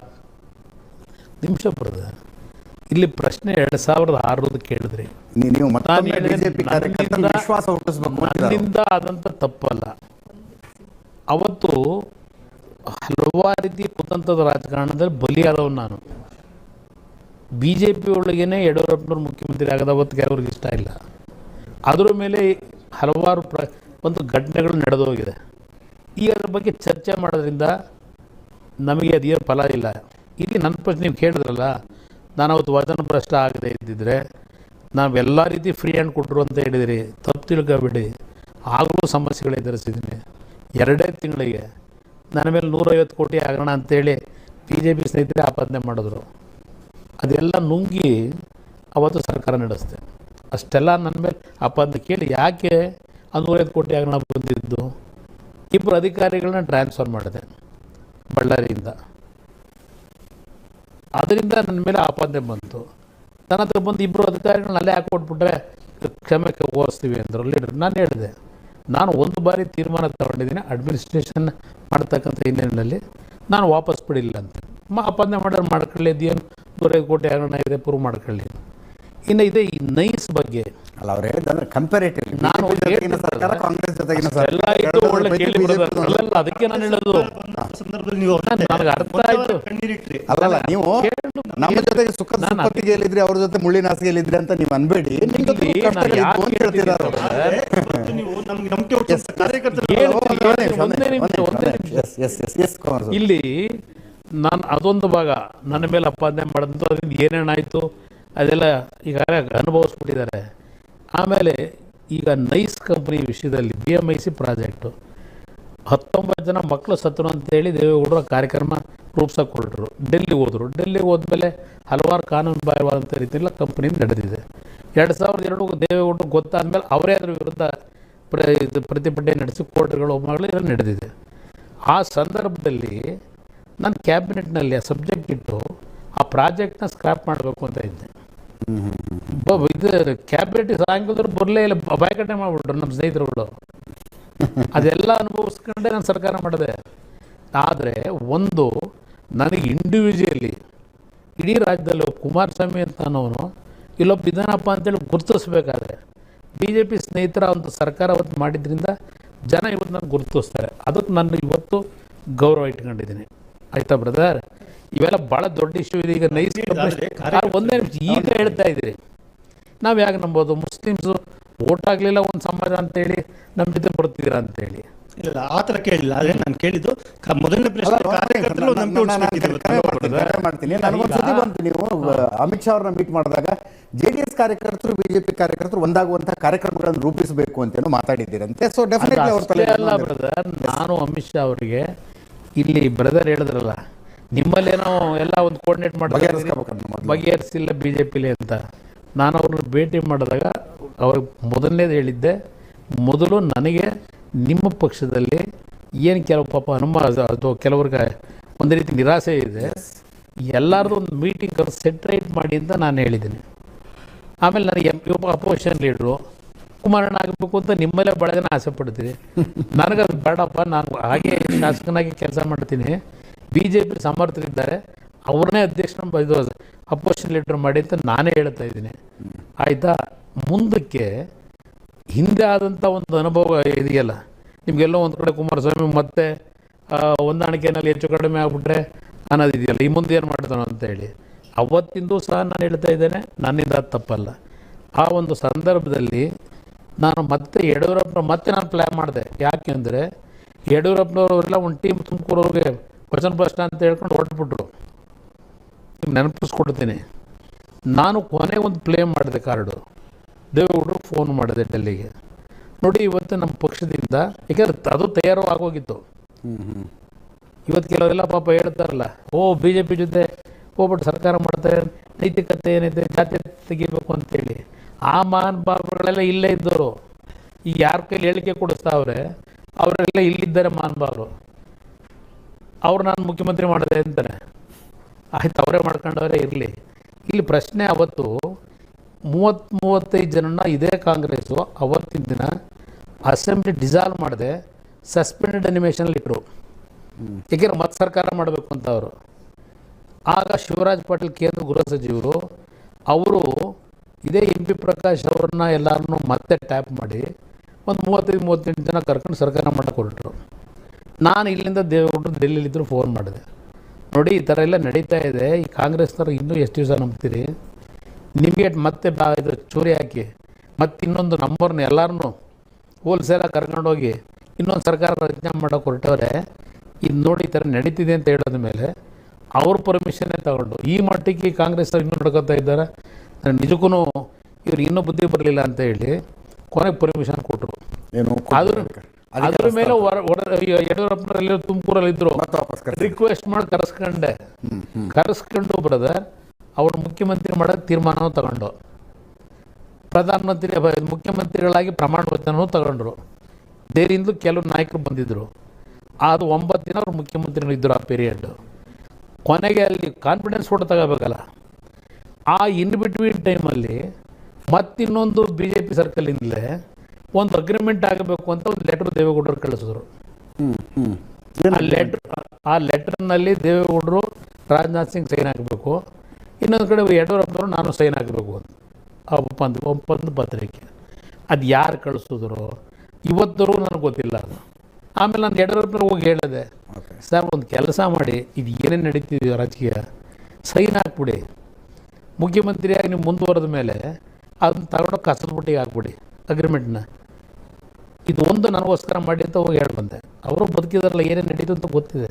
ನಿಮಿಷ ಬ್ರದರ್, ಇಲ್ಲಿ ಪ್ರಶ್ನೆ 2006 ಕೇಳಿದ್ರಿ. ನನ್ನಿಂದ ಆದಂಥ ತಪ್ಪಲ್ಲ. ಅವತ್ತು ಹಲವಾರು ರೀತಿ ಕುತಂತ್ರದ ರಾಜಕಾರಣದಲ್ಲಿ ಬಲಿಯಾದವ್ ನಾನು. BJP ಒಳಗೇನೆ ಯಡಿಯೂರಪ್ಪನವ್ರು ಮುಖ್ಯಮಂತ್ರಿ ಆಗದ ಅವತ್ತಿಗೆ ಅವ್ರಿಗೆ ಇಷ್ಟ ಇಲ್ಲ. ಅದರ ಮೇಲೆ ಹಲವಾರು ಒಂದು ಘಟನೆಗಳು ನಡೆದೋಗಿದೆ. ಈಗ ಅದ್ರ ಬಗ್ಗೆ ಚರ್ಚೆ ಮಾಡೋದ್ರಿಂದ ನಮಗೆ ಅದೇನು ಫಲ ಇಲ್ಲ. ಇಲ್ಲಿ ನನ್ನ ಪ್ರಶ್ನೆ ನೀವು ಕೇಳಿದ್ರಲ್ಲ, ನಾನು ಅವತ್ತು ವಚನ ಭ್ರಷ್ಟ ಆಗದೆ ಇದ್ದಿದ್ರೆ ನಾವೆಲ್ಲ ರೀತಿ ಫ್ರೀ ಹ್ಯಾಂಡ್ ಕೊಟ್ಟರು ಅಂತ ಹೇಳಿದಿರಿ, ತಪ್ಪು ತಿಳ್ಕೊಬೇಡಿ. ಆಗಲೂ ಸಮಸ್ಯೆಗಳು ಎದುರಿಸಿದ್ದೀನಿ. 2 ತಿಂಗಳಿಗೆ ನನ್ನ ಮೇಲೆ 150 ಕೋಟಿ ಆಗೋಣ ಅಂತೇಳಿ BJP ಸ್ನೇಹಿತರೆ ಆಪಾದನೆ ಮಾಡಿದ್ರು. ಅದೆಲ್ಲ ನುಂಗಿ ಅವತ್ತು ಸರ್ಕಾರ ನಡೆಸ್ತೆ. ಅಷ್ಟೆಲ್ಲ ನನ್ನ ಮೇಲೆ ಆಪಾದನೆ ಕೇಳಿ ಯಾಕೆ 150 ಕೋಟಿ ಆಗೋಣ ಬಂದಿದ್ದು. 2 ಅಧಿಕಾರಿಗಳನ್ನ ಟ್ರಾನ್ಸ್ಫರ್ ಮಾಡಿದೆ ಬಳ್ಳಾರಿಯಿಂದ. ಅದರಿಂದ ನನ್ನ ಮೇಲೆ ಆಪಾದನೆ ಬಂತು. ನನ್ನ ಹತ್ರ ಬಂದು 2 ಅಧಿಕಾರಿಗಳನ್ನ ಅಲ್ಲೇ ಹಾಕೊಟ್ಬಿಟ್ರೆ ಕ್ಷಮೆ ಕೋರಿಸ್ತೀವಿ ಅಂದರು ಲೀಡರ್. ನಾನು ಹೇಳಿದೆ, ನಾನು 1 ಬಾರಿ ತೀರ್ಮಾನ ತಗೊಂಡಿದ್ದೀನಿ ಅಡ್ಮಿನಿಸ್ಟ್ರೇಷನ್ ಮಾಡ್ತಕ್ಕಂಥ ಹಿನ್ನೆಲೆಯಲ್ಲಿ ನಾನು ವಾಪಸ್ ಬಿಡಿಲ್ಲ ಅಂತ. ಆಪಾದನೆ ಮಾಡೋರು ಮಾಡ್ಕೊಳ್ಳಿ, ಇದೇನು 150 ಕೋಟಿ ಆಗೋಣ ಇದೆ, ಪ್ರೂವ್ ಮಾಡ್ಕೊಳ್ಳಿ. ಇನ್ನು ಇದೆ ಈ ನೈಸ್ ಬಗ್ಗೆ ಅಲ್ಲ, ಅವ್ರು ಹೇಳಿದ್ರೆ ಕಂಪೇರೇಟಿವ್ ನಾನು ಅದಕ್ಕೆ ನಾನು ಹೇಳೋದು ನನಗೆ ಅರ್ಥ ಆಯ್ತು. ಅಲ್ಲಲ್ಲ, ನೀವು ನಮ್ಮ ಜೊತೆಗೆ ಸುಖಕ್ಕೆ ಹೇಳಿದ್ರಿ, ಅವ್ರ ಜೊತೆ ಮುಳ್ಳಿನ ಹಾಸಿಗೆಯಲ್ಲಿದ್ರಿ ಅಂತ ನೀವು ಅನ್ಬೇಡಿ. ಇಲ್ಲಿ ನಾನು ಅದೊಂದು ಭಾಗ ನನ್ನ ಮೇಲೆ ಅಪಾದನೆ ಮಾಡಿದಂಥ ಅದರಿಂದ ಏನೇನಾಯಿತು ಅದೆಲ್ಲ ಈಗಾಗಲೇ ಅನುಭವಿಸ್ಬಿಟ್ಟಿದ್ದಾರೆ. ಆಮೇಲೆ ಈಗ ನೈಸ್ ಕಂಪ್ನಿ ವಿಷಯದಲ್ಲಿ BMIC ಪ್ರಾಜೆಕ್ಟು 19 ಜನ ಮಕ್ಕಳು ಸತ್ತರು ಅಂತೇಳಿ ದೇವೇಗೌಡರು ಕಾರ್ಯಕ್ರಮ ರೂಪಿಸೋಕೆ ಹೊರಟರು. ಡೆಲ್ಲಿಗೆ ಹೋದರು. ಡೆಲ್ಲಿಗೆ ಹೋದ್ಮೇಲೆ ಹಲವಾರು ಕಾನೂನು ಬಾಹಿರವಾದಂಥ ರೀತಿಯಲ್ಲಿ ಕಂಪ್ನಿ ನಡೆದಿದೆ. 2002 ದೇವೇಗೌಡರು ಗೊತ್ತಾದ್ಮೇಲೆ ಅವರೇ ಅದರ ವಿರುದ್ಧ ಪ್ರತಿಭಟನೆ ನಡೆಸಿ ಕೋರ್ಟ್ಗಳು ಒಮ್ಮಗಳು ನಡೆದಿದೆ. ಆ ಸಂದರ್ಭದಲ್ಲಿ ನಾನು ಕ್ಯಾಬಿನೆಟ್ನಲ್ಲಿ ಆ ಸಬ್ಜೆಕ್ಟ್ ಇಟ್ಟು ಆ ಪ್ರಾಜೆಕ್ಟ್ನ ಸ್ಕ್ರಾಪ್ ಮಾಡಬೇಕು ಅಂತ ಇದ್ದೆ. ಇದು ಕ್ಯಾಬಿನೆಟ್ ಸಾಯಂಕಾಲದವ್ರು ಬರಲೇ ಇಲ್ಲ, ಬಾಯ್ಕಟ್ಟೆ ಮಾಡಿಬಿಟ್ರು ನಮ್ಮ ಸ್ನೇಹಿತರುಗಳು. ಅದೆಲ್ಲ ಅನುಭವಿಸ್ಕೊಂಡೆ ನಾನು ಸರ್ಕಾರ ಮಾಡಿದೆ. ಆದರೆ ಒಂದು ನನಗೆ ಇಂಡಿವಿಜುವಲಿ ಇಡೀ ರಾಜ್ಯದಲ್ಲಿ ಕುಮಾರಸ್ವಾಮಿ ಅಂತ ಅನ್ನೋನು ಇಲ್ಲೊಬ್ಬ ಇದ್ದಾನಪ್ಪ ಅಂತೇಳಿ ಗುರುತಿಸ್ಬೇಕಾದ್ರೆ BJP ಸ್ನೇಹಿತರ ಒಂದು ಸರ್ಕಾರ ಅವತ್ತು ಮಾಡಿದ್ರಿಂದ ಜನ ಇವತ್ತು ನಾನು ಗುರುತಿಸ್ತಾರೆ. ಅದಕ್ಕೆ ನಾನು ಇವತ್ತು ಗೌರವ ಇಟ್ಕೊಂಡಿದ್ದೀನಿ. ಆಯ್ತಾ ಬ್ರದರ್? ಇವೆಲ್ಲ ಭಾಳ ದೊಡ್ಡ ಇಶ್ಯೂ ಇದೆ. ಈಗ ನೈಸ್ ಒಂದೇ ನಿಮಿಷ ಈಗ ಹೇಳ್ತಾ ಇದ್ದೀರಿ, ನಾವು ಯಾಕೆ ನಂಬೋದು? ಮುಸ್ಲಿಮ್ಸು ಓಟ್ ಆಗಲಿಲ್ಲ ಒಂದು ಸಮಾಜ ಅಂತೇಳಿ ನಮ್ಮ ಜೊತೆ ಬರ್ತಿದ್ದೀರಾ ಅಂತೇಳಿ. ಇಲ್ಲ, ಆ ಥರ ಕೇಳಿಲ್ಲ. ಆದರೆ ನಾನು ಕೇಳಿದ್ದು ಮೊದಲನೇ ಮಾಡ್ತೀನಿ. ನನಗೊಂದ್ಸತಿ ಬಂತು, ನೀವು ಅಮಿತ್ ಶಾ ಅವ್ರನ್ನ ಮೀಟ್ ಮಾಡಿದಾಗ JDS ಕಾರ್ಯಕರ್ತರು BJP ಕಾರ್ಯಕರ್ತರು ಒಂದಾಗುವಂತಹ ಕಾರ್ಯಕ್ರಮಗಳನ್ನು ರೂಪಿಸಬೇಕು ಅಂತೇನೋ ಮಾತಾಡಿದ್ದೀರಂತೆ. ಸೊ ಡೆಫಿನೆಟ್ಲಿ ಅವ್ರ ತಲೆ ಅಲ್ಲ ಬ್ರದರ್, ನಾನು ಅಮಿತ್ ಶಾ ಅವರಿಗೆ ಇಲ್ಲಿ ಬ್ರದರ್ ಹೇಳಿದ್ರಲ್ಲ, ನಿಮ್ಮಲ್ಲೇನೋ ಎಲ್ಲ ಒಂದು ಕೋರ್ಡಿನೇಟ್ ಮಾಡ್ತಾರೆ ಬಗೆಹರಿಸಿಲ್ಲ BJPಲಿ ಅಂತ. ನಾನು ಅವ್ರನ್ನ ಭೇಟಿ ಮಾಡಿದಾಗ ಅವ್ರಿಗೆ ಮೊದಲನೇದು ಹೇಳಿದ್ದೆ, ಮೊದಲು ನನಗೆ ನಿಮ್ಮ ಪಕ್ಷದಲ್ಲಿ ಏನು ಕೆಲವು ಪಾಪ ಅಥವಾ ಕೆಲವ್ರಿಗೆ ಒಂದು ರೀತಿ ನಿರಾಸೆ ಇದೆ, ಎಲ್ಲರದು ಒಂದು ಮೀಟಿಂಗ್ ಸೆಟ್ರೇಟ್ ಮಾಡಿ ಅಂತ ನಾನು ಹೇಳಿದ್ದೀನಿ. ಆಮೇಲೆ ನನಗೆ ಅಪೋಸಿಷನ್ ಲೀಡ್ರು ಕುಮಾರಣ್ಣ ಆಗಬೇಕು ಅಂತ ನಿಮ್ಮಲ್ಲೇ ಭಾಳ ಜನ ಆಸೆ ಪಡ್ತೀನಿ. ನನಗದು ಬೇಡಪ್ಪ, ನಾನು ಹಾಗೆ ಶಾಸಕನಾಗಿ ಕೆಲಸ ಮಾಡ್ತೀನಿ, BJP ಸಮರ್ಥರಿದ್ದಾರೆ, ಅವ್ರನ್ನೇ ಅಧ್ಯಕ್ಷನ ಇದು ಅಪೋಸಿಷನ್ ಲೀಡರ್ ಮಾಡಿ ಅಂತ ನಾನೇ ಹೇಳ್ತಾ ಇದ್ದೀನಿ. ಆಯಿತಾ? ಮುಂದಕ್ಕೆ ಹಿಂದೆ ಆದಂಥ ಒಂದು ಅನುಭವ ಇದೆಯಲ್ಲ, ನಿಮಗೆಲ್ಲೋ ಒಂದು ಕಡೆ ಕುಮಾರಸ್ವಾಮಿ ಮತ್ತೆ ಹೊಂದಾಣಿಕೆಯಲ್ಲಿ ಹೆಚ್ಚು ಕಡಿಮೆ ಆಗಿಬಿಟ್ರೆ ಅನ್ನೋದಿದೆಯಲ್ಲ, ಈ ಮುಂದೆ ಏನು ಮಾಡ್ತಾನೋ ಅಂತೇಳಿ ಅವತ್ತಿಂದು ಸಹ ನಾನು ಹೇಳ್ತಾ ಇದ್ದೇನೆ, ನನ್ನಿಂದ ಅದು ತಪ್ಪಲ್ಲ. ಆ ಒಂದು ಸಂದರ್ಭದಲ್ಲಿ ನಾನು ಮತ್ತೆ ಯಡಿಯೂರಪ್ಪನ ಮತ್ತೆ ನಾನು ಪ್ಲ್ಯಾನ್ ಮಾಡಿದೆ. ಯಾಕೆ ಅಂದರೆ ಯಡಿಯೂರಪ್ಪನವರೆಲ್ಲ ಒಂದು ಟೀಮ್ ತುಮಕೂರವ್ರಿಗೆ ವಚನ ಪ್ರಶ್ನೆ ಅಂತ ಹೇಳ್ಕೊಂಡು ಹೊರಟ್ಬಿಟ್ರು. ನಿಮ್ಗೆ ನೆನಪಿಸ್ಕೊಡ್ತೀನಿ, ನಾನು ಕೊನೆಗೆ ಒಂದು ಪ್ಲೇ ಮಾಡಿದೆ ಕಾರ್ಡು. ದೇವೇಗೌಡರು ಫೋನ್ ಮಾಡಿದೆ ಡೆಲ್ಲಿಗೆ, ನೋಡಿ ಇವತ್ತು ನಮ್ಮ ಪಕ್ಷದಿಂದ, ಯಾಕಂದ್ರೆ ಅದು ತಯಾರು ಆಗೋಗಿತ್ತು. ಇವತ್ತು ಕೆಲವರೆಲ್ಲ ಪಾಪ ಹೇಳ್ತಾರಲ್ಲ, BJP ಜೊತೆ ಹೋಗ್ಬಿಟ್ಟು ಸರ್ಕಾರ ಮಾಡ್ತಾರೆ, ನೈತಿಕತೆ ಏನೈತೆ, ಜಾತಿ ತೆಗಿಬೇಕು ಅಂತೇಳಿ. ಆ ಮಹಾನ್ ಭಾವಗಳೆಲ್ಲ ಇಲ್ಲೇ ಇದ್ದವರು. ಈಗ ಯಾರ ಕೈಲಿ ಹೇಳಿಕೆ ಕೊಡಿಸ್ತಾವ್ರೆ ಅವರೆಲ್ಲ ಇಲ್ಲಿದ್ದಾರೆ ಮಹಾನ್ ಭಾವರು. ಅವ್ರು ನಾನು ಮುಖ್ಯಮಂತ್ರಿ ಮಾಡಿದೆ ಅಂತಾರೆ. ಆಯ್ತು, ಅವರೇ ಮಾಡ್ಕೊಂಡವರೇ ಇರಲಿ. ಇಲ್ಲಿ ಪ್ರಶ್ನೆ, ಅವತ್ತು 30-35 ಜನನ ಇದೇ ಕಾಂಗ್ರೆಸ್ಸು ಅವತ್ತಿನ ದಿನ ಅಸೆಂಬ್ಲಿ ಡಿಸಾಲ್ವ್ ಮಾಡದೆ ಸಸ್ಪೆಂಡೆಡ್ ಅನಿಮೇಷನಲ್ಲಿ ಇಟ್ಟರು. ಏಕೆಂದ್ರೆ ಮತ್ತೆ ಸರ್ಕಾರ ಮಾಡಬೇಕು ಅಂತ ಅವರು. ಆಗ ಶಿವರಾಜ್ ಪಾಟೀಲ್ ಕೇಂದ್ರ ಗೃಹ ಸಚಿವರು ಅವರು ಇದೇ MP ಪ್ರಕಾಶ್ ಅವ್ರನ್ನ ಎಲ್ಲರನ್ನೂ ಮತ್ತೆ ಟ್ಯಾಪ್ ಮಾಡಿ ಒಂದು 35-38 ಜನ ಕರ್ಕೊಂಡು ಸರ್ಕಾರ ಮಾಡಕ್ಕೆ ಹೊರಟರು. ನಾನು ಇಲ್ಲಿಂದ ದೇವೇಗೌಡರು ಡೆಲ್ಲಿಲಿದ್ದರು ಫೋನ್ ಮಾಡಿದೆ, ನೋಡಿ ಈ ಥರ ಎಲ್ಲ ನಡೀತಾ ಇದೆ, ಈ ಕಾಂಗ್ರೆಸ್ನವ್ರು ಇನ್ನೂ ಎಷ್ಟು ದಿವಸ ನಂಬ್ತೀರಿ? ನಿಮಗೆ ಮತ್ತೆ ಇದು ಚೂರಿ ಹಾಕಿ ಮತ್ತು ಇನ್ನೊಂದು ನಂಬರ್ನ ಎಲ್ಲರನ್ನೂ ಹೋಲ್ಸೇಲಾಗಿ ಕರ್ಕೊಂಡೋಗಿ ಇನ್ನೊಂದು ಸರ್ಕಾರ ರಚನೆ ಮಾಡೋಕೆ ಹೊರಟವ್ರೆ. ಇದು ನೋಡಿ ಈ ಥರ ನಡೀತಿದೆ ಅಂತ ಹೇಳೋದ ಮೇಲೆ ಅವ್ರ ಪರ್ಮಿಷನ್ನೇ ತಗೊಂಡು ಈ ಮಟ್ಟಿಗೆ ಕಾಂಗ್ರೆಸ್ ಇನ್ನೂ ನಡ್ಕೊತಾ ಇದ್ದಾರೆ. ನಿಜಕ್ಕೂ ಇವ್ರು ಇನ್ನೂ ಬುದ್ಧಿ ಬರಲಿಲ್ಲ ಅಂತ ಹೇಳಿ ಕೊನೆಗೆ ಪರ್ಮಿಷನ್ ಕೊಟ್ಟರು. ಅದ್ರ ಮೇಲೆ ಯಡಿಯೂರಪ್ಪನವರೆಲ್ಲ ತುಮಕೂರಲ್ಲಿದ್ದರು, ರಿಕ್ವೆಸ್ಟ್ ಮಾಡಿ ಕರೆಸ್ಕೊಂಡು ಬ್ರದರ್ ಅವ್ರು ಮುಖ್ಯಮಂತ್ರಿ ಮಾಡೋಕ್ಕೆ ತೀರ್ಮಾನವೂ ತಗೊಂಡು, ಮುಖ್ಯಮಂತ್ರಿಗಳಾಗಿ ಪ್ರಮಾಣ ವಚನವೂ ತಗೊಂಡ್ರು. ಬೇರೆಯಿಂದಲೂ ಕೆಲವು ನಾಯಕರು ಬಂದಿದ್ದರು. ಅದು 9 ದಿನ ಅವ್ರು ಮುಖ್ಯಮಂತ್ರಿಗಳಿದ್ದರು ಆ ಪೀರಿಯಡ್ಡು. ಕೊನೆಗೆ ಅಲ್ಲಿ ಕಾನ್ಫಿಡೆನ್ಸ್ ಕೂಡ ತಗೋಬೇಕಲ್ಲ. ಆ ಇನ್ ಬಿಟ್ವೀನ್ ಟೈಮಲ್ಲಿ ಮತ್ತಿನ್ನೊಂದು BJP ಸರ್ಕಲಿಂದಲೇ ಒಂದು ಅಗ್ರಿಮೆಂಟ್ ಆಗಬೇಕು ಅಂತ ಒಂದು ಲೆಟ್ರ್ ದೇವೇಗೌಡರು ಕಳಿಸಿದ್ರು. ಆ ಲೆಟ್ರ್ನಲ್ಲಿ ದೇವೇಗೌಡರು ರಾಜನಾಥ್ ಸಿಂಗ್ ಸೈನ್ ಹಾಕಬೇಕು, ಇನ್ನೊಂದು ಕಡೆ ಯಡಿಯೂರಪ್ಪನವರು ನಾನು ಸೈನ್ ಹಾಕಬೇಕು ಅಂತ ಆ ಒಪ್ಪಂದ ಪತ್ರಿಕೆ. ಅದು ಯಾರು ಕಳಿಸಿದ್ರು ಇವತ್ತರೂ ನನಗೆ ಗೊತ್ತಿಲ್ಲ ಅದು. ಆಮೇಲೆ ನಾನು ಯಡಿಯೂರಪ್ಪನವ್ರು ಹೋಗಿ ಹೇಳಿದೆ, ಸರ್ ಒಂದು ಕೆಲಸ ಮಾಡಿ, ಇದು ಏನೇನು ನಡೀತಿದೆಯೋ ರಾಜಕೀಯ, ಸೈನ್ ಹಾಕ್ಬಿಡಿ, ಮುಖ್ಯಮಂತ್ರಿಯಾಗಿ ನೀವು ಮುಂದುವರೆದ ಮೇಲೆ ಅದನ್ನ ತಗೊಂಡೋಗಿ ಕಸದ ಬುಟ್ಟಿಗೆ ಹಾಕ್ಬಿಡಿ ಅಗ್ರಿಮೆಂಟ್ನ. ಇದು ಒಂದು ನನಗೋಸ್ಕರ ಮಾಡಿ ಅಂತ ಹೋಗಿ ಹೇಳಿ ಬಂದೆ. ಅವರು ಬದುಕಿದಾರಲ್ಲ, ಏನೇನು ನಡೀತು ಅಂತ ಗೊತ್ತಿದೆ.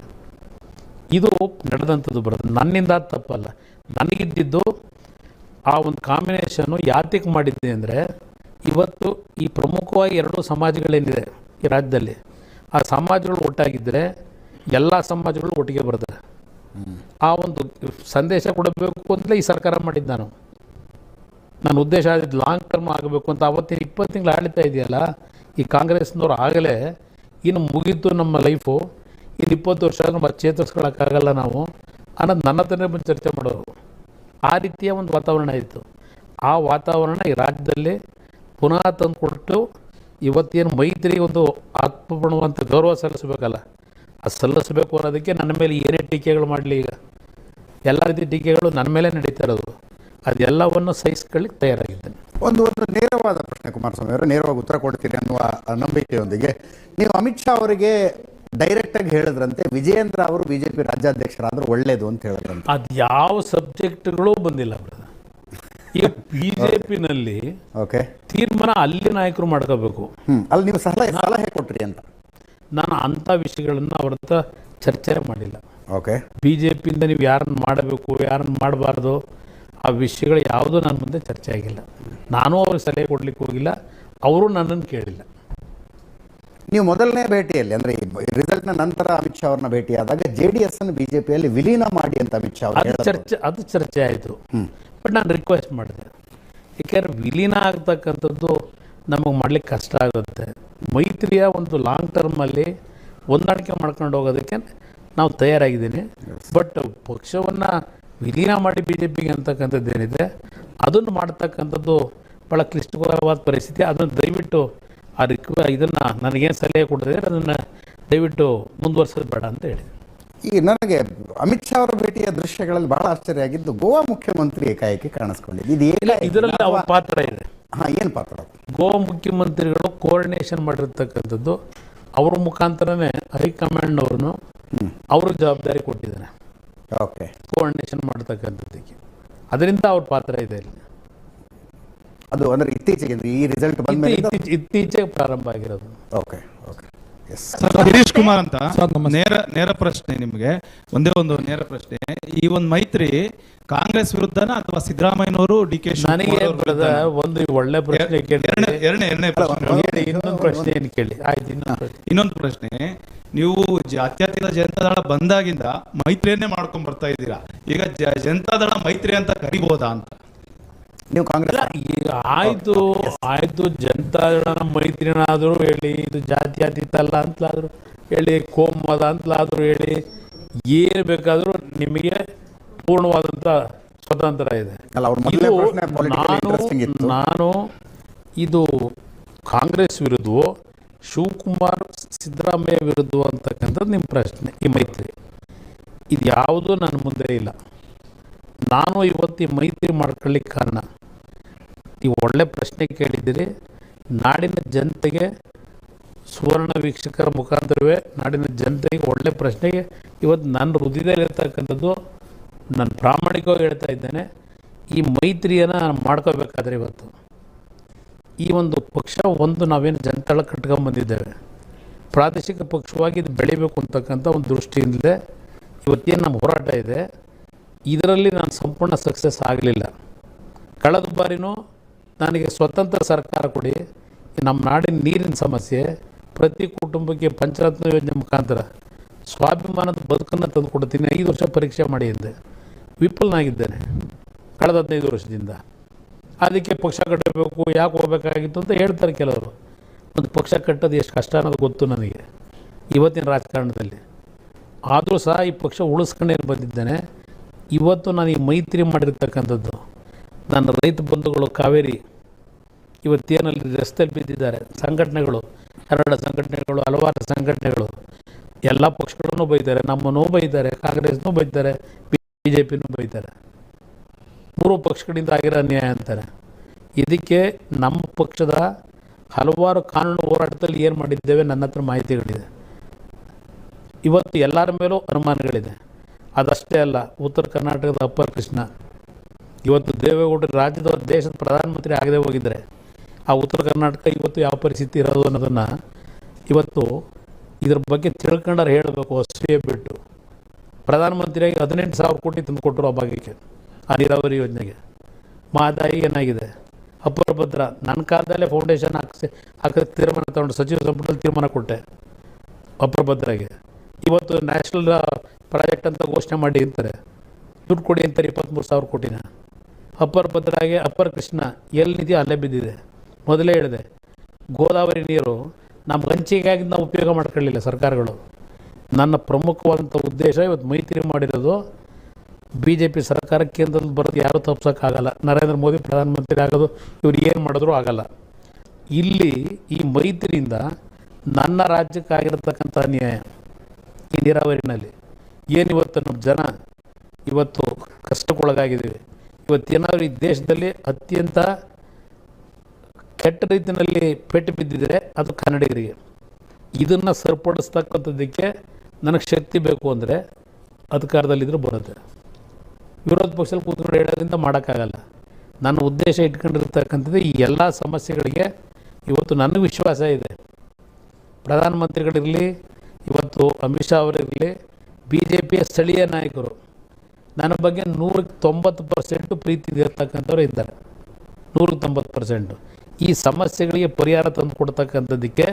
ಇದು ನಡೆದಂಥದ್ದು ಬರುತ್ತೆ. ನನ್ನಿಂದ ತಪ್ಪಲ್ಲ. ನನಗಿದ್ದಿದ್ದು ಆ ಒಂದು ಕಾಂಬಿನೇಷನ್ನು ಯಾತಕ್ಕೆ ಮಾಡಿದ್ದೆ ಅಂದರೆ, ಇವತ್ತು ಈ ಪ್ರಮುಖವಾಗಿ 2 ಸಮಾಜಗಳೇನಿದೆ ಈ ರಾಜ್ಯದಲ್ಲಿ, ಆ ಸಮಾಜಗಳು ಒಟ್ಟಾಗಿದ್ದರೆ ಎಲ್ಲ ಸಮಾಜಗಳು ಒಟ್ಟಿಗೆ ಬರ್ತದೆ. ಆ ಒಂದು ಸಂದೇಶ ಕೊಡಬೇಕು ಅಂತಲೇ ಈ ಸರ್ಕಾರ ಮಾಡಿದ್ದು. ನನ್ನ ಉದ್ದೇಶ ಆದಿದ್ದು ಲಾಂಗ್ ಟರ್ಮ್ ಆಗಬೇಕು ಅಂತ. ಅವತ್ತಿನ 20 ತಿಂಗಳು ಆಳ್ತಾ ಇದೆಯಲ್ಲ ಈ ಕಾಂಗ್ರೆಸ್ನವ್ರು, ಆಗಲೇ ಇನ್ನು ಮುಗೀತು ನಮ್ಮ ಲೈಫು, ಇನ್ನು 20 ವರ್ಷ ಆದ್ರೂ ಚೇತರಿಸ್ಕೊಳ್ಳೋಕ್ಕಾಗಲ್ಲ ನಾವು ಅನ್ನೋದು ನನ್ನ ಹತ್ರನೇ ಬಂದು ಚರ್ಚೆ ಮಾಡೋರು. ಆ ರೀತಿಯ ಒಂದು ವಾತಾವರಣ ಇತ್ತು. ಆ ವಾತಾವರಣ ಈ ರಾಜ್ಯದಲ್ಲಿ ಪುನಃ ತಂದು ಕೊಟ್ಟು ಇವತ್ತೇನು ಮೈತ್ರಿಗೆ ಒಂದು ಆತ್ಮಪೂರ್ಣವಂತ ಗೌರವ ಸಲ್ಲಿಸಬೇಕಲ್ಲ, ಅದು ಸಲ್ಲಿಸಬೇಕು ಅನ್ನೋದಕ್ಕೆ ನನ್ನ ಮೇಲೆ ಏನೇ ಟೀಕೆಗಳು ಮಾಡಲಿ, ಈಗ ಎಲ್ಲ ರೀತಿ ಟೀಕೆಗಳು ನನ್ನ ಮೇಲೆ ನಡೀತಾ ಇರೋದು, ಅದೆಲ್ಲವನ್ನು ಸಹಿಸ್ಕೊಳ್ಳಿ ತಯಾರಾಗಿದ್ದೇನೆ. ಒಂದು ನೇರವಾದ ಪ್ರಶ್ನೆ ಕುಮಾರಸ್ವಾಮಿ ಅವರು, ನೇರವಾಗಿ ಉತ್ತರ ಕೊಡ್ತೀರಿ ಅನ್ನುವ ನಂಬಿಕೆಯೊಂದಿಗೆ ನೀವು ಅಮಿತ್ ಶಾ ಅವರಿಗೆ ಡೈರೆಕ್ಟಾಗಿ ಹೇಳಿದ್ರಂತೆ ವಿಜಯೇಂದ್ರ ಅವರು ಬಿಜೆಪಿ ರಾಜ್ಯಾಧ್ಯಕ್ಷರಾದ್ರೆ ಒಳ್ಳೇದು ಅಂತ ಹೇಳಿದ್ರಂತೆ. ಅದು ಯಾವ ಸಬ್ಜೆಕ್ಟ್ಗಳು ಬಂದಿಲ್ಲ. ಈಗ ಬಿಜೆಪಿನಲ್ಲಿ ತೀರ್ಮಾನ ಅಲ್ಲಿ ನಾಯಕರು ಮಾಡ್ಕೋಬೇಕು. ಅಲ್ಲಿ ನೀವು ಸಲಹೆ ಕೊಟ್ರಿ ಅಂತ. ನಾನು ಅಂಥ ವಿಷಯಗಳನ್ನು ಅವ್ರ ಹತ್ರ ಚರ್ಚೆ ಮಾಡಿಲ್ಲ. ಓಕೆ, ಬಿಜೆಪಿಯಿಂದ ನೀವು ಯಾರನ್ನು ಮಾಡಬೇಕು ಯಾರನ್ನು ಮಾಡಬಾರ್ದು ಆ ವಿಷಯಗಳು ಯಾವುದೂ ನನ್ನ ಮುಂದೆ ಚರ್ಚೆ ಆಗಿಲ್ಲ. ನಾನು ಅವ್ರಿಗೆ ಸಲಹೆ ಕೊಡ್ಲಿಕ್ಕೆ ಹೋಗಿಲ್ಲ, ಅವರು ನನ್ನನ್ನು ಕೇಳಿಲ್ಲ. ನೀವು ಮೊದಲನೇ ಭೇಟಿಯಲ್ಲಿ ಅಂದರೆ ರಿಸಲ್ಟ್ನ ನಂತರ ಅಮಿತ್ ಶಾ ಅವ್ರನ್ನ ಭೇಟಿಯಾದಾಗ JDS ಅನ್ನು ಬಿಜೆಪಿಯಲ್ಲಿ ವಿಲೀನ ಮಾಡಿ ಅಂತ ಅಮಿತ್ ಶಾ ಅದು ಚರ್ಚೆ ಆಯಿತು. ಬಟ್ ನಾನು ರಿಕ್ವೆಸ್ಟ್ ಮಾಡಿದೆ, ಏಕೆಂದರೆ ವಿಲೀನ ಆಗ್ತಕ್ಕಂಥದ್ದು ನಮಗೆ ಮಾಡ್ಲಿಕ್ಕೆ ಕಷ್ಟ ಆಗುತ್ತೆ. ಮೈತ್ರಿಯ ಒಂದು ಲಾಂಗ್ ಟರ್ಮಲ್ಲಿ ಹೊಂದಾಣಿಕೆ ಮಾಡ್ಕೊಂಡು ಹೋಗೋದಕ್ಕೆ ನಾವು ತಯಾರಾಗಿದ್ದೀನಿ. ಬಟ್ ಪಕ್ಷವನ್ನು ವಿಲೀನ ಮಾಡಿ BJPಗೆ ಅಂತಕ್ಕಂಥದ್ದೇನಿದೆ ಅದನ್ನು ಮಾಡ್ತಕ್ಕಂಥದ್ದು ಭಾಳ ಕ್ಲಿಷ್ಟಕರವಾದ ಪರಿಸ್ಥಿತಿ. ಅದನ್ನು ದಯವಿಟ್ಟು ಇದನ್ನು ನನಗೇನು ಸಲಹೆ ಕೊಟ್ಟಿದ್ದಾರೆ ಅದನ್ನು ದಯವಿಟ್ಟು ಮುಂದುವರ್ಸೋದು ಬೇಡ ಅಂತ ಹೇಳಿ. ಈಗ ನನಗೆ ಅಮಿತ್ ಶಾ ಅವರ ಭೇಟಿಯ ದೃಶ್ಯಗಳಲ್ಲಿ ಬಹಳ ಆಶ್ಚರ್ಯ ಆಗಿದ್ದು ಗೋವಾ ಮುಖ್ಯಮಂತ್ರಿ ಏಕಾಏಕಿ ಕಾಣಿಸ್ಕೊಂಡಿದ್ದು. ಇದರಲ್ಲಿ ಅವರ ಪಾತ್ರ ಇದೆ. ಏನು ಪಾತ್ರ? ಗೋವಾ ಮುಖ್ಯಮಂತ್ರಿಗಳು ಕೋಆರ್ಡಿನೇಷನ್ ಮಾಡಿರ್ತಕ್ಕಂಥದ್ದು ಅವ್ರ ಮುಖಾಂತರನೇ ಹೈಕಮಾಂಡ್ನವ್ರನ್ನು ಅವರು ಜವಾಬ್ದಾರಿ ಕೊಟ್ಟಿದ್ದಾರೆ. ಓಕೆ, ಕೋಆರ್ಡಿನೇಷನ್ ಮಾಡ್ತಕ್ಕಂಥದ್ದಕ್ಕೆ ಅದರಿಂದ ಅವ್ರ ಪಾತ್ರ ಇದೆ ಇಲ್ಲಿ. ಅದು ಅಂದರೆ ಇತ್ತೀಚೆಗೆ ಈ ರಿಸಲ್ಟ್ ಬಂದ ಮೇಲೆ ಇತ್ತೀಚೆಗೆ ಪ್ರಾರಂಭ ಆಗಿರೋದು. Okay okay. ಗಿರೀಶ್ ಕುಮಾರ್ ಅಂತ ನೇರ ಪ್ರಶ್ನೆ ನಿಮಗೆ, ಒಂದೇ ಒಂದು ನೇರ ಪ್ರಶ್ನೆ. ಈ ಒಂದು ಮೈತ್ರಿ ಕಾಂಗ್ರೆಸ್ ವಿರುದ್ಧನ ಅಥವಾ ಸಿದ್ದರಾಮಯ್ಯನವರು DK ನನಗೆ ಒಂದು ಒಳ್ಳೆ ಪ್ರಶ್ನೆ ಎರಡನೇ ಇನ್ನೊಂದು ಪ್ರಶ್ನೆ ಏನು ಕೇಳಿ ಆಯ್ತು. ಇನ್ನೊಂದು ಪ್ರಶ್ನೆ, ನೀವು ಜಾತ್ಯತೀತ ಜನತಾದಳ ಬಂದಾಗಿಂದ ಮೈತ್ರಿಯನ್ನೇ ಮಾಡ್ಕೊಂಡ್ ಬರ್ತಾ ಇದ್ದೀರಾ. ಈಗ ಜನತಾದಳ ಮೈತ್ರಿ ಅಂತ ಕರಿಬಹುದಾ ಅಂತ ನೀವು ಕಾಂಗ್ರೆಸ್? ಈಗ ಆಯ್ತು ಜನತಾದಳ ಮೈತ್ರಿನಾದರೂ ಹೇಳಿ, ಇದು ಜಾತ್ಯತೀತ ಅಲ್ಲ ಅಂತಲಾದರೂ ಹೇಳಿ, ಕೋಮದ ಅಂತಲಾದರೂ ಹೇಳಿ, ಏನು ಬೇಕಾದರೂ ನಿಮಗೆ ಪೂರ್ಣವಾದಂಥ ಸ್ವತಂತ್ರ ಇದೆ. ನಾನು ಇದು ಕಾಂಗ್ರೆಸ್ ವಿರುದ್ಧವೋ ಶಿವಕುಮಾರ್ ಸಿದ್ದರಾಮಯ್ಯ ವಿರುದ್ಧವೋ ಅಂತಕ್ಕಂಥದ್ದು ನಿಮ್ಮ ಪ್ರಶ್ನೆ. ಈ ಮೈತ್ರಿ ಇದು ಯಾವುದೂ ನನ್ನ ಮುಂದೆ ಇಲ್ಲ. ನಾನು ಇವತ್ತು ಈ ಮೈತ್ರಿ ಮಾಡ್ಕೊಳ್ಳಿಕ್ಕೆ ಕಾರಣ, ನೀವು ಒಳ್ಳೆ ಪ್ರಶ್ನೆ ಕೇಳಿದ್ದೀರಿ. ನಾಡಿನ ಜನತೆಗೆ ಸುವರ್ಣ ವೀಕ್ಷಕರ ಮುಖಾಂತರವೇ ನಾಡಿನ ಜನತೆಗೆ ಒಳ್ಳೆ ಪ್ರಶ್ನೆಗೆ ಇವತ್ತು ನನ್ನ ಹೃದಯದಲ್ಲಿರ್ತಕ್ಕಂಥದ್ದು ನಾನು ಪ್ರಾಮಾಣಿಕವಾಗಿ ಹೇಳ್ತಾ ಇದ್ದೇನೆ. ಈ ಮೈತ್ರಿಯನ್ನು ಮಾಡ್ಕೋಬೇಕಾದ್ರೆ ಇವತ್ತು ಈ ಒಂದು ಪಕ್ಷ ನಾವೇನು ಜನತಾಳ ಕಟ್ಕೊಂಡ್ಬಂದಿದ್ದೇವೆ, ಪ್ರಾದೇಶಿಕ ಪಕ್ಷವಾಗಿ ಇದು ಬೆಳಿಬೇಕು ಅಂತಕ್ಕಂಥ ಒಂದು ದೃಷ್ಟಿಯಿಂದಲೇ ಇವತ್ತೇನು ನಮ್ಮ ಹೋರಾಟ ಇದೆ. ಇದರಲ್ಲಿ ನಾನು ಸಂಪೂರ್ಣ ಸಕ್ಸಸ್ ಆಗಲಿಲ್ಲ. ಕಳೆದ ಬಾರಿನೂ ನನಗೆ ಸ್ವತಂತ್ರ ಸರ್ಕಾರ ಕೊಡಿ, ನಮ್ಮ ನಾಡಿನ ನೀರಿನ ಸಮಸ್ಯೆ, ಪ್ರತಿ ಕುಟುಂಬಕ್ಕೆ ಪಂಚರತ್ನ ಯೋಜನೆ ಮುಖಾಂತರ ಸ್ವಾಭಿಮಾನದ ಬದುಕನ್ನು ತಂದು ಕೊಡ್ತೀನಿ, 5 ವರ್ಷ ಪರೀಕ್ಷೆ ಮಾಡಿ ಎಂದೆ ವಿಫಲನಾಗಿದ್ದೇನೆ ಕಳೆದ 15 ವರ್ಷದಿಂದ. ಅದಕ್ಕೆ ಪಕ್ಷ ಕಟ್ಟಬೇಕು, ಯಾಕೆ ಹೋಗಬೇಕಾಗಿತ್ತು ಅಂತ ಹೇಳ್ತಾರೆ ಕೆಲವರು. ಒಂದು ಪಕ್ಷ ಕಟ್ಟೋದು ಎಷ್ಟು ಕಷ್ಟ ಅನ್ನೋದು ಗೊತ್ತು ನನಗೆ ಇವತ್ತಿನ ರಾಜಕಾರಣದಲ್ಲಿ. ಆದರೂ ಸಹ ಈ ಪಕ್ಷ ಉಳಿಸ್ಕೊಂಡೇ ಬಂದಿದ್ದೇನೆ. ಇವತ್ತು ನಾನು ಈ ಮೈತ್ರಿ ಮಾಡಿರ್ತಕ್ಕಂಥದ್ದು ನನ್ನ ರೈತ ಬಂಧುಗಳು ಕಾವೇರಿ ಇವತ್ತೇನಲ್ಲಿ ರಸ್ತೆಯಲ್ಲಿ ಬಿದ್ದಿದ್ದಾರೆ, ಸಂಘಟನೆಗಳು, ಕನ್ನಡ ಸಂಘಟನೆಗಳು, ಹಲವಾರು ಸಂಘಟನೆಗಳು, ಎಲ್ಲ ಪಕ್ಷಗಳನ್ನು ಬೈತಾರೆ, ನಮ್ಮನ್ನು ಬೈತಾರೆ, ಕಾಂಗ್ರೆಸ್ನೂ ಬೈತಾರೆ, BJPನೂ ಬೈತಾರೆ. 3 ಪಕ್ಷಗಳಿಂದ ಆಗಿರೋ ಅನ್ಯಾಯ ಅಂತಾರೆ. ಇದಕ್ಕೆ ನಮ್ಮ ಪಕ್ಷದ ಹಲವಾರು ಕಾನೂನು ಹೋರಾಟದಲ್ಲಿ ಏನು ಮಾಡಿದ್ದೇವೆ ನನ್ನ ಹತ್ರ ಮಾಹಿತಿಗಳಿದೆ. ಇವತ್ತು ಎಲ್ಲರ ಮೇಲೂ ಅನುಮಾನಗಳಿದೆ. ಅದಷ್ಟೇ ಅಲ್ಲ, ಉತ್ತರ ಕರ್ನಾಟಕದ ಅಪ್ಪರ್ ಕೃಷ್ಣ ಇವತ್ತು ದೇವೇಗೌಡರು ರಾಜ್ಯದ ದೇಶದ ಪ್ರಧಾನಮಂತ್ರಿ ಆಗದೆ ಹೋಗಿದ್ದಾರೆ. ಆ ಉತ್ತರ ಕರ್ನಾಟಕ ಇವತ್ತು ಯಾವ ಪರಿಸ್ಥಿತಿ ಇರೋದು ಅನ್ನೋದನ್ನು ಇವತ್ತು ಇದ್ರ ಬಗ್ಗೆ ತಿಳ್ಕೊಂಡಾರೆ ಹೇಳಬೇಕು. ಹೊಸೇ ಬಿಟ್ಟು ಪ್ರಧಾನಮಂತ್ರಿಯಾಗಿ 18,000 ಕೋಟಿ ತಂದು ಕೊಟ್ಟರು ಆ ಭಾಗಕ್ಕೆ, ಆ ನೀರಾವರಿ ಯೋಜನೆಗೆ. ಮಹದಾಯಿ ಏನಾಗಿದೆ, ಅಪ್ಪರ ಭದ್ರ ನನ್ನ ಕಾಲದಲ್ಲೇ ಫೌಂಡೇಶನ್ ಹಾಕಿ ತೀರ್ಮಾನ ತಗೊಂಡು ಸಚಿವ ಸಂಪುಟದಲ್ಲಿ ತೀರ್ಮಾನ ಕೊಟ್ಟೆ ಅಪ್ಪರ ಭದ್ರಾಗೆ. ಇವತ್ತು ನ್ಯಾಷನಲ್ ಪ್ರಾಜೆಕ್ಟ್ ಅಂತ ಘೋಷಣೆ ಮಾಡಿ ಅಂತಾರೆ, ದುಡ್ಡು ಕೊಡಿ ಅಂತಾರೆ 23,000 ಕೋಟಿನ. ಅಪ್ಪರ್ ಭದ್ರಾಗೆ ಅಪ್ಪರ್ ಕೃಷ್ಣ ಎಲ್ಲಿದೆಯೋ ಅಲ್ಲೇ ಬಿದ್ದಿದೆ. ಮೊದಲೇ ಹೇಳಿದೆ, ಗೋದಾವರಿ ನೀರು ನಮ್ಮ ಹಂಚಿಕೆಗಾಗಿ ನಾವು ಉಪಯೋಗ ಮಾಡ್ಕೊಳ್ಳಿಲ್ಲ ಸರ್ಕಾರಗಳು. ನನ್ನ ಪ್ರಮುಖವಾದಂಥ ಉದ್ದೇಶ ಇವತ್ತು ಮೈತ್ರಿ ಮಾಡಿರೋದು BJP ಸರ್ಕಾರ ಕೇಂದ್ರದಲ್ಲಿ ಬರೋದು ಯಾರೂ ತಪ್ಪಿಸೋಕ್ಕಾಗಲ್ಲ. ನರೇಂದ್ರ ಮೋದಿ ಪ್ರಧಾನಮಂತ್ರಿ ಆಗೋದು ಇವ್ರು ಏನು ಮಾಡಿದ್ರು ಆಗಲ್ಲ. ಇಲ್ಲಿ ಈ ಮೈತ್ರಿಯಿಂದ ನನ್ನ ರಾಜ್ಯಕ್ಕಾಗಿರತಕ್ಕಂಥ ಅನ್ಯಾಯ ಈ ನೀರಾವರಿನಲ್ಲಿ ಏನಿವತ್ತು ನಮ್ಮ ಜನ ಇವತ್ತು ಕಷ್ಟಕ್ಕೊಳಗಾಗಿದ್ದೀವಿ. ಇವತ್ತೇನಾದರೂ ಈ ದೇಶದಲ್ಲಿ ಅತ್ಯಂತ ಕೆಟ್ಟ ರೀತಿಯಲ್ಲಿ ಪೆಟ್ಟು ಬಿದ್ದಿದ್ರೆ ಅದು ಕನ್ನಡಿಗರಿಗೆ. ಇದನ್ನು ಸರಿಪಡಿಸ್ತಕ್ಕಂಥದ್ದಕ್ಕೆ ನನಗೆ ಶಕ್ತಿ ಬೇಕು ಅಂದರೆ ಅಧಿಕಾರದಲ್ಲಿದ್ದರೂ ಬರುತ್ತೆ. ವಿರೋಧ ಪಕ್ಷದಲ್ಲಿ ಕೂತ್ಕೊಂಡು ಹೇಳೋದ್ರಿಂದ ಮಾಡೋಕ್ಕಾಗಲ್ಲ. ನನ್ನ ಉದ್ದೇಶ ಇಟ್ಕೊಂಡಿರ್ತಕ್ಕಂಥದ್ದು ಈ ಎಲ್ಲ ಸಮಸ್ಯೆಗಳಿಗೆ ಇವತ್ತು ನನಗೆ ವಿಶ್ವಾಸ ಇದೆ. ಪ್ರಧಾನಮಂತ್ರಿಗಳಿರಲಿ, ಇವತ್ತು ಅಮಿತ್ ಶಾ ಅವರಿರಲಿ, BJPಯ ಸ್ಥಳೀಯ ನಾಯಕರು ನನ್ನ ಬಗ್ಗೆ 190% ಪ್ರೀತಿ ಇರ್ತಕ್ಕಂಥವ್ರು ಇದ್ದಾರೆ. 190%. ಈ ಸಮಸ್ಯೆಗಳಿಗೆ ಪರಿಹಾರ ತಂದು ಕೊಡ್ತಕ್ಕಂಥದ್ದಕ್ಕೆ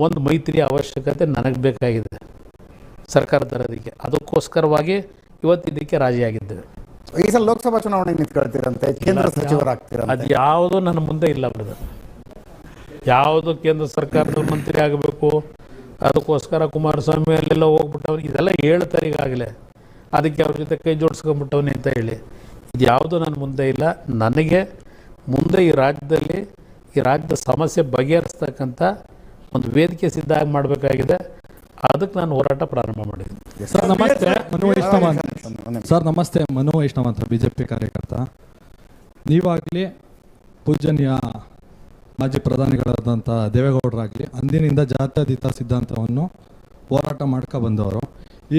ಒಂದು ಮೈತ್ರಿಯ ಅವಶ್ಯಕತೆ ನನಗೆ ಬೇಕಾಗಿದೆ ಸರ್ಕಾರ ತರೋದಕ್ಕೆ. ಅದಕ್ಕೋಸ್ಕರವಾಗಿ ಇವತ್ತು ಇದಕ್ಕೆ ರಾಜಿಯಾಗಿದ್ದೇವೆ. ಈ ಸಲ ಲೋಕಸಭಾ ಚುನಾವಣೆಗೆ ನಿಂತ್ಕೊಳ್ತೀರಂತೆ, ಕೇಂದ್ರ ಸಚಿವರಾಗ್ತೀರಂತೆ. ಅದು ಯಾವುದೂ ನನ್ನ ಮುಂದೆ ಇಲ್ಲ ಬ್ರದರ್. ಯಾವುದು ಕೇಂದ್ರ ಸರ್ಕಾರದ ಮಂತ್ರಿ ಆಗಬೇಕು, ಅದಕ್ಕೋಸ್ಕರ ಕುಮಾರಸ್ವಾಮಿ ಅಲ್ಲೆಲ್ಲ ಹೋಗ್ಬಿಟ್ಟವ್ರು ಇದೆಲ್ಲ ಹೇಳ್ತಾರೆ ಈಗಾಗಲೇ. ಅದಕ್ಕೆ ಅವ್ರ ಜೊತೆ ಕೈ ಜೋಡಿಸ್ಕೊಂಬಿಟ್ಟವನೇ ಅಂತ ಹೇಳಿ ಇದು ಯಾವುದೂ ನನ್ನ ಮುಂದೆ ಇಲ್ಲ. ನನಗೆ ಮುಂದೆ ಈ ರಾಜ್ಯದಲ್ಲಿ ಈ ರಾಜ್ಯದ ಸಮಸ್ಯೆ ಬಗೆಹರಿಸ್ತಕ್ಕಂಥ ಒಂದು ವೇದಿಕೆ ಸಿದ್ಧ ಮಾಡಬೇಕಾಗಿದೆ. ಅದಕ್ಕೆ ನಾನು ಹೋರಾಟ ಪ್ರಾರಂಭ ಮಾಡಿದ್ದೀನಿ. ಸರ್ ನಮಸ್ತೆ, ಮನು ವೈಷ್ಣವ ಅಂತ. ಸರ್ ನಮಸ್ತೆ, ಮನು ವೈಷ್ಣವ ಅಂತ, BJP ಕಾರ್ಯಕರ್ತ. ನೀವಾಗಲಿ ಪೂಜನೀಯ ಮಾಜಿ ಪ್ರಧಾನಿಗಳಾದಂಥ ದೇವೇಗೌಡರಾಗಲಿ ಅಂದಿನಿಂದ ಜಾತ್ಯತೀತ ಸಿದ್ಧಾಂತವನ್ನು ಹೋರಾಟ ಮಾಡ್ಕೊ ಬಂದವರು.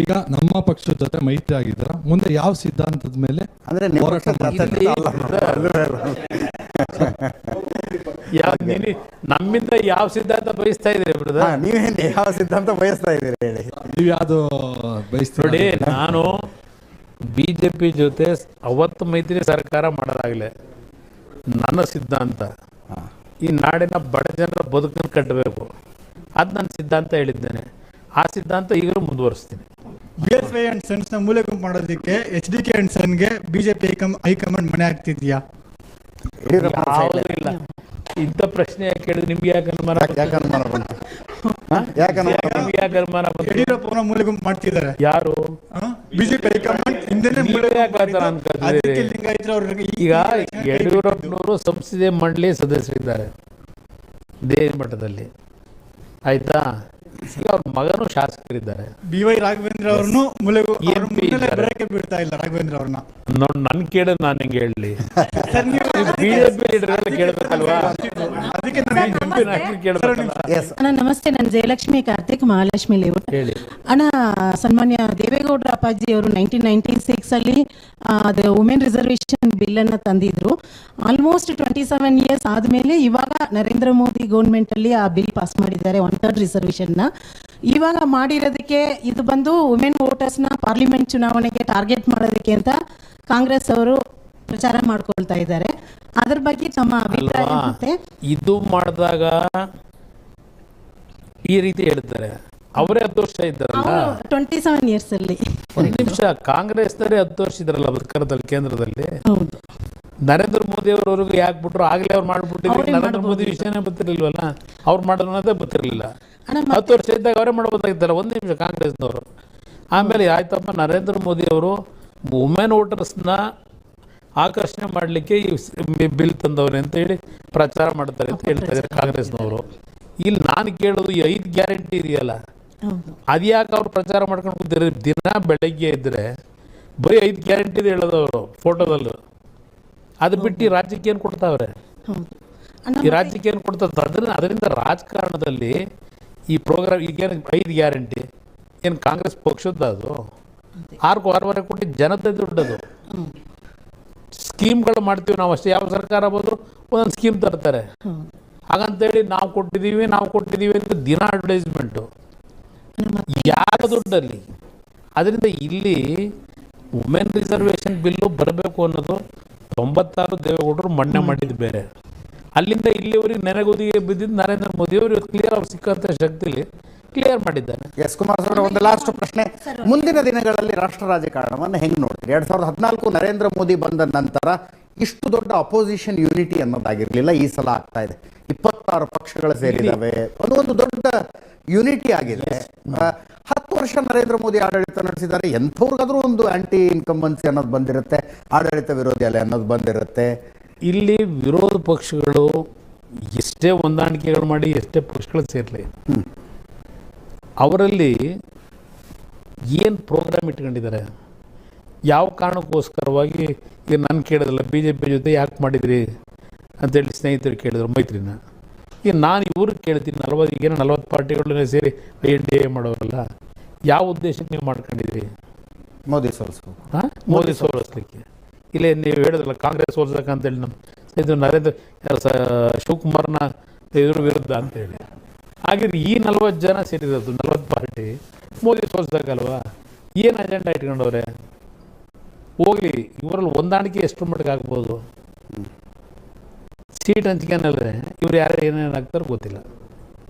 ಈಗ ನಮ್ಮ ಪಕ್ಷದ ಜೊತೆ ಮೈತ್ರಿ ಆಗಿದ್ದೀರ, ಮುಂದೆ ಯಾವ ಸಿದ್ಧಾಂತದ ಮೇಲೆ ಹೋರಾಟ ನಮ್ಮಿಂದ ಯಾವ ಸಿದ್ಧಾಂತ ಬಯಸ್ತಾ ಇದ್ದೀರಿ ಬ್ರದರ್? ನೀವೇನು ಯಾವ ಸಿದ್ಧಾಂತ ಬಯಸ್ತಾ ಇದ್ದೀರಿ ಹೇಳಿ? ನೀವು ಯಾವುದು ಬಯಸ್ತೀರಿ? ನೋಡಿ, ನಾನು BJP ಜೊತೆ ಅವತ್ತು ಮೈತ್ರಿ ಸರ್ಕಾರ ಮಾಡೋದಾಗಲೇ ನನ್ನ ಸಿದ್ಧಾಂತ ಈ ನಾಡಿನ ಬಡ ಜನರ ಬದುಕನ್ನು ಕಟ್ಟಬೇಕು. ಅದು ನನ್ನ ಸಿದ್ಧಾಂತ ಹೇಳಿದ್ದೇನೆ. ಆ ಸಿದ್ಧಾಂತ ಈಗಲೂ ಮುಂದುವರಿಸ್ತೀನಿ. BSY ಅಂಡ್ ಸನ್ಸ್ನ ಮೂಲೆ ಗುಂಪು ಮಾಡೋದಕ್ಕೆ HDK ಅಂಡ್ ಸನ್ಗೆ BJP ಹೈಕಮಾಂಡ್ ಮನೆ ಆಗ್ತಿದ್ಯಾ? ಯಾವುದೂ ಇಲ್ಲ. ಇಂಥ ಪ್ರಶ್ನೆ ಯಾಕೆ ಕೇಳಿದ್ರೆ ನಿಮ್ಗೆ ಯಾಕೆ ಅನುಮಾನ? ಯಡಿಯೂರಪ್ಪನ ಮೂಲೆ ಗುಂಪು ಮಾಡ್ತಿದ್ದಾರೆ ಯಾರು? BJP ಹೈಕಮಾಂಡ್ ಈಗ ಯಡಿಯೂರಪ್ಪನವರು ಸಂಸದೀಯ ಮಂಡಳಿ ಸದಸ್ಯರಿದ್ದಾರೆ ದೇಶ ಮಟ್ಟದಲ್ಲಿ, ಆಯ್ತಾ? ಈಗ ಅವ್ರ ಮಗನು ಶಾಸಕರಿದ್ದಾರೆ. BY ರಾಘವೇಂದ್ರ ಅವ್ರನ್ನು ಬರೋಕೆ ಬಿಡ್ತಾ ಇಲ್ಲ. ರಾಘವೇಂದ್ರ ಅವ್ರನ್ನ ನೋಡಿ, ನನ್ ಕೇಳಿದ್ರೆ ನಾನು ಹೆಂಗೆ ಹೇಳಲಿ? BJP ಲೀಡರ್ ಕೇಳಬೇಕಲ್ವಾ? ಅಣ್ಣ ನಮಸ್ತೆ, ನಾನು ಜಯಲಕ್ಷ್ಮಿ ಕಾರ್ತಿಕ್, ಮಹಾಲಕ್ಷ್ಮಿ ಲೇಔಟ್. ಅಣ್ಣ, ಸನ್ಮಾನ್ಯ ದೇವೇಗೌಡರ ಅಪ್ಪಾಜಿ ಅವರು 1996 ಅಲ್ಲಿ ಅದು ವುಮೆನ್ ರಿಸರ್ವೇಶನ್ ಬಿಲ್ ಅನ್ನ ತಂದಿದ್ರು. ಆಲ್ಮೋಸ್ಟ್ 27 ಇಯರ್ಸ್ ಆದ್ಮೇಲೆ ಇವಾಗ ನರೇಂದ್ರ ಮೋದಿ ಗೌರ್ಮೆಂಟ್ ಅಲ್ಲಿ ಆ ಬಿಲ್ ಪಾಸ್ ಮಾಡಿದ್ದಾರೆ, 1/3 ರಿಸರ್ವೇಶನ್ ನ. ಇವಾಗ ಮಾಡಿರೋದಕ್ಕೆ ಇದು ಬಂದು ವುಮೆನ್ ವೋಟರ್ಸ್ ನ ಪಾರ್ಲಿಮೆಂಟ್ ಚುನಾವಣೆಗೆ ಟಾರ್ಗೆಟ್ ಮಾಡೋದಕ್ಕೆ ಅಂತ ಕಾಂಗ್ರೆಸ್ ಅವರು ಪ್ರಚಾರ ಮಾಡ್ಕೊಳ್ತಾ ಇದ್ದಾರೆ. ಅದ್ರ ಬಗ್ಗೆ ತಮ್ಮ ಅಭಿಪ್ರಾಯ ಮತ್ತೆ? ಇದು ಮಾಡಿದಾಗ ಈ ರೀತಿ ಹೇಳ್ತಾರೆ. ಅವರೇ 10 ವರ್ಷ ಇದ್ದಾರಲ್ಲ, 27 ಇಯರ್ಸ್ ಅಲ್ಲಿ. ಒಂದು ನಿಮಿಷ, ಕಾಂಗ್ರೆಸ್ನವರೇ 10 ವರ್ಷ ಇದ್ದಾರಲ್ಲ ಅಧಿಕಾರದಲ್ಲಿ, ಕೇಂದ್ರದಲ್ಲಿ. ನರೇಂದ್ರ ಮೋದಿ ಅವರವರೆಗೂ ಯಾಕೆ ಬಿಟ್ರು? ಆಗಲೇ ಅವ್ರು ಮಾಡ್ಬಿಟ್ಟಿದ್ರು. ನರೇಂದ್ರ ಮೋದಿ ವಿಷಯನೇ ಗೊತ್ತಿರಲಿಲ್ವಲ್ಲ, ಅವ್ರು ಮಾಡೋದೇ ಗೊತ್ತಿರಲಿಲ್ಲ. 10 ವರ್ಷ ಇದ್ದಾಗ ಅವರೇ ಮಾಡ್ಬೋದಾಗಿತ್ತಲ್ಲ. ಒಂದು ನಿಮಿಷ, ಕಾಂಗ್ರೆಸ್ನವರು. ಆಮೇಲೆ ಆಯ್ತಪ್ಪ, ನರೇಂದ್ರ ಮೋದಿ ಅವರು ವುಮೆನ್ ವೋಟರ್ಸ್ನ ಆಕರ್ಷಣೆ ಮಾಡಲಿಕ್ಕೆ ಈ ಬಿಲ್ ತಂದವ್ರೆ ಅಂತ ಹೇಳಿ ಪ್ರಚಾರ ಮಾಡ್ತಾರೆ ಅಂತ ಹೇಳ್ತಾ ಇದ್ದಾರೆ ಕಾಂಗ್ರೆಸ್ನವರು. ಇಲ್ಲಿ ನಾನು ಕೇಳೋದು, ಈ 5 ಗ್ಯಾರಂಟಿ ಇದೆಯಲ್ಲ, ಅದ್ಯಾಕೆ ಅವ್ರು ಪ್ರಚಾರ ಮಾಡ್ಕೊಂಡು ಕೂತಿದ್ದಾರೆ? ದಿನ ಬೆಳಗ್ಗೆ ಇದ್ದರೆ ಬರೀ 5 ಗ್ಯಾರಂಟಿದು ಹೇಳೋದು ಅವರು ಫೋಟೋದಲ್ಲೂ. ಅದು ಬಿಟ್ಟು ರಾಜ್ಯಕ್ಕೆ ಏನು ಕೊಡ್ತಾವ್ರೆ? ಈ ರಾಜ್ಯಕ್ಕೆ ಏನು ಕೊಡ್ತಾರೆ? ಅದರಿಂದ ರಾಜಕಾರಣದಲ್ಲಿ ಈ ಪ್ರೋಗ್ರಾಮ್ ಈಗೇನು 5 ಗ್ಯಾರಂಟಿ ಏನು ಕಾಂಗ್ರೆಸ್ ಪಕ್ಷದ್ದು? ಅದು 6 ಕೋಟಿ ಜನತೆ ದುಡ್ಡದು. ಸ್ಕೀಮ್ಗಳು ಮಾಡ್ತೀವಿ ನಾವು ಅಷ್ಟೇ. ಯಾವ ಸರ್ಕಾರ ಬಂದರೂ ಒಂದೊಂದು ಸ್ಕೀಮ್ ತರ್ತಾರೆ. ಹಾಗಂತೇಳಿ ನಾವು ಕೊಟ್ಟಿದ್ದೀವಿ ಅಂತ ದಿನ ಅಡ್ವರ್ಟೈಸ್ಮೆಂಟು. ಯಾವ ದುಡ್ಡಲ್ಲಿ ಅದರಿಂದ ಇಲ್ಲಿ ವುಮೆನ್ ರಿಸರ್ವೇಷನ್ ಬಿಲ್ಲು ಬರಬೇಕು ಅನ್ನೋದು 96 ದೇವೇಗೌಡರು ಮನ್ನಣೆ ಮಾಡಿದ್ದು ಬೇರೆ. ಅಲ್ಲಿಂದ ಇಲ್ಲಿವರೆಗೆ ನೆನೆಗುದಿಗೆ ಬಿದ್ದಿದ್ದು ನರೇಂದ್ರ ಮೋದಿ ಅವರು ಕ್ಲಿಯರ್ ಅವ್ರು ಸಿಕ್ಕಂಥ ಶಕ್ತಿಲಿ ಕ್ಲಿಯರ್ ಮಾಡಿದ್ದಾನೆ. ಎಸ್ ಕುಮಾರಸ್ವಾಮಿ, ಒಂದು ಲಾಸ್ಟ್ ಪ್ರಶ್ನೆ. ಮುಂದಿನ ದಿನಗಳಲ್ಲಿ ರಾಷ್ಟ್ರ ರಾಜಕಾರಣವನ್ನು ಹೆಂಗೆ ನೋಡ್ತೀರಿ? 2014 ನರೇಂದ್ರ ಮೋದಿ ಬಂದ ನಂತರ ಇಷ್ಟು ದೊಡ್ಡ ಅಪೋಸಿಷನ್ ಯೂನಿಟಿ ಅನ್ನೋದಾಗಿರ್ಲಿಲ್ಲ, ಈ ಸಲ ಆಗ್ತಾ ಇದೆ. 26 ಪಕ್ಷಗಳು ಸೇರಿದಾವೆ, ಒಂದು ದೊಡ್ಡ ಯೂನಿಟಿ ಆಗಿದೆ. 10 ವರ್ಷ ನರೇಂದ್ರ ಮೋದಿ ಆಡಳಿತ ನಡೆಸಿದ್ದಾರೆ. ಎಂಥವ್ರಿಗಾದ್ರೂ ಒಂದು ಆಂಟಿ ಇನ್ಕಂಬನ್ಸಿ ಅನ್ನೋದು ಬಂದಿರುತ್ತೆ, ಆಡಳಿತ ವಿರೋಧಿ ಅಲೆ ಅನ್ನೋದು ಬಂದಿರುತ್ತೆ. ಇಲ್ಲಿ ವಿರೋಧ ಪಕ್ಷಗಳು ಎಷ್ಟೇ ಹೊಂದಾಣಿಕೆಗಳು ಮಾಡಿ ಎಷ್ಟೇ ಪಕ್ಷಗಳು ಸೇರಲಿ, ಅವರಲ್ಲಿ ಏನು ಪ್ರೋಗ್ರಾಮ್ ಇಟ್ಕೊಂಡಿದ್ದಾರೆ, ಯಾವ ಕಾರಣಕ್ಕೋಸ್ಕರವಾಗಿ ಈಗ ನಾನು ಕೇಳಿದ್ರಲ್ಲ BJP ಜೊತೆ ಯಾಕೆ ಮಾಡಿದ್ರಿ ಅಂತೇಳಿ ಸ್ನೇಹಿತರು ಕೇಳಿದ್ರು ಮೈತ್ರಿನ. ಈಗ ನಾನು ಇವ್ರಿಗೆ ಕೇಳ್ತೀನಿ, 40 ಪಾರ್ಟಿಗಳನ್ನ ಸೇರಿ NDA ಮಾಡೋರಲ್ಲ, ಯಾವ ಉದ್ದೇಶಕ್ಕೆ ನೀವು ಮಾಡ್ಕೊಂಡಿದ್ರಿ? ಮೋದಿ ಸೋಲಿಸ್ಬೇಕು. ಮೋದಿ ಸೋಲಿಸ್ಲಿಕ್ಕೆ. ಇಲ್ಲೇ ನೀವು ಹೇಳಿದ್ರಲ್ಲ ಕಾಂಗ್ರೆಸ್ ಸೋಲ್ಸಕ್ಕಂತೇಳಿ ನಮ್ಮ ಇದು ಶಿವಕುಮಾರ್ನ ಇದ್ರ ವಿರುದ್ಧ ಅಂತೇಳಿ. ಹಾಗಿದ್ರೆ ಈ 40 ಜನ ಸೇರಿರೋದು 40 ಪಾರ್ಟಿ ಮೋದಿ ಸೋಲ್ಸಕ್ಕಲ್ವಾ? ಏನು ಅಜೆಂಡಾ ಇಟ್ಕೊಂಡವ್ರೆ? ಹೋಗ್ಲಿ, ಇವರಲ್ಲಿ ಹೊಂದಾಣಿಕೆ ಎಷ್ಟು ಮಟ್ಟಿಗೆ ಆಗ್ಬೋದು? ಸೀಟ್ ಹಂಚಿಕೆನಲ್ಲೇ ಇವ್ರು ಯಾರು ಏನೇನು ಆಗ್ತಾರೋ ಗೊತ್ತಿಲ್ಲ.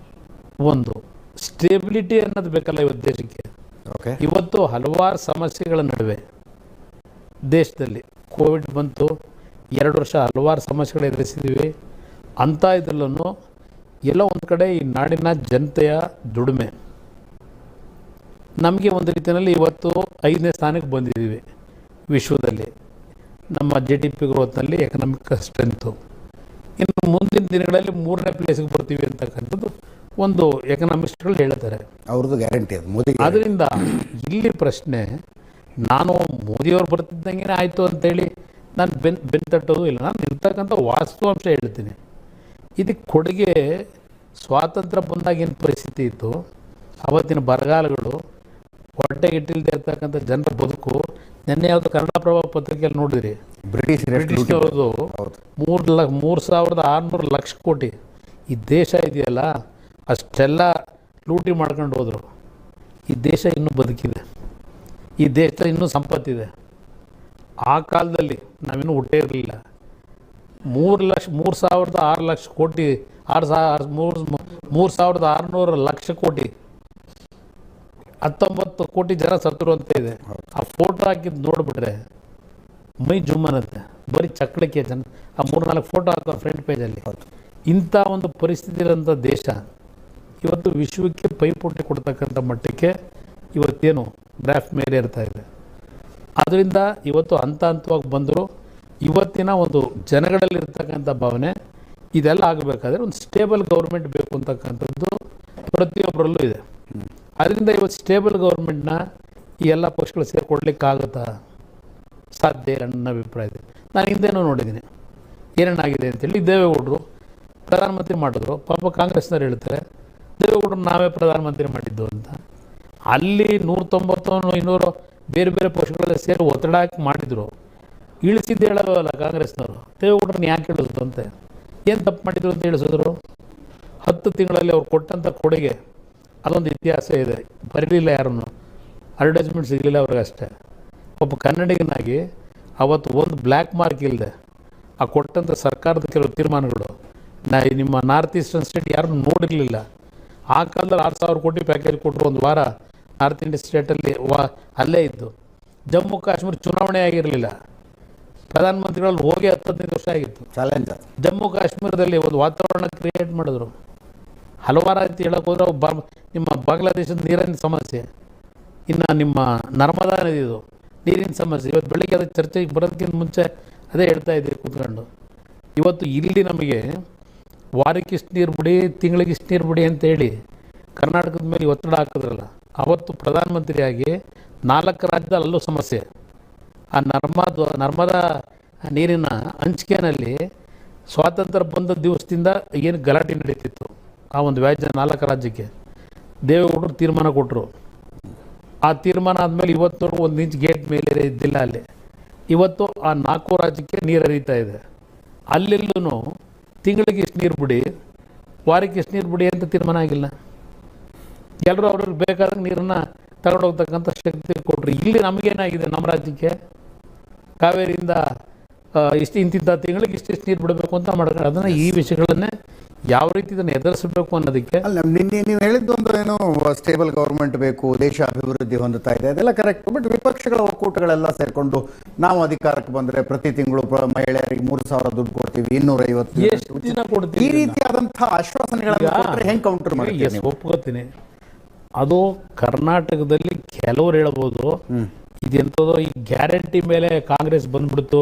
ಒಂದು ಸ್ಟೇಬಿಲಿಟಿ ಅನ್ನೋದು ಬೇಕಲ್ಲ ಇವತ್ತು ದೇಶಕ್ಕೆ. ಇವತ್ತು ಹಲವಾರು ಸಮಸ್ಯೆಗಳ ನಡುವೆ ದೇಶದಲ್ಲಿ ಕೋವಿಡ್ ಬಂತು, 2 ವರ್ಷ ಹಲವಾರು ಸಮಸ್ಯೆಗಳು ಎದುರಿಸಿದ್ದೀವಿ. ಅಂಥ ಇದರಲ್ಲೂ ಎಲ್ಲೋ ಒಂದು ಕಡೆ ಈ ನಾಡಿನ ಜನತೆಯ ದುಡಿಮೆ ನಮಗೆ ಒಂದು ರೀತಿಯಲ್ಲಿ ಇವತ್ತು 5ನೇ ಸ್ಥಾನಕ್ಕೆ ಬಂದಿದ್ದೀವಿ ವಿಶ್ವದಲ್ಲಿ. ನಮ್ಮ GDP ಗ್ರೋತ್ನಲ್ಲಿ ಎಕನಾಮಿಕ್ ಸ್ಟ್ರೆಂತು. ಇನ್ನು ಮುಂದಿನ ದಿನಗಳಲ್ಲಿ 3ನೇ ಪ್ಲೇಸಿಗೆ ಬರ್ತೀವಿ ಅಂತಕ್ಕಂಥದ್ದು ಒಂದು ಎಕನಾಮಿಸ್ಟ್ಗಳು ಹೇಳ್ತಾರೆ. ಅವ್ರದ್ದು ಗ್ಯಾರಂಟಿ ಅದು ಮೋದಿ. ಅದರಿಂದ ಇಲ್ಲಿ ಪ್ರಶ್ನೆ, ನಾನು ಮೋದಿಯವ್ರು ಬರ್ತಿದ್ದಂಗೆ ಆಯಿತು ಅಂತೇಳಿ ನಾನು ಬೆನ್ನು ತಟ್ಟೋದು ಇಲ್ಲ. ನಾನು ಇರ್ತಕ್ಕಂಥ ವಾಸ್ತವಾಂಶ ಹೇಳ್ತೀನಿ. ಇದಕ್ಕೆ ಕೊಡುಗೆ ಸ್ವಾತಂತ್ರ್ಯ ಬಂದಾಗ ಏನು ಪರಿಸ್ಥಿತಿ ಇತ್ತು, ಅವತ್ತಿನ ಬರಗಾಲಗಳು, ಹೊಟ್ಟೆಗಿಟ್ಟಿಲ್ಲದೆ ಇರ್ತಕ್ಕಂಥ ಜನರ ಬದುಕು. ನೆನ್ನೆ ಯಾವುದು ಕನ್ನಡಪ್ರಭ ಪತ್ರಿಕೆಯಲ್ಲಿ ನೋಡಿದ್ರಿ, ಬ್ರಿಟಿಷ್ನವ್ರದ್ದು 3,600 ಲಕ್ಷ ಕೋಟಿ ಈ ದೇಶ ಇದೆಯಲ್ಲ ಅಷ್ಟೆಲ್ಲ ಲೂಟಿ ಮಾಡ್ಕೊಂಡು ಹೋದರು. ಈ ದೇಶ ಇನ್ನೂ ಬದುಕಿದೆ, ಈ ದೇಶ ಇನ್ನೂ ಸಂಪತ್ತಿದೆ. ಆ ಕಾಲದಲ್ಲಿ ನಾವಿನ್ನೂ ಹುಟ್ಟೇ ಇರಲಿಲ್ಲ. 3,600 ಲಕ್ಷ ಕೋಟಿ, 3,600 ಲಕ್ಷ ಕೋಟಿ, 19 ಕೋಟಿ ಜನ ಸತ್ತರು ಅಂತ ಇದೆ. ಆ ಫೋಟೋ ಹಾಕಿದ್ದು ನೋಡಿಬಿಟ್ರೆ ಮೈ ಜುಮ್ಮನಂತೆ. ಬರೀ ಚಕ್ಕಳಿಕೆ ಜನ ಆ 3-4 ಫೋಟೋ ಹಾಕೋ ಫ್ರಂಟ್ ಪೇಜಲ್ಲಿ. ಇಂಥ ಒಂದು ಪರಿಸ್ಥಿತಿ ಇರೋಂಥ ದೇಶ ಇವತ್ತು ವಿಶ್ವಕ್ಕೆ ಪೈಪೋಟಿ ಕೊಡ್ತಕ್ಕಂಥ ಮಟ್ಟಕ್ಕೆ ಇವತ್ತೇನು ಡ್ರಾಫ್ಟ್ ಮೇಲೆ ಇರ್ತಾ ಇದೆ. ಆದ್ದರಿಂದ ಇವತ್ತು ಹಂತವಾಗಿ ಬಂದರು. ಇವತ್ತಿನ ಒಂದು ಜನಗಳಲ್ಲಿರ್ತಕ್ಕಂಥ ಭಾವನೆ ಇದೆಲ್ಲ ಆಗಬೇಕಾದ್ರೆ ಒಂದು ಸ್ಟೇಬಲ್ ಗೌರ್ಮೆಂಟ್ ಬೇಕು ಅಂತಕ್ಕಂಥದ್ದು ಪ್ರತಿಯೊಬ್ಬರಲ್ಲೂ ಇದೆ. ಅದರಿಂದ ಇವತ್ತು ಸ್ಟೇಬಲ್ ಗೌರ್ಮೆಂಟ್ನ ಈ ಎಲ್ಲ ಪಕ್ಷಗಳು ಸೇರಿಕೊಡ್ಲಿಕ್ಕಾಗುತ್ತಾ? ಸಾಧ್ಯ ಇಲ್ಲ ನನ್ನ ಅಭಿಪ್ರಾಯ ಇದೆ. ನಾನು ಹಿಂದೇನೂ ನೋಡಿದ್ದೀನಿ ಏನೇನಾಗಿದೆ ಅಂತೇಳಿ. ದೇವೇಗೌಡರು ಪ್ರಧಾನಮಂತ್ರಿ ಮಾಡಿದ್ರು, ಪಾಪ ಕಾಂಗ್ರೆಸ್ನವ್ರು ಹೇಳ್ತಾರೆ ದೇವೇಗೌಡರು ನಾವೇ ಪ್ರಧಾನಮಂತ್ರಿ ಮಾಡಿದ್ದು ಅಂತ. ಅಲ್ಲಿ 190-200 ಬೇರೆ ಬೇರೆ ಪಕ್ಷಗಳೆಲ್ಲ ಸೇರಿ ಒತ್ತಡ ಹಾಕಿ ಮಾಡಿದರು. ಇಳಿಸಿದ್ದು ಹೇಳೋಲ್ಲ ಕಾಂಗ್ರೆಸ್ನವರು, ದೇವೇಗೌಡರನ್ನ ಯಾಕೆ ಇಳಿಸಿದ್ರು ಅಂತ, ಏನು ತಪ್ಪು ಮಾಡಿದ್ರು ಅಂತ ಇಳಿಸಿದ್ರು. 10 ತಿಂಗಳಲ್ಲಿ ಅವ್ರು ಕೊಟ್ಟಂಥ ಕೊಡುಗೆ ಅದೊಂದು ಇತಿಹಾಸ ಇದೆ. ಬರಲಿಲ್ಲ, ಯಾರನ್ನು ಅಡ್ವರ್ಟೈಸ್ಮೆಂಟ್ ಸಿಗಲಿಲ್ಲ ಅವ್ರಿಗಷ್ಟೇ. ಒಬ್ಬ ಕನ್ನಡಿಗನಾಗಿ ಅವತ್ತು ಒಂದು ಬ್ಲ್ಯಾಕ್ ಮಾರ್ಕ್ ಇಲ್ಲದೆ ಆ ಕೊಟ್ಟಂಥ ಸರ್ಕಾರದ ಕೆಲವು ತೀರ್ಮಾನಗಳು ನಿಮ್ಮ ನಾರ್ತ್ ಈಸ್ಟರ್ನ್ ಸ್ಟೇಟ್ ಯಾರು ನೋಡಿರಲಿಲ್ಲ. ಆ ಕಾಲದಲ್ಲಿ 6,000 ಕೋಟಿ ಪ್ಯಾಕೇಜ್ ಕೊಟ್ಟರು. ಒಂದು ವಾರ ನಾರ್ತ್ ಇಂಡಿಯನ್ ಸ್ಟೇಟಲ್ಲಿ ಅಲ್ಲೇ ಇದ್ದು. ಜಮ್ಮು ಕಾಶ್ಮೀರ ಚುನಾವಣೆ ಆಗಿರಲಿಲ್ಲ, ಪ್ರಧಾನಮಂತ್ರಿಗಳಲ್ಲಿ ಹೋಗಿ 10-15 ವರ್ಷ ಆಗಿತ್ತು. ಜಮ್ಮು ಕಾಶ್ಮೀರದಲ್ಲಿ ಒಂದು ವಾತಾವರಣ ಕ್ರಿಯೇಟ್ ಮಾಡಿದ್ರು. ಹಲವಾರು ರೀತಿ ಹೇಳೋಕೆ ಹೋದ್ರೆ ನಿಮ್ಮ ಬಾಂಗ್ಲಾದೇಶದ ನೀರಿನ ಸಮಸ್ಯೆ, ಇನ್ನು ನಿಮ್ಮ ನರ್ಮದಾ ನದಿದು ನೀರಿನ ಸಮಸ್ಯೆ. ಇವತ್ತು ಬೆಳಿಗ್ಗೆ ಅದಕ್ಕೆ ಚರ್ಚೆಗೆ ಬರೋದಕ್ಕಿಂತ ಮುಂಚೆ ಅದೇ ಹೇಳ್ತಾ ಇದ್ದೀವಿ ಕೂತ್ಕೊಂಡು. ಇವತ್ತು ಇಲ್ಲಿ ನಮಗೆ ವಾರಕ್ಕೆ ಇಷ್ಟು ನೀರು ಬಿಡಿ, ತಿಂಗಳಿಗೆ ಇಷ್ಟು ನೀರು ಬಿಡಿ ಅಂತೇಳಿ ಕರ್ನಾಟಕದ ಮೇಲೆ ಒತ್ತಡ ಹಾಕಿದ್ರಲ್ಲ, ಅವತ್ತು ಪ್ರಧಾನಮಂತ್ರಿಯಾಗಿ 4 ರಾಜ್ಯದಲ್ಲಿ ಅಲ್ಲೂ ಸಮಸ್ಯೆ. ಆ ನರ್ಮದಾ ನೀರಿನ ಹಂಚಿಕೆಯಲ್ಲಿ ಸ್ವಾತಂತ್ರ್ಯ ಬಂದ ದಿವಸದಿಂದ ಏನು ಗಲಾಟೆ ನಡೀತಿತ್ತು, ಆ ಒಂದು ವ್ಯಾಜ್ಯ 4 ರಾಜ್ಯಕ್ಕೆ ದೇವೇಗೌಡರು ತೀರ್ಮಾನ ಕೊಟ್ಟರು. ಆ ತೀರ್ಮಾನ ಆದಮೇಲೆ ಇವತ್ತವರೆಗೂ 1 ಇಂಚ್ ಗೇಟ್ ಮೇಲೆ ಇದ್ದಿಲ್ಲ ಅಲ್ಲಿ. ಇವತ್ತು ಆ 4 ರಾಜ್ಯಕ್ಕೆ ನೀರು ಹರಿತಾ ಇದೆ. ಅಲ್ಲೆಲ್ಲೂ ತಿಂಗಳಿಗೆ ಇಷ್ಟು ನೀರು ಬಿಡಿ, ವಾರಕ್ಕೆ ಇಷ್ಟು ನೀರು ಬಿಡಿ ಅಂತ ತೀರ್ಮಾನ ಆಗಿಲ್ಲ. ಎಲ್ಲರೂ ಅವ್ರಿಗೆ ಬೇಕಾದಂಗೆ ನೀರನ್ನು ತಗೊಂಡೋಗ್ತಕ್ಕಂಥ ಶಕ್ತಿ ಕೊಟ್ಟರು. ಇಲ್ಲಿ ನಮಗೇನಾಗಿದೆ, ನಮ್ಮ ರಾಜ್ಯಕ್ಕೆ ಕಾವೇರಿಯಿಂದ ಇಂತಿಂಥ ತಿಂಗಳಿಗೆ ಇಷ್ಟಿಷ್ಟು ನೀರು ಬಿಡಬೇಕು ಅಂತ ಮಾಡ್ತಾರೆ. ಅದನ್ನು ಈ ವಿಷಯಗಳನ್ನೇ ಯಾವ ರೀತಿ ಇದನ್ನು ಎದುರಿಸಬೇಕು ಅನ್ನೋದಕ್ಕೆ ಅಲ್ಲ, ನಿನ್ನೆ ನೀವು ಹೇಳಿದ್ದು ಒಂದು ಏನು ಸ್ಟೇಬಲ್ ಗೌರ್ಮೆಂಟ್ ಬೇಕು, ದೇಶ ಅಭಿವೃದ್ಧಿ ಹೊಂದುತ್ತಾ ಇದೆ, ಅದೆಲ್ಲ ಕರೆಕ್ಟ್. ಬಟ್ ವಿಪಕ್ಷಗಳ ಒಕ್ಕೂಟಗಳೆಲ್ಲ ಸೇರ್ಕೊಂಡು ನಾವು ಅಧಿಕಾರಕ್ಕೆ ಬಂದರೆ ಪ್ರತಿ ತಿಂಗಳು ಮಹಿಳೆಯರಿಗೆ 3,000 ದುಡ್ಡು ಕೊಡ್ತೀವಿ, 250 ಈ ರೀತಿಯಾದಂತಹ ಆಶ್ವಾಸನೆಗಳನ್ನು ಹೆಂಗೆ ಕೌಂಟರ್ ಮಾಡಿ? ಒಪ್ಕೋತೀನಿ. ಅದು ಕರ್ನಾಟಕದಲ್ಲಿ ಕೆಲವರು ಹೇಳ್ಬೋದು ಇದೆಂಥದೋ ಈ ಗ್ಯಾರಂಟಿ ಮೇಲೆ ಕಾಂಗ್ರೆಸ್ ಬಂದ್ಬಿಡ್ತು,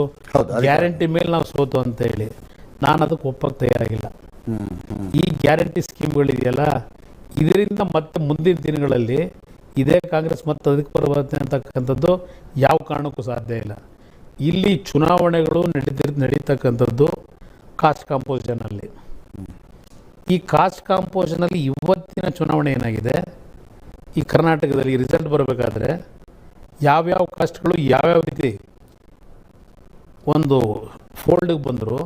ಗ್ಯಾರಂಟಿ ಮೇಲೆ ನಾವು ಸೋತು ಅಂತ ಹೇಳಿ. ನಾನು ಅದಕ್ಕೆ ಒಪ್ಪಕ್ಕೆ ತಯಾರಾಗಿಲ್ಲ. ಈ ಗ್ಯಾರಂಟಿ ಸ್ಕೀಮ್ಗಳಿದೆಯಲ್ಲ, ಇದರಿಂದ ಮತ್ತೆ ಮುಂದಿನ ದಿನಗಳಲ್ಲಿ ಇದೇ ಕಾಂಗ್ರೆಸ್ ಮತ್ತೆ ಅದಕ್ಕೆ ಬರಬಾರ್ದು ಅಂತಕ್ಕಂಥದ್ದು ಯಾವ ಕಾರಣಕ್ಕೂ ಸಾಧ್ಯ ಇಲ್ಲ. ಇಲ್ಲಿ ಚುನಾವಣೆಗಳು ನಡೀತಕ್ಕಂಥದ್ದು ಕಾಸ್ಟ್ ಕಾಂಪೋಸಿಷನಲ್ಲಿ. ಈ ಕಾಸ್ಟ್ ಕಾಂಪೋಸಿಷನಲ್ಲಿ ಇವತ್ತಿನ ಚುನಾವಣೆ ಏನಾಗಿದೆ, ಈ ಕರ್ನಾಟಕದಲ್ಲಿ ರಿಸಲ್ಟ್ ಬರಬೇಕಾದ್ರೆ ಯಾವ್ಯಾವ ಕಾಸ್ಟ್ಗಳು ಯಾವ್ಯಾವ ರೀತಿ ಒಂದು ಫೋಲ್ಡಿಗೆ ಬಂದರೂ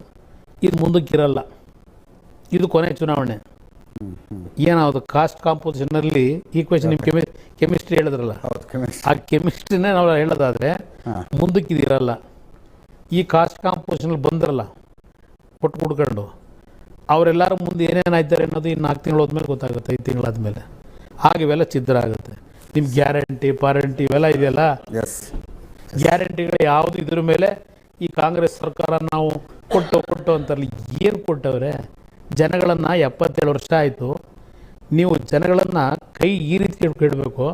ಇದು ಮುಂದಕ್ಕಿರಲ್ಲ. ಇದು ಕೊನೆ ಚುನಾವಣೆ. ಏನಾವುದು ಕಾಸ್ಟ್ ಕಾಂಪೋಸಿಷನಲ್ಲಿ ಈಕ್ವೇಷನ್ ನಿಮ್ಮ ಕೆಮಿಸ್ಟ್ರಿ ಹೇಳಿದ್ರಲ್ಲ, ಆ ಕೆಮಿಸ್ಟ್ರಿನೇ ನಾವು ಹೇಳೋದಾದರೆ ಮುಂದಕ್ಕೆ ಇದಿರಲ್ಲ. ಈ ಕಾಸ್ಟ್ ಕಾಂಪೋಸಿಷನಲ್ಲಿ ಬಂದ್ರಲ್ಲ ಕೊಟ್ಟು ಕುಡ್ಕೊಂಡು ಅವರೆಲ್ಲರೂ ಮುಂದೆ ಏನೇನಾಯ್ತಾರೆ ಅನ್ನೋದು ಇನ್ನು 4 ತಿಂಗಳು ಹೋದ್ಮೇಲೆ ಗೊತ್ತಾಗುತ್ತೆ, 5 ತಿಂಗಳಾದ್ಮೇಲೆ. ಹಾಗೆ ಇವೆಲ್ಲ ಛಿದ್ರ ಆಗುತ್ತೆ. ನಿಮ್ಮ ಗ್ಯಾರಂಟಿ ಪಾರಂಟಿ ಇವೆಲ್ಲ ಇದೆಯಲ್ಲ, ಗ್ಯಾರಂಟಿಗಳು ಯಾವುದು ಇದ್ರ ಮೇಲೆ ಈ ಕಾಂಗ್ರೆಸ್ ಸರ್ಕಾರ ನಾವು ಕೊಟ್ಟು ಅಂತಾರಲ್ಲ, ಏನು ಕೊಟ್ಟವ್ರೆ ಜನಗಳನ್ನು? 77 ವರ್ಷ ಆಯಿತು. ನೀವು ಜನಗಳನ್ನು ಕೈ ಈ ರೀತಿ ಇಡಬೇಕು,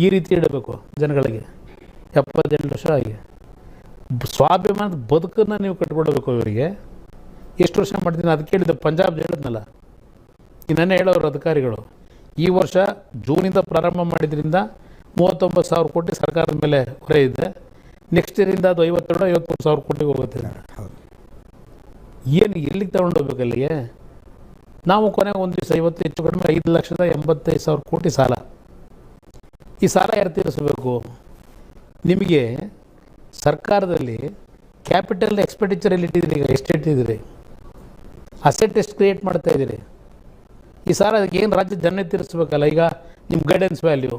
ಈ ರೀತಿ ಇಡಬೇಕು ಜನಗಳಿಗೆ. 78 ವರ್ಷ ಆಗಿ ಸ್ವಾಭಿಮಾನದ ಬದುಕನ್ನು ನೀವು ಕಟ್ಕೊಡ್ಬೇಕು ಇವರಿಗೆ. ಎಷ್ಟು ವರ್ಷ ಮಾಡ್ತೀನಿ ಅದಕ್ಕೆ ಹೇಳಿದ್ದೆ. ಪಂಜಾಬ್ ಹೇಳಿದ್ನಲ್ಲ, ಇನ್ನೇ ಹೇಳೋರು ಅಧಿಕಾರಿಗಳು, ಈ ವರ್ಷ ಜೂನಿಂದ ಪ್ರಾರಂಭ ಮಾಡಿದ್ರಿಂದ 39,000 ಕೋಟಿ ಸರ್ಕಾರದ ಮೇಲೆ ಹೊರೆ ಇದೆ. ನೆಕ್ಸ್ಟ್ ಇಯರಿಂದ ಅದು 52-53,000 ಕೋಟಿಗೆ ಹೋಗುತ್ತೆ. ಏನು ಎಲ್ಲಿಗೆ ತಗೊಂಡೋಗ್ಬೇಕು ಅಲ್ಲಿಗೆ? ನಾವು ಕೊನೆಗೆ ಒಂದು ದಿವಸ ಇವತ್ತು ಹೆಚ್ಚು ಕಡಿಮೆ 5,85,000 ಕೋಟಿ ಸಾಲ. ಈ ಸಾಲ ಯಾರು ತೀರಿಸಬೇಕು? ನಿಮಗೆ ಸರ್ಕಾರದಲ್ಲಿ ಕ್ಯಾಪಿಟಲ್ ಎಕ್ಸ್ಪೆಂಡಿಚರ್ ಎಲ್ಲಿ ಇಟ್ಟಿದ್ದೀರಿ? ಈಗ ಎಷ್ಟು ಇಟ್ಟಿದ್ದೀರಿ? ಅಸೆಟ್ ಎಷ್ಟು ಕ್ರಿಯೇಟ್ ಮಾಡ್ತಾ ಇದ್ದೀರಿ? ಈ ಸಾಲ ಅದಕ್ಕೆ ಏನು ರಾಜ್ಯ ಜನ ತೀರಿಸ್ಬೇಕಲ್ಲ. ಈಗ ನಿಮ್ಮ ಗೈಡೆನ್ಸ್ ವ್ಯಾಲ್ಯೂ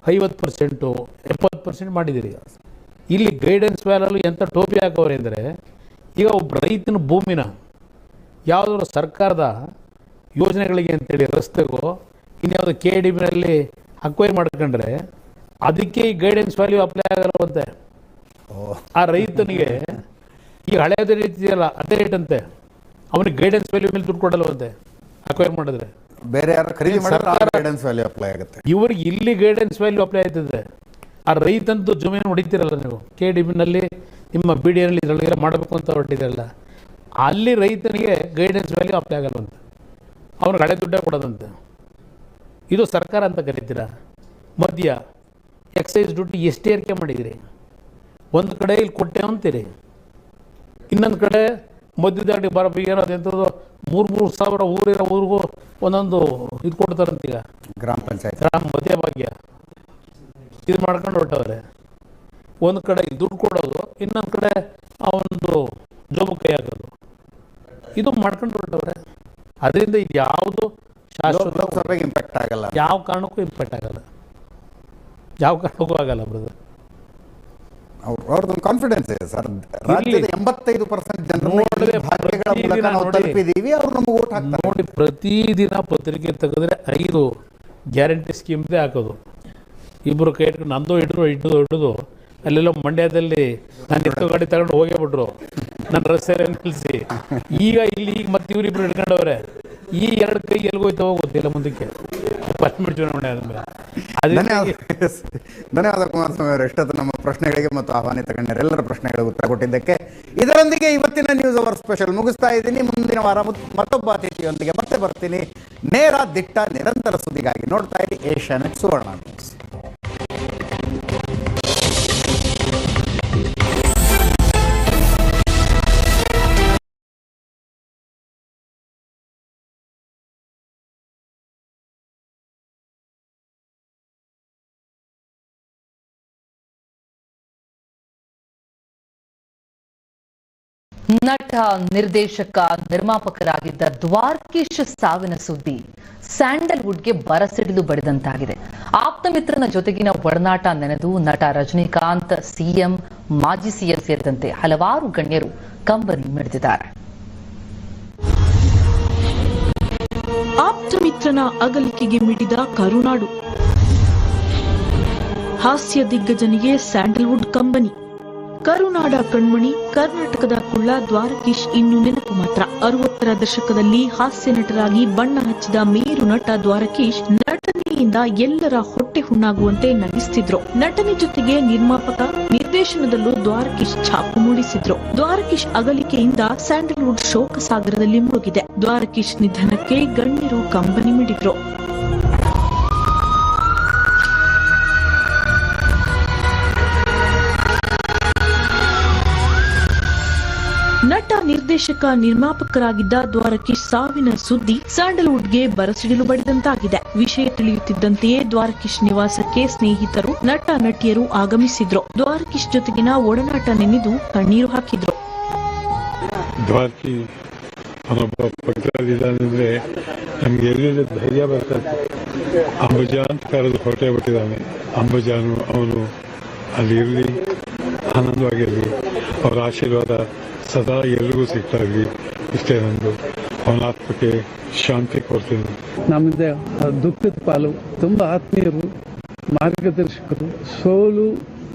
50%, 70% ಮಾಡಿದ್ದೀರಿ. ಇಲ್ಲಿ ಗೈಡೆನ್ಸ್ ವ್ಯಾಲ್ಯೂ ಎಂಥ ಟೋಪಿ ಹಾಕೋರೆ ಅಂದರೆ, ಈಗ ಒಬ್ಬ ರೈತನ ಭೂಮಿನ ಯಾವುದಾದ್ರು ಸರ್ಕಾರದ ಯೋಜನೆಗಳಿಗೆ ಅಂತೇಳಿ ರಸ್ತೆಗೋ ಇನ್ಯಾವುದು KDBನಲ್ಲಿ ಅಕ್ವೈರ್ ಮಾಡ್ಕೊಂಡ್ರೆ ಅದಕ್ಕೆ ಈ ಗೈಡೆನ್ಸ್ ವ್ಯಾಲ್ಯೂ ಅಪ್ಲೈ ಆಗಲ್ಲವಂತೆ. ಆ ರೈತನಿಗೆ ಈಗ ಹಳೆಯದೇ ರೀತಿ ಇದೆಯಲ್ಲ ಅದೇ ರೇಟ್ ಅಂತೆ, ಅವನಿಗೆ ಗೈಡೆನ್ಸ್ ವ್ಯಾಲ್ಯೂ ಮೇಲೆ ದುಡ್ಡು ಕೊಡಲ್ವಂತೆ ಅಕ್ವೈರ್ ಮಾಡಿದ್ರೆ. ಬೇರೆ ಯಾರು ಖರೀದಿ ಮಾಡಿದ್ರೆ ಗೈಡೆನ್ಸ್ ವ್ಯಾಲ್ಯೂ ಅಪ್ಲೈ ಆಗುತ್ತೆ. ಇವ್ರಿಗೆ ಇಲ್ಲಿ ಗೈಡೆನ್ಸ್ ವ್ಯಾಲ್ಯೂ ಅಪ್ಲೈ ಆಯ್ತದೆ. ಆ ರೈತಂದು ಜಮೀನು ಹೊಡಿತೀರಲ್ಲ ನೀವು, KDBನಲ್ಲಿ ನಿಮ್ಮ BDನಲ್ಲಿ ಇದರೊಳಗೆಲ್ಲ ಮಾಡಬೇಕು ಅಂತ ಹೊರಟಿದ್ರಲ್ಲ, ಅಲ್ಲಿ ರೈತನಿಗೆ ಗೈಡೆನ್ಸ್ ವ್ಯಾಲ್ಯೂ ಅಪ್ಲೈ ಆಗಲ್ವಂತೆ, ಅವ್ನಿಗೆ ಹಳೆ ದುಡ್ಡೇ ಕೊಡೋದಂತೆ. ಇದು ಸರ್ಕಾರ ಅಂತ ಕರಿತೀರಾ? ಮದ್ಯ ಎಕ್ಸೈಸ್ ದುಡ್ಡು ಎಷ್ಟು ಏರಿಕೆ ಮಾಡಿದಿರಿ? ಒಂದು ಕಡೆ ಇಲ್ಲಿ ಕೊಟ್ಟೆ ಅಂತೀರಿ, ಇನ್ನೊಂದು ಕಡೆ ಮಧ್ಯದಾಡಿ ಬರಬೇಕು ಅದೆಂಥದ್ದು 3,000 ಊರಿರೋ ಊರಿಗೂ ಒಂದೊಂದು ಇದು ಕೊಡ್ತಾರಂತೀಗ, ಗ್ರಾಮ ಪಂಚಾಯತ್ ಗ್ರಾಮ ಮಧ್ಯಭಾಗ್ಯ ಇದು ಮಾಡ್ಕೊಂಡು ಹೊರಟವ್ರೆ. ಒಂದು ಕಡೆ ದುಡ್ಡು ಕೊಡೋದು, ಇನ್ನೊಂದು ಕಡೆ ಅವನದು ಜೋಬು ಕೈ ಹಾಕೋದು, ಇದು ಮಾಡ್ಕೊಂಡು ಹೊರಟವ್ರೆ. ಅದರಿಂದ ಇದು ಯಾವುದು ಶಾಶ್ವತ ಇಂಪ್ಯಾಕ್ಟ್ ಆಗಲ್ಲ, ಯಾವ ಕಾರಣಕ್ಕೂ ಇಂಪ್ಯಾಕ್ಟ್ ಆಗಲ್ಲ, ಯಾವ ಕಾರಣಕ್ಕೂ ಆಗಲ್ಲ ಬ್ರದರ್. ಅವ್ರದ್ದೊಂದು ಕಾನ್ಫಿಡೆನ್ಸ್ ಇದೆ ಸರ್. ರಾಜ್ಯದ 85% ಜನರು ಭಾಗ್ಯಗಳ ಮೂಲಕ ನಾವು ತಲುಪಿದ್ದೀವಿ, ಅವರು ನಮಗೆ ವೋಟ್ ಹಾಕ್ತಾರೆ. ನೋಡಿ, ಪ್ರತಿದಿನ ಪತ್ರಿಕೆ ತೆಗೆದ್ರೆ 5 ಗ್ಯಾರಂಟಿ ಸ್ಕೀಮ್ದೇ ಹಾಕೋದು. ಇಬ್ಬರು ಕೈ ಇಟ್ಕೊಂಡು ನಂದು ಹಿಡಿದು ಅಲ್ಲೆಲ್ಲ ಮಂಡ್ಯದಲ್ಲಿ ನಾನು ಎತ್ತು ಗಾಡಿ ತಗೊಂಡು ಹೋಗೇ ಬಿಟ್ರು, ನನ್ನ ರಸ್ತೆಯಲ್ಲೇ ನಿಲ್ಲಿಸಿ. ಈಗ ಮತ್ತೆ ಇವರಿಬ್ರು ಹಿಡ್ಕೊಂಡವ್ರೆ. ಈ 2 ಕೈ ಎಲ್ಗೋಯ್ತವೋ ಗೊತ್ತಿಲ್ಲ ಮುಂದಕ್ಕೆ ಪಾರ್ಲಿಮೆಂಟ್ ಚುನಾವಣೆ ಆದಮೇಲೆ. ಧನ್ಯವಾದ ಕುಮಾರಸ್ವಾಮಿ ಅವರು, ಎಷ್ಟೊತ್ತು ನಮ್ಮ ಪ್ರಶ್ನೆಗಳಿಗೆ ಮತ್ತು ಆಹ್ವಾನಿತ ಗಣ್ಯರೆಲ್ಲರ ಪ್ರಶ್ನೆಗಳಿಗೆ ಉತ್ತರ ಕೊಟ್ಟಿದ್ದಕ್ಕೆ. ಇದರೊಂದಿಗೆ ಇವತ್ತಿನ ನ್ಯೂಸ್ ಅವರ್ ಸ್ಪೆಷಲ್ ಮುಗಿಸ್ತಾ ಇದ್ದೀನಿ. ಮುಂದಿನ ವಾರ ಮತ್ತೊಬ್ಬ ಅತಿಥಿಯೊಂದಿಗೆ ಮತ್ತೆ ಬರ್ತೀನಿ. ನೇರ ದಿಟ್ಟ ನಿರಂತರ ಸುದ್ದಿಗಾಗಿ ನೋಡ್ತಾ ಇರಿ ಏಷ್ಯಾನೆಟ್ ಸುವರ್ಣ ನ್ಯೂಸ್. ನಟ, ನಿರ್ದೇಶಕ, ನಿರ್ಮಾಪಕರಾಗಿದ್ದ ದ್ವಾರಕೀಶ್ ಸಾವಿನ ಸುದ್ದಿ ಸ್ಯಾಂಡಲ್ವುಡ್ಗೆ ಬರಸಿಡಿಲು ಬಡಿದಂತಾಗಿದೆ. ಆಪ್ತ ಮಿತ್ರನ ಜೊತೆಗಿನ ಒಡನಾಟ ನೆನೆದು ನಟ ರಜನಿಕಾಂತ್, ಸಿಎಂ, ಮಾಜಿ ಸಿಎಂ ಸೇರಿದಂತೆ ಹಲವಾರು ಗಣ್ಯರು ಕಂಬನಿ ಮಿಡಿದಿದ್ದಾರೆ. ಆಪ್ತ ಮಿತ್ರನ ಅಗಲಿಕೆಗೆ ಮಿಡಿದ ಕರುನಾಡು. ಹಾಸ್ಯ ದಿಗ್ಗಜನಿಗೆ ಸ್ಯಾಂಡಲ್ವುಡ್ ಕಂಬನಿ. ಕರುನಾಡ ಕಣ್ಮಣಿ, ಕರ್ನಾಟಕದ ಕುಳ್ಳ ದ್ವಾರಕೀಶ್ ಇನ್ನು ನೆನಪು ಮಾತ್ರ. 60ರ ದಶಕದಲ್ಲಿ ಹಾಸ್ಯ ನಟರಾಗಿ ಬಣ್ಣ ಹಚ್ಚಿದ ಮೇರು ನಟ ದ್ವಾರಕೀಶ್ ನಟನೆಯಿಂದ ಎಲ್ಲರ ಹೊಟ್ಟೆ ಹುಣ್ಣಾಗುವಂತೆ ನಗಿಸ್ತಿದ್ರು. ನಟನೆ ಜೊತೆಗೆ ನಿರ್ಮಾಪಕ, ನಿರ್ದೇಶನದಲ್ಲೂ ದ್ವಾರಕೀಶ್ ಛಾಪು ಮೂಡಿಸಿದ್ರು. ದ್ವಾರಕೀಶ್ ಅಗಲಿಕೆಯಿಂದ ಸ್ಯಾಂಡಲ್ವುಡ್ ಶೋಕ ಸಾಗರದಲ್ಲಿ ಮುಳುಗಿದೆ. ದ್ವಾರಕೀಶ್ ನಿಧನಕ್ಕೆ ಗಣ್ಯರು ಕಂಬನಿ ಮಿಡಿದ್ರು. ನಟ, ನಿರ್ದೇಶಕ, ನಿರ್ಮಾಪಕರಾಗಿದ್ದ ದ್ವಾರಕೀಶ್ ಸಾವಿನ ಸುದ್ದಿ ಸ್ಯಾಂಡಲ್ವುಡ್ಗೆ ಬರಸಿಡಿಲು ಬಡಿದಂತಾಗಿದೆ. ವಿಷಯ ತಿಳಿಯುತ್ತಿದ್ದಂತೆಯೇ ದ್ವಾರಕೀಶ್ ನಿವಾಸಕ್ಕೆ ಸ್ನೇಹಿತರು, ನಟ ನಟಿಯರು ಆಗಮಿಸಿದ್ರು. ದ್ವಾರಕೀಶ್ ಜೊತೆಗಿನ ಒಡನಾಟ ನೆನೆದು ಕಣ್ಣೀರು ಹಾಕಿದ್ರು. ದ್ವಾರಕೀಶ್ ಅವನೊಬ್ಬ ಪಕ್ಕದಲ್ಲಿದ್ದಾನೆಂದ್ರೆ ನಮ್ಗೆ ಎಲ್ಲಿಂದ ಧೈರ್ಯ ಬರ್ತದೆ. ಅಂಬುಜ ಅಂತ ಕರೆದು ಹೊರಟೆ ಬಿಟ್ಟಿದ್ದಾನೆ. ಅಂಬುಜಾನು ಅವನು ಅಲ್ಲಿ ಇರಲಿ, ಆನಂದವಾಗಿರಲಿ, ಅವರ ಆಶೀರ್ವಾದ ಸದಾ ಎಲ್ರಿಗೂ ಸಿಗ್ತಾ ಇರಲಿ, ಇಷ್ಟೇ ನಂದು. ಅವನ ಆತ್ಮಕ್ಕೆ ಶಾಂತಿ ಕೊಡ್ತೀನಿ. ನಮ್ಮದೇ ದುಃಖದ ಪಾಲು. ತುಂಬ ಆತ್ಮೀಯರು, ಮಾರ್ಗದರ್ಶಕರು. ಸೋಲು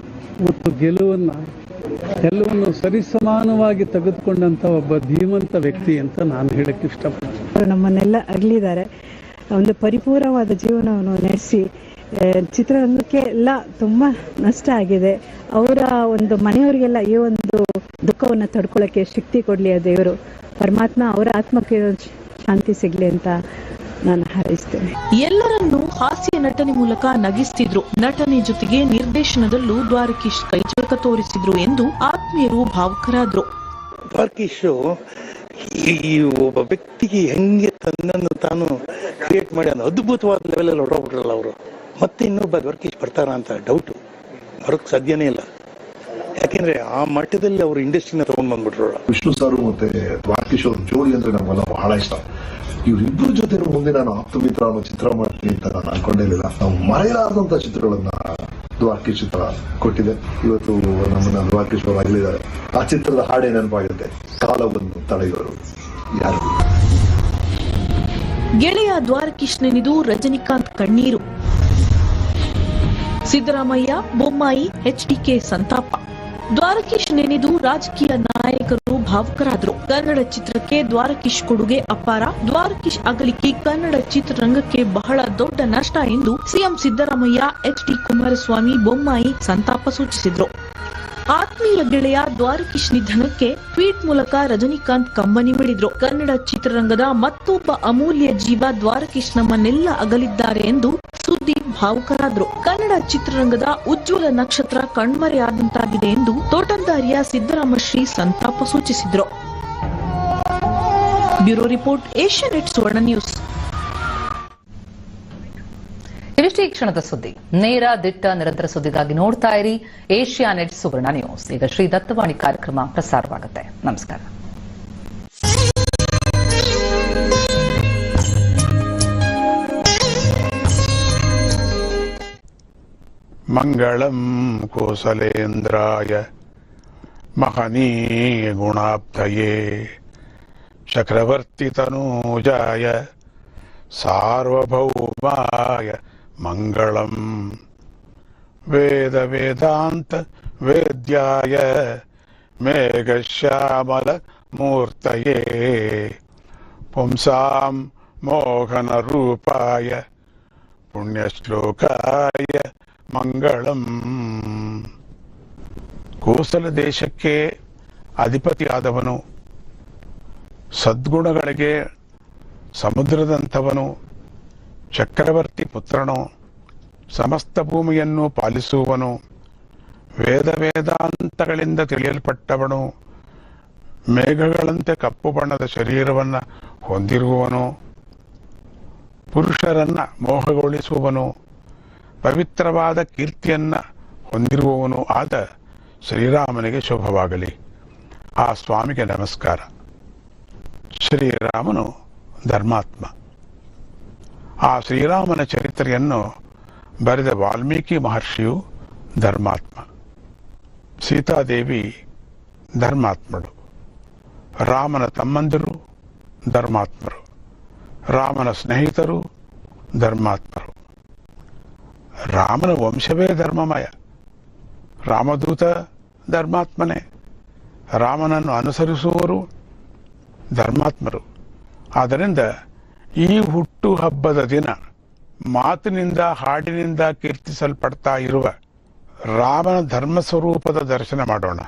ಮತ್ತು ಗೆಲುವನ್ನು ಎಲ್ಲವನ್ನು ಸರಿಸಮಾನವಾಗಿ ತೆಗೆದುಕೊಂಡಂಥ ಒಬ್ಬ ಧೀಮಂತ ವ್ಯಕ್ತಿ ಅಂತ ನಾನು ಹೇಳಕ್ಕೆ ಇಷ್ಟಪಡ್ತೀನಿ. ನಮ್ಮನ್ನೆಲ್ಲ ಅಗಲಿದ್ದಾರೆ. ಒಂದು ಪರಿಪೂರ್ಣವಾದ ಜೀವನವನ್ನು ನಡೆಸಿ ಚಿತ್ರರಂಗಕ್ಕೆ ಎಲ್ಲ ತುಂಬ ನಷ್ಟ ಆಗಿದೆ. ಅವರ ಒಂದು ಮನೆಯವರಿಗೆಲ್ಲ ಈ ಒಂದು ದುಃಖವನ್ನು ತಡ್ಕೊಳ್ಳೋಕ್ಕೆ ಶಕ್ತಿ ಕೊಡಲಿ ಆ ದೇವರು. ಪರಮಾತ್ಮ ಅವರ ಆತ್ಮಕ್ಕೆ ಶಾಂತಿ ಸಿಗಲಿ ಅಂತ ನಾನು ಹಾರೈಸ್ತೇನೆ. ಎಲ್ಲರನ್ನೂ ಹಾಸ್ಯ ನಟನೆ ಮೂಲಕ ನಗಿಸ್ತಿದ್ರು. ನಟನೆ ಜೊತೆಗೆ ನಿರ್ದೇಶನದಲ್ಲೂ ದ್ವಾರಕೀಶ್ ಕೈಚಳಕ ತೋರಿಸಿದ್ರು ಎಂದು ಆತ್ಮೀಯರು ಭಾವುಕರಾದ್ರು. ದ್ವಾರಕೀಶ್ ಈ ಒಬ್ಬ ವ್ಯಕ್ತಿಗೆ ಹೆಂಗೆ ತನ್ನನ್ನು ತಾನು ಕ್ರಿಯೇಟ್ ಮಾಡಿ ಒಂದು ಅದ್ಭುತವಾದ ಲೆವೆಲಲ್ಲಿ ಹೊರಬಿಟ್ರಲ್ಲ ಅವರು. ಮತ್ತೆ ಇನ್ನೊಬ್ಬ ದ್ವಾರಕೀಶ್ ಬರ್ತಾರ ಅಂತ ಡೌಟು ಬರೋಕ್ಕೆ ಸಾಧ್ಯನೇ ಇಲ್ಲ. ಯಾಕೆಂದ್ರೆ ಆ ಮಟ್ಟದಲ್ಲಿ ಅವರು ಇಂಡಸ್ಟ್ರಿನ ತಗೊಂಡ್ ಬಂದ್ಬಿಟ್ರು. ವಿಷ್ಣು ಸಾರು ಮತ್ತೆ ದ್ವಾರಕೀಶ್ ಅವ್ರ ಜೋಡಿ ಅಂದ್ರೆ ನಮ್ಗೆಲ್ಲ ಬಹಳ ಇಷ್ಟ. ಇವರಿಬ್ಬರ ಜೊತೆ ಮುಂದೆ ನಾನು ಆಪ್ತ ಮಿತ್ರ ಅನ್ನೋ ಚಿತ್ರ ಮಾಡ್ತೀನಿ ಅಂತ ನಾನು ಅನ್ಕೊಂಡೇ ಇಲ್ಲ. ನಾವು ಮರೆಯಲಾರದಂತ ಚಿತ್ರಗಳನ್ನ ದ್ವಾರಕೀಶ್ ಚಿತ್ರ ಕೊಟ್ಟಿದೆ. ಇವತ್ತು ನಮ್ಮನ್ನ ದ್ವಾರಕೀಶ್ ಅವರು ಅಗಲಿದ್ದಾರೆ. ಆ ಚಿತ್ರದ ಹಾಡೇ ನೆನಪಾಗುತ್ತೆ, ಕಾಲವನ್ನು ತಡೆಯೋರು ಯಾರು. ಗೆಳೆಯ ದ್ವಾರಕೀಶ್ ನೆನೆದು ರಜನಿಕಾಂತ್ ಕಣ್ಣೀರು. ಸಿದ್ದರಾಮಯ್ಯ, ಬೊಮ್ಮಾಯಿ, ಎಚ್ಡಿಕೆ ಸಂತಾಪ. ದ್ವಾರಕೀಶ್ ನೆನೆದು ರಾಜಕೀಯ ನಾಯಕರು ಭಾವುಕರಾದರು. ಕನ್ನಡ ಚಿತ್ರಕ್ಕೆ ದ್ವಾರಕೀಶ್ ಕೊಡುಗೆ ಅಪಾರ. ದ್ವಾರಕೀಶ್ ಅಗಲಿಕೆ ಕನ್ನಡ ಚಿತ್ರರಂಗಕ್ಕೆ ಬಹಳ ದೊಡ್ಡ ನಷ್ಟ ಎಂದು ಸಿಎಂ ಸಿದ್ದರಾಮಯ್ಯ, ಎಚ್ಡಿ ಕುಮಾರಸ್ವಾಮಿ, ಬೊಮ್ಮಾಯಿ ಸಂತಾಪ ಸೂಚಿಸಿದರು. ಆತ್ಮೀಯ ಗೆಳೆಯ ದ್ವಾರಕೀಶ್ ನಿಧನಕ್ಕೆ ಟ್ವೀಟ್ ಮೂಲಕ ರಜನಿಕಾಂತ್ ಕಂಬನಿ ಮಿಡಿದ್ರು. ಕನ್ನಡ ಚಿತ್ರರಂಗದ ಮತ್ತೊಬ್ಬ ಅಮೂಲ್ಯ ಜೀವ ದ್ವಾರಕೀಶ್ ನಮ್ಮನ್ನೆಲ್ಲ ಅಗಲಿದ್ದಾರೆ ಎಂದು ಸುದ್ದಿ ಭಾವುಕರಾದ್ರು. ಕನ್ನಡ ಚಿತ್ರರಂಗದ ಉಜ್ವಲ ನಕ್ಷತ್ರ ಕಣ್ಮರೆಯಾದಂತಾಗಿದೆ ಎಂದು ತೋಟಂದಾರಿಯ ಸಿದ್ದರಾಮಶ್ರೀ ಸಂತಾಪ ಸೂಚಿಸಿದ್ರು. ಬ್ಯೂರೋ ರಿಪೋರ್ಟ್, ಏಷ್ಯಾನೆಟ್ ಸುವರ್ಣ ನ್ಯೂಸ್. ಇವಿಷ್ಟೇ ಈ ಕ್ಷಣದ ಸುದ್ದಿ. ನೇರ, ದಿಟ್ಟ, ನಿರಂತರ ಸುದ್ದಿಗಾಗಿ ನೋಡ್ತಾ ಇರಿ ಏಷ್ಯಾನೆಟ್ ಸುವರ್ಣ ನ್ಯೂಸ್. ಈಗ ಶ್ರೀ ದತ್ತವಾಣಿ ಕಾರ್ಯಕ್ರಮ ಪ್ರಸಾರವಾಗುತ್ತೆ. ನಮಸ್ಕಾರ. ಮಂಗಳಂ ಕೋಸಲೇಂದ್ರಾಯ ಮಹನೀಯ ಗುಣಾಬ್ಧಯೇ ಚಕ್ರವರ್ತಿ ತನೂಜಾಯ ಸಾರ್ವಭೌಮಾಯ ಮಂಗಳಂ ವೇದ ವೇದಾಂತ ವೇದ್ಯಾಯ ಮೇಘಶ್ಯಾಮಲ ಮೂರ್ತಯೇ ಪುಂಸಾಂ ಮೋಹನ ರೂಪಾಯ ಪುಣ್ಯಶ್ಲೋಕಾಯ ಮಂಗಳಂ. ಕೋಸಲ ದೇಶಕ್ಕೆ ಅಧಿಪತಿಯಾದವನು, ಸದ್ಗುಣಗಳಿಗೆ ಸಮುದ್ರದಂಥವನು, ಚಕ್ರವರ್ತಿ ಪುತ್ರನು, ಸಮಸ್ತ ಭೂಮಿಯನ್ನು ಪಾಲಿಸುವವನು, ವೇದ ವೇದಾಂತಗಳಿಂದ ತಿಳಿಯಲ್ಪಟ್ಟವನು, ಮೇಘಗಳಂತೆ ಕಪ್ಪು ಬಣ್ಣದ ಶರೀರವನ್ನು ಹೊಂದಿರುವವನು, ಪುರುಷರನ್ನ ಮೋಹಗೊಳಿಸುವವನು, ಪವಿತ್ರವಾದ ಕೀರ್ತಿಯನ್ನ ಹೊಂದಿರುವವನು ಆದ ಶ್ರೀರಾಮನಿಗೆ ಶುಭವಾಗಲಿ. ಆ ಸ್ವಾಮಿಗೆ ನಮಸ್ಕಾರ. ಶ್ರೀರಾಮನು ಧರ್ಮಾತ್ಮ. ಆ ಶ್ರೀರಾಮನ ಚರಿತ್ರೆಯನ್ನು ಬರೆದ ವಾಲ್ಮೀಕಿ ಮಹರ್ಷಿಯು ಧರ್ಮಾತ್ಮ, ಸೀತಾದೇವಿ ಧರ್ಮಾತ್ಮಳು, ರಾಮನ ತಮ್ಮಂದಿರು ಧರ್ಮಾತ್ಮರು, ರಾಮನ ಸ್ನೇಹಿತರು ಧರ್ಮಾತ್ಮರು. ರಾಮನ ವಂಶವೇ ಧರ್ಮಮಯ. ರಾಮದೂತ ಧರ್ಮಾತ್ಮನೇ, ರಾಮನನ್ನು ಅನುಸರಿಸುವವರು ಧರ್ಮಾತ್ಮರು. ಆದ್ದರಿಂದ ಈ ಹುಟ್ಟು ಹಬ್ಬದ ದಿನ ಮಾತಿನಿಂದ ಹಾಡಿನಿಂದ ಕೀರ್ತಿಸಲ್ಪಡ್ತಾ ಇರುವ ರಾಮನ ಧರ್ಮ ಸ್ವರೂಪದ ದರ್ಶನ ಮಾಡೋಣ.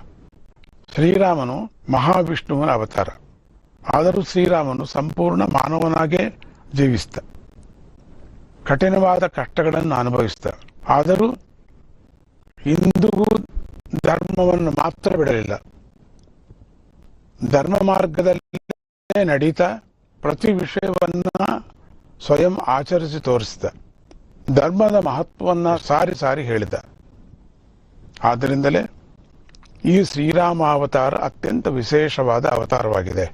ಶ್ರೀರಾಮನು ಮಹಾವಿಷ್ಣುವಿನ ಅವತಾರ. ಆದರೂ ಶ್ರೀರಾಮನು ಸಂಪೂರ್ಣ ಮಾನವನಾಗೇ ಜೀವಿಸಿದ, ಕಠಿಣವಾದ ಕಷ್ಟಗಳನ್ನು ಅನುಭವಿಸಿದ. ಆದರೂ ಇಂದಿಗೂ ಧರ್ಮವನ್ನು ಮಾತ್ರ ಬಿಡಲಿಲ್ಲ. ಧರ್ಮ ಮಾರ್ಗದಲ್ಲೇ ನಡೀತಾ ಪ್ರತಿ ವಿಷಯವನ್ನ ಸ್ವಯಂ ಆಚರಿಸಿ ತೋರಿಸಿದ. ಧರ್ಮದ ಮಹತ್ವವನ್ನ ಸಾರಿ ಸಾರಿ ಹೇಳಿದ. ಆದ್ದರಿಂದಲೇ ಈ ಶ್ರೀರಾಮ ಅವತಾರ ಅತ್ಯಂತ ವಿಶೇಷವಾದ ಅವತಾರವಾಗಿದೆ.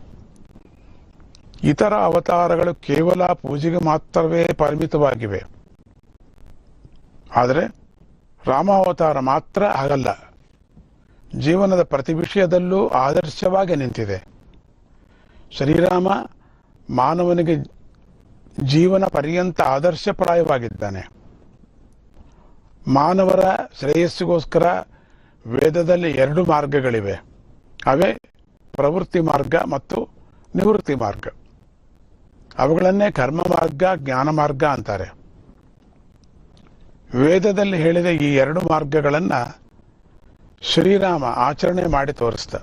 ಇತರ ಅವತಾರಗಳು ಕೇವಲ ಪೂಜೆಗೆ ಮಾತ್ರವೇ ಪರಿಮಿತವಾಗಿವೆ. ಆದರೆ ರಾಮಾವತಾರ ಮಾತ್ರ ಹಾಗಲ್ಲ. ಜೀವನದ ಪ್ರತಿ ವಿಷಯದಲ್ಲೂ ಆದರ್ಶವಾಗಿ ನಿಂತಿದೆ. ಶ್ರೀರಾಮ ಮಾನವನಿಗೆ ಜೀವನ ಪರ್ಯಂತ ಆದರ್ಶಪ್ರಾಯವಾಗಿದ್ದಾನೆ. ಮಾನವರ ಶ್ರೇಯಸ್ಸಿಗೋಸ್ಕರ ವೇದದಲ್ಲಿ 2 ಮಾರ್ಗಗಳಿವೆ. ಅವೇ ಪ್ರವೃತ್ತಿ ಮಾರ್ಗ ಮತ್ತು ನಿವೃತ್ತಿ ಮಾರ್ಗ. ಅವುಗಳನ್ನೇ ಕರ್ಮ ಮಾರ್ಗ, ಜ್ಞಾನ ಮಾರ್ಗ ಅಂತಾರೆ. ವೇದದಲ್ಲಿ ಹೇಳಿದ ಈ 2 ಮಾರ್ಗಗಳನ್ನು ಶ್ರೀರಾಮ ಆಚರಣೆ ಮಾಡಿ ತೋರಿಸಿದ.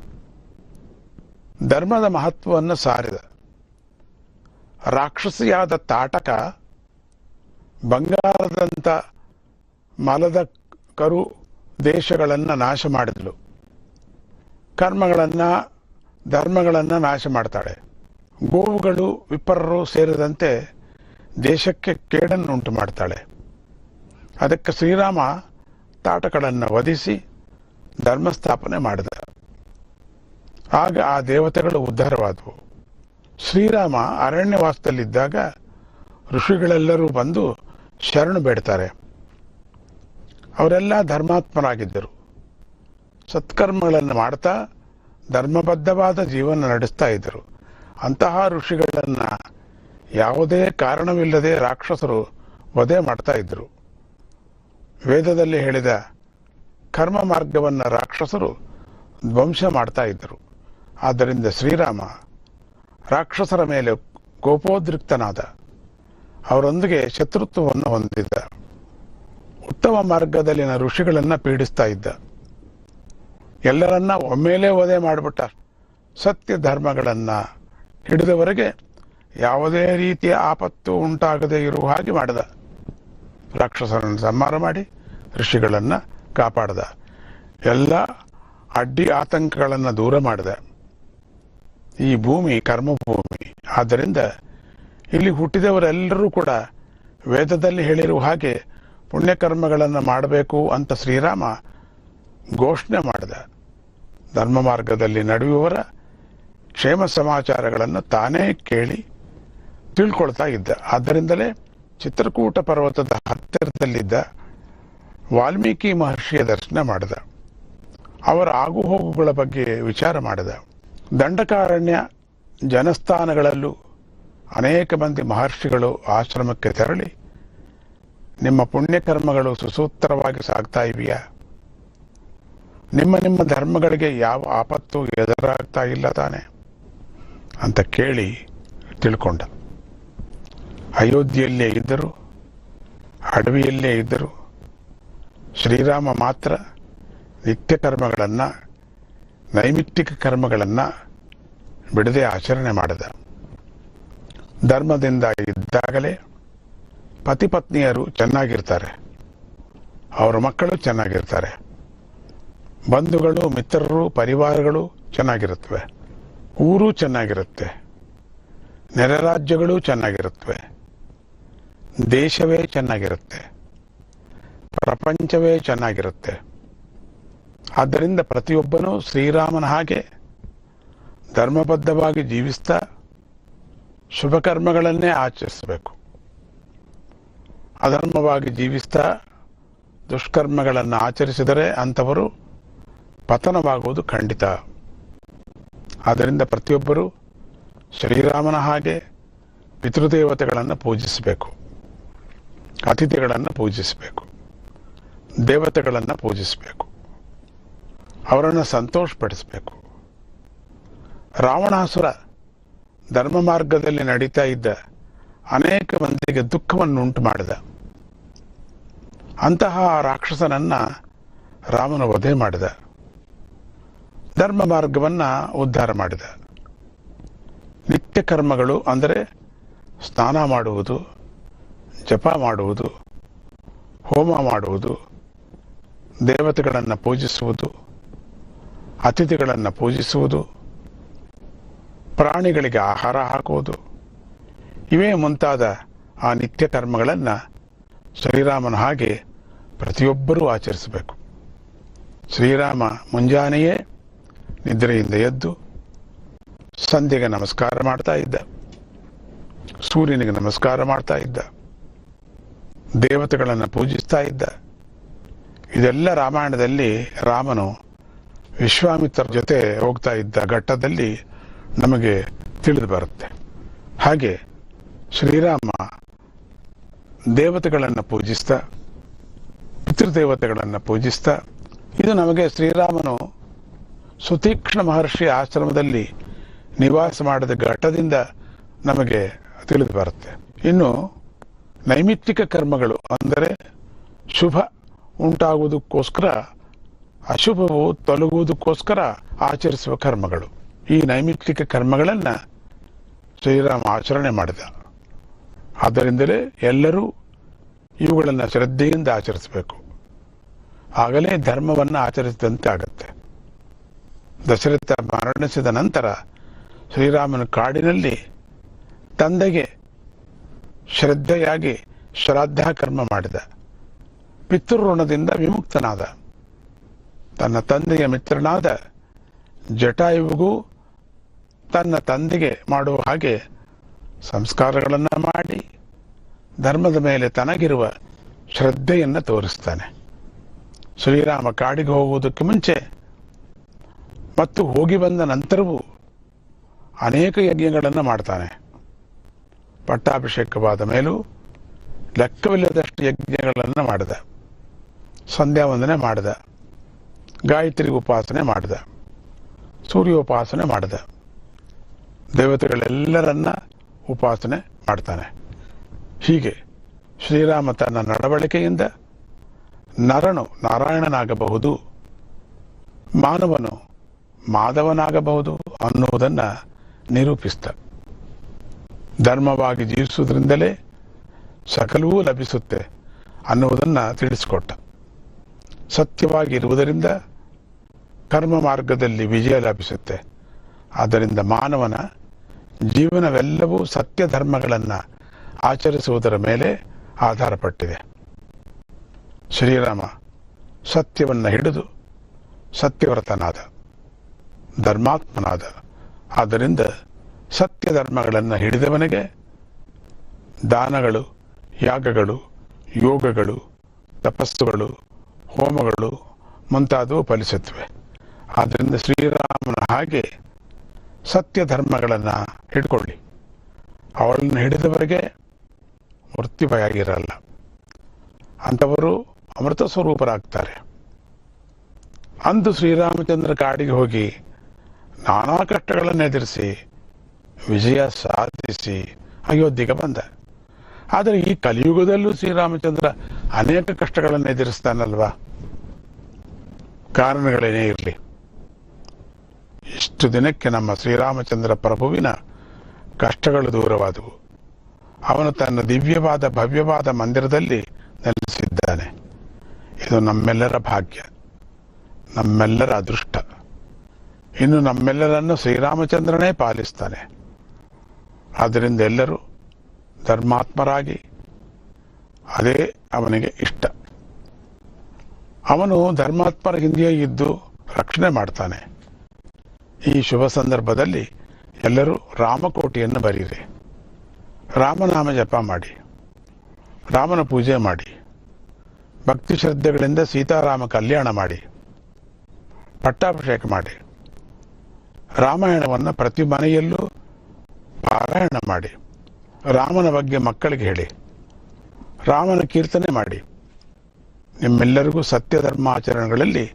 ಧರ್ಮದ ಮಹತ್ವವನ್ನು ಸಾರಿದ. ರಾಕ್ಷಸಿಯಾದ ತಾಟಕ ಬಂಗಾರದಂಥ ಮಲದ ಕರು ದೇಶಗಳನ್ನು ನಾಶ ಮಾಡಿದಳು. ಕರ್ಮಗಳನ್ನು ಧರ್ಮಗಳನ್ನು ನಾಶ ಮಾಡ್ತಾಳೆ. ಗೋವುಗಳು ವಿಪರರು ಸೇರಿದಂತೆ ದೇಶಕ್ಕೆ ಕೇಡನ್ನು ಉಂಟು ಮಾಡ್ತಾಳೆ. ಅದಕ್ಕೆ ಶ್ರೀರಾಮ ತಾಟಗಳನ್ನು ವಧಿಸಿ ಧರ್ಮಸ್ಥಾಪನೆ ಮಾಡಿದ. ಆಗ ಆ ದೇವತೆಗಳು ಉದ್ಧಾರವಾದವು. ಶ್ರೀರಾಮ ಅರಣ್ಯವಾಸದಲ್ಲಿದ್ದಾಗ ಋಷಿಗಳೆಲ್ಲರೂ ಬಂದು ಶರಣು ಬೇಡ್ತಾರೆ. ಅವರೆಲ್ಲ ಧರ್ಮಾತ್ಮರಾಗಿದ್ದರು. ಸತ್ಕರ್ಮಗಳನ್ನು ಮಾಡ್ತಾ ಧರ್ಮಬದ್ಧವಾದ ಜೀವನ ನಡೆಸ್ತಾ ಇದ್ದರು. ಅಂತಹ ಋಷಿಗಳನ್ನು ಯಾವುದೇ ಕಾರಣವಿಲ್ಲದೆ ರಾಕ್ಷಸರು ವಧೆ ಮಾಡ್ತಾ ಇದ್ದರು. ವೇದದಲ್ಲಿ ಹೇಳಿದ ಕರ್ಮ ಮಾರ್ಗವನ್ನು ರಾಕ್ಷಸರು ಧ್ವಂಸ ಮಾಡ್ತಾ ಇದ್ದರು. ಆದ್ದರಿಂದ ಶ್ರೀರಾಮ ರಾಕ್ಷಸರ ಮೇಲೆ ಕೋಪೋದ್ರಿಕ್ತನಾದ. ಅವರೊಂದಿಗೆ ಶತ್ರುತ್ವವನ್ನು ಹೊಂದಿದ್ದ. ಉತ್ತಮ ಮಾರ್ಗದಲ್ಲಿನ ಋಷಿಗಳನ್ನು ಪೀಡಿಸ್ತಾ ಇದ್ದ. ಎಲ್ಲರನ್ನ ಒಮ್ಮೆಲೇ ವಧೆ ಮಾಡಿಬಿಟ್ಟ. ಸತ್ಯ ಧರ್ಮಗಳನ್ನು ಹಿಡಿದವರೆಗೆ ಯಾವುದೇ ರೀತಿಯ ಆಪತ್ತು ಉಂಟಾಗದೇ ಇರುವ ಹಾಗೆ ಮಾಡಿದ. ರಾಕ್ಷಸರನ್ನು ಸಂಹಾರ ಮಾಡಿ ಋಷಿಗಳನ್ನು ಕಾಪಾಡಿದ. ಎಲ್ಲ ಅಡ್ಡಿ ಆತಂಕಗಳನ್ನು ದೂರ ಮಾಡಿದ. ಈ ಭೂಮಿ ಕರ್ಮಭೂಮಿ. ಆದ್ದರಿಂದ ಇಲ್ಲಿ ಹುಟ್ಟಿದವರೆಲ್ಲರೂ ಕೂಡ ವೇದದಲ್ಲಿ ಹೇಳಿರುವ ಹಾಗೆ ಪುಣ್ಯಕರ್ಮಗಳನ್ನು ಮಾಡಬೇಕು ಅಂತ ಶ್ರೀರಾಮ ಘೋಷಣೆ ಮಾಡಿದ. ಧರ್ಮ ಮಾರ್ಗದಲ್ಲಿ ನಡೆಯುವವರ ಕ್ಷೇಮ ಸಮಾಚಾರಗಳನ್ನು ತಾನೇ ಕೇಳಿ ತಿಳ್ಕೊಳ್ತಾ ಇದ್ದ. ಆದ್ದರಿಂದಲೇ ಚಿತ್ರಕೂಟ ಪರ್ವತದ ಹತ್ತಿರದಲ್ಲಿದ್ದ ವಾಲ್ಮೀಕಿ ಮಹರ್ಷಿಯ ದರ್ಶನ ಮಾಡಿದ. ಅವರ ಆಗುಹೋಗುಗಳ ಬಗ್ಗೆ ವಿಚಾರ ಮಾಡಿದ. ದಂಡಕಾರಣ್ಯ ಜನಸ್ಥಾನಗಳಲ್ಲೂ ಅನೇಕ ಮಂದಿ ಮಹರ್ಷಿಗಳು ಆಶ್ರಮಕ್ಕೆ ತೆರಳಿ ನಿಮ್ಮ ಪುಣ್ಯಕರ್ಮಗಳು ಸುಸೂತ್ರವಾಗಿ ಸಾಗ್ತಾ ಇವೆಯಾ, ನಿಮ್ಮ ಧರ್ಮಗಳಿಗೆ ಯಾವ ಆಪತ್ತು ಎದುರಾಗ್ತಾ ಇಲ್ಲ ತಾನೆ ಅಂತ ಕೇಳಿ ತಿಳ್ಕೊಂಡ. ಅಯೋಧ್ಯೆಯಲ್ಲೇ ಇದ್ದರು, ಅಡವಿಯಲ್ಲೇ ಇದ್ದರು. ಶ್ರೀರಾಮ ಮಾತ್ರ ನಿತ್ಯ ಕರ್ಮಗಳನ್ನು, ನೈಮಿತ್ತಿಕ ಕರ್ಮಗಳನ್ನು ಬಿಡದೆ ಆಚರಣೆ ಮಾಡಿದ. ಧರ್ಮದಿಂದ ಇದ್ದಾಗಲೇ ಪತಿ ಪತ್ನಿಯರು ಚೆನ್ನಾಗಿರ್ತಾರೆ, ಅವರ ಮಕ್ಕಳು ಚೆನ್ನಾಗಿರ್ತಾರೆ, ಬಂಧುಗಳು ಮಿತ್ರರು ಪರಿವಾರಗಳು ಚೆನ್ನಾಗಿರುತ್ತವೆ, ಊರು ಚೆನ್ನಾಗಿರುತ್ತೆ, ನೆರೆ ರಾಜ್ಯಗಳು ಚೆನ್ನಾಗಿರುತ್ತವೆ, ದೇಶವೇ ಚೆನ್ನಾಗಿರುತ್ತೆ, ಪ್ರಪಂಚವೇ ಚೆನ್ನಾಗಿರುತ್ತೆ. ಆದ್ದರಿಂದ ಪ್ರತಿಯೊಬ್ಬನೂ ಶ್ರೀರಾಮನ ಹಾಗೆ ಧರ್ಮಬದ್ಧವಾಗಿ ಜೀವಿಸ್ತಾ ಶುಭ ಕರ್ಮಗಳನ್ನೇ ಆಚರಿಸಬೇಕು. ಅಧರ್ಮವಾಗಿ ಜೀವಿಸ್ತಾ ದುಷ್ಕರ್ಮಗಳನ್ನು ಆಚರಿಸಿದರೆ ಅಂಥವರು ಪತನವಾಗುವುದು ಖಂಡಿತ. ಆದ್ದರಿಂದ ಪ್ರತಿಯೊಬ್ಬರೂ ಶ್ರೀರಾಮನ ಹಾಗೆ ಪಿತೃದೇವತೆಗಳನ್ನು ಪೂಜಿಸಬೇಕು, ಅತಿಥಿಗಳನ್ನು ಪೂಜಿಸಬೇಕು, ದೇವತೆಗಳನ್ನು ಪೂಜಿಸಬೇಕು, ಅವರನ್ನು ಸಂತೋಷಪಡಿಸಬೇಕು. ರಾವಣಾಸುರ ಧರ್ಮ ಮಾರ್ಗದಲ್ಲಿ ನಡೀತಾ ಇದ್ದ ಅನೇಕ ಮಂದಿಗೆ ದುಃಖವನ್ನು ಉಂಟು ಮಾಡಿದ. ಅಂತಹ ರಾಕ್ಷಸನನ್ನು ರಾಮನು ವಧೆ ಮಾಡಿದ, ಧರ್ಮ ಮಾರ್ಗವನ್ನು ಉದ್ಧಾರ ಮಾಡಿದ. ನಿತ್ಯ ಕರ್ಮಗಳು ಅಂದರೆ ಸ್ನಾನ ಮಾಡುವುದು, ಜಪ ಮಾಡುವುದು, ಹೋಮ ಮಾಡುವುದು, ದೇವತೆಗಳನ್ನು ಪೂಜಿಸುವುದು, ಅತಿಥಿಗಳನ್ನು ಪೂಜಿಸುವುದು, ಪ್ರಾಣಿಗಳಿಗೆ ಆಹಾರ ಹಾಕುವುದು, ಇವೇ ಮುಂತಾದ ಆ ನಿತ್ಯ ಕರ್ಮಗಳನ್ನು ಶ್ರೀರಾಮನ ಹಾಗೆ ಪ್ರತಿಯೊಬ್ಬರೂ ಆಚರಿಸಬೇಕು. ಶ್ರೀರಾಮ ಮುಂಜಾನೆಯೇ ನಿದ್ರೆಯಿಂದ ಎದ್ದು ಸಂಧ್ಯೆಗೆ ನಮಸ್ಕಾರ ಮಾಡ್ತಾ ಇದ್ದ, ಸೂರ್ಯನಿಗೆ ನಮಸ್ಕಾರ ಮಾಡ್ತಾ ಇದ್ದ, ದೇವತೆಗಳನ್ನು ಪೂಜಿಸ್ತಾ ಇದ್ದ. ಇದೆಲ್ಲ ರಾಮಾಯಣದಲ್ಲಿ ರಾಮನು ವಿಶ್ವಾಮಿತ್ರರ ಜೊತೆ ಹೋಗ್ತಾ ಇದ್ದ ಘಟ್ಟದಲ್ಲಿ ನಮಗೆ ತಿಳಿದು ಬರುತ್ತೆ. ಹಾಗೆ ಶ್ರೀರಾಮ ದೇವತೆಗಳನ್ನು ಪೂಜಿಸ್ತಾ, ಪಿತೃದೇವತೆಗಳನ್ನು ಪೂಜಿಸ್ತಾ, ಇದು ನಮಗೆ ಶ್ರೀರಾಮನು ಸುತೀಕ್ಷ್ಣ ಮಹರ್ಷಿ ಆಶ್ರಮದಲ್ಲಿ ನಿವಾಸ ಮಾಡಿದ ಘಟ್ಟದಿಂದ ನಮಗೆ ತಿಳಿದು ಬರುತ್ತೆ. ಇನ್ನು ನೈಮಿತ್ತಿಕ ಕರ್ಮಗಳು ಅಂದರೆ ಶುಭ ಉಂಟಾಗುವುದಕ್ಕೋಸ್ಕರ ಅಶುಭವು ತೊಲಗುವುದಕ್ಕೋಸ್ಕರ ಆಚರಿಸುವ ಕರ್ಮಗಳು. ಈ ನೈಮಿತ್ತಿಕ ಕರ್ಮಗಳನ್ನು ಶ್ರೀರಾಮ ಆಚರಣೆ ಮಾಡಿದ. ಆದ್ದರಿಂದಲೇ ಎಲ್ಲರೂ ಇವುಗಳನ್ನು ಶ್ರದ್ಧೆಯಿಂದ ಆಚರಿಸಬೇಕು. ಆಗಲೇ ಧರ್ಮವನ್ನು ಆಚರಿಸಿದಂತೆ ಆಗುತ್ತೆ. ದಶರಥ ಮರಣಿಸಿದ ನಂತರ ಶ್ರೀರಾಮನ ಕಾಡಿನಲ್ಲಿ ತಂದೆಗೆ ಶ್ರದ್ಧೆಯಾಗಿ ಶ್ರಾದ್ದ ಕರ್ಮ ಮಾಡಿದ. ಪಿತೃಋಣದಿಂದ ವಿಮುಕ್ತನಾದ. ತನ್ನ ತಂದೆಯ ಮಿತ್ರನಾದ ಜಟಾಯುವಿಗೂ ತನ್ನ ತಂದೆಗೆ ಮಾಡುವ ಹಾಗೆ ಸಂಸ್ಕಾರಗಳನ್ನು ಮಾಡಿ ಧರ್ಮದ ಮೇಲೆ ತನಗಿರುವ ಶ್ರದ್ಧೆಯನ್ನು ತೋರಿಸ್ತಾನೆ. ಶ್ರೀರಾಮ ಕಾಡಿಗೆ ಹೋಗುವುದಕ್ಕೆ ಮುಂಚೆ ಮತ್ತು ಹೋಗಿ ಬಂದ ನಂತರವೂ ಅನೇಕ ಯಜ್ಞಗಳನ್ನು ಮಾಡ್ತಾನೆ. ಪಟ್ಟಾಭಿಷೇಕವಾದ ಮೇಲೂ ಲೆಕ್ಕವಿಲ್ಲದಷ್ಟು ಯಜ್ಞಗಳನ್ನು ಮಾಡಿದ. ಸಂಧ್ಯಾ ವಂದನೆ ಮಾಡಿದ, ಗಾಯತ್ರಿ ಉಪಾಸನೆ ಮಾಡಿದ, ಸೂರ್ಯೋಪಾಸನೆ ಮಾಡಿದ, ದೇವತೆಗಳೆಲ್ಲರನ್ನ ಉಪಾಸನೆ ಮಾಡ್ತಾನೆ. ಹೀಗೆ ಶ್ರೀರಾಮ ತನ್ನ ನಡವಳಿಕೆಯಿಂದ ನರನು ನಾರಾಯಣನಾಗಬಹುದು, ಮಾನವನು ಮಾಧವನಾಗಬಹುದು ಅನ್ನುವುದನ್ನು ನಿರೂಪಿಸ್ತ. ಧರ್ಮವಾಗಿ ಜೀವಿಸುವುದರಿಂದಲೇ ಸಕಲವೂ ಲಭಿಸುತ್ತೆ ಅನ್ನುವುದನ್ನು ತಿಳಿಸಿಕೊಟ್ಟ. ಸತ್ಯವಾಗಿ ಇರುವುದರಿಂದ ಕರ್ಮ ಮಾರ್ಗದಲ್ಲಿ ವಿಜಯ ಲಭಿಸುತ್ತೆ. ಆದ್ದರಿಂದ ಮಾನವನ ಜೀವನವೆಲ್ಲವೂ ಸತ್ಯ ಧರ್ಮಗಳನ್ನು ಆಚರಿಸುವುದರ ಮೇಲೆ ಆಧಾರಪಟ್ಟಿದೆ. ಶ್ರೀರಾಮ ಸತ್ಯವನ್ನು ಹಿಡಿದು ಸತ್ಯವ್ರತನಾದ, ಧರ್ಮಾತ್ಮನಾದ. ಆದ್ದರಿಂದ ಸತ್ಯ ಧರ್ಮಗಳನ್ನು ಹಿಡಿದವನಿಗೆ ದಾನಗಳು, ಯಾಗಗಳು, ಯೋಗಗಳು, ತಪಸ್ಸುಗಳು, ಹೋಮಗಳು ಮುಂತಾದವು ಫಲಿಸುತ್ತವೆ. ಆದ್ದರಿಂದ ಶ್ರೀರಾಮನ ಹಾಗೆ ಸತ್ಯ ಧರ್ಮಗಳನ್ನು ಹಿಡ್ಕೊಳ್ಳಿ. ಅವಳನ್ನು ಹಿಡಿದವರಿಗೆ ಮೃತ್ಯು ಭಯ ಇರಲ್ಲ. ಅಂಥವರು ಅಮೃತ ಸ್ವರೂಪರಾಗ್ತಾರೆ. ಅಂದು ಶ್ರೀರಾಮಚಂದ್ರ ಕಾಡಿಗೆ ಹೋಗಿ ನಾನಾ ಕಷ್ಟಗಳನ್ನು ಎದುರಿಸಿ ವಿಜಯ ಸಾಧಿಸಿ ಅಯೋಧ್ಯೆಗೆ ಬಂದ. ಆದರೆ ಈ ಕಲಿಯುಗದಲ್ಲೂ ಶ್ರೀರಾಮಚಂದ್ರ ಅನೇಕ ಕಷ್ಟಗಳನ್ನು ಎದುರಿಸ್ತಾನಲ್ವಾ? ಕಾರಣಗಳೇನೇ ಇರಲಿ, ಇಷ್ಟು ದಿನಕ್ಕೆ ನಮ್ಮ ಶ್ರೀರಾಮಚಂದ್ರ ಪ್ರಭುವಿನ ಕಷ್ಟಗಳು ದೂರವಾದವು. ಅವನು ತನ್ನ ದಿವ್ಯವಾದ ಭವ್ಯವಾದ ಮಂದಿರದಲ್ಲಿ ನೆಲೆಸಿದ್ದಾನೆ. ಇದು ನಮ್ಮೆಲ್ಲರ ಭಾಗ್ಯ, ನಮ್ಮೆಲ್ಲರ ಅದೃಷ್ಟ. ಇನ್ನು ನಮ್ಮೆಲ್ಲರನ್ನು ಶ್ರೀರಾಮಚಂದ್ರನೇ ಪಾಲಿಸ್ತಾನೆ. ಆದ್ದರಿಂದ ಎಲ್ಲರೂ ಧರ್ಮಾತ್ಮರಾಗಿ, ಅದೇ ಅವನಿಗೆ ಇಷ್ಟ. ಅವನು ಧರ್ಮಾತ್ಮರ ಹಿಂದೆಯೇ ಇದ್ದು ರಕ್ಷಣೆ ಮಾಡ್ತಾನೆ. ಈ ಶುಭ ಸಂದರ್ಭದಲ್ಲಿ ಎಲ್ಲರೂ ರಾಮಕೋಟಿಯನ್ನು ಬರೀರಿ, ರಾಮನಾಮ ಜಪ ಮಾಡಿ. ರಾಮನ ಪೂಜೆ ಮಾಡಿ, ಭಕ್ತಿ ಶ್ರದ್ಧೆಗಳಿಂದ ಸೀತಾರಾಮ ಕಲ್ಯಾಣ ಮಾಡಿ, ಪಟ್ಟಾಭಿಷೇಕ ಮಾಡಿ, ರಾಮಾಯಣವನ್ನು ಪ್ರತಿ ಮನೆಯಲ್ಲೂ ಪಾರಾಯಣ ಮಾಡಿ, ರಾಮನ ಬಗ್ಗೆ ಮಕ್ಕಳಿಗೆ ಹೇಳಿ, ರಾಮನ ಕೀರ್ತನೆ ಮಾಡಿ. ನಿಮ್ಮೆಲ್ಲರಿಗೂ ಸತ್ಯ ಧರ್ಮಾಚರಣೆಗಳಲ್ಲಿ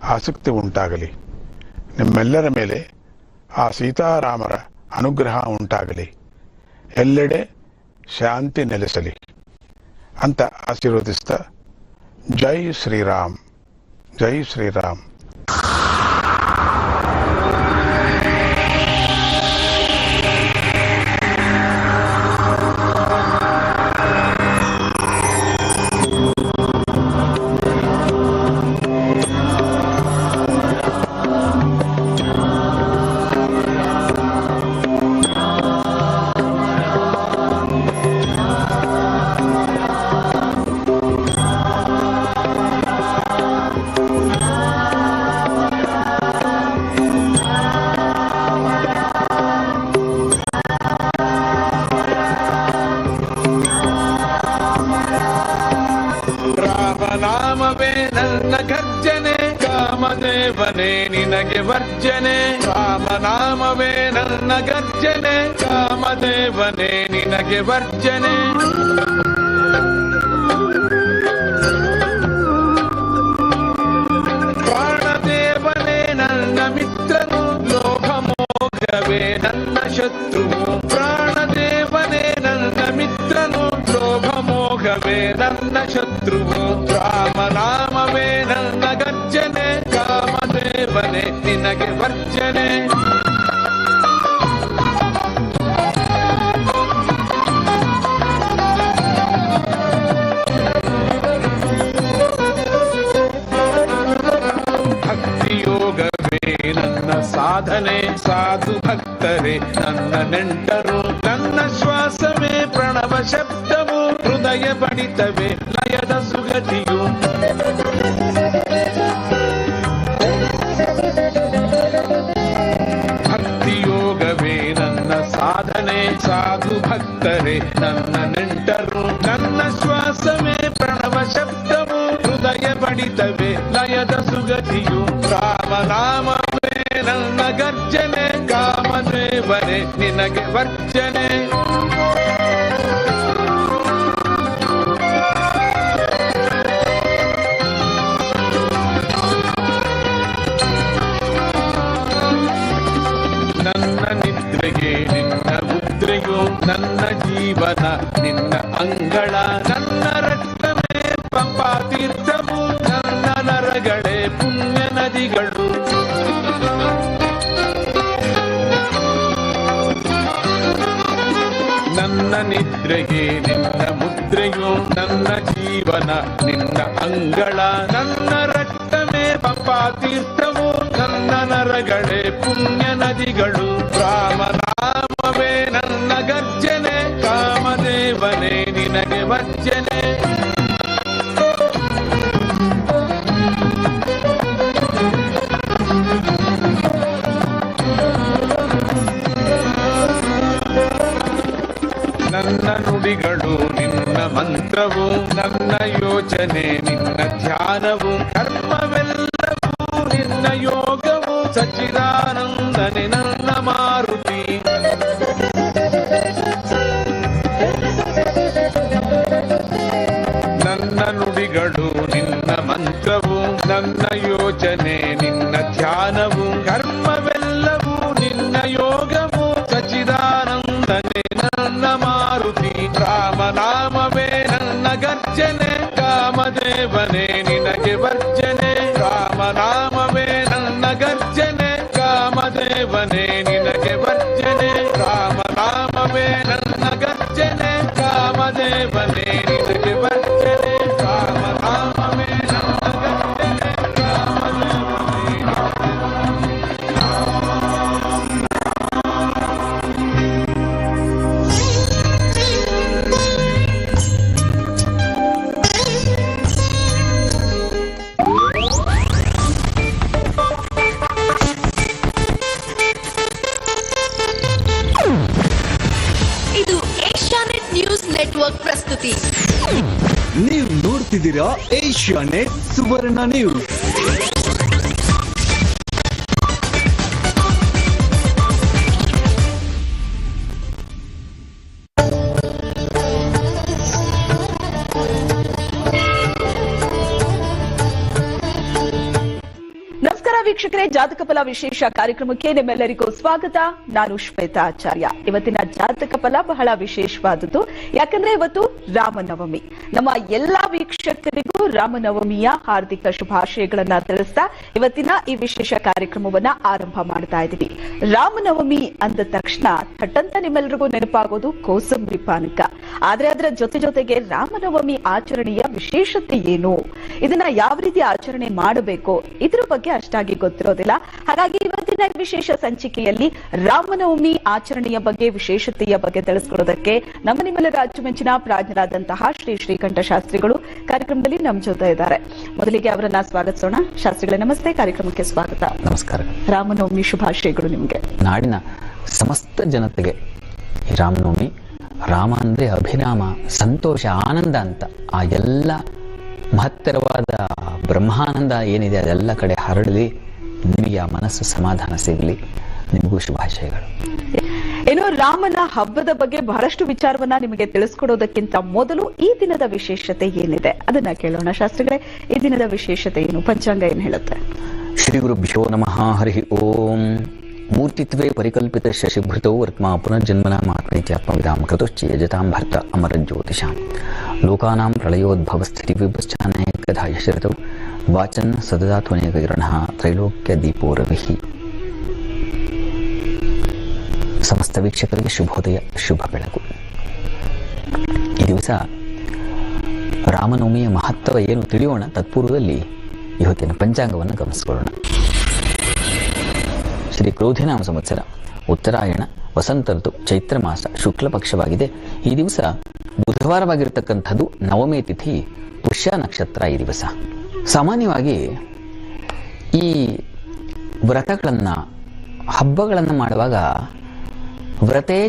ಆಸಕ್ತಿ ಉಂಟಾಗಲಿ. ನಿಮ್ಮೆಲ್ಲರ ಮೇಲೆ ಆ ಸೀತಾರಾಮರ ಅನುಗ್ರಹ ಉಂಟಾಗಲಿ. ಎಲ್ಲೆಡೆ ಶಾಂತಿ ನೆಲೆಸಲಿ ಅಂತ ಆಶೀರ್ವದಿಸ್ತಾ ಜೈ ಶ್ರೀರಾಮ್, ಜೈ ಶ್ರೀರಾಮ್. ರಾಮನಾಮವೇ ನನ್ನ ಗರ್ಜನೆ, ಕಾಮದೇವನೇ ನಿನಗೆ ವರ್ಜನೆ. ರಾಮನಾಮವೇ ನನ್ನ ಗರ್ಜನೆ, ಕಾಮದೇವನೇ ನಿನಗೆ ವರ್ಜನೆ. ಪ್ರಾಣದೇವನೇ ನನ್ನ ಮಿತ್ರನು, ಲೋಭಮೋಘವೇ ನನ್ನ ಶತ್ರುವು. ಪ್ರಾಣದೇವನೇ ನನ್ನ ಮಿತ್ರನು, ಲೋಭಮೋಘವೇ ನನ್ನ ಶತ್ರುವು. ರಾಮನಾಮವೇ ನನ್ನ ಗರ್ಜನೆ, ಕಾಮದೇವನೇ ನಿನಗೆ ವರ್ಜನೆ. ಭಕ್ತಿಯೋಗವೇ ನನ್ನ ಸಾಧನೆ, ಸಾಧು ಭಕ್ತರೇ ನನ್ನ ನೆಂಟರು. ನನ್ನ ಶ್ವಾಸವೇ ಪ್ರಣವ ಶಬ್ದವು, ಹೃದಯ ಬಡಿತವೇ ಲಯದ ಸುಗತಿಯು. ಭಕ್ತಿಯೋಗವೇ ನನ್ನ ಸಾಧನೆ, ಸಾಧು ಭಕ್ತರೇ ನನ್ನ ನೆಂಟರು. ನನ್ನ ಶ್ವಾಸವೇ ಪ್ರಣವ ಶಬ್ದವು, ಹೃದಯ ಬಡಿತವೇ ಲಯದ ಸುಗತಿಯು. ರಾಮನಾಮವೇ ನನ್ನ ಗರ್ಜನೆ, ಕಾಮದೇವನೇ ನಿನಗೆ ವರ್ಜನೆ. ನನ್ನ ನಿದ್ರೆಗೆ ನಿನ್ನ ಮುದ್ರೆಯು, ನನ್ನ ಜೀವನ ನಿನ್ನ ಅಂಗಳ. ನನ್ನ ರಕ್ತವೇ ಪಂಪಾ ತೀರ್ಥವು, ನನ್ನ ನರಗಳೇ ಪುಣ್ಯ ನದಿಗಳು. ನನ್ನ ನಿದ್ರೆಗೆ ನಿನ್ನ ಮುದ್ರೆಯು, ನನ್ನ ಜೀವನ ನಿನ್ನ ಅಂಗಳ. ನನ್ನ ರಕ್ತವೇ ಪಂಪಾ ತೀರ್ಥವು, ನನ್ನ ನರಗಳೇ ಪುಣ್ಯ ನದಿಗಳು. ರಾಮನಾಮವೇ ನನ್ನ ಗರ್ಜನೆ, ಕಾಮದೇವನೇ ನಿನಗೆ ವರ್ಜನೆ. ನನ್ನ ನುಡಿಗಳು ನಿನ್ನ ಮಂತ್ರವು, ನನ್ನ ಯೋಚನೆ ನಿನ್ನ ಧ್ಯಾನವು. ಕರ್ಮವೆಲ್ಲವೂ ನಿನ್ನ ಯೋಗವು, ಸಚ್ಚಿದಾನಂದನೆ ನನ್ನ ಮಾರುತಿ. ನನ್ನ ನುಡಿಗಳು ನಿನ್ನ ಮಂತ್ರವು, ನನ್ನ ಯೋಚನೆ ನಿನ್ನ ಧ್ಯಾನವು. ಕರ್ಮವೆಲ್ಲವೂ ನಿನ್ನ ಯೋಗವು, ಸಚ್ಚಿದಾನಂದನೆ ನನ್ನ ಮಾರುತಿ. ರಾಮನಾಮವೇ ನನ್ನ ಗರ್ಜನೆ, ಕಾಮದೇವನೇ ನಿನಗೆ ವರ್ಜನೆ. ರಾಮನಾಮವೇ ನನ್ನ ಗರ್ಜನೆ, ಕಾಮದೇವನೇ ನಿನಗೆ ವರ್ಜನೆ. ರಾಮನಾಮವೇ ನನ್ನ ಗರ್ಜನೆ, ಕಾಮದೇವನೇ ನಿನಗೆ ವರ್ಜನೆ. ರಾಮನಾಮವೇ ನನ್ನ ಗರ್ಜನೆ, ಕಾಮದೇವನೇ ನ್ಯೂಸ್ ನೆಟ್ವರ್ಕ್ ಪ್ರಸ್ತುತಿ. ನೀವು ನೋಡ್ತಿದ್ದೀರಾ ಏಷ್ಯಾನೆಟ್ ಸುವರ್ಣ ನ್ಯೂಸ್. ವೀಕ್ಷಕರೇ, ಜಾತಕ ಫಲ ವಿಶೇಷ ಕಾರ್ಯಕ್ರಮಕ್ಕೆ ನಿಮ್ಮೆಲ್ಲರಿಗೂ ಸ್ವಾಗತ. ನಾನು ಶ್ವೇತಾ ಆಚಾರ್ಯ. ಇವತ್ತಿನ ಜಾತಕ ಫಲ ಬಹಳ ವಿಶೇಷವಾದದ್ದು, ಯಾಕಂದ್ರೆ ಇವತ್ತು ರಾಮನವಮಿ. ನಮ್ಮ ಎಲ್ಲಾ ವೀಕ್ಷಕರಿಗೂ ರಾಮನವಮಿಯ ಹಾರ್ದಿಕ ಶುಭಾಶಯಗಳನ್ನ ತಿಳಿಸ್ತಾ ಇವತ್ತಿನ ಈ ವಿಶೇಷ ಕಾರ್ಯಕ್ರಮವನ್ನ ಆರಂಭ ಮಾಡ್ತಾ ಇದ್ದೀವಿ. ರಾಮನವಮಿ ಅಂದ ತಕ್ಷಣ ಥಟ್ಟಂತ ನಿಮ್ಮೆಲ್ಲರಿಗೂ ನೆನಪಾಗೋದು ಕೋಸಂಬರಿ ಪಾನಕ. ಆದ್ರೆ ಅದರ ಜೊತೆಗೆ ರಾಮನವಮಿ ಆಚರಣೆಯ ವಿಶೇಷತೆ ಏನು, ಇದನ್ನ ಯಾವ ರೀತಿ ಆಚರಣೆ ಮಾಡಬೇಕು, ಇದ್ರ ಬಗ್ಗೆ ಅಷ್ಟಾಗಿ ಗೊತ್ತಿರೋದಿಲ್ಲ. ಹಾಗಾಗಿ ಇವತ್ತಿನ ವಿಶೇಷ ಸಂಚಿಕೆಯಲ್ಲಿ ರಾಮನವಮಿ ಆಚರಣೆಯ ಬಗ್ಗೆ, ವಿಶೇಷತೆಯ ಬಗ್ಗೆ ತಿಳಿಸ್ಕೊಡೋದಕ್ಕೆ ನಿಮ್ಮೆಲ್ಲರ ಅಚ್ಚುಮೆಚ್ಚಿನ ಪ್ರಾಜ್ಞರಾದಂತಹ ಶ್ರೀ ಶ್ರೀಕಂಠ ಶಾಸ್ತ್ರಿಗಳು ಕಾರ್ಯಕ್ರಮದಲ್ಲಿ ನಮ್ಮ ಜೊತೆ ಇದ್ದಾರೆ. ಮೊದಲಿಗೆ ಅವರನ್ನ ಸ್ವಾಗತಿಸೋಣ. ಶಾಸ್ತ್ರಿಗಳೇ ನಮಸ್ತೆ, ಕಾರ್ಯಕ್ರಮಕ್ಕೆ ಸ್ವಾಗತ. ನಮಸ್ಕಾರ. ರಾಮನವಮಿ ಶುಭಾಶಯಗಳು ನಿಮಗೆ. ನಾಡಿನ ಸಮಸ್ತ ಜನತೆಗೆ ಈ ರಾಮನವಮಿ, ರಾಮ ಅಂದ್ರೆ ಅಭಿರಾಮ, ಸಂತೋಷ, ಆನಂದ ಅಂತ ಆ ಎಲ್ಲ ಮಹತ್ತರವಾದ ಬ್ರಹ್ಮಾನಂದ ಏನಿದೆ ಅದೆಲ್ಲ ಕಡೆ ಹರಡಲಿ, ನಿಮಗೆ ಆ ಮನಸ್ಸು ಸಮಾಧಾನ ಸಿಗಲಿ. ನಿಮಗೂ ಶುಭಾಶಯಗಳು. ಏನು, ರಾಮನ ಹಬ್ಬದ ಬಗ್ಗೆ ಬಹಳಷ್ಟು ವಿಚಾರವನ್ನ ನಿಮಗೆ ತಿಳಿಸ್ಕೊಡೋದಕ್ಕಿಂತ ಮೊದಲು ಈ ದಿನದ ವಿಶೇಷತೆ ಏನಿದೆ ಅದನ್ನ ಕೇಳೋಣ. ಶಾಸ್ತ್ರಿಗಳೇ, ಈ ದಿನದ ವಿಶೇಷತೆ ಏನು, ಪಂಚಾಂಗ ಏನ್ ಹೇಳುತ್ತೆ? ಶ್ರೀ ಗುರುಭ್ಯೋ ನಮಃ. ಹರಿ ಓಂ. ಮೂರ್ತಿತ್ವೇ ಪರಿಕಲ್ಪಿತ ಶಶಿಭೃತೋ ವರ್ತ್ಮಾ ಪುನರ್ಜನ್ಮನಾಮಾತ್ಮೈತ್ಯಾತ್ಮವಿದಾಂ ಕೃತಶ್ಚೇಜತಾಂ ಭರ್ತ ಅಮರಜ್ಯೋತಿಷಾಂ ಲೋಕಾನಾಂ ಪ್ರಳಯೋದ್ಭವಸ್ಥಿತಿ ವಿಭಶ್ಚಾನೇಕಧಾ ಯಶರತೌ ವಾಚನ್ ಸದಾ ತ್ವನೇಕೈರಣಃ ತ್ರೈಲೋಕ್ಯ ದೀಪೋ ರವಿಃ. ಸಮಸ್ತ ವೀಕ್ಷಕರಿಗೆ ಶುಭೋದಯ, ಶುಭ ಬೆಳಕು. ಈ ದಿವಸ ರಾಮನವಮಿಯ ಮಹತ್ವ ಏನು ತಿಳಿಯೋಣ. ತತ್ಪೂರ್ವದಲ್ಲಿ ಇವತ್ತಿನ ಪಂಚಾಂಗವನ್ನು ಗಮನಿಸಿಕೊಳ್ಳೋಣ. ಶ್ರೀ ಕ್ರೋಧಿನಾಮ ಸಂವತ್ಸರ, ಉತ್ತರಾಯಣ, ವಸಂತ ಋತು, ಚೈತ್ರ ಮಾಸ, ಶುಕ್ಲ ಪಕ್ಷವಾಗಿದೆ. ಈ ದಿವಸ ಬುಧವಾರವಾಗಿರತಕ್ಕಂಥದ್ದು, ನವಮಿ ತಿಥಿ, ಪುಷ್ಯ ನಕ್ಷತ್ರ. ಈ ದಿವಸ ಸಾಮಾನ್ಯವಾಗಿ ಈ ವ್ರತಗಳನ್ನು, ಹಬ್ಬಗಳನ್ನು ಮಾಡುವಾಗ ವ್ರತೇ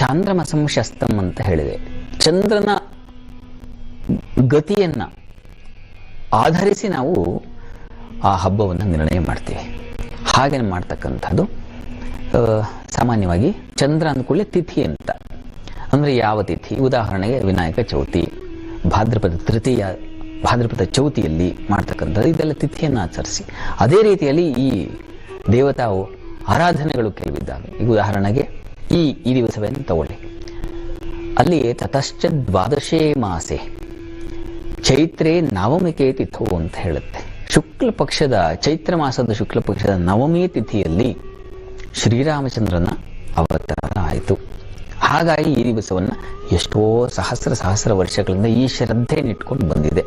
ಚಾಂದ್ರಮಸಂ ಶಸ್ತಂ ಅಂತ ಹೇಳಿದೆ. ಚಂದ್ರನ ಗತಿಯನ್ನು ಆಧರಿಸಿ ನಾವು ಆ ಹಬ್ಬವನ್ನು ನಿರ್ಣಯ ಮಾಡ್ತೀವಿ. ಹಾಗೆ ಮಾಡ್ತಕ್ಕಂಥದ್ದು ಸಾಮಾನ್ಯವಾಗಿ ಚಂದ್ರ ಅಂದ್ಕೊಳ್ಳಿ ತಿಥಿ ಅಂತ. ಅಂದರೆ ಯಾವ ತಿಥಿ, ಉದಾಹರಣೆಗೆ ವಿನಾಯಕ ಚೌತಿ, ಭಾದ್ರಪದ ತೃತೀಯ, ಭಾದ್ರಪದ ಚೌತಿಯಲ್ಲಿ ಮಾಡ್ತಕ್ಕಂಥದ್ದು, ಇದೆಲ್ಲ ತಿಥಿಯನ್ನು ಆಚರಿಸಿ. ಅದೇ ರೀತಿಯಲ್ಲಿ ಈ ದೇವತಾ ಆರಾಧನೆಗಳು ಕೆಲವಿದ್ದಾವೆ. ಈಗ ಉದಾಹರಣೆಗೆ ಈ ದಿವಸವನ್ನು ತಗೊಳ್ಳಿ. ಅಲ್ಲಿ ತತಶ್ಚ ದ್ವಾದಶೇ ಮಾಸೆ ಚೈತ್ರೇ ನವಮಿಕೆ ತಿಥೋ ಅಂತ ಹೇಳುತ್ತೆ. ಶುಕ್ಲ ಪಕ್ಷದ, ಚೈತ್ರ ಮಾಸದ ಶುಕ್ಲ ಪಕ್ಷದ ನವಮಿ ತಿಥಿಯಲ್ಲಿ ಶ್ರೀರಾಮಚಂದ್ರನ ಅವತಾರ ಆಯಿತು. ಹಾಗಾಗಿ ಈ ದಿವಸವನ್ನು ಎಷ್ಟೋ ಸಹಸ್ರ ವರ್ಷಗಳಿಂದ ಈ ಶ್ರದ್ಧೆಯನ್ನಿಟ್ಕೊಂಡು ಬಂದಿದೆ.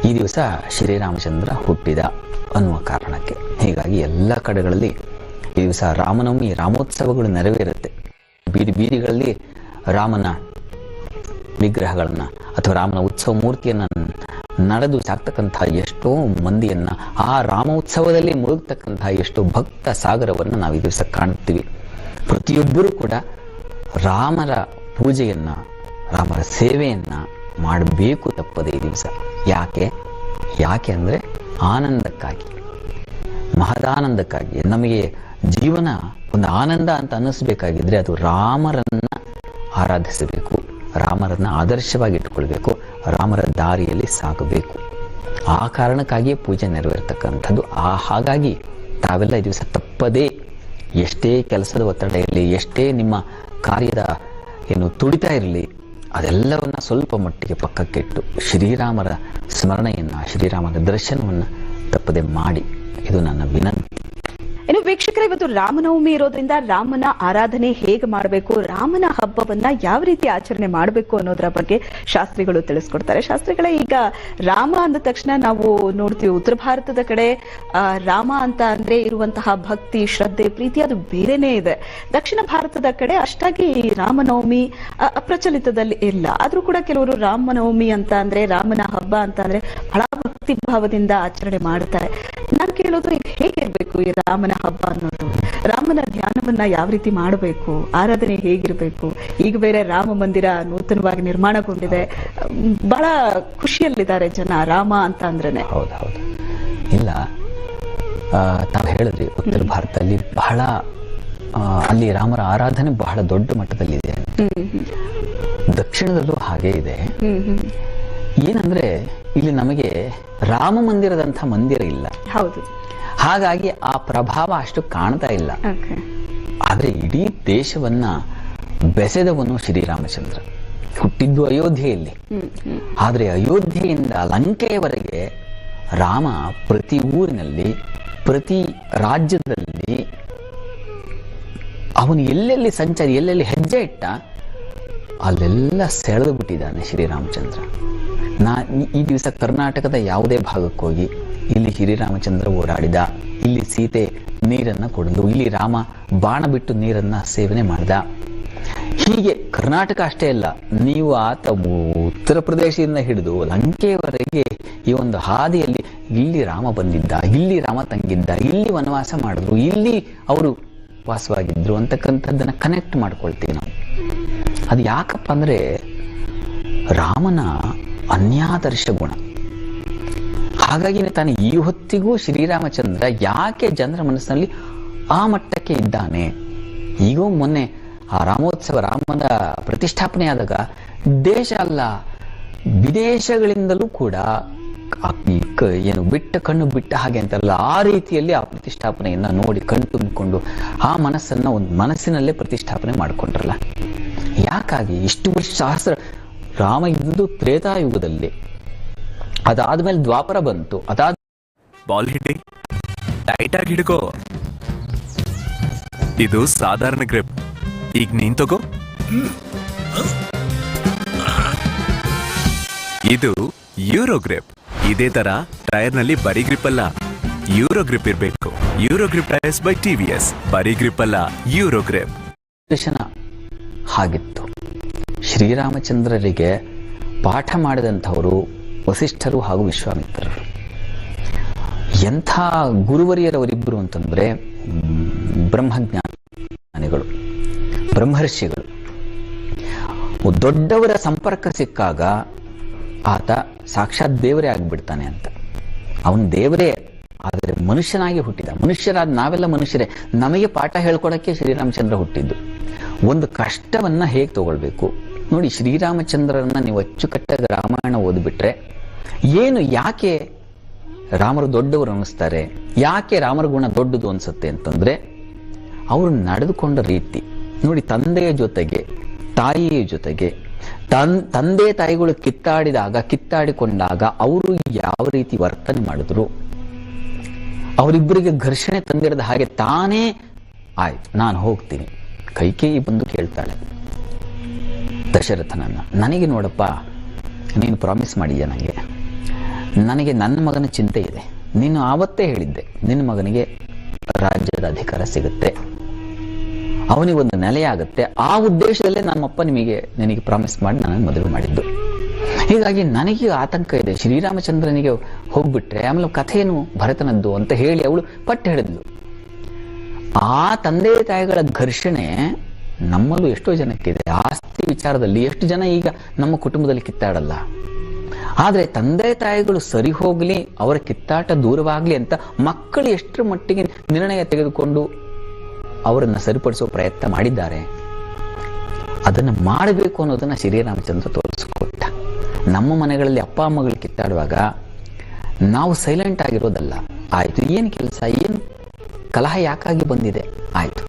ಈ ದಿವಸ ಶ್ರೀರಾಮಚಂದ್ರ ಹುಟ್ಟಿದ ಅನ್ನುವ ಕಾರಣಕ್ಕೆ. ಹೀಗಾಗಿ ಎಲ್ಲ ಕಡೆಗಳಲ್ಲಿ ಈ ದಿವಸ ರಾಮನವಮಿ, ರಾಮೋತ್ಸವಗಳು ನೆರವೇರುತ್ತೆ. ಬೀದಿಗಳಲ್ಲಿ ರಾಮನ ವಿಗ್ರಹಗಳನ್ನು ಅಥವಾ ರಾಮನ ಉತ್ಸವ ಮೂರ್ತಿಯನ್ನು ನಡೆದು ಸಾಕ್ತಕ್ಕಂತಹ ಎಷ್ಟೋ ಮಂದಿಯನ್ನ, ಆ ರಾಮೋತ್ಸವದಲ್ಲಿ ಮುಳುಗ್ತಕ್ಕಂತಹ ಎಷ್ಟೋ ಭಕ್ತ ಸಾಗರವನ್ನು ನಾವು ಈ ದಿವಸ ಕಾಣ್ತೀವಿ. ಪ್ರತಿಯೊಬ್ಬರೂ ಕೂಡ ರಾಮರ ಪೂಜೆಯನ್ನ, ರಾಮರ ಸೇವೆಯನ್ನ ಮಾಡಬೇಕು ತಪ್ಪದೆ ಈ ದಿವಸ. ಯಾಕೆ ಅಂದರೆ ಆನಂದಕ್ಕಾಗಿ, ಮಹದಾನಂದಕ್ಕಾಗಿ. ನಮಗೆ ಜೀವನ ಒಂದು ಆನಂದ ಅಂತ ಅನ್ನಿಸ್ಬೇಕಾಗಿದ್ರೆ ಅದು ರಾಮರನ್ನ ಆರಾಧಿಸಬೇಕು, ರಾಮರನ್ನ ಆದರ್ಶವಾಗಿ ಇಟ್ಕೊಳ್ಬೇಕು, ರಾಮರ ದಾರಿಯಲ್ಲಿ ಸಾಗಬೇಕು. ಆ ಕಾರಣಕ್ಕಾಗಿಯೇ ಪೂಜೆ ನೆರವೇರ್ತಕ್ಕಂಥದ್ದು. ಹಾಗಾಗಿ ತಾವೆಲ್ಲ ಈ ದಿವಸ ತಪ್ಪದೇ, ಎಷ್ಟೇ ಕೆಲಸದ ಒತ್ತಡ ಇರಲಿ, ಎಷ್ಟೇ ನಿಮ್ಮ ಕಾರ್ಯದ ತುಡಿತಾ ಇರಲಿ, ಅದೆಲ್ಲವನ್ನ ಸ್ವಲ್ಪ ಮಟ್ಟಿಗೆ ಪಕ್ಕಕ್ಕಿಟ್ಟು ಶ್ರೀರಾಮರ ಸ್ಮರಣೆಯನ್ನು, ಶ್ರೀರಾಮನ ದರ್ಶನವನ್ನು ತಪ್ಪದೆ ಮಾಡಿ. ಇದು ನನ್ನ ವಿನಂತಿ. ಇನ್ನು ವೀಕ್ಷಕರೇ, ಇವತ್ತು ರಾಮನವಮಿ ಇರೋದ್ರಿಂದ ರಾಮನ ಆರಾಧನೆ ಹೇಗೆ ಮಾಡಬೇಕು, ರಾಮನ ಹಬ್ಬವನ್ನ ಯಾವ ರೀತಿ ಆಚರಣೆ ಮಾಡಬೇಕು ಅನ್ನೋದರ ಬಗ್ಗೆ ಶಾಸ್ತ್ರಿಗಳು ತಿಳಿಸ್ಕೊಡ್ತಾರೆ. ಶಾಸ್ತ್ರಿಗಳೇ, ಈಗ ರಾಮ ಅಂದ ತಕ್ಷಣ ನಾವು ನೋಡ್ತೀವಿ ಉತ್ತರ ಭಾರತದ ಕಡೆ ರಾಮ ಅಂತ ಅಂದ್ರೆ ಇರುವಂತಹ ಭಕ್ತಿ, ಶ್ರದ್ಧೆ, ಪ್ರೀತಿ ಅದು ಬೇರೆನೇ ಇದೆ. ದಕ್ಷಿಣ ಭಾರತದ ಕಡೆ ಅಷ್ಟಾಗಿ ರಾಮನವಮಿ ಪ್ರಚಲಿತದಲ್ಲಿ ಇಲ್ಲ. ಆದ್ರೂ ಕೂಡ ಕೆಲವರು ರಾಮನವಮಿ ಅಂತ ಅಂದ್ರೆ, ರಾಮನ ಹಬ್ಬ ಅಂತ ಅಂದ್ರೆ ಬಹಳ ಭಕ್ತಿ ಭಾವದಿಂದ ಆಚರಣೆ ಮಾಡ್ತಾರೆ. ನಾನು ಕೇಳೋದು ಹೇಗಿರ್ಬೇಕು ಈ ರಾಮನ ಹಬ್ಬ ಅನ್ನೋದು? ರಾಮನ ಧ್ಯಾನವನ್ನ ಯಾವ ರೀತಿ ಮಾಡಬೇಕು, ಆರಾಧನೆ ಹೇಗಿರಬೇಕು. ಈಗ ಬೇರೆ ರಾಮ ಮಂದಿರ ನೂತನವಾಗಿ ನಿರ್ಮಾಣಗೊಂಡಿದೆ, ಬಹಳ ಖುಷಿಯಲ್ಲಿದ್ದಾರೆ ಜನ ರಾಮ ಅಂತ ಅಂದ್ರೇನೆ. ಹೌದೌದು. ಇಲ್ಲ, ತಾವು ಹೇಳಿದ್ರಿ ಉತ್ತರ ಭಾರತದಲ್ಲಿ ಬಹಳ ಅಲ್ಲಿ ರಾಮರ ಆರಾಧನೆ ಬಹಳ ದೊಡ್ಡ ಮಟ್ಟದಲ್ಲಿದೆ. ದಕ್ಷಿಣದಲ್ಲೂ ಹಾಗೆ ಇದೆ. ಏನಂದ್ರೆ ಇಲ್ಲಿ ನಮಗೆ ರಾಮ ಮಂದಿರದಂಥ ಮಂದಿರ ಇಲ್ಲ. ಹೌದು. ಹಾಗಾಗಿ ಆ ಪ್ರಭಾವ ಅಷ್ಟು ಕಾಣ್ತಾ ಇಲ್ಲ. ಆದ್ರೆ ಇಡೀ ದೇಶವನ್ನ ಬೆಸೆದವನು ಶ್ರೀರಾಮಚಂದ್ರ. ಹುಟ್ಟಿದ್ದು ಅಯೋಧ್ಯೆಯಲ್ಲಿ, ಆದ್ರೆ ಅಯೋಧ್ಯೆಯಿಂದ ಲಂಕೆಯವರೆಗೆ ರಾಮ ಪ್ರತಿ ಊರಿನಲ್ಲಿ, ಪ್ರತಿ ರಾಜ್ಯದಲ್ಲಿ ಅವನು ಎಲ್ಲೆಲ್ಲಿ ಸಂಚಾರಿ, ಎಲ್ಲೆಲ್ಲಿ ಹೆಜ್ಜೆ ಇಟ್ಟ ಅಲ್ಲೆಲ್ಲ ಸೆಳೆದು ಬಿಟ್ಟಿದ್ದಾನೆ ಶ್ರೀರಾಮಚಂದ್ರ. ಈ ದಿವಸ ಕರ್ನಾಟಕದ ಯಾವುದೇ ಭಾಗಕ್ಕೆ ಹೋಗಿ ಇಲ್ಲಿ ಶ್ರೀರಾಮಚಂದ್ರ ಓಡಾಡಿದ, ಇಲ್ಲಿ ಸೀತೆ ನೀರನ್ನ ಕೊಡಲು, ಇಲ್ಲಿ ರಾಮ ಬಾಣ ಬಿಟ್ಟು ನೀರನ್ನ ಸೇವನೆ ಮಾಡಿದ. ಹೀಗೆ ಕರ್ನಾಟಕ ಅಷ್ಟೇ ಅಲ್ಲ, ನೀವು ಆತ ಉತ್ತರ ಪ್ರದೇಶದಿಂದ ಹಿಡಿದು ಲಂಕೆಯವರೆಗೆ ಈ ಒಂದು ಹಾದಿಯಲ್ಲಿ ಇಲ್ಲಿ ರಾಮ ಬಂದಿದ್ದ, ಇಲ್ಲಿ ರಾಮ ತಂಗಿದ್ದ, ಇಲ್ಲಿ ವನವಾಸ ಮಾಡಿದ್ರು, ಇಲ್ಲಿ ಅವರು ವಾಸವಾಗಿದ್ರು ಅಂತಕ್ಕಂಥದ್ದನ್ನ ಕನೆಕ್ಟ್ ಮಾಡ್ಕೊಳ್ತೀವಿ ನಾವು. ಅದು ಯಾಕಪ್ಪ ಅಂದ್ರೆ ರಾಮನ ಅನ್ಯಾದರ್ಶ ಗುಣ. ಹಾಗಾಗಿ ತಾನು ಈ ಹೊತ್ತಿಗೂ ಶ್ರೀರಾಮಚಂದ್ರ ಯಾಕೆ ಜನರ ಮನಸ್ಸಿನಲ್ಲಿ ಆ ಮಟ್ಟಕ್ಕೆ ಇದ್ದಾನೆ. ಈಗೂ ಮೊನ್ನೆ ಆ ರಾಮೋತ್ಸವ, ರಾಮನ ಪ್ರತಿಷ್ಠಾಪನೆ ಆದಾಗ ದೇಶ ಅಲ್ಲ ವಿದೇಶಗಳಿಂದಲೂ ಕೂಡ ಏನು ಬಿಟ್ಟ ಕಣ್ಣು ಬಿಟ್ಟ ಹಾಗೆ ಅಂತಾರಲ್ಲ, ಆ ರೀತಿಯಲ್ಲಿ ಆ ಪ್ರತಿಷ್ಠಾಪನೆಯನ್ನ ನೋಡಿ ಕಣ್ ತುಂಬಿಕೊಂಡು ಆ ಮನಸ್ಸನ್ನ ಒಂದು ಮನಸ್ಸಿನಲ್ಲೇ ಪ್ರತಿಷ್ಠಾಪನೆ ಮಾಡಿಕೊಂಡ್ರಲ್ಲ. ಯಾಕಾಗಿ ಇಷ್ಟು ವರ್ಷ ಸಹಸ್ರ ರಾಮ ಇದ್ದುದು ತ್ರೇತಾಯುಗದಲ್ಲಿ, ಅದಾದ್ಮೇಲೆ ದ್ವಾಪರ ಬಂತು, ಅದಾದ ಬಾಲ್ ಹಿಡಿ ಟೈಟ್ ಆಗಿ ಹಿಡ್ಕೋ. ಇದು ಸಾಧಾರಣ ಗ್ರಿಪ್, ಈಗ ನೀನ್ ತಗೋ. ಇದು ಯೂರೋ ಗ್ರಿಪ್. ಇದೇ ತರ ಟೈರ್ ನಲ್ಲಿ ಬರೀ ಗ್ರಿಪ್ ಅಲ್ಲ, ಯೂರೋ ಗ್ರಿಪ್ ಇರಬೇಕು. Euro grip tyres by TVS. ಬರೀ ಗ್ರಿಪ್ ಅಲ್ಲ, ಯೂರೋ ಗ್ರಿಪ್. ಹಾಗಿತ್ತು. ಶ್ರೀರಾಮಚಂದ್ರರಿಗೆ ಪಾಠ ಮಾಡಿದಂಥವರು ವಸಿಷ್ಠರು ಹಾಗೂ ವಿಶ್ವಾಮಿತ್ರರು. ಎಂಥ ಗುರುವರಿಯರವರಿಬ್ಬರು ಅಂತಂದ್ರೆ ಬ್ರಹ್ಮಜ್ಞಾನಿಗಳು, ಬ್ರಹ್ಮರ್ಷಿಗಳು. ದೊಡ್ಡವರ ಸಂಪರ್ಕ ಸಿಕ್ಕಾಗ ಆತ ಸಾಕ್ಷಾತ್ ದೇವರೇ ಆಗಿಬಿಡ್ತಾನೆ ಅಂತ. ಅವನು ದೇವರೇ, ಆದರೆ ಮನುಷ್ಯನಾಗಿ ಹುಟ್ಟಿದ. ಮನುಷ್ಯರಾದ ನಾವೆಲ್ಲ ಮನುಷ್ಯರೇ. ನಮಗೆ ಪಾಠ ಹೇಳ್ಕೊಡಕ್ಕೆ ಶ್ರೀರಾಮಚಂದ್ರ ಹುಟ್ಟಿದ್ದು. ಒಂದು ಕಷ್ಟವನ್ನ ಹೇಗೆ ತಗೊಳ್ಬೇಕು ನೋಡಿ. ಶ್ರೀರಾಮಚಂದ್ರರನ್ನ ನೀವು ಅಚ್ಚುಕಟ್ಟಾಗಿ ರಾಮಾಯಣ ಓದ್ಬಿಟ್ರೆ ಏನು, ಯಾಕೆ ರಾಮರು ದೊಡ್ಡವರು ಅನ್ನಿಸ್ತಾರೆ, ಯಾಕೆ ರಾಮರ ಗುಣ ದೊಡ್ಡದು ಅನ್ಸುತ್ತೆ ಅಂತಂದ್ರೆ ಅವರು ನಡೆದುಕೊಂಡ ರೀತಿ ನೋಡಿ. ತಂದೆಯ ಜೊತೆಗೆ ತಾಯಿಯ ಜೊತೆಗೆ ತಂದೆ ತಾಯಿಗಳು ಕಿತ್ತಾಡಿಕೊಂಡಾಗ ಅವರು ಯಾವ ರೀತಿ ವರ್ತನೆ ಮಾಡಿದ್ರು, ಅವರಿಬ್ಬರಿಗೆ ಘರ್ಷಣೆ ತಂದಿರದ ಹಾಗೆ ತಾನೇ ಆಯ್ತು ನಾನು ಹೋಗ್ತೀನಿ. ಕೈಕೇಯಿ ಬಂದು ಕೇಳ್ತಾಳೆ ದಶರಥನನ್ನ, ನನಗೆ ನೋಡಪ್ಪ ನೀನು ಪ್ರಾಮಿಸ್ ಮಾಡಿದ್ಯಾ ನನಗೆ ನನ್ನ ಮಗನ ಚಿಂತೆ ಇದೆ. ನೀನು ಆವತ್ತೇ ಹೇಳಿದ್ದೆ ನಿನ್ನ ಮಗನಿಗೆ ರಾಜ್ಯದ ಅಧಿಕಾರ ಸಿಗುತ್ತೆ, ಅವನಿಗೊಂದು ನೆಲೆಯಾಗುತ್ತೆ. ಆ ಉದ್ದೇಶದಲ್ಲೇ ನಮ್ಮಪ್ಪ ನಿನಗೆ ಪ್ರಾಮಿಸ್ ಮಾಡಿ ನನಗೆ ಮದುವೆ ಮಾಡಿದ್ದು. ಹೀಗಾಗಿ ನನಗೆ ಆತಂಕ ಇದೆ, ಶ್ರೀರಾಮಚಂದ್ರನಿಗೆ ಹೋಗ್ಬಿಟ್ರೆ ಆಮೇಲೆ ಕಥೆಯನ್ನು ಭರತನದ್ದು ಅಂತ ಹೇಳಿ ಅವಳು ಪಟ್ಟು ಹೇಳಿದ್ಲು. ಆ ತಂದೆ ತಾಯಿಗಳ ಘರ್ಷಣೆ ನಮ್ಮಲ್ಲೂ ಎಷ್ಟೋ ಜನಕ್ಕಿದೆ. ಆಸ್ತಿ ವಿಚಾರದಲ್ಲಿ ಎಷ್ಟು ಜನ ಈಗ ನಮ್ಮ ಕುಟುಂಬದಲ್ಲಿ ಕಿತ್ತಾಡಲ್ಲ. ಆದ್ರೆ ತಂದೆ ತಾಯಿಗಳು ಸರಿ ಹೋಗ್ಲಿ, ಅವರ ಕಿತ್ತಾಟ ದೂರವಾಗ್ಲಿ ಅಂತ ಮಕ್ಕಳು ಎಷ್ಟರ ಮಟ್ಟಿಗೆ ನಿರ್ಣಯ ತೆಗೆದುಕೊಂಡು ಅವರನ್ನ ಸರಿಪಡಿಸುವ ಪ್ರಯತ್ನ ಮಾಡಿದ್ದಾರೆ. ಅದನ್ನ ಮಾಡಬೇಕು ಅನ್ನೋದನ್ನ ಶ್ರೀರಾಮಚಂದ್ರ ತೋರಿಸಿಕೊಟ್ಟ. ನಮ್ಮ ಮನೆಗಳಲ್ಲಿ ಅಪ್ಪ ಅಮ್ಮಗಳು ಕಿತ್ತಾಡುವಾಗ ನಾವು ಸೈಲೆಂಟ್ ಆಗಿರೋದಲ್ಲ. ಆಯ್ತು, ಏನು ಕೆಲಸ, ಏನು ಕಲಹ ಯಾಕಾಗಿ ಬಂದಿದೆ, ಆಯ್ತು,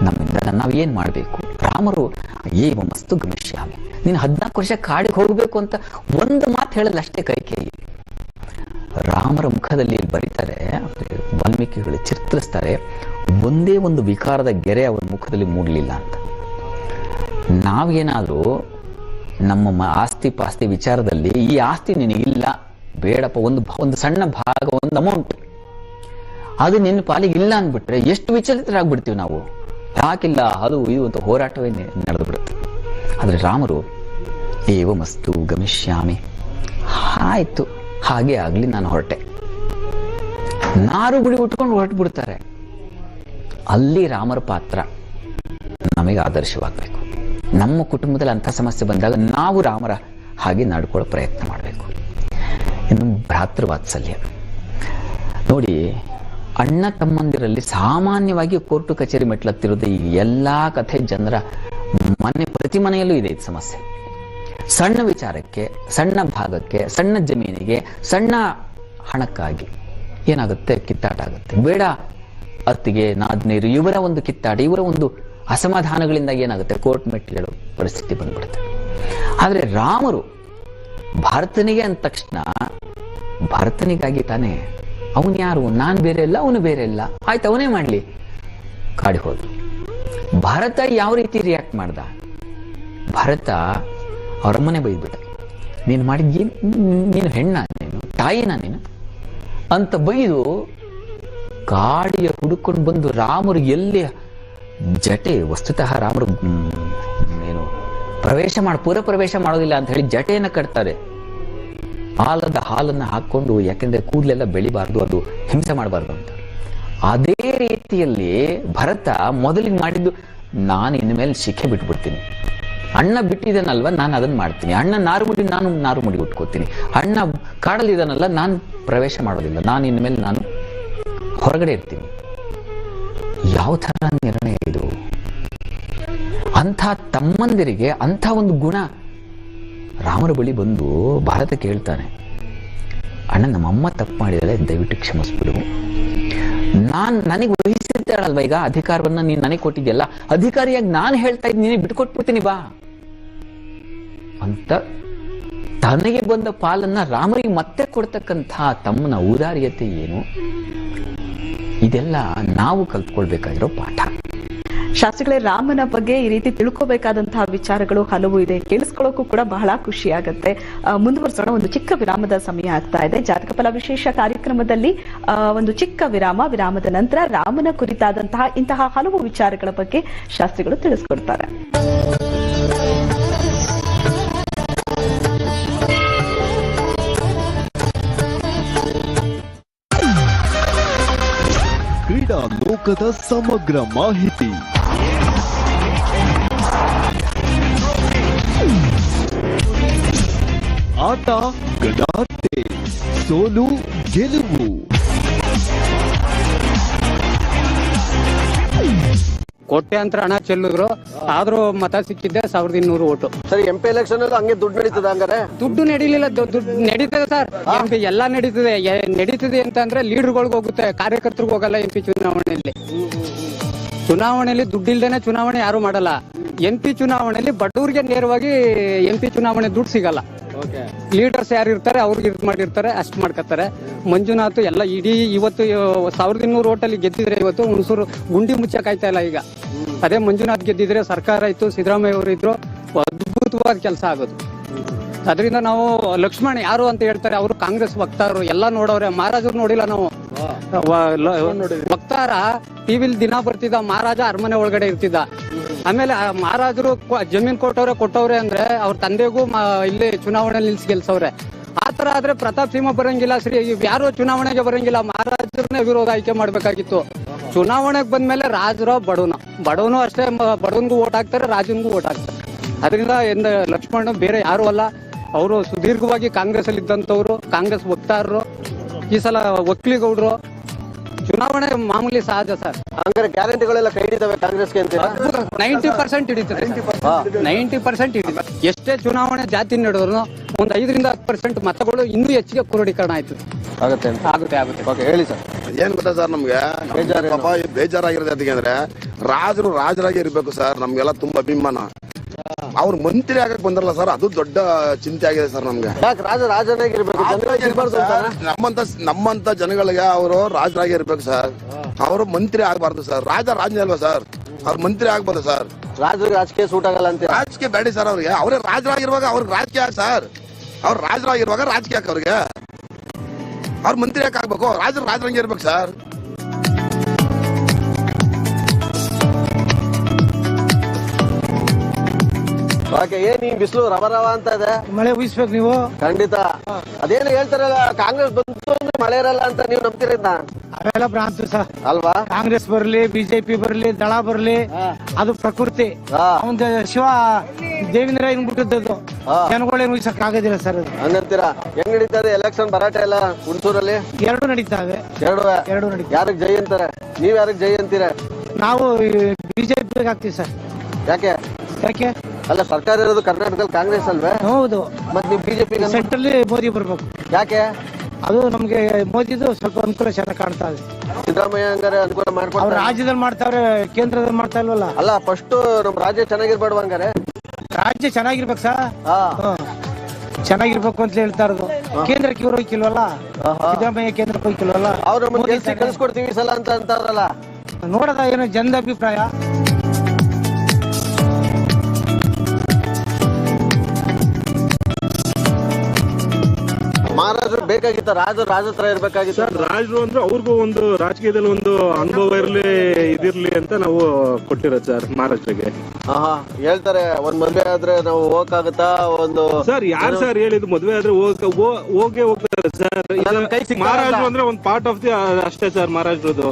ನಮ್ಮಿಂದ ನಾವು ಏನ್ ಮಾಡಬೇಕು. ರಾಮರು ಏವ ಮಸ್ತು ಗಮಿಷ್ಯಾಮಿ, ನೀನು 14 ವರ್ಷ ಕಾಡಿಗೆ ಹೋಗ್ಬೇಕು ಅಂತ ಒಂದು ಮಾತು ಹೇಳಲ್ಲ ಅಷ್ಟೇ ಕೈಕೇಯಿ. ರಾಮರ ಮುಖದಲ್ಲಿ ಬರೀತಾರೆ, ವಾಲ್ಮೀಕಿಗಳು ಚಿತ್ರಿಸ್ತಾರೆ, ಒಂದೇ ಒಂದು ವಿಕಾರದ ಗೆರೆ ಅವರ ಮುಖದಲ್ಲಿ ಮೂಡಲಿಲ್ಲ ಅಂತ. ನಾವೇನಾದ್ರೂ ನಮ್ಮ ಆಸ್ತಿ ಪಾಸ್ತಿ ವಿಚಾರದಲ್ಲಿ ಈ ಆಸ್ತಿ ನಿನಗಿಲ್ಲ, ಬೇಡಪ್ಪ, ಒಂದು ಸಣ್ಣ ಭಾಗ, ಒಂದು ಅಮೌಂಟ್ ಅದು ನಿನ್ನ ಪಾಲಿಗೆ ಇಲ್ಲ ಅಂದ್ಬಿಟ್ರೆ ಎಷ್ಟು ವಿಚಲಿತರಾಗ್ಬಿಡ್ತೀವಿ ನಾವು. ಯಾಕಿಲ್ಲ, ಅದು ಇದು ಅಂತ ಹೋರಾಟವೇ ನಡೆದು ಬಿಡುತ್ತೆ. ಆದ್ರೆ ರಾಮರು ಏವ ಮಸ್ತು ಗಮಿಷ್ಯಾಮಿ, ಆಯ್ತು ಹಾಗೆ ಆಗ್ಲಿ, ನಾನು ಹೊರಟೆ. ನಾರು ಗುಡಿ ಉಟ್ಕೊಂಡು ಹೊರಟು ಬಿಡ್ತಾರೆ. ಅಲ್ಲಿ ರಾಮರ ಪಾತ್ರ ನಮಗೆ ಆದರ್ಶವಾಗಬೇಕು. ನಮ್ಮ ಕುಟುಂಬದಲ್ಲಿ ಅಂಥ ಸಮಸ್ಯೆ ಬಂದಾಗ ನಾವು ರಾಮರ ಹಾಗೆ ನಡ್ಕೊಳ್ಳೋ ಪ್ರಯತ್ನ ಮಾಡಬೇಕು. ಇನ್ನು ಭ್ರಾತೃವಾತ್ಸಲ್ಯ ನೋಡಿ, ಅಣ್ಣ ತಮ್ಮಂದಿರಲ್ಲಿ ಸಾಮಾನ್ಯವಾಗಿ ಕೋರ್ಟು ಕಚೇರಿ ಮೆಟ್ಲತ್ತಿರೋದು ಈ ಎಲ್ಲ ಕಥೆ ಜನರ ಪ್ರತಿ ಮನೆಯಲ್ಲೂ ಇದೆ ಇದು ಸಮಸ್ಯೆ. ಸಣ್ಣ ವಿಚಾರಕ್ಕೆ, ಸಣ್ಣ ಭಾಗಕ್ಕೆ, ಸಣ್ಣ ಜಮೀನಿಗೆ, ಸಣ್ಣ ಹಣಕ್ಕಾಗಿ ಏನಾಗುತ್ತೆ, ಕಿತ್ತಾಟ ಆಗುತ್ತೆ. ಬೇಡ ಅತ್ತಿಗೆ ನಾದ್ನೀರು ಇವರ ಒಂದು ಕಿತ್ತಾಟ, ಇವರ ಒಂದು ಅಸಮಾಧಾನಗಳಿಂದ ಏನಾಗುತ್ತೆ, ಕೋರ್ಟ್ ಮೆಟ್ಟಿಲೇಳೋ ಪರಿಸ್ಥಿತಿ ಬಂದ್ಬಿಡುತ್ತೆ. ಆದರೆ ರಾಮರು ಭರತನಿಗೆ ಅಂದ ತಕ್ಷಣ ಭರತನಿಗಾಗಿ ತಾನೇ, ಅವನು ಯಾರು, ನಾನು ಬೇರೆ ಇಲ್ಲ ಅವನು ಬೇರೆ ಇಲ್ಲ, ಆಯ್ತು ಅವನೇ ಮಾಡಲಿ, ಕಾಡಿ ಹೋದ್ರು. ಭರತ ಯಾವ ರೀತಿ ರಿಯಾಕ್ಟ್ ಮಾಡ್ದ, ಭರತ ಅವರಮ್ಮನೆ ಬೈದ್ಬಿಟ್ಟ, ನೀನು ಮಾಡಿದ್ಯ, ನೀನು ಹೆಣ್ಣ, ನೀನು ತಾಯಿನ ನೀನು ಅಂತ ಬೈದು ಗಾಡಿಯ ಹುಡುಕೊಂಡು ಬಂದು ರಾಮರು ಎಲ್ಲಿ ಜಟೆ, ವಸ್ತುತಃ ರಾಮರು ಏನು ಪೂರ ಪ್ರವೇಶ ಮಾಡೋದಿಲ್ಲ ಅಂತ ಹೇಳಿ ಜಟೆಯನ್ನು ಕಟ್ತಾರೆ. ಆಲದ ಹಾಲನ್ನು ಹಾಕೊಂಡು, ಯಾಕೆಂದ್ರೆ ಕೂದಲೆಲ್ಲ ಬೆಳಿಬಾರ್ದು, ಅದು ಹಿಂಸೆ ಮಾಡಬಾರ್ದು ಅಂತ. ಅದೇ ರೀತಿಯಲ್ಲಿ ಭರತ ಮೊದಲಿಗೆ ಮಾಡಿದ್ದು, ನಾನು ಇನ್ಮೇಲೆ ಶಿಖೆ ಬಿಟ್ಬಿಡ್ತೀನಿ, ಅಣ್ಣ ಬಿಟ್ಟಿದ್ದಾನಲ್ವ ನಾನು ಅದನ್ನ ಮಾಡ್ತೀನಿ, ಅಣ್ಣ ನಾರುಮುಡಿ ನಾನು ನಾರುಮುಡಿ ಉಟ್ಕೋತೀನಿ, ಅಣ್ಣ ಕಾಡಲಿದ್ದಾನಲ್ಲ ನಾನು ಪ್ರವೇಶ ಮಾಡೋದಿಲ್ಲ, ನಾನು ಇನ್ಮೇಲೆ ನಾನು ಹೊರಗಡೆ ಇರ್ತೀನಿ. ಯಾವ ಥರ ನಿರ್ಣಯ ಇದು? ಅಂಥ ತಮ್ಮಂದಿರಿಗೆ ಅಂಥ ಒಂದು ಗುಣ ರಾಮರ ಬಳಿ ಬಂದು ಭಾರತ ಕೇಳ್ತಾನೆ, ಅಣ್ಣ ನಮ್ಮಮ್ಮ ತಪ್ಪು ಮಾಡಿದರೆ ದಯವಿಟ್ಟು ಕ್ಷಮಿಸ್ಬಿಡು, ನನಗೆ ವಹಿಸಿದ್ದಾಳಲ್ವ ಈಗ ಅಧಿಕಾರವನ್ನ ನೀನು ನನಗೆ ಕೊಟ್ಟಿದ್ಯಲ್ಲ, ಅಧಿಕಾರಿಯಾಗಿ ನಾನು ಹೇಳ್ತಾ ಇದ್ದೀನಿ, ನೀನೇ ಬಿಟ್ಕೊಟ್ಬಿಡ್ತೀನಿ ಬಾ ಅಂತ ತನಗೆ ಬಂದ ಪಾಲನ್ನ ರಾಮರಿಗೆ ಮತ್ತೆ ಕೊಡ್ತಕ್ಕಂಥ ತಮ್ಮನ ಔದಾರ್ಯತೆ ಏನು, ಇದೆಲ್ಲ ನಾವು ಕಲ್ತ್ಕೊಳ್ಬೇಕಾಗಿರೋ ಪಾಠ. ಶಾಸ್ತ್ರಿಗಳೇ, ರಾಮನ ಬಗ್ಗೆ ಈ ರೀತಿ ತಿಳ್ಕೋಬೇಕಾದಂತಹ ವಿಚಾರಗಳು ಹಲವು ಇದೆ, ಕೇಳಿಸ್ಕೊಳ್ಳೋಕ್ಕೂ ಕೂಡ ಬಹಳ ಖುಷಿ ಆಗುತ್ತೆ. ಮುಂದುವರಿಸೋಣ, ಒಂದು ಚಿಕ್ಕ ವಿರಾಮದ ಸಮಯ ಆಗ್ತಾ ಇದೆ. ಜಾತಕ ಫಲ ವಿಶೇಷ ಕಾರ್ಯಕ್ರಮದಲ್ಲಿ ಒಂದು ಚಿಕ್ಕ ವಿರಾಮದ ನಂತರ ರಾಮನ ಕುರಿತಾದಂತಹ ಇಂತಹ ಹಲವು ವಿಚಾರಗಳ ಬಗ್ಗೆ ಶಾಸ್ತ್ರಿಗಳು ತಿಳಿಸ್ಕೊಡ್ತಾರೆ. ಕ್ರೀಡಾ ಲೋಕದ ಸಮಗ್ರ ಮಾಹಿತಿ, ಆಟ ಗಡಾಟೆ, ಸೋಲು ಗೆಲುವು, ಕೋಟ್ಯಾಂತರ ಹಣ ಚೆಲ್ಲಿದ್ರು, ಆದ್ರೂ ಮತ ಸಿಕ್ಕಿದ್ದೆ 1200 ಓಟು. ಸರ್, MP ಎಲೆಕ್ಷನ್ ಅಲ್ಲಿ ಹಂಗೆ ದುಡ್ಡು ನಡೀತದ? ಹಂಗಾರೆ ದುಡ್ಡು ನಡೀಲಿಲ್ಲ, ದುಡ್ಡು ನಡೀತದೆ ಸರ್, ಎಲ್ಲ ನಡೀತದೆ ಅಂತಂದ್ರೆ ಲೀಡರ್ಗಳಿಗೆ ಹೋಗುತ್ತೆ, ಕಾರ್ಯಕರ್ತರಿಗೆ ಹೋಗಲ್ಲ. MP ಚುನಾವಣೆಯಲ್ಲಿ ದುಡ್ಡಿಲ್ದೇನೆ ಚುನಾವಣೆ ಯಾರು ಮಾಡಲ್ಲ. MP ಚುನಾವಣೆಯಲ್ಲಿ ಬಡವರಿಗೆ ನೇರವಾಗಿ MP ಚುನಾವಣೆ ದುಡ್ಡು ಸಿಗಲ್ಲ. ಲೀಡರ್ಸ್ ಯಾರು ಇರ್ತಾರೆ ಅವ್ರಿಗೆ ಇದು ಮಾಡಿರ್ತಾರೆ, ಅಷ್ಟು ಮಾಡ್ಕೊತಾರೆ. ಮಂಜುನಾಥ್ ಎಲ್ಲ ಇಡೀ ಇವತ್ತು 1200 ಓಟಲ್ಲಿ ಗೆದ್ದಿದ್ರೆ ಇವತ್ತು ಹುಣಸೂರು ಗುಂಡಿ ಮುಚ್ಚಕ್ಕಾಯ್ತಾ ಇಲ್ಲ. ಈಗ ಅದೇ ಮಂಜುನಾಥ್ ಗೆದ್ದಿದ್ರೆ, ಸರ್ಕಾರ ಇತ್ತು, ಸಿದ್ದರಾಮಯ್ಯ ಅವರು ಇದ್ರು, ಅದ್ಭುತವಾದ ಕೆಲಸ ಆಗೋದು. ಅದರಿಂದ ನಾವು ಲಕ್ಷ್ಮಣ್ ಯಾರು ಅಂತ ಹೇಳ್ತಾರೆ, ಅವರು ಕಾಂಗ್ರೆಸ್ ವಕ್ತಾರರು ಎಲ್ಲ ನೋಡವ್ರೆ, ಮಹಾರಾಜರು ನೋಡಿಲ್ಲ ನಾವು. ವಕ್ತಾರ ಟಿವಿಲಿ ದಿನ ಬರ್ತಿದ್ದ, ಮಹಾರಾಜ ಅರಮನೆ ಒಳಗಡೆ ಇರ್ತಿದ್ದ. ಆಮೇಲೆ ಮಹಾರಾಜರು ಜಮೀನ್ ಕೊಟ್ಟವ್ರೆ ಅಂದ್ರೆ ಅವ್ರ ತಂದೆಗೂ ಇಲ್ಲಿ ಚುನಾವಣೆ ನಿಲ್ಸಿ ಗೆಲ್ಸವ್ರೆ. ಆತರ ಆದ್ರೆ ಪ್ರತಾಪ್ ಸಿಂಹ ಬರಂಗಿಲ್ಲ, ಯಾರು ಚುನಾವಣೆಗೆ ಬರಂಗಿಲ್ಲ, ಮಹಾರಾಜರನ್ನೇ ವಿರೋಧ ಆಯ್ಕೆ ಮಾಡ್ಬೇಕಾಗಿತ್ತು. ಚುನಾವಣೆಗೆ ಬಂದ್ಮೇಲೆ ರಾಜರು ಬಡವನು ಅಷ್ಟೇ, ಬಡವನ್ಗೂ ಓಟ್ ಹಾಕ್ತಾರೆ, ರಾಜನ್ಗೂ ಓಟ್ ಹಾಕ್ತಾರೆ. ಅದರಿಂದ ಲಕ್ಷ್ಮಣ್ ಬೇರೆ ಯಾರು ಅಲ್ಲ, ಅವರು ಸುದೀರ್ಘವಾಗಿ ಕಾಂಗ್ರೆಸ್ ಅಲ್ಲಿ ಇದ್ದಂಥವ್ರು, ಕಾಂಗ್ರೆಸ್ ವಕ್ತಾರರು, ಈ ಸಲ ಒಕ್ಕಲಿಗೌಡರು. ಚುನಾವಣೆ ಮಾಮೂಲಿ ಸಹಜ ಸರ್. ಹಂಗಾರೆ ಗ್ಯಾರಂಟಿಗಳೆಲ್ಲ ಕೈ ಹಿಡಿತವೆ ಕಾಂಗ್ರೆಸ್ಗೆ ಅಂತ? 90% ಹಿಡಿತದೆ, 90% ಹಿಡಿತದೆ. ಎಷ್ಟೇ ಚುನಾವಣೆ ಜಾತಿ ನಡೆದ್ರು ಒಂದು 5-10% ಮತಗಳು ಇನ್ನೂ ಹೆಚ್ಚಿಗೆ ಕ್ರೋಢೀಕರಣ ಆಯ್ತದೆ. ಆಗುತ್ತೆ. ಹೇಳಿ ಸರ್. ಏನ್ ಗೊತ್ತಾ ಸರ್, ನಮ್ಗೆ ಬೇಜಾರಾಗಿರೋದು ಅದಕ್ಕೆ ಅಂದ್ರೆ ರಾಜರು ರಾಜರಾಗಿ ಇರ್ಬೇಕು ಸರ್. ನಮ್ಗೆಲ್ಲ ತುಂಬಾ ಅಭಿಮಾನ. ಅವ್ರು ಮಂತ್ರಿ ಆಗಕ್ ಬಂದ್ರಲ್ಲ ಸರ್, ಅದು ದೊಡ್ಡ ಚಿಂತೆ ಆಗಿದೆ ಸರ್ ನಮ್ಗೆ. ನಮ್ಮಂತ ಜನಗಳಿಗೆ ಅವರು ರಾಜರಾಗಿ ಇರ್ಬೇಕು ಸರ್, ಅವರು ಮಂತ್ರಿ ಆಗ್ಬಾರ್ದು ಸರ್. ರಾಜನೇ ಅಲ್ವಾ ಸರ್, ಅವ್ರು ಮಂತ್ರಿ ಆಗ್ಬಾರ್ದು ಸರ್. ರಾಜಕೀಯ ಸೂಟ್ ಆಗಲ್ಲ ಅಂತ. ರಾಜಕೀಯ ಬೇಡಿ ಸರ್ ಅವ್ರಿಗೆ. ಅವರೇ ರಾಜರಾಗಿರುವಾಗ ಅವ್ರಿಗೆ ರಾಜಕೀಯ ಯಾಕೆ ಸರ್? ಅವ್ರು ರಾಜರಾಗಿರುವಾಗ ರಾಜಕೀಯ ಯಾಕೆ ಅವ್ರಿಗೆ? ಅವ್ರು ಮಂತ್ರಿ ಯಾಕೆ ಆಗ್ಬೇಕು? ರಾಜರಂಗೆ ಇರ್ಬೇಕು ಸರ್. ಏನ್ ಈ ಬಿಸಿಲು ರವ ಅಂತ ಇದೆ, ಮಳೆ ಉಯಿಸ್ಬೇಕು ನೀವು. ಖಂಡಿತ. ಅದೇನು ಹೇಳ್ತಾರಲ್ಲ, ಕಾಂಗ್ರೆಸ್ ಬಂತು ಅಂದ್ರೆ ಮಳೆ ಇರಲ್ಲ ಅಂತ, ನೀವು ನಂಬ್ತೀರ? ಅವೆಲ್ಲ ಭ್ರಾಂತಿ ಸರ್ ಅಲ್ವಾ? ಕಾಂಗ್ರೆಸ್ ಬರ್ಲಿ, ಬಿಜೆಪಿ ಬರ್ಲಿ, ದಳ ಬರ್ಲಿ, ಅದು ಪ್ರಕೃತಿ. ಒಂದು ಶಿವ ದೇವೇಂದ್ರ ಹಿಂಗ್ಬಿಟ್ಟದ್ದು ಜನಗಳೇ ಮುಗಿಸಕ್ ಆಗೋದಿಲ್ಲ ಸರ್. ಅದು ಹಂಗಂತೀರಾ? ಹೆಂಗ್ ನಡೀತದೆ ಎಲೆಕ್ಷನ್ ಭರಾಟೆ ಎಲ್ಲ ಹುಣಸೂರಲ್ಲಿ? ಎರಡು ನಡೀತಾವೆ. ಎರಡು ನಡೀತಾವೆ. ಯಾರಿಗೆ ಜೈ ಅಂತಾರೆ? ನೀವ್ ಯಾರಿಗೆ ಜೈ ಅಂತೀರ? ನಾವು ಬಿಜೆಪಿ ಹಾಕ್ತಿವಿ ಸರ್. ಯಾಕೆ? ಅಲ್ಲ, ಸರ್ಕಾರ ಇರೋದು ಕರ್ನಾಟಕದಲ್ಲಿ ಕಾಂಗ್ರೆಸ್ ಅಲ್ವೇ? ಹೌದು. ಮತ್ತೆ ನೀವು ಬಿಜೆಪಿ ಸೆಂಟ್ರಲ್ಲಿ ಮೋದಿ ಬರ್ಬೇಕು. ಯಾಕೆ? ಅದು ನಮ್ಗೆ ಮೋದಿದು ಸ್ವಲ್ಪ ಅನುಕೂಲ ಚೆನ್ನಾಗಿ ಕಾಣ್ತಾ ಇದೆ. ಸಿದ್ದರಾಮಯ್ಯ ಹಂಗಾರೆ ಅನುಕೂಲ ಅವ್ರು ಮಾಡ್ಕೊಡ್ತಾರೆ? ರಾಜ್ಯದಲ್ಲಿ ಮಾಡ್ತಾವ್ರೆ, ಕೇಂದ್ರದಲ್ಲಿ ಮಾಡ್ತಾ ಇಲ್ವಲ್ಲ. ಅಲ್ಲ, ಫಸ್ಟ್ ನಮ್ ರಾಜ್ಯ ಚೆನ್ನಾಗಿರ್ಬೇಡ ಹಂಗಾರೆ? ರಾಜ್ಯ ಚೆನ್ನಾಗಿರ್ಬೇಕು ಸರ್, ಚೆನ್ನಾಗಿರ್ಬೇಕು ಅಂತ ಹೇಳ್ತಾ ಇರೋದು. ಕೇಂದ್ರಕ್ಕೆ ಇವ್ರು ಹೋಯ್ಕಿಲ್ವಲ್ಲ, ಸಿದ್ದರಾಮಯ್ಯ ಕೇಂದ್ರಕ್ಕೆ ಹೋಯ್ಕಿಲ್ವಲ್ಲ. ಅವ್ರು ನಮ್ಗೆ ಕಳ್ಸಿಕೊಡ್ತೀವಿ ಸಲ ಅಂತ ಅಂತಾರಲ್ಲ, ನೋಡದ ಏನೋ ಜನದ ಅಭಿಪ್ರಾಯ. ಮಹಾರಾಜರು ಬೇಕಾಗಿತ್ತ? ರಾಜರ ಹತ್ರ ಇರ್ಬೇಕಾಗಿತ್ತು. ಸರ್, ರಾಜರು ಅಂದ್ರೆ ಅವ್ರಿಗೂ ಒಂದು ರಾಜಕೀಯದಲ್ಲಿ ಒಂದು ಅನುಭವ ಇರ್ಲಿ, ಇದಿರ್ಲಿ ಅಂತ ನಾವು ಕೊಟ್ಟಿರೋದು ಸರ್ ಮಹಾರಾಷ್ಟ್ರಗೆ. ಹೇಳ್ತಾರೆ ಒಂದ್ ಮದ್ವೆ ಆದ್ರೆ ನಾವು ಹೋಗಕ್ಕಾಗತ್ತಾ? ಒಂದು ಸರ್, ಯಾರು ಸರ್ ಹೇಳಿದ್ದು ಮದ್ವೆ ಆದ್ರೆ ಹೋಗೇ ಹೋಗ್ತಾರೆ ಸರ್. ಮಹಾರಾಷ್ಟ್ರ ಅಂದ್ರೆ ಒಂದು ಪಾರ್ಟ್ ಆಫ್ ದಿ ಅಷ್ಟೇ ಸರ್ ಮಹಾರಾಷ್ಟ್ರದ್ದು.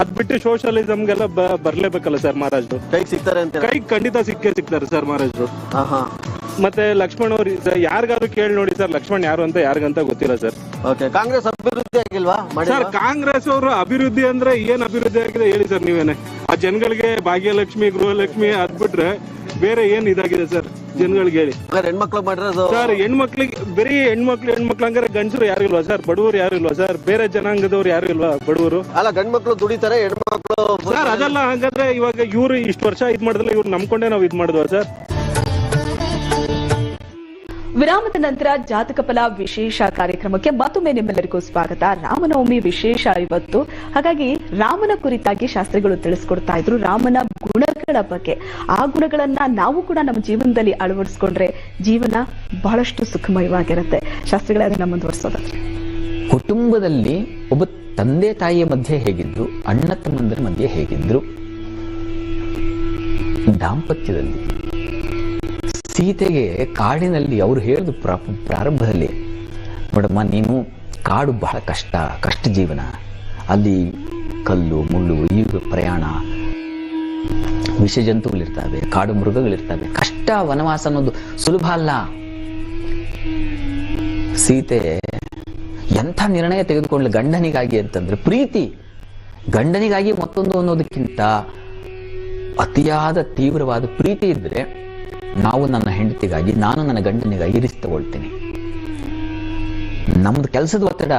ಅದ್ ಬಿಟ್ಟು ಸೋಷಿಯಲಿಸಮ್ಗೆಲ್ಲ ಬರ್ಲೇಬೇಕಲ್ಲ ಸರ್ ಮಹಾರಾಷ್ಟ್ರ. ಕೈಗೆ ಸಿಗ್ತಾರೆ ಅಂತ? ಕೈ ಖಂಡಿತ ಸಿಗ್ತಾರೆ ಸರ್ ಮಹಾರಾಷ್ಟ್ರ. ಮತ್ತೆ ಲಕ್ಷ್ಮಣ್ ಅವ್ರು ಯಾರಿಗಾದ್ರು ಕೇಳಿ ನೋಡಿ ಸರ್, ಲಕ್ಷ್ಮಣ್ ಯಾರು ಅಂತ ಯಾರಿಗಂತ ಗೊತ್ತಿಲ್ಲ ಸರ್. ಕಾಂಗ್ರೆಸ್ ಅಭಿವೃದ್ಧಿ ಆಗಿಲ್ವಾ ಸರ್? ಕಾಂಗ್ರೆಸ್ ಅವರು ಅಭಿವೃದ್ಧಿ ಅಂದ್ರೆ ಏನ್ ಅಭಿವೃದ್ಧಿ ಆಗಿದೆ ಹೇಳಿ ಸರ್ ನೀವೇನೆ. ಆ ಜನಗಳಿಗೆ ಭಾಗ್ಯಲಕ್ಷ್ಮಿ, ಗೃಹಲಕ್ಷ್ಮಿ ಅದ್ಬಿಟ್ರೆ ಬೇರೆ ಏನ್ ಇದಾಗಿದೆ ಸರ್ ಜನಗಳಿಗೆ ಹೇಳಿ? ಹೆಣ್ಮಕ್ಳು ಮಾಡಿರೋದು ಸರ್, ಹೆಣ್ಮಕ್ಳಿಗೆ ಬರೀ ಹೆಣ್ಮಕ್ಳು ಹಂಗಾರೆ ಗಂಡಸರು ಯಾರು ಇಲ್ವಾ ಸರ್? ಬಡವರು ಯಾರು ಇಲ್ವಾ ಸರ್? ಬೇರೆ ಜನಾಂಗದವ್ರು ಯಾರು ಇಲ್ವಾ ಬಡವರು? ಅಲ್ಲ, ಗಂಡ್ಮಕ್ಳು ದುಡಿತಾರೆ, ಹೆಣ್ಮಕ್ಳು ಸರ್ ಅದೆಲ್ಲ ಹಂಗಾದ್ರೆ ಇವಾಗ ಇವ್ರು ಇಷ್ಟು ವರ್ಷ ಇದ್ ಮಾಡಿದ್ರಲ್ಲ, ಇವ್ರು ನಂಬ್ಕೊಂಡೆ ನಾವು ಇದ್ ಮಾಡಿದ್ವಾ ಸರ್? ವಿರಾಮದ ನಂತರ ಜಾತಕ ಫಲ ವಿಶೇಷ ಕಾರ್ಯಕ್ರಮಕ್ಕೆ ಮತ್ತೊಮ್ಮೆ ನಿಮ್ಮೆಲ್ಲರಿಗೂ ಸ್ವಾಗತ. ರಾಮನವಮಿ ವಿಶೇಷ ಇವತ್ತು, ಹಾಗಾಗಿ ರಾಮನ ಕುರಿತಾಗಿ ಶಾಸ್ತ್ರಿಗಳು ತಿಳಿಸ್ಕೊಡ್ತಾ ಇದ್ರು ರಾಮನ ಗುಣಗಳ ಬಗ್ಗೆ. ಆ ಗುಣಗಳನ್ನ ನಾವು ಕೂಡ ನಮ್ಮ ಜೀವನದಲ್ಲಿ ಅಳವಡಿಸ್ಕೊಂಡ್ರೆ ಜೀವನ ಬಹಳಷ್ಟು ಸುಖಮಯವಾಗಿರುತ್ತೆ. ಶಾಸ್ತ್ರಿಗಳೇ, ಅದನ್ನ ಮುಂದುವರಿಸೋದು. ಕುಟುಂಬದಲ್ಲಿ ಒಬ್ಬ ತಂದೆ ತಾಯಿಯ ಮಧ್ಯೆ ಹೇಗಿದ್ರು, ಅಣ್ಣ ತಮ್ಮಂದರ ಮಧ್ಯೆ ಹೇಗಿದ್ರು, ದಾಂಪತ್ಯದಲ್ಲಿ ಸೀತೆಗೆ ಕಾಡಿನಲ್ಲಿ ಅವರು ಹೇಳಿದ ಪ್ರಾರಂಭದಲ್ಲಿ, ನೋಡಮ್ಮ ನೀನು ಕಾಡು ಬಹಳ ಕಷ್ಟ ಜೀವನ, ಅಲ್ಲಿ ಕಲ್ಲು ಮುಳ್ಳು ಈಗ ಪ್ರಯಾಣ, ವಿಷ ಜಂತುಗಳಿರ್ತವೆ, ಕಾಡು ಮೃಗಗಳಿರ್ತವೆ, ಕಷ್ಟ. ವನವಾಸ ಅನ್ನೋದು ಸುಲಭ ಅಲ್ಲ. ಸೀತೆ ಎಂಥ ನಿರ್ಣಯ ತೆಗೆದುಕೊಳ್ಳಲು ಗಂಡನಿಗಾಗಿ ಅಂತಂದ್ರೆ ಪ್ರೀತಿ. ಗಂಡನಿಗಾಗಿ ಮತ್ತೊಂದು ಅನ್ನೋದಕ್ಕಿಂತ ಅತಿಯಾದ ತೀವ್ರವಾದ ಪ್ರೀತಿ ಇದ್ರೆ ನಾವು ನನ್ನ ಹೆಂಡತಿಗಾಗಿ, ನಾನು ನನ್ನ ಗಂಡನಿಗಾಗಿ ರಿಸ್ಕ್ ತಗೊಳ್ತೀನಿ. ನಮ್ದು ಕೆಲಸದ ಒತ್ತಡ,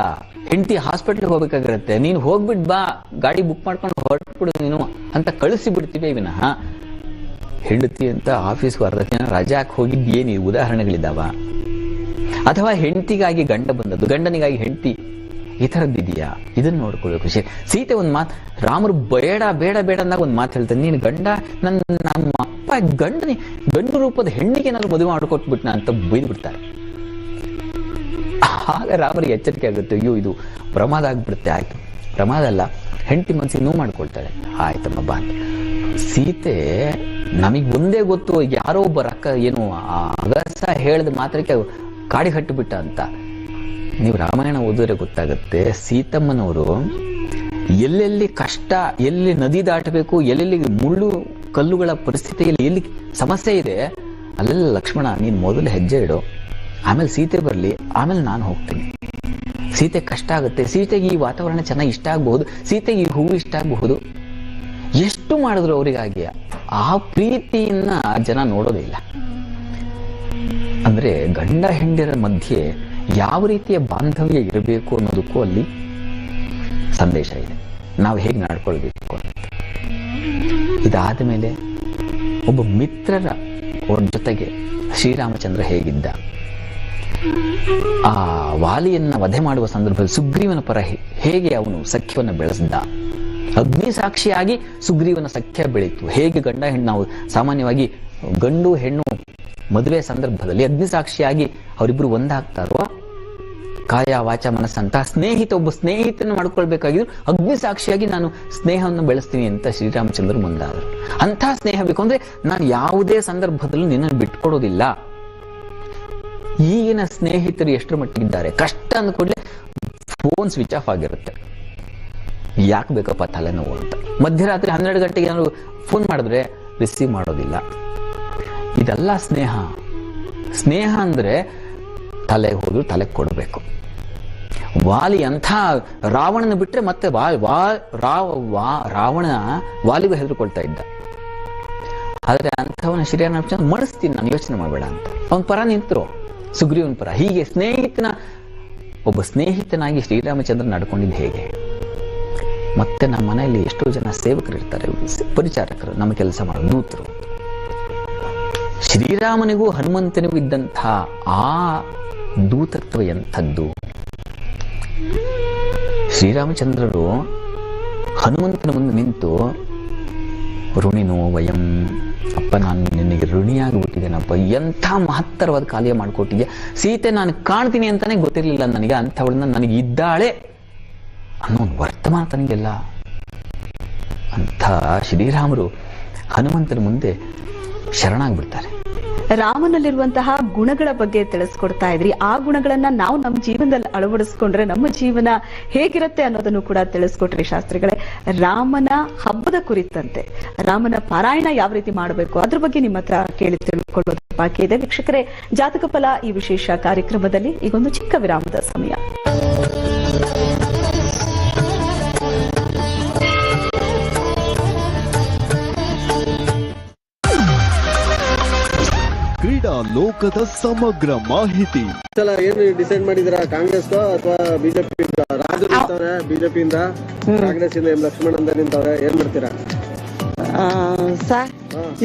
ಹೆಂಡತಿ ಹಾಸ್ಪಿಟ್ಲಿಗೆ ಹೋಗ್ಬೇಕಾಗಿರುತ್ತೆ, ನೀನು ಹೋಗ್ಬಿಟ್ ಬಾ, ಗಾಡಿ ಬುಕ್ ಮಾಡ್ಕೊಂಡು ಹೊರಟ್ಬಿಡು ನೀನು ಅಂತ ಕಳಿಸಿ ಬಿಡ್ತೀವಿ ವಿನಃ ಹೆಂಡತಿ ಅಂತ ಆಫೀಸ್ಗೆ ಅರ್ಧ ದಿನ ರಜಾ ಹಾಕಿ ಹೋಗಿದ್ದು ಏನು ಉದಾಹರಣೆಗಳಿದ್ದಾವ? ಅಥವಾ ಹೆಂಡತಿಗಾಗಿ ಗಂಡ ಬಂದದ್ದು, ಗಂಡನಿಗಾಗಿ ಹೆಂಡತಿ, ಈ ಥರದ್ದಿದೆಯಾ? ಇದನ್ನ ನೋಡ್ಕೊಳ್ಬೇಕು. ಸೀತೆ ಒಂದು ಮಾತು, ರಾಮರು ಬೇಡ ಬೇಡ ಬೇಡ ಅಂದಾಗ ಒಂದು ಮಾತು ಹೇಳ್ತಾನೆ, ನೀನು ಗಂಡ ನಮ್ಮ ಅಪ್ಪ ಗಂಡು ರೂಪದ ಹೆಣ್ಣಿಗೆ ನಾನು ಮದುವೆ ಮಾಡಿಕೊಟ್ಬಿಟ್ನ ಅಂತ ಬೈದು ಬಿಡ್ತಾರೆ. ಆಗ ರಾಮರಿಗೆ ಎಚ್ಚರಿಕೆ ಆಗುತ್ತೆ, ಅಯ್ಯೋ ಇದು ಪ್ರಮಾದ ಆಗ್ಬಿಡುತ್ತೆ. ಆಯ್ತು, ಪ್ರಮಾದ ಅಲ್ಲ, ಹೆಂಡತಿ ಮನಸ್ಸಿಗೆ ನೋವು ಮಾಡ್ಕೊಳ್ತಾಳೆ. ಆಯ್ತಮ್ಮ ಬಾ ಅಂತ. ಸೀತೆ ನಮಗೆ ಒಂದೇ ಗೊತ್ತು, ಯಾರೋ ಒಬ್ಬ ಏನು ಅಗಸ ಹೇಳಿದ ಮಾತ್ರಕ್ಕೆ ಕಾಡಿ ಕಟ್ಟಿಬಿಟ್ಟ ಅಂತ. ನೀವು ರಾಮಾಯಣ ಓದಿದ್ರೆ ಗೊತ್ತಾಗುತ್ತೆ, ಸೀತಮ್ಮನವರು ಎಲ್ಲೆಲ್ಲಿ ಕಷ್ಟ, ಎಲ್ಲಿ ನದಿ ದಾಟಬೇಕು, ಎಲ್ಲೆಲ್ಲಿ ಮುಳ್ಳು ಕಲ್ಲುಗಳ ಪರಿಸ್ಥಿತಿಯಲ್ಲಿ ಎಲ್ಲಿ ಸಮಸ್ಯೆ ಇದೆ, ಅಲ್ಲೆಲ್ಲ ಲಕ್ಷ್ಮಣ ನೀನು ಮೊದಲು ಹೆಜ್ಜೆ ಇಡು, ಆಮೇಲೆ ಸೀತೆ ಬರಲಿ, ಆಮೇಲೆ ನಾನು ಹೋಗ್ತೀನಿ. ಸೀತೆ ಕಷ್ಟ ಆಗುತ್ತೆ, ಸೀತೆಗೆ ಈ ವಾತಾವರಣ ಚೆನ್ನಾಗಿ ಇಷ್ಟ ಆಗಬಹುದು, ಸೀತೆಗೆ ಈ ಹೂವು ಇಷ್ಟ ಆಗಬಹುದು, ಎಷ್ಟು ಮಾಡಿದ್ರು ಅವರಿಗಾಗಿ. ಆ ಪ್ರೀತಿಯನ್ನ ಜನ ನೋಡೋದಿಲ್ಲ. ಅಂದ್ರೆ ಗಂಡ ಹೆಂಡಿರ ಮಧ್ಯೆ ಯಾವ ರೀತಿಯ ಬಾಂಧವ್ಯ ಇರಬೇಕು ಅನ್ನೋದಕ್ಕೂ ಅಲ್ಲಿ ಸಂದೇಶ ಇದೆ. ನಾವು ಹೇಗೆ ನಡ್ಕೊಳ್ಬೇಕು ಅಂತ. ಇದಾದ ಮೇಲೆ ಒಬ್ಬ ಮಿತ್ರರ ಅವ್ರ ಜೊತೆಗೆ ಶ್ರೀರಾಮಚಂದ್ರ ಹೇಗಿದ್ದ, ಆ ವಾಲಿಯನ್ನ ವಧೆ ಮಾಡುವ ಸಂದರ್ಭದಲ್ಲಿ ಸುಗ್ರೀವನ ಪರ ಹೇಗೆ ಅವನು ಸಖ್ಯವನ್ನು ಬೆಳೆಸಿದ್ದ, ಅಗ್ನಿ ಸಾಕ್ಷಿಯಾಗಿ ಸುಗ್ರೀವನ ಸಖ್ಯ ಬೆಳೀತು. ಹೇಗೆ ಗಂಡ ಹೆಣ್ಣು, ನಾವು ಸಾಮಾನ್ಯವಾಗಿ ಗಂಡು ಹೆಣ್ಣು ಮದುವೆ ಸಂದರ್ಭದಲ್ಲಿ ಅಗ್ನಿ ಸಾಕ್ಷಿಯಾಗಿ ಅವರಿಬ್ರು ಒಂದಾಗ್ತಾರೋ, ಕಾಯ ವಾಚ ಮನಸ್ಸಂತ ಒಬ್ಬ ಸ್ನೇಹಿತನ ಮಾಡ್ಕೊಳ್ಬೇಕಾಗಿದ್ರು ಅಗ್ನಿ ಸಾಕ್ಷಿಯಾಗಿ ನಾನು ಸ್ನೇಹವನ್ನು ಬೆಳೆಸ್ತೀನಿ ಅಂತ ಶ್ರೀರಾಮಚಂದ್ರ ಮುಂದಾದರು. ಅಂಥ ಸ್ನೇಹ ಬೇಕು ಅಂದ್ರೆ ನಾನು ಯಾವುದೇ ಸಂದರ್ಭದಲ್ಲೂ ನಿನ್ನನ್ನು ಬಿಟ್ಕೊಡೋದಿಲ್ಲ. ಈಗಿನ ಸ್ನೇಹಿತರು ಎಷ್ಟರ ಮಟ್ಟಿಗಿದ್ದಾರೆ, ಕಷ್ಟ ಅಂದ್ಕೊಂಡ್ರೆ ಫೋನ್ ಸ್ವಿಚ್ ಆಫ್ ಆಗಿರುತ್ತೆ. ಯಾಕೆ ಬೇಕಪ್ಪ ತಲೆನೋವು ಅಂತ. ಮಧ್ಯರಾತ್ರಿ 12 ಗಂಟೆಗೆ ನಾನು ಫೋನ್ ಮಾಡಿದ್ರೆ ರಿಸೀವ್ ಮಾಡೋದಿಲ್ಲ. ಇದೆಲ್ಲ ಸ್ನೇಹ. ಸ್ನೇಹ ಅಂದರೆ ತಲೆಗೆ ಹೋದ್ರು ತಲೆಗೆ ಕೊಡಬೇಕು. ವಾಲಿ ಅಂಥ ರಾವಣನ ಬಿಟ್ಟರೆ ಮತ್ತೆ ರಾವಣ ವಾಲಿಗೂ ಹೆದರ್ಕೊಳ್ತಾ ಇದ್ದ. ಆದರೆ ಅಂಥವನ ಶ್ರೀರಾಮಚಂದ್ರ ಮಡಿಸ್ತೀನಿ ನಾನು, ಯೋಚನೆ ಮಾಡಬೇಡ ಅಂತ ಅವನ ಪರ ನಿಂತರು, ಸುಗ್ರೀವನ ಪರ. ಹೀಗೆ ಒಬ್ಬ ಸ್ನೇಹಿತನಾಗಿ ಶ್ರೀರಾಮಚಂದ್ರ ನಡ್ಕೊಂಡಿದ್ದು ಹೇಗೆ. ಮತ್ತೆ ನಮ್ಮ ಮನೆಯಲ್ಲಿ ಎಷ್ಟೋ ಜನ ಸೇವಕರು ಇರ್ತಾರೆ, ಪರಿಚಾರಕರು, ನಮ್ಮ ಕೆಲಸ ಮಾಡೋ ದೂತರು. ಶ್ರೀರಾಮನಿಗೂ ಹನುಮಂತನಿಗೂ ಇದ್ದಂಥ ಆ ದೂತತ್ವ ಎಂಥದ್ದು. ಶ್ರೀರಾಮಚಂದ್ರರು ಹನುಮಂತನ ಮುಂದೆ ನಿಂತು ಋಣಿನೋ ವಯಂ, ಅಪ್ಪ ನಾನು ನಿನಗೆ ಋಣಿಯಾಗಿಬಿಟ್ಟಿದ್ದೇನಪ್ಪ, ಎಂಥ ಮಹತ್ತರವಾದ ಕಾರ್ಯ ಮಾಡಿಕೊಟ್ಟಿದ್ಯಾ. ಸೀತೆ ನಾನು ಕಾಣ್ತೀನಿ ಅಂತಾನೆ ಗೊತ್ತಿರಲಿಲ್ಲ ನನಗೆ, ಅಂಥವಳನ್ನ ನನಗೆ ಇದ್ದಾಳೆ ಅನ್ನೋ ಒಂದು ವರ್ತಮಾನ ತನಗೆಲ್ಲ. ಅಂಥ ಶ್ರೀರಾಮರು ಹನುಮಂತನ ಮುಂದೆ ಶರಣಾಗ್ಬಿಡ್ತಾರೆ. ರಾಮನಲ್ಲಿರುವಂತಹ ಗುಣಗಳ ಬಗ್ಗೆ ತಿಳಿಸ್ಕೊಡ್ತಾ ಇದ್ರಿ. ಆ ಗುಣಗಳನ್ನ ನಾವು ನಮ್ಮ ಜೀವನದಲ್ಲಿ ಅಳವಡಿಸ್ಕೊಂಡ್ರೆ ನಮ್ಮ ಜೀವನ ಹೇಗಿರುತ್ತೆ ಅನ್ನೋದನ್ನು ಕೂಡ ತಿಳಿಸ್ಕೊಟ್ರಿ ಶಾಸ್ತ್ರಿಗಳೇ. ರಾಮನ ಹಬ್ಬದ ಕುರಿತಂತೆ, ರಾಮನ ಪಾರಾಯಣ ಯಾವ ರೀತಿ ಮಾಡಬೇಕು ಅದ್ರ ಬಗ್ಗೆ ನಿಮ್ಮ ಹತ್ರ ಕೇಳಿ ತಿಳ್ಕೊಳ್ಳೋದು ಬಾಕಿ ಇದೆ. ವೀಕ್ಷಕರೇ, ಜಾತಕ ಫಲ ಈ ವಿಶೇಷ ಕಾರ್ಯಕ್ರಮದಲ್ಲಿ ಈಗೊಂದು ಚಿಕ್ಕ ವಿರಾಮದ ಸಮಯ. ಕ್ರೀಡಾ ಲೋಕದ ಸಮಗ್ರ ಮಾಹಿತಿ. ಏನು ಡಿಸೈಡ್ ಮಾಡಿದಿರಾ? ಕಾಂಗ್ರೆಸ್ ಅಥವಾ ಬಿಜೆಪಿ? ರಾಜರು ನಿಂತವ್ರೆ ಬಿಜೆಪಿಯಿಂದ, ಕಾಂಗ್ರೆಸ್ ಇಂದ ಲಕ್ಷ್ಮಣ್ ಅಂತ ನಿಂತವ್ರೆ. ಏನ್ ಮಾಡ್ತೀರಾ?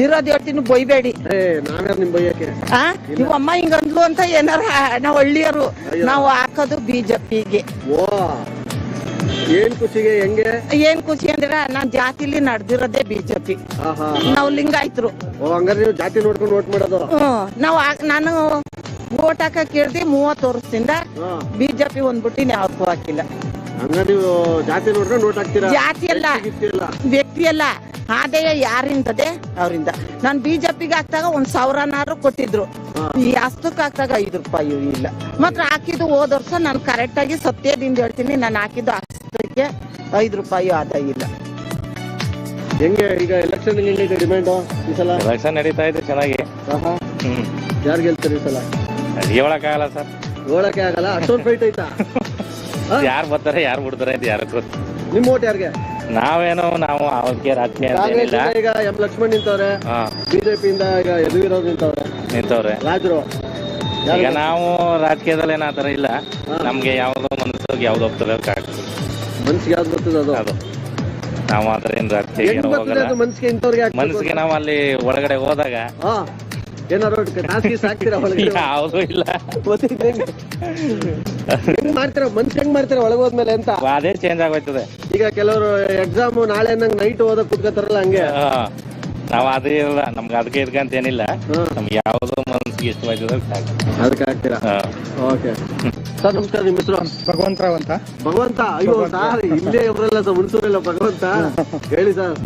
ಇರೋದ್ ಹೇಳ್ತೀನಿ, ಬೊಯ್ಬೇಡಿ. ನಾವ್ಯಾರು ನಿಮ್ ಬೈಯಕ್ಕೆ? ಇವಮ್ಮ ಹಿಂಗಂದ್ಲು ಅಂತ ಏನಾರ ನಾವು ಹಳ್ಳಿಯರು ನಾವು ಹಾಕೋದು ಬಿಜೆಪಿಗೆ. ಓ, ಏನ್ ಖುಷಿಗೆ? ಹೆಂಗೆ ಏನ್ ಖುಷಿ ಅಂದ್ರೆ ನಾನ್ ಜಾತಿಲಿ ನಡೆದಿರೋದೇ ಬಿಜೆಪಿ. ನಾವು ಲಿಂಗಾಯ್ತರು. ಹಂಗಾರೆ ನೀವು ಜಾತಿ ನೋಡ್ಕೊಂಡು ವೋಟ್ ಮಾಡೋದು? ನಾನು ವೋಟ್ ಹಾಕಕ್ ಕೇಳ್ದಿ 30 ವರ್ಷದಿಂದ ಬಿಜೆಪಿ ಒಂದ್ಬಿಟ್ಟು ಯಾವ್ದಕ್ಕೂ ಹಾಕಿಲ್ಲ. ಹಂಗಾರೆ ನೀವು ಜಾತಿ ನೋಡ್ಕೊಂಡು ವೋಟ್ ಹಾಕ್ತೀರಾ? ಜಾತಿ ಅಲ್ಲ, ವ್ಯಕ್ತಿ ಅಲ್ಲ, ಆದಾಯ ಯಾರಿಂದದೆ ಅವರಿಂದ. ನಾನ್ ಬಿಜೆಪಿಗೆ ಹಾಕ್ದಾಗ 1,000 ಕೊಟ್ಟಿದ್ರು, ಈ ಹಸ್ತಕ್ಕೆ ಹಾಕ್ದಾಗ 5 ರೂಪಾಯಿ ಇಲ್ಲ. ಮಾತ್ರ ಹಾಕಿದ್ದು ಹೋದ ವರ್ಷ ನಾನು ಕರೆಕ್ಟ್ ಆಗಿ ಸತ್ಯದಿಂದ ಹೇಳ್ತೀನಿ, ನಾನು ಹಾಕಿದ್ದು ಹಸ್ತಕ್ಕೆ 5 ರೂಪಾಯಿ ಆದಾಯ ಇಲ್ಲ. ಹೆಂಗೆ ಈಗ ಎಲೆಕ್ಷನ್ ಹೆಂಗೈತೆ ಡಿಮ್ಯಾಂಡ್ ಈ ಸಲ? ಎಲೆಕ್ಷನ್ ನಡೀತಾ ಇದೆ ಚೆನ್ನಾಗಿ. ಯಾರು ಗೆಲ್ತಾರೆ ಈ ಸಲ? ಹೇಳಕ್ಕಾಗಲ್ಲ ಸರ್, ಹೇಳಕ್ಕೆ ಆಗಲ್ಲ. ಅಷ್ಟೊಂದು ಫೈಟ್ ಐತಾ? ಯಾರು ಬರ್ತಾರೆ ಯಾರು ಬಿಡ್ತಾರೆ ಅಂತ ಯಾರು ಗೊತ್ತು. ನಿಮ್ ಓಟ್ ಯಾರಿಗೆ? ನಾವು ಅವಕ್ಕೆ ರಾಜಕೀಯ ಈಗ ಎಂ ಲಕ್ಷ್ಮಣ್ ನಿಂತವ್ರೆ, ಬಿಜೆಪಿಯಿಂದ ಈಗ ಯದುವೀರವ್ರು ನಿಂತವ್ರೆ, ರಾಜರು. ಈಗ ನಾವು ರಾಜಕೀಯದಲ್ಲಿ ಏನಾತರ ಇಲ್ಲ, ನಮ್ಗೆ ಯಾವ್ದೋ ಮನಸ್ಸಿಗೆ ಯಾವ್ದು ಹೋಗ್ತದೆ ಮನ್ಸಿಗೆ ಯಾವ್ದು ಬರ್ತದೆ ಅದು. ನಾವು ಆತರ ಏನ್ ರಾಜಕೀಯ ಹೋಗಲ್ಲ. ಮನ್ಸಿಗೆ ನಾವು ಅಲ್ಲಿ ಒಳಗಡೆ ಹೋದಾಗ ಏನಾರು ಸಾಕ್ತೀರಾ? ಯಾವ್ದು ಇಲ್ಲ. ಹೆಂಗ್ ಮಾಡ್ತೀರಾ ಮನ್ಸ್? ಹೆಂಗ್ ಮಾಡ್ತೀರಾ ಒಳಗೋದ್ಮೇಲೆ ಅಂತ? ಅದೇ ಚೇಂಜ್ ಆಗೋಯ್ತದೆ. ಈಗ ಕೆಲವರು ಎಕ್ಸಾಮ್ ನಾಳೆ ನಂಗೆ ನೈಟ್ ಓದಕ್ ಕುತ್ಕೋತಾರಲ್ಲ, ಹಂಗೆ ನಾವ್ ಅದೇ ಇಲ್ಲ, ನಮ್ಗೆ ಅದಕ್ಕೆ ಇದಕ್ಕಂತ ಏನಿಲ್ಲ. ನಮ್ಗೆ ಯಾವ್ದೋ ಮನ್ಸಿಗೆ ಇಷ್ಟವಾಯ್ತದ ಅದಕ್ಕೆ ಹಾಕ್ತೀರಾ? ಓಕೆ ಸರ್, ನಮಸ್ಕಾರ. ನಿಮ್ಮ ಹೆಸರು? ಭಗವಂತರಾವ್ ಅಂತ. ಭಗವಂತ? ಅಯ್ಯೋ ಸರ್, ಇಲ್ಲೇ ಒಬ್ಬರಲ್ಲ ಸರ್, ಹುಣಸೂರಲ್ಲ ಭಗವಂತ. ಹೇಳಿ ಸರ್,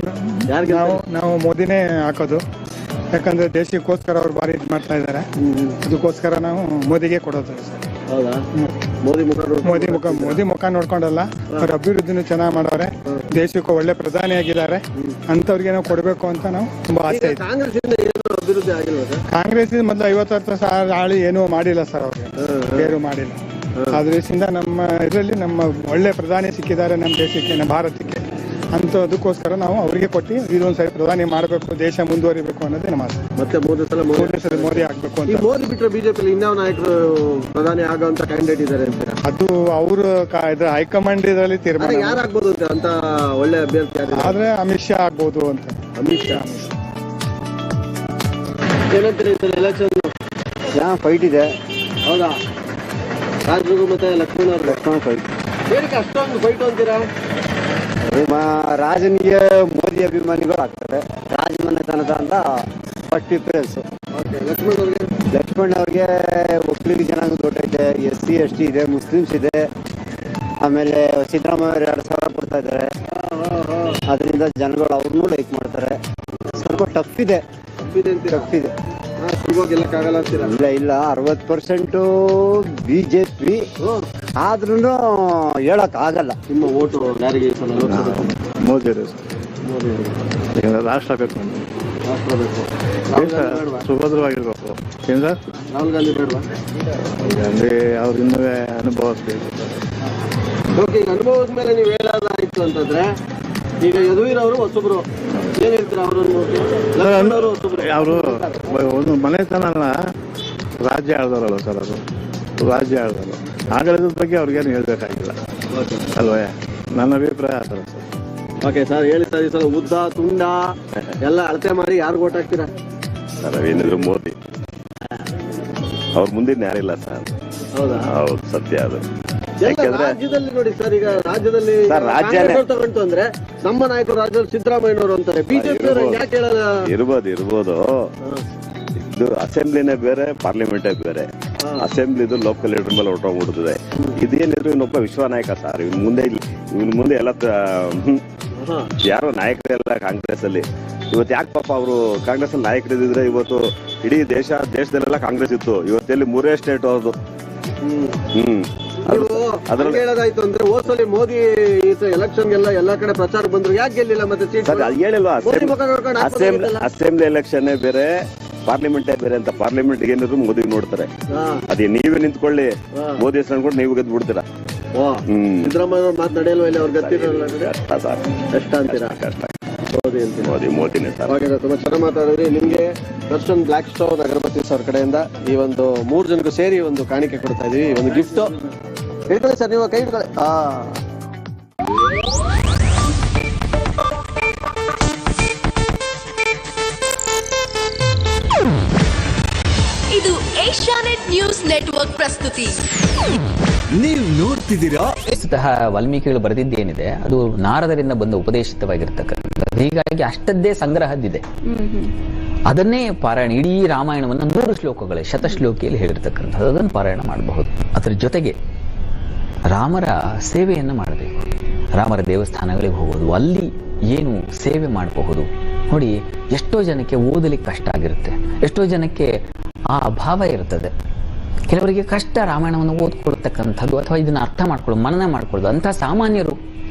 ಯಾರಿಗೆ? ನಾವು ಮೋದಿನೇ ಹಾಕೋದು, ಯಾಕಂದ್ರೆ ದೇಶಕ್ಕೋಸ್ಕರ ಅವ್ರು ಭಾರಿ ಇದು ಮಾಡ್ತಾ ಇದ್ದಾರೆ. ಅದಕ್ಕೋಸ್ಕರ ನಾವು ಮೋದಿಗೆ ಕೊಡೋದು. ಹೌದಾ? ಮೋದಿ ಮುಖ ನೋಡ್ಕೊಂಡಲ್ಲ, ಅವ್ರ ಅಭಿವೃದ್ಧಿನೂ ಚೆನ್ನಾಗಿ ಮಾಡವ್ರೆ, ದೇಶಕ್ಕೂ ಒಳ್ಳೆ ಪ್ರಧಾನಿಯಾಗಿದ್ದಾರೆ. ಅಂತವ್ರಿಗೆ ನಾವು ಕೊಡಬೇಕು ಅಂತ ನಾವು ತುಂಬಾ ಆಸೆ ಇದೆ. ಕಾಂಗ್ರೆಸ್ ಇಂದ ಏನು ಅಭಿವೃದ್ಧಿ ಆಗಿಲ್ವಾ ಸರ್? ಕಾಂಗ್ರೆಸ್ ಮೊದಲು 50 ಸಾವಿರ ಆಳಿ ಏನೂ ಮಾಡಿಲ್ಲ ಸರ್, ಅವ್ರಿಗೆ ಏನು ಮಾಡಿಲ್ಲ. ಅದರಿಂದ ನಮ್ಮ ಇದರಲ್ಲಿ ನಮ್ಮ ಒಳ್ಳೆ ಪ್ರಧಾನಿ ಸಿಕ್ಕಿದ್ದಾರೆ ನಮ್ಮ ದೇಶಕ್ಕೆ, ನಮ್ಮ ಭಾರತಕ್ಕೆ. ಅಂತ ಅದಕ್ಕೋಸ್ಕರ ನಾವು ಅವರಿಗೆ ಕೊಟ್ಟು ಇದೊಂದ್ಸರಿ ಪ್ರಧಾನಿ ಮಾಡಬೇಕು, ದೇಶ ಮುಂದುವರಿಬೇಕು ಅನ್ನೋದೇ ನಮ್ಮ ಆಸೆ. ಮತ್ತೆ ಮೋದಿ ಆಗ್ಬೇಕು ಅಂತ. ಮೋದಿ ಬಿಟ್ಟರೆ ಬಿಜೆಪಿ ಇನ್ಯಾವ ನಾಯಕರು ಪ್ರಧಾನಿ ಆಗುವಂತ ಕ್ಯಾಂಡಿಡೇಟ್ ಇದ್ದಾರೆ ಅಂತ? ಅದು ಅವರು ಹೈಕಮಾಂಡ್ ಇದರಲ್ಲಿ ತೀರ್ಮಾನ. ಯಾರಾಗ್ಬೋದು ಅಂತ ಒಳ್ಳೆ ಅಭ್ಯರ್ಥಿ? ಆದ್ರೆ ಅಮಿತ್ ಶಾ ಆಗ್ಬೋದು ಅಂತ. ಅಮಿತ್ ಶಾ ಏನಂತೀರಿ ಎಲೆಕ್ಷನ್? ಫೈಟ್ ಇದೆ. ಹೌದಾ? ರಾಜ್ರಿಗೂ ಮತ್ತೆ ಲಕ್ಷ್ಮಣ್ ಫೈಟ್. ಏನಕ್ಕೆ ಅಷ್ಟೊಂದು ಫೈಟ್ ಅಂತೀರಾ? ರಾಜನಿಗೆ ಮೋದಿ ಅಭಿಮಾನಿಗಳು ಆಗ್ತಾರೆ, ರಾಜಮನೆತನದ ಅಂತ ಫಸ್ಟ್ ಪ್ರಿಫರೆನ್ಸ್. ಲಕ್ಷ್ಮಣ್ ಅವ್ರಿಗೆ ಒಕ್ಕಲಿಗ ಜನಾಂಗ ದೊಡ್ಡ ಇದೆ, SC ST ಇದೆ, ಮುಸ್ಲಿಮ್ಸ್ ಇದೆ. ಆಮೇಲೆ ಸಿದ್ದರಾಮಯ್ಯ 2,000 ಕೊಡ್ತಾ ಇದ್ದಾರೆ, ಅದರಿಂದ ಜನಗಳು ಅವ್ರನ್ನೂ ಲೈಕ್ ಮಾಡ್ತಾರೆ. ಸ್ವಲ್ಪ ಟಫ್ ಇದೆ. ಗೆಲ್ಲಕ್ಕಾಗಲ್ಲ ಅಂತೀರಾ? ಇಲ್ಲ 60% BJP ಆದ್ರೂ ಹೇಳಕ್ ಆಗಲ್ಲ. ನಿಮ್ಮ ಓಟು ಯಾರಿಗೆ? ಮೋದಿ ರಾಷ್ಟ್ರ ಬೇಕು, ರಾಷ್ಟ್ರ ಬೇಕು. ಸುಭದ್ರವಾಗಿರ್ಬೇಕು. ಏನ್ ಸರ್? ರಾಹುಲ್ ಗಾಂಧಿ ಬೇಡವಾ? ಗಾಂಧಿ ಅವ್ರ ಇನ್ನೂ ಅನುಭವಿಸ್ಬೇಕು. ಓಕೆ, ಈಗ ಅನುಭವದ ಮೇಲೆ ನೀವು ಹೇಳೋದಾಯ್ತು ಅಂತಂದ್ರೆ, ಈಗ ಯದುವೀರ್ ಅವರು ಹೊಸಬ್ರು, ಏನ್ ಹೇಳ್ತೀರಾ ಅವರನ್ನು? ಅವರು ಒಂದು ಮನೆತನ ರಾಜ್ಯ ಆಳ್ದವ್ರಲ್ಲ ಸರ್, ಅದು ರಾಜ್ಯ ಆಳ್ದವರು. ಆಡಳಿತದ ಬಗ್ಗೆ ಅವ್ರಿಗೇನು ಹೇಳ್ಬೇಕಾಗಿಲ್ಲ ಅಲ್ವೇ? ನನ್ನ ಅಭಿಪ್ರಾಯ ಆ ಥರ ಸರ್. ಓಕೆ ಸರ್, ಹೇಳಿ ಸರ್. ಈ ಸಲ ಉದ್ದ ತುಂಡ ಎಲ್ಲ ಅಳತೆ ಮಾಡಿ ಯಾರು ಓಟ್ ಹಾಕ್ತೀರಾ? ಸರ್ ಏನಿದ್ರು ಮೋದಿ, ಅವ್ರ ಮುಂದಿನ ಯಾರಿಲ್ಲ ಸರ್. ಹೌದಾ? ಹೌದು, ಸತ್ಯ ಅದು. ರಾಜ್ಯದಲ್ಲಿ ನೋಡಿ ಸರ್, ಈಗ ರಾಜ್ಯದಲ್ಲಿ ತಗೊಂಡು ಅಂದ್ರೆ ನಮ್ಮ ನಾಯಕರು ರಾಜ್ಯದಲ್ಲಿ ಸಿದ್ದರಾಮಯ್ಯನವರು ಅಂತಾರೆ, ಬಿಜೆಪಿ ಯಾಕೆ ಹೇಳಲ್ಲ? ಇರ್ಬೋದು. ಇದು ಅಸೆಂಬ್ಲಿನೇ ಬೇರೆ, ಪಾರ್ಲಿಮೆಂಟೇ ಬೇರೆ. ಅಸೆಂಬ್ಲಿದು ಲೋಕಲ್ ಲೀಡರ್ ಮೇಲೆ ಹೊರಟೋಗ್ಬಿಡ್ತದೆ. ಇದೇನಿದ್ರು ಇನ್ನೊಬ್ಬ ವಿಶ್ವನಾಯಕ ಸರ್. ಇವನ್ ಮುಂದೆ ಎಲ್ಲ ಯಾರೋ ನಾಯಕರೆಲ್ಲ ಕಾಂಗ್ರೆಸ್ ಅಲ್ಲಿ. ಇವತ್ತು ಯಾಕೆ ಪಾಪ ಅವರು ಕಾಂಗ್ರೆಸ್ ಅಲ್ಲಿ ನಾಯಕರಿದ್ರೆ ಇವತ್ತು ಇಡೀ ದೇಶದಲ್ಲೆಲ್ಲ ಕಾಂಗ್ರೆಸ್ ಇತ್ತು. ಇವತ್ತೆಲ್ಲಿ 3 ಸ್ಟೇಟ್ ಅವ್ರದ್ದು. ಹೇಳೋದಾಯ್ತು ಅಂದ್ರೆ ಹೋದ್ಸಲಿ ಮೋದಿ ಎಲೆಕ್ಷನ್ ಎಲ್ಲಾ ಕಡೆ ಪ್ರಚಾರ ಬಂದ್ರು, ಯಾಕೆ ಗೆಲ್ಲಿಲ್ಲ? ಮತ್ತೆ ಹೇಳಿಲ್ವಾ? ಅಸೆಂಬ್ಲಿ ಎಲೆಕ್ಷನ್ ಬೇರೆ, ಪಾರ್ಲಿಮೆಂಟೇ ಬೇರೆ ಅಂತ. ಪಾರ್ಲಿಮೆಂಟ್ ಏನಿದ್ರು ಮೋದಿ ನೋಡ್ತಾರೆ. ಅದೇ ನೀವೇ ನಿಂತ್ಕೊಳ್ಳಿ, ಮೋದಿ ಹೆಸರು ಅನ್ಕೊಂಡು ನೀವು ಗೆದ್ದು ಬಿಡ್ತೀರಾ. ಸಿದ್ದರಾಮಯ್ಯ ಮಾತು ನಡೆಯಲ್ವ ಇಲ್ಲ? ಅವ್ರ ಗತ್ತಿರಲ್ಲ. ಕಷ್ಟ ಅಂತೀರಾ? ಮೋದಿನೇ ಸರ್. ತುಂಬಾ ಚೆನ್ನಾಗಿ ಮಾತಾಡಿದ್ರಿ. ನಿಮ್ಗೆ ದರ್ಶನ್ ಬ್ಲಾಕ್ ಸ್ಟೋನ್ ಅಗರಬತ್ತಿ ಅವ್ರ ಕಡೆಯಿಂದ ಈ ಒಂದು 3 ಜನಕ್ಕೂ ಸೇರಿ ಒಂದು ಕಾಣಿಕೆ ಕೊಡ್ತಾ ಇದೀವಿ, ಒಂದು ಗಿಫ್ಟ್. ಹೇಳ್ಕೊಳ್ಳಿ ಸರ್, ನೀವು ಕೈ ಇಟ್ಕೊಳ್ಳಿ. ಇದು ಏಷ್ಯಾನೆಟ್ ನ್ಯೂಸ್ ನೆಟ್ವರ್ಕ್ ಪ್ರಸ್ತುತಿ. ನೀವು ನೋಡ್ತಿದ್ದೀರಾ? ವಾಲ್ಮೀಕಿಗಳು ಬರೆದಿದ್ದೇನಿದೆ ಅದು ನಾರದರಿಂದ ಬಂದ ಉಪದೇಶಿತವಾಗಿರ್ತಕ್ಕಂಥದ್ದು. ಹೀಗಾಗಿ ಅಷ್ಟದ್ದೇ ಸಂಗ್ರಹದ್ದಿದೆ. ಅದನ್ನೇ ಪಾರಾಯಣ, ಇಡೀ ರಾಮಾಯಣವನ್ನು 100 ಶ್ಲೋಕಗಳೇ ಶತಶ್ಲೋಕಿಯಲ್ಲಿ ಹೇಳಿರ್ತಕ್ಕಂಥದ್ದು. ಅದನ್ನು ಪಾರಾಯಣ ಮಾಡಬಹುದು. ಅದರ ಜೊತೆಗೆ ರಾಮರ ಸೇವೆಯನ್ನು ಮಾಡಬೇಕು. ರಾಮರ ದೇವಸ್ಥಾನಗಳಿಗೆ ಹೋಗೋದು, ಅಲ್ಲಿ ಏನು ಸೇವೆ ಮಾಡಬಹುದು. ನೋಡಿ, ಎಷ್ಟೋ ಜನಕ್ಕೆ ಓದಲಿಕ್ಕೆ ಕಷ್ಟ ಆಗಿರುತ್ತೆ, ಎಷ್ಟೋ ಜನಕ್ಕೆ ಆ ಅಭಾವ ಇರ್ತದೆ. ಕೆಲವರಿಗೆ ಕಷ್ಟ ರಾಮಾಯಣವನ್ನು ಓದ್ಕೊಳ್ತಕ್ಕಂಥದ್ದು ಅಥವಾ ಇದನ್ನು ಅರ್ಥ ಮಾಡ್ಕೊಳ್ಳೋದು, ಮನನ ಮಾಡ್ಕೊಳ್ಳೋದು. ಅಂಥ ಸಾಮಾನ್ಯರು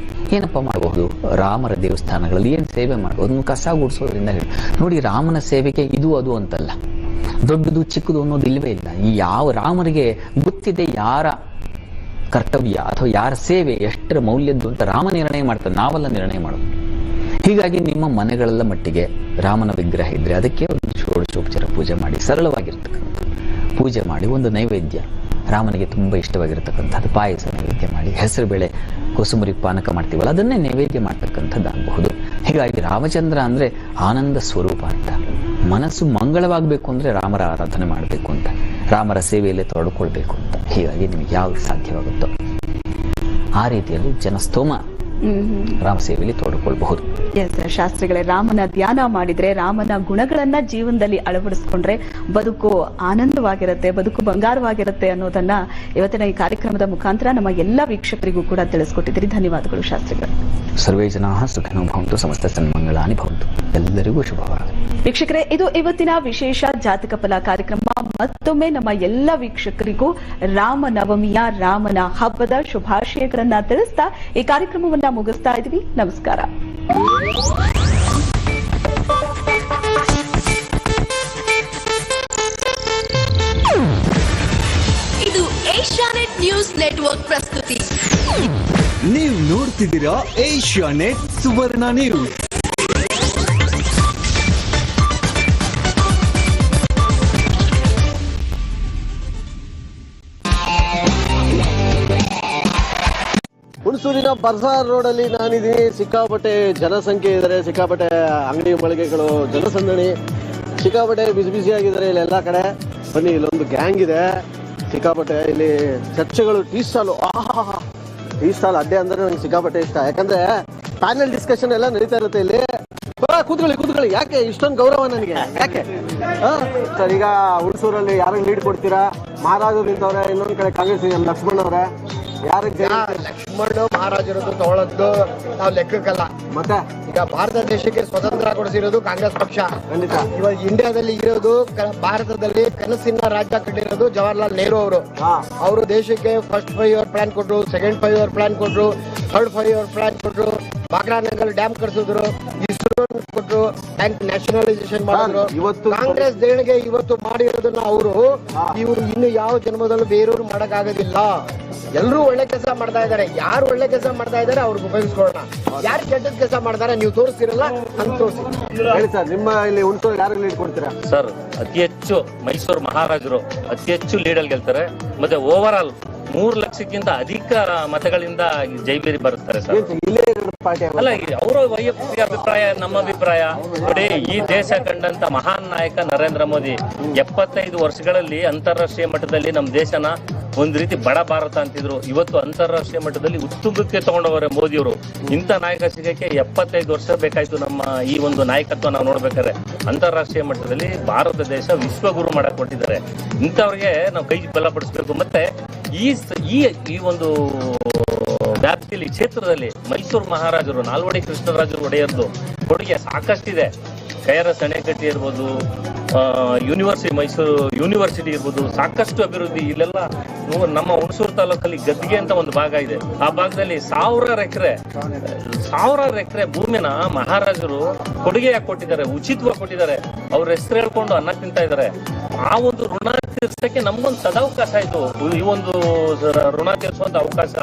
ಏನಪ್ಪ ಮಾಡಬಹುದು? ರಾಮರ ದೇವಸ್ಥಾನಗಳಲ್ಲಿ ಏನು ಸೇವೆ ಮಾಡ್ಬೋದು? ಕಸ ಗುಡಿಸೋದ್ರಿಂದ ಹೇಳಿ. ನೋಡಿ, ರಾಮನ ಸೇವೆಗೆ ಇದು ಅದು ಅಂತಲ್ಲ, ದೊಡ್ಡದು ಚಿಕ್ಕದು ಅನ್ನೋದು ಇಲ್ಲವೇ ಇಲ್ಲ. ಈ ಯಾವ ರಾಮರಿಗೆ ಗೊತ್ತಿದೆ ಯಾರ ಕರ್ತವ್ಯ ಅಥವಾ ಯಾರ ಸೇವೆ ಎಷ್ಟರ ಮೌಲ್ಯದ್ದು ಅಂತ ರಾಮ ನಿರ್ಣಯ ಮಾಡ್ತಾರೆ, ನಾವೆಲ್ಲ ನಿರ್ಣಯ ಮಾಡೋದು. ಹೀಗಾಗಿ ನಿಮ್ಮ ಮನೆಗಳೆಲ್ಲ ಮಟ್ಟಿಗೆ ರಾಮನ ವಿಗ್ರಹ ಇದ್ರೆ ಅದಕ್ಕೆ ಒಂದು ಷೋಡಶೋಪಚಾರ ಪೂಜೆ ಮಾಡಿ, ಸರಳವಾಗಿರ್ತಕ್ಕಂಥ ಪೂಜೆ ಮಾಡಿ, ಒಂದು ನೈವೇದ್ಯ ರಾಮನಿಗೆ ತುಂಬ ಇಷ್ಟವಾಗಿರ್ತಕ್ಕಂಥದ್ದು ಪಾಯಸ ನೈವೇದ್ಯ ಮಾಡಿ, ಹೆಸರು ಬೇಳೆ ಕೋಸುಮರಿ ಪಾನಕ ಮಾಡ್ತೀವಲ್ಲ ಅದನ್ನೇ ನೈವೇದ್ಯ ಮಾಡ್ತಕ್ಕಂಥದ್ದಾಗಬಹುದು. ಹೀಗಾಗಿ ರಾಮಚಂದ್ರ ಅಂದರೆ ಆನಂದ ಸ್ವರೂಪ ಅಂತ. ಮನಸ್ಸು ಮಂಗಳವಾಗಬೇಕು ಅಂದರೆ ರಾಮರ ಆರಾಧನೆ ಮಾಡಬೇಕು ಅಂತ, ರಾಮರ ಸೇವೆಯಲ್ಲಿ ತೊಡಕೊಳ್ಬೇಕು ಅಂತ. ಹೀಗಾಗಿ ನಿಮಗೆ ಯಾವ್ದು ಸಾಧ್ಯವಾಗುತ್ತೋ ಆ ರೀತಿಯಲ್ಲಿ ಜನಸ್ತೋಮ ರಾಮ ಸೇವೆಯಲ್ಲಿ ತೊಡಕೊಳ್ಬಹುದು. ಶಾಸ್ತ್ರಿಗಳೇ, ರಾಮನ ಧ್ಯಾನ ಮಾಡಿದ್ರೆ, ರಾಮನ ಗುಣಗಳನ್ನ ಜೀವನದಲ್ಲಿ ಅಳವಡಿಸ್ಕೊಂಡ್ರೆ ಬದುಕು ಆನಂದವಾಗಿರುತ್ತೆ, ಬದುಕು ಬಂಗಾರವಾಗಿರುತ್ತೆ ಅನ್ನೋದನ್ನ ಇವತ್ತಿನ ಈ ಕಾರ್ಯಕ್ರಮದ ಮುಖಾಂತರ ನಮ್ಮ ಎಲ್ಲ ವೀಕ್ಷಕರಿಗೂ ಕೂಡ ತಿಳಿಸ್ಕೊಟ್ಟಿದ್ದೀರಿ. ಧನ್ಯವಾದಗಳು ಶಾಸ್ತ್ರಿಗಳು. ಸರ್ವೇ ಜನಾಃ ಸುಖಿನೋ ಭವಂತು, ಸಮಸ್ತ ಸನ್ಮಂಗಳಾನಿ ಭವಂತು. ಎಲ್ಲರಿಗೂ ಶುಭವಾಗಲಿ. ವೀಕ್ಷಕರೇ, ಇದು ಇವತ್ತಿನ ವಿಶೇಷ ಜಾತಕ ಫಲ ಕಾರ್ಯಕ್ರಮ. ಮತ್ತೊಮ್ಮೆ ನಮ್ಮ ಎಲ್ಲ ವೀಕ್ಷಕರಿಗೂ ರಾಮನವಮಿಯ ರಾಮನ ಹಬ್ಬದ ಶುಭಾಶಯಗಳನ್ನ ತಿಳಿಸ್ತಾ ಈ ಕಾರ್ಯಕ್ರಮವನ್ನ ಮುಗಿಸ್ತಾ ಇದ್ವಿ. ನಮಸ್ಕಾರ. ಇದು ಏಷ್ಯಾನೆಟ್ ನ್ಯೂಸ್ ನೆಟ್ವರ್ಕ್ ಪ್ರಸ್ತುತಿ. ನೀವು ನೋಡ್ತಿದ್ದೀರಾ ಏಷ್ಯಾನೆಟ್ ಸುವರ್ಣ ನ್ಯೂಸ್. ಹುಣಸೂರಿನ ಬರ್ಸಾರ್ ರೋಡ್ ಅಲ್ಲಿ ನಾನಿದ್ದೀನಿ. ಸಿಕ್ಕಾಪಟ್ಟೆ ಜನಸಂಖ್ಯೆ ಇದ್ದಾರೆ, ಸಿಕ್ಕಾಪಟ್ಟೆ ಅಂಗಡಿ ಮಳಿಗೆಗಳು, ಜನಸಂದಣಿ, ಸಿಕ್ಕಾಪಟ್ಟೆ ಬಿಸಿ ಆಗಿದ್ದಾರೆ ಇಲ್ಲೆಲ್ಲ ಕಡೆ. ಬನ್ನಿ, ಇಲ್ಲೊಂದು ಗ್ಯಾಂಗ್ ಇದೆ ಸಿಕ್ಕಾಪಟ್ಟೆ. ಇಲ್ಲಿ ಚರ್ಚೆಗಳು, ಟೀ ಸ್ಟಾಲ್ ಅಡ್ಡೆ ಅಂದ್ರೆ ನನಗೆ ಸಿಕ್ಕಾಪಟ್ಟೆ ಇಷ್ಟ. ಯಾಕಂದ್ರೆ ಪ್ಯಾನೆಲ್ ಡಿಸ್ಕಷನ್ ಎಲ್ಲ ನಡೀತಾ ಇರುತ್ತೆ ಇಲ್ಲಿ. ಕೂತ್ಕೊಳ್ಳಿ. ಯಾಕೆ ಇಷ್ಟೊಂದು ಗೌರವ ನನಗೆ? ಯಾಕೆ ಸರ್? ಈಗ ಹುಣಸೂರಲ್ಲಿ ಯಾರಿಗೆ ಲೀಡ್ ಕೊಡ್ತೀರಾ? ಮಹಾರಾಜರು ನಿಂತವ್ರೆ, ಇನ್ನೊಂದ್ ಕಡೆ ಕಾಂಗ್ರೆಸ್ ಲಕ್ಷ್ಮಣ್ ಅವ್ರೆ, ಲಕ್ಷ್ಮಣ ಮಹಾರಾಜರದ್ದು ತಗೊಳ್ಳೋದು ನಾವು ಲೆಕ್ಕಕ್ಕಲ್ಲ. ಮತ್ತೆ ಈಗ ಭಾರತ ದೇಶಕ್ಕೆ ಸ್ವತಂತ್ರ ಕೊಡಿಸಿರೋದು ಕಾಂಗ್ರೆಸ್ ಪಕ್ಷ. ಖಂಡಿತ. ಇವಾಗ ಇಂಡಿಯಾದಲ್ಲಿ ಇರೋದು ಭಾರತದಲ್ಲಿ ಕನಸಿನ ರಾಜ್ಯ ಕಟ್ಟಿರೋದು ಜವಾಹರ್ಲಾಲ್ ನೆಹರು ಅವರು ದೇಶಕ್ಕೆ ಫಸ್ಟ್ 5 ಇಯರ್ ಪ್ಲಾನ್ ಕೊಟ್ರು, ಸೆಕೆಂಡ್ 5 ಇಯರ್ ಪ್ಲಾನ್ ಕೊಟ್ರು, ಥರ್ಡ್ 5 ಇಯರ್ ಪ್ಲಾನ್ ಕೊಟ್ರು, ಬಾಗ್ರಾನಗಲ್ ಡ್ಯಾಮ್ ಕಟ್ಸಿದ್ರು, ಇಸ್ರೋ ಕೊಟ್ರು, ಬ್ಯಾಂಕ್ ನ್ಯಾಷನಲೈಸೇಷನ್ ಮಾಡಿದ್ರು. ಇವತ್ತು ಕಾಂಗ್ರೆಸ್ ದೇಣಿಗೆ ಇವತ್ತು ಮಾಡಿರೋದನ್ನ ಅವರು ಇವರು ಇನ್ನು ಯಾವ ಜನ್ಮದಲ್ಲೂ ಬೇರೆಯವರು ಮಾಡಕ್ಕಾಗೋದಿಲ್ಲ. ಎಲ್ಲರೂ ಒಳ್ಳೆ ಕೆಲಸ ಮಾಡ್ತಾ ಇದ್ದಾರೆ. ಯಾರು ಒಳ್ಳೆ ಕೆಲಸ ಮಾಡ್ತಾ ಇದ್ದಾರೆ ಅವ್ರಿಗೆ ಉಪಯೋಗಿಸ್ಕೊಳ್ಳೋಣ. ಯಾರು ಕೆಟ್ಟ ಕೆಲಸ ಮಾಡ್ತಾರೆ ನೀವು ತೋರಿಸ್ತಿರಲ್ಲ ಅಂತ ತೋರಿಸಿ. ಹೇಳಿ ಸರ್, ನಿಮ್ಮ ಇಲ್ಲಿ ಹುಣಸೂರು ಯಾರು ಲೀಡ್ ಕೊಡ್ತೀರಾ? ಸರ್, ಅತಿ ಹೆಚ್ಚು ಮೈಸೂರು ಮಹಾರಾಜರು ಅತಿ ಹೆಚ್ಚು ಲೀಡಲ್ಲಿ ಗೆಲ್ತಾರೆ. ಮತ್ತೆ ಓವರ್ ಆಲ್ 3 ಲಕ್ಷಕ್ಕಿಂತ ಅಧಿಕ ಮತಗಳಿಂದ ಜೈಬೇರಿ ಬರುತ್ತಾರೆ ಸರ್. ಅಲ್ಲ, ಅವರ ವೈಯಕ್ತಿಕ ಅಭಿಪ್ರಾಯ, ನಮ್ಮ ಅಭಿಪ್ರಾಯ ನೋಡಿ. ಈ ದೇಶ ಕಂಡಂತ ಮಹಾನ್ ನಾಯಕ ನರೇಂದ್ರ ಮೋದಿ 75 ವರ್ಷಗಳಲ್ಲಿ ಅಂತಾರಾಷ್ಟ್ರೀಯ ಮಟ್ಟದಲ್ಲಿ ನಮ್ಮ ದೇಶನ ಒಂದ್ ರೀತಿ ಬಡ ಭಾರತ ಅಂತಿದ್ರು. ಇವತ್ತು ಅಂತಾರಾಷ್ಟ್ರೀಯ ಮಟ್ಟದಲ್ಲಿ ಉತ್ತುಂಗಕ್ಕೆ ತಗೊಂಡವರೇ ಮೋದಿಯವರು. ಇಂಥ ನಾಯಕ ಸಿಗಕ್ಕೆ 75 ವರ್ಷ ಬೇಕಾಯ್ತು. ನಮ್ಮ ಈ ಒಂದು ನಾಯಕತ್ವ ನಾವು ನೋಡ್ಬೇಕಾದ್ರೆ ಅಂತಾರಾಷ್ಟ್ರೀಯ ಮಟ್ಟದಲ್ಲಿ ಭಾರತ ದೇಶ ವಿಶ್ವಗುರು ಮಾಡಕ್ ಕೊಟ್ಟಿದ್ದಾರೆ. ಇಂಥವ್ರಿಗೆ ನಾವು ಕೈ ಬಲಪಡಿಸ್ಬೇಕು. ಮತ್ತೆ ಈ ಒಂದು ವ್ಯಾಪ್ತಿಯಲ್ಲಿ ಕ್ಷೇತ್ರದಲ್ಲಿ ಮೈಸೂರು ಮಹಾರಾಜರು, ನಾಲ್ವಡಿ ಕೃಷ್ಣರಾಜರು ಒಡೆಯರ್ದು ಕೊಡುಗೆ ಸಾಕಷ್ಟಿದೆ. KRS ಅಣೆಕಟ್ಟೆ ಇರ್ಬೋದು, ಮೈಸೂರು ಯೂನಿವರ್ಸಿಟಿ ಇರ್ಬೋದು, ಸಾಕಷ್ಟು ಅಭಿವೃದ್ಧಿ. ಇಲ್ಲೆಲ್ಲ ನಮ್ಮ ಹುಣಸೂರು ತಾಲೂಕಲ್ಲಿ ಗದ್ದಿಗೆ ಅಂತ ಒಂದು ಭಾಗ ಇದೆ. ಆ ಭಾಗದಲ್ಲಿ ಸಾವಿರಾರು ಎಕರೆ ಭೂಮಿನ ಮಹಾರಾಜರು ಕೊಡುಗೆಯಾಗಿ ಕೊಟ್ಟಿದ್ದಾರೆ, ಉಚಿತವಾಗಿ ಕೊಟ್ಟಿದ್ದಾರೆ. ಅವ್ರ ಹೆಸರು ಹೇಳ್ಕೊಂಡು ಅನ್ನ ತಿಂತಾ ಇದ್ದಾರೆ. ಆ ಒಂದು ಋಣ ತೀರ್ಸಕ್ಕೆ ನಮ್ಗೊಂದು ಸದಾವಕಾಶ ಆಯ್ತು, ಈ ಒಂದು ಋಣ ತೀರ್ಸುವಂತ ಅವಕಾಶ.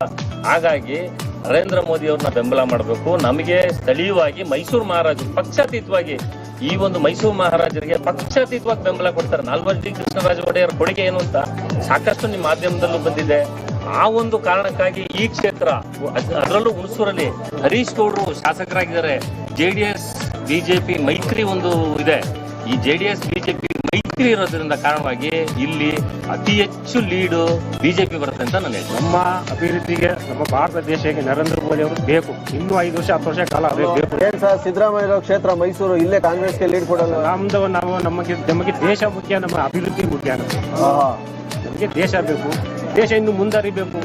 ಹಾಗಾಗಿ ನರೇಂದ್ರ ಮೋದಿ ಅವ್ರನ್ನ ಬೆಂಬಲ ಮಾಡಬೇಕು. ನಮಗೆ ಸ್ಥಳೀಯವಾಗಿ ಮೈಸೂರು ಮಹಾರಾಜರು ಪಕ್ಷಾತೀತವಾಗಿ ಈ ಒಂದು ಮೈಸೂರು ಮಹಾರಾಜರಿಗೆ ಪಕ್ಷಾತೀತವಾಗಿ ಬೆಂಬಲ ಕೊಡ್ತಾರೆ. ನಾಲ್ವಡಿ ಕೃಷ್ಣರಾಜ ಒಡೆಯರ್ ಕೊಡುಗೆ ಏನು ಅಂತ ಸಾಕಷ್ಟು ನಿಮ್ಮ ಮಾಧ್ಯಮದಲ್ಲೂ ಬಂದಿದೆ. ಆ ಒಂದು ಕಾರಣಕ್ಕಾಗಿ ಈ ಕ್ಷೇತ್ರ, ಅದರಲ್ಲೂ ಹುಣಸೂರಲ್ಲಿ ಹರೀಶ್ ಗೌಡರು ಶಾಸಕರಾಗಿದ್ದಾರೆ. JDS BJP ಮೈತ್ರಿ ಒಂದು ಇದೆ. ಈ JDS BJP ಮೈತ್ರಿ ಇರೋದ್ರಿಂದ ಕಾರಣವಾಗಿ ಇಲ್ಲಿ ಅತಿ ಹೆಚ್ಚು ಲೀಡು ಬಿಜೆಪಿ ಬರುತ್ತೆ ಅಂತ ನಾನು ಹೇಳ್ತೀನಿ. ನಮ್ಮ ಅಭಿವೃದ್ಧಿಗೆ ನಮ್ಮ ಭಾರತ ದೇಶಕ್ಕೆ ನರೇಂದ್ರ ಮೋದಿ ಅವರು ಬೇಕು. ಇನ್ನೂ 5 ವರ್ಷ 10 ವರ್ಷ ಕಾಲ ಅವರೇ ಬೇಕು. ಸಿದ್ದರಾಮಯ್ಯ ಕ್ಷೇತ್ರ ಮೈಸೂರು, ಇಲ್ಲೇ ಕಾಂಗ್ರೆಸ್ಗೆ ಲೀಡ್ ಕೊಡಲ್ಲ. ನಮಗೆ ದೇಶ ಮುಖ್ಯ, ನಮ್ಮ ಅಭಿವೃದ್ಧಿ ಮುಖ್ಯ. ನಮಗೆ ದೇಶ ಬೇಕು, ದೇಶ ಇನ್ನು ಮುಂದರಿಬೇಕು,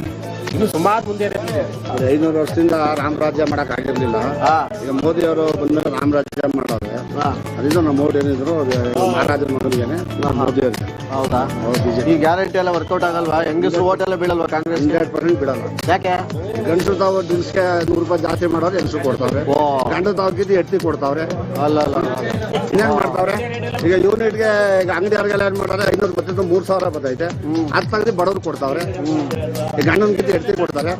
ಇನ್ನು ಸುಮಾರು ಮುಂದೆ 500 ವರ್ಷದಿಂದ ರಾಮರಾಜ್ಯ ಮಾಡಕ್ ಆಗಿರ್ಲಿಲ್ಲ. ಈಗ ಮೋದಿ ಅವರು ಬಂದ ರಾಮರಾಜ್ಯ ಮಾಡೋರೆ. ಅದರಿಂದ ನಮ್ಮ ಮೋದಿ ಏನಿದ್ರು ಮಹಾರಾಜರ ಮಗನಿಗೆ ಮೋದಿ ಅವ್ರಿಗೆ. ಹೌದಾ? ಈ ಗ್ಯಾರಂಟಿ ಎಲ್ಲ ವರ್ಕೌಟ್ ಆಗಲ್ವಾ? ಹೆಂಗಸರು ಓಟ್ ಎಲ್ಲ ಬೀಳಲ್ವಾ ಕಾಂಗ್ರೆಸ್? 100% ಬೀಳಲ್ಲ. ಯಾಕೆ? ಗಂಡಸರು ತಾವು ದಿವಸಕ್ಕೆ 100 ರೂಪಾಯಿ ಜಾಸ್ತಿ ಮಾಡೋರು ಹೆಂಗಸರು ಕೊಡ್ತಾವ್ರೆ. ಗಂಡ ತಾವ್ಗಿದ್ದು ಎತ್ತಿ ಕೊಡ್ತಾವ್ರೆ. ಅಲ್ಲ ಇನ್ನೇನ್ ಮಾಡ್ತಾವ್ರೆ? ಈಗ ಯೂನಿಟ್ಗೆ ಈಗ ಅಂಗಡಿಯವ್ರಿಗೆಲ್ಲ ಏನ್ ಮಾಡ್ತಾರೆ, 500 ಬರ್ತೈತೆ 3000 ಬರ್ತೈತೆ. ಅದ್ ತೆಗೆದು ಬಡವ್ರು ಕೊಡ್ತಾವ್ರೆ. ಈ ಗಂಡನ್ಗಿದ್ದು ಎತ್ತಿ ಕೊಡ್ತಾರೆ.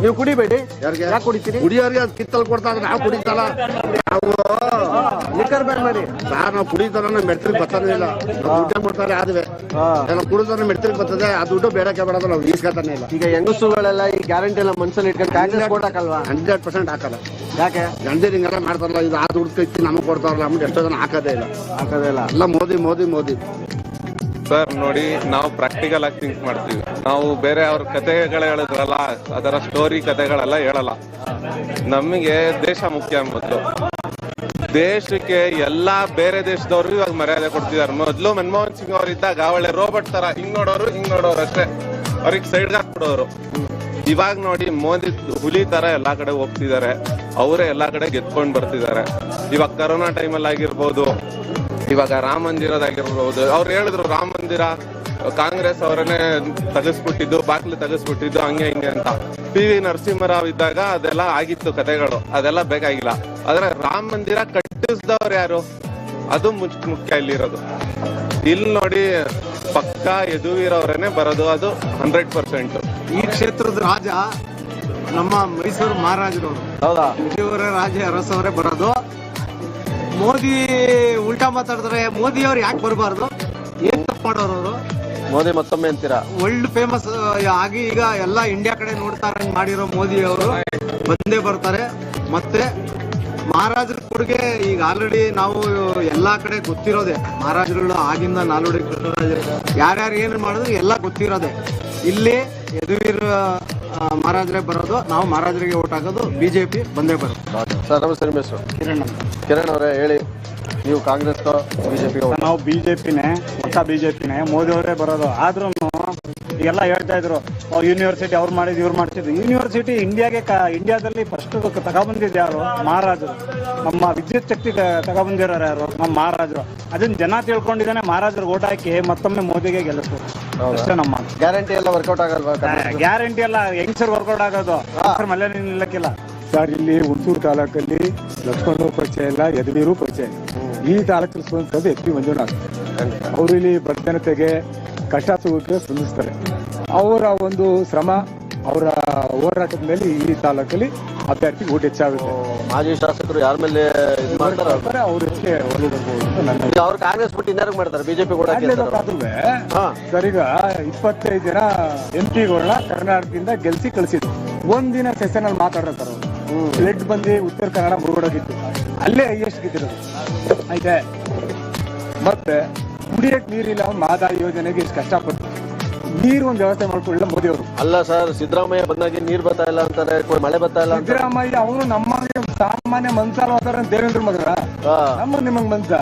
ನೀವು ಕುಡಿಬೇಡಿ. ಯಾರಿಗೆ? ಯಾಕೆ ಕುಡಿತೀರಿ? ಕುಡಿಯೋರಿಗೆ ಅದು ಕಿತ್ತಲ್ಲಿ ಕೊಡ್ತಾರೆ. ನಾವು ಕುಡಿತಲ್ಲ, ನಾವು ಲಿಕ್ಕರ್ ಬ್ಯಾನ್ ಮಾಡಿ ಸಾರ್. ನಾವು ಕುಡಿತಾರ ನಮ್ಮ ಮೆಟ್ರಿಗೆ ಬರ್ತಾನೆ ಇಲ್ಲ. ದುಡ್ಡೇ ಕೊಡ್ತಾರೆ. ಆದ್ವೆ ನಾವು ಕುಡಿದ್ರೆ ಮೆಟ್ರಿಗೆ ಬರ್ತದೆ. ಆ ದುಡ್ಡು ಬೇಡಕ್ಕೆ ಬೇಡ, ನಾವು ಈಸ್ಕೊತಾನೆ ಇಲ್ಲ. ಈಗ ಹೆಂಗಸುಗಳೆಲ್ಲ ಈ ಗ್ಯಾರಂಟಿ ಎಲ್ಲ ಮನ್ಸಲ್ಲಿ ಇಟ್ಕೊಂಡು ಕಾಂಗ್ರೆಸ್ ಕೊಟ್ ಹಾಕಲ್ವಾ? 100% ಹಾಕಲ್ಲ. ಯಾಕೆ? ಗಂಡೀರ್ ಹಿಂಗೆಲ್ಲ ಮಾಡ್ತಾರಲ್ಲ, ಇದು ಆ ದುಡ್ಡು ಕೈತಿ ನಮಗೆ ಕೊಡ್ತಾರಲ್ಲ ಅಂದ್ಬಿಟ್ಟು ಎಷ್ಟೋ ಜನ ಹಾಕೋದೇ ಇಲ್ಲ. ಎಲ್ಲ ಮೋದಿ ಮೋದಿ ಮೋದಿ. ಸರ್ ನೋಡಿ, ನಾವು ಪ್ರಾಕ್ಟಿಕಲ್ ಆಗಿ ಥಿಂಕ್ ಮಾಡ್ತೀವಿ. ನಾವು ಬೇರೆ ಅವ್ರ ಕಥೆಗಳು ಹೇಳಿದ್ರಲ್ಲ, ಅದರ ಸ್ಟೋರಿ ಕಥೆಗಳೆಲ್ಲ ಹೇಳಲ್ಲ. ನಮಗೆ ದೇಶ ಮುಖ್ಯ. ಮೊದಲು ದೇಶಕ್ಕೆ ಎಲ್ಲಾ ಬೇರೆ ದೇಶದವ್ರಿಗೂ ಇವಾಗ ಮರ್ಯಾದೆ ಕೊಡ್ತಿದ್ದಾರೆ. ಮೊದಲು ಮನಮೋಹನ್ ಸಿಂಗ್ ಅವ್ರು ಇದ್ದಾಗ ಒಳ್ಳೆ ರೋಬೋಟ್ ತರ ಹಿಂಗ್ ನೋಡೋರು ಅಷ್ಟೇ, ಅವ್ರಿಗೆ ಸೈಡ್ ಹಾಕ್ಬಿಡೋರು. ಇವಾಗ ನೋಡಿ ಮೋದಿ ಹುಲಿ ತರ ಎಲ್ಲಾ ಕಡೆ ಹೋಗ್ತಿದ್ದಾರೆ. ಅವರೇ ಎಲ್ಲಾ ಕಡೆ ಗೆದ್ಕೊಂಡ್ ಬರ್ತಿದ್ದಾರೆ. ಇವಾಗ ಕರೋನಾ ಟೈಮಲ್ಲಿ ಆಗಿರ್ಬೋದು, ಇವಾಗ ರಾಮ ಮಂದಿರದಾಗಿರ್ಬೋದು. ಅವ್ರು ಹೇಳಿದ್ರು ರಾಮ ಮಂದಿರ ಕಾಂಗ್ರೆಸ್ ಅವರನ್ನೇ ತೆಗೆಸ್ಬಿಟ್ಟಿದ್ದು, ಬಾಗ್ಲು ತೆಗೆಸ್ಬಿಟ್ಟಿದ್ದು, ಹಂಗೆ ಹಿಂಗೆ ಅಂತ. PV ನರಸಿಂಹರಾವ್ ಇದ್ದಾಗ ಅದೆಲ್ಲ ಆಗಿತ್ತು ಕಥೆಗಳು, ಅದೆಲ್ಲ ಬೇಕಾಗಿಲ್ಲ. ಆದ್ರೆ ರಾಮ ಮಂದಿರ ಕಟ್ಟಿಸಿದವ್ರು ಯಾರು, ಅದು ಮುಖ್ಯ ಇಲ್ಲಿರೋದು. ಇಲ್ಲಿ ನೋಡಿ ಪಕ್ಕ ಯದುವೀರವ್ರೇನೆ ಬರೋದು, ಅದು 100%. ಈ ಕ್ಷೇತ್ರದ ರಾಜ ನಮ್ಮ ಮೈಸೂರು ಮಹಾರಾಜರು. ಹೌದಾ? ವಿಜಯವರ ರಾಜ ಅರಸವರೇ ಬರೋದು. ಮೋದಿ ಉಲ್ಟಾ ಮಾತಾಡಿದ್ರೆ ಮೋದಿ ಅವ್ರು ಯಾಕೆ ಬರಬಾರ್ದು? ಏನ್ ತಪ್ಪು ಮಾಡೋರು ಅವರು? ಮೋದಿ ಮತ್ತೊಮ್ಮೆ ಅಂತೀರಾ? ವರ್ಲ್ಡ್ ಫೇಮಸ್ ಆಗಿ ಈಗ ಎಲ್ಲ ಇಂಡಿಯಾ ಕಡೆ ನೋಡ್ತಾರಂಗ್ ಮಾಡಿರೋ ಮೋದಿ ಅವರು ಬಂದೇ ಬರ್ತಾರೆ. ಮತ್ತೆ ಮಹಾರಾಜರ ಕೊಡುಗೆ ಈಗ ಆಲ್ರೆಡಿ ನಾವು ಎಲ್ಲಾ ಕಡೆ ಗೊತ್ತಿರೋದೆ. ಮಹಾರಾಜರುಗಳು ಆಗಿಂದ ನಾಲ್ವಡಿ ಕೃಷ್ಣರಾಜರು ಯಾರ್ಯಾರು ಏನು ಮಾಡಿದ್ರು ಎಲ್ಲ ಗೊತ್ತಿರೋದೆ. ಇಲ್ಲಿ ಯದುವೀರ ಮಹಾರಾಜರೇ ಬರೋದು. ನಾವು ಮಹಾರಾಜರಿಗೆ ಓಟ್ ಹಾಕೋದು. BJP ಬಂದೇ ಬರೋದು. ಸರ್ ನಮಸ್ತೆ, ನಿಮ್ಮ ಹೆಸರು? ಕಿರಣ್ ಅವರೇ ಹೇಳಿ, ನೀವು ಕಾಂಗ್ರೆಸ್ BJP? ನಾವು BJPನೇ, ಹೊಸ BJPನೇ, ಮೋದಿ ಅವರೇ ಬರೋದು. ಆದ್ರೂ ಈಗೆಲ್ಲ ಹೇಳ್ತಾ ಇದ್ರು ಯೂನಿವರ್ಸಿಟಿ ಅವ್ರು ಮಾಡಿದ್ರು ಇವ್ರು ಮಾಡ್ತಿದ್ರು. ಯೂನಿವರ್ಸಿಟಿ ಇಂಡಿಯಾದಲ್ಲಿ ಫಸ್ಟ್ ತಗೊಬಂದಿದ್ದು ಯಾರು? ಮಹಾರಾಜರು. ನಮ್ಮ ವಿದ್ಯುತ್ ಶಕ್ತಿ ತಗೊಬಂದಿರೋರು ಯಾರು? ನಮ್ಮ ಮಹಾರಾಜರು. ಅದನ್ನ ಜನ ತಿಳ್ಕೊಂಡಿದ್ದಾನೆ, ಮಹಾರಾಜರು ಓಟ್ ಹಾಕಿ ಮತ್ತೊಮ್ಮೆ ಮೋದಿಗೆ ಗೆಲ್ಲಿಸ್ಬೋದು ಅಷ್ಟೇ ನಮ್ಮ ಗ್ಯಾರಂಟಿ ಎಲ್ಲ ವರ್ಕೌಟ್ ಆಗಲ್ವಾ? ಗ್ಯಾರಂಟಿ ಎಲ್ಲ ಹೆಂಗ್ಸರ್ ವರ್ಕೌಟ್ ಆಗೋದು, ಮಲೆ ನಿಲ್ಲಕ್ಕಿಲ್ಲ ಸರ್. ಇಲ್ಲಿ ಹುಣಸೂರು ತಾಲೂಕಲ್ಲಿ ಲಕ್ಷ್ಮಣರು ಪರಿಚಯ ಇಲ್ಲ, ಯದುವೀರು ಪರಿಚಯ ಇಲ್ಲ. ಈ ತಾಲೂಕು ಸ್ಪಂದಿಸೋದು ಎಸ್ ಪಿ ಮಂಜುನಾಥ್. ಅವರು ಇಲ್ಲಿ ಬಡ ಜನತೆಗೆ ಕಷ್ಟ ಸುಖಕ್ಕೆ ಸ್ಪಂದಿಸ್ತಾರೆ. ಅವರ ಒಂದು ಶ್ರಮ, ಅವರ ಹೋರಾಟದ ಮೇಲೆ ಈ ತಾಲೂಕಲ್ಲಿ ಅಭ್ಯರ್ಥಿ ಓಟ್ ಹೆಚ್ಚಾಗುತ್ತೆ. ಮಾಜಿ ಶಾಸಕರು ಯಾರ ಮೇಲೆ ಅವರಷ್ಟೇ ಒಳ್ಳೆಯದಾಗಬಹುದು ನನ್ನ. ಅವ್ರು ಕಾಂಗ್ರೆಸ್ ಬಿಟ್ಟು ಇನ್ಯಾರು ಮಾಡ್ತಾರೆ? ಬಿಜೆಪಿ ಕೂಡ ಸರ್. ಈಗ 25 ಜನ MP ಗಳನ್ನ ಕರ್ನಾಟಕದಿಂದ ಗೆಲ್ಸಿ ಕಳಿಸಿದ್ರು. ಒಂದಿನ ಸೆಷನ್ ಅಲ್ಲಿ ಮಾತಾಡ್ತಾರೆ. ಬ್ಲಡ್ ಬಂದು ಉತ್ತರ ಕನ್ನಡ ಮುರುಗೋಡೋಗಿತ್ತು, ಅಲ್ಲೇ ಹೈಯೆಸ್ಟ್ ಗೆದ್ದಿರೋದು. ಆಯ್ತಾ? ಮತ್ತೆ ಕುಡಿಯಕ್ ನೀರಿಲ್ಲ, ಮಹದಾಯಿ ಯೋಜನೆಗೆ ಇಷ್ಟು ಕಷ್ಟಪಟ್ಟು ನೀರು ಒಂದು ವ್ಯವಸ್ಥೆ ಮಾಡ್ಕೊಳ್ಳಿಲ್ಲ ಮೋದಿ ಅವರು. ಅಲ್ಲ ಸರ್, ಸಿದ್ದರಾಮಯ್ಯ ಬಂದಾಗೆ ನೀರ್ ಬರ್ತಾ ಇಲ್ಲ ಅಂತಾರೆ, ಮಳೆ ಬರ್ತಾ ಇಲ್ಲ ಅಂತ. ಸಿದ್ದರಾಮಯ್ಯ ಅವನು ನಮ್ಮ ಸಾಮಾನ್ಯ ಮನ್ಸಾಲ ಹೋದಾರ ದೇವೇಂದ್ರ ಮಗನ ನಮ್ಮ ನಿಮಗ್ ಮನ್ಸ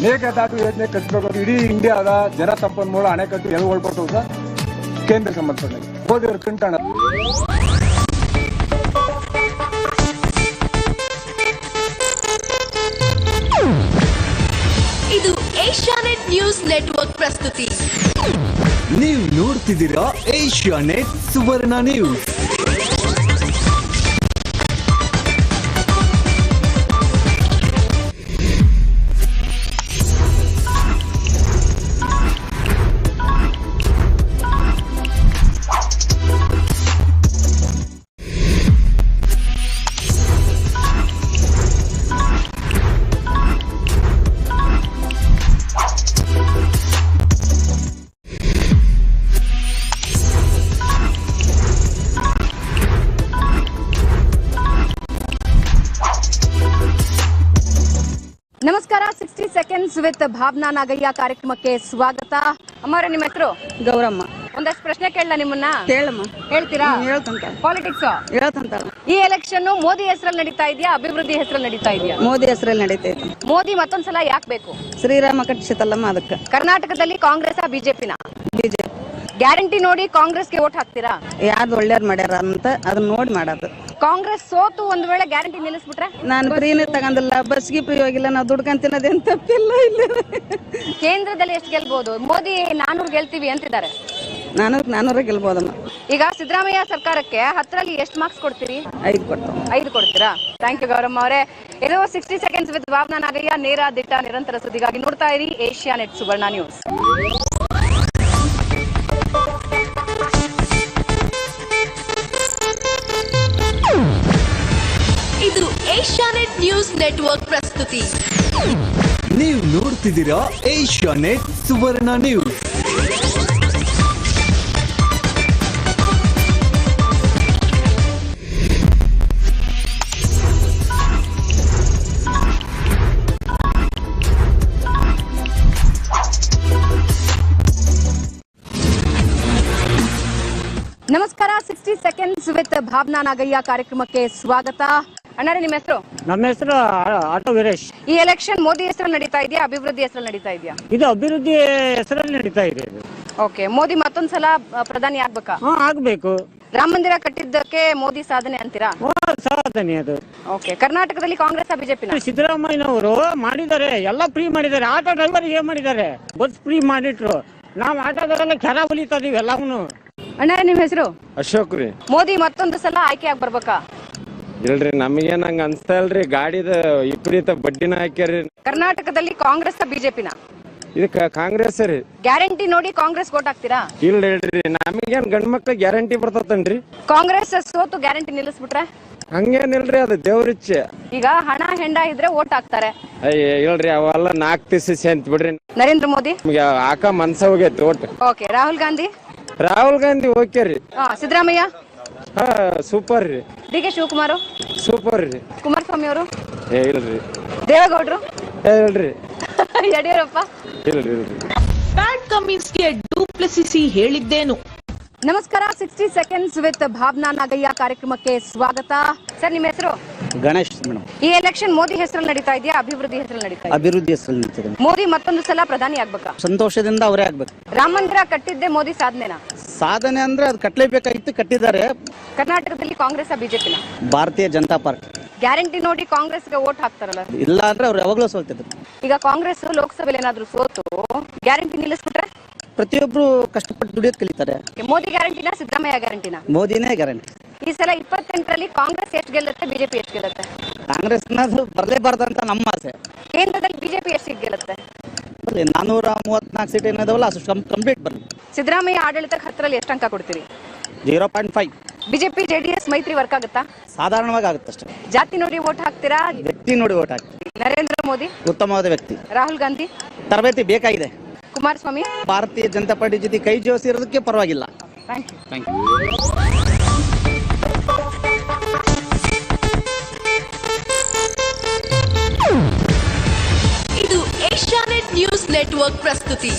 ಮೇಕೆದಾಟು ಯೋಜನೆ ಕಟ್ಬೇಕು. ಇಡೀ ಇಂಡಿಯಾದ ಜನ ಸಂಪನ್ಮೂಲ ಅಣೆಕಟ್ಟು ಎಲ್ಲಿ ಒಳಪಟ್ಟು ಸರ್ ಕೇಂದ್ರ ಸಂಬಂಧಪಟ್ಟ ಮೋದಿ ಅವರು ಕಂಟಾಣ. ಇದು ಏಷ್ಯಾನೆಟ್ ನ್ಯೂಸ್ ನೆಟ್ವರ್ಕ್ ಪ್ರಸ್ತುತಿ. ನೀವು ನೋಡ್ತಿದ್ದೀರಾ ಏಷ್ಯಾನೆಟ್ ಸುವರ್ಣ ನ್ಯೂಸ್. ನಮಸ್ಕಾರ. 60 ಸೆಕೆಂಡ್ಸ್ ವಿತ್ ಭಾವನಾ ನಾಗಯ್ಯ ಕಾರ್ಯಕ್ರಮಕ್ಕೆ ಸ್ವಾಗತ. ಅಮ್ಮವ್ರೆ, ನಿಮ್ಮ ಹೆಸರು? ಗೌರಮ್ಮ. ಒಂದಷ್ಟು ಪ್ರಶ್ನೆ ಕೇಳಲ್ಲ ನಿಮ್ಮನ್ನ? ಕೇಳಮ್ಮ. ಹೇಳ್ತೀರಾ? ಹೇಳ್ತಂತ. ಪಾಲಿಟಿಕ್ಸ್ ಹೇಳ್ತಂತ. ಈ ಎಲೆಕ್ಷನ್ ಮೋದಿ ಹೆಸರಲ್ಲಿ ನಡೀತಾ ಇದೆಯಾ, ಅಭಿವೃದ್ಧಿ ಹೆಸರಲ್ಲಿ ನಡೀತಾ ಇದೆಯಾ? ಮೋದಿ ಹೆಸರಲ್ಲಿ ನಡೀತೈತೆ. ಮೋದಿ ಮತ್ತೊಂದ್ಸಲ ಯಾಕೆ ಬೇಕು? ಶ್ರೀರಾಮ ಕಟ್ಟಿಸಿತಲ್ಲಮ್ಮ ಅದಕ್ಕೆ. ಕರ್ನಾಟಕದಲ್ಲಿ ಕಾಂಗ್ರೆಸ್ ಬಿಜೆಪಿನ? ಬಿಜೆಪಿ. ಗ್ಯಾರಂಟಿ ನೋಡಿ ಕಾಂಗ್ರೆಸ್ಗೆ ಓಟ್ ಹಾಕ್ತೀರಾ? ಯಾವ್ದು ಒಳ್ಳೇದ್ ಮಾಡ್ಯಾರ ಅಂತ ಅದನ್ನ ನೋಡಿ ಮಾಡೋದು. ಕಾಂಗ್ರೆಸ್ ಸೋತು ಒಂದ್ ವೇಳೆ ಗ್ಯಾರಂಟಿ ನಿಲ್ಲಿಸ್ಬಿಟ್ರೆ? ನಾನು ಫ್ರೀನೇ ತಗೊಂಡಿಲ್ಲ, ಬಸ್ಗೆ ಫ್ರೀ ಹೋಗಿಲ್ಲ, ನಾವು ದುಡ್ಕೊಂಡ್ ತಿನ್ನೋದೇನ್ ತಪ್ಪಿಲ್ಲ. ಇಲ್ಲ ಕೇಂದ್ರದಲ್ಲಿ ಎಷ್ಟು ಗೆಲ್ಬಹುದು? ಮೋದಿ 400 ಗೆಲ್ತೀವಿ ಅಂತಿದ್ದಾರೆ. 400 ಗೆಲ್ಬೋದಮ್ಮ. ಈಗ ಸಿದ್ದರಾಮಯ್ಯ ಸರ್ಕಾರಕ್ಕೆ 10ರಲ್ಲಿ ಎಷ್ಟು ಮಾರ್ಕ್ಸ್ ಕೊಡ್ತೀರಿ? 5 ಕೊಡ್ತಾವ. 5 ಕೊಡ್ತೀರಾ? ಥ್ಯಾಂಕ್ ಯು ಗೌರಮ್ಮ ಅವರೇ. ಇದು 60 ಸೆಕೆಂಡ್ಸ್ ವಿತ್ ಭಾವನಾ ನಾಗಯ್ಯ. ನೇರ ದಿಟ್ಟ ನಿರಂತರ ಸುದ್ದಿಗಾಗಿ ನೋಡ್ತಾ ಇರಿ ಏಷ್ಯಾನೆಟ್ ಸುವರ್ಣ ನ್ಯೂಸ್. ಇದು ಏಷ್ಯಾನೆಟ್ ನ್ಯೂಸ್ ನೆಟ್ವರ್ಕ್ ಪ್ರಸ್ತುತಿ. ನೀವು ನೋಡ್ತಿದ್ದೀರಾ ಏಷ್ಯಾನೆಟ್ ಸುವರ್ಣ ನ್ಯೂಸ್. ನಮಸ್ಕಾರ. 60 ಸೆಕೆಂಡ್ಸ್ ವಿತ್ ಭಾವನಾ ನಾಗಯ್ಯ ಕಾರ್ಯಕ್ರಮಕ್ಕೆ ಸ್ವಾಗತ. ಅಣ್ಣರೇ, ನಿಮ್ಮ ಹೆಸರು? ನಮ್ಮ ಹೆಸರು ಆಟೋ ವೀರೇಶ್. ಈ ಎಲೆಕ್ಷನ್ ಮೋದಿ ಹೆಸರಲ್ಲಿ ನಡೀತಾ ಇದೆಯಾ, ಅಭಿವೃದ್ಧಿ ಹೆಸರಲ್ಲಿ ನಡೀತಾ ಇದೆಯಾ? ಇದು ಅಭಿವೃದ್ಧಿ ಹೆಸರಲ್ಲಿ ನಡೀತಾ ಇದೆ. ಓಕೆ. ಮೋದಿ ಮತ್ತೊಂದ್ಸಲ ಪ್ರಧಾನಿ ಆಗ್ಬೇಕಾ? ಆಗ್ಬೇಕು. ರಾಮ ಮಂದಿರ ಕಟ್ಟಿದ್ದಕ್ಕೆ ಮೋದಿ ಸಾಧನೆ ಅಂತೀರಾ? ಸಾಧನೆ ಅದು. ಓಕೆ. ಕರ್ನಾಟಕದಲ್ಲಿ ಕಾಂಗ್ರೆಸ್ ಬಿಜೆಪಿ? ಸಿದ್ದರಾಮಯ್ಯನವರು ಮಾಡಿದ್ದಾರೆ, ಎಲ್ಲ ಫ್ರೀ ಮಾಡಿದ್ದಾರೆ. ಆಟೋ ಡ್ರೈವರ್ಗೆ ಮಾಡಿದ್ದಾರೆ, ಬಸ್ ಫ್ರೀ ಮಾಡಿಟ್ರು. ನಾವು ಆಟೋದವರೆಲ್ಲ ಕೆರ ಹೊಲಿತಾ ಇದೀವಿ ಎಲ್ಲವನ್ನೂ. ಅಣ್ಣ, ನಿಮ್ ಹೆಸರು? ಅಶೋಕ್ ರೀ. ಮೋದಿ ಮತ್ತೊಂದು ಸಲ ಆಯ್ಕೆ ಆಗಿ ಬರ್ಬೇಕಾ? ಇಲ್ರಿ, ನಮಗೇನ್ ಹಂಗ ಅನ್ಸ್ತಾ ಇಲ್ರಿ. ಗಾಡಿದ ವಿಪರೀತ ಬಡ್ಡಿನ ಹಾಕ್ಯಾರಿ. ಕರ್ನಾಟಕದಲ್ಲಿ ಕಾಂಗ್ರೆಸ್ ಬಿಜೆಪಿನ? ಇದಕ್ಕ ಕಾಂಗ್ರೆಸ್ ರೀ. ಗ್ಯಾರಂಟಿ ನೋಡಿ ಕಾಂಗ್ರೆಸ್ ಓಟ್ ಹಾಕ್ತೀರಾ? ಇಲ್ಲ ಹೇಳ್ರಿ, ನಮಗೇನ್ ಗಂಡ್ ಮಕ್ಳ ಗ್ಯಾರಂಟಿ ಬರ್ತತನ್ರಿ. ಕಾಂಗ್ರೆಸ್ ಸೋತು ಗ್ಯಾರಂಟಿ ನಿಲ್ಲಿಸ್ಬಿಟ್ರೆ? ಹಂಗೇನಿಲ್ರಿ, ಅದು ದೇವ್ರಿಚ್ಛೆ. ಈಗ ಹಣ ಹೆಂಡ ಇದ್ರೆ ಓಟ್ ಹಾಕ್ತಾರೆ. ಅಯ್ಯ ಹೇಳ್ರಿ, ಅವೆಲ್ಲ 4 ದಿವಸ ಅಂತ ಬಿಡ್ರಿ. ನರೇಂದ್ರ ಮೋದಿ ನಮ್ಗೆ ಹಾಕ ಮನ್ಸ ಹೋಗೈತಿ vote. Okay. Rahul Gandhi? Rahul Gandhi okay ರೀ. ಸಿದ್ದರಾಮಯ್ಯ? ಸೂಪರ್ ರೀ. D K Shivakumar? ಸೂಪರ್ ರೀ. ಕುಮಾರಸ್ವಾಮಿ ಅವರು? ಇಲ್ರಿ. ದೇವೇಗೌಡರು? ಇಲ್ರಿ. ಯಡಿಯೂರಪ್ಪ? ಇಲ್ರಿ. ಪ್ಯಾಟ್ ಕಮಿನ್ಸ್ಗೆ ಡುಪ್ಲೆಸಿಸಿ ಹೇಳಿದ್ದೇನು? ನಮಸ್ಕಾರ. 60 ಸೆಕೆಂಡ್ಸ್ ವಿತ್ ಭಾವನಾ ನಾಗಯ್ಯ ಕಾರ್ಯಕ್ರಮಕ್ಕೆ ಸ್ವಾಗತ. ಸರ್, ನಿಮ್ಮ ಹೆಸರು? ಗಣೇಶ್ ಮೇಡಮ್. ಈ ಎಲೆಕ್ಷನ್ ಮೋದಿ ಹೆಸರಲ್ಲಿ ನಡೀತಾ ಇದೆಯಾ, ಅಭಿವೃದ್ಧಿ ಹೆಸರಲ್ಲಿ ನಡೀತಾ ಇದೆಯಾ? ಅಭಿವೃದ್ಧಿ ಹೆಸರಲ್ಲಿ ನಡೀತಿದೆ. ಮೋದಿ ಮತ್ತೊಂದು ಸಲ ಪ್ರಧಾನಿ ಆಗ್ಬೇಕಾ? ಸಂತೋಷದಿಂದ ಅವರೇ ಆಗ್ಬೇಕು. ರಾಮ ಮಂದಿರ ಕಟ್ಟಿದ್ದೆ ಮೋದಿ ಸಾಧನೆನಾ? ಸಾಧನೆ ಅಂದ್ರೆ ಅದು ಕಟ್ಟಲೇಬೇಕಾಗಿತ್ತು, ಕಟ್ಟಿದ್ದಾರೆ. ಕರ್ನಾಟಕದಲ್ಲಿ ಕಾಂಗ್ರೆಸ್ ಬಿಜೆಪಿನ? ಭಾರತೀಯ ಜನತಾ ಪಾರ್ಟಿ. ಗ್ಯಾರಂಟಿ ನೋಡಿ ಕಾಂಗ್ರೆಸ್ಗೆ ವೋಟ್ ಹಾಕ್ತಾರಲ್ಲ? ಇಲ್ಲ ಅಂದ್ರೆ ಅವ್ರು ಯಾವಾಗಲೂ ಸೋಲ್ತಿದ್ರು. ಈಗ ಕಾಂಗ್ರೆಸ್ ಲೋಕಸಭೆಯಲ್ಲಿ ಏನಾದ್ರು ಸೋತು ಗ್ಯಾರಂಟಿ ನಿಲ್ಲಿಸ್ಬಿಟ್ರೆ ಪ್ರತಿಯೊಬ್ರು ಕಷ್ಟಪಟ್ಟು ದುಡಿಯೋದು ಕಲಿತಾರೆ. ಮೋದಿ ಗ್ಯಾರಂಟಿನ, ಸಿದ್ದರಾಮಯ್ಯ ಗ್ಯಾರಂಟಿನ? ಮೋದಿನೇ ಗ್ಯಾರಂಟಿ. ಈ ಸಲ 28ರಲ್ಲಿ ಕಾಂಗ್ರೆಸ್ ಎಷ್ಟು ಗೆಲ್ಲುತ್ತೆ, ಬಿಜೆಪಿ ಎಷ್ಟು ಗೆಲ್ಲುತ್ತೆ? ಕಾಂಗ್ರೆಸ್ ಬರಲೇಬಾರ್ದಂತ ನಮ್ಮ ಆಸೆ. ಕೇಂದ್ರದಲ್ಲಿ ಬಿಜೆಪಿ ಎಷ್ಟು ಗೆಲ್ಲುತ್ತೆ? 434 ಸೀಟ್ ಏನಿದಾವಲ್ಲ ಅಷ್ಟು ಕಂಪ್ಲೀಟ್ ಬರಲಿ. ಸಿದ್ದರಾಮಯ್ಯ ಆಡಳಿತಕ್ಕೆ 10ರಲ್ಲಿ ಎಷ್ಟು ಅಂಕ ಕೊಡ್ತೀರಿ? 0.5. ಬಿಜೆಪಿ ಜೆಡಿಎಸ್ ಮೈತ್ರಿ ವರ್ಕ್ ಆಗುತ್ತಾ? ಸಾಧಾರಣವಾಗಿ ಆಗುತ್ತೆ ಅಷ್ಟೇ. ಜಾತಿ ನೋಡಿ ವೋಟ್ ಹಾಕ್ತೀರಾ, ವ್ಯಕ್ತಿ ನೋಡಿ ವೋಟ್ ಹಾಕಿ. ನರೇಂದ್ರ ಮೋದಿ ಉತ್ತಮವಾದ ವ್ಯಕ್ತಿ. ರಾಹುಲ್ ಗಾಂಧಿ ತರಬೇತಿ ಬೇಕಾಗಿದೆ. ಕುಮಾರಸ್ವಾಮಿ ಭಾರತೀಯ ಜನತಾ ಪಾರ್ಟಿ ಜೊತೆ ಕೈ ಜೋಡಿಸಿರೋದಕ್ಕೆ ಪರವಾಗಿಲ್ಲ. Thank you. ಇದು ಏಷ್ಯಾನೆಟ್ ನ್ಯೂಸ್ ನೆಟ್ವರ್ಕ್ ಪ್ರಸ್ತುತಿ.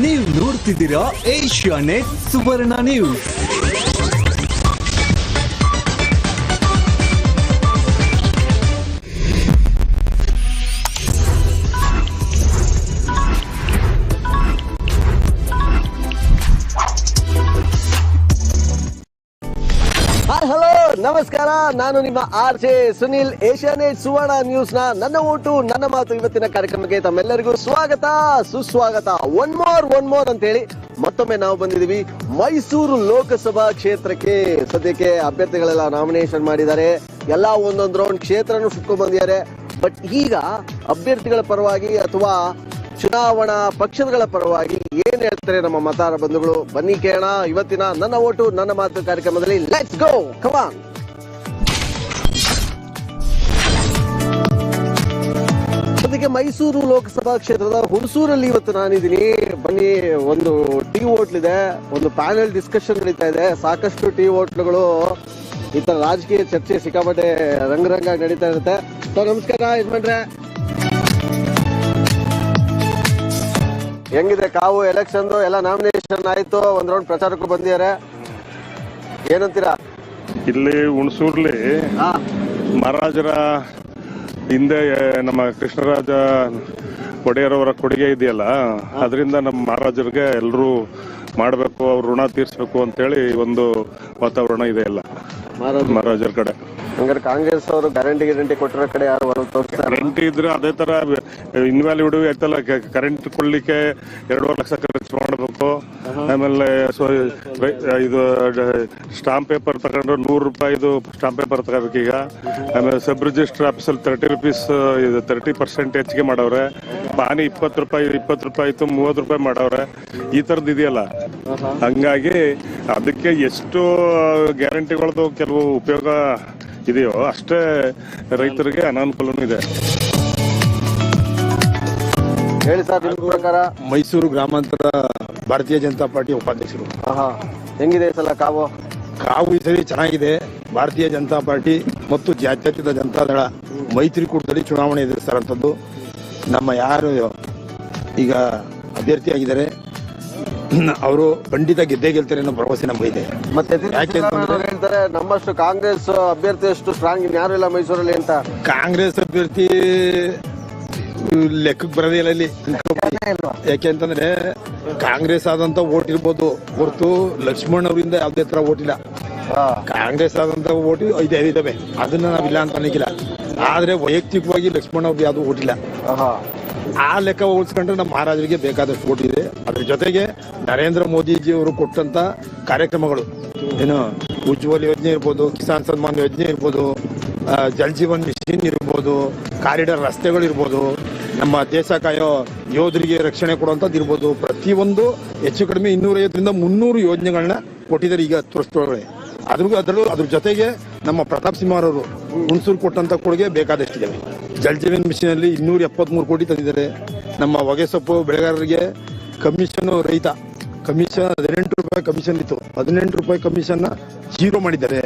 ನೀವು ನೋಡ್ತಿದ್ದೀರಾ ಏಷ್ಯಾನೆಟ್ ಸುವರ್ಣ ನ್ಯೂಸ್. ಹಲೋ, ನಮಸ್ಕಾರ. ನಾನು ನಿಮ್ಮ RJ ಸುನಿಲ್. ಏಷ್ಯಾನೆಟ್ ಸುವರ್ಣ ನ್ಯೂಸ್ ನ ನನ್ನ ಓಟು ನನ್ನ ಮಾತು ಇವತ್ತಿನ ಕಾರ್ಯಕ್ರಮಕ್ಕೆ ತಮ್ಮೆಲ್ಲರಿಗೂ ಸ್ವಾಗತ, ಸುಸ್ವಾಗತ. ಒನ್ ಮೋರ್ ಅಂತ ಹೇಳಿ ಮತ್ತೊಮ್ಮೆ ನಾವು ಬಂದಿದ್ದೀವಿ ಮೈಸೂರು ಲೋಕಸಭಾ ಕ್ಷೇತ್ರಕ್ಕೆ. ಸದ್ಯಕ್ಕೆ ಅಭ್ಯರ್ಥಿಗಳೆಲ್ಲ ನಾಮಿನೇಷನ್ ಮಾಡಿದ್ದಾರೆ, ಎಲ್ಲ ಒಂದೊಂದು ರೌಂಡ್ ಕ್ಷೇತ್ರನೂ ಸುಟ್ಕೊಂಡ್ ಬಂದಿದ್ದಾರೆ. ಬಟ್ ಈಗ ಅಭ್ಯರ್ಥಿಗಳ ಪರವಾಗಿ ಅಥವಾ ಚುನಾವಣಾ ಪಕ್ಷಗಳ ಪರವಾಗಿ ಏನ್ ಹೇಳ್ತಾರೆ ನಮ್ಮ ಮತದಾರ ಬಂಧುಗಳು, ಬನ್ನಿ ಕೇಳೋಣ ಇವತ್ತಿನ ನನ್ನ ಓಟು ನನ್ನ ಮಾತು ಕಾರ್ಯಕ್ರಮದಲ್ಲಿ. Let's go, come on. ಜೊತೆಗೆ ಮೈಸೂರು ಲೋಕಸಭಾ ಕ್ಷೇತ್ರದ ಹುಣಸೂರಲ್ಲಿ ಇವತ್ತು ನಾನಿದ್ದೀನಿ. ಬನ್ನಿ, ಒಂದು ಟೀ ಹೋಟ್ಲ್ ಇದೆ, ಒಂದು ಪ್ಯಾನೆಲ್ ಡಿಸ್ಕಷನ್ ನಡೀತಾ ಇದೆ. ಸಾಕಷ್ಟು ಟೀ ಹೋಟ್ಲುಗಳು ಈ ತರ ರಾಜಕೀಯ ಚರ್ಚೆ ಸಿಕ್ಕಾಪಟ್ಟೆ ರಂಗರಂಗಾಗಿ ನಡೀತಾ ಇರುತ್ತೆ. ಸೊ ನಮಸ್ಕಾರ ಯಜಮಾನ್ರೆ, ಹೆಂಗಿದೆ ಕಾವು ಎಲೆಕ್ಷನ್? ಎಲ್ಲ ನಾಮಿನೇಷನ್ ಆಯ್ತು, ಒಂದ್ ರೌಂಡ್ ಪ್ರಚಾರಕ್ಕೂ ಬಂದಿದ್ದಾರೆ, ಏನಂತೀರಾ? ಇಲ್ಲಿ ಹುಣಸೂರ್ಲಿ ಮಹಾರಾಜರ ಹಿಂದೆ ನಮ್ಮ ಕೃಷ್ಣರಾಜ ಒಡೆಯರವರ ಕೊಡುಗೆ ಇದೆಯಲ್ಲ, ಅದರಿಂದ ನಮ್ಮ ಮಹಾರಾಜರಿಗೆ ಎಲ್ಲರೂ ಮಾಡಬೇಕು, ಅವ್ರ ಋಣ ತೀರ್ಸ್ಬೇಕು ಅಂತೇಳಿ ಒಂದು ವಾತಾವರಣ ಇದೆ ಎಲ್ಲ ಮಹಾರಾಜರ ಕಡೆ. ಹಂಗಾರೆ ಕಾಂಗ್ರೆಸ್ ಅವರು ಗ್ಯಾರಂಟಿ ಕೊಟ್ಟಿರೋ ಕಡೆ ಯಾರು ಗ್ಯಾರಂಟಿ ಇದ್ರೆ ಅದೇ ತರ ಇನ್ವ್ಯಾಲ್ಯೂಡ್ ಆಯ್ತಲ್ಲ, ಕರೆಂಟ್ ಕೊಡ್ಲಿಕ್ಕೆ 2.5 ಲಕ್ಷ ಖರ್ಚು ಮಾಡಬೇಕು. ಆಮೇಲೆ ಇದು ಸ್ಟಾಂಪ್ ಪೇಪರ್ ತಗೊಂಡ್ರೆ 100 ರೂಪಾಯಿದು ಸ್ಟಾಂಪ್ ಪೇಪರ್ ತಗೋಬೇಕು ಈಗ. ಆಮೇಲೆ ಸಬ್ ರಿಜಿಸ್ಟರ್ ಆಫೀಸಲ್ಲಿ 30 ರೂಪೀಸ್ 30% ಹೆಚ್ಚಿಗೆ ಮಾಡವ್ರೆ. ಪಾನಿ 20 ರೂಪಾಯಿ ಇತ್ತು 30 ರೂಪಾಯಿ ಮಾಡವ್ರೆ. ಈ ತರದ್ ಇದೆಯಲ್ಲ, ಹಂಗಾಗಿ ಅದಕ್ಕೆ ಎಷ್ಟು ಗ್ಯಾರಂಟಿಗಳದ್ದು ಕೆಲವು ಉಪಯೋಗ ಇದೆಯೋ ಅಷ್ಟೇ ರೈತರಿಗೆ ಅನಾನುಕೂಲನೂ ಇದೆ. ಹೇಳಿ ಸರ್, ನಿಮ್ಮ ಪ್ರಕಾರ? ಮೈಸೂರು ಗ್ರಾಮಾಂತರ ಭಾರತೀಯ ಜನತಾ ಪಾರ್ಟಿ ಉಪಾಧ್ಯಕ್ಷರು. ಹೆಂಗಿದೆ ಈ ಸಲ ಕಾವು? ಕಾವು ಈ ಸರಿ ಚೆನ್ನಾಗಿದೆ. ಭಾರತೀಯ ಜನತಾ ಪಾರ್ಟಿ ಮತ್ತು ಜಾತ್ಯತೀತ ಜನತಾದಳ ಮೈತ್ರಿಕೂಟದಲ್ಲಿ ಚುನಾವಣೆ ಎದುರಿಸ್ತಾರಂಥದ್ದು. ನಮ್ಮ ಯಾರು ಈಗ ಅಭ್ಯರ್ಥಿಯಾಗಿದ್ದಾರೆ ಅವರು ಖಂಡಿತ ಗೆದ್ದೇ ಗೆಲ್ತಾರೆ ಅನ್ನೋ ಭರವಸೆ ನಮಗಿದೆ. ಮತ್ತೆ ಹೇಳ್ತಾರೆ ನಮ್ಮಷ್ಟು ಕಾಂಗ್ರೆಸ್ ಅಭ್ಯರ್ಥಿ ಅಷ್ಟು ಸ್ಟ್ರಾಂಗ್ ಇನ್ಯಾರು ಇಲ್ಲ ಮೈಸೂರಲ್ಲಿ ಅಂತ. ಕಾಂಗ್ರೆಸ್ ಅಭ್ಯರ್ಥಿ ಲೆಕ್ಕಕ್ಕೆ ಬರೋದೇ ಇಲ್ಲ ಇಲ್ಲಿ. ಯಾಕೆಂತಂದ್ರೆ ಕಾಂಗ್ರೆಸ್ ಆದಂತ ಓಟ್ ಇರ್ಬೋದು ಹೊರತು ಲಕ್ಷ್ಮಣ್ ಅವರಿಂದ ಯಾವ್ದೇ ತರ ಓಟ್ ಇಲ್ಲ. ಕಾಂಗ್ರೆಸ್ ಆದಂತ ಓಟ್ 5 ಇದಾವೆ, ಅದನ್ನ ನಾವಿಲ್ಲ ಅಂತ ಅನ್ನಿಕ್ಕಿಲ್ಲ. ಆದ್ರೆ ವೈಯಕ್ತಿಕವಾಗಿ ಲಕ್ಷ್ಮಣ್ ಅವ್ರದ್ದು ಯಾವ್ದು ಓಟ್ ಇಲ್ಲ. ಆ ಲೆಕ್ಕ ಹೋಲಿಸ್ಕೊಂಡ್ರೆ ನಮ್ಮ ಮಹಾರಾಜರಿಗೆ ಬೇಕಾದಷ್ಟು ಓಟ್ ಇದೆ. ಅದ್ರ ಜೊತೆಗೆ ನರೇಂದ್ರ ಮೋದಿಜಿ ಅವರು ಕೊಟ್ಟಂತ ಕಾರ್ಯಕ್ರಮಗಳು ಏನು ಉಜ್ವಲ್ ಯೋಜನೆ ಇರ್ಬೋದು, ಕಿಸಾನ್ ಸನ್ಮಾನ್ ಯೋಜನೆ ಇರ್ಬೋದು, ಜಲ್ ಜೀವನ್ ಮಿಷನ್ ಇರ್ಬೋದು, ಕಾರಿಡಾರ್ ರಸ್ತೆಗಳಿರ್ಬೋದು, ನಮ್ಮ ದೇಶ ಕಾಯೋ ಯೋಧರಿಗೆ ರಕ್ಷಣೆ ಕೊಡುವಂಥದ್ದು ಇರ್ಬೋದು, ಪ್ರತಿಯೊಂದು ಹೆಚ್ಚು ಕಡಿಮೆ 250ರಿಂದ 300 ಯೋಜನೆಗಳನ್ನ ಕೊಟ್ಟಿದ್ದಾರೆ ಈಗ 10 ವರ್ಷದೊಳಗಡೆ. ಅದ್ರ ಜೊತೆಗೆ ನಮ್ಮ ಪ್ರತಾಪ್ ಸಿಂಹರವರು ಹುಣಸೂರು ಕೊಟ್ಟಂತ ಕೊಡುಗೆ ಬೇಕಾದಷ್ಟಿದೆ. ಜಲ್ ಜೀವನ್ ಮಿಷನ್ ಅಲ್ಲಿ 273 ಕೋಟಿ ತಂದಿದ್ದಾರೆ. ನಮ್ಮ ಹೊಗೆಸೊಪ್ಪು ಬೆಳೆಗಾರರಿಗೆ ಕಮಿಷನ್ ರಹಿತ ಕಮಿಷನ್ 18 ರೂಪಾಯಿ ಕಮಿಷನ್ ಇತ್ತು, 18 ರೂಪಾಯಿ ಕಮಿಷನ್ ಜೀರೋ ಮಾಡಿದ್ದಾರೆ.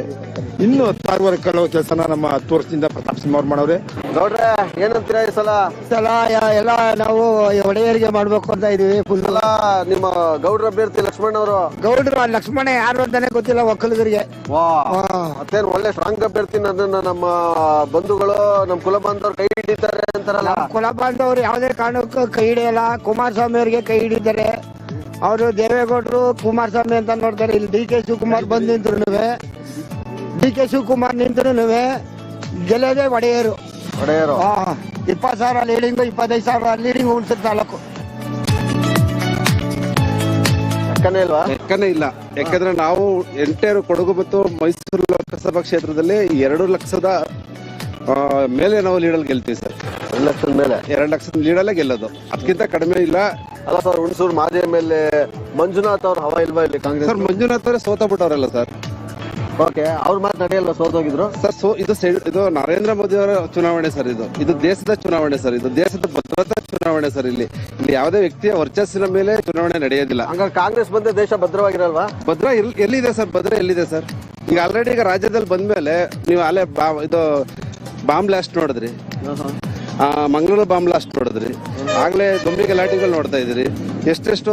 ಇನ್ನು 16 ಕೆಲವು ಕೆಲಸನ ನಮ್ಮ 10 ವರ್ಷದಿಂದ ಪ್ರತಾಪ್ ಸಿಂಹ ಅವ್ರು ಮಾಡವ್ರೆ. ನೋಡ್ರೆ ಏನಂತೀರಾ ಈ ಸಲ ಎಲ್ಲ ನಾವು ಒಡೆಯರಿಗೆ ಮಾಡ್ಬೇಕು ಅಂತ ಇದೀವಿ. ಫುಲ್ ನಿಮ್ಮ ಗೌಡ್ರ ಅಭ್ಯರ್ಥಿ ಲಕ್ಷ್ಮಣ್ ಅವರು. ಗೌಡ್ರು ಲಕ್ಷ್ಮಣ ಯಾರು ಅಂತಾನೆ ಗೊತ್ತಿಲ್ಲ ಒಕ್ಕಲಿಗರಿಗೆ. ಮತ್ತೇನ್ ಒಳ್ಳೆ ಸ್ಟ್ರಾಂಗ್ ಅಭ್ಯರ್ಥಿ, ಅದನ್ನ ನಮ್ಮ ಬಂಧುಗಳು ನಮ್ಮ ಕುಲ ಬಾಂಧವರು ಕೈ ಹಿಡಿತಾರೆ ಅಂತಾರಲ್ಲ. ಕುಲ ಬಾಂಧವರು ಯಾವುದೇ ಕಾರಣಕ್ಕೂ ಕೈ ಹಿಡಿಯಲ್ಲ. ಕುಮಾರಸ್ವಾಮಿ ಅವರಿಗೆ ಕೈ ಹಿಡಿತಾರೆ. ಅವರು ದೇವೇಗೌಡರು ಕುಮಾರಸ್ವಾಮಿ ಅಂತ ನೋಡ್ತಾರೆ. ಇಲ್ಲಿ ಡಿ ಕೆ ಶಿವಕುಮಾರ್ ಬಂದು ನಿಂತ್ರು, ಡಿ ಕೆ ಶಿವಕುಮಾರ್ ನಿಂತ್ರು ಗೆಲ್ಲೋದೇ ಒಡೆಯರು. 20,000 ಲೀಡಿಂಗು, 25,000 ಲೀಡಿಂಗ್ ಉಳಿಸುತ್ತೆ ತಾಲೂಕು. ಲೆಕ್ಕನೇ ಇಲ್ಲ. ಯಾಕಂದ್ರೆ ನಾವು ಎಂಟೇರು ಕೊಡಗು ಮತ್ತು ಮೈಸೂರು ಲೋಕಸಭಾ ಕ್ಷೇತ್ರದಲ್ಲಿ 2 ಲಕ್ಷದ ಮೇಲೆ ನಾವು ಲೀಡಲ್ಲಿ ಗೆಲ್ತೀವಿ ಸರ್. 2 ಲಕ್ಷದ ಮೇಲೆ 2 ಲಕ್ಷದ ಲೀಡಲ್ಲೇ ಗೆಲ್ಲೋದು, ಅದಕ್ಕಿಂತ ಕಡಿಮೆ ಇಲ್ಲ. ಅಲ್ಲ ಸರ್, ಹುಣಸೂರು ಮಾಜಿ ಮೇಲೆ ಮಂಜುನಾಥ್ ಅವ್ರ ಹವಾ ಇಲ್ವಾ ಇಲ್ಲಿ ಕಾಂಗ್ರೆಸ್? ಸರ್ ಮಂಜುನಾಥ್ ಅವರೇ ಸೋತಬಿಟ್ಟವ್ರಲ್ಲ ಸರ್. ಓಕೆ, ಅವ್ರ ಮಾತು ನಡೆಯಲ್ವಾ? ಸೋತೋಗಿದ್ರು ಸರ್. ಇದು ನರೇಂದ್ರ ಮೋದಿ ಅವರ ಚುನಾವಣೆ ಸರ್. ಇದು ದೇಶದ ಚುನಾವಣೆ ಸರ್. ಇದು ದೇಶದ ಭದ್ರತಾ ಚುನಾವಣೆ ಸರ್. ಇಲ್ಲಿ ಯಾವುದೇ ವ್ಯಕ್ತಿಯ ವರ್ಚಸ್ಸಿನ ಮೇಲೆ ಚುನಾವಣೆ ನಡೆಯೋದಿಲ್ಲ. ಹಂಗಾರೆ ಕಾಂಗ್ರೆಸ್ ಬಂದ್ರೆ ದೇಶ ಭದ್ರವಾಗಿರಲ್ವಾ? ಭದ್ರ ಎಲ್ಲಿದೆ ಸರ್? ಭದ್ರ ಎಲ್ಲಿದೆ ಸರ್? ಈಗ ಆಲ್ರೆಡಿ ಈಗ ರಾಜ್ಯದಲ್ಲಿ ಬಂದ್ಮೇಲೆ ನೀವು ಅಲ್ಲೇ ಇದು ಬಾಂಬ್ ಬ್ಲಾಸ್ಟ್ ನೋಡಿದ್ರಿ, ಮಂಗಳೂರು ಬಾಂಬ್ ಬ್ಲಾಸ್ಟ್ ನೋಡಿದ್ರಿ, ಆಗ್ಲೇ ದೊಂಬಿ ಗಲಾಟೆಗಳು ನೋಡ್ತಾ ಇದ್ರಿ, ಎಷ್ಟೆಷ್ಟು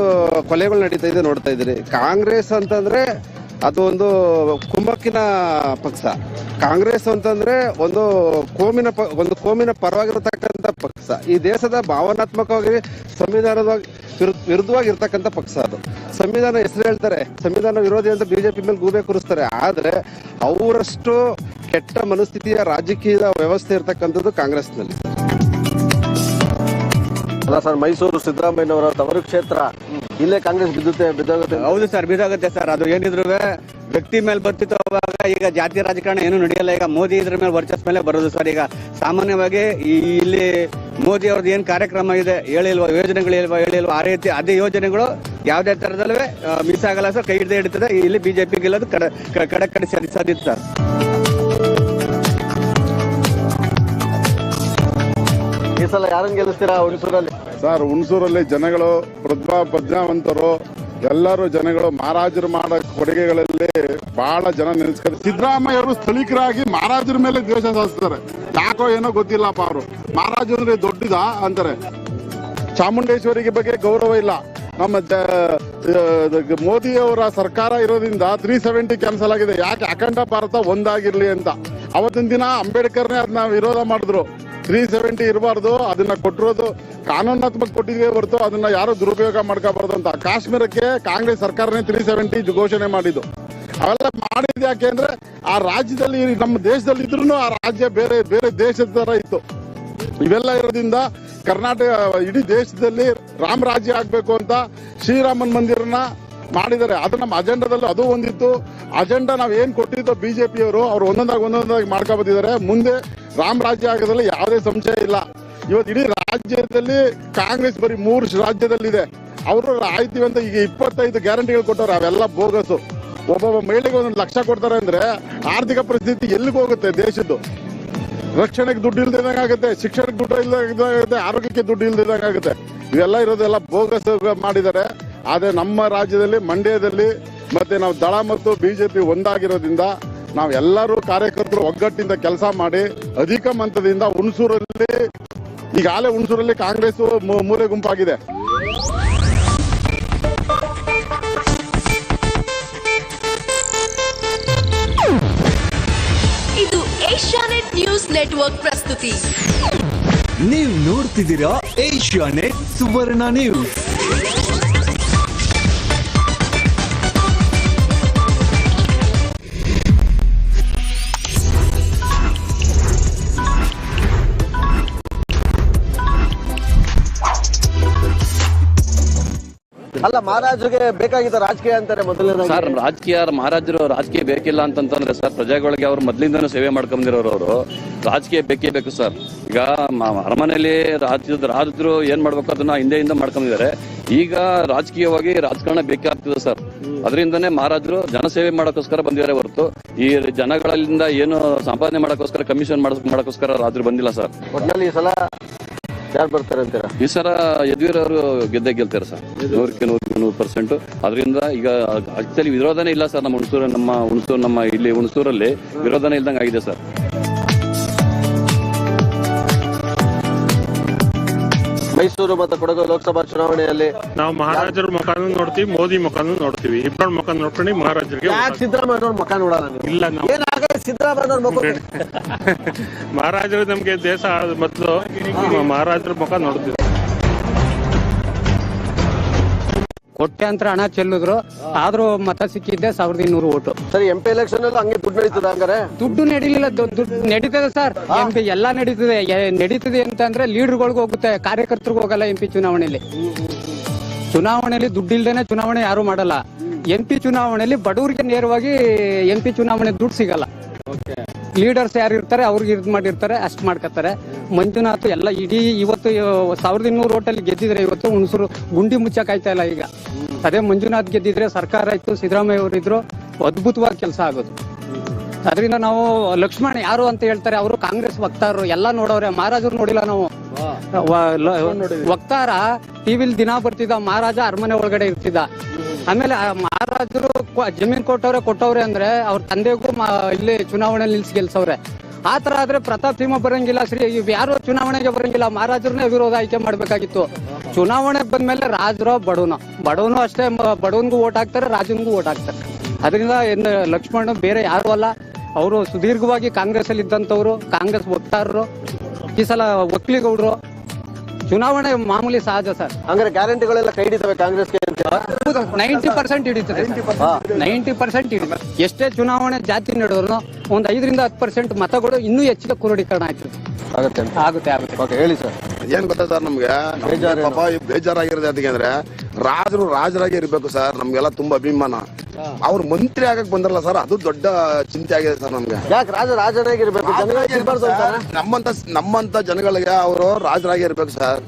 ಕೊಲೆಗಳು ನಡೀತಾ ಇದೆ ನೋಡ್ತಾ ಇದ್ರಿ. ಕಾಂಗ್ರೆಸ್ ಅಂತಂದ್ರೆ ಅದು ಒಂದು ಕುಂಭಕ್ಕಿನ ಪಕ್ಷ. ಕಾಂಗ್ರೆಸ್ ಅಂತಂದ್ರೆ ಒಂದು ಕೋಮಿನ ಪರವಾಗಿರತಕ್ಕಂಥ ಪಕ್ಷ. ಈ ದೇಶದ ಭಾವನಾತ್ಮಕವಾಗಿ ಸಂವಿಧಾನದ ವಿರುದ್ಧವಾಗಿರ್ತಕ್ಕಂಥ ಪಕ್ಷ ಅದು. ಸಂವಿಧಾನ ಹೆಸರು ಹೇಳ್ತಾರೆ, ಸಂವಿಧಾನ ವಿರೋಧಿ ಅಂತ ಬಿಜೆಪಿ ಮೇಲೆ ಗೂಬೆ ಕೂರಿಸ್ತಾರೆ. ಆದ್ರೆ ಅವರಷ್ಟು ಕೆಟ್ಟ ಮನಸ್ಥಿತಿಯ ರಾಜಕೀಯ ವ್ಯವಸ್ಥೆ ಇರ್ತಕ್ಕಂಥದ್ದು ಕಾಂಗ್ರೆಸ್ನಲ್ಲಿ. ಅಲ್ಲ ಸರ್, ಮೈಸೂರು ಸಿದ್ದರಾಮಯ್ಯನವರ ತವರು ಕ್ಷೇತ್ರ, ಇಲ್ಲೇ ಕಾಂಗ್ರೆಸ್ ಬಿದ್ದೋಗುತ್ತೆ. ಹೌದು ಸರ್, ಬಿದ್ದೋಗುತ್ತೆ ಸರ್. ಅದು ಏನಿದ್ರು ವ್ಯಕ್ತಿ ಮೇಲೆ ಬರ್ತಿತ್ತು ಅವಾಗ. ಈಗ ಜಾತಿ ರಾಜಕಾರಣ ಏನು ನಡೆಯಲ್ಲ. ಈಗ ಮೋದಿ ಇದ್ರ ಮೇಲೆ ವರ್ಚಸ್ ಮೇಲೆ ಬರೋದು ಸರ್. ಈಗ ಸಾಮಾನ್ಯವಾಗಿ ಇಲ್ಲಿ ಮೋದಿ ಅವ್ರದ್ದು ಏನ್ ಕಾರ್ಯಕ್ರಮ ಇದೆ ಹೇಳಿಲ್ವಾ, ಯೋಜನೆಗಳು ಹೇಳಿಲ್ವಾ, ಆ ರೀತಿ ಅದೇ ಯೋಜನೆಗಳು ಯಾವುದೇ ತರದಲ್ಲೂ ಮಿಸ್ ಆಗಲ್ಲ ಸರ್. ಕೈ ಹಿಡಿದೇ ಹಿಡಿತದೆ. ಇಲ್ಲಿ ಬಿಜೆಪಿ ಗೆಲ್ಲೋದು ಕಡೆ ಸಾಧಿತ್ತು ಸರ್. ಈ ಸಲ ಯಾರನ್ನ ಗೆಲ್ಲಿಸ್ತೀರಾ ಹುಣಸೂರಲ್ಲಿ? ಸರ್, ಹುಣಸೂರಲ್ಲಿ ಜನಗಳು ಪ್ರಜ್ಞಾವಂತರು, ಎಲ್ಲರೂ ಜನಗಳು ಮಹಾರಾಜರು ಮಾಡೋ ಕೊಡುಗೆಗಳಲ್ಲಿ ಬಹಳ ಜನ ನೆನೆಸ್ತಾರೆ. ಸಿದ್ದರಾಮಯ್ಯ ಅವರು ಸ್ಥಳೀಕರಾಗಿ ಮಹಾರಾಜರ ಮೇಲೆ ದ್ವೇಷ ಸಾಧಿಸ್ತಾರೆ. ಯಾಕೋ ಏನೋ ಗೊತ್ತಿಲ್ಲಪ್ಪ. ಅವರು ಮಹಾರಾಜರು ಅಂದ್ರೆ ದೊಡ್ಡದ ಅಂತಾರೆ. ಚಾಮುಂಡೇಶ್ವರಿಗೆ ಬಗ್ಗೆ ಗೌರವ ಇಲ್ಲ. ನಮ್ಮ ಮೋದಿ ಅವರ ಸರ್ಕಾರ ಇರೋದ್ರಿಂದ 370 ಕ್ಯಾನ್ಸಲ್ ಆಗಿದೆ. ಯಾಕೆ? ಅಖಂಡ ಭಾರತ ಒಂದಾಗಿರ್ಲಿ ಅಂತ. ಅವತ್ತಿನ ದಿನ ಅಂಬೇಡ್ಕರ್ನೇ ಅದನ್ನ ವಿರೋಧ ಮಾಡಿದ್ರು. 370 ಇರಬಾರ್ದು, ಅದನ್ನ ಕೊಟ್ಟಿರೋದು ಕಾನೂನಾತ್ಮಕ ಕೊಟ್ಟಿದ್ವಿ ಹೊರತು ಅದನ್ನ ಯಾರು ದುರುಪಯೋಗ ಮಾಡ್ಕೋಬಾರ್ದು ಅಂತ. ಕಾಶ್ಮೀರಕ್ಕೆ ಕಾಂಗ್ರೆಸ್ ಸರ್ಕಾರನೇ 370 ಘೋಷಣೆ ಮಾಡಿದ್ದು. ಅವೆಲ್ಲ ಮಾಡಿದ್ ಯಾಕೆ ಅಂದ್ರೆ ಆ ರಾಜ್ಯದಲ್ಲಿ, ನಮ್ಮ ದೇಶದಲ್ಲಿ ಇದ್ರು ಆ ರಾಜ್ಯ ಬೇರೆ ಬೇರೆ ದೇಶದ ತರ ಇತ್ತು. ಇವೆಲ್ಲ ಇರೋದ್ರಿಂದ ಕರ್ನಾಟಕ ಇಡೀ ದೇಶದಲ್ಲಿ ರಾಮ ರಾಜ್ಯ ಆಗ್ಬೇಕು ಅಂತ ಶ್ರೀರಾಮನ್ ಮಂದಿರನ ಮಾಡಿದ್ದಾರೆ. ಅದು ನಮ್ಮ ಅಜೆಂಡಾದಲ್ಲಿ ಅದು ಒಂದಿತ್ತು. ಅಜೆಂಡಾ ನಾವ್ ಏನ್ ಕೊಟ್ಟಿದ್ದೋ ಬಿಜೆಪಿಯವರು ಅವ್ರು ಒಂದೊಂದಾಗಿ ಮಾಡ್ಕೊ ಬಂದಿದ್ದಾರೆ. ಮುಂದೆ ರಾಮ ರಾಜ್ಯ ಆಗೋದ್ರಲ್ಲಿ ಯಾವುದೇ ಸಂಶಯ ಇಲ್ಲ. ಇವತ್ತು ಇಡೀ ರಾಜ್ಯದಲ್ಲಿ ಕಾಂಗ್ರೆಸ್ ಬರೀ 3 ರಾಜ್ಯದಲ್ಲಿದೆ. ಅವರು ಆಯ್ತೀವಿ ಅಂತ ಈಗ 25 ಗ್ಯಾರಂಟಿಗಳು ಕೊಟ್ಟವ್ರು, ಅವೆಲ್ಲ ಬೋಗಸು. ಒಬ್ಬೊಬ್ಬ ಮಹಿಳೆಗೆ 1 ಲಕ್ಷ ಕೊಡ್ತಾರೆ ಅಂದ್ರೆ ಆರ್ಥಿಕ ಪರಿಸ್ಥಿತಿ ಎಲ್ಲಿಗೆ ಹೋಗುತ್ತೆ ದೇಶದ್ದು? ರಕ್ಷಣೆಗೆ ದುಡ್ಡು ಇಲ್ದಿದಂಗಾಗುತ್ತೆ, ಶಿಕ್ಷಣಕ್ಕೆ ದುಡ್ಡು ಇಲ್ದಂಗಾಗುತ್ತೆ, ಆರೋಗ್ಯಕ್ಕೆ ದುಡ್ಡು ಇಲ್ದಿದಂಗಾಗುತ್ತೆ. ಇವೆಲ್ಲ ಇರೋದೆಲ್ಲ ಬೋಗಸ್ ಮಾಡಿದ್ದಾರೆ. ಆದ್ರೆ ನಮ್ಮ ರಾಜ್ಯದಲ್ಲಿ ಮಂಡ್ಯದಲ್ಲಿ ಮತ್ತೆ ನಾವು ದಳ ಮತ್ತು ಬಿಜೆಪಿ ಒಂದಾಗಿರೋದ್ರಿಂದ ನಾವೆಲ್ಲರೂ ಕಾರ್ಯಕರ್ತರು ಒಗ್ಗಟ್ಟಿಂದ ಕೆಲಸ ಮಾಡಿ ಅಧಿಕ ಮತದಿಂದ ಹುಣಸೂರಲ್ಲಿ, ಈಗಾಗಲೇ ಹುಣಸೂರಲ್ಲಿ ಕಾಂಗ್ರೆಸ್ ಮೂಲೆ ಗುಂಪಾಗಿದೆ. ಇದು ಏಷ್ಯಾನೆಟ್ ನ್ಯೂಸ್ ನೆಟ್ವರ್ಕ್ ಪ್ರಸ್ತುತಿ. ನೀವು ನೋಡ್ತಿದ್ದೀರಾ ಏಷ್ಯಾನೆಟ್ ಸುವರ್ಣ ನ್ಯೂಸ್. ಅಲ್ಲ, ಮಹಾರಾಜರಿಗೆ ಬೇಕಾಗಿದ್ದ ರಾಜಕೀಯ ಅಂತಾರೆ ಮೊದಲನೇ ಸರ್. ಮಹಾರಾಜರು ರಾಜಕೀಯ ಬೇಕಿಲ್ಲ ಅಂತಂದ್ರೆ ಸರ್, ಪ್ರಜೆಗಳಿಗೆ ಅವ್ರು ಮೊದ್ಲಿಂದನೂ ಸೇವೆ ಮಾಡ್ಕೊಂಡಿರೋರು. ಅವರು ರಾಜಕೀಯ ಬೇಕೇ ಬೇಕು ಸರ್. ಈಗ ಅರಮನೆಯಲ್ಲಿ ರಾಜರು ಏನ್ ಮಾಡ್ಬೇಕು ಅದನ್ನ ಹಿಂದೆಯಿಂದ ಮಾಡ್ಕೊಂಡಿದ್ದಾರೆ. ಈಗ ರಾಜಕೀಯವಾಗಿ ರಾಜಕಾರಣ ಬೇಕಾಗ್ತದೆ ಸರ್. ಅದರಿಂದನೇ ಮಹಾರಾಜರು ಜನಸೇವೆ ಮಾಡೋಕ್ಕೋಸ್ಕರ ಬಂದಿದ್ದಾರೆ ಹೊರತು ಈ ಜನಗಳಿಂದ ಏನು ಸಂಪಾದನೆ ಮಾಡೋಕ್ಕೋಸ್ಕರ, ಕಮಿಷನ್ ಮಾಡೋಕ್ಕೋಸ್ಕರ ರಾಜರು ಬಂದಿಲ್ಲ ಸರ್. ಒಟ್ಟಿನಲ್ಲಿ ಈ ಸಲ ಯಾರು ಬರ್ತಾರೆ ಅಂತೀರಾ? ಈ ಸಲ ಯದುವೀರ್ ಅವರು ಗೆಲ್ತಾರೆ ಸರ್, 100% ಅದರಿಂದ ಈಗ ಆಕ್ಚುಲಿ ವಿರೋಧನೇ ಇಲ್ಲ ಸರ್. ನಮ್ಮ ಇಲ್ಲಿ ಹುಣಸೂರಲ್ಲಿ ವಿರೋಧನೇ ಇಲ್ದಂಗೆ ಆಗಿದೆ ಸರ್. ಮೈಸೂರು ಮತ್ತು ಕೊಡಗು ಲೋಕಸಭಾ ಚುನಾವಣೆಯಲ್ಲಿ ನಾವು ಮಹಾರಾಜರ ಮುಖಾನು ನೋಡ್ತೀವಿ, ಮೋದಿ ಮುಖಾನು ನೋಡ್ತೀವಿ. ಇಬ್ಬರ ಮುಖ ನೋಡ್ಕೊಂಡು ಮಹಾರಾಜರಿಗೆ ಸಿದ್ದರಾಮಯ್ಯ ಮುಖ ನೋಡೋಣ ಇಲ್ಲ. ಸಿದ್ದರಾಮಯ್ಯ ಮಹಾರಾಜರು ನಮ್ಗೆ ದೇಶ ಮೊದಲು ಮಹಾರಾಜರ ಮುಖ ನೋಡ್ತೀವಿ. ಕೋಟ್ಯಾಂತರ ಹಣ ಚೆಲ್ಲಿದ್ರು, ಆದ್ರೂ ಮತ ಸಿಕ್ಕಿದ್ದೆ 1200 ಓಟು. ಸರಿ, MP ಎಲೆಕ್ಷನ್ ಎಲ್ಲ ಹಂಗೆ ದುಡ್ಡು ನಡೀತದ? ಹಂಗಾರೆ ದುಡ್ಡು ನಡೀಲಿಲ್ಲ, ದುಡ್ಡು ನಡೀತದೆ ಸರ್. MP ಎಲ್ಲ ನಡೀತದೆ ಅಂತಂದ್ರೆ ಲೀಡರ್ಗಳಿಗೆ ಹೋಗುತ್ತೆ, ಕಾರ್ಯಕರ್ತರಿಗೆ ಹೋಗಲ್ಲ. MP ಚುನಾವಣೆಯಲ್ಲಿ ದುಡ್ಡು ಇಲ್ದೇನೆ ಚುನಾವಣೆ ಯಾರು ಮಾಡಲ್ಲ. MP ಚುನಾವಣೆಯಲ್ಲಿ ಬಡವರಿಗೆ ನೇರವಾಗಿ MP ಚುನಾವಣೆ ದುಡ್ಡು ಸಿಗಲ್ಲ. ಲೀಡರ್ಸ್ ಯಾರು ಇರ್ತಾರೆ ಅವ್ರಿಗೆ ಇದು ಮಾಡಿರ್ತಾರೆ, ಅಷ್ಟು ಮಾಡ್ಕೊತಾರೆ. ಮಂಜುನಾಥ್ ಎಲ್ಲ ಇಡೀ ಇವತ್ತು 1200 ಓಟಲ್ಲಿ ಗೆದ್ದಿದ್ರೆ ಇವತ್ತು ಹುಣಸೂರು ಗುಂಡಿ ಮುಚ್ಚಕ್ಕಾಯ್ತಾ ಇಲ್ಲ. ಈಗ ಅದೇ ಮಂಜುನಾಥ್ ಗೆದ್ದಿದ್ರೆ ಸರ್ಕಾರ ಇತ್ತು, ಸಿದ್ದರಾಮಯ್ಯ ಅವರಿದ್ರು, ಅದ್ಭುತವಾಗಿ ಕೆಲಸ ಆಗೋದು. ಅದರಿಂದ ನಾವು ಲಕ್ಷ್ಮಣ್ ಯಾರು ಅಂತ ಹೇಳ್ತಾರೆ, ಅವರು ಕಾಂಗ್ರೆಸ್ ವಕ್ತಾರರು ಎಲ್ಲ ನೋಡವ್ರೆ. ಮಹಾರಾಜರು ನೋಡಿಲ್ಲ ನಾವು. ವಕ್ತಾರ ಟಿವಿಲಿ ದಿನ ಬರ್ತಿದ್ದ, ಮಹಾರಾಜ ಅರಮನೆ ಒಳಗಡೆ ಇರ್ತಿದ್ದ. ಆಮೇಲೆ ಮಹಾರಾಜರು ಜಮೀನ್ ಕೊಟ್ಟವ್ರೆ ಅಂದ್ರೆ ಅವ್ರ ತಂದೆಗೂ ಇಲ್ಲಿ ಚುನಾವಣೆ ನಿಲ್ಸಿ ಗೆಲ್ಸವ್ರೆ. ಆ ತರ ಆದ್ರೆ ಪ್ರತಾಪ್ ಸಿಂಹ ಬರಂಗಿಲ್ಲ, ಯಾರು ಚುನಾವಣೆಗೆ ಬರಂಗಿಲ್ಲ. ಮಹಾರಾಜರನ್ನೇ ವಿರೋಧ ಆಯ್ಕೆ ಮಾಡ್ಬೇಕಾಗಿತ್ತು. ಚುನಾವಣೆಗೆ ಬಂದ್ಮೇಲೆ ರಾಜರೋ ಬಡವನು ಅಷ್ಟೇ, ಬಡವನ್ಗೂ ಓಟ್ ಹಾಕ್ತಾರೆ, ರಾಜನ್ಗೂ ಓಟ್ ಹಾಕ್ತಾರೆ. ಅದರಿಂದ ಲಕ್ಷ್ಮಣ್ ಬೇರೆ ಯಾರು ಅಲ್ಲ. ಅವರು ಸುದೀರ್ಘವಾಗಿ ಕಾಂಗ್ರೆಸ್ ಅಲ್ಲಿ ಇದ್ದಂಥವ್ರು, ಕಾಂಗ್ರೆಸ್ ವಕ್ತಾರರು. ಈ ಸಲ ಒಕ್ಕಲಿಗೌಡರು. ಚುನಾವಣೆ ಮಾಮೂಲಿ ಸಹಜ ಸರ್. ಹಂಗಾರೆ ಗ್ಯಾರಂಟಿಗಳೆಲ್ಲ ಕೈ ಹಿಡಿತವೆ ಕಾಂಗ್ರೆಸ್ಗೆ? 90% ಹಿಡಿತದೆ, 90% ಹಿಡಿತದೆ. ಎಷ್ಟೇ ಚುನಾವಣೆ ಜಾತಿ ನಡೆದ್ರು ಒಂದು 5-10% ಮತಗಳು ಇನ್ನೂ ಹೆಚ್ಚಿಗೆ ಕ್ರೋಢೀಕರಣ ಆಗುತ್ತೆ. ಹೇಳಿ ಸರ್. ಏನ್ ಗೊತ್ತಾ ಸರ್, ನಮ್ಗೆ ಪಾಪ ಬೇಜಾರಾಗಿರೋದು ಅದಕ್ಕೆ ಅಂದ್ರೆ ರಾಜರಾಗಿ ಇರ್ಬೇಕು ಸರ್. ನಮ್ಗೆಲ್ಲ ತುಂಬಾ ಅಭಿಮಾನ. ಅವ್ರು ಮಂತ್ರಿ ಆಗಕ್ ಬಂದ್ರಲ್ಲ ಸರ್, ಅದು ದೊಡ್ಡ ಚಿಂತೆ ಆಗಿದೆ ಸರ್ ನಮ್ಗೆ. ಯಾಕೆ ರಾಜರಾಗಿರ್ಬೇಕು? ನಮ್ಮಂತ ಜನಗಳಿಗೆ ಅವರು ರಾಜರಾಗಿರ್ಬೇಕು ಸರ್.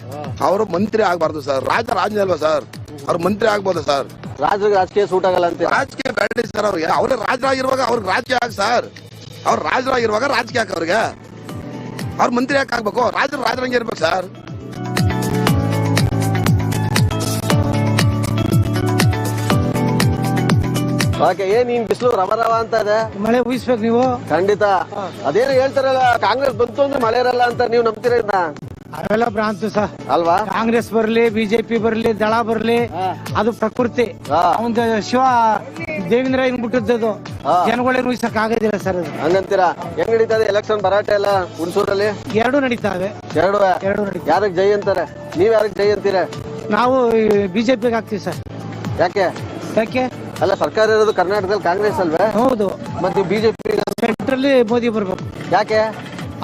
ಅವರು ಮಂತ್ರಿ ಆಗ್ಬಾರ್ದು ಸರ್. ರಾಜನೇ ಅಲ್ವಾ ಸರ್, ಅವ್ರು ಮಂತ್ರಿ ಆಗ್ಬೋದು ಸರ್. ರಾಜಕೀಯ ಸೂಟ್ ಆಗಲ್ಲ ಅಂತ? ರಾಜಕೀಯ ಬೇಡ ಸರ್ ಅವ್ರಿಗೆ. ಅವ್ರೇ ರಾಜರಾಗಿರುವಾಗ ಅವ್ರಿಗೆ ರಾಜಕೀಯ ಆಗ ಸರ್. ಅವ್ರು ರಾಜರಾಗಿರುವಾಗ ರಾಜಕೀಯ ಹಾಕ ಅವ್ರಿಗೆ. ಅವ್ರ ಮಂತ್ರಿ ಯಾಕೆ ಆಗ್ಬೇಕು? ರಾಜರಂಗೆ ಇರ್ಬೇಕು ಸರ್. ಏನ್ ಬಿಸಿಲು ರವ ಅಂತ ಇದೆ, ಮಳೆ ಊಹಿಸ್ಬೇಕು ನೀವು. ಖಂಡಿತ. ಅದೇನು ಹೇಳ್ತಾರಲ್ಲ, ಕಾಂಗ್ರೆಸ್ ಬಂತು ಅಂದ್ರೆ ಮಳೆ ಇರಲ್ಲ ಅಂತ, ನೀವು ನಂಬ್ತೀರ ಇದನ್ನ? ಅವೆಲ್ಲ ಭ್ರಾಂತಿ ಸರ್ ಅಲ್ವಾ? ಕಾಂಗ್ರೆಸ್ ಬರ್ಲಿ, ಬಿಜೆಪಿ ಬರ್ಲಿ, ದಳ ಬರ್ಲಿ, ಅದು ಪ್ರಕೃತಿ. ಒಂದು ಶಿವ ದೇವೇಂದ್ರ ಹಿಂಗ್ ಬಿಟ್ಟಿದ್ದು ಜನಗಳೇನು ಊಹಿಸಕ್ ಆಗೋದಿಲ್ಲ ಸರ್. ಅದು ಹಂಗಂತೀರಾ? ಹೆಂಗ್ ನಡೀತದೆ ಎಲೆಕ್ಷನ್ ಭರಾಟೆ ಎಲ್ಲ ಹುಣಸೂರಲ್ಲಿ? ಎರಡು ನಡೀತಾವೆ. ಎರಡು ಯಾರಿಗೆ ಜೈ ಅಂತಾರೆ? ನೀವ್ ಯಾರಿಗೆ ಜೈ ಅಂತೀರ? ನಾವು ಬಿಜೆಪಿಗೆ ಹಾಕ್ತಿವಿ ಸರ್. ಯಾಕೆ? ಅಲ್ಲ, ಸರ್ಕಾರ ಇರೋದು ಕರ್ನಾಟಕದಲ್ಲಿ ಕಾಂಗ್ರೆಸ್ ಅಲ್ವೇ? ಹೌದು. ಮತ್ತೆ ಬಿಜೆಪಿ ಸೆಂಟ್ರಲ್ಲಿ ಮೋದಿ ಬರ್ಬೇಕು. ಯಾಕೆ?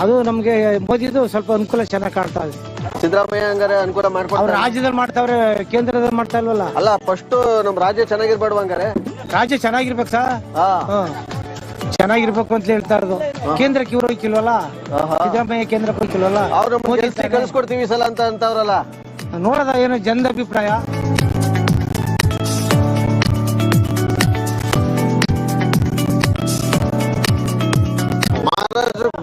ಅದು ನಮ್ಗೆ ಮೋದಿದು ಸ್ವಲ್ಪ ಅನುಕೂಲ ಚೆನ್ನಾಗಿ ಕಾಣ್ತಾ ಇದೆ. ಸಿದ್ದರಾಮಯ್ಯ ಹಂಗಾರೆ ಅನುಕೂಲ ಮಾಡ್ಕೊಡ್ತಾರೆ? ರಾಜ್ಯದಲ್ಲಿ ಮಾಡ್ತಾವ್ರೆ, ಕೇಂದ್ರದಲ್ಲಿ ಮಾಡ್ತಾ ಇಲ್ವಲ್ಲ. ಅಲ್ಲ, ಫಸ್ಟ್ ನಮ್ ರಾಜ್ಯ ಚೆನ್ನಾಗಿರ್ಬೇಡ ಹಂಗಾರೆ? ರಾಜ್ಯ ಚೆನ್ನಾಗಿರ್ಬೇಕು ಸರ್, ಚೆನ್ನಾಗಿರ್ಬೇಕು ಅಂತ ಹೇಳ್ತಾ ಇರೋದು. ಕೇಂದ್ರಕ್ಕೆ ಇವ್ರು ಹೋಯ್ಕಿಲ್ವಲ್ಲ, ಸಿದ್ದರಾಮಯ್ಯ ಕೇಂದ್ರಕ್ಕೆ ಹೋಯ್ಕಿಲ್ವಲ್ಲ. ಅವ್ರು ಕಳ್ಸ್ಕೊಡ್ತೀವಿ ಸಲ ಅಂತವ್ರಲ್ಲ. ನೋಡದ ಏನು ಜನದ ಅಭಿಪ್ರಾಯ.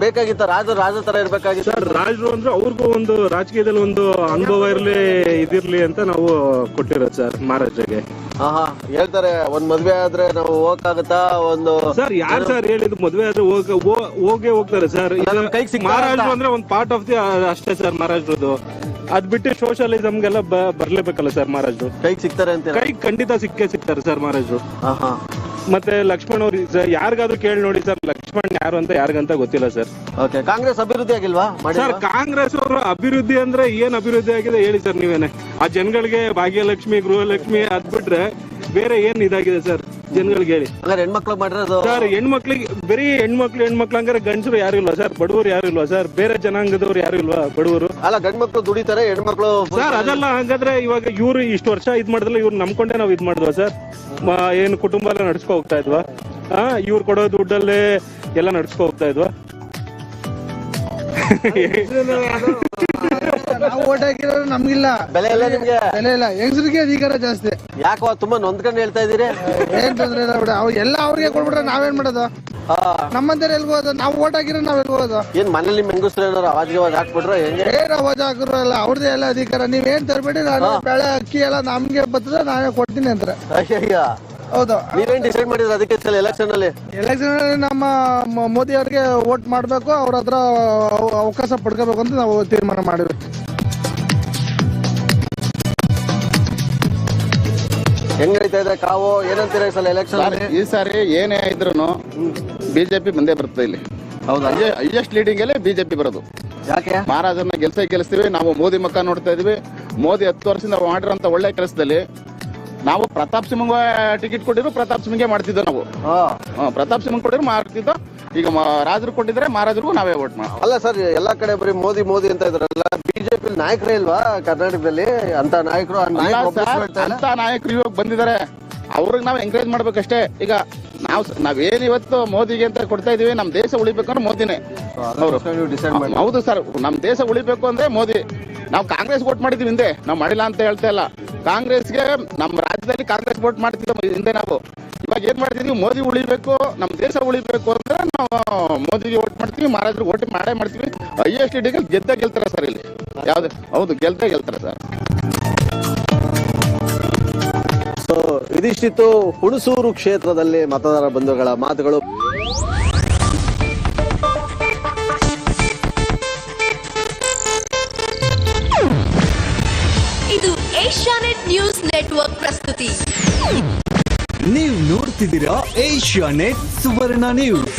ಬೇಕಾಗಿತ್ತ ರಾಜ ತರ ಇರ್ಬೇಕಾಗಿತ್ತು ಸರ್. ರಾಜರು ಅಂದ್ರೆ ಅವ್ರಿಗೂ ಒಂದು ರಾಜಕೀಯದಲ್ಲಿ ಒಂದು ಅನುಭವ ಇದಿರ್ಲಿ ಅಂತ ನಾವು ಕೊಟ್ಟಿರೋದು ಸರ್ ಮಹಾರಾಜರಿಗೆ. ಹೇಳ್ತಾರೆ ಒಂದ್ ಮದ್ವೆ ಆದ್ರೆ ನಾವು ಹೋಗಕ್ಕಾಗತ್ತಾ? ಒಂದು ಸರ್ ಯಾರು ಸರ್ ಹೇಳಿದ್ದು ಮದ್ವೆ ಆದ್ರೆ ಹೋಗೇ ಹೋಗ್ತಾರೆ ಸರ್. ಮಹಾರಾಜರು ಅಂದ್ರೆ ಒಂದು ಪಾರ್ಟ್ ಆಫ್ ದಿ ಅಷ್ಟೇ ಸರ್ ಮಹಾರಾಜರದು. ಅದ್ ಬಿಟ್ಟು ಸೋಷಿಯಲಿಸಮ್ಗೆಲ್ಲ ಬರ್ಲೇಬೇಕಲ್ಲ ಸರ್ ಮಹಾರಾಜರು. ಕೈಗೆ ಸಿಗ್ತಾರೆ ಅಂತ? ಕೈ ಖಂಡಿತ ಸಿಗ್ತಾರೆ ಸರ್ ಮಹಾರಾಜರು. ಮತ್ತೆ ಲಕ್ಷ್ಮಣ್ ಅವ್ರು ಯಾರಿಗಾದ್ರೂ ಕೇಳಿ ನೋಡಿ ಸರ್, ಲಕ್ಷ್ಮಣ್ ಯಾರು ಅಂತ ಯಾರಿಗಂತ ಗೊತ್ತಿಲ್ಲ ಸರ್. ಕಾಂಗ್ರೆಸ್ ಅಭಿವೃದ್ಧಿ ಆಗಿಲ್ವಾ ಸರ್? ಕಾಂಗ್ರೆಸ್ ಅವರು ಅಭಿವೃದ್ಧಿ ಅಂದ್ರೆ ಏನ್ ಅಭಿವೃದ್ಧಿ ಆಗಿದೆ ಹೇಳಿ ಸರ್ ನೀವೇನೆ. ಆ ಜನಗಳಿಗೆ ಭಾಗ್ಯಲಕ್ಷ್ಮಿ, ಗೃಹಲಕ್ಷ್ಮಿ ಅದ್ ಬಿಟ್ರೆ ಬೇರೆ ಏನ್ ಇದಾಗಿದೆ ಸರ್ ಜನಗಳಿಗೆ ಹೇಳಿ. ಹೆಣ್ಮಕ್ಳು ಮಾಡಿರೋದು ಸರ್, ಹೆಣ್ಮಕ್ಳಿಗೆ ಬರೀ ಹೆಣ್ಮಕ್ಳು ಹಂಗಾರೆ ಗಂಡಸರು ಯಾರು ಇಲ್ವಾ ಸರ್? ಬಡವರು ಯಾರು ಇಲ್ವಾ ಸರ್? ಬೇರೆ ಜನಾಂಗದವ್ರು ಯಾರು ಇಲ್ವಾ ಬಡವರು? ಅಲ್ಲ, ಗಂಡ್ಮಕ್ಳು ದುಡಿತಾರೆ, ಹೆಣ್ಮಕ್ಳು ಸರ್ ಅದೆಲ್ಲ. ಹಂಗಾದ್ರೆ ಇವಾಗ ಇವ್ರು ಇಷ್ಟು ವರ್ಷ ಇದ್ ಮಾಡಿದ್ರಲ್ಲ, ಇವ್ರು ನಂಬ್ಕೊಂಡೆ ನಾವ್ ಇದ್ ಮಾಡಿದ್ವಾ ಸರ್? ಏನು ಕುಟುಂಬ ಎಲ್ಲ ನಡ್ಸ್ಕೊ ಹೋಗ್ತಾ ಇದ್ವಾ? ಇವ್ರು ಕೊಡೋ ದುಡ್ಡಲ್ಲೇ ಎಲ್ಲ ನಡ್ಸ್ಕೊ ಹೋಗ್ತಾ ಇದ್ವಾ? ನಾವು ಓಟ್ ಹಾಕಿರೋರು ನಮ್ಗಿಲ್ಲ ಬೆಲೆ ಇಲ್ಲ, ನಿಮ್ಗೆ ಬೆಲೆ ಇಲ್ಲ. ಹೆಂಗಸರಿಗೆ ಅಧಿಕಾರ ಜಾಸ್ತಿ. ಯಾಕೋ ತುಂಬಾ ನೊಂದ್ಕೊಂಡು ಹೇಳ್ತಾ ಇದೀರಿ? ಏನ್ ತೊಂದ್ರೆ ಇಲ್ಲ ಬಿಡ, ಎಲ್ಲ ಅವ್ರಿಗೆ ಕೊಡ್ಬಿಟ್ರೆ ನಾವೇನ್ ಮಾಡೋದು? ನಮ್ಮಂದ್ರೆ ಎಲ್ಗೋದು ನಾವು ಓಟ್ ಹಾಕಿರೋ ನಾವ್ ಎಲ್ಗೋದು ಏನ್ ಮನೇಲಿ ಹೆಂಗಸ್ರು ಏನಾರು ಅವಾಜ್ ಹಾಕ್ಬಿಟ್ರೆ ಹೆಂಗೆ ಏನ್ ಅವಾಜ್ ಹಾಕಿರೋ ಎಲ್ಲ ಅವ್ರದೇ ಎಲ್ಲ ಅಧಿಕಾರ ನೀವೇನ್ ತರ್ಬೇಡಿ ನಾನು ಬೆಳೆ ಅಕ್ಕಿ ಎಲ್ಲ ನಮ್ಗೆ ಬರ್ತದೆ ನಾನೇ ಕೊಡ್ತೀನಿ ಅಂತ. ಹೌದು. ನೀವೇನ್ ಡಿಸೈಡ್ ಮಾಡಿದ್ರೆ ಅದಕ್ಕೆ ಎಲೆಕ್ಷನ್ ಅಲ್ಲಿ ನಮ್ಮ ಮೋದಿ ಅವ್ರಿಗೆ ವೋಟ್ ಮಾಡ್ಬೇಕು, ಅವ್ರ ಹತ್ರ ಅವಕಾಶ ಪಡ್ಕೋಬೇಕು ಅಂತ ನಾವು ತೀರ್ಮಾನ ಮಾಡಿದ್ವಿ. ಹೆಂಗ್ ನಡೀತಾ ಇದೆ ಕಾವು? ಏನಂತೀರ ಈ ಸಲ ಎಲೆಕ್ಷನ್? ಈ ಸಾರಿ ಏನೇ ಇದ್ರು ಬಿಜೆಪಿ ಮುಂದೆ ಬರ್ತದೆ ಇಲ್ಲಿ. ಹೌದಾ? ಹೈಯೆಸ್ಟ್ ಲೀಡಿಂಗ್ ಅಲ್ಲೇ ಬಿಜೆಪಿ ಬರೋದು. ಯಾಕೆ? ಮಹಾರಾಜರನ್ನ ಗೆಲ್ಸ್ತೀವಿ. ನಾವು ಮೋದಿ ಮುಖ ನೋಡ್ತಾ ಇದೀವಿ. ಮೋದಿ 10 ವರ್ಷದಿಂದ ಮಾಡಿರೋಂತ ಒಳ್ಳೆ ಕೆಲಸದಲ್ಲಿ ನಾವು ಪ್ರತಾಪ್ ಸಿಂಹ ಟಿಕೆಟ್ ಕೊಟ್ಟಿದ್ರು, ಪ್ರತಾಪ್ ಸಿಂಹಗೆ ಮಾಡ್ತಿದ್ದೋ ನಾವು. ಪ್ರತಾಪ್ ಸಿಂಹ ಕೊಟ್ಟಿದ್ರು ಮಾಡ್ತಿದ್ದೋ. ಈಗ ರಾಜರು ಕೊಟ್ಟಿದ್ರೆ ಮಹಾರಾಜರಿಗೂ ನಾವೇ ವೋಟ್ ಮಾಡಿ. ಅಲ್ಲ ಸರ್, ಎಲ್ಲಾ ಕಡೆ ಬರೀ ಮೋದಿ ಮೋದಿ ಅಂತ ಇದ್ರಲ್ಲ, ಬಿಜೆಪಿ ನಾಯಕರೇ ಇಲ್ವಾ ಕರ್ನಾಟಕದಲ್ಲಿ? ಅಂತ ನಾಯಕರು ಅಂತ ನಾಯಕರು ಇವಾಗ ಬಂದಿದ್ದಾರೆ, ಅವ್ರಿಗೆ ನಾವು ಎಂಕರೇಜ್ ಮಾಡ್ಬೇಕಷ್ಟೇ. ಈಗ ನಾವೇನ್ ಇವತ್ತು ಮೋದಿಗೆ ಅಂತ ಕೊಡ್ತಾ ಇದೀವಿ, ನಮ್ ದೇಶ ಉಳಿಬೇಕಂದ್ರೆ ಮೋದಿನೇ. ಹೌದು ಸರ್, ನಮ್ ದೇಶ ಉಳಿಬೇಕು ಅಂದ್ರೆ ಮೋದಿ. ನಾವು ಕಾಂಗ್ರೆಸ್ ವೋಟ್ ಮಾಡಿದೀವಿ ಹಿಂದೆ, ನಾವು ಮಾಡಿಲ್ಲ ಅಂತ ಹೇಳ್ತಾ ಇಲ್ಲ. ಕಾಂಗ್ರೆಸ್ಗೆ ನಮ್ಮ ರಾಜ್ಯದಲ್ಲಿ ಕಾಂಗ್ರೆಸ್ ವೋಟ್ ಮಾಡ್ತಿದ್ವಿ ಹಿಂದೆ ನಾವು. ಇವಾಗ ಏನ್ ಮಾಡ್ತಿದೀವಿ, ಮೋದಿ ಉಳಿಬೇಕು, ನಮ್ ದೇಶ ಉಳಿಬೇಕು ಅಂದ್ರೆ ನಾವು ಮೋದಿಗೆ ವೋಟ್ ಮಾಡ್ತೀವಿ, ಮಹಾರಾಜರಿಗೆ ವೋಟ್ ಮಾಡೇ ಮಾಡ್ತೀವಿ. ಹೈಯೆಸ್ಟ್ ಲೀಡಿಂಗ್ ಗೆಲ್ತಾರೆ ಸರ್ ಇಲ್ಲಿ. ಯಾವ್ದು? ಹೌದು, ಗೆಲ್ತಾರೆ ಸರ್. ಸೊ ಇದಿಷ್ಟಿತ್ತು ಹುಣಸೂರು ಕ್ಷೇತ್ರದಲ್ಲಿ ಮತದಾರ ಬಂಧುಗಳ ಮಾತುಗಳು. ಇದು ಏಷ್ಯಾನೆಟ್ ನ್ಯೂಸ್ ನೆಟ್ವರ್ಕ್ ಪ್ರಸ್ತುತಿ. ನೀವು ನೋಡ್ತಿದ್ದೀರಾ ಏಷ್ಯಾನೆಟ್ ಸುವರ್ಣ ನ್ಯೂಸ್.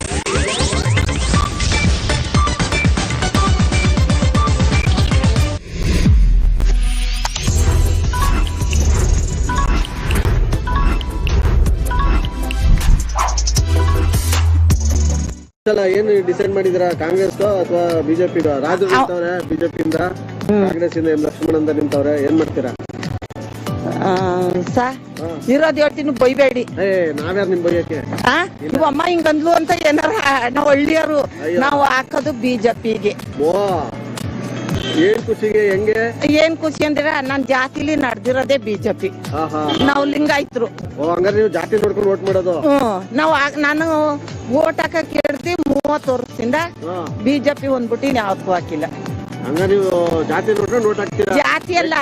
ಏನು ಡಿಸೈಡ್ ಮಾಡಿದಿರಾ, ಕಾಂಗ್ರೆಸ್ ಅಥವಾ ಬಿಜೆಪಿ? ರಾಜರು ನಿಂತವ್ರೆ ಬಿಜೆಪಿಯಿಂದ, ಕಾಂಗ್ರೆಸ್ ಇಂದ ಲಕ್ಷ್ಮಣ್ ಅಂತ ನಿಂತವ್ರೆ. ಏನ್ ಮಾಡ್ತೀರಾ? ಇರೋದ್ ಹೇಳ್ತೀನಿ, ಬೈಬೇಡಿ. ನಾವ್ಯಾರು ನಿಮ್ ಬೈಯಕ್ಕೆ? ನೀವು ಅಮ್ಮ ಹಿಂಗಂದ್ಲು ಅಂತ ಏನಾರ ನಾವು ಹಳ್ಳಿಯರು ನಾವು ಹಾಕೋದು ಬಿಜೆಪಿಗೆ. ಏನ್ ಖುಷಿಗೆ? ಹೆಂಗೆ? ಏನ್ ಖುಷಿ ಅಂದ್ರೆ ನನ್ ಜಾತಿಲಿ ನಡೆದಿರೋದೇ ಬಿಜೆಪಿ. ನಾವು ಲಿಂಗಾಯ್ತರು. ಹಂಗಾರೆ ನೀವು ಜಾತಿ ನೋಡ್ಕೊಂಡು ವೋಟ್ ಮಾಡೋದು? ನಾನು ವೋಟ್ ಹಾಕಕ್ ಹೇಳ್ತಿ 30 ವರ್ಷದಿಂದ ಬಿಜೆಪಿ ಒಂದ್ಬಿಟ್ಟು ಯಾವತ್ತೂ ಹಾಕಿಲ್ಲ. ಹಂಗಾರೆ ನೀವು ಜಾತಿ ನೋಡ್ಕೊಂಡು ವೋಟ್ ಹಾಕ್ತೀರಾ? ಜಾತಿ ಅಲ್ಲ,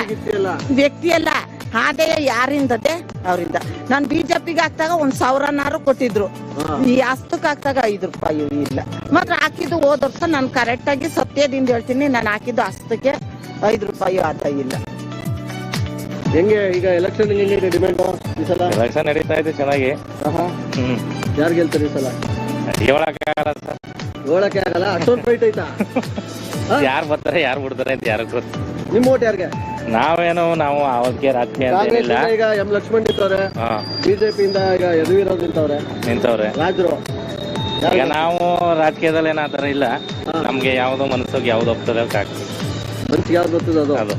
ವ್ಯಕ್ತಿ ಅಲ್ಲ, ಆದಾಯ ಯಾರಿಂದದೆ ಅವರಿಂದ. ನಾನು ಬಿಜೆಪಿಗೆ ಹಾಕ್ದಾಗ 1,000 ಕೊಟ್ಟಿದ್ರು, ಈ ಹಸ್ತಕ್ಕೆ ಹಾಕ್ದಾಗ 5 ರೂಪಾಯಿ ಇಲ್ಲ. ಮಾತ್ರ ಹಾಕಿದ್ದು ಹೋದ ವರ್ಷ ನಾನು ಕರೆಕ್ಟ್ ಆಗಿ ಸತ್ಯದಿಂದ ಹೇಳ್ತೀನಿ, ನಾನು ಹಾಕಿದ್ದು ಹಸ್ತಕ್ಕೆ 5 ರೂಪಾಯಿ ಆದಾಯ ಇಲ್ಲ. ಹೆಂಗೆ ಈಗ ಎಲೆಕ್ಷನ್ ಹೆಂಗಿದೆ ಡಿಮ್ಯಾಂಡ್ ಈ ಸಲ? ಎಲೆಕ್ಷನ್ ನಡೀತಾ ಇದೆ ಚೆನ್ನಾಗಿ. ಯಾರು ಗೆಲ್ತಾರೆ ಈ ಸಲ? ಹೇಳಕ್ಕೆ ಆಗಲ್ಲ ಸರ್. ಹೇಳಕ್ಕೆ ಆಗಲ್ಲ, ಅಷ್ಟೊಂದು ಫೈಟ್ ಐತಾ? ಯಾರು ಬರ್ತಾರೆ ಯಾರು ಬಿಡ್ತಾರೆ ಅಂತ ಯಾರು ಗೊತ್ತು. ನಿಮ್ಮ ಓಟ್ ಯಾರಿಗೆ? ನಾವು ಅವಕ್ಕೆ ರಾಜಕೀಯ ಏನಿಲ್ಲ. ಈಗ ಎಂ ಲಕ್ಷ್ಮಣ್ ನಿಂತವ್ರೆ, ಬಿಜೆಪಿಯಿಂದ ಈಗ ಯದುವೀರವ್ರು ನಿಂತವ್ರೆ, ರಾಜರು. ಈಗ ನಾವು ರಾಜಕೀಯದಲ್ಲಿ ಏನಾತರ ಇಲ್ಲ, ನಮ್ಗೆ ಯಾವ್ದೋ ಮನಸ್ಸಿಗೆ ಯಾವ್ದು ಹೋಗ್ತದೆ ಮನ್ಸಿಗೆ ಯಾವ್ದು ಬರ್ತದೆ ಅದು.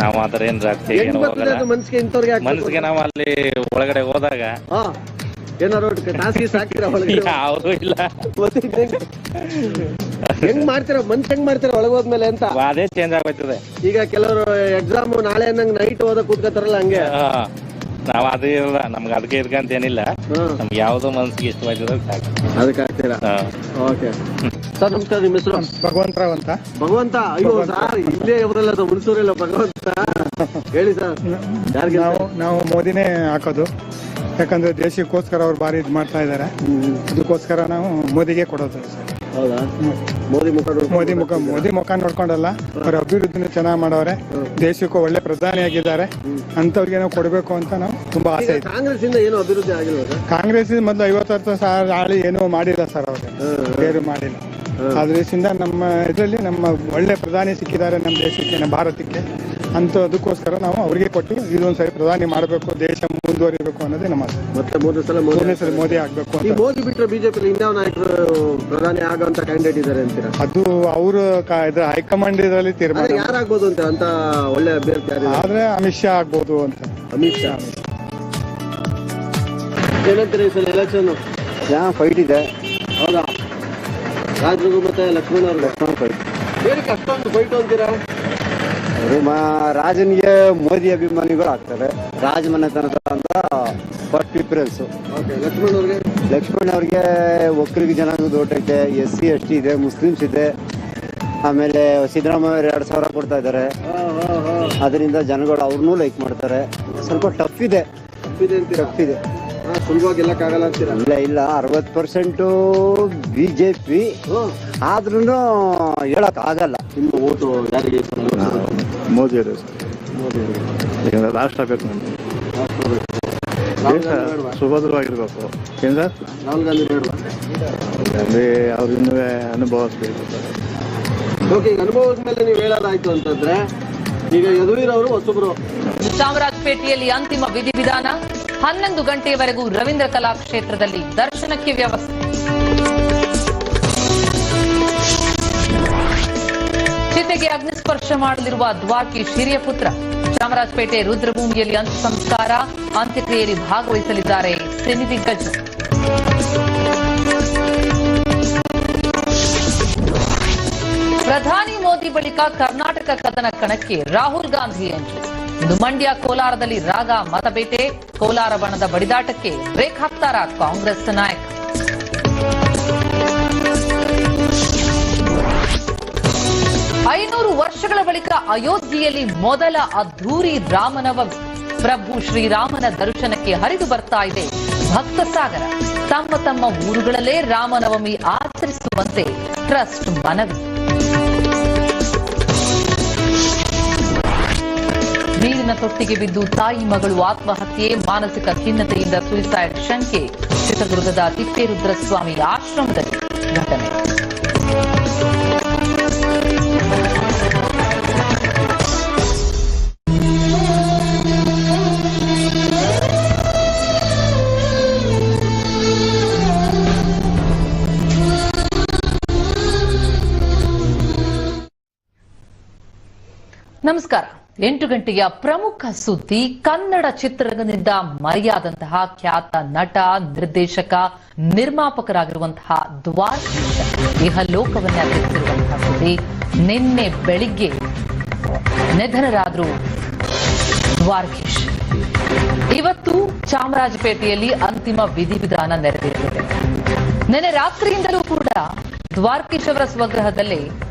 ನಾವು ಆತರ ಏನ್ ರಾಜಕೀಯ ಮನ್ಸಿಗೆ ನಾವು ಅಲ್ಲಿ ಒಳಗಡೆ ಹೋದಾಗ ಏನಾರು ಹಾಕಿರ ಒಳಗಡೆ ಯಾವ್ದು ಇಲ್ಲ. ಹೆಂಗ್ ಮಾಡ್ತೀರಾ ಮನ್ಸ್ ಹೆಂಗ್ ಮಾಡ್ತೀರಾ ಒಳಗೆ ಹೋದ್ಮೇಲೆ ಅಂತ? ಅದೇ ಚೇಂಜ್ ಆಗೋಯ್ತದೆ. ಈಗ ಕೆಲವರು ಎಕ್ಸಾಮ್ ನಾಳೆ ಅನ್ನಂಗ್ ನೈಟ್ ಓದ ಕೂತ್ಕೋತಾರಲ್ಲ, ಹಂಗೆ ನಾವ್ ಅದು ಇಲ್ಲ, ನಮ್ಗೆ ಅದಕ್ಕೆ ಇರ್ಕಂತ ಏನಿಲ್ಲ. ನಮ್ಗೆ ಯಾವ್ದೋ ಮನ್ಸಿಗೆ ಇಷ್ಟವಾಯ್ತದ ಸಾಕು, ಅದಕ್ಕೆ ಹಾಕ್ತೀರಾ? ಓಕೆ ಸರ್, ನಮಸ್ಕಾರ. ನಿಮ್ಮ ಹೆಸರು? ಭಗವಂತರಾವ್ ಅಂತ. ಭಗವಂತ? ಅಯ್ಯೋ ಸರ್, ಇಲ್ಲೇ ಇವರಲ್ಲ, ಹುಣಸೂರಿಲ್ಲ ಭಗವಂತ. ಹೇಳಿ ಸರ್. ನಾವು ಮೋದಿನೇ ಹಾಕೋದು, ಯಾಕಂದ್ರೆ ದೇಶಕ್ಕೋಸ್ಕರ ಅವ್ರು ಬಾರಿ ಇದು ಮಾಡ್ತಾ ಇದಾರೆ. ಅದಕ್ಕೋಸ್ಕರ ನಾವು ಮೋದಿಗೆ ಕೊಡೋದು. ಹೌದಾ? ಮೋದಿ ಮುಖ ನೋಡ್ಕೊಂಡಲ್ಲ, ಅವ್ರ ಅಭಿವೃದ್ಧಿನೂ ಚೆನ್ನಾಗಿ ಮಾಡವ್ರೆ, ದೇಶಕ್ಕೂ ಒಳ್ಳೆ ಪ್ರಧಾನಿ ಆಗಿದ್ದಾರೆ. ಅಂತವ್ರಿಗೆ ನಾವು ಕೊಡಬೇಕು ಅಂತ ನಾವು ತುಂಬಾ ಆಸೆ ಇದೆ. ಕಾಂಗ್ರೆಸ್ ಇಂದ ಏನು ಅಭಿವೃದ್ಧಿ ಆಗಿಲ್ಲ? ಕಾಂಗ್ರೆಸ್ ಮೊದಲು 50 ವರ್ಷ ಆಳಿ ಏನೂ ಮಾಡಿಲ್ಲ ಸರ್, ಅವ್ರಿಗೆ ಬೇರೆ ಮಾಡಿಲ್ಲ. ಆದ್ರಿಂದ ನಮ್ಮ ಇದರಲ್ಲಿ ನಮ್ಮ ಒಳ್ಳೆ ಪ್ರಧಾನಿ ಸಿಕ್ಕಿದ್ದಾರೆ ನಮ್ಮ ದೇಶಕ್ಕೆ, ನಮ್ಮ ಭಾರತಕ್ಕೆ. ಅದಕ್ಕೋಸ್ಕರ ನಾವು ಅವ್ರಿಗೆ ಕೊಟ್ಟು ಇದೊಂದ್ಸರಿ ಪ್ರಧಾನಿ ಮಾಡಬೇಕು, ದೇಶ ಮುಂದುವರಿಬೇಕು ಅನ್ನೋದೇ ನಮ್ಮ ಆಸೆ. ಮತ್ತೆ 3 ಸಲ ಮೋದಿ ಆಗ್ಬೇಕು ಅಂತ. ಮೋದಿ ಬಿಟ್ಟರೆ ಬಿಜೆಪಿ ಇನ್ಯಾವ ನಾಯಕರು ಪ್ರಧಾನಿ ಆಗುವಂತ ಕ್ಯಾಂಡಿಡೇಟ್ ಇದ್ದಾರೆ ಅಂತೀರಾ? ಅದು ಅವರು ಹೈಕಮಾಂಡ್ ಇದರಲ್ಲಿ ತೀರ್ಮಾನ. ಯಾರಾಗ್ಬೋದು ಅಂತ ಒಳ್ಳೆ ಅಭ್ಯರ್ಥಿ? ಆದ್ರೆ ಅಮಿತ್ ಶಾ ಆಗ್ಬೋದು ಅಂತ. ಅಮಿತ್ ಶಾ ಏನಂತೀರಿ ಸರ್? ಎಲೆಕ್ಷನ್ ಫೈಟ್ ಇದೆ. ಹೌದಾ? ರಾಜ್ರಿಗೂ ಮತ್ತೆ ಲಕ್ಷ್ಮಣ್ ಫೈಟ್. ಏನಕ್ಕೆ ಅಷ್ಟೊಂದು ಫೈಟ್ ಅಂತೀರಾ? ರಾಜನಿಗೆ ಮೋದಿ ಅಭಿಮಾನಿಗಳು ಆಗ್ತಾರೆ, ರಾಜ ಮನೆತನದ ಅಂತ ಫಸ್ಟ್ ಪ್ರಿಫರೆನ್ಸ್. ಲಕ್ಷ್ಮಣ್ ಲಕ್ಷ್ಮಣ್ ಅವ್ರಿಗೆ ಒಕ್ಕಲಿಗ ಜನಾಂಗದ ಓಟ್ ಐತೆ, SC ST ಇದೆ, ಮುಸ್ಲಿಮ್ಸ್ ಇದೆ. ಆಮೇಲೆ ಸಿದ್ದರಾಮಯ್ಯ 2,000 ಕೊಡ್ತಾ ಇದ್ದಾರೆ, ಅದರಿಂದ ಜನಗಳು ಅವ್ರನ್ನೂ ಲೈಕ್ ಮಾಡ್ತಾರೆ. ಸ್ವಲ್ಪ ಟಫ್ ಇದೆ. ಸುಲಭವಾಗಿ ಗೆಲ್ಲಕ್ಕಾಗಲ್ಲ ಅಂತೀರಾ? ಇಲ್ಲ 60% BJP ಆದ್ರೂ ಹೇಳಕ್ ಆಗಲ್ಲ. ನಿಮ್ಮ ಓಟು ಯಾರಿಗೆ? ಮೋದಿ ಅವರು. ರಾಷ್ಟ್ರ ಬೇಕು ನಮ್ಗೆ, ದೇಶ ಸುಭದ್ರವಾಗಿರ್ಬೇಕು. ಏನ್ ಸರ್? ರಾಹುಲ್ ಗಾಂಧಿ ಬೇಡವಾ? ಗಾಂಧಿ ಅವ್ರು ಇನ್ನೂ ಅನುಭವಿಸ್ಬೇಕು. ಓಕೆ, ಈಗ ಅನುಭವದ ಮೇಲೆ ನೀವು ಹೇಳೋದಾಯ್ತು ಅಂತಂದ್ರೆ ಈಗ ಯದುವೀರ್ ಅವರು ಹೊಸಬ್ರು. ಚಾಮರಾಜಪೇಟೆಯಲ್ಲಿ ಅಂತಿಮ ವಿಧಿವಿಧಾನ 11 ಗಂಟೆಯವರೆಗೂ ರವೀಂದ್ರ ಕಲಾಕ್ಷೇತ್ರದಲ್ಲಿ ದರ್ಶನಕ್ಕೆ ವ್ಯವಸ್ಥೆ. ಚಿತೆಗೆ ಅಗ್ನಿಸ್ಪರ್ಶ ಮಾಡಲಿರುವ ದ್ವಾರಕೀಶ್ ಹಿರಿಯ ಪುತ್ರ. ಚಾಮರಾಜಪೇಟೆ ರುದ್ರಭೂಮಿಯಲ್ಲಿ ಅಂತ್ಯ ಸಂಸ್ಕಾರ, ಅಂತ್ಯಕ್ರಿಯೆಯಲ್ಲಿ ಭಾಗವಹಿಸಲಿದ್ದಾರೆ ಸಿನಿ ದಿಗ್ಗಜ. ಪ್ರಧಾನಿ ಮೋದಿ ಬಳಿಕ ಕರ್ನಾಟಕ ಕದನ ಕಣಕ್ಕೆ ರಾಹುಲ್ ಗಾಂಧಿ ಎಂಟ್ರಿ. ಇಂದು ಮಂಡ್ಯ, ಕೋಲಾರದಲ್ಲಿ ರಾಗ ಮತಬೇಟೆ. ಕೋಲಾರ ಬಣದ ಬಡಿದಾಟಕ್ಕೆ ಬ್ರೇಕ್ ಹಾಕ್ತಾರ ಕಾಂಗ್ರೆಸ್ ನಾಯಕ. 500 ವರ್ಷಗಳ ಬಳಿಕ ಅಯೋಧ್ಯೆಯಲ್ಲಿ ಮೊದಲ ಅದ್ಧೂರಿ ರಾಮನವಮಿ. ಪ್ರಭು ಶ್ರೀರಾಮನ ದರ್ಶನಕ್ಕೆ ಹರಿದು ಬರ್ತಾ ಇದೆ ಭಕ್ತ ಸಾಗರ. ತಮ್ಮ ತಮ್ಮ ಊರುಗಳಲ್ಲೇ ರಾಮನವಮಿ ಆಚರಿಸುವಂತೆ ಟ್ರಸ್ಟ್ ಮನವಿ. ನೀರಿನ ತೊಟ್ಟಿಗೆ ಬಿದ್ದು ತಾಯಿ ಮಗಳು ಆತ್ಮಹತ್ಯೆ, ಮಾನಸಿಕ ಖಿನ್ನತೆಯಿಂದ ಸುಯಿಸೈಡ್ ಶಂಕೆ. ಚಿತ್ರದುರ್ಗದ ತಿಪ್ಪೇರುದ್ರಸ್ವಾಮಿ ಆಶ್ರಮದಲ್ಲಿ ಘಟನೆ. ನಮಸ್ಕಾರ. 8 ಗಂಟೆಯ ಪ್ರಮುಖ ಸುದ್ದಿ. ಕನ್ನಡ ಚಿತ್ರರಂಗದಿಂದ ಮರೆಯಾದಂತಹ ಖ್ಯಾತ ನಟ, ನಿರ್ದೇಶಕ, ನಿರ್ಮಾಪಕರಾಗಿರುವಂತಹ ದ್ವಾರಕೀಶ್ ಇಹಲೋಕವನ್ನೇ ಅರ್ಪಿಸಿರುವಂತಹ ಸುದ್ದಿ. ನಿನ್ನೆ ಬೆಳಿಗ್ಗೆ ನಿಧನರಾದರು ದ್ವಾರಕೀಶ್. ಇವತ್ತು ಚಾಮರಾಜಪೇಟೆಯಲ್ಲಿ ಅಂತಿಮ ವಿಧಿವಿಧಾನ ನೆರವೇರಲಿದೆ. ನಿನ್ನೆ ರಾತ್ರಿಯಿಂದಲೂ ಕೂಡ ದ್ವಾರಕೀಶ್ ಅವರ ಸ್ವಗೃಹದಲ್ಲಿ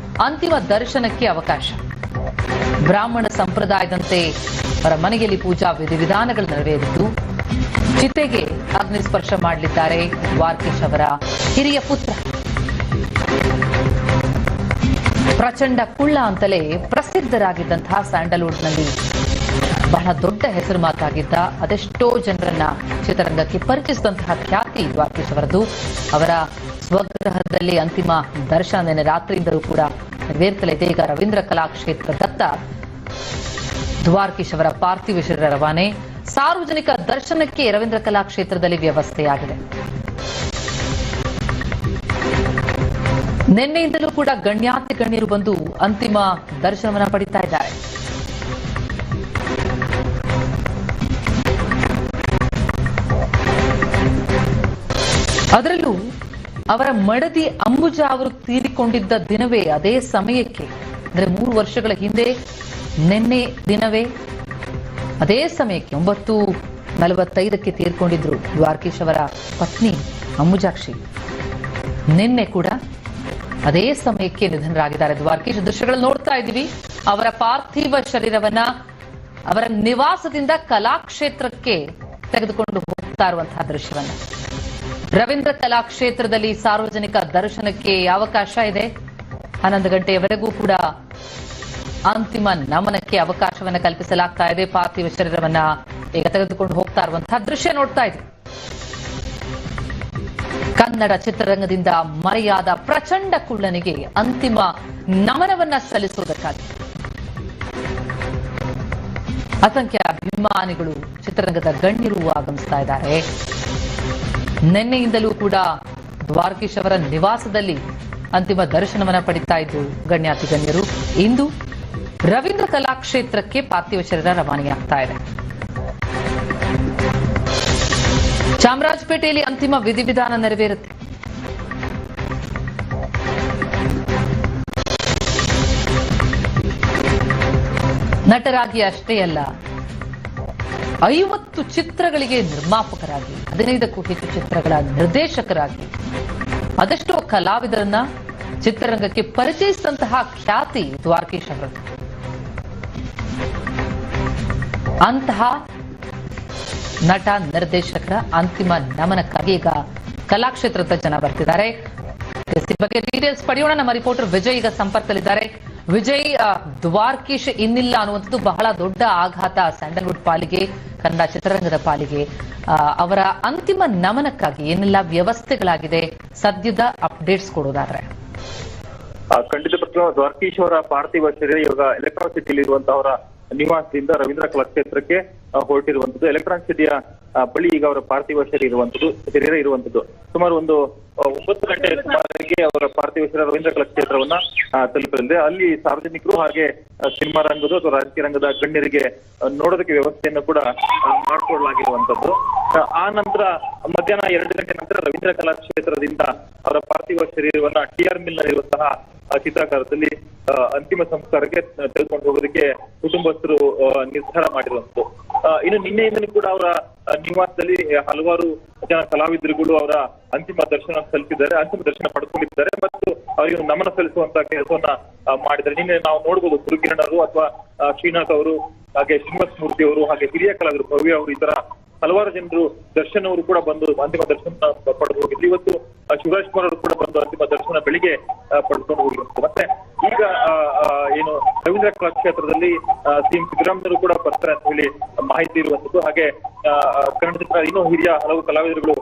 ಅಂತಿಮ ದರ್ಶನಕ್ಕೆ ಅವಕಾಶ. ಬ್ರಾಹ್ಮಣ ಸಂಪ್ರದಾಯದಂತೆ ಅವರ ಮನೆಯಲ್ಲಿ ಪೂಜಾ ವಿಧಿವಿಧಾನಗಳು ನೆರವೇರಿದ್ದು, ಚಿತೆಗೆ ಅಗ್ನಿಸ್ಪರ್ಶ ಮಾಡಲಿದ್ದಾರೆ ದ್ವಾರಕೀಶ್ ಅವರ ಹಿರಿಯ ಪುತ್ರ. ಪ್ರಚಂಡ ಕುಳ್ಳ ಅಂತಲೇ ಪ್ರಸಿದ್ಧರಾಗಿದ್ದಂತಹ ಸ್ಯಾಂಡಲ್ವುಡ್ನಲ್ಲಿ ಬಹಳ ದೊಡ್ಡ ಹೆಸರು ಮಾತಾಗಿದ್ದ, ಅದೆಷ್ಟೋ ಜನರನ್ನ ಚಿತ್ರರಂಗಕ್ಕೆ ಪರಿಚಯಿಸಿದಂತಹ ಖ್ಯಾತಿ ದ್ವಾರಕೀಶ್ ಅವರದು. ಅವರ ಸ್ವಗೃಹದಲ್ಲಿ ಅಂತಿಮ ದರ್ಶನ ನಿನ್ನೆ ರಾತ್ರಿಯಿಂದಲೂ ಕೂಡ ನೆರವೇರ್ತಲಿದೆ. ಈಗ ರವೀಂದ್ರ ಕಲಾಕ್ಷೇತ್ರದತ್ತ ದ್ವಾರಕೀಶ್ ಅವರ ಪಾರ್ಥಿವ ಶರೀರ ರವಾನೆ. ಸಾರ್ವಜನಿಕ ದರ್ಶನಕ್ಕೆ ರವೀಂದ್ರ ಕಲಾಕ್ಷೇತ್ರದಲ್ಲಿ ವ್ಯವಸ್ಥೆಯಾಗಿದೆ. ನಿನ್ನೆಯಿಂದಲೂ ಕೂಡ ಗಣ್ಯಾತಿ ಗಣ್ಯರು ಬಂದು ಅಂತಿಮ ದರ್ಶನವನ್ನು ಪಡಿತಾ ಇದ್ದಾರೆ. ಅದರಲ್ಲೂ ಅವರ ಮಡದಿ ಅಂಬುಜಾ ಅವರು ತೀರಿಕೊಂಡಿದ್ದ ದಿನವೇ, ಅದೇ ಸಮಯಕ್ಕೆ, ಅಂದ್ರೆ 3 ವರ್ಷಗಳ ಹಿಂದೆ ನಿನ್ನೆ ದಿನವೇ ಅದೇ ಸಮಯಕ್ಕೆ 9:45ಕ್ಕೆ ತೀರ್ಕೊಂಡಿದ್ರು ದ್ವಾರಕೀಶ್ ಅವರ ಪತ್ನಿ ಅಂಬುಜಾಕ್ಷಿ. ನಿನ್ನೆ ಕೂಡ ಅದೇ ಸಮಯಕ್ಕೆ ನಿಧನರಾಗಿದ್ದಾರೆ ದ್ವಾರಕೀಶ್. ದೃಶ್ಯಗಳು ನೋಡ್ತಾ ಇದ್ದೀವಿ. ಅವರ ಪಾರ್ಥಿವ ಶರೀರವನ್ನ ಅವರ ನಿವಾಸದಿಂದ ಕಲಾಕ್ಷೇತ್ರಕ್ಕೆ ತೆಗೆದುಕೊಂಡು ಹೋಗ್ತಾ ಇರುವಂತಹ ದೃಶ್ಯವನ್ನ. ರವೀಂದ್ರ ಕಲಾಕ್ಷೇತ್ರದಲ್ಲಿ ಸಾರ್ವಜನಿಕ ದರ್ಶನಕ್ಕೆ ಅವಕಾಶ ಇದೆ. 11 ಗಂಟೆಯವರೆಗೂ ಕೂಡ ಅಂತಿಮ ನಮನಕ್ಕೆ ಅವಕಾಶವನ್ನು ಕಲ್ಪಿಸಲಾಗ್ತಾ ಇದೆ. ಪಾರ್ಥಿವ ಶರೀರವನ್ನ ಈಗ ತೆಗೆದುಕೊಂಡು ಹೋಗ್ತಾ ಇರುವಂತಹ ದೃಶ್ಯ ನೋಡ್ತಾ ಇದ್ದೀವಿ. ಕನ್ನಡ ಚಿತ್ರರಂಗದಿಂದ ಮರೆಯಾದ ಪ್ರಚಂಡ ಕುಳ್ಳನಿಗೆ ಅಂತಿಮ ನಮನವನ್ನ ಸಲ್ಲಿಸುವುದಕ್ಕಾಗಿ ಅಸಂಖ್ಯ ಅಭಿಮಾನಿಗಳು, ಚಿತ್ರರಂಗದ ಗಣ್ಯರು ಆಗಮಿಸ್ತಾ ಇದ್ದಾರೆ. ನಿನ್ನೆಯಿಂದಲೂ ಕೂಡ ದ್ವಾರಕೀಶ್ ಅವರ ನಿವಾಸದಲ್ಲಿ ಅಂತಿಮ ದರ್ಶನವನ್ನ ಪಡಿತಾ ಇದ್ದು ಗಣ್ಯಾತಿ ಗಣ್ಯರು. ಇಂದು ರವೀಂದ್ರ ಕಲಾಕ್ಷೇತ್ರಕ್ಕೆ ಪಾರ್ಥಿವ ಶರೀರ ರವಾನೆಯಾಗ್ತಾ ಇದೆ. ಚಾಮರಾಜಪೇಟೆಯಲ್ಲಿ ಅಂತಿಮ ವಿಧಿವಿಧಾನ ನೆರವೇರುತ್ತೆ. ನಟರಾಗಿ ಅಷ್ಟೇ ಅಲ್ಲ, 50 ಚಿತ್ರಗಳಿಗೆ ನಿರ್ಮಾಪಕರಾಗಿ 15ಕ್ಕೂ ಹೆಚ್ಚು ಚಿತ್ರಗಳ ನಿರ್ದೇಶಕರಾಗಿ ಅದೆಷ್ಟೋ ಕಲಾವಿದರನ್ನ ಚಿತ್ರರಂಗಕ್ಕೆ ಪರಿಚಯಿಸಿದಂತಹ ಖ್ಯಾತಿ ದ್ವಾರಕೀಶ್ ಅವರದ್ದು. ಅಂತಹ ನಟ ನಿರ್ದೇಶಕರ ಅಂತಿಮ ನಮನಕ್ಕಾಗಿ ಈಗ ಕಲಾಕ್ಷೇತ್ರದ ಜನ ಬರ್ತಿದ್ದಾರೆ. ಈ ಬಗ್ಗೆ ಡೀಟೇಲ್ಸ್ ಪಡೆಯೋಣ. ನಮ್ಮ ರಿಪೋರ್ಟರ್ ವಿಜಯ್ ಈಗ ಸಂಪರ್ಕದಲ್ಲಿದ್ದಾರೆ. ವಿಜಯ್, ದ್ವಾರಕೀಶ್ ಇನ್ನಿಲ್ಲ ಅನ್ನುವಂಥದ್ದು ಬಹಳ ದೊಡ್ಡ ಆಘಾತ ಸ್ಯಾಂಡಲ್ವುಡ್ ಪಾಲಿಗೆ, ಕನ್ನಡ ಚಿತ್ರರಂಗದ ಪಾಲಿಗೆ. ಅವರ ಅಂತಿಮ ನಮನಕ್ಕಾಗಿ ಏನೆಲ್ಲ ವ್ಯವಸ್ಥೆಗಳಾಗಿದೆ, ಸದ್ಯದ ಅಪ್ಡೇಟ್ಸ್ ಕೊಡೋದಾದ್ರೆ? ಖಂಡಿತ ಪ್ರತಿಮಾ, ದ್ವಾರಕೀಶ್ ಅವರ ಪಾರ್ಥಿವ ಶರೀರ ಇವಾಗ ಎಲೆಕ್ಟ್ರಾನಿಕ್ ಸಿಟಿಯಲ್ಲಿರುವಂತಹ ಅವರ ನಿವಾಸದಿಂದ ರವೀಂದ್ರ ಕಲಾಕ್ಷೇತ್ರಕ್ಕೆ ಹೊರಟಿರುವಂತದ್ದು. ಎಲೆಕ್ಟ್ರಾನಿಕ್ ಸಿಟಿಯ ಬಳಿ ಈಗ ಅವರ ಪಾರ್ಥಿವ ಶರೀರ ಇರುವಂತದ್ದು. ಸುಮಾರು ಒಂದು 9 ಗಂಟೆ ಸುಮಾರಿಗೆ ಅವರ ಪಾರ್ಥಿವ ಶರೀರ ರವೀಂದ್ರ ಕಲಾಕ್ಷೇತ್ರವನ್ನ ತಲುಪಲಿದೆ. ಅಲ್ಲಿ ಸಾರ್ವಜನಿಕರು ಹಾಗೆ ಸಿನಿಮಾ ರಂಗದ ಅಥವಾ ರಾಜಕೀಯ ರಂಗದ ಗಣ್ಯರಿಗೆ ನೋಡೋದಕ್ಕೆ ವ್ಯವಸ್ಥೆಯನ್ನು ಕೂಡ ಮಾಡಿಕೊಳ್ಳಲಾಗಿರುವಂತದ್ದು. ಆ ನಂತರ ಮಧ್ಯಾಹ್ನ 2 ಗಂಟೆ ನಂತರ ರವೀಂದ್ರ ಕಲಾಕ್ಷೇತ್ರದಿಂದ ಅವರ ಪಾರ್ಥಿವ ಶರೀರವನ್ನ TR ಮಿಲ್ ನಲ್ಲಿರುವಂತಹ ಚಿತ್ರಾಗಾರದಲ್ಲಿ ಅಂತಿಮ ಸಂಸ್ಕಾರಕ್ಕೆ ತೆಗೆದುಕೊಂಡು ಹೋಗೋದಕ್ಕೆ ಕುಟುಂಬಸ್ಥರು ನಿರ್ಧಾರ ಮಾಡಿರುವಂತದ್ದು. ಇನ್ನು ನಿನ್ನೆಯಿಂದಲೂ ಕೂಡ ಅವರ ನಿವಾಸದಲ್ಲಿ ಹಲವಾರು ಜನ ಕಲಾವಿದರುಗಳು ಅವರ ಅಂತಿಮ ದರ್ಶನ ಪಡ್ಕೊಂಡಿದ್ದಾರೆ ಮತ್ತು ಅವರಿಗೆ ನಮನ ಸಲ್ಲಿಸುವಂತಹ ಕೆಲಸವನ್ನ ಮಾಡಿದ್ದಾರೆ. ನಿನ್ನೆ ನಾವು ನೋಡ್ಬೋದು ಗುರುಕಿರಣರು ಅಥವಾ ಶ್ರೀನಾಥ್ ಅವರು, ಹಾಗೆ ಶ್ರೀನಿವಾಸ ಮೂರ್ತಿ ಅವರು, ಹಾಗೆ ಹಿರಿಯ ಕಲಾವಿದರು ಭವ್ಯ ಅವರು, ಈ ತರ ಹಲವಾರು ಜನರು ದರ್ಶನ್ ಅವರು ಕೂಡ ಬಂದು ಅಂತಿಮ ದರ್ಶನ ಪಡೆದು ಹೋಗಿದ್ರು. ಇವತ್ತು ಶಿವರಾಜ್ ಕುಮಾರ್ ಅವರು ಕೂಡ ಬಂದು ಅಂತಿಮ ದರ್ಶನ ಬೆಳಿಗ್ಗೆ ಪಡ್ಕೊಂಡು ಹೋಗಿರುವಂತದ್ದು. ಮತ್ತೆ ಈಗ ಏನು ರವೀಂದ್ರ ಕಲಾಕ್ಷೇತ್ರದಲ್ಲಿ ಸಿಎಂ ಸಿದ್ದರಾಮಯ್ಯರು ಕೂಡ ಬರ್ತಾರೆ ಅಂತ ಹೇಳಿ ಮಾಹಿತಿ ಇರುವಂತದ್ದು. ಹಾಗೆ ಕನ್ನಡ ಚಿತ್ರ ಇನ್ನೂ ಹಿರಿಯ ಹಲವು ಕಲಾವಿದರುಗಳು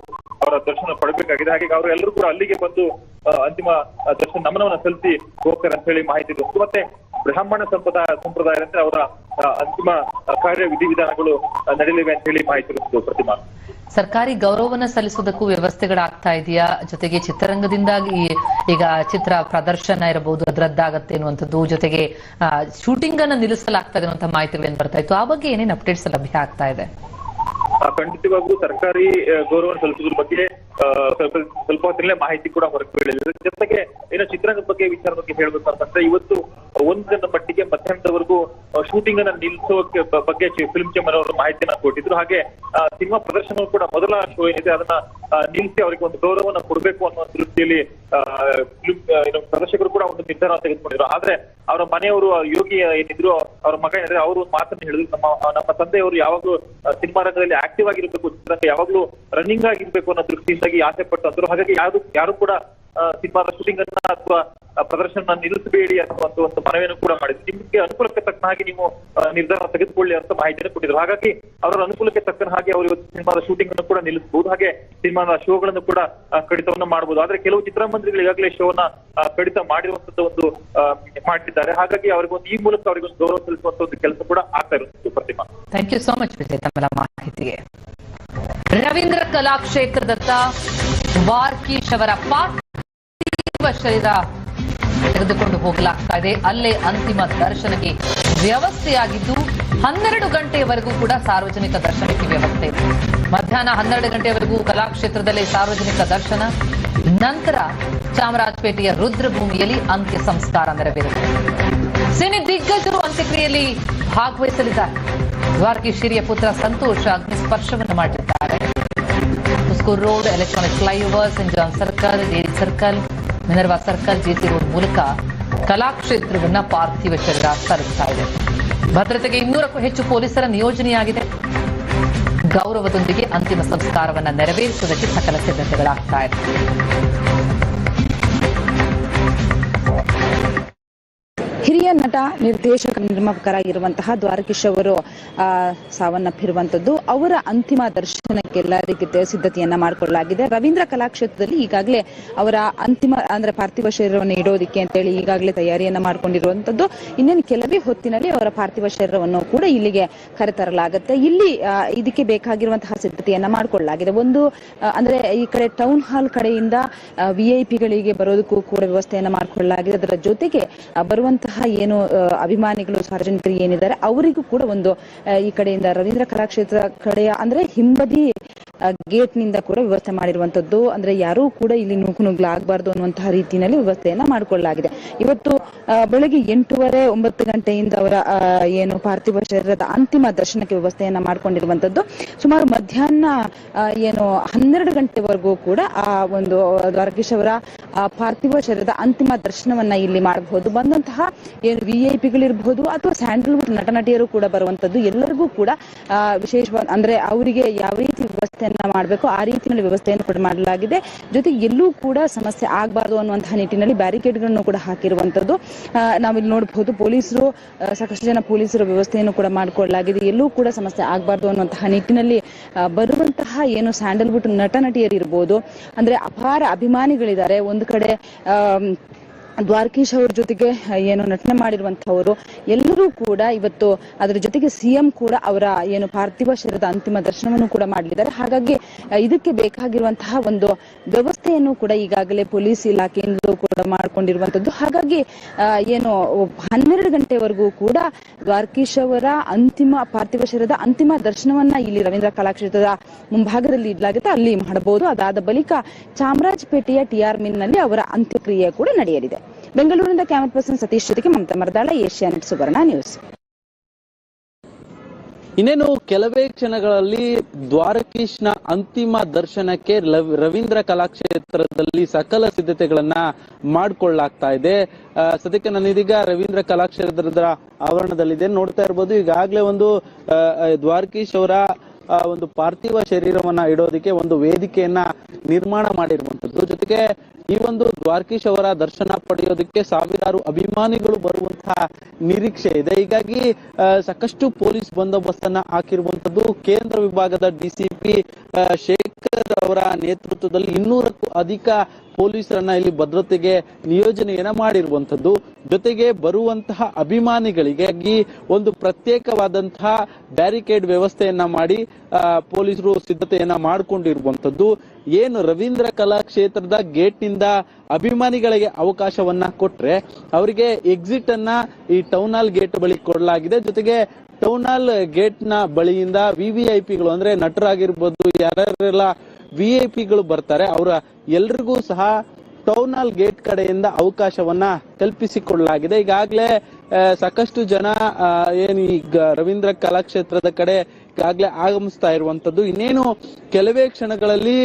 ಅವರ ದರ್ಶನ ಪಡಬೇಕಾಗಿದೆ. ಹಾಗೆ ಅವರು ಎಲ್ಲರೂ ಕೂಡ ಅಲ್ಲಿಗೆ ಬಂದು ಅಂತಿಮ ದರ್ಶನ ನಮನವನ್ನ ಸಲ್ಲಿಸಿ ಹೋಗ್ತಾರೆ ಅಂತ ಹೇಳಿ ಮಾಹಿತಿ ಇರುವಂತದ್ದು. ಮತ್ತೆ ಬ್ರಾಹ್ಮಣ ಸಂಪ್ರದಾಯದಂತೆ ಅವರ ಅಂತಿಮ ಕಾರ್ಯ ವಿಧಿವಿಧಾನಗಳು ನಡೆಯಲಿವೆ ಅಂತ ಹೇಳಿ ಮಾಹಿತಿ ಇರುವಂತದ್ದು. ಪ್ರತಿಮಾ, ಸರ್ಕಾರಿ ಗೌರವವನ್ನು ಸಲ್ಲಿಸೋದಕ್ಕೂ ವ್ಯವಸ್ಥೆಗಳಾಗ್ತಾ ಇದೆಯಾ? ಜೊತೆಗೆ ಚಿತ್ರರಂಗದಿಂದಾಗಿ ಈಗ ಚಿತ್ರ ಪ್ರದರ್ಶನ ಇರಬಹುದು ಅದರದ್ದಾಗತ್ತೆ ಅನ್ನುವಂಥದ್ದು, ಜೊತೆಗೆ ಶೂಟಿಂಗ್ ಅನ್ನು ನಿಲ್ಲಿಸಲಾಗ್ತದೆ ಅನ್ನುವಂಥ ಮಾಹಿತಿಗಳೇನು ಬರ್ತಾ ಇತ್ತು, ಆ ಬಗ್ಗೆ ಏನೇನು ಅಪ್ಡೇಟ್ಸ್ ಲಭ್ಯ ಆಗ್ತಾ ಇದೆ? ಖಂಡಿತವಾಗೂ ಸರ್ಕಾರಿ ಗೌರವ ಸಲ್ಲಿಸೋದ್ರ ಬಗ್ಗೆ ಸ್ವಲ್ಪ ಹೊತ್ತಿನಲ್ಲೇ ಮಾಹಿತಿ ಕೂಡ ಹೊರಗೆ ಬೀಳಿದೆ. ಜೊತೆಗೆ ಇನ್ನು ಚಿತ್ರರಂಗದ ಬಗ್ಗೆ ವಿಚಾರ ಬಗ್ಗೆ ಹೇಳ್ಬೇಕು ಅಂತಂದ್ರೆ ಇವತ್ತು ಒಂದರ ಮಟ್ಟಿಗೆ ಮಧ್ಯಾಹ್ನದವರೆಗೂ ಶೂಟಿಂಗ್ ಅನ್ನ ನಿಲ್ಲಿಸೋಕೆ ಬಗ್ಗೆ ಫಿಲ್ಮ್ ಚೇಂಬರ್ ಅವರು ಮಾಹಿತಿಯನ್ನ ಕೊಟ್ಟಿದ್ರು. ಹಾಗೆ ಸಿನಿಮಾ ಪ್ರದರ್ಶನ ಕೂಡ ಮೊದಲ ಶೋ ಏನಿದೆ ಅದನ್ನ ನಿಲ್ಲಿಸಿ ಅವರಿಗೆ ಒಂದು ಗೌರವನ ಕೊಡಬೇಕು ಅನ್ನೋ ದೃಷ್ಟಿಯಲ್ಲಿ ಪ್ರದರ್ಶಕರು ಕೂಡ ಒಂದು ನಿರ್ಧಾರ ತೆಗೆದುಕೊಂಡಿದ್ರು. ಆದ್ರೆ ಅವರ ಮನೆಯವರು ಯೋಗಿ ಏನಿದ್ರು, ಅವರ ಮಗ ಏನಿದ್ರೆ ಅವರು ಮಾತನ್ನು ಹೇಳಿದ್ರು, ನಮ್ಮ ತಂದೆಯವರು ಯಾವಾಗ್ಲೂ ಸಿನಿಮಾ ರಂಗದಲ್ಲಿ ಆಕ್ಟಿವ್ ಆಗಿರ್ಬೇಕು, ಚಿತ್ರರಂಗ ಯಾವಾಗ್ಲೂ ರನ್ನಿಂಗ್ ಆಗಿರ್ಬೇಕು ಅನ್ನೋ ದೃಷ್ಟಿಯಿಂದಾಗಿ ಆಸೆ ಪಟ್ಟಂದ್ರು. ಹಾಗಾಗಿ ಯಾರು ಕೂಡ ಸಿನಿಮಾದ ಶೂಟಿಂಗ್ ಅನ್ನ ಅಥವಾ ಪ್ರದರ್ಶನ ನಿಲ್ಲಿಸಬೇಡಿ ಅನ್ನುವಂತ ಒಂದು ಮನವಿಯನ್ನು ಕೂಡ ಮಾಡಿದ್ರು. ನಿಮ್ಗೆ ಅನುಕೂಲಕ್ಕೆ ತಕ್ಕ ಹಾಗೆ ನೀವು ನಿರ್ಧಾರ ತೆಗೆದುಕೊಳ್ಳಿ ಅಂತ ಮಾಹಿತಿಯನ್ನು ಕೊಟ್ಟಿದ್ರು. ಹಾಗಾಗಿ ಅವರ ಅನುಕೂಲಕ್ಕೆ ತಕ್ಕ ಹಾಗೆ ಅವರು ಇವತ್ತು ಸಿನಿಮಾದ ಶೂಟಿಂಗ್ ಅನ್ನು ಕೂಡ ನಿಲ್ಲಿಸಬಹುದು, ಹಾಗೆ ಸಿನಿಮಾದ ಶೋಗಳನ್ನು ಕೂಡ ಕಡಿತವನ್ನ ಮಾಡಬಹುದು. ಆದ್ರೆ ಕೆಲವು ಚಿತ್ರಮಂದಿರಗಳು ಈಗಾಗಲೇ ಶೋನ ಕಡಿತ ಮಾಡಿರುವಂತದ್ದು ಒಂದು ಮಾಡಿದ್ದಾರೆ. ಹಾಗಾಗಿ ಅವರಿಗೊಂದು ಈ ಮೂಲಕ ಅವರಿಗೊಂದು ಗೌರವ ಸಲ್ಲಿಸುವಂತ ಒಂದು ಕೆಲಸ ಕೂಡ ಆಗ್ತಾ ಇರುತ್ತದೆ. Pratima, thank you so much Vijay ತಮ್ಮ ಮಾಹಿತಿಗೆ. ರವೀಂದ್ರ ಕಲಾಕ್ಷೇತ್ರದತ್ತ ದ್ವಾರಕೀಶ್ ಅವರ ಪಾರ್ಥಿವ ಶರೀರ ತೆಗೆದುಕೊಂಡು ಹೋಗಲಾಗ್ತಾ ಇದೆ. ಅಲ್ಲೇ ಅಂತಿಮ ದರ್ಶನಕ್ಕೆ ವ್ಯವಸ್ಥೆಯಾಗಿದ್ದು 12 ಗಂಟೆಯವರೆಗೂ ಕೂಡ ಸಾರ್ವಜನಿಕ ದರ್ಶನಕ್ಕೆ ವ್ಯವಸ್ಥೆ ಇದೆ. ಮಧ್ಯಾಹ್ನ 12 ಗಂಟೆಯವರೆಗೂ ಕಲಾಕ್ಷೇತ್ರದಲ್ಲಿ ಸಾರ್ವಜನಿಕ ದರ್ಶನ, ನಂತರ ಚಾಮರಾಜಪೇಟೆಯ ರುದ್ರಭೂಮಿಯಲ್ಲಿ ಅಂತ್ಯ ಸಂಸ್ಕಾರ ನೆರವೇರಿದೆ. ಸಿನಿ ದಿಗ್ಗಜರು ಅಂತ್ಯಕ್ರಿಯೆಯಲ್ಲಿ ಭಾಗವಹಿಸಲಿದ್ದಾರೆ. ದ್ವಾರಕೀಶ್ ಹಿರಿಯ ಪುತ್ರ ಸಂತೋಷ್ ಅಗ್ನಿ ಸ್ಪರ್ಶವನ್ನು ಮಾಡಿದ್ದಾರೆ. Tuskur road, electronic flyover, Saint John circle, dairy circle, Minerva circle, JC road ಮೂಲಕ ಕಲಾಕ್ಷೇತ್ರವನ್ನ ಪಾರ್ಥಿವ ಶರೀರ ತಲುಪ್ತಾ ಇದೆ. ಭದ್ರತೆಗೆ 200ಕ್ಕೂ ಹೆಚ್ಚು ಪೊಲೀಸರ ನಿಯೋಜನೆಯಾಗಿದೆ. ಗೌರವದೊಂದಿಗೆ ಅಂತಿಮ ಸಂಸ್ಕಾರವನ್ನ ನೆರವೇರಿಸುವುದಕ್ಕೆ ಸಕಲ ಸಿದ್ಧತೆಗಳಾಗ್ತಾ ಇದೆ. ಹಿರಿಯ ನಟ, ನಿರ್ದೇಶಕ, ನಿರ್ಮಾಪಕರಾಗಿರುವಂತಹ ದ್ವಾರಕೀಶ್ ಅವರು ಸಾವನ್ನಪ್ಪಿರುವಂತದ್ದು. ಅವರ ಅಂತಿಮ ದರ್ಶನಕ್ಕೆ ಎಲ್ಲ ರೀತಿಯ ಸಿದ್ಧತೆಯನ್ನ ಮಾಡಿಕೊಳ್ಳಲಾಗಿದೆ. ರವೀಂದ್ರ ಕಲಾಕ್ಷೇತ್ರದಲ್ಲಿ ಈಗಾಗಲೇ ಅವರ ಅಂತಿಮ ಪಾರ್ಥಿವ ಶರೀರವನ್ನು ಇಡೋದಿಕ್ಕೆ ಅಂತೇಳಿ ಈಗಾಗಲೇ ತಯಾರಿಯನ್ನ ಮಾಡಿಕೊಂಡಿರುವಂತದ್ದು. ಇನ್ನೇನು ಕೆಲವೇ ಹೊತ್ತಿನಲ್ಲಿ ಅವರ ಪಾರ್ಥಿವ ಶರೀರವನ್ನು ಕೂಡ ಇಲ್ಲಿಗೆ ಕರೆತರಲಾಗುತ್ತೆ. ಇಲ್ಲಿ ಇದಕ್ಕೆ ಬೇಕಾಗಿರುವಂತಹ ಸಿದ್ಧತೆಯನ್ನ ಮಾಡಿಕೊಳ್ಳಲಾಗಿದೆ. ಒಂದು ಅಂದ್ರೆ ಈ ಕಡೆ ಟೌನ್ ಹಾಲ್ ಕಡೆಯಿಂದ ವಿಐಪಿಗಳಿಗೆ ಬರೋದಕ್ಕೂ ಕೂಡ ವ್ಯವಸ್ಥೆಯನ್ನ ಮಾಡಿಕೊಳ್ಳಲಾಗಿದೆ. ಅದರ ಜೊತೆಗೆ ಬರುವಂತಹ ಏನು ಅಭಿಮಾನಿಗಳು, ಸಾರ್ವಜನಿಕರು ಏನಿದ್ದಾರೆ ಅವರಿಗೂ ಕೂಡ ಒಂದು ಈ ಕಡೆಯಿಂದ ರವೀಂದ್ರ ಕಲಾಕ್ಷೇತ್ರ ಕಡೆಯ ಅಂದ್ರೆ ಹಿಂಬದಿ ಗೇಟ್ ನಿಂದ ಕೂಡ ವ್ಯವಸ್ಥೆ ಮಾಡಿರುವಂತದ್ದು. ಅಂದ್ರೆ ಯಾರೂ ಕೂಡ ಇಲ್ಲಿ ನುಗ್ಗಲಾಗಬಾರ್ದು ಅನ್ನುವಂತಹ ರೀತಿಯಲ್ಲಿ ವ್ಯವಸ್ಥೆಯನ್ನ ಮಾಡಿಕೊಳ್ಳಲಾಗಿದೆ. ಇವತ್ತು ಬೆಳಗ್ಗೆ 8:30-9 ಗಂಟೆಯಿಂದ ಅವರ ಏನು ಪಾರ್ಥಿವ ಶರೀರದ ಅಂತಿಮ ದರ್ಶನಕ್ಕೆ ವ್ಯವಸ್ಥೆಯನ್ನ ಮಾಡಿಕೊಂಡಿರುವಂತದ್ದು. ಸುಮಾರು ಮಧ್ಯಾಹ್ನ ಏನು 12 ಗಂಟೆವರೆಗೂ ಕೂಡ ಆ ಒಂದು ದ್ವಾರಕೀಶ್ ಅವರ ಪಾರ್ಥಿವ ಶರೀರದ ಅಂತಿಮ ದರ್ಶನವನ್ನ ಇಲ್ಲಿ ಮಾಡಬಹುದು. ಬಂದಂತಹ ಏನು ವಿಐಪಿಗಳಿರ್ಬಹುದು ಅಥವಾ ಸ್ಯಾಂಡಲ್ವುಡ್ ನಟ ನಟಿಯರು ಕೂಡ ಬರುವಂತದ್ದು. ಎಲ್ಲರಿಗೂ ಕೂಡ ವಿಶೇಷವಾದ ಅಂದ್ರೆ ಅವರಿಗೆ ಯಾವ ರೀತಿ ವ್ಯವಸ್ಥೆಯನ್ನ ಮಾಡಬೇಕು ಆ ರೀತಿಯಲ್ಲಿ ವ್ಯವಸ್ಥೆಯನ್ನು ಕೂಡ ಮಾಡಲಾಗಿದೆ. ಜೊತೆಗೆ ಎಲ್ಲೂ ಕೂಡ ಸಮಸ್ಯೆ ಆಗಬಾರ್ದು ಅನ್ನುವಂತಹ ನಿಟ್ಟಿನಲ್ಲಿ ಬ್ಯಾರಿಕೇಡ್ಗಳನ್ನು ಕೂಡ ಹಾಕಿರುವಂತದ್ದು ನಾವಿಲ್ಲಿ ನೋಡಬಹುದು. ಪೊಲೀಸರು ಸಾಕಷ್ಟು ಜನ ಪೊಲೀಸರ ವ್ಯವಸ್ಥೆಯನ್ನು ಕೂಡ ಮಾಡಿಕೊಳ್ಳಲಾಗಿದೆ. ಎಲ್ಲೂ ಕೂಡ ಸಮಸ್ಯೆ ಆಗಬಾರ್ದು ಅನ್ನುವಂತಹ ನಿಟ್ಟಿನಲ್ಲಿ ಬರುವಂತಹ ಏನು ಸ್ಯಾಂಡಲ್ವುಡ್ ನಟ ನಟಿಯರಿರ್ಬೋದು, ಅಂದ್ರೆ ಅಪಾರ ಅಭಿಮಾನಿಗಳಿದ್ದಾರೆ. ಒಂದು ಕಡೆ ದ್ವಾರಕೀಶ್ ಅವ್ರ ಜೊತೆಗೆ ಏನು ನಟನೆ ಮಾಡಿರುವಂತಹವರು ಎಲ್ಲರೂ ಕೂಡ ಇವತ್ತು ಅದರ ಜೊತೆಗೆ ಸಿಎಂ ಕೂಡ ಅವರ ಏನು ಪಾರ್ಥಿವ ಶರೀರದ ಅಂತಿಮ ದರ್ಶನವನ್ನು ಕೂಡ ಮಾಡಲಿದ್ದಾರೆ. ಹಾಗಾಗಿ ಇದಕ್ಕೆ ಬೇಕಾಗಿರುವಂತಹ ಒಂದು ವ್ಯವಸ್ಥೆಯನ್ನು ಕೂಡ ಈಗಾಗಲೇ ಪೊಲೀಸ್ ಇಲಾಖೆಯಿಂದ ಕೂಡ ಮಾಡಿಕೊಂಡಿರುವಂತದ್ದು. ಹಾಗಾಗಿ ಏನು 12 ಗಂಟೆವರೆಗೂ ಕೂಡ ದ್ವಾರಕೀಶ್ ಅವರ ಅಂತಿಮ ಪಾರ್ಥಿವ ಶರೀರದ ಅಂತಿಮ ದರ್ಶನವನ್ನ ಇಲ್ಲಿ ರವೀಂದ್ರ ಕಲಾಕ್ಷೇತ್ರದ ಮುಂಭಾಗದಲ್ಲಿ ಇಡಲಾಗುತ್ತೆ, ಅಲ್ಲಿ ಮಾಡಬಹುದು. ಅದಾದ ಬಳಿಕ ಚಾಮರಾಜಪೇಟೆಯ TR ಮಿಲ್ನಲ್ಲಿ ಅವರ ಅಂತ್ಯಕ್ರಿಯೆ ಕೂಡ ನಡೆಯಲಿದೆ. ಬೆಂಗಳೂರಿನಿಂದ ಕ್ಯಾಮರಾ ಪರ್ಸನ್ ಸತೀಶ್ ಜೊತೆಗೆ ಮಮತಾ ಮರದಾಳ, ಏಷ್ಯಾನೆಟ್ ಸುವರ್ಣ ನ್ಯೂಸ್. ಇನ್ನೇನು ಕೆಲವೇ ಕ್ಷಣಗಳಲ್ಲಿ ದ್ವಾರಕೀಶ್ನ ಅಂತಿಮ ದರ್ಶನಕ್ಕೆ ರವೀಂದ್ರ ಕಲಾಕ್ಷೇತ್ರದಲ್ಲಿ ಸಕಲ ಸಿದ್ಧತೆಗಳನ್ನ ಮಾಡಿಕೊಳ್ಳಲಾಗ್ತಾ ಇದೆ. ಸದ್ಯಕ್ಕೆ ನಾನು ಇದೀಗ ರವೀಂದ್ರ ಕಲಾಕ್ಷೇತ್ರದ ಆವರಣದಲ್ಲಿದೆ, ನೋಡ್ತಾ ಇರ್ಬೋದು. ಈಗಾಗಲೇ ಒಂದು ದ್ವಾರಕೀಶ್ ಅವರ ಒಂದು ಪಾರ್ಥಿವ ಶರೀರವನ್ನ ಇಡೋದಕ್ಕೆ ಒಂದು ವೇದಿಕೆಯನ್ನ ನಿರ್ಮಾಣ ಮಾಡಿರುವಂತದ್ದು. ಜೊತೆಗೆ ಈ ಒಂದು ದ್ವಾರಕೀಶ್ ಅವರ ದರ್ಶನ ಪಡೆಯೋದಕ್ಕೆ ಸಾವಿರಾರು ಅಭಿಮಾನಿಗಳು ಬರುವಂತಹ ನಿರೀಕ್ಷೆ ಇದೆ. ಹೀಗಾಗಿ ಸಾಕಷ್ಟು ಪೊಲೀಸ್ ಬಂದೋಬಸ್ತ್ ಅನ್ನ ಹಾಕಿರುವಂತದ್ದು. ಕೇಂದ್ರ ವಿಭಾಗದ DCP ಶೇಖರ್ ಅವರ ನೇತೃತ್ವದಲ್ಲಿ 200ಕ್ಕೂ ಅಧಿಕ ಪೊಲೀಸರನ್ನ ಇಲ್ಲಿ ಭದ್ರತೆಗೆ ನಿಯೋಜನೆಯನ್ನ ಮಾಡಿರುವಂತದ್ದು. ಜೊತೆಗೆ ಬರುವಂತಹ ಅಭಿಮಾನಿಗಳಿಗಾಗಿ ಒಂದು ಪ್ರತ್ಯೇಕವಾದಂತಹ ಬ್ಯಾರಿಕೇಡ್ ವ್ಯವಸ್ಥೆಯನ್ನ ಮಾಡಿ ಪೊಲೀಸರು ಸಿದ್ಧತೆಯನ್ನ ಮಾಡಿಕೊಂಡಿರುವಂತದ್ದು. ಏನು ರವೀಂದ್ರ ಕಲಾಕ್ಷೇತ್ರದ ಗೇಟ್ ನಿಂದ ಅಭಿಮಾನಿಗಳಿಗೆ ಅವಕಾಶವನ್ನ ಕೊಟ್ರೆ ಅವರಿಗೆ ಎಕ್ಸಿಟ್ ಅನ್ನ ಈ ಟೌನ್ ಹಾಲ್ ಗೇಟ್ ಬಳಿ ಕೊಡಲಾಗಿದೆ. ಜೊತೆಗೆ ಟೌನ್ ಹಾಲ್ ಗೇಟ್ ನ ಬಳಿಯಿಂದ VVIPಗಳು ಅಂದ್ರೆ ನಟರಾಗಿರ್ಬೋದು, ಯಾರ್ಯಾರೆಲ್ಲ VIPಗಳು ಬರ್ತಾರೆ ಅವರ ಎಲ್ರಿಗೂ ಸಹ ಟೌನ್ ಹಾಲ್ ಗೇಟ್ ಕಡೆಯಿಂದ ಅವಕಾಶವನ್ನ ಕಲ್ಪಿಸಿಕೊಳ್ಳಲಾಗಿದೆ. ಈಗಾಗಲೇ ಸಾಕಷ್ಟು ಜನ ಏನು ಈಗ ರವೀಂದ್ರ ಕಲಾಕ್ಷೇತ್ರದ ಕಡೆ ಈಗಾಗಲೇ ಆಗಮಿಸ್ತಾ ಇರುವಂತದ್ದು. ಇನ್ನೇನು ಕೆಲವೇ ಕ್ಷಣಗಳಲ್ಲಿ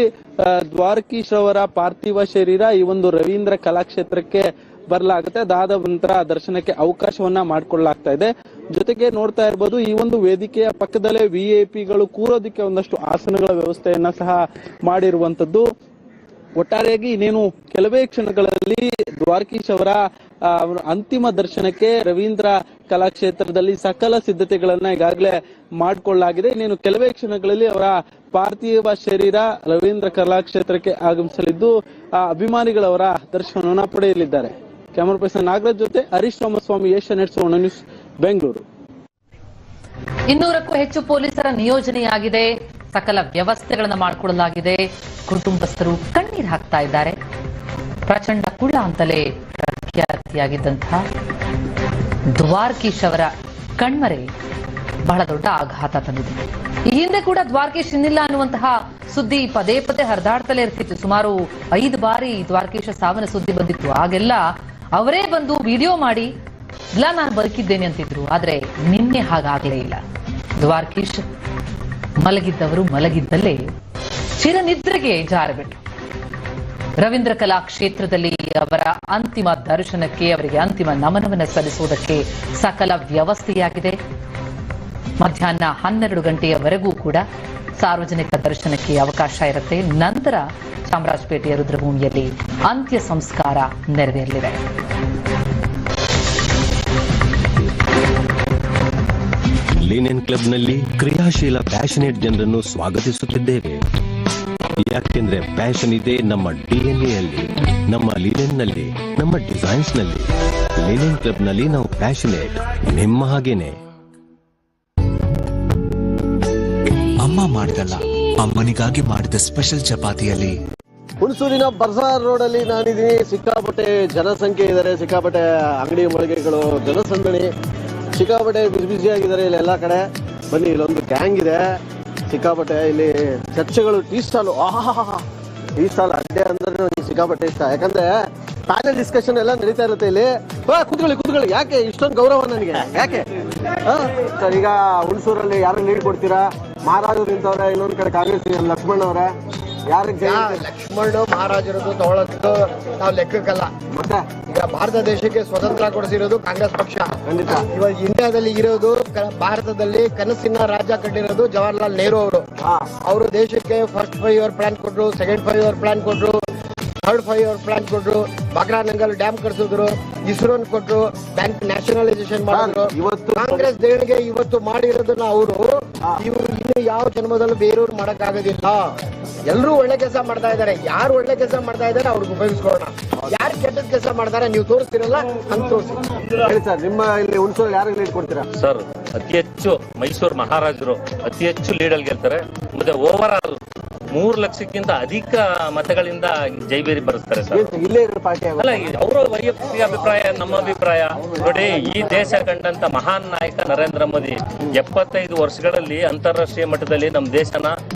ದ್ವಾರಕೀಶ್ ಅವರ ಪಾರ್ಥಿವ ಶರೀರ ಈ ಒಂದು ರವೀಂದ್ರ ಕಲಾಕ್ಷೇತ್ರಕ್ಕೆ ಬರಲಾಗುತ್ತೆ. ಅದಾದ ನಂತರ ದರ್ಶನಕ್ಕೆ ಅವಕಾಶವನ್ನ ಮಾಡಿಕೊಳ್ಳಲಾಗ್ತಾ ಇದೆ. ಜೊತೆಗೆ ನೋಡ್ತಾ ಇರ್ಬೋದು, ಈ ಒಂದು ವೇದಿಕೆಯ ಪಕ್ಕದಲ್ಲೇ VIPಗಳು ಕೂರೋದಕ್ಕೆ ಒಂದಷ್ಟು ಆಸನಗಳ ವ್ಯವಸ್ಥೆಯನ್ನ ಸಹ ಮಾಡಿರುವಂತದ್ದು. ಒಟ್ಟಾರೆಯಾಗಿ ಇನ್ನೇನು ಕೆಲವೇ ಕ್ಷಣಗಳಲ್ಲಿ ದ್ವಾರಕೀಶ್ ಅವರ ಅಂತಿಮ ದರ್ಶನಕ್ಕೆ ರವೀಂದ್ರ ಕಲಾಕ್ಷೇತ್ರದಲ್ಲಿ ಸಕಲ ಸಿದ್ಧತೆಗಳನ್ನ ಈಗಾಗಲೇ ಮಾಡಿಕೊಳ್ಳಲಾಗಿದೆ. ಇನ್ನೇನು ಕೆಲವೇ ಕ್ಷಣಗಳಲ್ಲಿ ಅವರ ಪಾರ್ಥಿವ ಶರೀರ ರವೀಂದ್ರ ಕಲಾಕ್ಷೇತ್ರಕ್ಕೆ ಆಗಮಿಸಲಿದ್ದು ಅಭಿಮಾನಿಗಳವರ ದರ್ಶನವನ್ನ ಪಡೆಯಲಿದ್ದಾರೆ. ಕ್ಯಾಮರಾ ಪರ್ಸನ್ ನಾಗರಾಜ್ ಜೊತೆ ಹರೀಶ್ ರಾಮಸ್ವಾಮಿ, ಏಷ್ಯಾನೆಟ್ ಸುವರ್ಣ ನ್ಯೂಸ್, ಬೆಂಗಳೂರು. 200ಕ್ಕೂ ಹೆಚ್ಚು ಪೊಲೀಸರ ನಿಯೋಜನೆಯಾಗಿದೆ, ಸಕಲ ವ್ಯವಸ್ಥೆಗಳನ್ನು ಮಾಡಿಕೊಳ್ಳಲಾಗಿದೆ. ಕುಟುಂಬಸ್ಥರು ಕಣ್ಣೀರು ಹಾಕ್ತಾ ಇದ್ದಾರೆ. ಪ್ರಚಂಡ ಕುಳ್ಳ ಅಂತಲೇ ಪ್ರಖ್ಯಾತಿಯಾಗಿದ್ದಂತಹ ದ್ವಾರಕೀಶ್ ಅವರ ಕಣ್ಮರೆ ಬಹಳ ದೊಡ್ಡ ಆಘಾತ ತಂದಿದೆ. ಈ ಹಿಂದೆ ಕೂಡ ದ್ವಾರಕೀಶ್ ಇನ್ನಿಲ್ಲ ಅನ್ನುವಂತಹ ಸುದ್ದಿ ಪದೇ ಪದೇ ಹರಿದಾಡ್ತಲೇ ಇರ್ತಿತ್ತು. ಸುಮಾರು 5 ಬಾರಿ ದ್ವಾರಕೀಶ ಸಾವಿನ ಸುದ್ದಿ ಬಂದಿತ್ತು. ಆಗೆಲ್ಲ ಅವರೇ ಬಂದು ವಿಡಿಯೋ ಮಾಡಿ ಇಲ್ಲ ನಾನು ಬದುಕಿದ್ದೇನೆ ಅಂತಿದ್ರು. ಆದ್ರೆ ನಿನ್ನೆ ಹಾಗಾಗಲೇ ಇಲ್ಲ. ದ್ವಾರಕೀಶ್ ಮಲಗಿದ್ದವರು ಮಲಗಿದ್ದಲ್ಲೇ ಚಿರನಿದ್ರೆಗೆ ಜಾರಬಿಟ್ರು. ರವೀಂದ್ರ ಕಲಾ ಕ್ಷೇತ್ರದಲ್ಲಿ ಅವರ ಅಂತಿಮ ದರ್ಶನಕ್ಕೆ, ಅವರಿಗೆ ಅಂತಿಮ ನಮನವನ್ನು ಸಲ್ಲಿಸುವುದಕ್ಕೆ ಸಕಲ ವ್ಯವಸ್ಥೆಯಾಗಿದೆ. ಮಧ್ಯಾಹ್ನ 12 ಗಂಟೆಯವರೆಗೂ ಕೂಡ ಸಾರ್ವಜನಿಕ ದರ್ಶನಕ್ಕೆ ಅವಕಾಶ ಇರುತ್ತೆ. ನಂತರ ಚಾಮರಾಜಪೇಟೆಯ ರುದ್ರಭೂಮಿಯಲ್ಲಿ ಅಂತ್ಯ ಸಂಸ್ಕಾರ ನೆರವೇರಲಿದೆ. ಲಿನೆನ್ ಕ್ಲಬ್ನಲ್ಲಿ ಕ್ರಿಯಾಶೀಲ ಪ್ಯಾಷನೇಟ್ ಜನರನ್ನು ಸ್ವಾಗತಿಸುತ್ತಿದ್ದೇವೆ. ಯಾಕೆಂದ್ರೆ ಪ್ಯಾಷನ್ ಇದೆ ನಮ್ಮ DNA ಅಲ್ಲಿ, ನಮ್ಮ ಲಿನೆನ್ನಲ್ಲಿ, ನಮ್ಮ ಡಿಸೈನ್ಸ್ ನಲ್ಲಿ. ಲಿನೆನ್ ಕ್ಲಬ್ನಲ್ಲಿ ನಾವು ಪ್ಯಾಷನೇಟ್, ನಿಮ್ಮ ಹಾಗೇನೆ. ಅಮ್ಮ ಮಾಡಿದಲ್ಲ, ಅಮ್ಮನಿಗಾಗಿ ಮಾಡಿದ ಸ್ಪೆಷಲ್ ಚಪಾತಿಯಲ್ಲಿ ಹುಣಸೂರಿನ ಬರ್ಸಾರ್ ರೋಡ್ ಅಲ್ಲಿ ನಾನಿದ್ದೀನಿ. ಸಿಕ್ಕಾಪಟ್ಟೆ ಜನಸಂಖ್ಯೆ ಇದ್ದಾರೆ, ಸಿಕ್ಕಾಪಟ್ಟೆ ಅಂಗಡಿ ಮಳಿಗೆಗಳು, ಜನಸಂದಣಿ, ಸಿಕ್ಕಾಪಟ್ಟೆ ಬಿಸಿ ಆಗಿದ್ದಾರೆ ಇಲ್ಲೆಲ್ಲ ಕಡೆ. ಬನ್ನಿ, ಇಲ್ಲೊಂದು ಗ್ಯಾಂಗ್ ಇದೆ. ಸಿಕ್ಕಾಪಟ್ಟೆ ಇಲ್ಲಿ ಚರ್ಚೆಗಳು, ಟೀ ಸ್ಟಾಲು. ಟೀ ಸ್ಟಾಲ್ ಅಡ್ಡೆ ಅಂದ್ರೆ ನನಗೆ ಸಿಕ್ಕಾಪಟ್ಟೆ ಇಷ್ಟ. ಯಾಕಂದ್ರೆ ಪ್ಯಾನಲ್ ಡಿಸ್ಕಷನ್ ಎಲ್ಲ ನಡೀತಾ ಇರುತ್ತೆ ಇಲ್ಲಿ. ಕೂತ್ಕೊಳ್ಳಿ. ಯಾಕೆ ಇಷ್ಟೊಂದು ಗೌರವ ನನಗೆ? ಯಾಕೆ ಸರ್? ಈಗ ಹುಣಸೂರಲ್ಲಿ ಯಾರು ಲೀಡ್ ಕೊಡ್ತೀರಾ? ಮಹಾರಾಜರು ನಿಂತವ್ರೆ, ಇನ್ನೊಂದ್ ಕಡೆ ಕಾಂಗ್ರೆಸ್ ಲಕ್ಷ್ಮಣ್ ಅವರ. ಯಾರಿಗೆ ಲಕ್ಷ್ಮಣ್ ಮಹಾರಾಜರದು ತಗೊಳ್ಳೋದು ನಾವು ಲೆಕ್ಕಕ್ಕಲ್ಲ. ಮತ್ತೆ ಈಗ ಭಾರತ ದೇಶಕ್ಕೆ ಸ್ವತಂತ್ರ ಕೊಡಿಸಿರೋದು ಕಾಂಗ್ರೆಸ್ ಪಕ್ಷ. ಖಂಡಿತ. ಇವಾಗ ಇಂಡಿಯಾದಲ್ಲಿ ಇರೋದು, ಭಾರತದಲ್ಲಿ ಕನಸಿನ ರಾಜ್ಯ ಕಟ್ಟಿರೋದು ಜವಾಹರ್ಲಾಲ್ ನೆಹರು ಅವರು. ಅವರು ದೇಶಕ್ಕೆ ಫಸ್ಟ್ 5 year ಪ್ಲಾನ್ ಕೊಟ್ರು, ಸೆಕೆಂಡ್ 5 year ಪ್ಲಾನ್ ಕೊಟ್ರು, ಥರ್ಡ್ 5 year ಪ್ಲಾನ್ ಕೊಟ್ರು, ಬಾಗ್ರಾನಂಗಲ್ ಡ್ಯಾಮ್ ಕಟ್ಸಿದ್ರು, ಇಸ್ರೋನ್ ಕೊಟ್ರು, ಬ್ಯಾಂಕ್ ನ್ಯಾಷನಲೈಸೇಷನ್ ಮಾಡಿದ್ರು. ಇವತ್ತು ಕಾಂಗ್ರೆಸ್ ದೇಣಿಗೆ ಇವತ್ತು ಮಾಡಿರೋದನ್ನ ಅವರು ಇನ್ನು ಯಾವ ಜನ್ಮದಲ್ಲೂ ಬೇರೆಯವ್ರು ಮಾಡಕ್ ಆಗೋದಿಲ್ಲ. ಎಲ್ಲರೂ ಒಳ್ಳೆ ಕೆಲಸ ಮಾಡ್ತಾ ಇದ್ದಾರೆ. ಯಾರು ಒಳ್ಳೆ ಕೆಲಸ ಮಾಡ್ತಾ ಇದ್ದಾರೆ ಅವ್ರಿಗೆ ಉಪಯೋಗಿಸ್ಕೊಳ್ಳೋಣ. ಯಾರು ಕೆಟ್ಟ ಕೆಲಸ ಮಾಡ್ತಾರೆ ನೀವು ತೋರಿಸ್ತಿರಲ್ಲ ಅಂತ ತೋರಿಸಿ. ಹೇಳಿ ಸರ್, ನಿಮ್ಮ ಇಲ್ಲಿ ಹುಣಸೂರು ಯಾರಿಗೆ ಲೀಡ್ ಕೊಡ್ತೀರಾ? ಸರ್, ಅತಿ ಹೆಚ್ಚು ಮೈಸೂರು ಮಹಾರಾಜರು ಅತಿ ಹೆಚ್ಚು ಲೀಡಲ್ಲಿ ಗೆಲ್ತಾರೆ. ಮತ್ತೆ ಓವರ್ ಆಲ್ 3 ಲಕ್ಷಕ್ಕಿಂತ ಅಧಿಕ ಮತಗಳಿಂದ ಜೈಬೇರಿ ಬರೆಸ್ತಾರೆ ಸರ್. ಇಲ್ಲೇ ಇರೋ ಪಾರ್ಟಿ ಅಲ್ಲ, ಅವರ ವೈಯಕ್ತಿಕ ಅಭಿಪ್ರಾಯ, ನಮ್ಮ ಅಭಿಪ್ರಾಯ ನೋಡಿ. ಈ ದೇಶ ಕಂಡಂತ ಮಹಾನ್ ನಾಯಕ ನರೇಂದ್ರ ಮೋದಿ 75 ವರ್ಷಗಳಲ್ಲಿ ಅಂತಾರಾಷ್ಟ್ರೀಯ ಮಟ್ಟದಲ್ಲಿ ನಮ್ಮ ದೇಶನ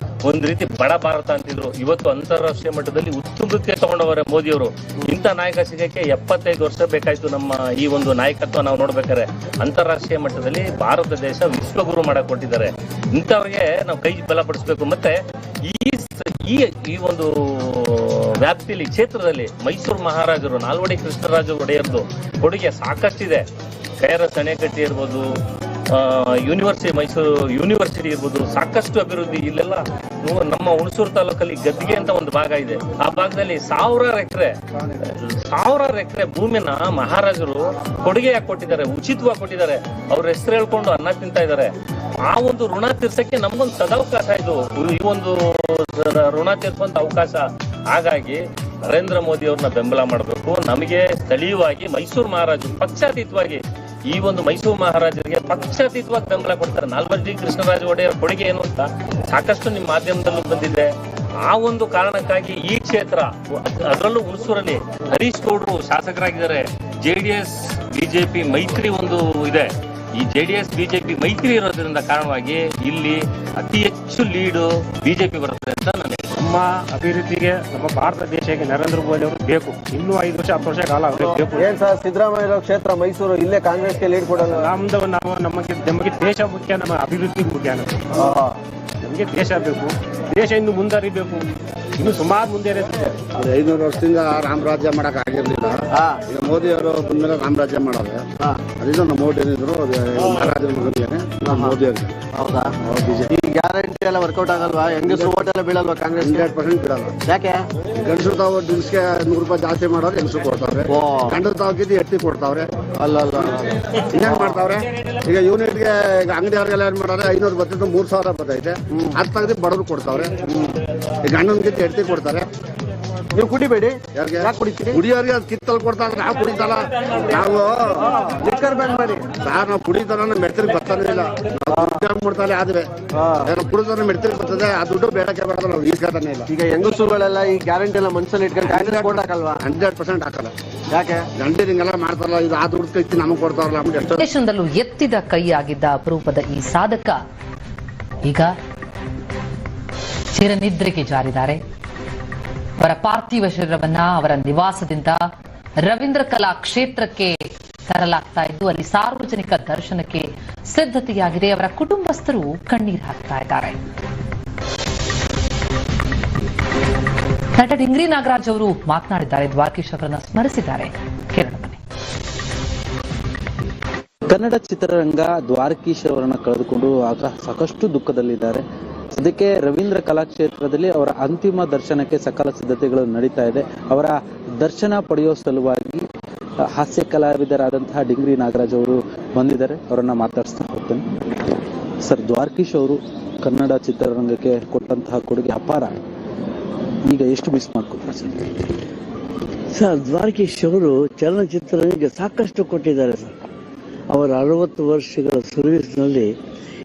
ಒಂದ್ ರೀತಿ ಬಡ ಭಾರತ ಅಂತಿದ್ರು. ಇವತ್ತು ಅಂತಾರಾಷ್ಟ್ರೀಯ ಮಟ್ಟದಲ್ಲಿ ಉತ್ತುಂಗಕ್ಕೆ ತಗೊಂಡವರೇ ಮೋದಿಯವರು. ಇಂಥ ನಾಯಕ ಸಿಗಕ್ಕೆ 75 ವರ್ಷ ಬೇಕಾಯ್ತು. ನಮ್ಮ ಈ ಒಂದು ನಾಯಕತ್ವ ನಾವು ನೋಡ್ಬೇಕಾದ್ರೆ ಅಂತಾರಾಷ್ಟ್ರೀಯ ಮಟ್ಟದಲ್ಲಿ ಭಾರತ ದೇಶ ವಿಶ್ವಗುರು ಮಾಡಕ್ ಕೊಟ್ಟಿದ್ದಾರೆ. ಇಂಥವ್ರಿಗೆ ನಾವು ಕೈ ಬಲಪಡಿಸ್ಬೇಕು. ಮತ್ತೆ ಈ ಒಂದು ವ್ಯಾಪ್ತಿಯಲ್ಲಿ ಕ್ಷೇತ್ರದಲ್ಲಿ ಮೈಸೂರು ಮಹಾರಾಜರು ನಾಲ್ವಡಿ ಕೃಷ್ಣರಾಜ ಒಡೆಯರ್ದು ಕೊಡುಗೆ ಸಾಕಷ್ಟಿದೆ. KRS ಅಣೆಕಟ್ಟೆ ಇರ್ಬೋದು, ಮೈಸೂರು ಯೂನಿವರ್ಸಿಟಿ ಇರ್ಬೋದು, ಸಾಕಷ್ಟು ಅಭಿವೃದ್ಧಿ. ಇಲ್ಲೆಲ್ಲ ನಮ್ಮ ಹುಣಸೂರು ತಾಲೂಕಲ್ಲಿ ಗದ್ದಿಗೆ ಅಂತ ಒಂದು ಭಾಗ ಇದೆ. ಆ ಭಾಗದಲ್ಲಿ ಸಾವಿರಾರು ಎಕರೆ ಭೂಮಿನ ಮಹಾರಾಜರು ಕೊಡುಗೆಯಾಗಿ ಕೊಟ್ಟಿದ್ದಾರೆ, ಉಚಿತವಾಗಿ ಕೊಟ್ಟಿದ್ದಾರೆ. ಅವ್ರ ಹೆಸರು ಹೇಳ್ಕೊಂಡು ಅನ್ನ ತಿಂತಾ ಇದ್ದಾರೆ. ಆ ಒಂದು ಋಣ ತೀರ್ಸಕ್ಕೆ ನಮ್ಗೊಂದು ಸದಾವಕಾಶ ಇದು, ಈ ಒಂದು ಋಣ ತೀರ್ಸುವಂತ ಅವಕಾಶ. ಹಾಗಾಗಿ ನರೇಂದ್ರ ಮೋದಿ ಅವ್ರನ್ನ ಬೆಂಬಲ ಮಾಡಬೇಕು. ನಮಗೆ ಸ್ಥಳೀಯವಾಗಿ ಮೈಸೂರು ಮಹಾರಾಜರು ಪಕ್ಷಾತೀತವಾಗಿ ಈ ಒಂದು ಮೈಸೂರು ಮಹಾರಾಜರಿಗೆ ಪಕ್ಷಾತೀತವಾಗಿ ಬೆಂಬಲ ಕೊಡ್ತಾರೆ. ನಾಲ್ವಡಿ ಕೃಷ್ಣರಾಜ ಒಡೆಯರ್ ಕೊಡುಗೆ ಏನು ಅಂತ ಸಾಕಷ್ಟು ನಿಮ್ಮ ಮಾಧ್ಯಮದಲ್ಲೂ ಬಂದಿದೆ. ಆ ಒಂದು ಕಾರಣಕ್ಕಾಗಿ ಈ ಕ್ಷೇತ್ರ, ಅದರಲ್ಲೂ ಹುಣಸೂರಲ್ಲಿ ಹರೀಶ್ ಗೌಡ್ರು ಶಾಸಕರಾಗಿದ್ದಾರೆ. JDS BJP ಮೈತ್ರಿ ಒಂದು ಇದೆ. ಈ JDS BJP ಮೈತ್ರಿ ಇರೋದ್ರಿಂದ ಕಾರಣವಾಗಿ ಇಲ್ಲಿ ಅತಿ ಹೆಚ್ಚು ಲೀಡು BJP ಬರುತ್ತೆ ಅಂತ ನನಗೆ. ನಮ್ಮ ಅಭಿವೃದ್ಧಿಗೆ ನಮ್ಮ ಭಾರತ ದೇಶಕ್ಕೆ ನರೇಂದ್ರ ಮೋದಿ ಅವರು ಬೇಕು. ಇನ್ನೂ 5 ವರ್ಷ 10 ವರ್ಷ ಕಾಲ ಅವರೇ ಬೇಕು. ಏನ್ ಸರ್, ಸಿದ್ದರಾಮಯ್ಯ ಕ್ಷೇತ್ರ ಮೈಸೂರು, ಇಲ್ಲೇ ಕಾಂಗ್ರೆಸ್ಗೆ ಲೀಡ್ ಕೊಡೋಣ. ನಮಗೆ ದೇಶ ಮುಖ್ಯ, ನಮ್ಮ ಅಭಿವೃದ್ಧಿ ಮುಖ್ಯ. ನಮಗೆ ದೇಶ ಬೇಕು, ದೇಶ ಇನ್ನು ಮುಂದರಿಬೇಕು, ಇನ್ನು ಸುಮಾರು ಮುಂದೆ 500 ವರ್ಷದಿಂದ ರಾಮರಾಜ್ಯ ಮಾಡಕ್ ಆಗಿರ್ಲಿಲ್ಲ. ಈಗ ಮೋದಿ ಅವರು ಬಂದ್ಮೇಲೆ ರಾಮರಾಜ್ಯ ಮಾಡೋದು. ಅದರಿಂದ ನಮ್ಮ ಮೋದಿ ಏನಿದ್ರು ಮಹಾರಾಜರ ಮಗನಿಗೆ ಮೋದಿ ಅವ್ರಿಗೆ. ಹೌದಾ? ಈ ಗ್ಯಾರಂಟಿ ಎಲ್ಲ ವರ್ಕೌಟ್ ಆಗಲ್ವಾ? ಹೆಂಗಸರು ಓಟ್ ಎಲ್ಲ ಬೀಳಲ್ವಾ ಕಾಂಗ್ರೆಸ್? 100% ಬಿಡಲ್ಲ. ಯಾಕೆ? ಗಂಡಸರು ತಾವು ದಿವಸಕ್ಕೆ 100 ರೂಪಾಯಿ ಜಾಸ್ತಿ ಮಾಡೋರು ಹೆಂಗಸರು ಕೊಡ್ತಾವ್ರೆ. ಗಂಡಸರು ತಾವು ಎತ್ತಿ ಕೊಡ್ತಾವ್ರೆ. ಅಲ್ಲ ಇನ್ನೇನ್ ಮಾಡ್ತಾವ್ರೆ? ಈಗ ಯೂನಿಟ್ಗೆ ಈಗ ಅಂಗಡಿಯವ್ರಿಗೆಲ್ಲ ಏನ್ ಮಾಡೋರೆ, 500 ಬರ್ತಿದ್ದು 3000 ಬರ್ತೈತೆ. ಅದ್ ತೆಗೆದು ಬಡವ್ರು ಕೊಡ್ತಾವ್ರೆ. ಈಗ ಗಂಡನ್ಗಿಂತ ಎತ್ತಿ ಕೊಡ್ತಾರೆ. ನೀವು ಕುಡಿಬೇಡಿ. ಯಾಕೆ ಕುಡಿತೀರಿ? ಕುಡಿಯೋರಿಗೆ ಅದು ಕಿತ್ತಲ್ಲಿ ಕೊಡ್ತಾರೆ. ನಾವು ಕುಡಿತಲ್ಲ, ನಾವು ಲಿಕ್ಕರ್ ಬ್ಯಾನ್ ಮಾಡಿ ಸಾರ್. ನಾವು ಕುಡಿತಾರ ಮೆಡ್ತಿಗೆ ಬರ್ತಾನೆ ಇಲ್ಲ. ನಾವು ಮುಡ್ತಾನೆ ಆದ್ರೆ ಕುಡಿದ್ರೆ ಮೆಡ್ತಿಗೆ ಬರ್ತದೆ. ಆ ದುಡ್ಡು ಬೇಡಕ್ಕೆ ಬೇಡ, ನಾವು ಈಸ್ಕೊತಾನೆ ಇಲ್ಲ. ಈಗ ಹೆಂಗಸರುಗಳೆಲ್ಲ ಈ ಗ್ಯಾರಂಟಿ ಎಲ್ಲ ಮನಸ್ಸಲ್ಲಿ ಇಟ್ಕೊಂಡು ಕಾಂಗ್ರೆಸ್ ಕೊಡ್ ಹಾಕಲ್ವಾ? 100% ಹಾಕಲ್ಲ. ಯಾಕೆ? ಗಂಟೆ ಹಿಂಗೆಲ್ಲ ಮಾಡ್ತಾರಲ್ಲ, ಇದು ಆ ದುಡ್ಡು ಕೈತಿ ನಮಗೆ ಕೊಡ್ತಾರಲ್ಲ. ದೇಶದಲ್ಲೂ ಎತ್ತಿದ ಕೈಯಾಗಿದ್ದ ಅಪರೂಪದ ಈ ಸಾಧಕ ಈಗ ಚಿರನಿದ್ರೆಗೆ ಜಾರಿದ್ದಾರೆ. ಅವರ ಪಾರ್ಥಿವ ಶರೀರವನ್ನ ಅವರ ನಿವಾಸದಿಂದ ರವೀಂದ್ರ ಕಲಾ ಕ್ಷೇತ್ರಕ್ಕೆ ತರಲಾಗ್ತಾ ಇದ್ದು, ಅಲ್ಲಿ ಸಾರ್ವಜನಿಕ ದರ್ಶನಕ್ಕೆ ಸಿದ್ಧತೆಯಾಗಿದೆ. ಅವರ ಕುಟುಂಬಸ್ಥರು ಕಣ್ಣೀರು ಹಾಕ್ತಾ ಇದ್ದಾರೆ. ನಟ ಡಿಂಗ್ರಿ ನಾಗರಾಜ್ ಅವರು ಮಾತನಾಡಿದ್ದಾರೆ, ದ್ವಾರಕೀಶ್ ಅವರನ್ನ ಸ್ಮರಿಸಿದ್ದಾರೆ. ಕೇಳೋಣ ಬನ್ನಿ. ಕನ್ನಡ ಚಿತ್ರರಂಗ ದ್ವಾರಕೀಶ್ ಅವರನ್ನ ಕಳೆದುಕೊಂಡು ಸಾಕಷ್ಟು ದುಃಖದಲ್ಲಿದ್ದಾರೆ. ಸದ್ಯಕ್ಕೆ ರವೀಂದ್ರ ಕಲಾಕ್ಷೇತ್ರದಲ್ಲಿ ಅವರ ಅಂತಿಮ ದರ್ಶನಕ್ಕೆ ಸಕಲ ಸಿದ್ಧತೆಗಳು ನಡೀತಾ ಇದೆ. ಅವರ ದರ್ಶನ ಪಡೆಯುವ ಸಲುವಾಗಿ ಹಾಸ್ಯ ಕಲಾವಿದರಾದಂತಹ ಡಿಂಗ್ರಿ ನಾಗರಾಜ್ ಅವರು ಬಂದಿದ್ದಾರೆ. ಅವರನ್ನ ಮಾತಾಡಿಸ್ತಾ ಹೋಗ್ತೇನೆ. ಸರ್, ದ್ವಾರಕೀಶ್ ಅವರು ಕನ್ನಡ ಚಿತ್ರರಂಗಕ್ಕೆ ಕೊಟ್ಟಂತಹ ಕೊಡುಗೆ ಅಪಾರ. ಈಗ ಎಷ್ಟು ಮಿಸ್ ಮಾಡ್ಕೊತಾರೆ ಸರ್? ದ್ವಾರಕೀಶ್ ಅವರು ಚಲನಚಿತ್ರರಂಗಕ್ಕೆ ಸಾಕಷ್ಟು ಕೊಟ್ಟಿದ್ದಾರೆ ಸರ್. ಅವರ 60 ವರ್ಷಗಳ ಸರ್ವಿಸ್ನಲ್ಲಿ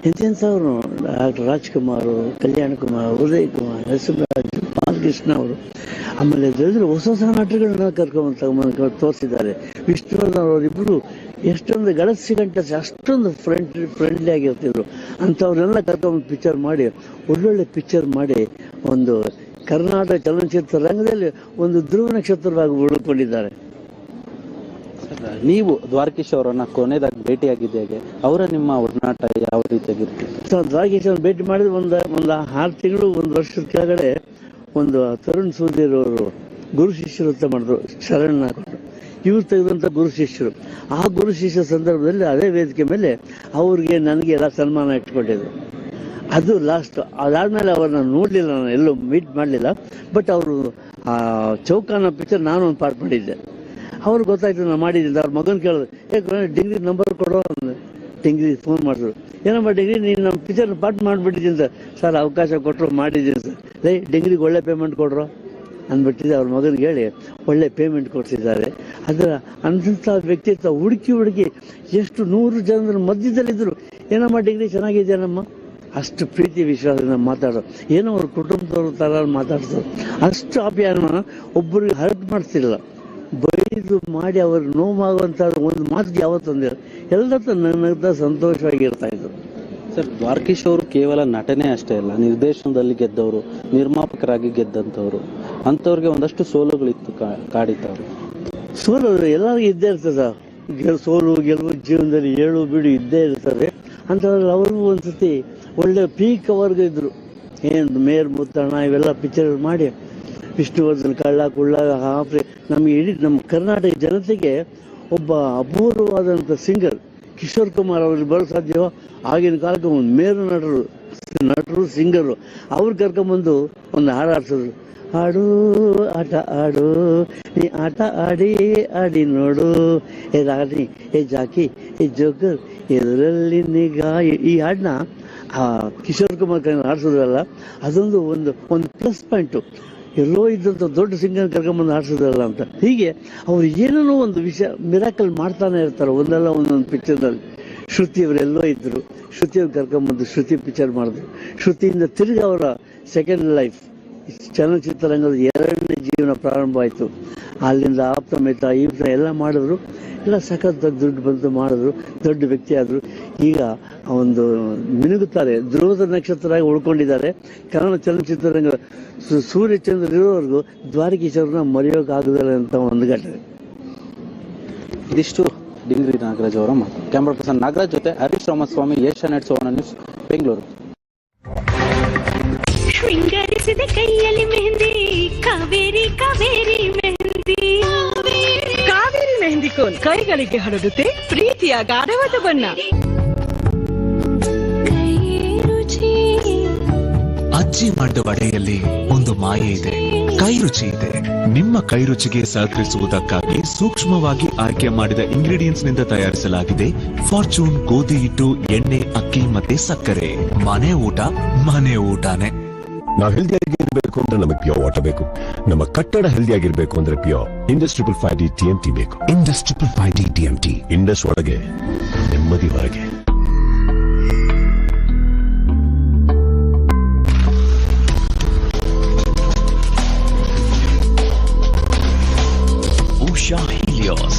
ಎಂತೆಂಥವ್ರು ಡಾಕ್ಟರ್ ರಾಜ್ಕುಮಾರ್, ಕಲ್ಯಾಣ್ ಕುಮಾರ್, ಉದಯ್ ಕುಮಾರ್, ನರಸಿಂಹರಾಜ್, ಬಾಲಕೃಷ್ಣ ಅವರು, ಆಮೇಲೆ ಹೊಸ ಹೊಸ ನಟಗಳನ್ನ ತಗೊಂಡು ತೋರಿಸಿದ್ದಾರೆ. ವಿಷ್ಣುವರ್ಧನ್ ಅವರಿಬ್ಬರು ಎಷ್ಟೊಂದು ಗಳಸಿಗಂಟ ಅಷ್ಟೊಂದು ಫ್ರೆಂಡ್ಲಿ ಆಗಿರ್ತಿದ್ರು. ಅಂಥವ್ರನ್ನೆಲ್ಲ ಕರ್ಕೊಂಡು ಪಿಕ್ಚರ್ ಮಾಡಿ ಒಳ್ಳೊಳ್ಳೆ ಪಿಕ್ಚರ್ ಮಾಡಿ ಒಂದು ಕರ್ನಾಟಕ ಚಲನಚಿತ್ರ ರಂಗದಲ್ಲಿ ಒಂದು ಧ್ರುವ ನಕ್ಷತ್ರವಾಗಿ ಉಳ್ಕೊಂಡಿದ್ದಾರೆ. ನೀವು ದ್ವಾರಕೀಶ್ ಅವರನ್ನ ಕೊನೆದಾಗಿ ಭೇಟಿಯಾಗಿದ್ದ ಹೇಗೆ, ಅವರ ನಿಮ್ಮ ಒಡನಾಟ ಯಾವ ರೀತಿಯಾಗಿರ್ತಿತ್ತು? ದ್ವಾರಕೀಶ್ ಅವ್ರನ್ನ ಭೇಟಿ ಮಾಡಿದ ಒಂದು 6 ತಿಂಗಳು 1 ವರ್ಷದ ಕೆಳಗಡೆ ಒಂದು ತರುಣ್ ಸೂದಿರ್ ಅವರು ಗುರು ಶಿಷ್ಯರು ಅಂತ ಮಾಡಿದ್ರು, ಶರಣ್ ಹಾಕೊಂಡು ಇವ್ರು ತೆಗೆದಂಥ ಗುರು ಶಿಷ್ಯರು. ಆ ಗುರು ಶಿಷ್ಯ ಸಂದರ್ಭದಲ್ಲಿ ಅದೇ ವೇದಿಕೆ ಮೇಲೆ ಅವ್ರಿಗೆ ನನಗೆ ಎಲ್ಲ ಸನ್ಮಾನ ಇಟ್ಕೊಂಡಿದ್ರು. ಅದು ಲಾಸ್ಟ್. ಅದಾದ್ಮೇಲೆ ಅವ್ರನ್ನ ನೋಡಲಿಲ್ಲ, ನಾನು ಎಲ್ಲೂ ಮೀಟ್ ಮಾಡಲಿಲ್ಲ. ಬಟ್ ಅವರು ಚೌಕಾನ ಪಿಕ್ಚರ್ ನಾನು ಒಂದು ಪಾರ್ಟ್ ಮಾಡಿದ್ದೆ. ಅವ್ರಿಗೆ ಗೊತ್ತಾಯ್ತು ನಾನು ಮಾಡಿದ್ದೆ. ಅವ್ರ ಮಗನ ಕೇಳಿದ್ರು, ಯಾಕೆ ಡಿಗ್ರಿ ನಂಬರ್ ಕೊಡೋ ಅಂದೆ. ಡಿಗ್ರಿ ಫೋನ್ ಮಾಡಿದ್ರು, ಏನಮ್ಮ ಡಿಗ್ರಿ ನೀನು ನಮ್ಮ ಪಿಕ್ಚರ್ ಪಾರ್ಟ್ ಮಾಡಿಬಿಟ್ಟಿದ್ದೀನಿ ಸರ್. ಅವಕಾಶ ಕೊಟ್ಟರು ಮಾಡಿದ್ದೀನಿ ಸರ್. ಡಿಗ್ರಿಗೆ ಒಳ್ಳೆ ಪೇಮೆಂಟ್ ಕೊಡ್ರು ಅಂದ್ಬಿಟ್ಟಿದೆ. ಅವ್ರ ಮಗನಿಗೆ ಹೇಳಿ ಒಳ್ಳೆ ಪೇಮೆಂಟ್ ಕೊಡ್ತಿದ್ದಾರೆ. ಅದರ ಅಂಥ ವ್ಯಕ್ತಿತ್ವ ಹುಡುಕಿ ಎಷ್ಟು 100 ಜನರ ಮಧ್ಯದಲ್ಲಿದ್ದರು. ಏನಮ್ಮ ಡಿಗ್ರಿ ಚೆನ್ನಾಗಿದೆಯೇನಮ್ಮ, ಅಷ್ಟು ಪ್ರೀತಿ ವಿಶ್ವಾಸದಿಂದ ಮಾತಾಡೋ, ಏನೋ ಅವ್ರ ಕುಟುಂಬದವ್ರ ಥರ ಮಾತಾಡ್ತಾರೆ. ಅಷ್ಟು ಅಭಿಯಾನ ಒಬ್ಬರಿಗೆ ಹರ್ಟ್ ಮಾಡ್ತಿಲ್ಲ, ಬೈದು ಮಾಡಿ ಅವ್ರ ನೋವಾಗುವಂಥ ಒಂದು ಮಾತು ಯಾವತ್ತು ಅಂದಿಲ್ಲ. ಎಲ್ಲರೂ ನಗ್ನಗ್ತಾ ಸಂತೋಷವಾಗಿರ್ತಾ ಇದ್ರು. ಸರ್, ದ್ವಾರಕೀಶ್ ಅವರು ಕೇವಲ ನಟನೆ ಅಷ್ಟೇ ಅಲ್ಲ, ನಿರ್ದೇಶನದಲ್ಲಿ ಗೆದ್ದವರು, ನಿರ್ಮಾಪಕರಾಗಿ ಗೆದ್ದಂಥವ್ರು. ಅಂಥವ್ರಿಗೆ ಒಂದಷ್ಟು ಸೋಲುಗಳಿತ್ತು ಕಾಡಿತವ್ರು. ಸೋಲು ಎಲ್ಲರಿಗೂ ಇದ್ದೇ ಇರ್ತದ. ಸೋಲು ಗೆಲುವು ಜೀವನದಲ್ಲಿ ಏಳು ಬೀಡು ಇದ್ದೇ ಇರ್ತದೆ. ಅಂಥವ್ರಲ್ಲಿ ಅವ್ರಿಗೂ ಒಂದ್ಸತಿ ಒಳ್ಳೆ ಪೀಕ್ ಅವರ್ಗೂ ಇದ್ರು. ಏನು ಮೇರ್ ಮುತ್ತಣ್ಣ ಇವೆಲ್ಲ ಪಿಕ್ಚರ್ ಮಾಡಿ ವಿಷ್ಣುವರ್ಧನ್ ಕಳ್ಳ ಕುಳ್ಳ ಹಾಫ್ರೆ ನಮಗೆ ಇಡೀ ನಮ್ಮ ಕರ್ನಾಟಕ ಜನತೆಗೆ ಒಬ್ಬ ಅಪೂರ್ವವಾದಂಥ ಸಿಂಗರ್ ಕಿಶೋರ್ ಕುಮಾರ್ ಅವ್ರಿಗೆ ಬರೋ ಸಾಧ್ಯವೋ. ಆಗಿನ ಕಾಲಕ್ಕೆ ಒಂದು ಮೇರು ನಟರು ಸಿಂಗರು ಅವ್ರು ಕರ್ಕೊಂಬಂದು ಒಂದು ಹಾಡು ಆಡ್ಸಿದ್ರು. ಆಡು ಆಟ ಆಡು ನೀ ಆಟ ಆಡಿ ನೋಡು, ಏ ರಾಣಿ ಏ ಜಾಕಿ ಏ ಜೋಕರ್ ಎದುರಲ್ಲಿ ನಿಗಾ. ಈ ಹಾಡನ್ನ ಕಿಶೋರ್ ಕುಮಾರ್ ಕೈ ಆಡ್ಸೋದ್ರಲ್ಲ, ಅದೊಂದು ಒಂದು ಪ್ಲಸ್ ಪಾಯಿಂಟು. ಎಲ್ಲೋ ಇದ್ದಂಥ ದೊಡ್ಡ ಸಿಂಗರ್ ಕರ್ಕೊಂಬಂದು ಆಡ್ಸೋದ್ರಲ್ಲ ಅಂತ. ಹೀಗೆ ಅವ್ರು ಏನೇನೋ ಒಂದು ವಿಷಯ ಮಿರಾಕಲ್ ಮಾಡ್ತಾನೆ ಇರ್ತಾರೆ ಒಂದಲ್ಲ ಒಂದೊಂದು ಪಿಕ್ಚರ್ನಲ್ಲಿ. ಶ್ರುತಿಯವರೆಲ್ಲೋ ಇದ್ದರು, ಶ್ರುತಿಯವ್ರು ಕರ್ಕೊಂಬಂದು ಶ್ರುತಿ ಪಿಕ್ಚರ್ ಮಾಡಿದ್ರು. ಶ್ರುತಿಯಿಂದ ತಿರುಗಿ ಅವರ ಸೆಕೆಂಡ್ ಲೈಫ್ ಚಲನಚಿತ್ರರಂಗದ 2ನೇ ಜೀವನ ಪ್ರಾರಂಭ ಆಯಿತು. ಅಲ್ಲಿಂದ ಆಪ್ತಮೇತ ಈಪ್ತ ಎಲ್ಲ ಮಾಡಿದ್ರು. ಎಲ್ಲ ಸಖತ್ ದುಡ್ಡು ಬಂತು, ಮಾಡಿದ್ರು, ದೊಡ್ಡ ವ್ಯಕ್ತಿ ಆದರು. ಈಗ ಒಂದು ಮಿನುಗುತ್ತಾರೆ, ಧ್ರುವದ ನಕ್ಷತ್ರ ಆಗಿ ಉಳ್ಕೊಂಡಿದ್ದಾರೆ. ಕನ್ನಡ ಚಲನಚಿತ್ರರಂಗ ಸೂರ್ಯಚಂದ್ರ ಇರೋವರೆಗೂ ದ್ವಾರಕೀಶ್ ಅವ್ರನ್ನ ಮರೆಯೋಕ್ಕಾಗದಿಲ್ಲ ಅಂತ ಒಂದು ಘಟನೆ. ಇದಿಷ್ಟು ಡಿಂಗ್ರಿ ನಾಗರಾಜ್ ಅವರ ಮಾತು. ಕ್ಯಾಮ್ರಾ ಪರ್ಸನ್ ನಾಗರಾಜ್ ಜೊತೆ ಹರೀಶ್ ರಾಮಸ್ವಾಮಿ, ಏಷ್ಯಾನೆಟ್ ಸುವರ್ಣ ನ್ಯೂಸ್, ಬೆಂಗಳೂರು. ಶೃಂಗರಿಸಿದ ಕೈಯಲ್ಲಿ ಮೆಹಂದಿ, ಕಾವೇರಿ ಕಾವೇರಿ ಮೆಹಂದಿ. ಕಾವೇರಿ ಮೆಹಂದಿ ಕೋನ್ ಕೈಗಳಿಗೆ ಹರಡುತ್ತೆ ಪ್ರೀತಿಯ ಗಾಢವಾದ ಬಣ್ಣ. ಅಜ್ಜಿ ಮಾಡಿದ ವಡೆಯಲ್ಲಿ ಒಂದು ಮಾಯೆ ಇದೆ, ಕೈ ರುಚಿ ಇದೆ. ನಿಮ್ಮ ಕೈ ರುಚಿಗೆ ಸಹಕರಿಸುವುದಕ್ಕಾಗಿ ಸೂಕ್ಷ್ಮವಾಗಿ ಆಯ್ಕೆ ಮಾಡಿದ ಇಂಗ್ರೀಡಿಯೆಂಟ್ಸ್ ನಿಂದ ತಯಾರಿಸಲಾಗಿದೆ ಫಾರ್ಚೂನ್ ಗೋಧಿ ಹಿಟ್ಟು, ಎಣ್ಣೆ, ಅಕ್ಕಿ ಮತ್ತೆ ಸಕ್ಕರೆ. ಮನೆ ಊಟ ಮನೆ ಊಟನೇ. ನಾವು ಹೆಲ್ದಿ ಆಗಿರ್ಬೇಕು ಅಂದ್ರೆ ನಮಗೆ ಪ್ಯೂರ್ ವಾಟರ್ ಬೇಕು. ನಮ್ಮ ಕಟ್ಟಡ ಹೆಲ್ದಿ ಆಗಿರ್ಬೇಕು ಅಂದ್ರೆ ಪ್ಯೂರ್ ಇಂಡಸ್ 555D TMT ಬೇಕು. ಇಂಡಸ್ 555D TMT, ಇಂಡಸ್ ಒಳಗೆ ನೆಮ್ಮದಿ ಹೊರಗೆ. Usha Helios,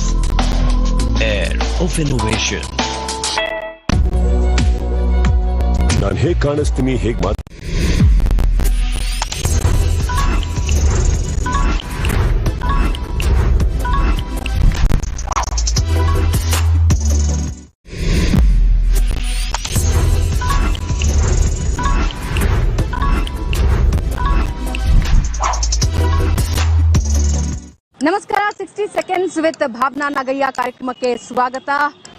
air of innovation. ನಾನು ಹೇಗ್ ಕಾಣಿಸ್ತೀನಿ, ಹೇಗ್ ಮಾತು. ನಮಸ್ಕಾರ. 60 ಸೆಕೆಂಡ್ಸ್ ವಿತ್ ಭಾವನಾ ನಾಗಯ್ಯ ಕಾರ್ಯಕ್ರಮಕ್ಕೆ ಸ್ವಾಗತ.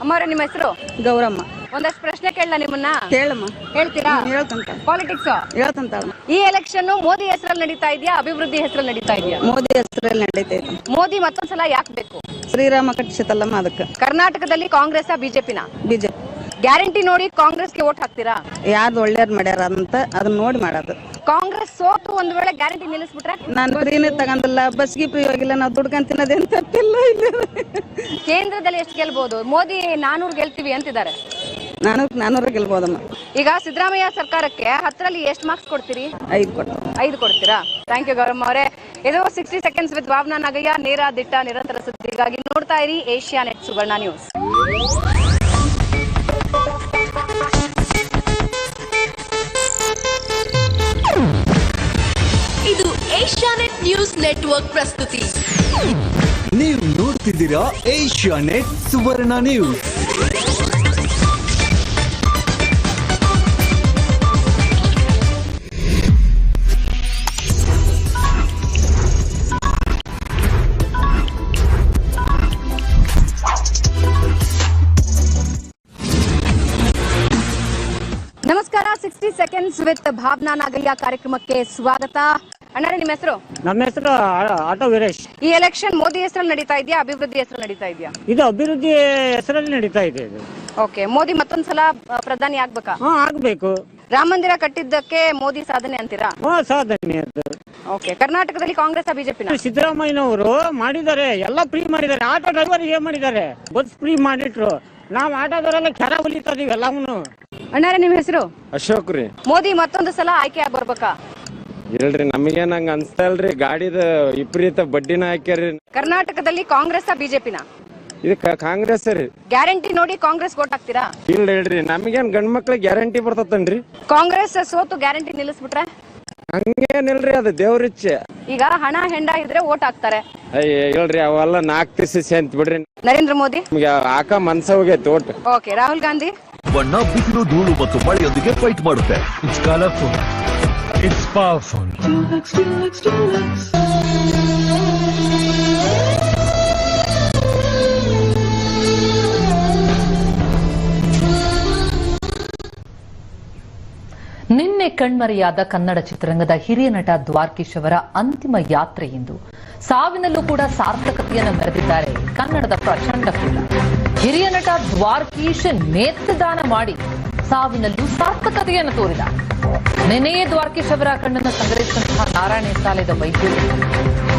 ಅಮ್ಮವ್ರೆ, ನಿಮ್ಮ ಹೆಸರು? ಗೌರಮ್ಮ. ಒಂದಷ್ಟು ಪ್ರಶ್ನೆ ಕೇಳಲ್ಲ ನಿಮ್ಮನ್ನ? ಕೇಳಮ್ಮ. ಹೇಳ್ತೀರಾ? ಹೇಳ್ತಂತ. ಪಾಲಿಟಿಕ್ಸ್ ಹೇಳ್ತಂತ. ಈ ಎಲೆಕ್ಷನ್ ಮೋದಿ ಹೆಸರಲ್ಲಿ ನಡೀತಾ ಇದೆಯಾ, ಅಭಿವೃದ್ಧಿ ಹೆಸರಲ್ಲಿ ನಡೀತಾ ಇದೆಯಾ? ಮೋದಿ ಹೆಸರಲ್ಲಿ ನಡೀತೈತೆ. ಮೋದಿ ಮತ್ತೊಂದ್ಸಲ ಯಾಕೆ ಬೇಕು? ಶ್ರೀರಾಮ ಕಟ್ಟಿಸತಲ್ಲಮ್ಮ ಅದಕ್ಕೆ. ಕರ್ನಾಟಕದಲ್ಲಿ ಕಾಂಗ್ರೆಸ್ ಬಿಜೆಪಿನ? ಬಿಜೆಪಿ. ಗ್ಯಾರಂಟಿ ನೋಡಿ ಕಾಂಗ್ರೆಸ್ಗೆ ವೋಟ್ ಹಾಕ್ತೀರಾ? ಯಾರ್ದು ಒಳ್ಳೇದ್ ಮಾಡ್ಯಾರ ಅಂತ ಅದನ್ನ ನೋಡಿ ಮಾಡೋದು. ಕಾಂಗ್ರೆಸ್ ಸೋತು ಒಂದ್ ವೇಳೆ ಗ್ಯಾರಂಟಿ ನಿಲ್ಲಿಸ್ಬಿಟ್ರೆ? ನಾನು ಫ್ರೀನೇ ತಗೊಂಡಿಲ್ಲ, ಬಸ್ಗೆ ಫ್ರೀ ಹೋಗಿಲ್ಲ, ನಾವು ದುಡ್ಕೊಂಡ್ ತಿನ್ನೋದೇನು ತಪ್ಪಿಲ್ಲ. ಕೇಂದ್ರದಲ್ಲಿ ಎಷ್ಟು ಗೆಲ್ಬಹುದು? ಮೋದಿ 400 ಗೆಲ್ತೀವಿ ಅಂತಿದ್ದಾರೆ. 400 ಗೆಲ್ಬೋದಮ್ಮ. ಈಗ ಸಿದ್ದರಾಮಯ್ಯ ಸರ್ಕಾರಕ್ಕೆ 10ರಲ್ಲಿ ಎಷ್ಟು ಮಾರ್ಕ್ಸ್ ಕೊಡ್ತೀರಿ? 5 ಕೊಡ್ತೀರಾ? ಥ್ಯಾಂಕ್ ಯು ಗೌರಮ್ಮ ಅವರೇ. ಇದು 60 ಸೆಕೆಂಡ್ಸ್ ವಿತ್ ಭಾವನಾ ನಾಗಯ್ಯ. ನೇರ ದಿಟ್ಟ ನಿರಂತರ ಸುದ್ದಿಗಾಗಿ ನೋಡ್ತಾ ಇರಿ ಏಷ್ಯಾನೆಟ್ ಸುವರ್ಣ ನ್ಯೂಸ್. ಇದು ಏಷ್ಯಾನೆಟ್ ನ್ಯೂಸ್ ನೆಟ್ವರ್ಕ್ ಪ್ರಸ್ತುತಿ. ನೀವು ನೋಡ್ತಿದ್ದೀರಾ ಏಷ್ಯಾನೆಟ್ ಸುವರ್ಣ ನ್ಯೂಸ್. ನಮಸ್ಕಾರ. 60 ಸೆಕೆಂಡ್ಸ್ ವಿತ್ ಭಾವನಾ ನಾಗಯ್ಯ ಕಾರ್ಯಕ್ರಮಕ್ಕೆ ಸ್ವಾಗತ. ಅಣ್ಣ, ನಿಮ್ಮ ಹೆಸರು? ನಮ್ಮ ಹೆಸರು ಆಟೋ ವೀರೇಶ್. ಈ ಎಲೆಕ್ಷನ್ ಮೋದಿ ಹೆಸರಲ್ಲಿ ನಡೀತಾ ಇದೆಯಾ, ಅಭಿವೃದ್ಧಿ ಹೆಸರಲ್ಲಿ ನಡೀತಾ ಇದೆಯಾ? ಇದು ಅಭಿವೃದ್ಧಿ ಹೆಸರಲ್ಲಿ ನಡೀತಾ ಇದೆ. ಇದು ಓಕೆ. ಮೋದಿ ಮತ್ತೊಂದ್ಸಲ ಪ್ರಧಾನಿ ಆಗ್ಬೇಕಾ? ಆಗ್ಬೇಕು. ರಾಮ ಮಂದಿರ ಕಟ್ಟಿದ್ದಕ್ಕೆ ಮೋದಿ ಸಾಧನೆ ಅಂತೀರಾ? ಸಾಧನೆ ಅದು. ಓಕೆ. ಕರ್ನಾಟಕದಲ್ಲಿ ಕಾಂಗ್ರೆಸ್ ಬಿಜೆಪಿ? ಸಿದ್ದರಾಮಯ್ಯನವರು ಮಾಡಿದ್ದಾರೆ, ಎಲ್ಲ ಫ್ರೀ ಮಾಡಿದ್ದಾರೆ. ಆಟೋ ಡ್ರೈವರ್ಗೆ ಮಾಡಿದ್ದಾರೆ, ಬಸ್ ಫ್ರೀ ಮಾಡಿಟ್ರು. ನಾವು ಆಟೋದವರೆಲ್ಲ ಕೆರ ಹೊಲಿತಾ ಇದೀವಿ ಎಲ್ಲವನ್ನೂ. ಅಣ್ಣಾರೆ, ನಿಮ್ಮ ಹೆಸರು? ಅಶೋಕ್ ರೀ. ಮೋದಿ ಮತ್ತೊಂದು ಸಲ ಆಯ್ಕೆ ಆಗಿ ಬರ್ಬೇಕಾ? ಇಲ್ರಿ, ನಮಗೇನ್ ಹಂಗ ಅನ್ಸ್ತಾ ಇಲ್ರಿ. ಗಾಡಿದ ವಿಪರೀತ ಬಡ್ಡಿನ ಹಾಕ್ಯಾರಿ. ಕರ್ನಾಟಕದಲ್ಲಿ ಕಾಂಗ್ರೆಸ್ ಬಿಜೆಪಿನ? ಇದು ಕಾಂಗ್ರೆಸ್ ರೀ. ಗ್ಯಾರಂಟಿ ನೋಡಿ ಕಾಂಗ್ರೆಸ್ ವೋಟ್ ಹಾಕ್ತೀರಾ? ಇಲ್ಲ ಹೇಳ್ರಿ, ನಮಗೇನ್ ಗಂಡ್ ಮಕ್ಳಿಗೆ ಗ್ಯಾರಂಟಿ ಬರ್ತತನ್ರಿ. ಕಾಂಗ್ರೆಸ್ ಸೋತು ಗ್ಯಾರಂಟಿ ನಿಲ್ಲಿಸ್ಬಿಟ್ರೆ? ಹಂಗೇನಿಲ್ರಿ, ಅದು ದೇವ್ರಿಚ್ಛೆ. ಈಗ ಹಣ ಹೆಂಡ ಇದ್ರೆ ವೋಟ್ ಹಾಕ್ತಾರೆ. ಅಯ್ಯ ಹೇಳ್ರಿ, ಅವೆಲ್ಲ 4 ದಿವಸ ಅಂತ ಬಿಡ್ರಿ. ನರೇಂದ್ರ ಮೋದಿ ನಮ್ಗೆ ಹಾಕ ಮನ್ಸ ಹೋಗೈತಿ ಓಟ್. ಓಕೆ. ರಾಹುಲ್ ಗಾಂಧಿ? ಬಣ್ಣ ಬಿಸಿಲು ಧೂಳು ಮತ್ತು ಮಳೆಯೊಂದಿಗೆ ಫೈಟ್ ಮಾಡುತ್ತೆ. It's colourful, it's powerful. ನಿನ್ನೆ ಕಣ್ಮರೆಯಾದ ಕನ್ನಡ ಚಿತ್ರರಂಗದ ಹಿರಿಯ ನಟ ದ್ವಾರಕೀಶ್ ಅವರ ಅಂತಿಮ ಯಾತ್ರೆ ಇಂದು. ಸಾವಿನಲ್ಲೂ ಕೂಡ ಸಾರ್ಥಕತೆಯನ್ನು ಮೆರೆದಿದ್ದಾರೆ ಕನ್ನಡದ ಪ್ರಚಂಡ ಕುಲ. ಹಿರಿಯ ನಟ ದ್ವಾರಕೀಶ್ ನೇತ್ರದಾನ ಮಾಡಿ ಸಾವಿನಲ್ಲೂ ಸಾರ್ಥಕತೆಯನ್ನು ತೋರಿದ. ನಿನ್ನೆಯೇ ದ್ವಾರಕೀಶ್ ಅವರ ಕಣ್ಣನ್ನು ಸಂಗ್ರಹಿಸಿದಂತಹ ನಾರಾಯಣ ಶಾಲೆಯ ವೈದ್ಯರು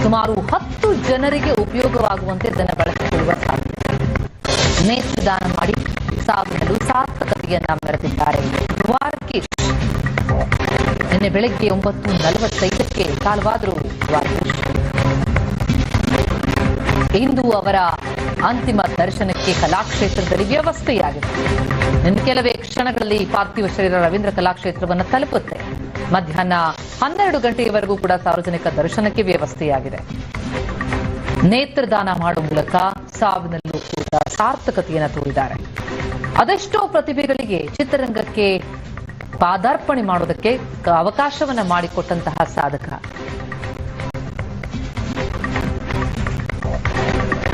ಸುಮಾರು 10 ಜನರಿಗೆ ಉಪಯೋಗವಾಗುವಂತೆ ಇದನ್ನು ಬಳಸಿಕೊಳ್ಳುವ ಸಾಧ್ಯತೆ. ನೇತ್ರದಾನ ಮಾಡಿ ಸಾವಿನಲ್ಲೂ ಸಾರ್ಥಕತೆಯನ್ನ ಮೆರೆದಿದ್ದಾರೆ ದ್ವಾರಕೀಶ್. ನಿನ್ನೆ ಬೆಳಗ್ಗೆ 9:45ಕ್ಕೆ ಕಾಲವಾದರು ದ್ವಾರಕೀಶ್. ಇಂದು ಅವರ ಅಂತಿಮ ದರ್ಶನಕ್ಕೆ ಕಲಾಕ್ಷೇತ್ರದಲ್ಲಿ ವ್ಯವಸ್ಥೆಯಾಗಿದೆ. ಇನ್ನು ಕೆಲವೇ ಕ್ಷಣಗಳಲ್ಲಿ ಪಾರ್ಥಿವ ಶರೀರ ರವೀಂದ್ರ ಕಲಾಕ್ಷೇತ್ರವನ್ನು ತಲುಪುತ್ತೆ. ಮಧ್ಯಾಹ್ನ 12 ಗಂಟೆಯವರೆಗೂ ಕೂಡ ಸಾರ್ವಜನಿಕ ದರ್ಶನಕ್ಕೆ ವ್ಯವಸ್ಥೆಯಾಗಿದೆ. ನೇತ್ರದಾನ ಮಾಡುವ ಮೂಲಕ ಸಾವಿನಲ್ಲೂ ಕೂಡ ಸಾರ್ಥಕತೆಯನ್ನು ತೋರಿದ್ದಾರೆ. ಅದೆಷ್ಟೋ ಪ್ರತಿಭೆಗಳಿಗೆ ಚಿತ್ರರಂಗಕ್ಕೆ ಪಾದಾರ್ಪಣೆ ಮಾಡೋದಕ್ಕೆ ಅವಕಾಶವನ್ನ ಮಾಡಿಕೊಟ್ಟಂತಹ ಸಾಧಕ.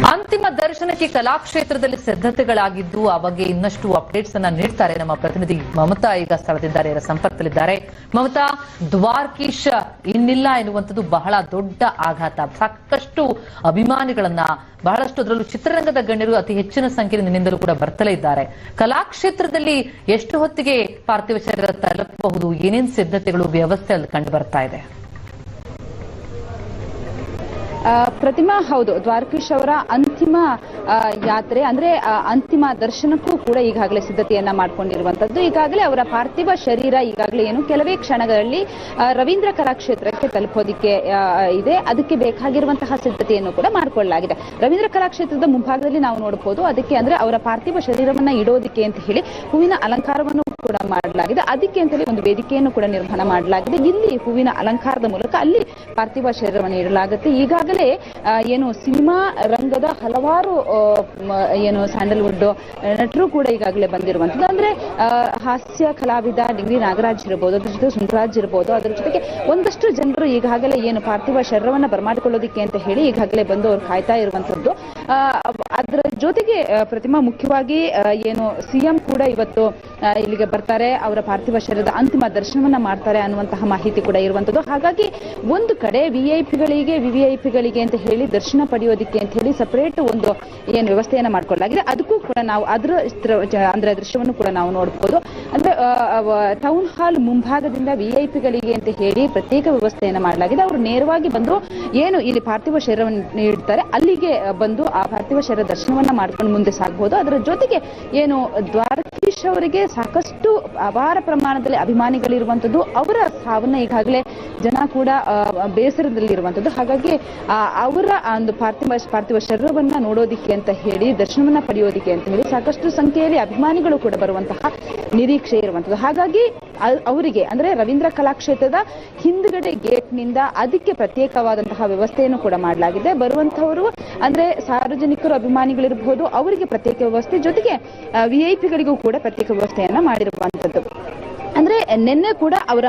ಅಂತಿಮ ದರ್ಶನಕ್ಕೆ ಕಲಾಕ್ಷೇತ್ರದಲ್ಲಿ ಸಿದ್ಧತೆಗಳಾಗಿದ್ದು ಆ ಬಗ್ಗೆ ಇನ್ನಷ್ಟು ಅಪ್ಡೇಟ್ಸ್ ಅನ್ನ ನೀಡ್ತಾರೆ ನಮ್ಮ ಪ್ರತಿನಿಧಿ ಮಮತಾ. ಈಗ ಸ್ಥಳದಿದ್ದಾರೆ, ಸಂಪರ್ಕದಲ್ಲಿದ್ದಾರೆ. ಮಮತಾ, ದ್ವಾರಕೀಶ್ ಇನ್ನಿಲ್ಲ ಎನ್ನುವಂಥದ್ದು ಬಹಳ ದೊಡ್ಡ ಆಘಾತ. ಸಾಕಷ್ಟು ಅಭಿಮಾನಿಗಳನ್ನ, ಬಹಳಷ್ಟು ಅದರಲ್ಲೂ ಚಿತ್ರರಂಗದ ಗಣ್ಯರು ಅತಿ ಹೆಚ್ಚಿನ ಸಂಖ್ಯೆಯಿಂದಲೂ ಕೂಡ ಬರ್ತಲೇ ಇದ್ದಾರೆ. ಕಲಾಕ್ಷೇತ್ರದಲ್ಲಿ ಎಷ್ಟು ಹೊತ್ತಿಗೆ ಪಾರ್ಥಿವ ಶರೀರ ತಲುಪಬಹುದು? ಏನೇನು ಸಿದ್ಧತೆಗಳು, ವ್ಯವಸ್ಥೆ ಅಲ್ಲಿ ಕಂಡು ಬರ್ತಾ ಇದೆ? ಪ್ರತಿಮಾ, ಹೌದು, ದ್ವಾರಕೀಶ್ ಅವರ ಅಂತಿಮ ಯಾತ್ರೆ ಅಂದ್ರೆ ಅಂತಿಮ ದರ್ಶನಕ್ಕೂ ಕೂಡ ಈಗಾಗಲೇ ಸಿದ್ಧತೆಯನ್ನ ಮಾಡಿಕೊಂಡಿರುವಂತದ್ದು. ಈಗಾಗಲೇ ಅವರ ಪಾರ್ಥಿವ ಶರೀರ ಈಗಾಗಲೇ ಕೆಲವೇ ಕ್ಷಣಗಳಲ್ಲಿ ರವೀಂದ್ರ ಕಲಾಕ್ಷೇತ್ರಕ್ಕೆ ತಲುಪೋದಿಕ್ಕೆ ಇದೆ. ಅದಕ್ಕೆ ಬೇಕಾಗಿರುವಂತಹ ಸಿದ್ಧತೆಯನ್ನು ಕೂಡ ಮಾಡಿಕೊಳ್ಳಲಾಗಿದೆ. ರವೀಂದ್ರ ಕಲಾಕ್ಷೇತ್ರದ ಮುಂಭಾಗದಲ್ಲಿ ನಾವು ನೋಡಬಹುದು. ಅದಕ್ಕೆ ಅಂದ್ರೆ ಅವರ ಪಾರ್ಥಿವ ಶರೀರವನ್ನ ಇಡೋದಿಕ್ಕೆ ಅಂತ ಹೇಳಿ ಹೂವಿನ ಅಲಂಕಾರವನ್ನು ಕೂಡ ಮಾಡಲಾಗಿದೆ. ಅದಕ್ಕೆ ಅಂತ ಹೇಳಿ ಒಂದು ವೇದಿಕೆಯನ್ನು ಕೂಡ ನಿರ್ಮಾಣ ಮಾಡಲಾಗಿದೆ. ಇಲ್ಲಿ ಹೂವಿನ ಅಲಂಕಾರದ ಮೂಲಕ ಅಲ್ಲಿ ಪಾರ್ಥಿವ ಶರೀರವನ್ನು ಇಡಲಾಗುತ್ತೆ. ಈಗಾಗಲೇ ಸಿನಿಮಾ ರಂಗದ ಹಲವಾರು ಸ್ಯಾಂಡಲ್ವುಡ್ ನಟರು ಕೂಡ ಈಗಾಗಲೇ ಬಂದಿರುವಂತದ್ದು. ಅಂದ್ರೆ ಹಾಸ್ಯ ಕಲಾವಿದ ಡಿಗ್ರಿ ನಾಗರಾಜ್ ಇರಬಹುದು, ಅದ್ರ ಜೊತೆ ಸುಂದರಾಜ್ ಇರಬಹುದು, ಅದರ ಜೊತೆಗೆ ಒಂದಷ್ಟು ಜನರು ಈಗಾಗಲೇ ಪಾರ್ಥಿವ ಶರೀರವನ್ನ ಬರಮಾಡಿಕೊಳ್ಳೋದಿಕ್ಕೆ ಅಂತ ಹೇಳಿ ಈಗಾಗಲೇ ಬಂದು ಅವ್ರು ಕಾಯ್ತಾ ಇರುವಂತದ್ದು. ಅದರ ಜೊತೆಗೆ ಪ್ರತಿಮಾ, ಮುಖ್ಯವಾಗಿ ಸಿಎಂ ಕೂಡ ಇವತ್ತು ಇಲ್ಲಿಗೆ ಬರ್ತಾರೆ, ಅವರ ಪಾರ್ಥಿವ ಶರೀರದ ಅಂತಿಮ ದರ್ಶನವನ್ನ ಮಾಡ್ತಾರೆ ಅನ್ನುವಂತಹ ಮಾಹಿತಿ ಕೂಡ ಇರುವಂತದ್ದು. ಹಾಗಾಗಿ ಒಂದು ಕಡೆ ವಿವಿಐಪಿಗಳಿಗೆ ಅಂತ ಹೇಳಿ ದರ್ಶನ ಪಡೆಯೋದಿಕ್ಕೆ ಅಂತ ಹೇಳಿ ಸಪರೇಟ್ ಒಂದು ವ್ಯವಸ್ಥೆಯನ್ನ ಮಾಡ್ಕೊಳ್ಳಲಾಗಿದೆ. ಅದಕ್ಕೂ ಕೂಡ ನಾವು ಅಂದ್ರೆ ದೃಶ್ಯವನ್ನು ಕೂಡ ನಾವು ನೋಡಬಹುದು. ಅಂದ್ರೆ ಟೌನ್ ಹಾಲ್ ಮುಂಭಾಗದಿಂದ ವಿಐಪಿಗಳಿಗೆ ಅಂತ ಹೇಳಿ ಪ್ರತ್ಯೇಕ ವ್ಯವಸ್ಥೆಯನ್ನ ಮಾಡಲಾಗಿದೆ. ಅವರು ನೇರವಾಗಿ ಬಂದು ಇಲ್ಲಿ ಪಾರ್ಥಿವ ಶರೀರವನ್ನು ನೀಡ್ತಾರೆ, ಅಲ್ಲಿಗೆ ಬಂದು ಆ ಪಾರ್ಥಿವ ಶರೀರ ದರ್ಶನವನ್ನ ಮಾಡ್ಕೊಂಡು ಮುಂದೆ ಸಾಗಬಹುದು. ಅದರ ಜೊತೆಗೆ ದ್ವಾರಕೀಶ್ ದ್ವಾರಕೀಶ್ ಅವರಿಗೆ ಸಾಕಷ್ಟು ಅಪಾರ ಪ್ರಮಾಣದಲ್ಲಿ ಅಭಿಮಾನಿಗಳಿರುವಂಥದ್ದು. ಅವರ ಸಾವನ್ನ ಈಗಾಗಲೇ ಜನ ಕೂಡ ಬೇಸರದಲ್ಲಿರುವಂಥದ್ದು. ಹಾಗಾಗಿ ಅವರ ಒಂದು ಪಾರ್ಥಿವ ಶರೀರವನ್ನ ನೋಡೋದಿಕ್ಕೆ ಅಂತ ಹೇಳಿ, ದರ್ಶನವನ್ನ ಪಡೆಯೋದಿಕ್ಕೆ ಅಂತ ಹೇಳಿ ಸಾಕಷ್ಟು ಸಂಖ್ಯೆಯಲ್ಲಿ ಅಭಿಮಾನಿಗಳು ಕೂಡ ಬರುವಂತಹ ನಿರೀಕ್ಷೆ ಇರುವಂಥದ್ದು. ಹಾಗಾಗಿ ಅವರಿಗೆ ಅಂದ್ರೆ ರವೀಂದ್ರ ಕಲಾಕ್ಷೇತ್ರದ ಹಿಂದ್ಗಡೆ ಗೇಟ್ ನಿಂದ ಅದಕ್ಕೆ ಪ್ರತ್ಯೇಕವಾದಂತಹ ವ್ಯವಸ್ಥೆಯನ್ನು ಕೂಡ ಮಾಡಲಾಗಿದೆ. ಬರುವಂತಹವರು ಅಂದ್ರೆ ಸಾರ್ವಜನಿಕರು, ಅಭಿಮಾನಿಗಳಿರಬಹುದು, ಅವರಿಗೆ ಪ್ರತ್ಯೇಕ ವ್ಯವಸ್ಥೆ, ಜೊತೆಗೆ ವಿಐಪಿಗಳಿಗೂ ಕೂಡ ಪ್ರತ್ಯೇಕ ವ್ಯವಸ್ಥೆಯನ್ನ ಮಾಡಿರುವಂತದ್ದು. ಅಂದ್ರೆ ನಿನ್ನೆ ಕೂಡ ಅವರ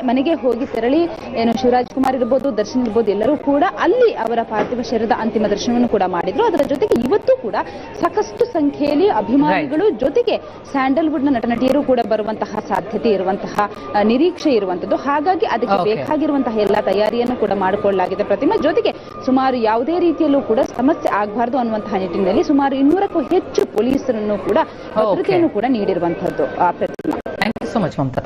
ಮನೆಗೆ ಹೋಗಿ ತೆರಳಿ ಏನು ಶಿವರಾಜ್ ಕುಮಾರ್ ಇರ್ಬೋದು, ದರ್ಶನ್ ಇರ್ಬೋದು, ಎಲ್ಲರೂ ಕೂಡ ಅಲ್ಲಿ ಅವರ ಪಾರ್ಥಿವ ಶರೀರದ ಅಂತಿಮ ದರ್ಶನವನ್ನು ಕೂಡ ಮಾಡಿದ್ರು. ಅದರ ಜೊತೆಗೆ ಇವತ್ತು ಕೂಡ ಸಾಕಷ್ಟು ಸಂಖ್ಯೆಯಲ್ಲಿ ಅಭಿಮಾನಿಗಳು, ಜೊತೆಗೆ ಸ್ಯಾಂಡಲ್ವುಡ್ ನ ನಟನಟಿಯರು ಕೂಡ ಬರುವಂತಹ ಸಾಧ್ಯತೆ ಇರುವಂತಹ ನಿರೀಕ್ಷೆ ಇರುವಂತದ್ದು. ಹಾಗಾಗಿ ಅದಕ್ಕೆ ಬೇಕಾಗಿರುವಂತಹ ಎಲ್ಲಾ ತಯಾರಿಯನ್ನು ಕೂಡ ಮಾಡಿಕೊಳ್ಳಲಾಗಿದೆ ಪ್ರತಿಮಾ. ಜೊತೆಗೆ ಸುಮಾರು ಯಾವುದೇ ರೀತಿಯಲ್ಲೂ ಕೂಡ ಸಮಸ್ಯೆ ಆಗಬಾರದು ಅನ್ನುವಂತಹ ನಿಟ್ಟಿನಲ್ಲಿ ಸುಮಾರು 200ಕ್ಕೂ ಹೆಚ್ಚು ಪೊಲೀಸರನ್ನು ಕೂಡ ಭದ್ರತೆಯನ್ನು ಕೂಡ ನೀಡಿರುವಂತಹದ್ದು. Pratima, thank you so much Mamata.